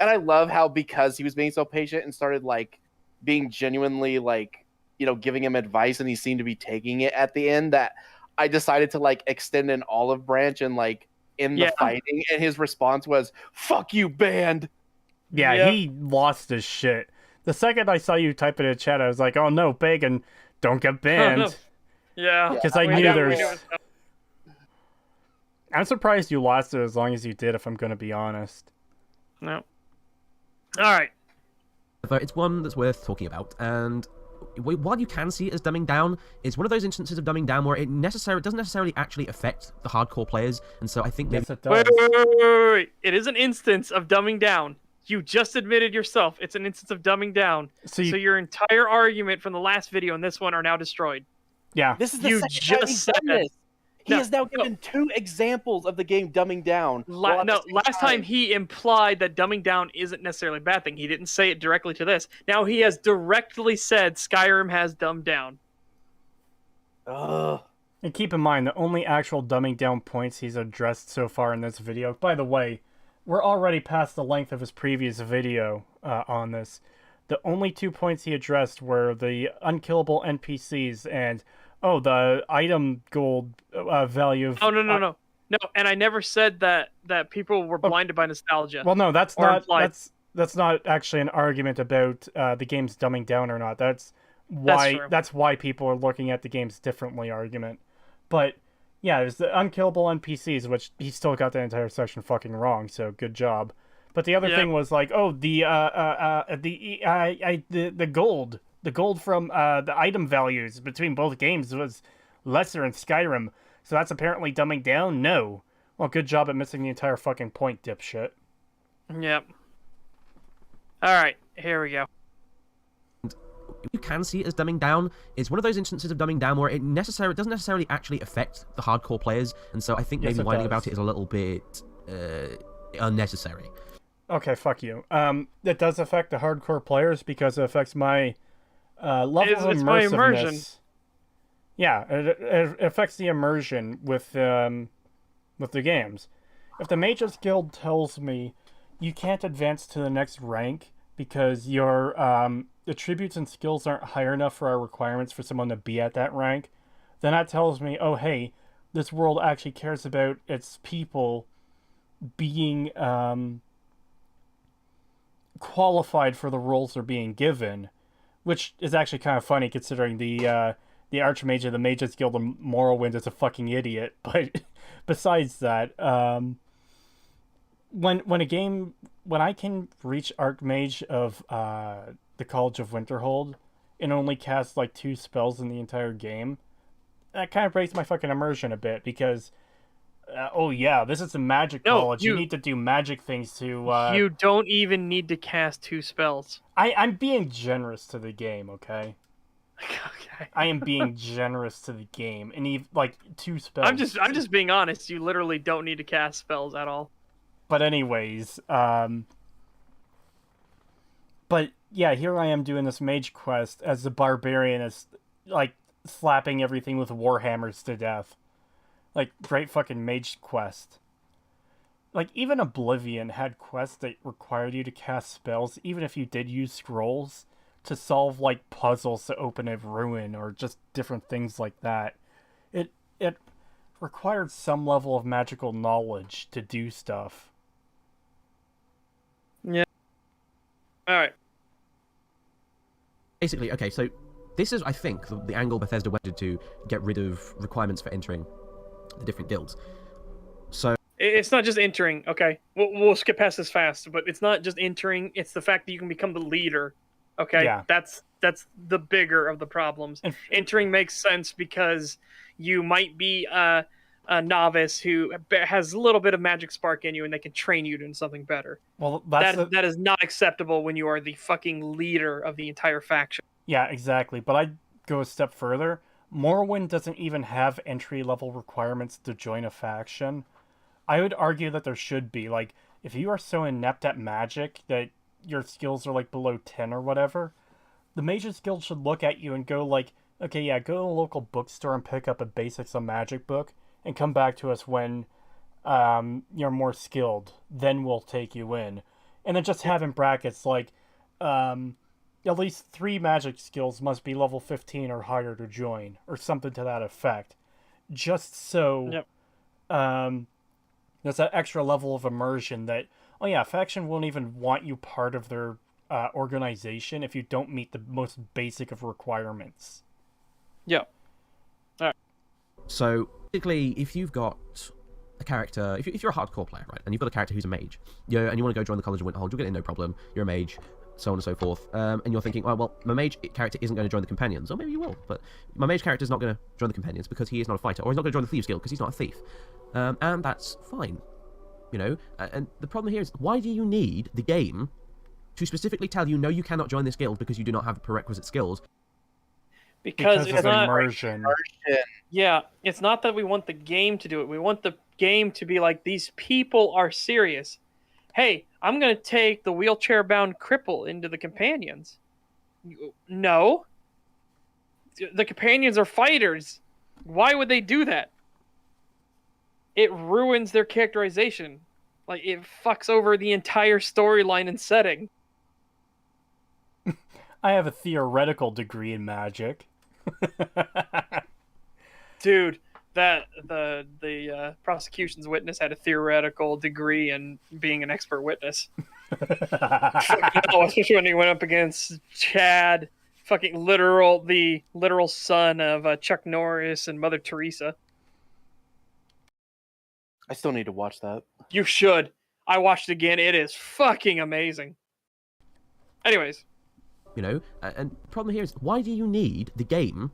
And I love how because he was being so patient and started like being genuinely like, you know, giving him advice and he seemed to be taking it at the end, that I decided to like extend an olive branch and like in the Yeah. fighting, and his response was, "Fuck you, band." Yeah, Yep. he lost his shit. The second I saw you type in a chat, I was like, "Oh no, Pagan, don't get banned." Yeah, Because I we knew knew- there's. we knew it was- I'm surprised you lasted as long as you did. If I'm going to be honest. No. All right. But it's one that's worth talking about, and while you can see it as dumbing down, it's one of those instances of dumbing down where it doesn't necessarily actually affect the hardcore players, and so I think maybe Yes, it does. Wait. It is an instance of dumbing down. You just admitted yourself it's an instance of dumbing down. So So your entire argument from the last video and this one are now destroyed. yeah, This is the You second time just he's done said- this. He No, has now no. given 2 examples of the game dumbing down. while at the No, same last time he implied that dumbing down isn't necessarily a bad thing. He didn't say it directly to this. Now he has directly said Skyrim has dumbed down. Ugh. and keep in mind the only actual dumbing down points he's addressed so far in this video. By the way, we're already past the length of his previous video on this. The only 2 points he addressed were the unkillable NPCs and the item gold value. Oh no. No, and I never said that people were blinded by nostalgia. Well, no, that's Or not implied. that's not actually an argument about the game's dumbing down or not. That's why true. that's why people are looking at the games differently argument. But yeah, there's the unkillable NPCs, which he still got the entire section fucking wrong. So good job. But the other Yeah. thing was like, the gold from the item values between both games was lesser in Skyrim. So that's apparently dumbing down? No. Well, good job at missing the entire fucking point, dipshit. Yep. All right, here we go. you can see it as dumbing down, it's one of those instances of dumbing down where it doesn't necessarily actually affect the hardcore players, and so I think Yes, maybe it whining does. about it is a little bit unnecessary. Okay, fuck you. It does affect the hardcore players because it affects my level of It's my immersion. immersiveness. Yeah, it affects the immersion with the games. If the Mages Guild tells me you can't advance to the next rank because your attributes and skills aren't high enough for our requirements for someone to be at that rank, then that tells me, oh hey, this world actually cares about its people being qualified for the roles they're being given, which is actually kind of funny considering the Archmage of the Mages Guild of Morrowind is a fucking idiot. But besides that, when I can reach Archmage of the College of Winterhold and only cast like 2 spells in the entire game, that kind of breaks my fucking immersion a bit because oh yeah, this is a magic No, college. You you- need to do magic things to. You don't even need to cast 2 spells. I'm being generous to the game, okay? Okay. I am being generous to the game, and like 2 spells. I'm just being honest. You literally don't need to cast spells at all. But anyways, but yeah, here I am doing this mage quest as the barbarian is like slapping everything with warhammers to death. Like great fucking mage quest. Like even Oblivion had quests that required you to cast spells, even if you did use scrolls to solve like puzzles to open a ruin or just different things like that. It required some level of magical knowledge to do stuff. All right. Basically, okay, so this is, I think, the angle Bethesda wanted to get rid of requirements for entering the different guilds. So It's not just entering. Okay, we'll skip past this fast, but it's not just entering. It's the fact that you can become the leader Okay, Yeah. that's the bigger of the problems. Entering makes sense because you might be a novice who has a little bit of magic spark in you, and they can train you into something better. Well, that is not acceptable when you are the fucking leader of the entire faction. Yeah, exactly. But I'd go a step further. Morrowind doesn't even have entry-level requirements to join a faction. I would argue that there should be. Like, if you are so inept at magic that your skills are, like, below 10 or whatever, the Mages Guild should look at you and go, like, okay, yeah, go to a local bookstore and pick up a Basics of Magic book and come back to us when you're more skilled. Then we'll take you in. And then just have in brackets, like, at least 3 magic skills must be level 15 or higher to join, or something to that effect. Just so there's that extra level of immersion that, oh yeah, faction won't even want you part of their organization if you don't meet the most basic of requirements. Yeah. All right. So, basically, if you've got a character, if you're a hardcore player, right, and you've got a character who's a mage, and you want to go join the College of Winterhold, you'll get in no problem. You're a mage, so on and so forth. And you're thinking, oh, well, my mage character isn't going to join the Companions. Or maybe you will, but my mage character is not going to join the Companions because he is not a fighter, or he's not going to join the Thieves Guild because he's not a thief. And that's fine. And the problem here is, why do you need the game to specifically tell you, no, you cannot join this guild because you do not have the prerequisite skills? Because it's of not immersion. Yeah, it's not that we want the game to do it. We want the game to be like, these people are serious. Hey, I'm going to take the wheelchair-bound cripple into the Companions. No. The Companions are fighters. Why would they do that? It ruins their characterization. Like, it fucks over the entire storyline and setting. I have a theoretical degree in magic. Dude, the prosecution's witness had a theoretical degree in being an expert witness. Especially when he went up against Chad, the literal son of Chuck Norris and Mother Teresa. I still need to watch that. You should. I watched it again. It is fucking amazing. Anyways. And the problem here is, why do you need the game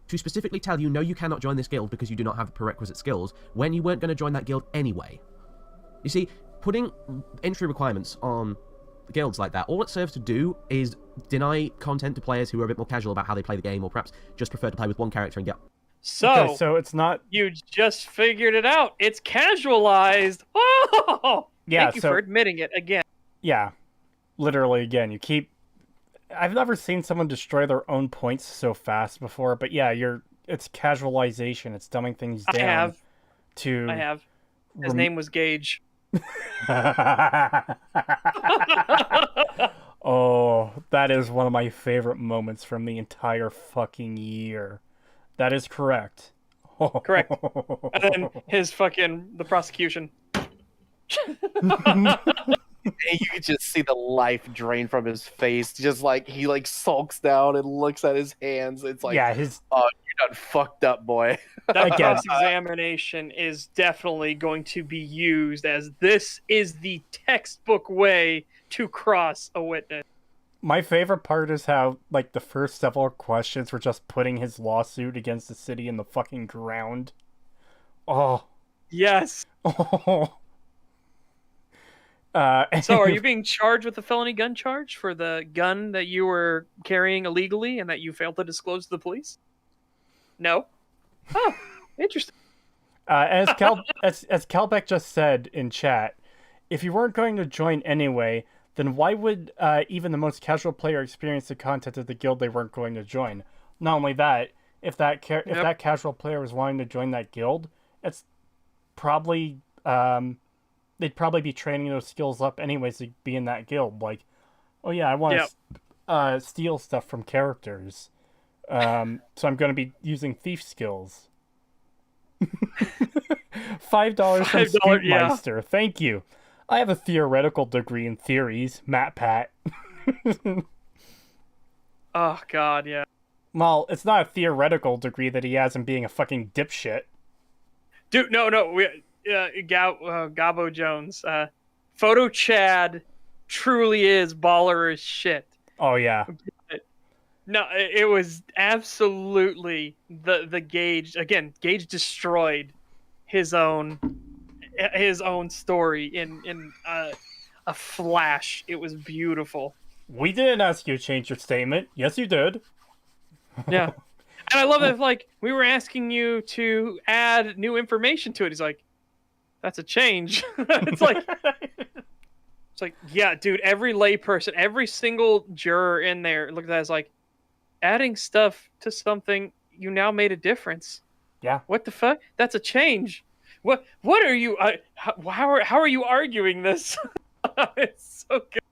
to specifically tell you, no, you cannot join this guild because you do not have the prerequisite skills, when you weren't going to join that guild anyway? You see, putting entry requirements on guilds like that, all it serves to do is deny content to players who are a bit more casual about how they play the game, or perhaps just prefer to play with one character and get... So it's not... You just figured it out. It's casualized. Oh! Yeah, Thank you for admitting it again. Yeah. Literally, again, you keep... I've never seen someone destroy their own points so fast before, but yeah, it's casualization. It's dumbing things down. I have. His name was Gage. Oh, that is one of my favorite moments from the entire fucking year. That is correct. Correct. And then the prosecution. You could just see the life drain from his face. Just like he sulks down and looks at his hands. It's like, yeah, oh, you done fucked up, boy. That cross-examination is definitely going to be used as this is the textbook way to cross a witness. My favorite part is how, the first several questions were just putting his lawsuit against the city in the fucking ground. Oh. Yes. Oh. So, are you being charged with a felony gun charge for the gun that you were carrying illegally and that you failed to disclose to the police? No? Oh, interesting. As Calbeck just said in chat, if you weren't going to join anyway, then why would even the most casual player experience the content of the guild they weren't going to join? Not only that, if that casual player was wanting to join that guild, it's probably... they'd probably be training those skills up anyways to be in that guild. Like, oh yeah, I want to steal stuff from characters. So I'm going to be using thief skills. $5 from Speedmeister. Yeah. Thank you. I have a theoretical degree in theories, Matt Pat. Oh, God, yeah. Well, it's not a theoretical degree that he has in being a fucking dipshit. Dude, no. Gabo Jones. Photo Chad truly is baller as shit. Oh yeah. No, it was absolutely the Gage again. Gage destroyed his own story in a flash. It was beautiful. We didn't ask you to change your statement. Yes, you did. Yeah, and I love that. Like we were asking you to add new information to it. He's like, "That's a change." It's like, yeah, dude. Every layperson, every single juror in there looked at that as like adding stuff to something. You now made a difference. Yeah. What the fuck? That's a change. What are you? How are you arguing this? It's so good.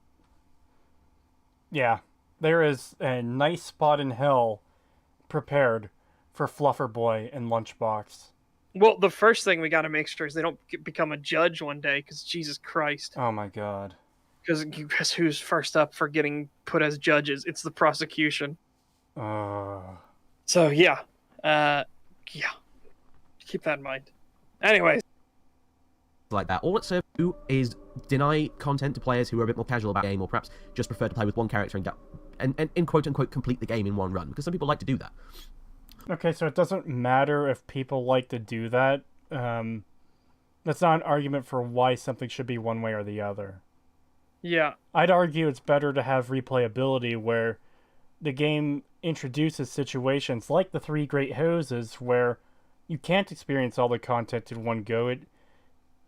Yeah. There is a nice spot in hell prepared for Fluffer Boy and Lunchbox. Well, the first thing we got to make sure is they don't become a judge one day, because Jesus Christ. Oh my god. Because guess who's first up for getting put as judges? It's the prosecution. So yeah, yeah. Keep that in mind. Anyways. Like that. All it serves to do is deny content to players who are a bit more casual about the game, or perhaps just prefer to play with one character and in quote unquote complete the game in one run, because some people like to do that. Okay, so it doesn't matter if people like to do that. That's not an argument for why something should be one way or the other. Yeah. I'd argue it's better to have replayability where the game introduces situations like the Three Great Hoses where you can't experience all the content in one go. It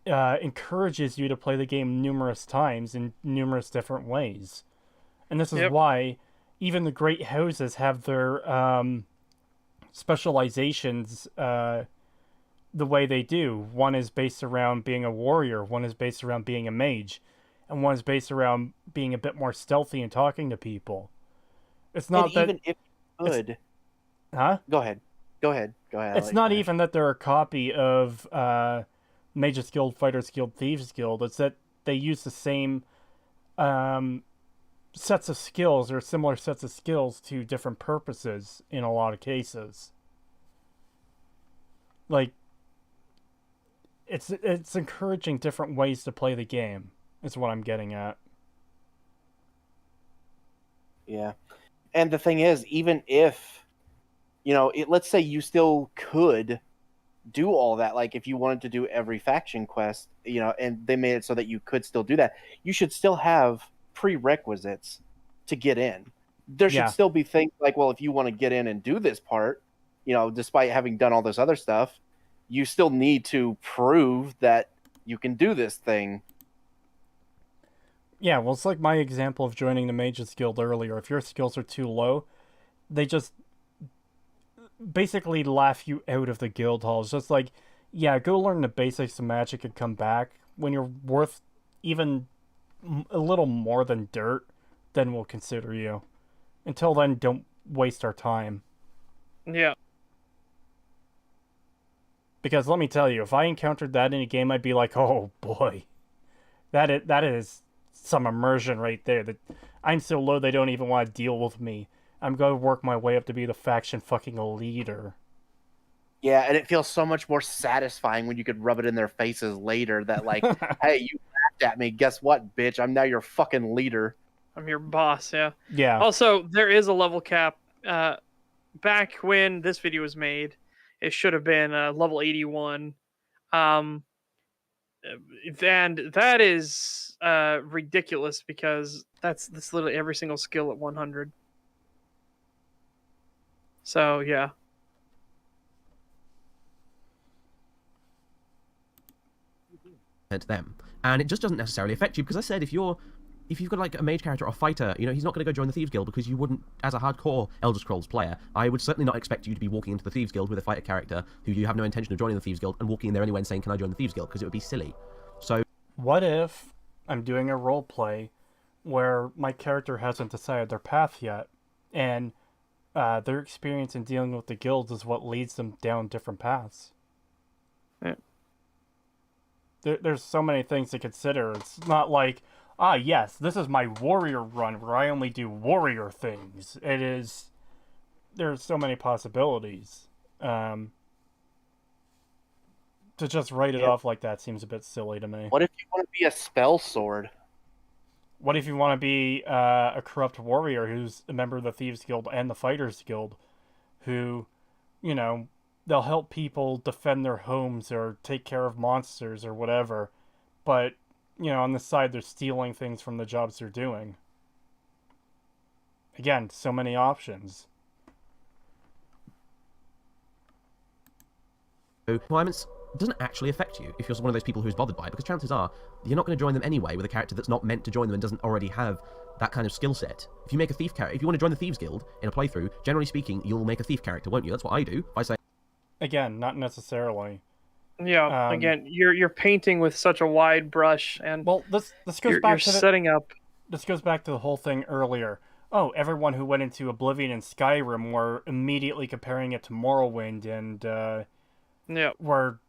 encourages you to play the game numerous times in numerous different ways. And this is why even the Great Hoses have their specializations the way they do. One is based around being a warrior, one is based around being a mage, and one is based around being a bit more stealthy and talking to people. It's not and that even if you could, huh? Go ahead. It's not even that they're a copy of Mages Guild, Fighters Guild, Thieves Guild. It's that they use the same sets of skills or similar sets of skills to different purposes in a lot of cases. Like, it's encouraging different ways to play the game, is what I'm getting at. Yeah. And the thing is, even if, let's say you still could do all that, like if you wanted to do every faction quest, and they made it so that you could still do that, you should still have prerequisites to get in. There should still be things like, well, if you want to get in and do this part, despite having done all this other stuff, you still need to prove that you can do this thing. Yeah, well, it's like my example of joining the Mages Guild earlier. If your skills are too low, they just basically laugh you out of the guild hall. It's just like, yeah, go learn the basics of magic and come back. When you're worth even a little more than dirt, then we'll consider you. Until then, don't waste our time. Yeah. Because let me tell you, if I encountered that in a game, I'd be like, oh boy, that is some immersion right there. That I'm so low they don't even want to deal with me. I'm going to work my way up to be the faction fucking leader. Yeah, and it feels so much more satisfying when you could rub it in their faces later that, like, hey, you laughed at me. Guess what, bitch? I'm now your fucking leader. I'm your boss, yeah. Yeah. Also, there is a level cap. Back when this video was made, it should have been level 81. And that is ridiculous because that's literally every single skill at 100. So, yeah. To them, and it just doesn't necessarily affect you, because I said if you've got like a mage character or a fighter, he's not going to go join the Thieves Guild, because you wouldn't, as a hardcore Elder Scrolls player, I would certainly not expect you to be walking into the Thieves Guild with a fighter character who you have no intention of joining the Thieves Guild and walking in there anyway and saying, can I join the Thieves Guild, because it would be silly. So what if I'm doing a role play where my character hasn't decided their path yet, and their experience in dealing with the guilds is what leads them down different paths? Yeah. There's so many things to consider. It's not like, yes, this is my warrior run where I only do warrior things. There's so many possibilities. To just write it off like that seems a bit silly to me. What if you want to be a spell sword? What if you want to be a corrupt warrior who's a member of the Thieves Guild and the Fighters Guild, who, you know, they'll help people defend their homes or take care of monsters or whatever, but, you know, on the side they're stealing things from the jobs they're doing. Again, so many options. Requirements doesn't actually affect you if you're one of those people who's bothered by it, because chances are you're not going to join them anyway with a character that's not meant to join them and doesn't already have that kind of skill set. If you make a thief character, if you want to join the Thieves Guild in a playthrough, generally speaking, you'll make a thief character, won't you? That's what I do. If I say, Again, not necessarily. Yeah, again, you're painting with such a wide brush, and well, this goes back to setting up. This goes back to the whole thing earlier. Oh, everyone who went into Oblivion and Skyrim were immediately comparing it to Morrowind, and were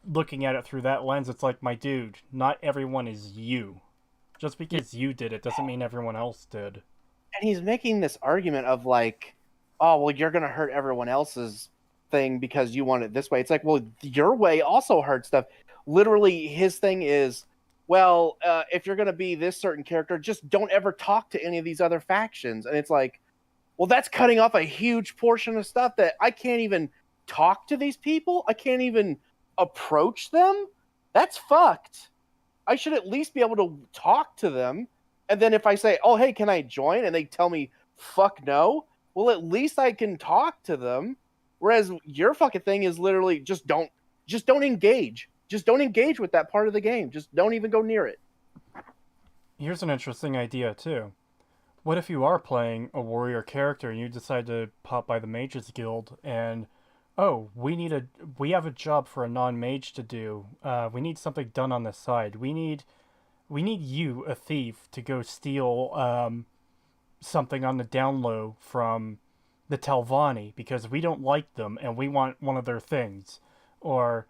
looking at it through that lens. It's like, my dude, not everyone is you. Just because you did it doesn't mean everyone else did. And he's making this argument of like, oh, well, you're going to hurt everyone else's thing because you want it this way. It's like, well, your way also hurts stuff. Literally, his thing is, well, if you're going to be this certain character, just don't ever talk to any of these other factions. And it's like, well, that's cutting off a huge portion of stuff that I can't even talk to these people. I can't even approach them. That's fucked. I should at least be able to talk to them. And then if I say, oh, hey, can I join? And they tell me, fuck no. Well, at least I can talk to them. Whereas your fucking thing is literally just don't engage. Just don't engage with that part of the game. Just don't even go near it. Here's an interesting idea, too. What if you are playing a warrior character and you decide to pop by the Mages Guild and, oh, we have a job for a non-mage to do. We need something done on the side. We need you, a thief, to go steal something on the down low from the Telvanni because we don't like them and we want one of their things. Or,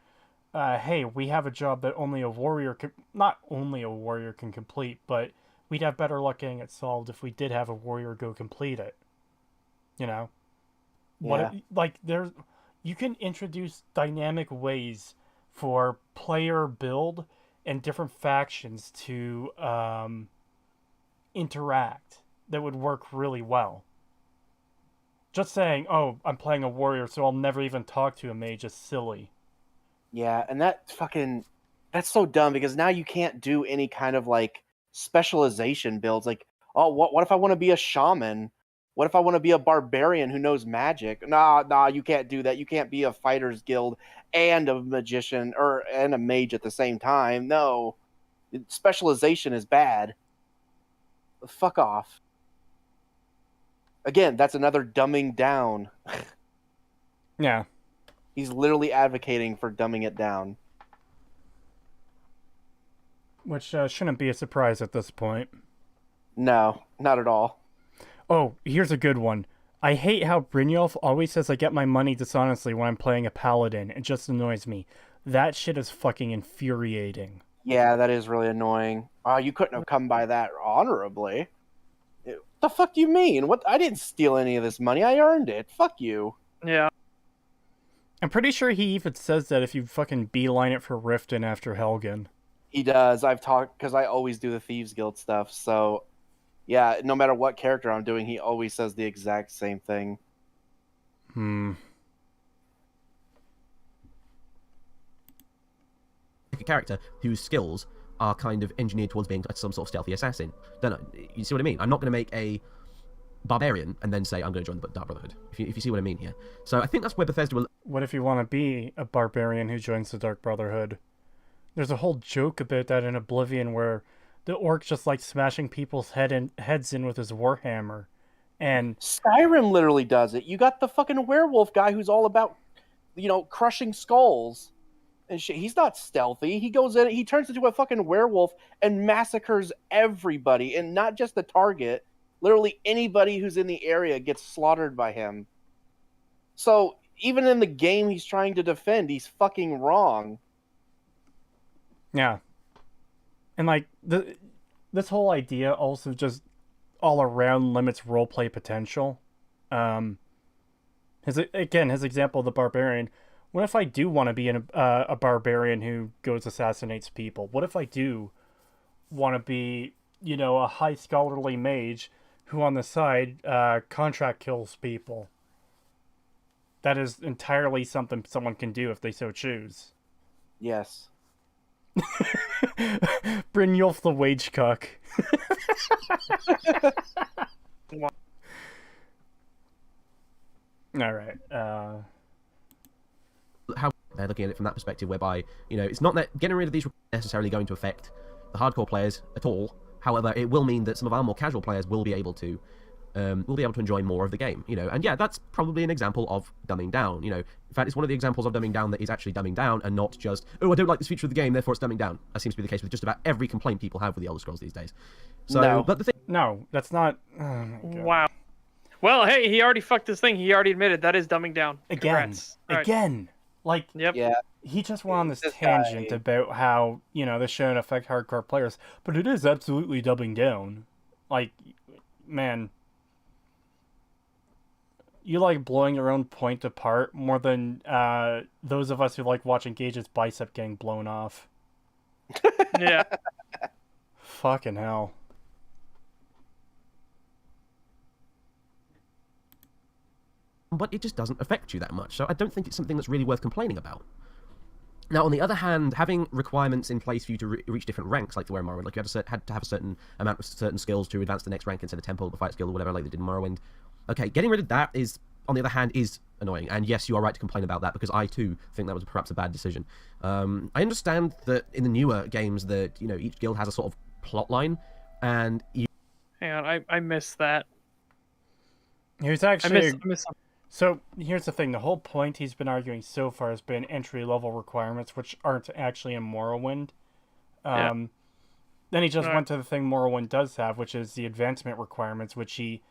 hey, we have a job that only a warrior can, not only a warrior can complete, but we'd have better luck getting it solved if we did have a warrior go complete it. You know? Yeah. You can introduce dynamic ways for player build and different factions to interact that would work really well. Just saying, oh, I'm playing a warrior, so I'll never even talk to a mage is silly. Yeah, and that's so dumb because now you can't do any kind of like specialization builds. Like, oh, what if I want to be a shaman? What if I want to be a barbarian who knows magic? Nah, you can't do that. You can't be a fighters guild and a magician and a mage at the same time. No, specialization is bad. Fuck off. Again, that's another dumbing down. Yeah. He's literally advocating for dumbing it down. Which shouldn't be a surprise at this point. No, not at all. Oh, here's a good one. I hate how Brynjolf always says I get my money dishonestly when I'm playing a paladin. It just annoys me. That shit is fucking infuriating. Yeah, that is really annoying. Oh, you couldn't have come by that honorably. What the fuck do you mean? What? I didn't steal any of this money. I earned it. Fuck you. Yeah. I'm pretty sure he even says that if you fucking beeline it for Riften after Helgen. He does. I've talked because I always do the Thieves Guild stuff. So, yeah, no matter what character I'm doing, he always says the exact same thing. A character whose skills are kind of engineered towards being some sort of stealthy assassin. Don't know. You see what I mean? I'm not going to make a barbarian and then say I'm going to join the Dark Brotherhood. If you see what I mean here. So I think that's where Bethesda will... What if you want to be a barbarian who joins the Dark Brotherhood? There's a whole joke about that in Oblivion where the orc just like smashing people's heads in with his warhammer. And Skyrim literally does it. You got the fucking werewolf guy who's all about, crushing skulls and shit. He's not stealthy. He goes in, he turns into a fucking werewolf and massacres everybody, and not just the target. Literally anybody who's in the area gets slaughtered by him. So even in the game he's trying to defend, he's fucking wrong. Yeah. And like this whole idea also just all around limits roleplay potential. His example of the barbarian. What if I do want to be a barbarian who goes assassinates people? What if I do want to be you know, a high scholarly mage who on the side contract kills people. That is entirely something someone can do if they so choose. Yes. Brynjolf the wage cuck. All right. How they're looking at it from that perspective, whereby, you know, it's not that getting rid of these necessarily going to affect the hardcore players at all. However, it will mean that some of our more casual players will be able to enjoy more of the game, you know. And yeah, that's probably an example of dumbing down, you know. In fact, it's one of the examples of dumbing down that is actually dumbing down and not just, oh, I don't like this feature of the game, therefore it's dumbing down. That seems to be the case with just about every complaint people have with the Elder Scrolls these days. So, No. but the thing... No, that's not... Oh my God. Wow. Well, hey, he already fucked his thing. He already admitted that is dumbing down. Again. Congrats. All right. Again. Like, Yep. Yeah. he just went on this This tangent guy- about how, you know, this shouldn't affect hardcore players, but it is absolutely dumbing down. Like, man, you like blowing your own point apart more than those of us who like watching Gage's bicep getting blown off. Yeah. Fucking hell. But it just doesn't affect you that much, so I don't think it's something that's really worth complaining about. Now, on the other hand, having requirements in place for you to reach different ranks, like the way in Morrowind, like you had to have a certain amount of certain skills to advance the next rank instead of Temple or the Fight skill or whatever, like they did in Morrowind. Okay, getting rid of that is, on the other hand, is annoying. And yes, you are right to complain about that, because I too think that was perhaps a bad decision. I understand that in the newer games that, you know, each guild has a sort of plot line, and you... Hang on, I missed that. Here's I actually... missed something. So, here's the thing. The whole point he's been arguing so far has been entry-level requirements, which aren't actually in Morrowind. Yeah. Then he just Right. went to the thing Morrowind does have, which is the advancement requirements, which he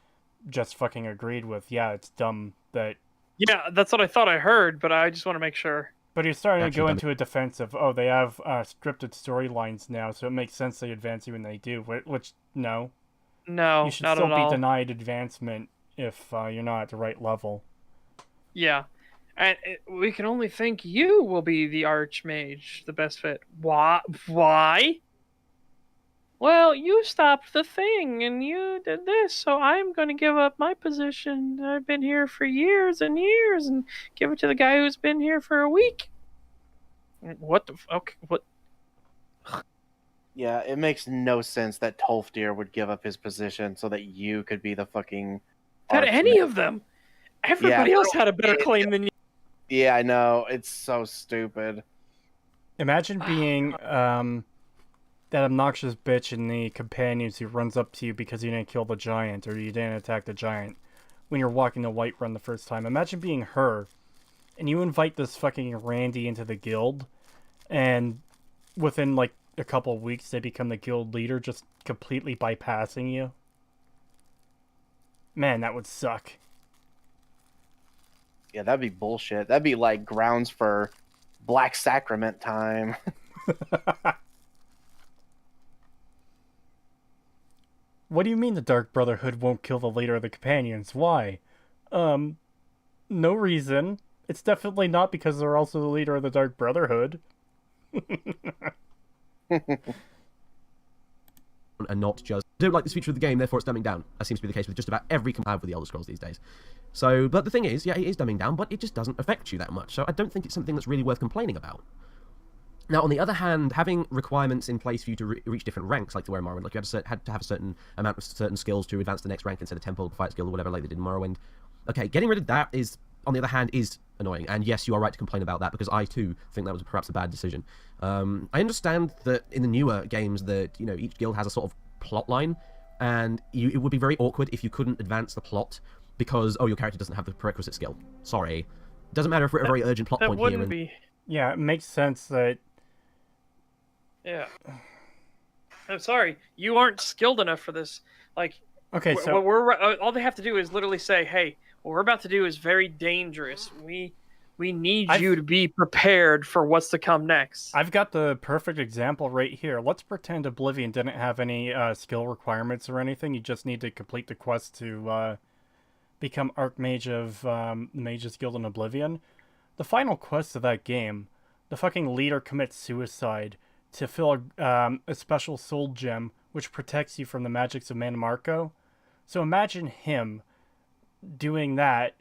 just fucking agreed with. Yeah, it's dumb that... Yeah, that's what I thought I heard, but I just want to make sure. But he's starting to Actually go done into a defense of, oh, they have scripted storylines now, so it makes sense they advance you when they do, which, no. No, You should not still at be all. denied advancement if you're not at the right level. Yeah. And we can only think you will be the Archmage, the best fit. Why? Why? Well, you stopped the thing and you did this, so I'm going to give up my position. I've been here for years and years and give it to the guy who's been here for a week. What the okay, what? Yeah, it makes no sense that Tolfdir would give up his position so that you could be the fucking... Had any Archmage. of them? Everybody else had a better claim than you. Yeah, I know. It's so stupid. Imagine being that obnoxious bitch in the companions who runs up to you because you didn't kill the giant or you didn't attack the giant when you're walking the Whiterun the first time. Imagine being her, and you invite this fucking Randy into the guild, and within like a couple of weeks they become the guild leader, just completely bypassing you. Man, that would suck. Yeah, that'd be bullshit. That'd be like grounds for Black Sacrament time. What do you mean the Dark Brotherhood won't kill the leader of the companions? Why? No reason. It's definitely not because they're also the leader of the Dark Brotherhood. and not just, I don't like this feature of the game, therefore it's dumbing down. That seems to be the case with just about every complaint I have with the Elder Scrolls these days. So, but the thing is, yeah, it is dumbing down, but it just doesn't affect you that much, so I don't think it's something that's really worth complaining about. Now, on the other hand, having requirements in place for you to reach different ranks, like the way in Morrowind, like you had to have a certain amount of certain skills to advance the next rank instead of Temple or the Fight skill or whatever, like they did in Morrowind. Okay, getting rid of that is, on the other hand, is annoying. And yes, you are right to complain about that, because I too think that was perhaps a bad decision. I understand that in the newer games that, you know, each guild has a sort of plot line, and it would be very awkward if you couldn't advance the plot because, oh, your character doesn't have the prerequisite skill. Sorry. Doesn't matter if we're at a very urgent plot That point wouldn't here. be. Yeah, it makes sense that... Yeah. I'm sorry, you aren't skilled enough for this. Like, Okay, so... what we're all they have to do is literally say, "Hey, what we're about to do is very dangerous. We need you to be prepared for what's to come next." I've got the perfect example right here. Let's pretend Oblivion didn't have any skill requirements or anything. You just need to complete the quest to become Archmage of the Mages Guild in Oblivion. The final quest of that game, the fucking leader commits suicide to fill a special soul gem which protects you from the magics of Manmarco. So imagine him doing that,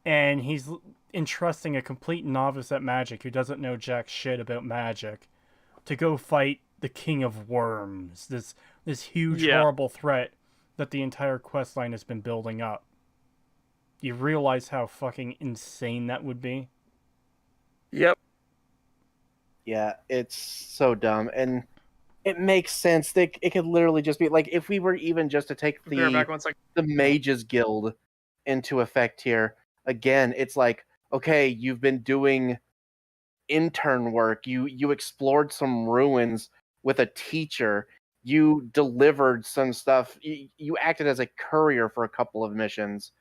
and he's entrusting a complete novice at magic who doesn't know jack shit about magic to go fight the King of Worms, this huge, horrible threat that the entire questline has been building up. You realize how fucking insane that would be? Yep. Yeah, it's so dumb, and it makes sense. It could literally just be like, if we were even just to take Be right back 1 second. the Mages Guild into effect here, again, it's like, okay, you've been doing intern work. You explored some ruins with a teacher. You delivered some stuff. You acted as a courier for a couple of missions.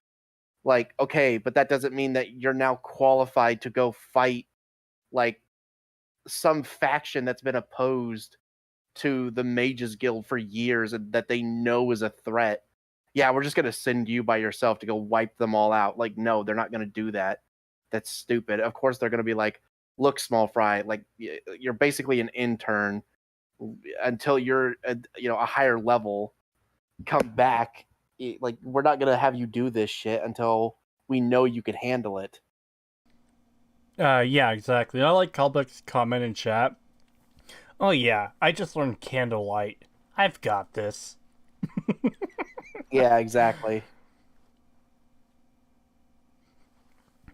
Like, okay, but that doesn't mean that you're now qualified to go fight like some faction that's been opposed to the Mages Guild for years and that they know is a threat. Yeah, we're just going to send you by yourself to go wipe them all out. Like, no, they're not going to do that. That's stupid. Of course, they're going to be like, look, small fry, like, you're basically an intern until you're a higher level. Come back. Like, we're not going to have you do this shit until we know you can handle it. Yeah, exactly. I like Callback's comment in chat. Oh yeah, I just learned Candlelight. I've got this. Yeah, exactly.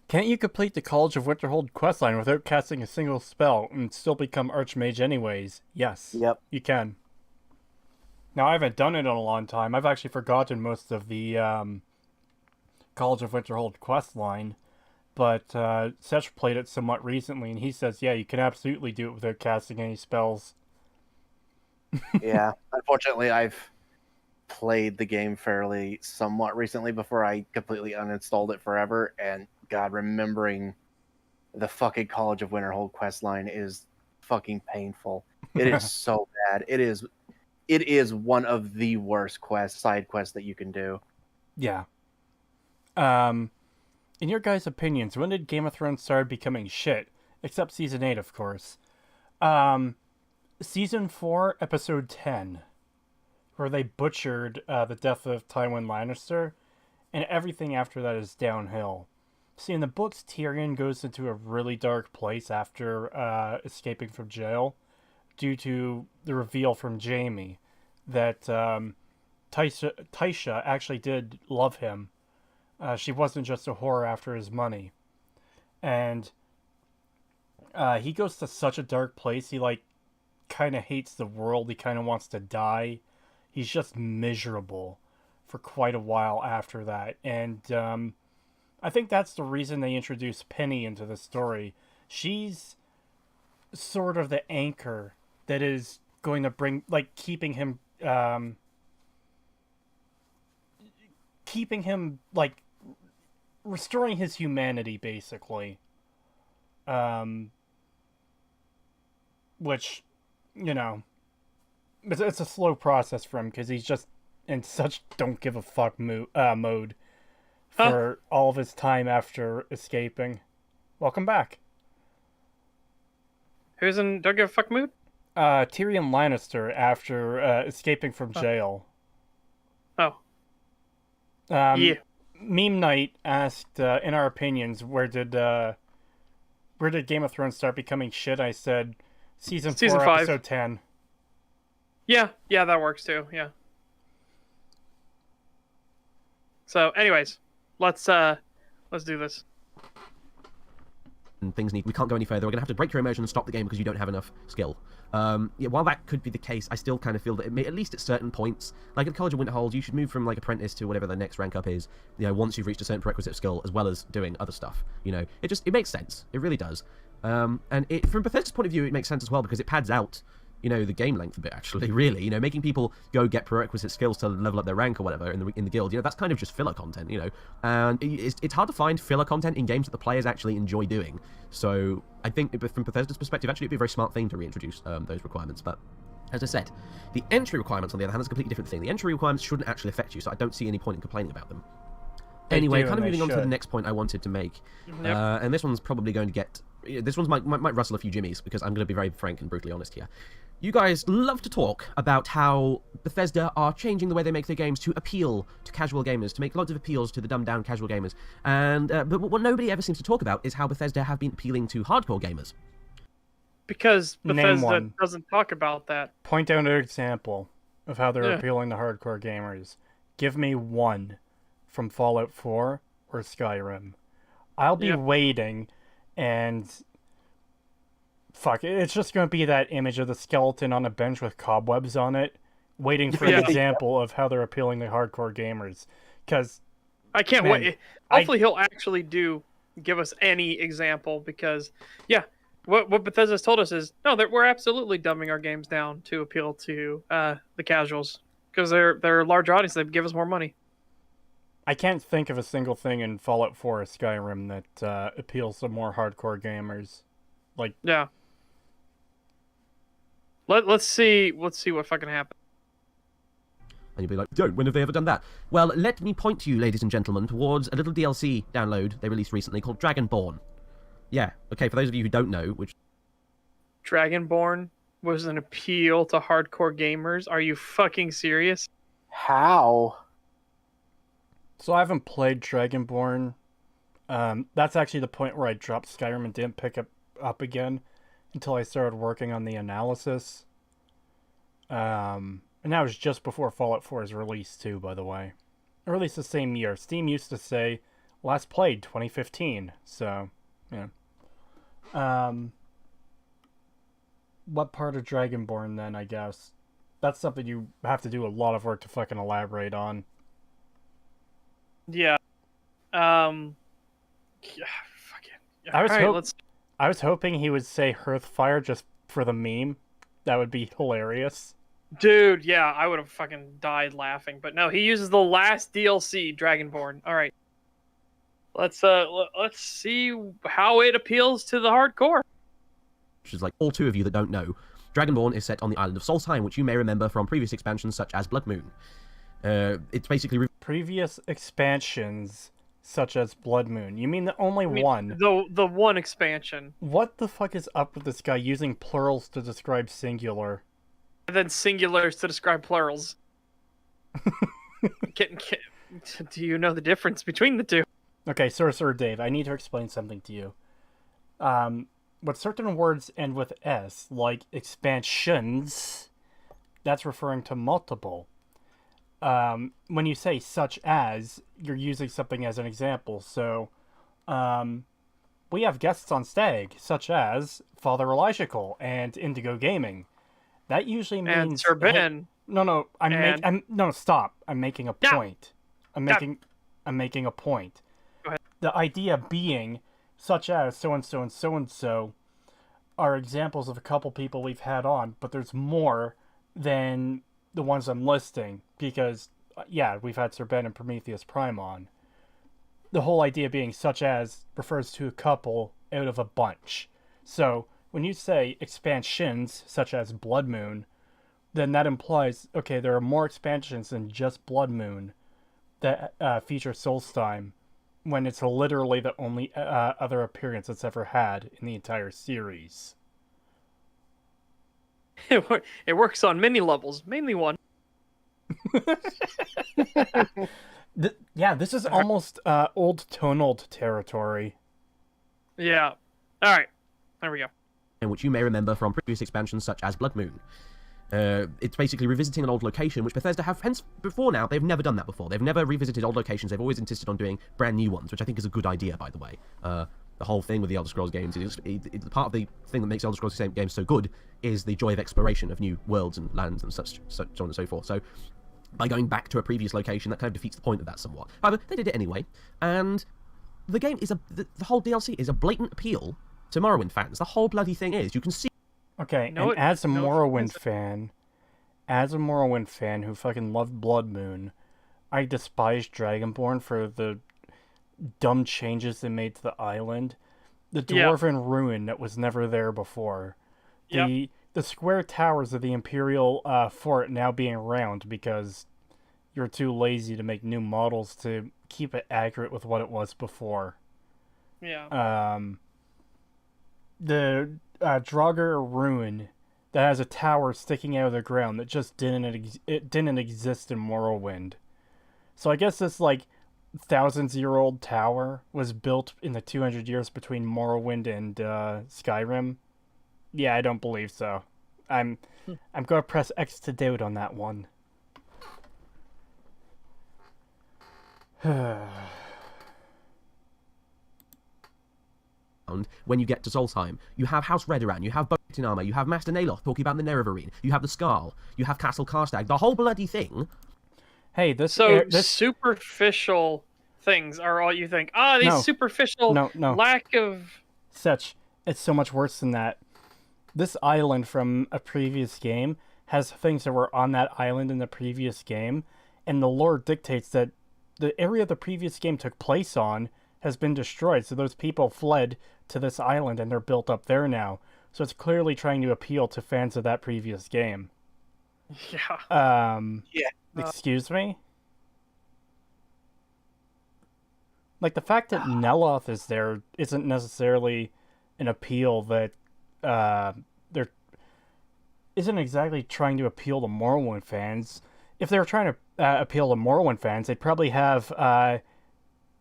Can't you complete the College of Winterhold questline without casting a single spell and still become Archmage anyways? Yes. Yep. You can. Now, I haven't done it in a long time. I've actually forgotten most of the College of Winterhold questline, but Sesh played it somewhat recently, and he says, yeah, you can absolutely do it without casting any spells. Yeah. Unfortunately, I've played the game fairly somewhat recently before I completely uninstalled it forever, and God, remembering the fucking College of Winterhold questline is fucking painful. It is so bad. It is one of the worst side quests that you can do. Yeah. In your guys' opinions, when did Game of Thrones start becoming shit? Except Season 8, of course. Season 4, Episode 10, where they butchered the death of Tywin Lannister, and everything after that is downhill. See, in the books, Tyrion goes into a really dark place after escaping from jail, due to the reveal from Jaime that Tysha actually did love him. She wasn't just a whore after his money. And he goes to such a dark place, he kind of hates the world, he kind of wants to die. He's just miserable for quite a while after that. And I think that's the reason they introduced Penny into the story. She's sort of the anchor that is going to bring, keeping him, restoring his humanity, basically. Which, it's a slow process for him, because he's just in such don't give a fuck mode for all of his time after escaping. Welcome back. Who's in don't give a fuck mood? Tyrion Lannister after escaping from jail. Oh. Yeah. Meme Night asked, in our opinions, where did Game of Thrones start becoming shit? I said season 4, 5. episode 10. Yeah, that works too. Yeah. So, anyways, let's do this. And things we can't go any further. We're gonna have to break your immersion and stop the game because you don't have enough skill. While that could be the case, I still kind of feel that it may, at least at certain points, like at College of Winterhold, you should move from apprentice to whatever the next rank up is. Once you've reached a certain prerequisite skill, as well as doing other stuff. It makes sense. It really does. And from Bethesda's point of view, it makes sense as well because it pads out the game length a bit, actually, really. Making people go get prerequisite skills to level up their rank or whatever in the guild, that's kind of just filler content, And it's hard to find filler content in games that the players actually enjoy doing. So I think from Bethesda's perspective, actually, it'd be a very smart thing to reintroduce those requirements. But as I said, the entry requirements, on the other hand, is a completely different thing. The entry requirements shouldn't actually affect you, so I don't see any point in complaining about them. Anyway, kind of moving on to the next point I wanted to make. Yep. And this one's probably going to get... This one's might rustle a few jimmies, because I'm going to be very frank and brutally honest here. You guys love to talk about how Bethesda are changing the way they make their games to appeal to casual gamers, to make lots of appeals to the dumbed-down casual gamers. And but what nobody ever seems to talk about is how Bethesda have been appealing to hardcore gamers. Because Name Bethesda one. doesn't talk about that. Point out an example of how they're Yeah. appealing to hardcore gamers. Give me one from Fallout 4 or Skyrim. I'll be Yep. waiting, and fuck, it's just going to be that image of the skeleton on a bench with cobwebs on it, waiting for Yeah. an example of how they're appealing to hardcore gamers. Because I can't Man, wait. Hopefully, he'll actually give us any example because, yeah, what Bethesda's told us is no, we're absolutely dumbing our games down to appeal to the casuals because they're a large audience. They give us more money. I can't think of a single thing in Fallout 4 or Skyrim that appeals to more hardcore gamers. Like, Yeah. Let's see what fucking happens. And you'll be like, don't, when have they ever done that? Well, let me point you, ladies and gentlemen, towards a little DLC download they released recently called Dragonborn. Yeah, okay, for those of you who don't know, which... Dragonborn was an appeal to hardcore gamers. Are you fucking serious? How? so I haven't played Dragonborn. That's actually the point where I dropped Skyrim and didn't pick up again until I started working on the analysis. And that was just before Fallout 4's release too, by the way. Or at least the same year. Steam used to say last played 2015, so yeah. What part of Dragonborn then, I guess? That's something you have to do a lot of work to fucking elaborate on. Yeah. Yeah, fucking. I was Alright, hope- let's. I was hoping he would say Hearthfire just for the meme. That would be hilarious. Dude, yeah, I would have fucking died laughing. But no, he uses the last DLC, Dragonborn. All right. Let's see how it appeals to the hardcore. which is like all two of you that don't know, Dragonborn is set on the island of Solstheim, which you may remember from previous expansions such as Blood Moon. It's basically... Previous expansions, such as Blood Moon. You mean the only one? The one expansion. What the fuck is up with this guy using plurals to describe singular? And then singulars to describe plurals. Do you know the difference between the two? Okay, Sorcerer Dave, I need to explain something to you. When certain words end with S, like expansions, that's referring to multiple. When you say such as, you're using something as an example. So, we have guests on STAG, such as Father Elijah Cole and Indigo Gaming. That usually means... And Sir Ben. No, stop. I'm making a No. point. I'm making a point. Go ahead. The idea being, such as so-and-so and so-and-so are examples of a couple people we've had on, but there's more than the ones I'm listing, because, yeah, we've had Sir Ben and Prometheus Prime on. The whole idea being such as refers to a couple out of a bunch. So, when you say expansions, such as Blood Moon, then that implies, okay, there are more expansions than just Blood Moon that feature Solstheim, when it's literally the only other appearance it's ever had in the entire series. It works on many levels, mainly one. This is almost old Tonold territory. Yeah. All right. There we go. which you may remember from previous expansions such as Blood Moon. It's basically revisiting an old location, which Bethesda have, hence before now, they've never done that before. They've never revisited old locations, they've always insisted on doing brand new ones, which I think is a good idea, by the way. The whole thing with the Elder Scrolls games is, part of the thing that makes Elder Scrolls games so good is the joy of exploration of new worlds and lands and such so on and so forth. So, by going back to a previous location, that kind of defeats the point of that somewhat. However, they did it anyway, and the game is the whole DLC is a blatant appeal to Morrowind fans. The whole bloody thing is, you can see... Okay, No, and as a no, Morrowind fan who fucking loved Blood Moon, I despise Dragonborn for the dumb changes they made to the island. The dwarven ruin that was never there before. The square towers of the Imperial fort now being round because you're too lazy to make new models to keep it accurate with what it was before. Yeah. The Draugr ruin that has a tower sticking out of the ground that just didn't exist in Morrowind. So I guess this like thousands-year-old tower was built in the 200 years between Morrowind and Skyrim. Yeah, I don't believe so. I'm gonna press X to doubt on that one. When you get to Solstheim, you have House Redoran, you have Boatin Armor, you have Master Naloth talking about the Nerevarine, you have the Skarl, you have Castle Karstag, the whole bloody thing. Hey, this superficial things are all you think. These superficial lack of such. It's so much worse than that. This island from a previous game has things that were on that island in the previous game, and the lore dictates that the area the previous game took place on has been destroyed, so those people fled to this island and they're built up there now. So it's clearly trying to appeal to fans of that previous game. Yeah. Excuse me? Like, the fact that Neloth is there isn't necessarily an appeal that they're isn't exactly trying to appeal to Morrowind fans. If they were trying to appeal to Morrowind fans, they'd probably have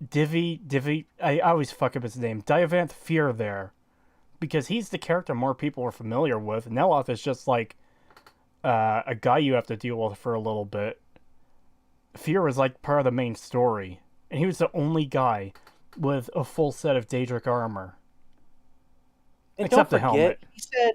Divi, I always fuck up his name, Diavanth Fear there. Because he's the character more people are familiar with. Neloth is just like a guy you have to deal with for a little bit. Fear was like part of the main story. And he was the only guy with a full set of Daedric armor. And except don't the forget, helmet. he said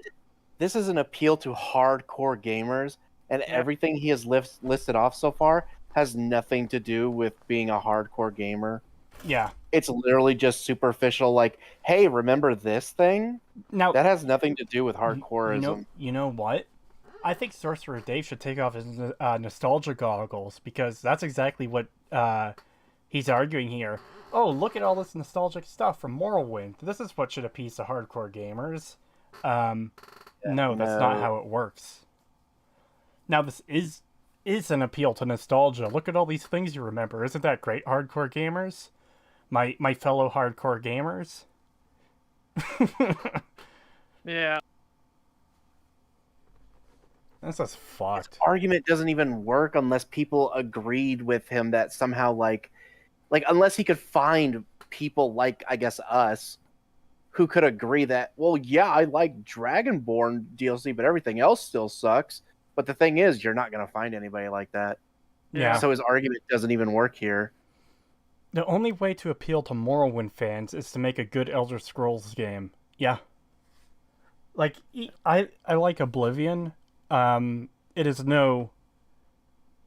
this is an appeal to hardcore gamers, and everything he has listed off so far has nothing to do with being a hardcore gamer. Yeah. It's literally just superficial, like, hey, remember this thing? Now That has nothing to do with hardcoreism. You know what? I think Sorcerer Dave should take off his nostalgia goggles, because that's exactly what he's arguing here. Oh, look at all this nostalgic stuff from Morrowind. This is what should appease to hardcore gamers. No, that's not how it works. Now, this is an appeal to nostalgia. Look at all these things you remember. Isn't that great, hardcore gamers? My fellow hardcore gamers? Yeah. That's just fucked. This argument doesn't even work unless people agreed with him that somehow, like unless he could find people like, I guess, us, who could agree that, well, yeah, I like Dragonborn DLC, but everything else still sucks. But the thing is, you're not going to find anybody like that. Yeah. So his argument doesn't even work here. The only way to appeal to Morrowind fans is to make a good Elder Scrolls game. Yeah. Like, I like Oblivion. It is no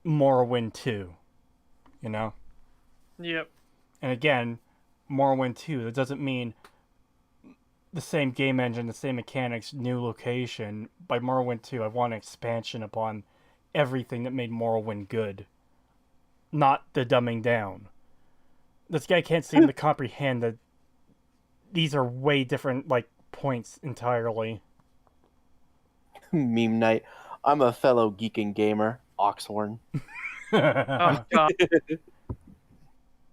Morrowind 2. You know? Yep. And again, Morrowind 2, that doesn't mean the same game engine, the same mechanics, new location. By Morrowind 2, I want an expansion upon everything that made Morrowind good. Not the dumbing down. This guy can't seem to comprehend that these are way different, like, points entirely. Meme night. I'm a fellow geek and gamer, Oxhorn. Oh, God.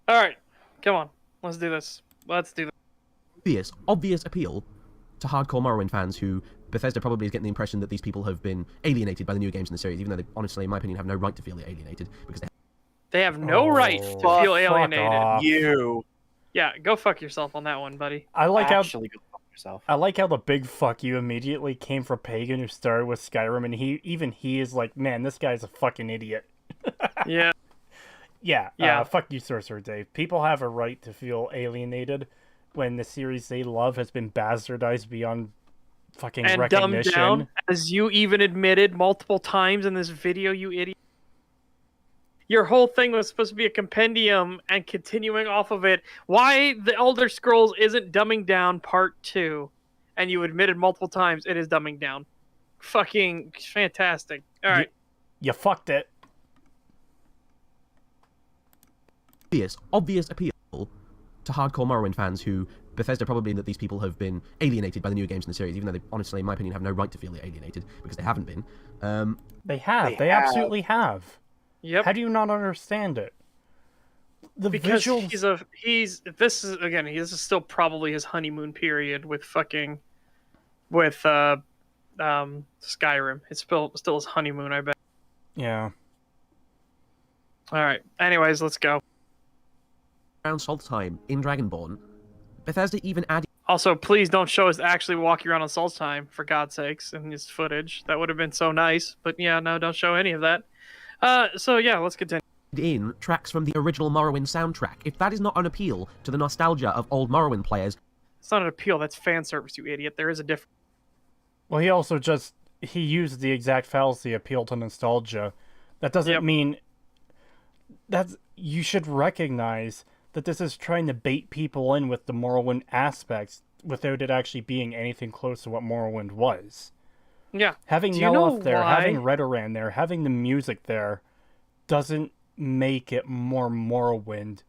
All right, come on. Let's do this. Obvious appeal to hardcore Morrowind fans who Bethesda probably is getting the impression that these people have been alienated by the new games in the series, even though they, honestly, in my opinion, have no right to feel alienated because They have no right to feel alienated. off. You. Yeah, go fuck yourself on that one, buddy. I like Actually, go fuck yourself. I like how the big fuck you immediately came from Pagan, who started with Skyrim, and he is like, man, this guy's a fucking idiot. Yeah. Yeah. Fuck you, Sorcerer Dave. People have a right to feel alienated when the series they love has been bastardized beyond fucking And recognition. dumbed down, as you even admitted multiple times in this video, you idiot. Your whole thing was supposed to be a compendium, and continuing off of it, why the Elder Scrolls isn't dumbing down part 2, and you admitted multiple times it is dumbing down. Fucking fantastic. All right. You fucked it. obvious appeal to hardcore Morrowind fans who Bethesda probably that these people have been alienated by the new games in the series, even though they honestly, in my opinion, have no right to feel alienated because they haven't been. They have. They absolutely have. Yep. How do you not understand it? The Because visuals... this is still probably his honeymoon period with Skyrim. It's still his honeymoon, I bet. Yeah. All right. Anyways, let's go. Around Solstheim in Dragonborn, Bethesda even added Also, please don't show us actually walking around on Solstheim, for God's sakes, in this footage. That would have been so nice. But yeah, no, don't show any of that. So yeah, let's continue. in tracks from the original Morrowind soundtrack. If that is not an appeal to the nostalgia of old Morrowind players, It's not an appeal. That's fan service, you idiot. There is a difference. Well, he used the exact fallacy, appeal to nostalgia. That doesn't mean you should recognize that this is trying to bait people in with the Morrowind aspects without it actually being anything close to what Morrowind was. Yeah. Having Neloth there, having Redoran there, having the music there, doesn't make it more Morrowind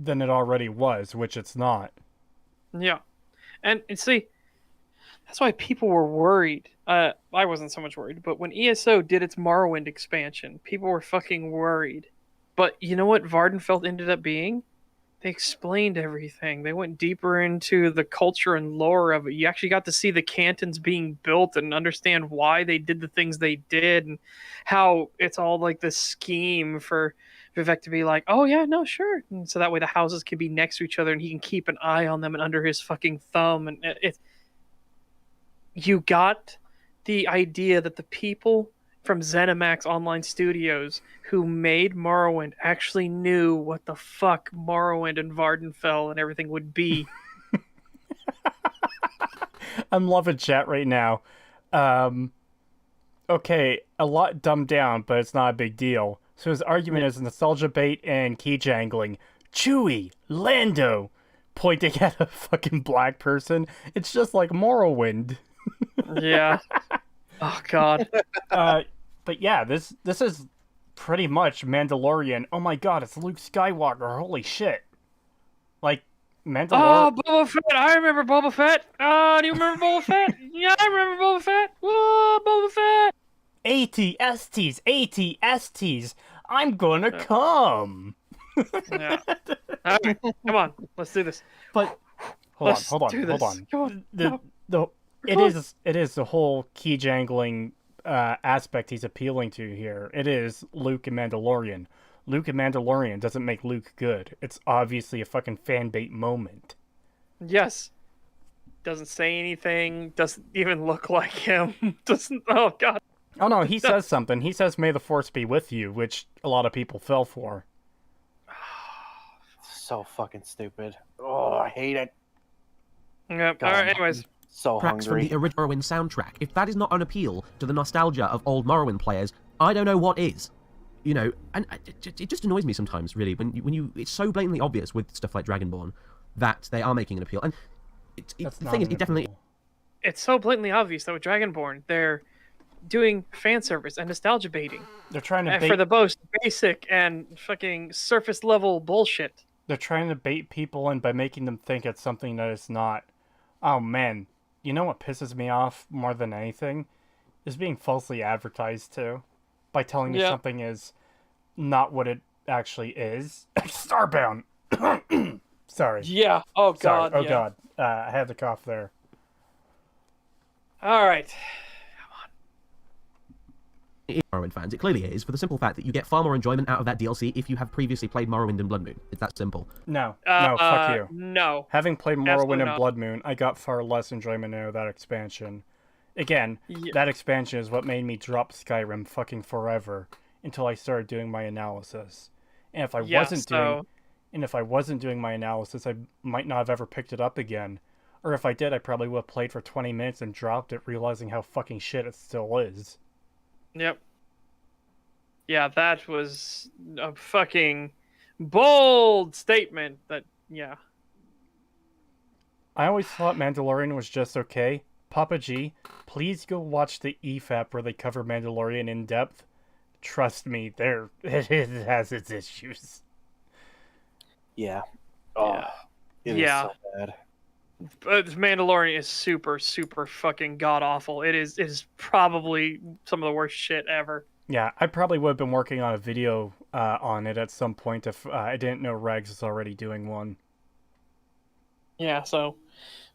than it already was, which it's not. Yeah. And see, that's why people were worried. I wasn't so much worried, but when ESO did its Morrowind expansion, people were fucking worried. But you know what Vardenfeld ended up being? They explained everything. They went deeper into the culture and lore of it. You actually got to see the cantons being built and understand why they did the things they did and how it's all like this scheme for Vivek to be like, oh yeah, no, sure. And so that way the houses can be next to each other and he can keep an eye on them and under his fucking thumb. And you got the idea that the people from ZeniMax Online Studios who made Morrowind actually knew what the fuck Morrowind and Vardenfell and everything would be. I'm loving chat right now. Okay, a lot dumbed down, but it's not a big deal. So his argument is nostalgia bait and key jangling. Chewie, Lando, pointing at a fucking black person. It's just like Morrowind. Yeah. Oh god. But yeah, this is pretty much Mandalorian. Oh my god, it's Luke Skywalker. Holy shit. Like, Mandalorian. Oh, Boba Fett. I remember Boba Fett. Do you remember Boba Fett? Yeah, I remember Boba Fett. Whoa, Boba Fett. ATSTs, ATSTs. I'm gonna come. Yeah. All right, come on. Let's do this. But hold on. Come on. It is the whole key jangling aspect he's appealing to here. It is Luke and Mandalorian. Luke and Mandalorian doesn't make Luke good. It's obviously a fucking fan bait moment. Yes. Doesn't say anything. Doesn't even look like him. Doesn't. Oh god. Oh no, he says something. He says, "May the Force be with you," which a lot of people fell for. So fucking stupid. Oh, I hate it. Yeah. All right. Anyways. So tracks hungry. from the original Morrowind soundtrack. If that is not an appeal to the nostalgia of old Morrowind players, I don't know what is. You know, and it just annoys me sometimes, really, when you it's so blatantly obvious with stuff like Dragonborn that they are making an appeal. And the thing is, it definitely... It's so blatantly obvious that with Dragonborn, they're doing fan service and nostalgia baiting. They're trying to bait... for the most basic and fucking surface level bullshit. They're trying to bait people in by making them think it's something that it's not. Oh man, you know what pisses me off more than anything? Is being falsely advertised to. By telling me something is not what it actually is. Starbound! Sorry. Yeah, oh god. Sorry. Oh god. I had to cough there. Alright. Morrowind fans, it clearly is, for the simple fact that you get far more enjoyment out of that DLC if you have previously played Morrowind and Blood Moon. It's that simple. No, fuck you. No. Having played Morrowind and Blood Moon, I got far less enjoyment out of that expansion. Again, that expansion is what made me drop Skyrim fucking forever until I started doing my analysis. And if I wasn't doing my analysis, I might not have ever picked it up again. Or if I did, I probably would have played for 20 minutes and dropped it, realizing how fucking shit it still is. Yep. Yeah, that was a fucking bold statement that, yeah. I always thought Mandalorian was just okay. Papa G, please go watch the EFAP where they cover Mandalorian in depth. Trust me, it has its issues. Yeah. Oh, it is so bad. Mandalorian is super, super fucking god awful. It is probably some of the worst shit ever. Yeah, I probably would have been working on a video on it at some point if I didn't know Regs was already doing one. Yeah, so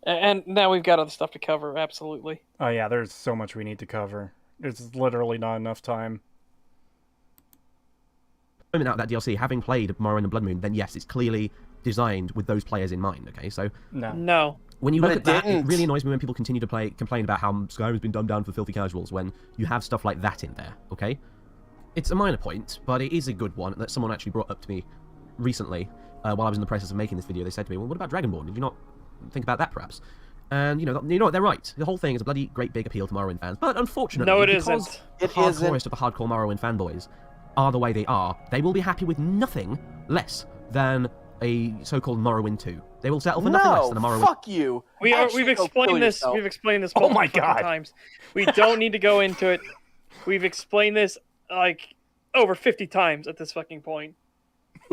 And now we've got other stuff to cover. Absolutely. Oh yeah, there's so much we need to cover. There's literally not enough time. Out of that DLC, having played Morrowind and Blood Moon, then yes, it's clearly designed with those players in mind. Okay, so No. when you But look it at that, it didn't. really annoys me when people continue to complain about how Skyrim's been dumbed down for filthy casuals when you have stuff like that in there. Okay, it's a minor point, but it is a good one that someone actually brought up to me recently while I was in the process of making this video. They said to me, "Well, what about Dragonborn? Did you not think about that, perhaps?" And you know what? They're right. The whole thing is a bloody great big appeal to Morrowind fans, but unfortunately, No, it because isn't. the It isn't. hardcorest of the hardcore Morrowind fanboys are the way they are, they will be happy with nothing less than a so-called Morrowind 2. They will settle for nothing less than a No, Morrowind. fuck you. We've Actually, go explained kill this. yourself. We've explained this. Oh multiple my fucking God. times. We don't need to go into it. We've explained this like over 50 times at this fucking point.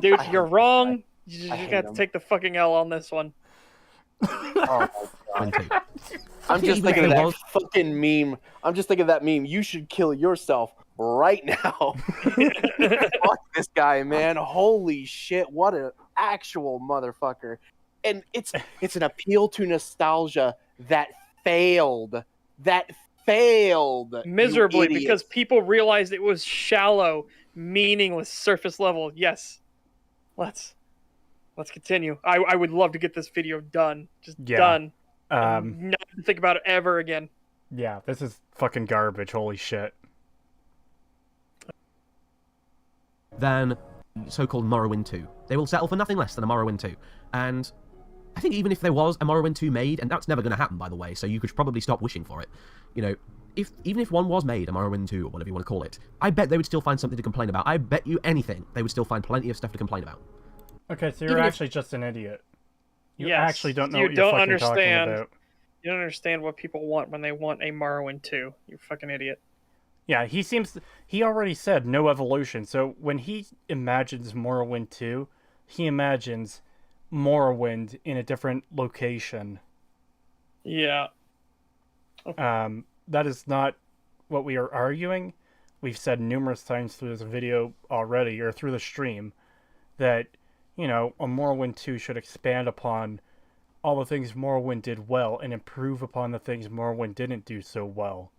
Dude, I hate you're this wrong. You I just hate got to him. take the fucking L on this one. Oh my God. Morrowind 2. I'm think just even if thinking of there that was- fucking meme. I'm just thinking of that meme. You should kill yourself right now. Fuck this guy, man. Holy shit. What an actual motherfucker. And it's an appeal to nostalgia that failed. That failed. you Miserably idiots. because people realized it was shallow, meaningless, surface level. Yes. Let's continue. I would love to get this video done. Just Yeah. done. Um, And not to think about it ever again. yeah, this is fucking garbage. Holy shit. Than so-called Morrowind 2. They will settle for nothing less than a Morrowind 2. And I think even if there was a Morrowind 2 made, and that's never going to happen, by the way, so you could probably stop wishing for it. You know, even if one was made, a Morrowind 2, or whatever you want to call it, I bet they would still find something to complain about. I bet you anything, they would still find plenty of stuff to complain about. Okay, so you're Even if- actually just an idiot. You Yes, actually don't know you what you're don't fucking understand. talking about. You don't understand what people want when they want a Morrowind 2. You fucking idiot. Yeah, he already said no evolution. So when he imagines Morrowind 2, he imagines Morrowind in a different location. Yeah. That is not what we are arguing. We've said numerous times through this video already, or through the stream, that, you know, a Morrowind 2 should expand upon all the things Morrowind did well and improve upon the things Morrowind didn't do so well.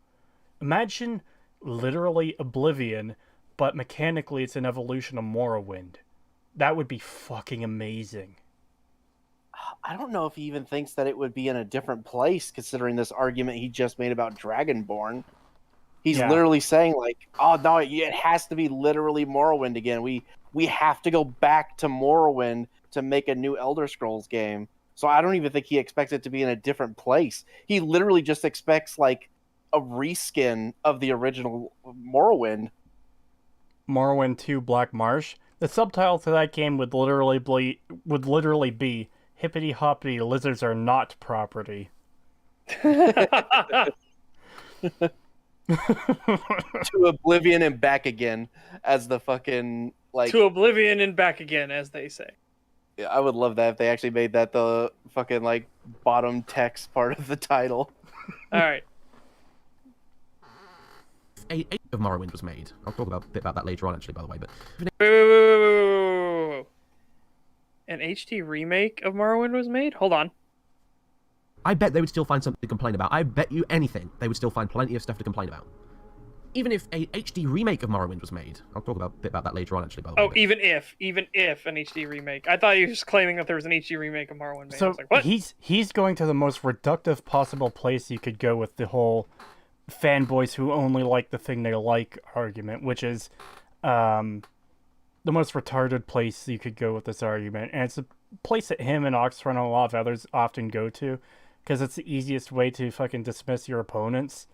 Imagine literally Oblivion, but mechanically it's an evolution of Morrowind. That would be fucking amazing. I don't know if he even thinks that it would be in a different place, considering this argument he just made about Dragonborn. He's Yeah. literally saying, like, oh, no, it has to be literally Morrowind again. We have to go back to Morrowind to make a new Elder Scrolls game. So I don't even think he expects it to be in a different place. He literally just expects, like, a reskin of the original Morrowind. Morrowind 2 Black Marsh. The subtitle to that game would literally be Hippity Hoppity Lizards Are Not Property. To Oblivion and back again as the fucking, like... To Oblivion and back again, as they say. Yeah, I would love that if they actually made that the fucking, like, bottom text part of the title. All right. A of Morrowind was made. I'll talk a bit about that later on, actually, by the way. But Wait. An HD remake of Morrowind was made? Hold on. I bet they would still find something to complain about. I bet you anything, they would still find plenty of stuff to complain about. Even if a HD remake of Morrowind was made. I'll talk a bit about that later on, actually, by the way. Oh, even if an HD remake. I thought he was claiming that there was an HD remake of Morrowind made. I So was like, what? he's going to the most reductive possible place you could go with the whole fanboys who only like the thing they like argument, which is the most retarded place you could go with this argument. And it's a place that him and Oxford and a lot of others often go to, because it's the easiest way to fucking dismiss your opponents.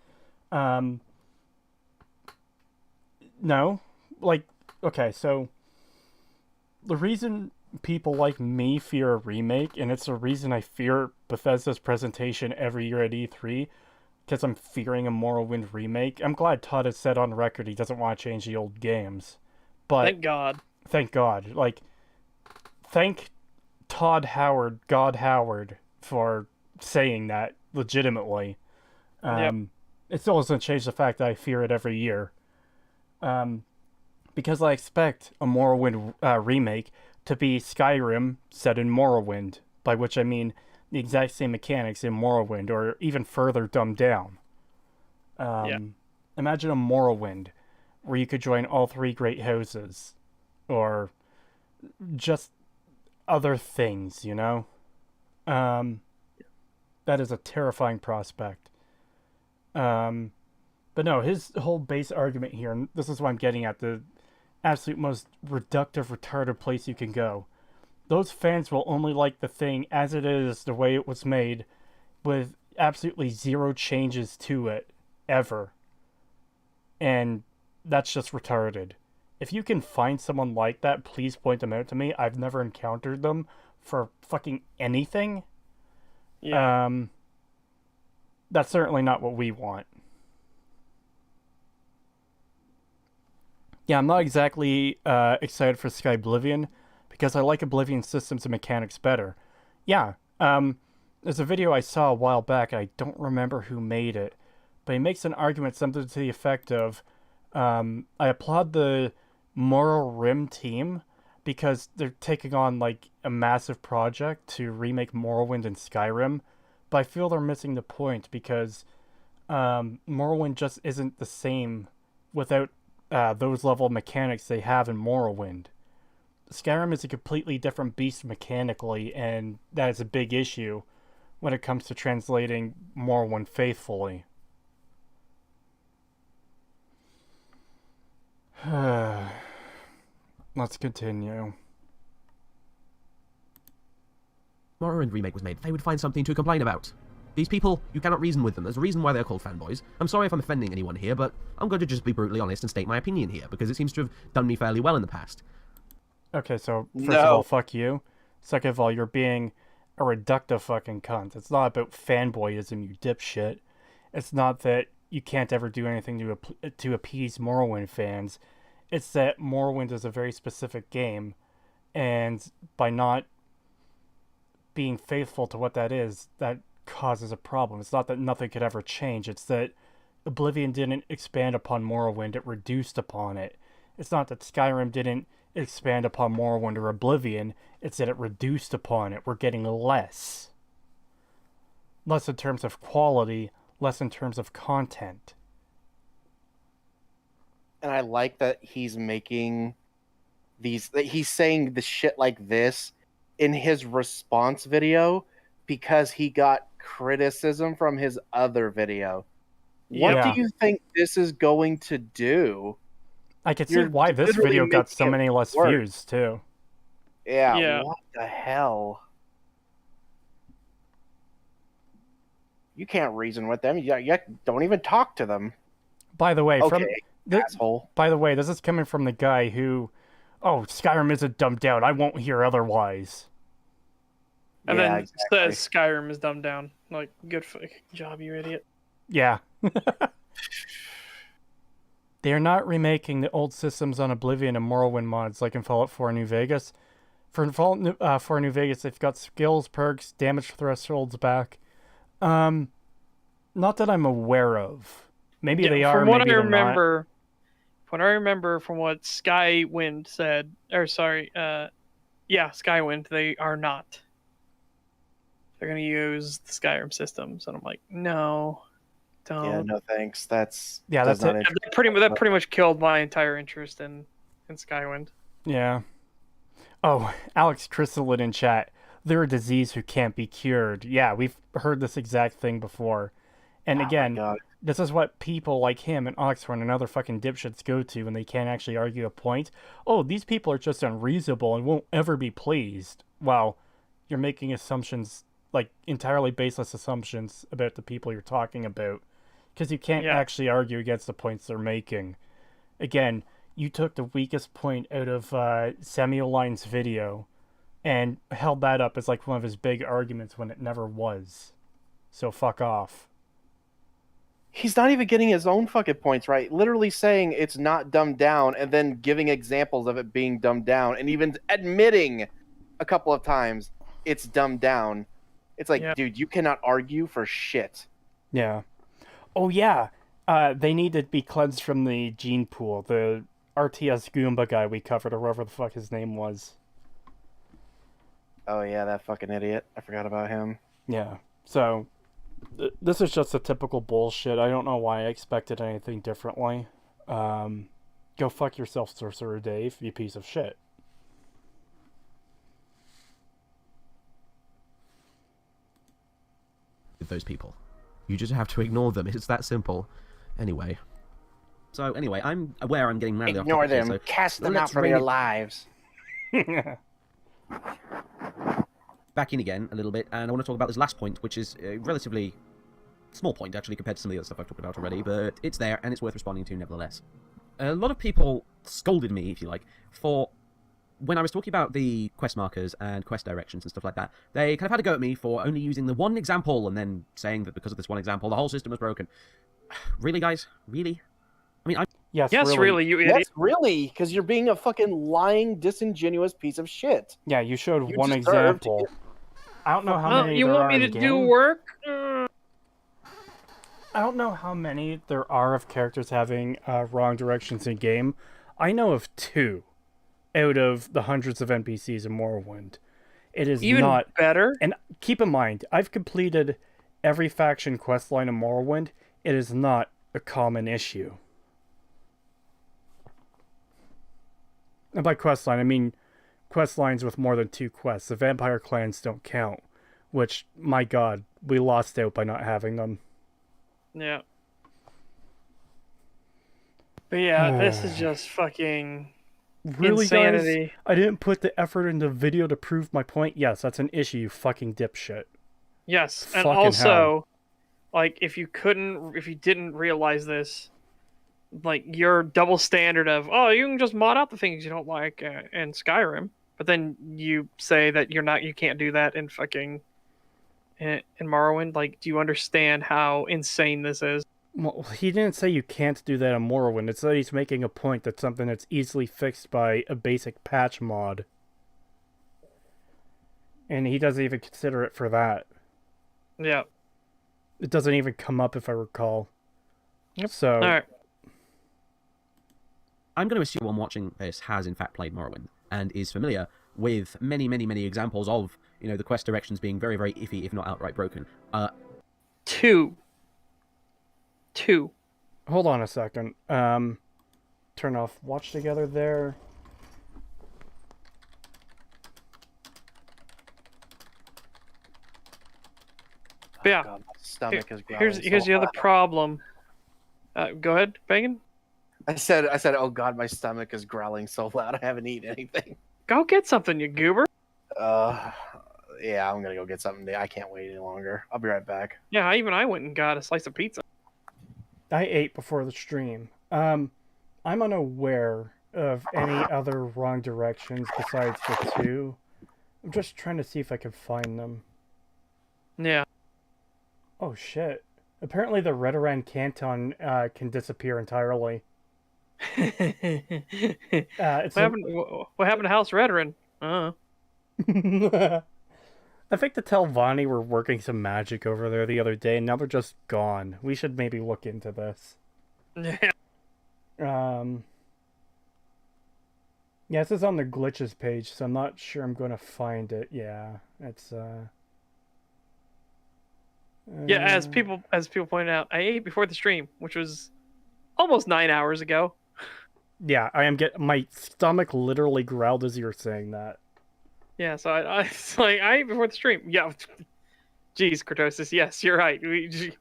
No, like, okay, so the reason people like me fear a remake, and it's the reason I fear Bethesda's presentation every year at E3, because I'm fearing a Morrowind remake. I'm glad Todd has said on record he doesn't want to change the old games, but Thank God. thank God. Like, thank Todd Howard, God Howard, for saying that legitimately. Yep. It still doesn't change the fact that I fear it every year. Because I expect a Morrowind remake to be Skyrim set in Morrowind, by which I mean the exact same mechanics in Morrowind, or even further dumbed down. Imagine a Morrowind where you could join all 3 great houses, or just other things, you know? That is a terrifying prospect. But no, his whole base argument here, and this is what I'm getting at, the absolute most reductive, retarded place you can go. Those fans will only like the thing as it is, the way it was made, with absolutely 0 changes to it, ever. And that's just retarded. If you can find someone like that, please point them out to me. I've never encountered them for fucking anything. Yeah. That's certainly not what we want. Yeah, I'm not exactly excited for Sky Oblivion, because I like Oblivion systems and mechanics better. Yeah, there's a video I saw a while back, I don't remember who made it, but he makes an argument something to the effect of, I applaud the Moral Rim team because they're taking on like a massive project to remake Morrowind and Skyrim, but I feel they're missing the point because Morrowind just isn't the same without those level of mechanics they have in Morrowind. Skyrim is a completely different beast mechanically, and that is a big issue when it comes to translating Morrowind faithfully. Let's continue. Morrowind remake was made, they would find something to complain about. These people, you cannot reason with them. There's a reason why they're called fanboys. I'm sorry if I'm offending anyone here, but I'm going to just be brutally honest and state my opinion here, because it seems to have done me fairly well in the past. Okay, so first of all, fuck you. Second of all, you're being a reductive fucking cunt. It's not about fanboyism, you dipshit. It's not that you can't ever do anything to appease Morrowind fans. It's that Morrowind is a very specific game, and by not being faithful to what that is, that causes a problem. It's not that nothing could ever change. It's that Oblivion didn't expand upon Morrowind, it reduced upon it. It's not that Skyrim didn't expand upon Morrowind or Oblivion, it's that it reduced upon it. We're getting less. Less in terms of quality, less in terms of content. And I like that he's making that he's saying the shit like this in his response video because he got criticism from his other video. What Yeah. do you think this is going to do? I can see You're why this literally video got so making it many less worse. views, too. Yeah, what the hell? You can't reason with them. You don't even talk to them. By the way, Okay, asshole. By the way, this is coming from the guy who, oh, Skyrim isn't dumbed down. I won't hear otherwise. And Yeah, then exactly. says Skyrim is dumbed down. Like, good job, you idiot. Yeah. They are not remaking the old systems on Oblivion and Morrowind mods like in Fallout 4 New Vegas. For Fallout 4 New Vegas, they've got skills, perks, damage thresholds back. Not that I'm aware of. Maybe they are, maybe they're not. From what I remember from what Skywind said, or sorry, Skywind, they are not. They're going to use the Skyrim systems, and I'm like, no, don't. Yeah, no thanks. That's it. That pretty much killed my entire interest in Skywind. Yeah. Oh, Alex Crystalid in chat. They're a disease who can't be cured. Yeah, we've heard this exact thing before. And again, this is what people like him and Oxford and other fucking dipshits go to when they can't actually argue a point. Oh, these people are just unreasonable and won't ever be pleased. Well, you're making assumptions, like entirely baseless assumptions about the people you're talking about. Because you can't actually argue against the points they're making. Again, you took the weakest point out of Samuel Lyne's video and held that up as like one of his big arguments when it never was. So fuck off. He's not even getting his own fucking points right. Literally saying it's not dumbed down and then giving examples of it being dumbed down and even admitting a couple of times it's dumbed down. It's like, dude, you cannot argue for shit. Yeah. Oh, yeah. They need to be cleansed from the gene pool. The RTS Goomba guy we covered, or whatever the fuck his name was. Oh, yeah, that fucking idiot. I forgot about him. Yeah. So, this is just a typical bullshit. I don't know why I expected anything differently. Go fuck yourself, Sorcerer Dave, you piece of shit. With those people. You just have to ignore them. It's that simple. Anyway. So, anyway, I'm aware I'm getting madly off Ignore topic here, them. so Cast them out let's from rein your it lives. back in again a little bit, and I want to talk about this last point, which is a relatively small point, actually, compared to some of the other stuff I've talked about already, but it's there, and it's worth responding to nevertheless. A lot of people scolded me, if you like, for when I was talking about the quest markers and quest directions and stuff like that. They kind of had a go at me for only using the one example and then saying that because of this one example, the whole system was broken. Really, guys? Really? I mean, Yes, really, you idiot. Yes, really, because you're being a fucking lying, disingenuous piece of shit. Yeah, you showed You one deserve example. to I don't know how Well, many you there want are me to in do game. work? I don't know how many there are of characters having wrong directions in game. I know of 2 out of the hundreds of NPCs in Morrowind. It is Even not... better? And keep in mind, I've completed every faction questline in Morrowind. It is not a common issue. And by questline, I mean questlines with more than 2 quests. The vampire clans don't count. Which, my god, we lost out by not having them. Yeah. But yeah, this is just fucking Really, insanity. guys? I didn't put the effort into the video to prove my point? Yes, that's an issue, you fucking dipshit. Yes, and Fucking also, hell. like, if you didn't realize this, like, your double standard of, oh, you can just mod out the things you don't like in Skyrim, but then you say that you can't do that in fucking in Morrowind. Like, do you understand how insane this is? Well, he didn't say you can't do that in Morrowind. It's that he's making a point that's something that's easily fixed by a basic patch mod. And he doesn't even consider it for that. Yeah. It doesn't even come up, if I recall. Yep. So, All right. I'm going to assume one watching this has in fact played Morrowind and is familiar with many, many, many examples of, the quest directions being very, very iffy, if not outright broken. Two. hold on a second. Turn off watch together there. But yeah, God, my stomach is growling here's so the other hard. problem. Go ahead, Bacon. I said, oh god, my stomach is growling so loud. I haven't eaten anything. Go get something, you goober. Yeah, I'm gonna go get something. I can't wait any longer. I'll be right back. Yeah, I went and got a slice of pizza. I ate before the stream. I'm unaware of any other wrong directions besides the 2. I'm just trying to see if I can find them. Yeah. Oh shit. Apparently the Redoran Canton can disappear entirely. It's What happened to House Redoran? I think the Telvanni were working some magic over there the other day, and now they're just gone. We should maybe look into this. Yeah. Yeah, this is on the glitches page, so I'm not sure I'm going to find it. Yeah, it's Yeah, as people pointed out, I ate before the stream, which was almost 9 hours ago. Yeah, my stomach literally growled as you were saying that. Yeah, so it's like I ate before the stream. Yeah, jeez, Creetosis. Yes, you're right.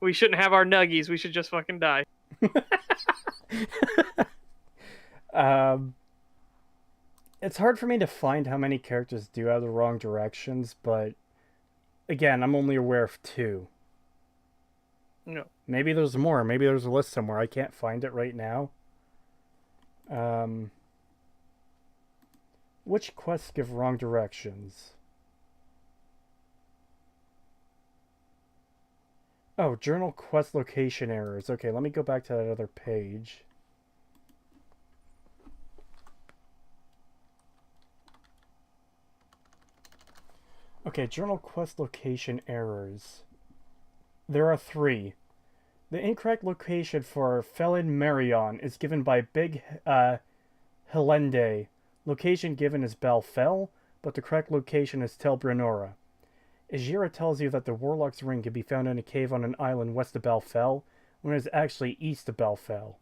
We shouldn't have our nuggies. We should just fucking die. It's hard for me to find how many characters do have the wrong directions, but again, I'm only aware of 2. No. Maybe there's more. Maybe there's a list somewhere. I can't find it right now. Which quests give wrong directions? Oh, journal quest location errors. Okay, let me go back to that other page. Okay, journal quest location errors. There are 3. The incorrect location for Felin Marion is given by Big Helende. Location given is Balfell, but the correct location is Tel Brenora. Ajira tells you that the Warlock's Ring can be found in a cave on an island west of Balfell, when it is actually east of Balfell.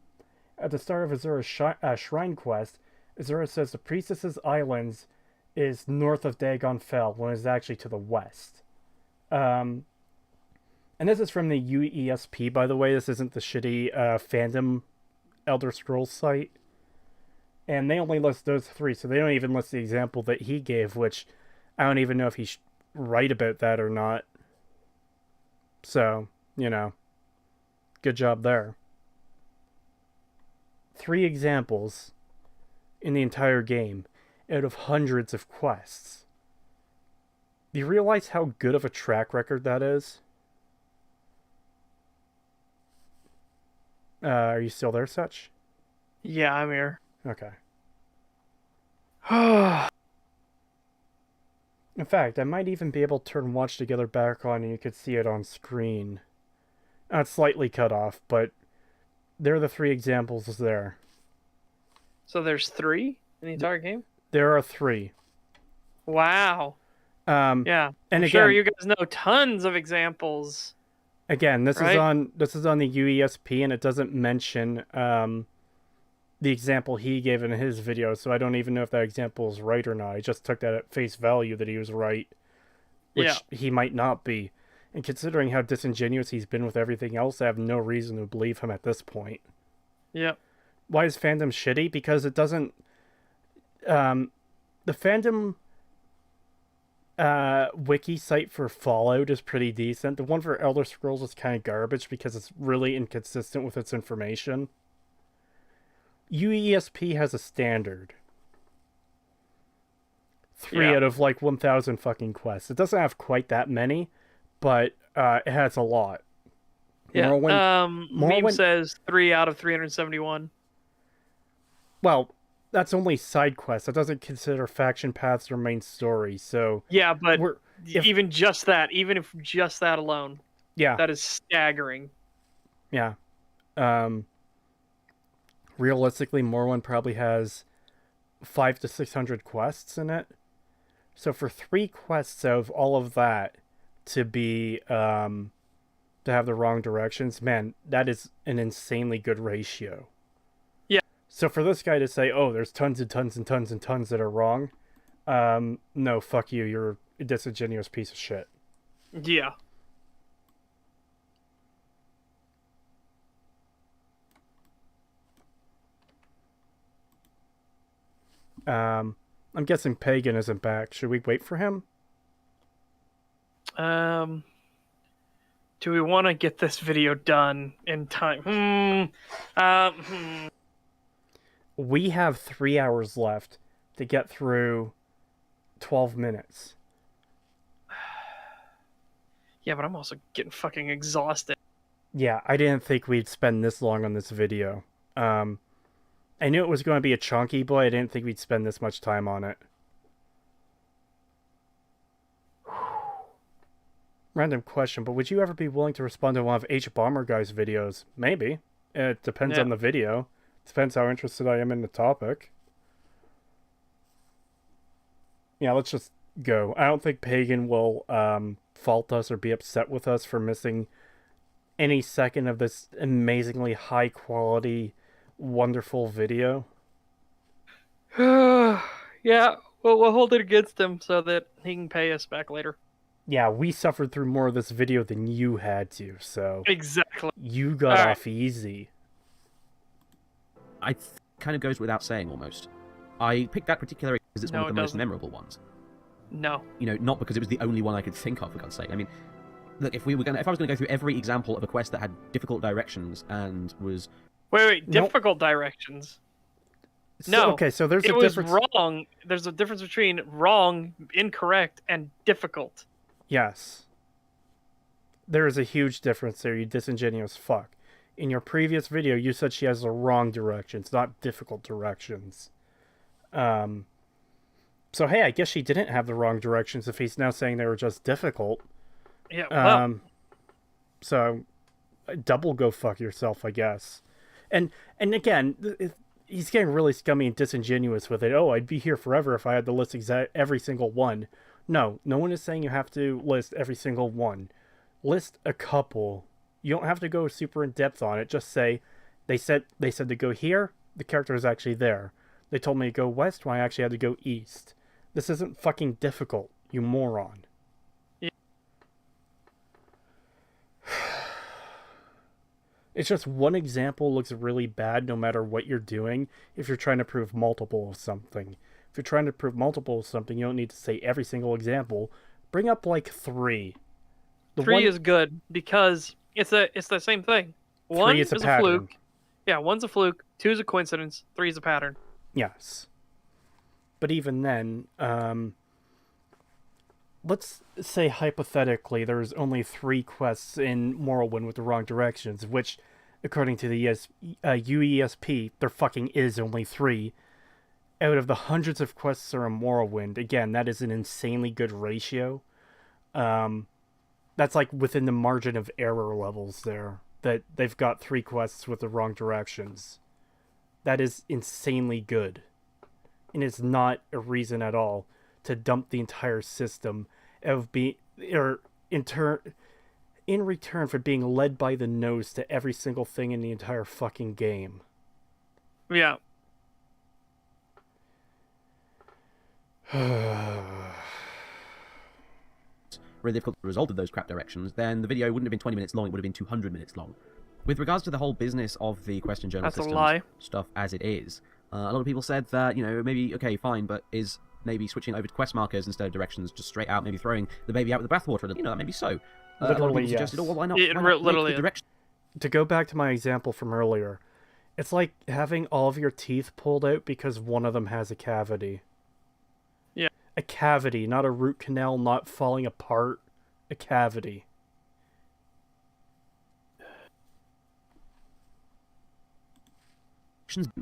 At the start of Azura's shrine quest, Azura says the Priestess's Islands is north of Dagon Fell, when it is actually to the west. And this is from the UESP, by the way. This isn't the shitty fandom Elder Scrolls site. And they only list those 3, so they don't even list the example that he gave, which I don't even know if he's right about that or not. So, good job there. 3 examples in the entire game out of hundreds of quests. Do you realize how good of a track record that is? Are you still there, Such? Yeah, I'm here. Okay. In fact, I might even be able to turn Watch Together back on and you could see it on screen. It's slightly cut off, but there are the 3 examples there. So there's 3 in the entire game? There are 3. Wow. Yeah. And I'm sure you guys know tons of examples. Again, this right? is on the UESP, and it doesn't mention the example he gave in his video, so I don't even know if that example is right or not. I just took that at face value that he was right, which he might not be. And considering how disingenuous he's been with everything else, I have no reason to believe him at this point. Yep. Why is fandom shitty? Because it doesn't... the fandom wiki site for Fallout is pretty decent. The one for Elder Scrolls is kind of garbage because it's really inconsistent with its information. UESP has a standard. 3 out of 1,000 fucking quests. It doesn't have quite that many, but it has a lot. Yeah. Meme says 3 out of 371. Well, that's only side quests. That doesn't consider faction paths or main story. So yeah, but even just that alone, that is staggering. Yeah. Realistically, Morrowind probably has 500 to 600 quests in it. So for 3 quests out of all of that to be to have the wrong directions, man, that is an insanely good ratio. Yeah. So for this guy to say, "Oh, there's tons and tons and tons and tons that are wrong," no, fuck you. You're a disingenuous piece of shit. Yeah. I'm guessing Pagan isn't back. Should we wait for him? Do we want to get this video done in time? We have 3 hours left to get through 12 minutes. Yeah, but I'm also getting fucking exhausted. Yeah, I didn't think we'd spend this long on this video. I knew it was going to be a chunky, but I didn't think we'd spend this much time on it. Random question, but would you ever be willing to respond to one of H Bomber Guy's videos? Maybe. It depends on the video. Depends how interested I am in the topic. Yeah, let's just go. I don't think Pagan will fault us or be upset with us for missing any second of this amazingly high quality, wonderful video. Yeah, we'll hold it against him so that he can pay us back later. Yeah, we suffered through more of this video than you had to, so... Exactly. You got off easy. Kind of goes without saying, almost. I picked that particular because it's one of the most memorable ones. No. Not because it was the only one I could think of, for God's sake. I mean, look, if I was going to go through every example of a quest that had difficult directions and was... Wait, difficult directions? So, no. Okay, so there's a difference... It was wrong. There's a difference between wrong, incorrect, and difficult. Yes. There is a huge difference there, you disingenuous fuck. In your previous video, you said she has the wrong directions, not difficult directions. So hey, I guess she didn't have the wrong directions if he's now saying they were just difficult. Yeah, well... So, double go fuck yourself, I guess. And again, he's getting really scummy and disingenuous with it. Oh, I'd be here forever if I had to list every single one. No one is saying you have to list every single one. List a couple. You don't have to go super in depth on it. Just say, they said to go here. The character is actually there. They told me to go west when I actually had to go east. This isn't fucking difficult, you moron. Yeah. It's just one example looks really bad no matter what you're doing if you're trying to prove multiple of something. If you're trying to prove multiple of something, you don't need to say every single example. Bring up like 3. Three is good because it's the same thing. One is is a a fluke. Yeah, 1's a fluke, 2 is a coincidence, 3 is a pattern. Yes. But even then, let's say hypothetically there's only 3 quests in Morrowind with the wrong directions, which, according to the UESP, there fucking is only 3. Out of the hundreds of quests that are in Morrowind, again, that is an insanely good ratio. That's like within the margin of error levels there, that they've got 3 quests with the wrong directions. That is insanely good. And it's not a reason at all to dump the entire system of in return for being led by the nose to every single thing in the entire fucking game. Yeah. Really difficult result of those crap directions, then the video wouldn't have been 20 minutes long, it would have been 200 minutes long. With regards to the whole business of the question journal systems stuff as it is, a lot of people said that, maybe, okay, fine, but is maybe switching over to quest markers instead of directions just straight out, maybe throwing the baby out with the bathwater, that maybe so. A lot of people suggested, why not, literally make the direction... To go back to my example from earlier, it's like having all of your teeth pulled out because one of them has a cavity. Yeah. A cavity, not a root canal, not falling apart. A cavity.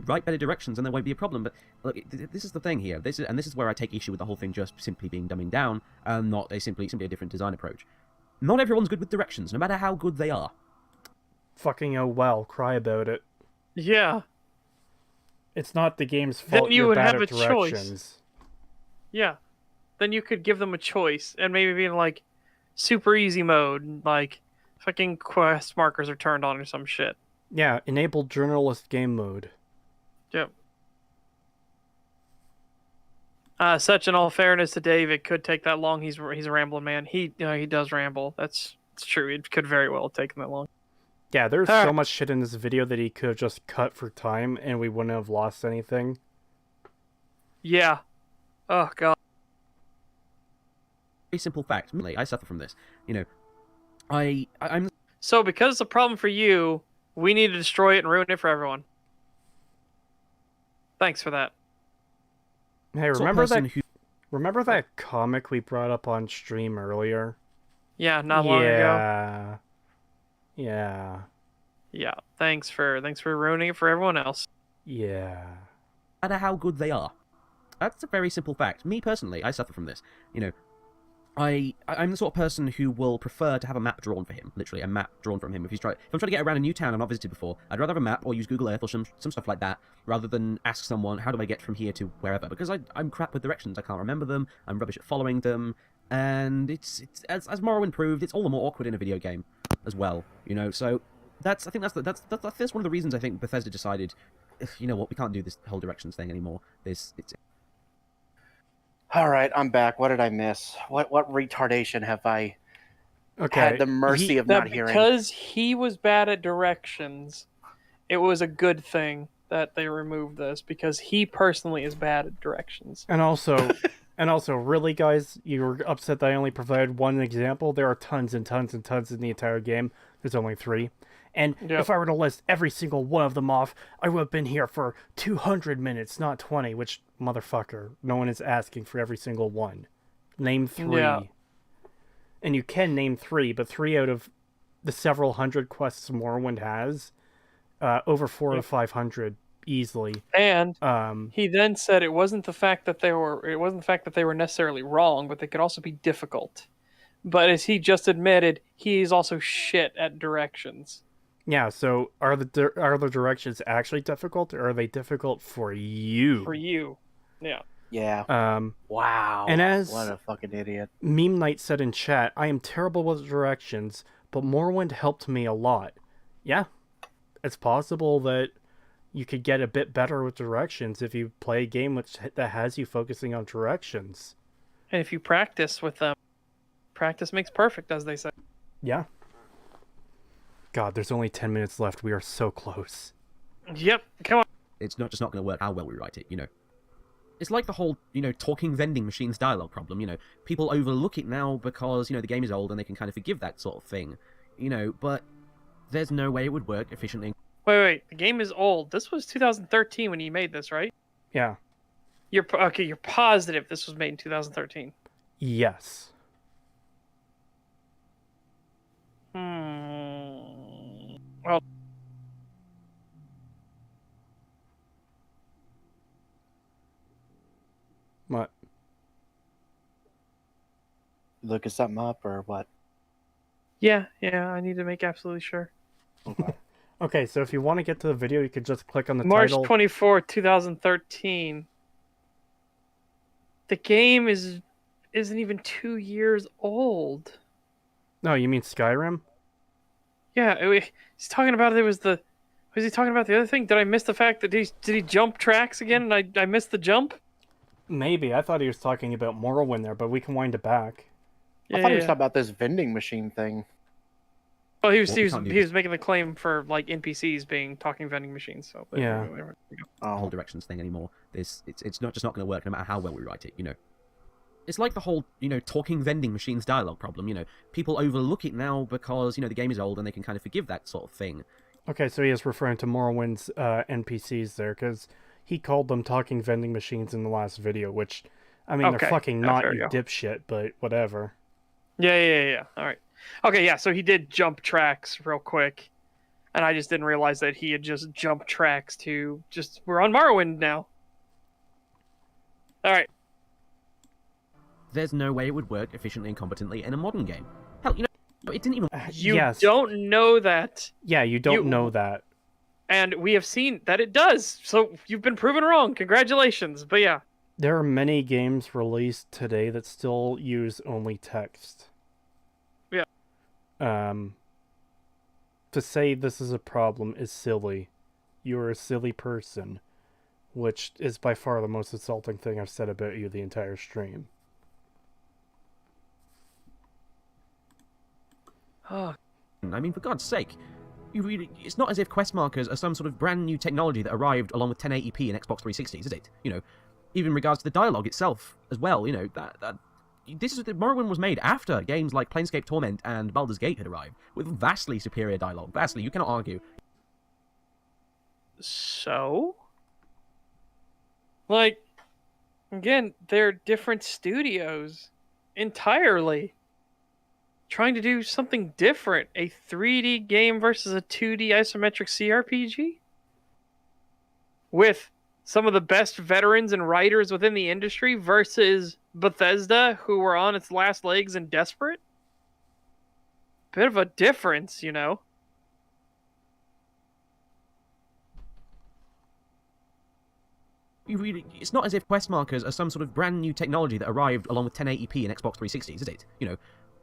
Write better directions and there won't be a problem. But look, this is the thing here. This is where I take issue with the whole thing just simply being dumbing down and not simply a different design approach. Not everyone's good with directions, no matter how good they are. Fucking oh well, cry about it. Yeah. It's not the game's fault. Then you you're would bad have at a directions. choice. Yeah. Then you could give them a choice and maybe be in like super easy mode, like fucking quest markers are turned on or some shit. Yeah, enable journalist game mode. Yep. Such in all fairness to Dave, it could take that long. He's a rambling man. He does ramble. It's true. It could very well have taken that long. Yeah, there's so much shit in this video that he could have just cut for time and we wouldn't have lost anything. Yeah. Oh god. Very simple fact. I suffer from this. I'm... So because it's a problem for you, we need to destroy it and ruin it for everyone. Thanks for that. Hey, remember that comic we brought up on stream earlier? Yeah, not long ago. Yeah. Yeah. Thanks for ruining it for everyone else. Yeah. No matter how good they are. That's a very simple fact. Me personally, I suffer from this. I'm the sort of person who will prefer to have a map drawn for him, literally a map drawn from him. If I'm trying to get around a new town I've not visited before, I'd rather have a map or use Google Earth or some stuff like that, rather than ask someone, how do I get from here to wherever? Because I'm crap with directions, I can't remember them, I'm rubbish at following them, and it's as Morrowind proved, it's all the more awkward in a video game as well, so that's one of the reasons I think Bethesda decided, you know what, we can't do this whole directions thing anymore. All right, I'm back. What did I miss? What retardation have I had the mercy of not hearing? Because he was bad at directions, it was a good thing that they removed this, because he personally is bad at directions. And also, really, guys, you were upset that I only provided one example? There are tons and tons and tons in the entire game. There's only 3. And if I were to list every single one of them off, I would have been here for 200 minutes, not 20, which, motherfucker, no one is asking for every single one. Name 3. Yeah. And you can name 3, but 3 out of the several hundred quests Morrowind has, over 400 or 500 easily. And he then said it wasn't the fact that they were necessarily wrong, but they could also be difficult. But as he just admitted, he's also shit at directions. Yeah, so are the directions actually difficult, or are they difficult for you? For you, yeah. Yeah. Wow. And as what a fucking idiot. Meme Knight said in chat, I am terrible with directions, but Morrowind helped me a lot. Yeah, it's possible that you could get a bit better with directions if you play a game that has you focusing on directions. And if you practice with them, practice makes perfect, as they say. Yeah. God, there's only 10 minutes left. We are so close. Yep, come on. It's not just not going to work how well we write it, you know. It's like the whole, talking vending machines dialogue problem, People overlook it now because, the game is old and they can kind of forgive that sort of thing, but there's no way it would work efficiently. Wait. The game is old. This was 2013 when you made this, right? Yeah. You're positive this was made in 2013? Yes. Well, What? Looking something up or what? yeah, I need to make absolutely sure. Okay. Okay, so if you want to get to the video, you could just click on the March title. 24th, 2013. The game isn't even 2 years old. No, you mean Skyrim? Yeah, he's talking about was he talking about the other thing? Did I miss the fact that did he jump tracks again and I missed the jump? Maybe. I thought he was talking about Morrowind there, but we can wind it back. Yeah, I thought he was talking about this vending machine thing. Oh, he Well, we was can't do he was making the claim for like NPCs being talking vending machines. So Yeah. The whole directions thing anymore. It's not just not going to work no matter how well we write it, It's like the whole, talking vending machines dialogue problem, People overlook it now because, the game is old and they can kind of forgive that sort of thing. Okay, so he is referring to Morrowind's NPCs there, because he called them talking vending machines in the last video, which, I mean, Okay. they're fucking Yeah, not, fair you go. dipshit, but whatever. Yeah. All right. Okay, yeah. So he did jump tracks real quick, and I just didn't realize that he had just jumped tracks to we're on Morrowind now. All right. There's no way it would work efficiently and competently in a modern game. Hell, it didn't even... You Yes. don't know that, Yeah, you don't know that. and we have seen that it does. So you've been proven wrong. Congratulations. But yeah. There are many games released today that still use only text. Yeah. To say this is a problem is silly. You're a silly person, which is by far the most insulting thing I've said about you the entire stream. Oh, I mean, for God's sake. It's not as if quest markers are some sort of brand new technology that arrived along with 1080p and Xbox 360s, is it? Even in regards to the dialogue itself as well, Morrowind was made after games like Planescape Torment and Baldur's Gate had arrived, with vastly superior dialogue. Vastly, you cannot argue. so? Like, again, they're different studios entirely. Trying to do something different. A 3D game versus a 2D isometric CRPG? With some of the best veterans and writers within the industry versus Bethesda, who were on its last legs and desperate? Bit of a difference, It's not as if quest markers are some sort of brand new technology that arrived along with 1080p and Xbox 360s, is it?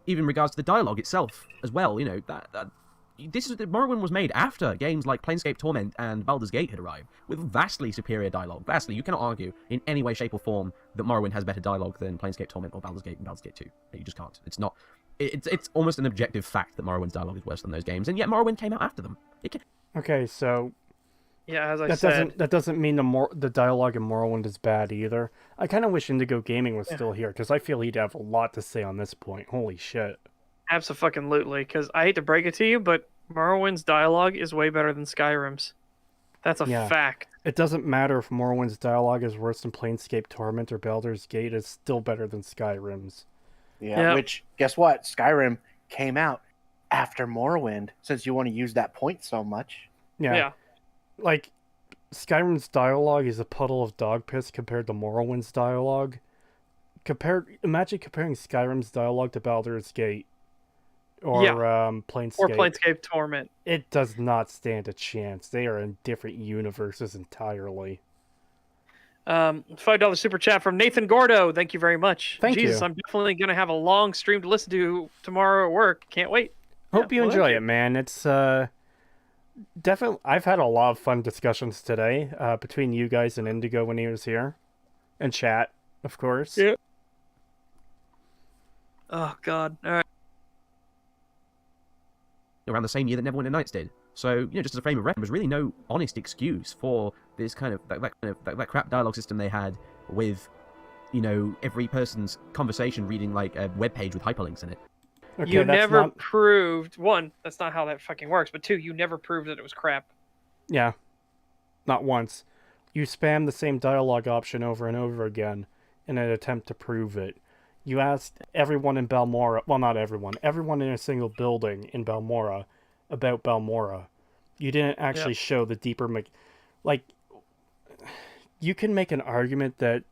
Even in regards to the dialogue itself as well, Morrowind was made after games like Planescape Torment and Baldur's Gate had arrived, with vastly superior dialogue. Vastly, you cannot argue in any way, shape, or form that Morrowind has better dialogue than Planescape Torment or Baldur's Gate and Baldur's Gate 2. You just can't. It's not. It's almost an objective fact that Morrowind's dialogue is worse than those games, and yet Morrowind came out after them. Okay, so Yeah, as I said. That doesn't mean the dialogue in Morrowind is bad either. I kind of wish Indigo Gaming was still here, because I feel he'd have a lot to say on this point. Holy shit. Abso-fucking-lutely, because I hate to break it to you, but Morrowind's dialogue is way better than Skyrim's. That's a fact. It doesn't matter if Morrowind's dialogue is worse than Planescape Torment or Baldur's Gate, it's still better than Skyrim's. Yeah, which, guess what? Skyrim came out after Morrowind, since you want to use that point so much. Yeah. Like, Skyrim's dialogue is a puddle of dog piss compared to Morrowind's dialogue. Imagine comparing Skyrim's dialogue to Baldur's Gate. Or Planescape. Or Planescape Torment. It does not stand a chance. They are in different universes entirely. $5 super chat from Nathan Gordo. Thank you very much. Thank Jesus, you. I'm definitely gonna have a long stream to listen to tomorrow at work. Can't wait. Hope Yeah, you well, enjoy thank it, man. It's definitely. I've had a lot of fun discussions today between you guys and Indigo when he was here, and chat, of course. Yeah. Oh God. All right. Around the same year that Neverwinter Nights did. So, just as a frame of reference, there was really no honest excuse for this kind of that crap dialogue system they had with, every person's conversation reading like a web page with hyperlinks in it. Okay, You that's never not... proved, one, that's not how that fucking works, but two, you never proved that it was crap. Yeah, not once. You spam the same dialogue option over and over again in an attempt to prove it. You asked everyone in Balmora, well, not everyone in a single building in Balmora about Balmora. You didn't actually show the deeper... you can make an argument that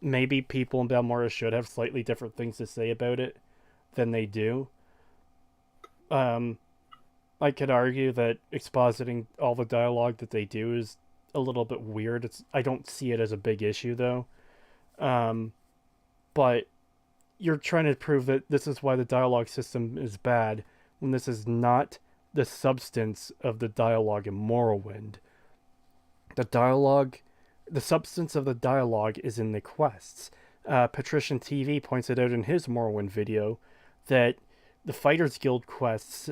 maybe people in Balmora should have slightly different things to say about it than they do. I could argue that expositing all the dialogue that they do is a little bit weird. I don't see it as a big issue, though. But you're trying to prove that this is why the dialogue system is bad, when this is not the substance of the dialogue in Morrowind. The substance of the dialogue is in the quests. Patrician TV points it out in his Morrowind video that the Fighters Guild quests,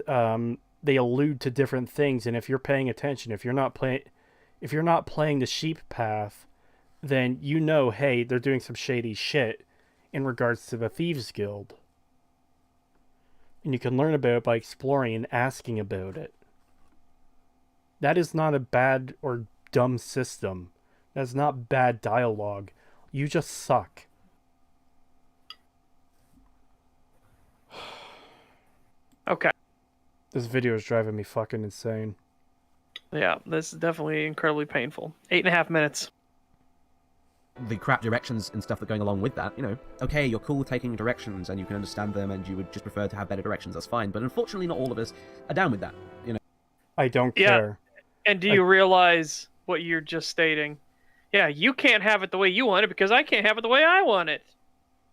they allude to different things, and if you're paying attention, if you're not playing the sheep path, then hey, they're doing some shady shit in regards to the Thieves Guild. And you can learn about it by exploring and asking about it. That is not a bad or dumb system. That's not bad dialogue. You just suck. Okay. This video is driving me fucking insane. Yeah, this is definitely incredibly painful. 8.5 minutes. The crap directions and stuff that going along with that, okay, you're cool taking directions and you can understand them and you would just prefer to have better directions, that's fine, but unfortunately not all of us are down with that, I don't care. And do you realize what you're just stating? Yeah, you can't have it the way you want it because I can't have it the way I want it.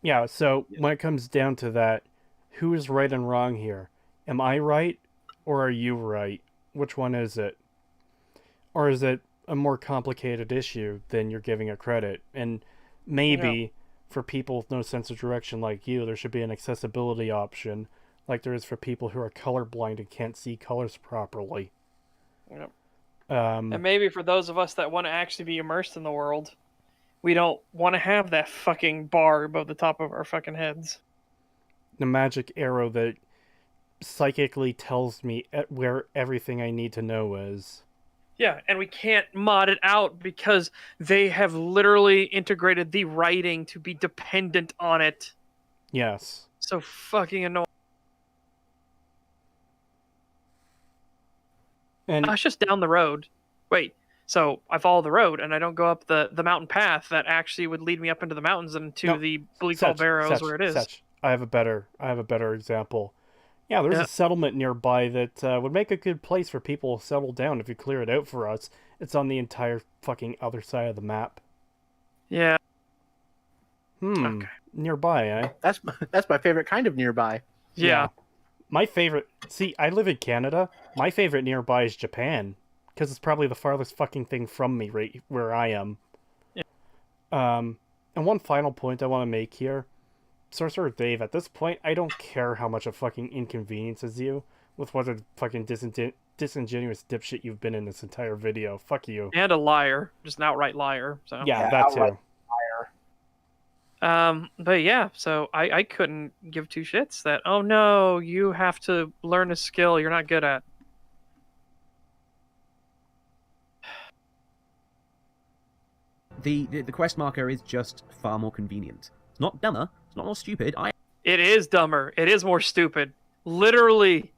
Yeah, so when it comes down to that, who is right and wrong here? Am I right or are you right? Which one is it? Or is it a more complicated issue than you're giving it credit? And maybe for people with no sense of direction like you, there should be an accessibility option like there is for people who are colorblind and can't see colors properly. Yep. And maybe for those of us that want to actually be immersed in the world, we don't want to have that fucking bar above the top of our fucking heads. The magic arrow that psychically tells me where everything I need to know is. Yeah, and we can't mod it out because they have literally integrated the writing to be dependent on it. Yes. So fucking annoying. And it's just down the road. Wait, so I follow the road and I don't go up the mountain path that actually would lead me up into the mountains and to the Bleakfall Barrows where it is. I have a better example. Yeah, there's a settlement nearby that would make a good place for people to settle down if you clear it out for us. It's on the entire fucking other side of the map. Yeah. Okay. Nearby, eh? That's my favorite kind of nearby. Yeah. My favorite... See, I live in Canada. My favorite nearby is Japan. Because it's probably the farthest fucking thing from me right where I am. Yeah. And one final point I want to make here. Sorcerer Dave, at this point, I don't care how much it fucking inconveniences you with what a fucking disingenuous dipshit you've been in this entire video. Fuck you. And a liar. Just an outright liar. So. Yeah, that too. But yeah, so I couldn't give two shits that, oh no, you have to learn a skill you're not good at. The quest marker is just far more convenient. It's not dumber, it's not more stupid. It is dumber. It is more stupid. Literally.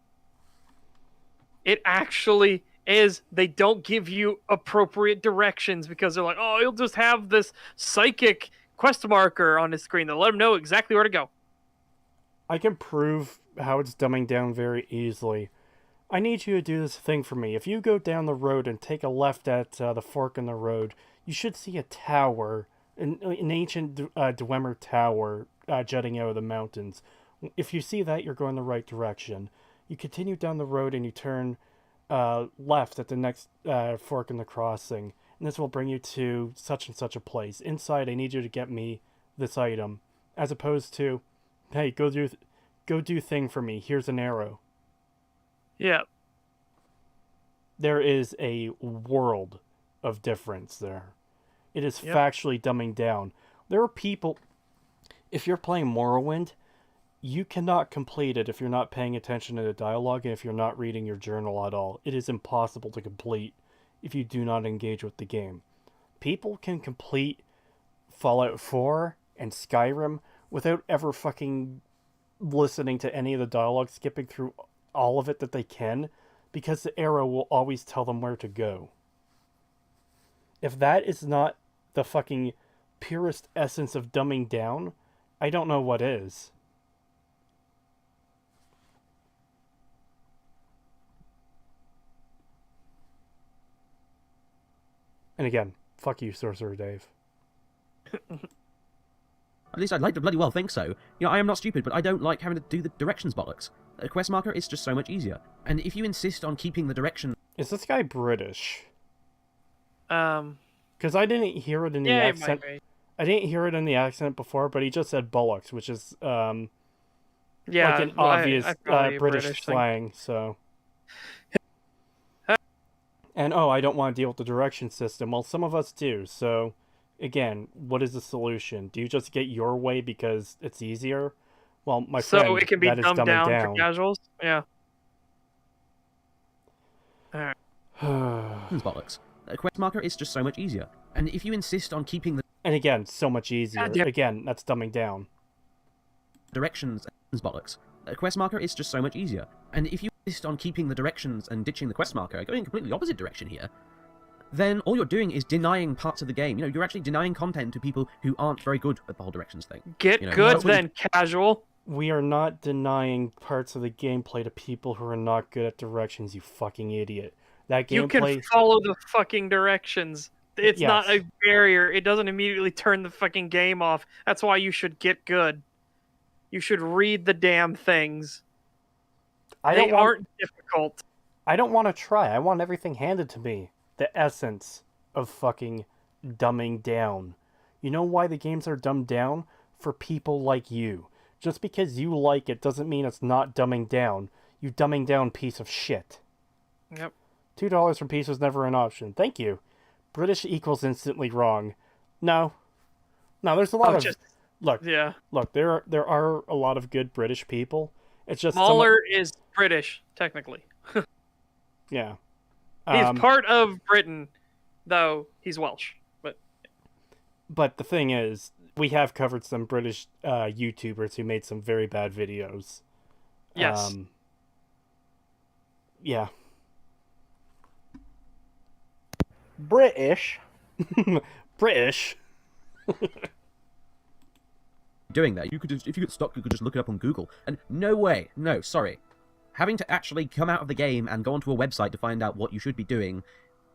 It actually is. They don't give you appropriate directions because they're like, oh, you'll just have this psychic quest marker on the screen. They'll let them know exactly where to go. I can prove how it's dumbing down very easily. I need you to do this thing for me. If you go down the road and take a left at the fork in the road, you should see a tower An ancient Dwemer tower jutting out of the mountains. If you see that, you're going the right direction. You continue down the road and you turn left at the next fork in the crossing, and this will bring you to such and such a place. Inside, I need you to get me this item, as opposed to, hey, go do thing for me. Here's an arrow. Yeah. There is a world of difference there. It is factually dumbing down. There are people. If you're playing Morrowind, you cannot complete it if you're not paying attention to the dialogue and if you're not reading your journal at all. It is impossible to complete if you do not engage with the game. People can complete Fallout 4 and Skyrim without ever fucking listening to any of the dialogue, skipping through all of it that they can, because the arrow will always tell them where to go. If that is not the fucking purest essence of dumbing down, I don't know what is. And again, fuck you, Sorcerer Dave. At least I'd like to bloody well think so. You know, I am not stupid, but I don't like having to do the directions bollocks. A quest marker is just so much easier. And if you insist on keeping the direction... Is this guy British? Because Yeah, I didn't hear it in the it might accent. be. I didn't hear it in the accent before, but he just said bollocks, which is Yeah, like an obvious probably a British thing. slang. So, and I don't want to deal with the direction system. Well, some of us do. So, again, what is the solution? Do you just get your way because it's easier? Well, my friend, So it can be that is dumbed dumbing down down. for casuals. Yeah. bollocks. A quest marker is just so much easier. And if you insist on keeping the And again, so much easier. Goddamn. Again, that's dumbing down. directions bollocks. A quest marker is just so much easier. And if you insist on keeping the directions and ditching the quest marker, going in completely opposite direction here, then all you're doing is denying parts of the game. You know, you're actually denying content to people who aren't very good at the whole directions thing. Get You know, good that's what then, casual. We are not denying parts of the gameplay to people who are not good at directions, you fucking idiot. That You gameplay... can follow the fucking directions. It's not Yes. a barrier. It doesn't immediately turn the fucking game off. That's why you should get good. You should read the damn things. They aren't difficult. I don't want to try. I want everything handed to me. The essence of fucking dumbing down. You know why the games are dumbed down? For people like you. Just because you like it doesn't mean it's not dumbing down. You dumbing down piece of shit. Yep. $2 for peace was never an option. Thank you. British equals instantly wrong. No. No, there's a lot of... Look, there are a lot of good British people. It's just... Mahler is British, technically. Yeah. He's part of Britain, though he's Welsh. But the thing is, we have covered some British YouTubers who made some very bad videos. Yes. Yeah. British. British. doing that. You could just, if you get stuck, you could just look it up on Google. And no way, no, sorry. Having to actually come out of the game and go onto a website to find out what you should be doing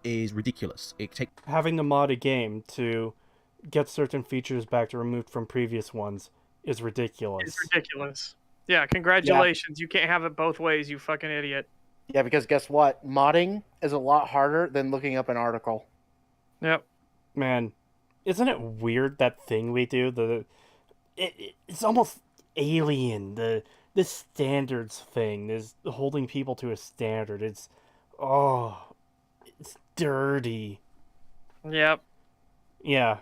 is ridiculous. Having to mod a game to get certain features back to removed from previous ones is ridiculous. It's ridiculous. Yeah, congratulations. Yeah. You can't have it both ways, you fucking idiot. Yeah, because guess what? Modding is a lot harder than looking up an article. Yep. Man, isn't it weird, that thing we do? It's almost alien. The standards thing is holding people to a standard. It's dirty. Yep. Yeah.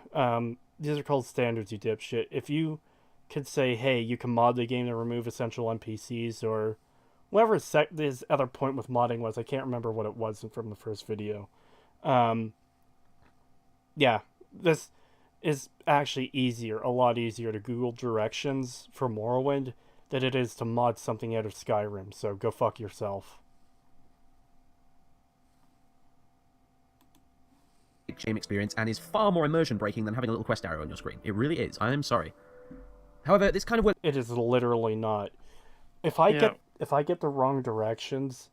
These are called standards, you dipshit. If you could say, hey, you can mod the game to remove essential NPCs or whatever his other point with modding was, I can't remember what it was from the first video. Yeah, this is actually a lot easier to Google directions for Morrowind than it is to mod something out of Skyrim, so go fuck yourself. Game experience and is far more immersion breaking than having a little quest arrow on your screen. It really is. I am sorry. However, this kind of it is literally not. If I get the wrong directions,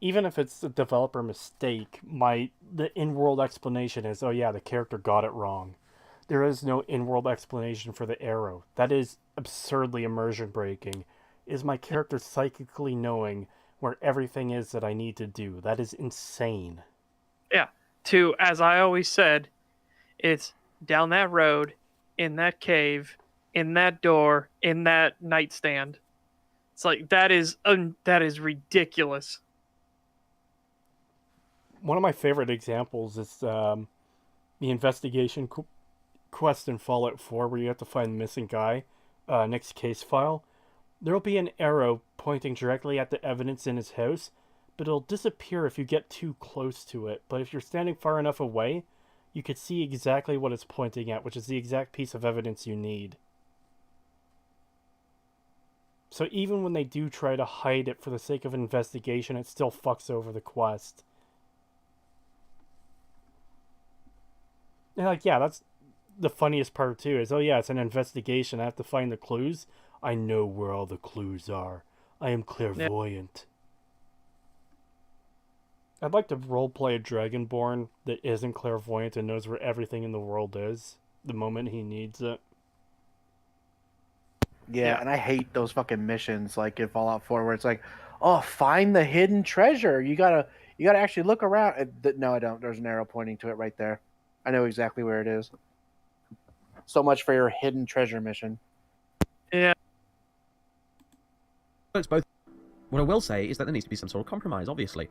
even if it's a developer mistake, the in-world explanation is, oh yeah, the character got it wrong. there is no in-world explanation for the arrow. That is absurdly immersion breaking. Is my character psychically knowing where everything is that I need to do? That is insane. Yeah. As I always said, it's down that road, in that cave, in that door, in that nightstand. It's like that is ridiculous. One of my favorite examples is the investigation quest in Fallout 4 where you have to find the missing guy, Nick's case file. There'll be an arrow pointing directly at the evidence in his house, but it'll disappear if you get too close to it. But if you're standing far enough away, you could see exactly what it's pointing at, which is the exact piece of evidence you need. So even when they do try to hide it for the sake of an investigation, it still fucks over the quest. And like, yeah, that's the funniest part too, is, oh yeah, it's an investigation, I have to find the clues. I know where all the clues are. I am clairvoyant. Yeah. I'd like to roleplay a Dragonborn that isn't clairvoyant and knows where everything in the world is the moment he needs it. Yeah, and I hate those fucking missions like in Fallout 4 where it's like, oh, find the hidden treasure. You gotta actually look around. No, I don't. There's an arrow pointing to it right there. I know exactly where it is. So much for your hidden treasure mission. Yeah. It's both. What I will say is that there needs to be some sort of compromise, obviously.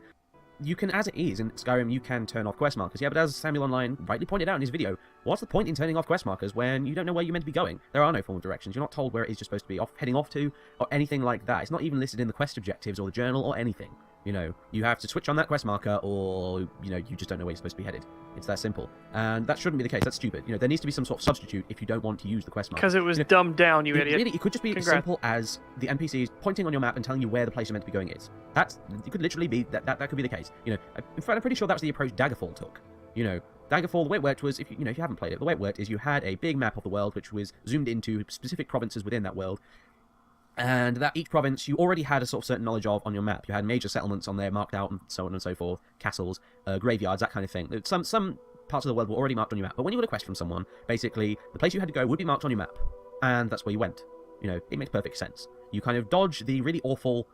You can, as it is in Skyrim, you can turn off quest markers. Yeah, but as Samuel Online rightly pointed out in his video, what's the point in turning off quest markers when you don't know where you're meant to be going? There are no formal directions. You're not told where it is you're supposed to be heading off to, or anything like that. It's not even listed in the quest objectives or the journal or anything. You know, you have to switch on that quest marker, or, you know, you just don't know where you're supposed to be headed. It's that simple. And that shouldn't be the case. That's stupid. You know, there needs to be some sort of substitute if you don't want to use the quest marker. Because it was dumbed down, you idiot. Really, it could just be as simple as the NPCs pointing on your map and telling you where the place you're meant to be going is. It could literally be that could be the case. You know, in fact, I'm pretty sure that's the approach Daggerfall took. You know, Daggerfall, the way it worked was, if you haven't played it, the way it worked is you had a big map of the world which was zoomed into specific provinces within that world. And that each province you already had a sort of certain knowledge of on your map. You had major settlements on there marked out and so on and so forth, castles, graveyards, that kind of thing. Some parts of the world were already marked on your map. But when you got a quest from someone, basically, the place you had to go would be marked on your map. And that's where you went. You know, it makes perfect sense. You kind of dodge the really awful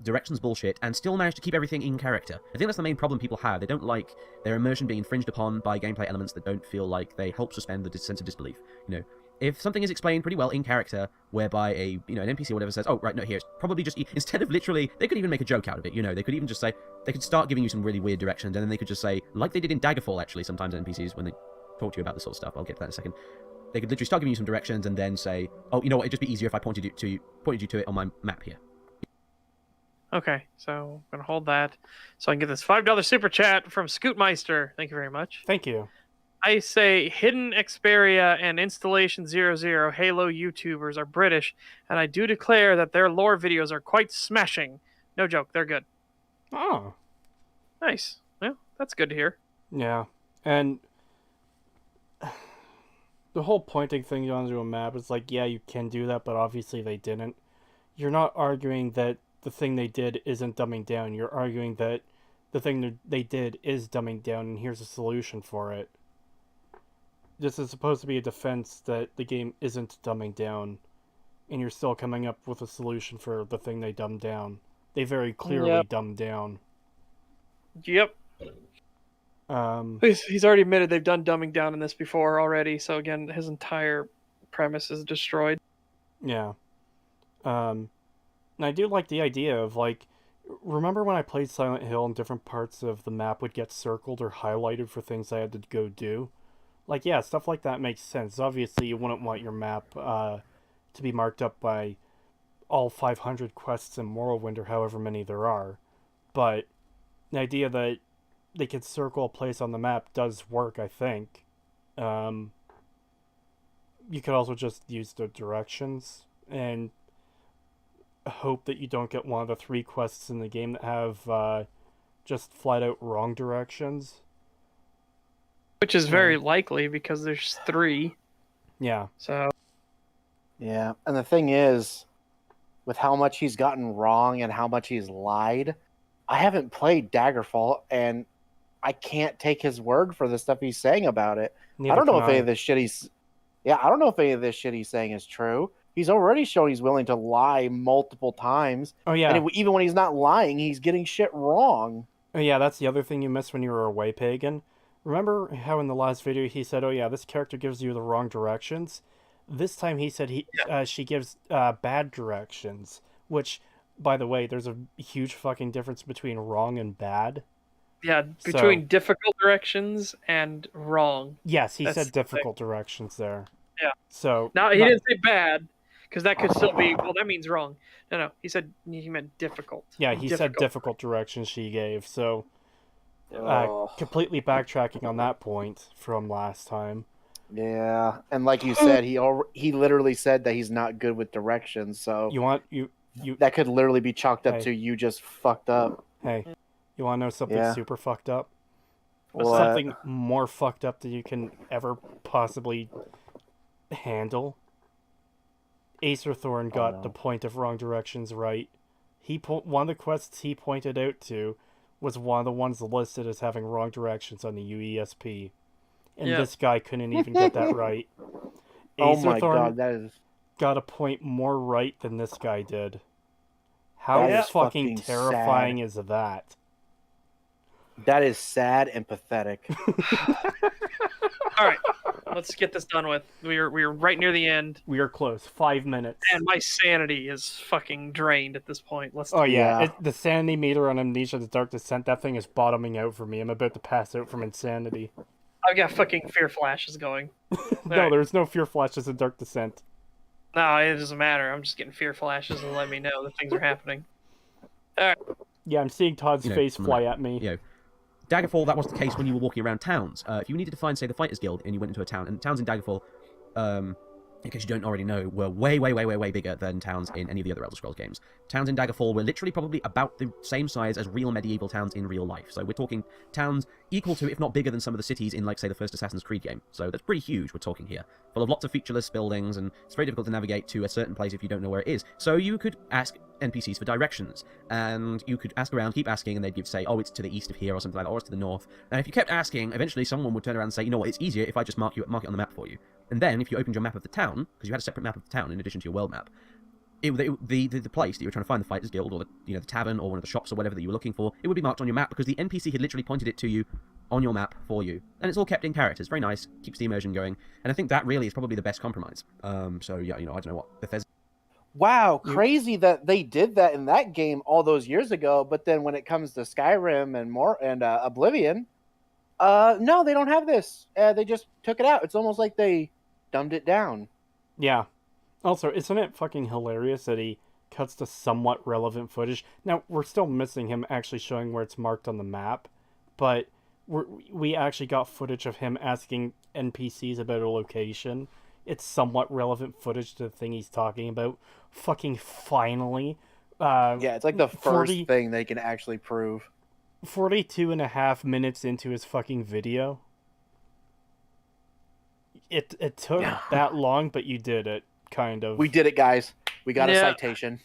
directions bullshit and still manage to keep everything in character. I think that's the main problem people have. They don't like their immersion being infringed upon by gameplay elements that don't feel like they help suspend the sense of disbelief. You know, if something is explained pretty well in character, whereby an NPC or whatever says, oh, right, no, here, it's probably just, instead of literally, they could even make a joke out of it, you know, they could even just say, they could start giving you some really weird directions, and then they could just say, like they did in Daggerfall, actually, sometimes NPCs, when they talk to you about this sort of stuff, I'll get to that in a second, they could literally start giving you some directions and then say, oh, you know what, it'd just be easier if I pointed you to it on my map here. Okay, so I'm going to hold that so I can get this $5 super chat from Scootmeister. Thank you very much. Thank you. I say Hidden Xperia and Installation 00 Halo YouTubers are British, and I do declare that their lore videos are quite smashing. No joke, they're good. Oh. Nice. Well, that's good to hear. Yeah. And the whole pointing thing onto a map is like, yeah, you can do that, but obviously they didn't. You're not arguing that the thing they did isn't dumbing down. You're arguing that the thing they did is dumbing down, and here's a solution for it. This is supposed to be a defense that the game isn't dumbing down, and you're still coming up with a solution for the thing they dumbed down. They very clearly dumbed down. Yep. He's already admitted they've done dumbing down in this before already, so again, his entire premise is destroyed. Yeah. And I do like the idea of, like, remember when I played Silent Hill and different parts of the map would get circled or highlighted for things I had to go do? Like, yeah, stuff like that makes sense. Obviously, you wouldn't want your map to be marked up by all 500 quests in Morrowind or however many there are. But the idea that they can circle a place on the map does work, I think. You could also just use the directions and hope that you don't get one of the 3 quests in the game that have just flat-out wrong directions. Which is very likely because there's 3. Yeah. So. Yeah, and the thing is, with how much he's gotten wrong and how much he's lied, I haven't played Daggerfall, and I can't take his word for the stuff he's saying about it. I don't know if any of this shit Yeah, I don't know if any of this shit he's saying is true. He's already shown he's willing to lie multiple times. Oh yeah. And even when he's not lying, he's getting shit wrong. Oh yeah, that's the other thing you missed when you were away, Pagan. Remember how in the last video he said, "Oh yeah, this character gives you the wrong directions." This time he said she gives bad directions, which, by the way, there's a huge fucking difference between wrong and bad. Yeah, between difficult directions and wrong. Yes, he said difficult directions there. Yeah. So now he didn't say bad, because that could still be. Well, that means wrong. No, he meant difficult. Yeah, he said difficult directions she gave. So, completely backtracking on that point from last time. Yeah, and like you said, he literally said that he's not good with directions. So you that could literally be chalked up to you just fucked up. Hey, you want to know something super fucked up? What? Something more fucked up than you can ever possibly handle. Acerthorn got the point of wrong directions right. One of the quests he pointed out to was one of the ones listed as having wrong directions on the UESP. And this guy couldn't even get that right. Oh my god, that is... got a point more right than this guy did. How fucking terrifying is that? That is sad and pathetic. All right, let's get this done with. We are right near the end. We are close. 5 minutes. And my sanity is fucking drained at this point. The sanity meter on Amnesia: The Dark Descent, that thing is bottoming out for me. I'm about to pass out from insanity. I've got fucking fear flashes going. No, there's no fear flashes in Dark Descent. No, it doesn't matter. I'm just getting fear flashes and let me know that things are happening. All right. Yeah, I'm seeing Todd's face fly at me. Daggerfall, that was the case when you were walking around towns. If you needed to find, say, the Fighters Guild, and you went into a town, and towns in Daggerfall, in case you don't already know, were way, way, way, way, way bigger than towns in any of the other Elder Scrolls games. Towns in Daggerfall were literally probably about the same size as real medieval towns in real life. So we're talking towns equal to, if not bigger than some of the cities in, like, say, the first Assassin's Creed game. So that's pretty huge, we're talking here. Full of lots of featureless buildings, and it's very difficult to navigate to a certain place if you don't know where it is. So you could ask NPCs for directions, and you could ask around, keep asking, and they'd say, oh, it's to the east of here, or something like that, or it's to the north. And if you kept asking, eventually someone would turn around and say, you know what, it's easier if I just mark it on the map for you. And then, if you opened your map of the town, because you had a separate map of the town in addition to your world map, the place that you were trying to find, the Fighters Guild, or the tavern, or one of the shops, or whatever that you were looking for, it would be marked on your map because the NPC had literally pointed it to you on your map for you. And it's all kept in characters. Very nice. Keeps the immersion going. And I think that really is probably the best compromise. So yeah, I don't know what Bethesda. Wow, crazy that they did that in that game all those years ago. But then when it comes to Skyrim and Oblivion, no, they don't have this. They just took it out. It's almost like they dumbed it down. Yeah. Also, isn't it fucking hilarious that he cuts to somewhat relevant footage? Now, we're still missing him actually showing where it's marked on the map, but we actually got footage of him asking NPCs about a location. It's somewhat relevant footage to the thing he's talking about. Fucking finally. Yeah, it's like the first thing they can actually prove. 42.5 minutes into his fucking video. It took that long, but you did it, kind of. We did it, guys. We got a citation.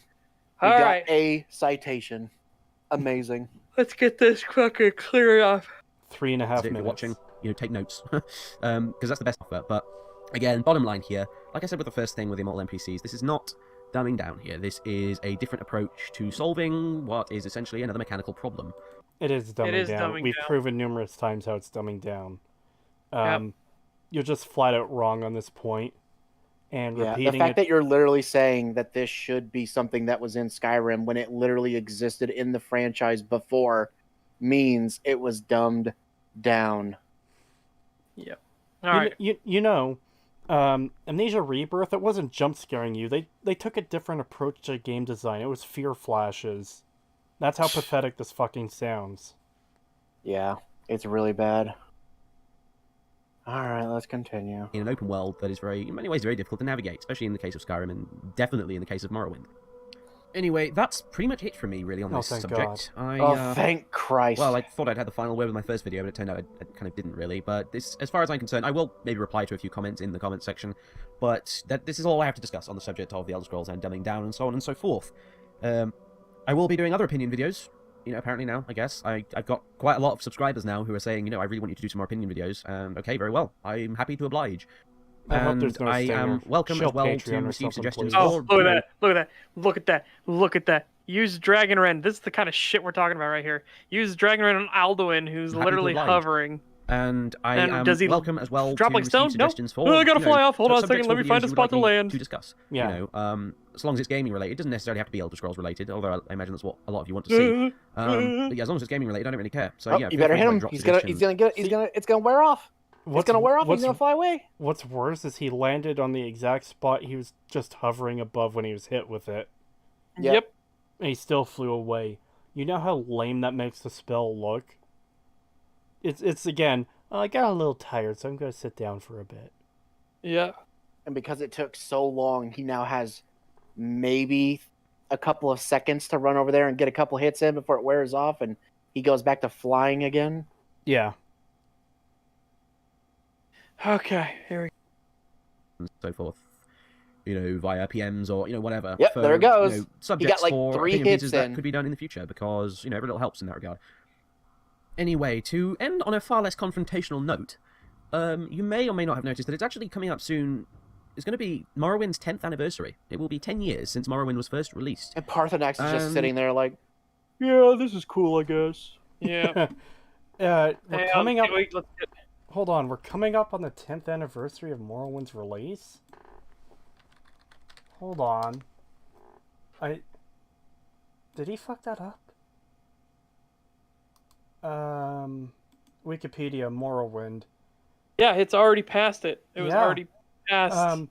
We got a citation. Amazing. Let's get this fucking cleared off. 3.5 minutes. If you're watching, take notes. Because that's the best offer. But again, bottom line here, like I said with the first thing with the Immortal NPCs, this is not dumbing down here. This is a different approach to solving what is essentially another mechanical problem. It is dumbing down. We've proven numerous times how it's dumbing down. You're just flat out wrong on this point. And repeating the fact that you're literally saying that this should be something that was in Skyrim when it literally existed in the franchise before means it was dumbed down. Yep. All right. Amnesia Rebirth, it wasn't jump scaring you. They took a different approach to game design. It was fear flashes. That's how pathetic this fucking sounds. Yeah, it's really bad. Alright, let's continue. In an open world that is in many ways very difficult to navigate, especially in the case of Skyrim, and definitely in the case of Morrowind. Anyway, that's pretty much it for me, really, on this subject. Thank Christ. Well, I thought I'd had the final word with my first video, but it turned out I kind of didn't really. But this, as far as I'm concerned, I will maybe reply to a few comments in the comments section, but this is all I have to discuss on the subject of the Elder Scrolls and dumbing down and so on and so forth. I will be doing other opinion videos, apparently now, I guess. I've got quite a lot of subscribers now who are saying, I really want you to do some more opinion videos, and okay, very well. I'm happy to oblige. I hope And there's no I am stinger. welcome Chill as well Patreon to or receive something, suggestions. please. Oh, or, look you at know, that! Look at that! Look at that! Look at that! Use Dragon Ren. This is the kind of shit we're talking about right here. Use Dragon Ren on Alduin, who's Happy literally to oblige. hovering. And I And am does he welcome as well drop to like receive stone? No. suggestions for. Oh, I gotta you know, fly off. Hold on a subjects second. Let for me find videos a you would spot like to me land. To discuss. Yeah. You know, as long as it's gaming related, it doesn't necessarily have to be Elder Scrolls related. Although I imagine that's what a lot of you want to see. But yeah, as long as it's gaming related, I don't really care. So Oh, yeah, you feel better free hit to, him. drop It's suggestions. gonna wear off. It's gonna wear off. He's gonna fly away. What's worse is he landed on the exact spot he was just hovering above when he was hit with it. Yep. And he still flew away. You know how lame that makes the spell look? It's again, I got a little tired, so I'm going to sit down for a bit. Yeah. And because it took so long, he now has maybe a couple of seconds to run over there and get a couple hits in before it wears off, and he goes back to flying again. Yeah. Okay. Here we go. And so forth. You know, via PMs or whatever. Yep, there it goes. You know, subjects like, for 3 opinion hits pieces in. that could be done in the future because every little helps in that regard. Anyway, to end on a far less confrontational note, you may or may not have noticed that it's actually coming up soon. It's going to be Morrowind's 10th anniversary. It will be 10 years since Morrowind was first released. And Parthenax is just sitting there like, yeah, this is cool, I guess. Yeah. We're Hey, coming up. wait, let's get... Hold on, we're coming up on the 10th anniversary of Morrowind's release? Hold on. Did he fuck that up? Wikipedia, Morrowind. Yeah, it's already past it. It was Yeah. already past.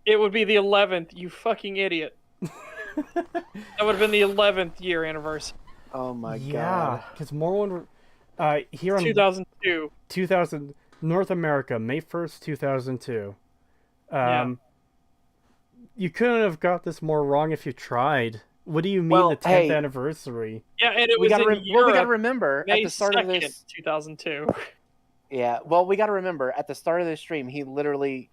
It would be the 11th, you fucking idiot. That would have been the 11th year anniversary. Oh my Yeah, god. because Morrowind, here in 2002. 2000, North America, May 1st, 2002. Yeah. You couldn't have got this more wrong if you tried. What do you mean Well, the 10th hey. anniversary? Yeah, and it We was gotta, in we Europe, gotta remember May at the start 2nd, of this. 2002. Yeah, well, we gotta remember at the start of this stream, he literally,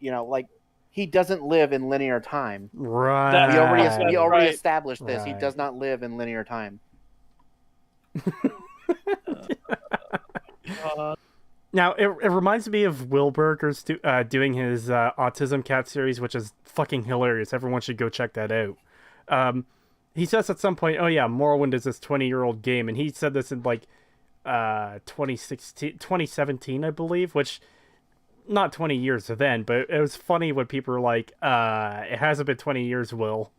he doesn't live in linear time. Right. We already, That's we already right. established this. He Right. does not live in linear time. Now, it reminds me of Will Burger's doing his Autism Cat series, which is fucking hilarious. Everyone should go check that out. He says at some point, oh yeah, Morrowind is this 20-year-old game, and he said this in, 2017, I believe, which, not 20 years then, but it was funny when people were like, it hasn't been 20 years, Will.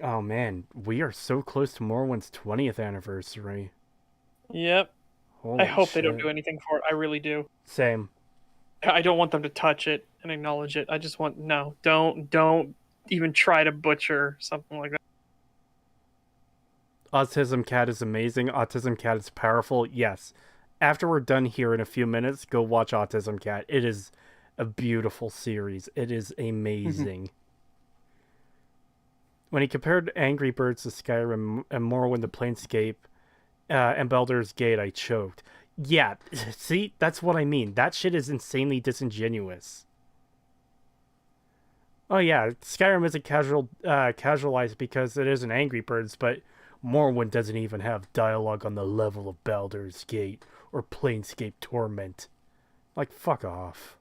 Oh man, we are so close to Morrowind's 20th anniversary. Yep. Holy I hope they don't shit. do anything for it. I really do. Same. I don't want them to touch it and acknowledge it. I just want don't even try to butcher something like that. Autism Cat is amazing. Autism Cat is powerful. Yes. After we're done here in a few minutes, go watch Autism Cat. It is a beautiful series. It is amazing. When he compared Angry Birds to Skyrim and Morrowind to Planescape and Baldur's Gate, I choked. Yeah, see? That's what I mean. That shit is insanely disingenuous. Oh yeah, Skyrim isn't casualized because it isn't Angry Birds, but Morrowind doesn't even have dialogue on the level of Baldur's Gate or Planescape Torment. Like, fuck off.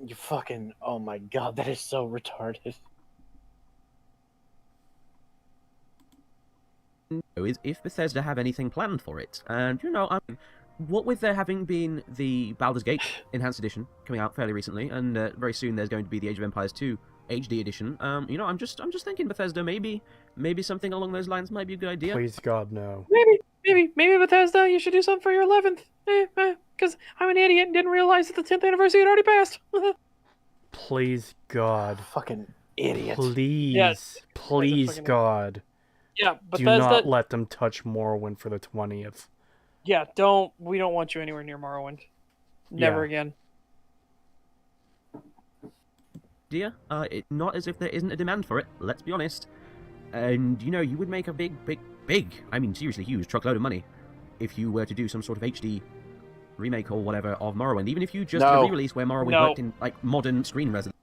You fucking, oh my god, that is so retarded. Is if Bethesda have anything planned for it. And, what with there having been the Baldur's Gate Enhanced Edition coming out fairly recently, and very soon there's going to be the Age of Empires 2 HD Edition, I'm just thinking Bethesda, maybe something along those lines might be a good idea. Please God, no. Maybe Bethesda, you should do something for your 11th. Because I'm an idiot and didn't realize that the 10th anniversary had already passed. Please God. Fucking idiot. Please. Yes. Please Fucking- God. Yeah, Do Bethesda. not let them touch Morrowind for the 20th. Yeah, we don't want you anywhere near Morrowind. Never Yeah. again. Dear, not as if there isn't a demand for it, let's be honest. And, you would make a big, I mean seriously huge truckload of money if you were to do some sort of HD remake or whatever of Morrowind, even if you just No. re-release where Morrowind No. worked in, modern screen resolution.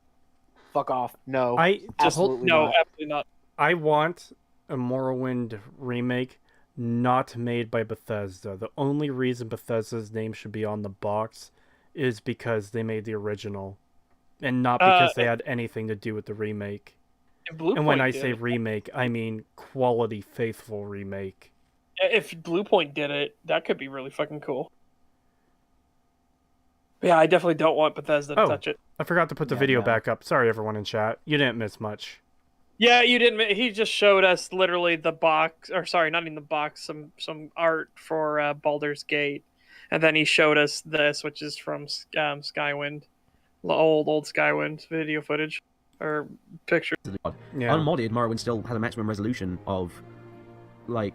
Fuck off. No. I absolutely No, not. absolutely not. I want a Morrowind remake not made by Bethesda. The only reason Bethesda's name should be on the box is because they made the original, and not because they had anything to do with the remake. And when I say remake, I mean quality, faithful remake. If Bluepoint did it, that could be really fucking cool. But yeah, I definitely don't want Bethesda to touch it. I forgot to put the video back up. Sorry, everyone in chat. You didn't miss much. Yeah, you didn't. He just showed us literally the box, or sorry, not even the box, some art for Baldur's Gate, and then he showed us this, which is from Skywind, old Skywind video footage or picture. Yeah. Unmodded, Morrowind still had a maximum resolution of like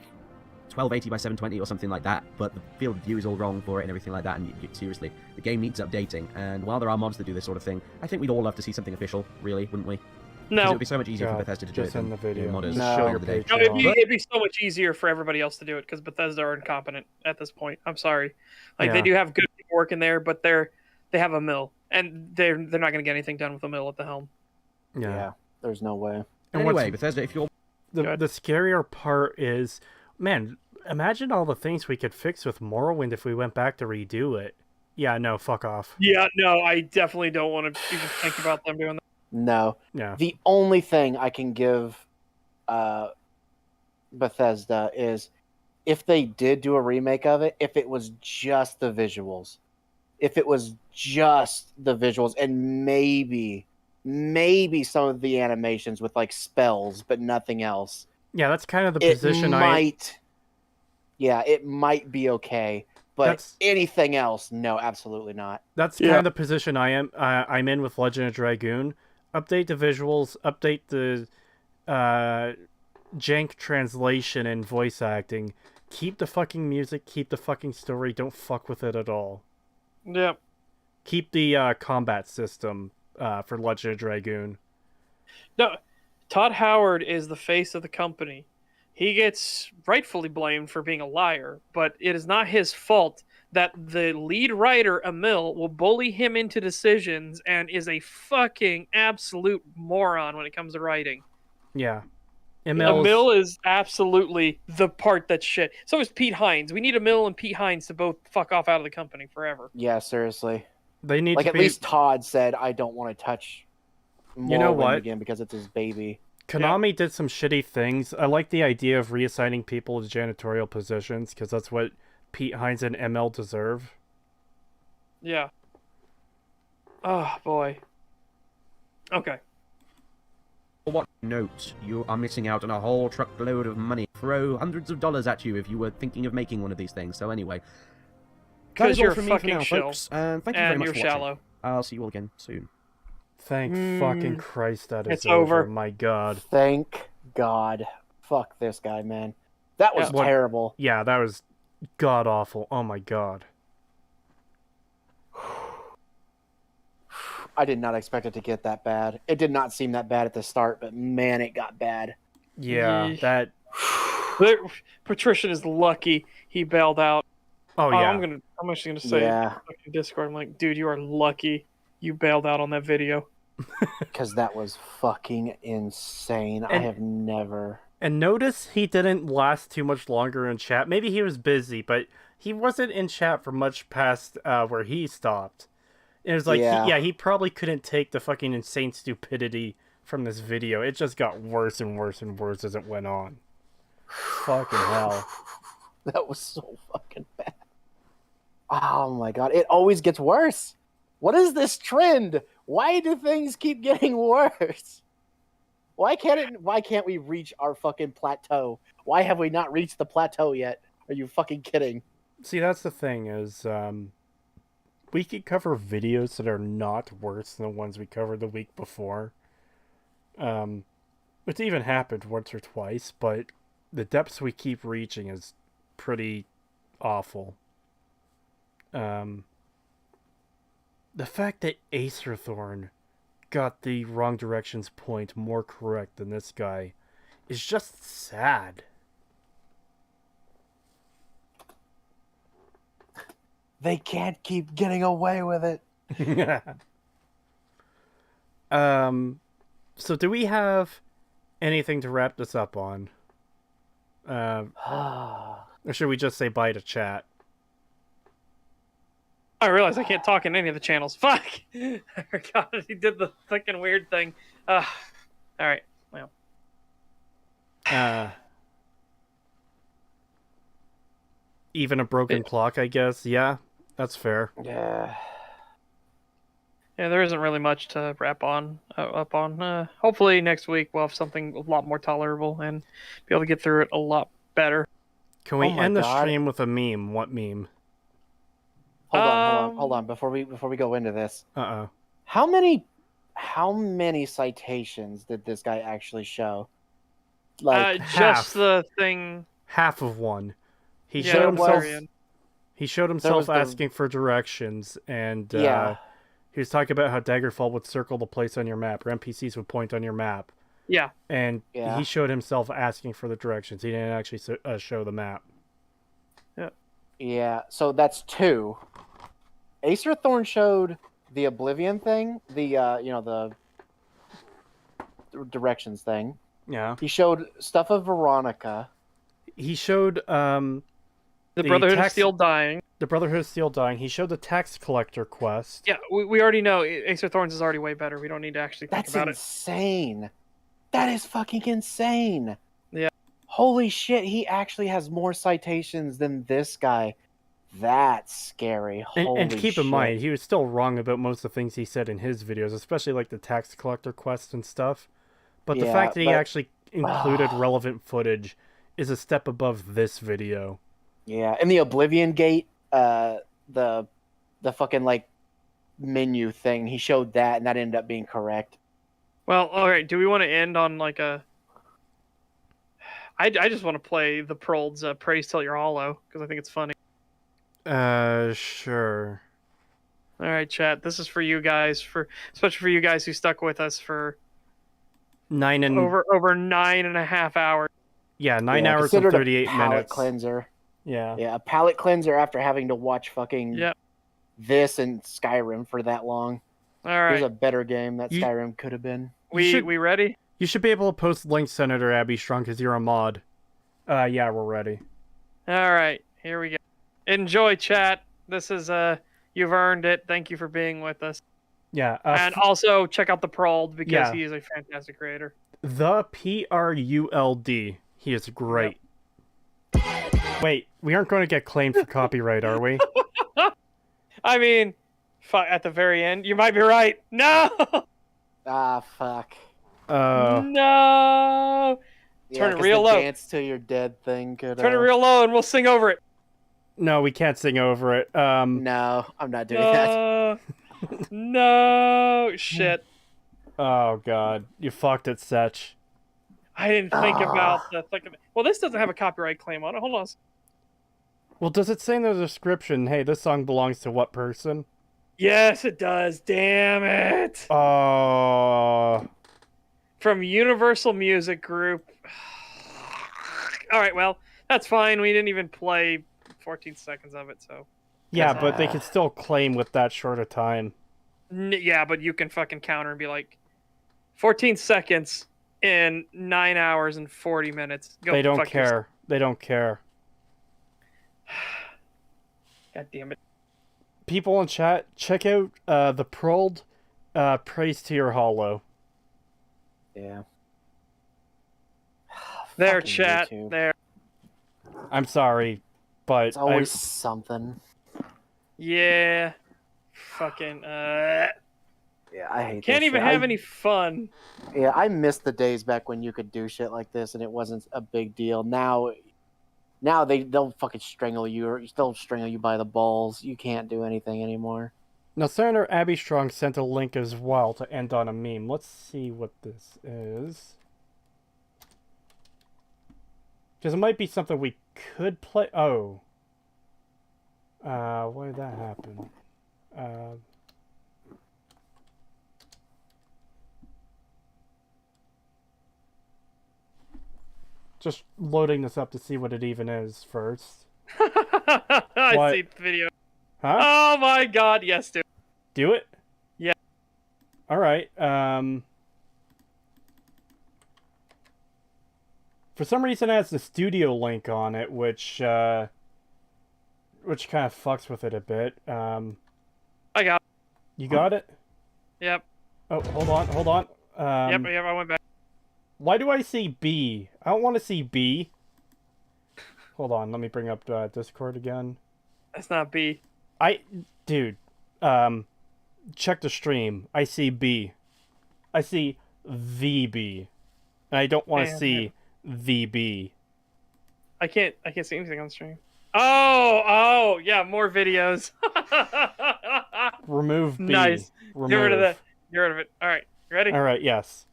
1280 by 720 or something like that, but the field of view is all wrong for it and everything like that, and seriously, the game needs updating, and while there are mods that do this sort of thing, I think we'd all love to see something official, really, wouldn't we? No. It would be so much easier for Bethesda to do it than the video. modders. No, it'd be so much easier for everybody else to do it, because Bethesda are incompetent at this point. I'm sorry. Like, they do have good people working there, but they have a mill, and they're not going to get anything done with a mill at the helm. Yeah, there's no way. And anyway, Bethesda, if you're... The scarier part is, man, imagine all the things we could fix with Morrowind if we went back to redo it. Yeah, no, fuck off. Yeah, no, I definitely don't want to even think about them doing that. No. Yeah. The only thing I can give Bethesda is if they did do a remake of it, if it was just the visuals. If it was just the visuals and maybe some of the animations with like spells, but nothing else. Yeah, that's kind of the position it might be okay. But anything else, no, absolutely not. That's kind of the position I'm in with Legend of Dragoon. Update the visuals, update the jank translation and voice acting. Keep the fucking music, keep the fucking story, don't fuck with it at all. Yep. Keep the combat system for Legend of Dragoon. No, Todd Howard is the face of the company. He gets rightfully blamed for being a liar, but it is not his fault that the lead writer, Emil, will bully him into decisions and is a fucking absolute moron when it comes to writing. Yeah. Emil is absolutely the part that's shit. So is Pete Hines. We need Emil and Pete Hines to both fuck off out of the company forever. Yeah, seriously. They need to at least Todd said, I don't want to touch Morrowind again because it's his baby. Konami did some shitty things. I like the idea of reassigning people to janitorial positions because that's what Pete Hines and ML deserve. Yeah. Oh, boy. Okay. What note? You are missing out on a whole truckload of money. Throw hundreds of dollars at you if you were thinking of making one of these things. So anyway. Because you're fucking now, folks. Thank you very much for watching. Shallow. I'll see you all again soon. Thank fucking Christ that it's over. My God. Thank God. Fuck this guy, man. That was terrible. Yeah, that was god awful. Oh my God. I did not expect it to get that bad. It did not seem that bad at the start, but man, it got bad. Yeah, that... Patrician is lucky he bailed out. Oh, yeah. I'm actually gonna say in Discord, I'm like, dude, you are lucky you bailed out on that video. Because that was fucking insane. I have never... And notice he didn't last too much longer in chat. Maybe he was busy, but he wasn't in chat for much past where he stopped. It was like, he probably couldn't take the fucking insane stupidity from this video. It just got worse and worse and worse as it went on. Fucking hell. That was so fucking bad. Oh my God. It always gets worse. What is this trend? Why do things keep getting worse? Why can't we reach our fucking plateau? Why have we not reached the plateau yet? Are you fucking kidding? See, that's the thing is, we could cover videos that are not worse than the ones we covered the week before. It's even happened once or twice, but the depths we keep reaching is pretty awful. The fact that Acerthorn got the wrong directions point more correct than this guy is just sad. They can't keep getting away with it. So do we have anything to wrap this up on? Or should we just say bye to chat? I realize I can't talk in any of the channels. Fuck! I forgot he did the fucking weird thing. All right. Well. Even a broken clock, I guess. Yeah, that's fair. Yeah. Yeah, there isn't really much to wrap up on. Hopefully next week we'll have something a lot more tolerable and be able to get through it a lot better. Can we Oh my end the God. stream with a meme? What meme? Hold on. Before we go into this, Uh-oh. how many citations did this guy actually show? Like half. Just the thing. Half of one. He Yeah, showed at the himself. very end. He showed was himself the- asking for directions, and yeah, he was talking about how Daggerfall would circle the place on your map, or NPCs would point on your map. Yeah. And Yeah. he showed himself asking for the directions. He didn't actually show the map. yeah. So that's two. Acer Thorn showed the Oblivion thing, the the directions thing. Yeah. He showed stuff of Veronica. He showed The The Brotherhood of tax- Steel dying. the Brotherhood of Steel dying. He showed the tax collector quest. Yeah, we already know Acer Thorns is already way better. We don't need to actually think That's about insane. That is fucking insane. Yeah. Holy shit, he actually has more citations than this guy. That's scary. And Holy keep in shit. mind, he was still wrong about most of the things he said in his videos, especially like the tax collector quest and stuff. But the Yeah, fact that he but- actually included relevant footage is a step above this video. Yeah, and the Oblivion Gate, the fucking like menu thing, he showed that, and that ended up being correct. Well, all right. Do we want to end on like a? I just want to play the Prold's "Praise Till You're Hollow" because I think it's funny. Sure. All right, chat. This is for you guys, especially for you guys who stuck with us for over 9.5 hours. Yeah, 9 Yeah, hours and considered a 38 palate minutes. cleanser. Yeah. Yeah, a palate cleanser after having to watch fucking Yep. this and Skyrim for that long. All There's right. a better game that You- Skyrim could have been. We should- ready? You should be able to post links, Senator Abby Strong, because you're a mod. Yeah, we're ready. All right. Here we go. Enjoy, chat. This is you've earned it. Thank you for being with us. Yeah. And also check out the Prold because Yeah. he is a fantastic creator. The PRULD. He is great. Wait, we aren't going to get claimed for copyright, are we? I mean, at the very end, you might be right. No. Ah, fuck. No. Turn it 'cause real the low. Dance to your dead thing could. Turn it real low, and we'll sing over it. No, we can't sing over it. No, I'm not doing that. No. No. Shit. Oh god, you fucked it, Setch. I didn't think about the fucking. Well, this doesn't have a copyright claim on it. Hold on. Well, does it say in the description, hey, this song belongs to what person? Yes, it does. Damn it. From Universal Music Group. All right, well, that's fine. We didn't even play 14 seconds of it, so. Yeah, but they could still claim with that short a time. Yeah, but you can fucking counter and be like, 14 seconds in 9 hours and 40 minutes. Go They don't fuck care. yourself. They don't care. God damn it. People in chat, check out the Prold Praise to Your Hollow. Yeah. There, Fucking chat. YouTube. There. I'm sorry, but It's always something. Yeah. Fucking. Yeah, I hate. Can't this even shit. have any fun. Yeah, I miss the days back when you could do shit like this and it wasn't a big deal. Now they'll fucking strangle you, or they'll strangle you by the balls. You can't do anything anymore. Now, Senator Abby Strong sent a link as well to end on a meme. Let's see what this is. Because it might be something we could play. Oh. Why did that happen? Just loading this up to see what it even is first. I What? see the video. Huh? Oh my god, yes, dude. Do it? Yeah. Alright, For some reason, it has the studio link on it, which kind of fucks with it a bit. I got You got it? Yep. Oh, hold on. Yep, I went back. Why do I see B? I don't want to see B. Hold on, let me bring up Discord again. That's not B. Dude, check the stream. I see B. I see the B. And I don't want to see the B. I can't see anything on the stream. Oh, yeah, more videos. Remove B. Nice. Remove. Get rid of that. Get rid of it. All right, you ready? All right, yes.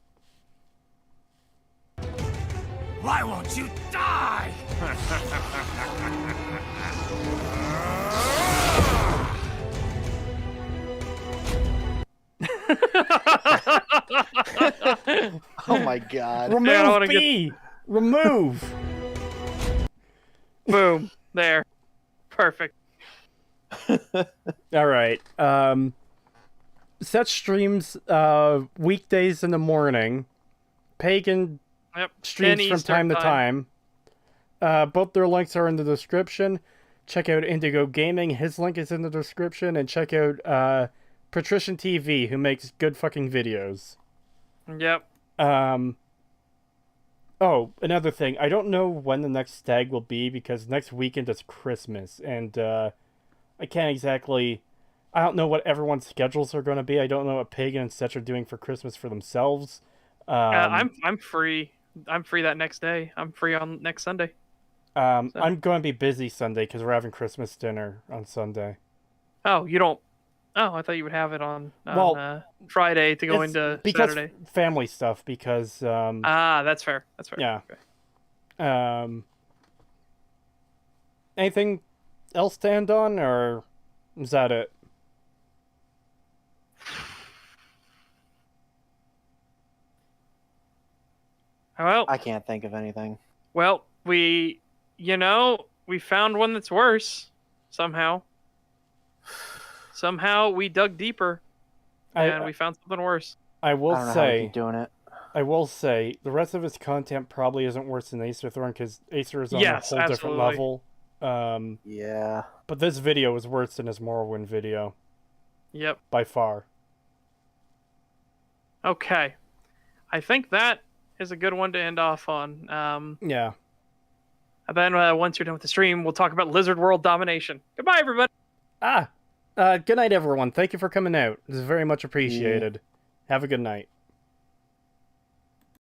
Why won't you die? Oh my god. Remove B! Remove! Boom. There. Perfect. Alright. Set streams weekdays in the morning. Pagan Yep. streams 10 from Eastern time to time. Both their links are in the description. Check out Indigo Gaming. His link is in the description. And check out Patrician TV, who makes good fucking videos. Yep. Oh, another thing. I don't know when the next STAG will be because next weekend is Christmas, and I can't exactly. I don't know what everyone's schedules are going to be. I don't know what Pagan and Setch are doing for Christmas for themselves. I'm free. I'm free that next day. I'm free on next Sunday. I'm going to be busy Sunday because we're having Christmas dinner on Sunday. Oh, you don't. Oh, I thought you would have it on Friday to go into because Saturday. Family stuff. Because that's fair. That's fair. Yeah. Okay. Anything else to end on, or is that it? Well, I can't think of anything. well, we found one that's worse somehow. Somehow we dug deeper, and we found something worse. I will I don't know how to say. keep doing it. I will say the rest of his content probably isn't worse than Acer Thorn because Acer is on Yes, a whole different absolutely. level. Yeah. But this video is worse than his Morrowind video Yep. by far. Okay. I think that is a good one to end off on. Yeah. And then once you're done with the stream, we'll talk about Lizard World domination. Goodbye, everybody. Good night, everyone. Thank you for coming out. This is very much appreciated. Have a good night.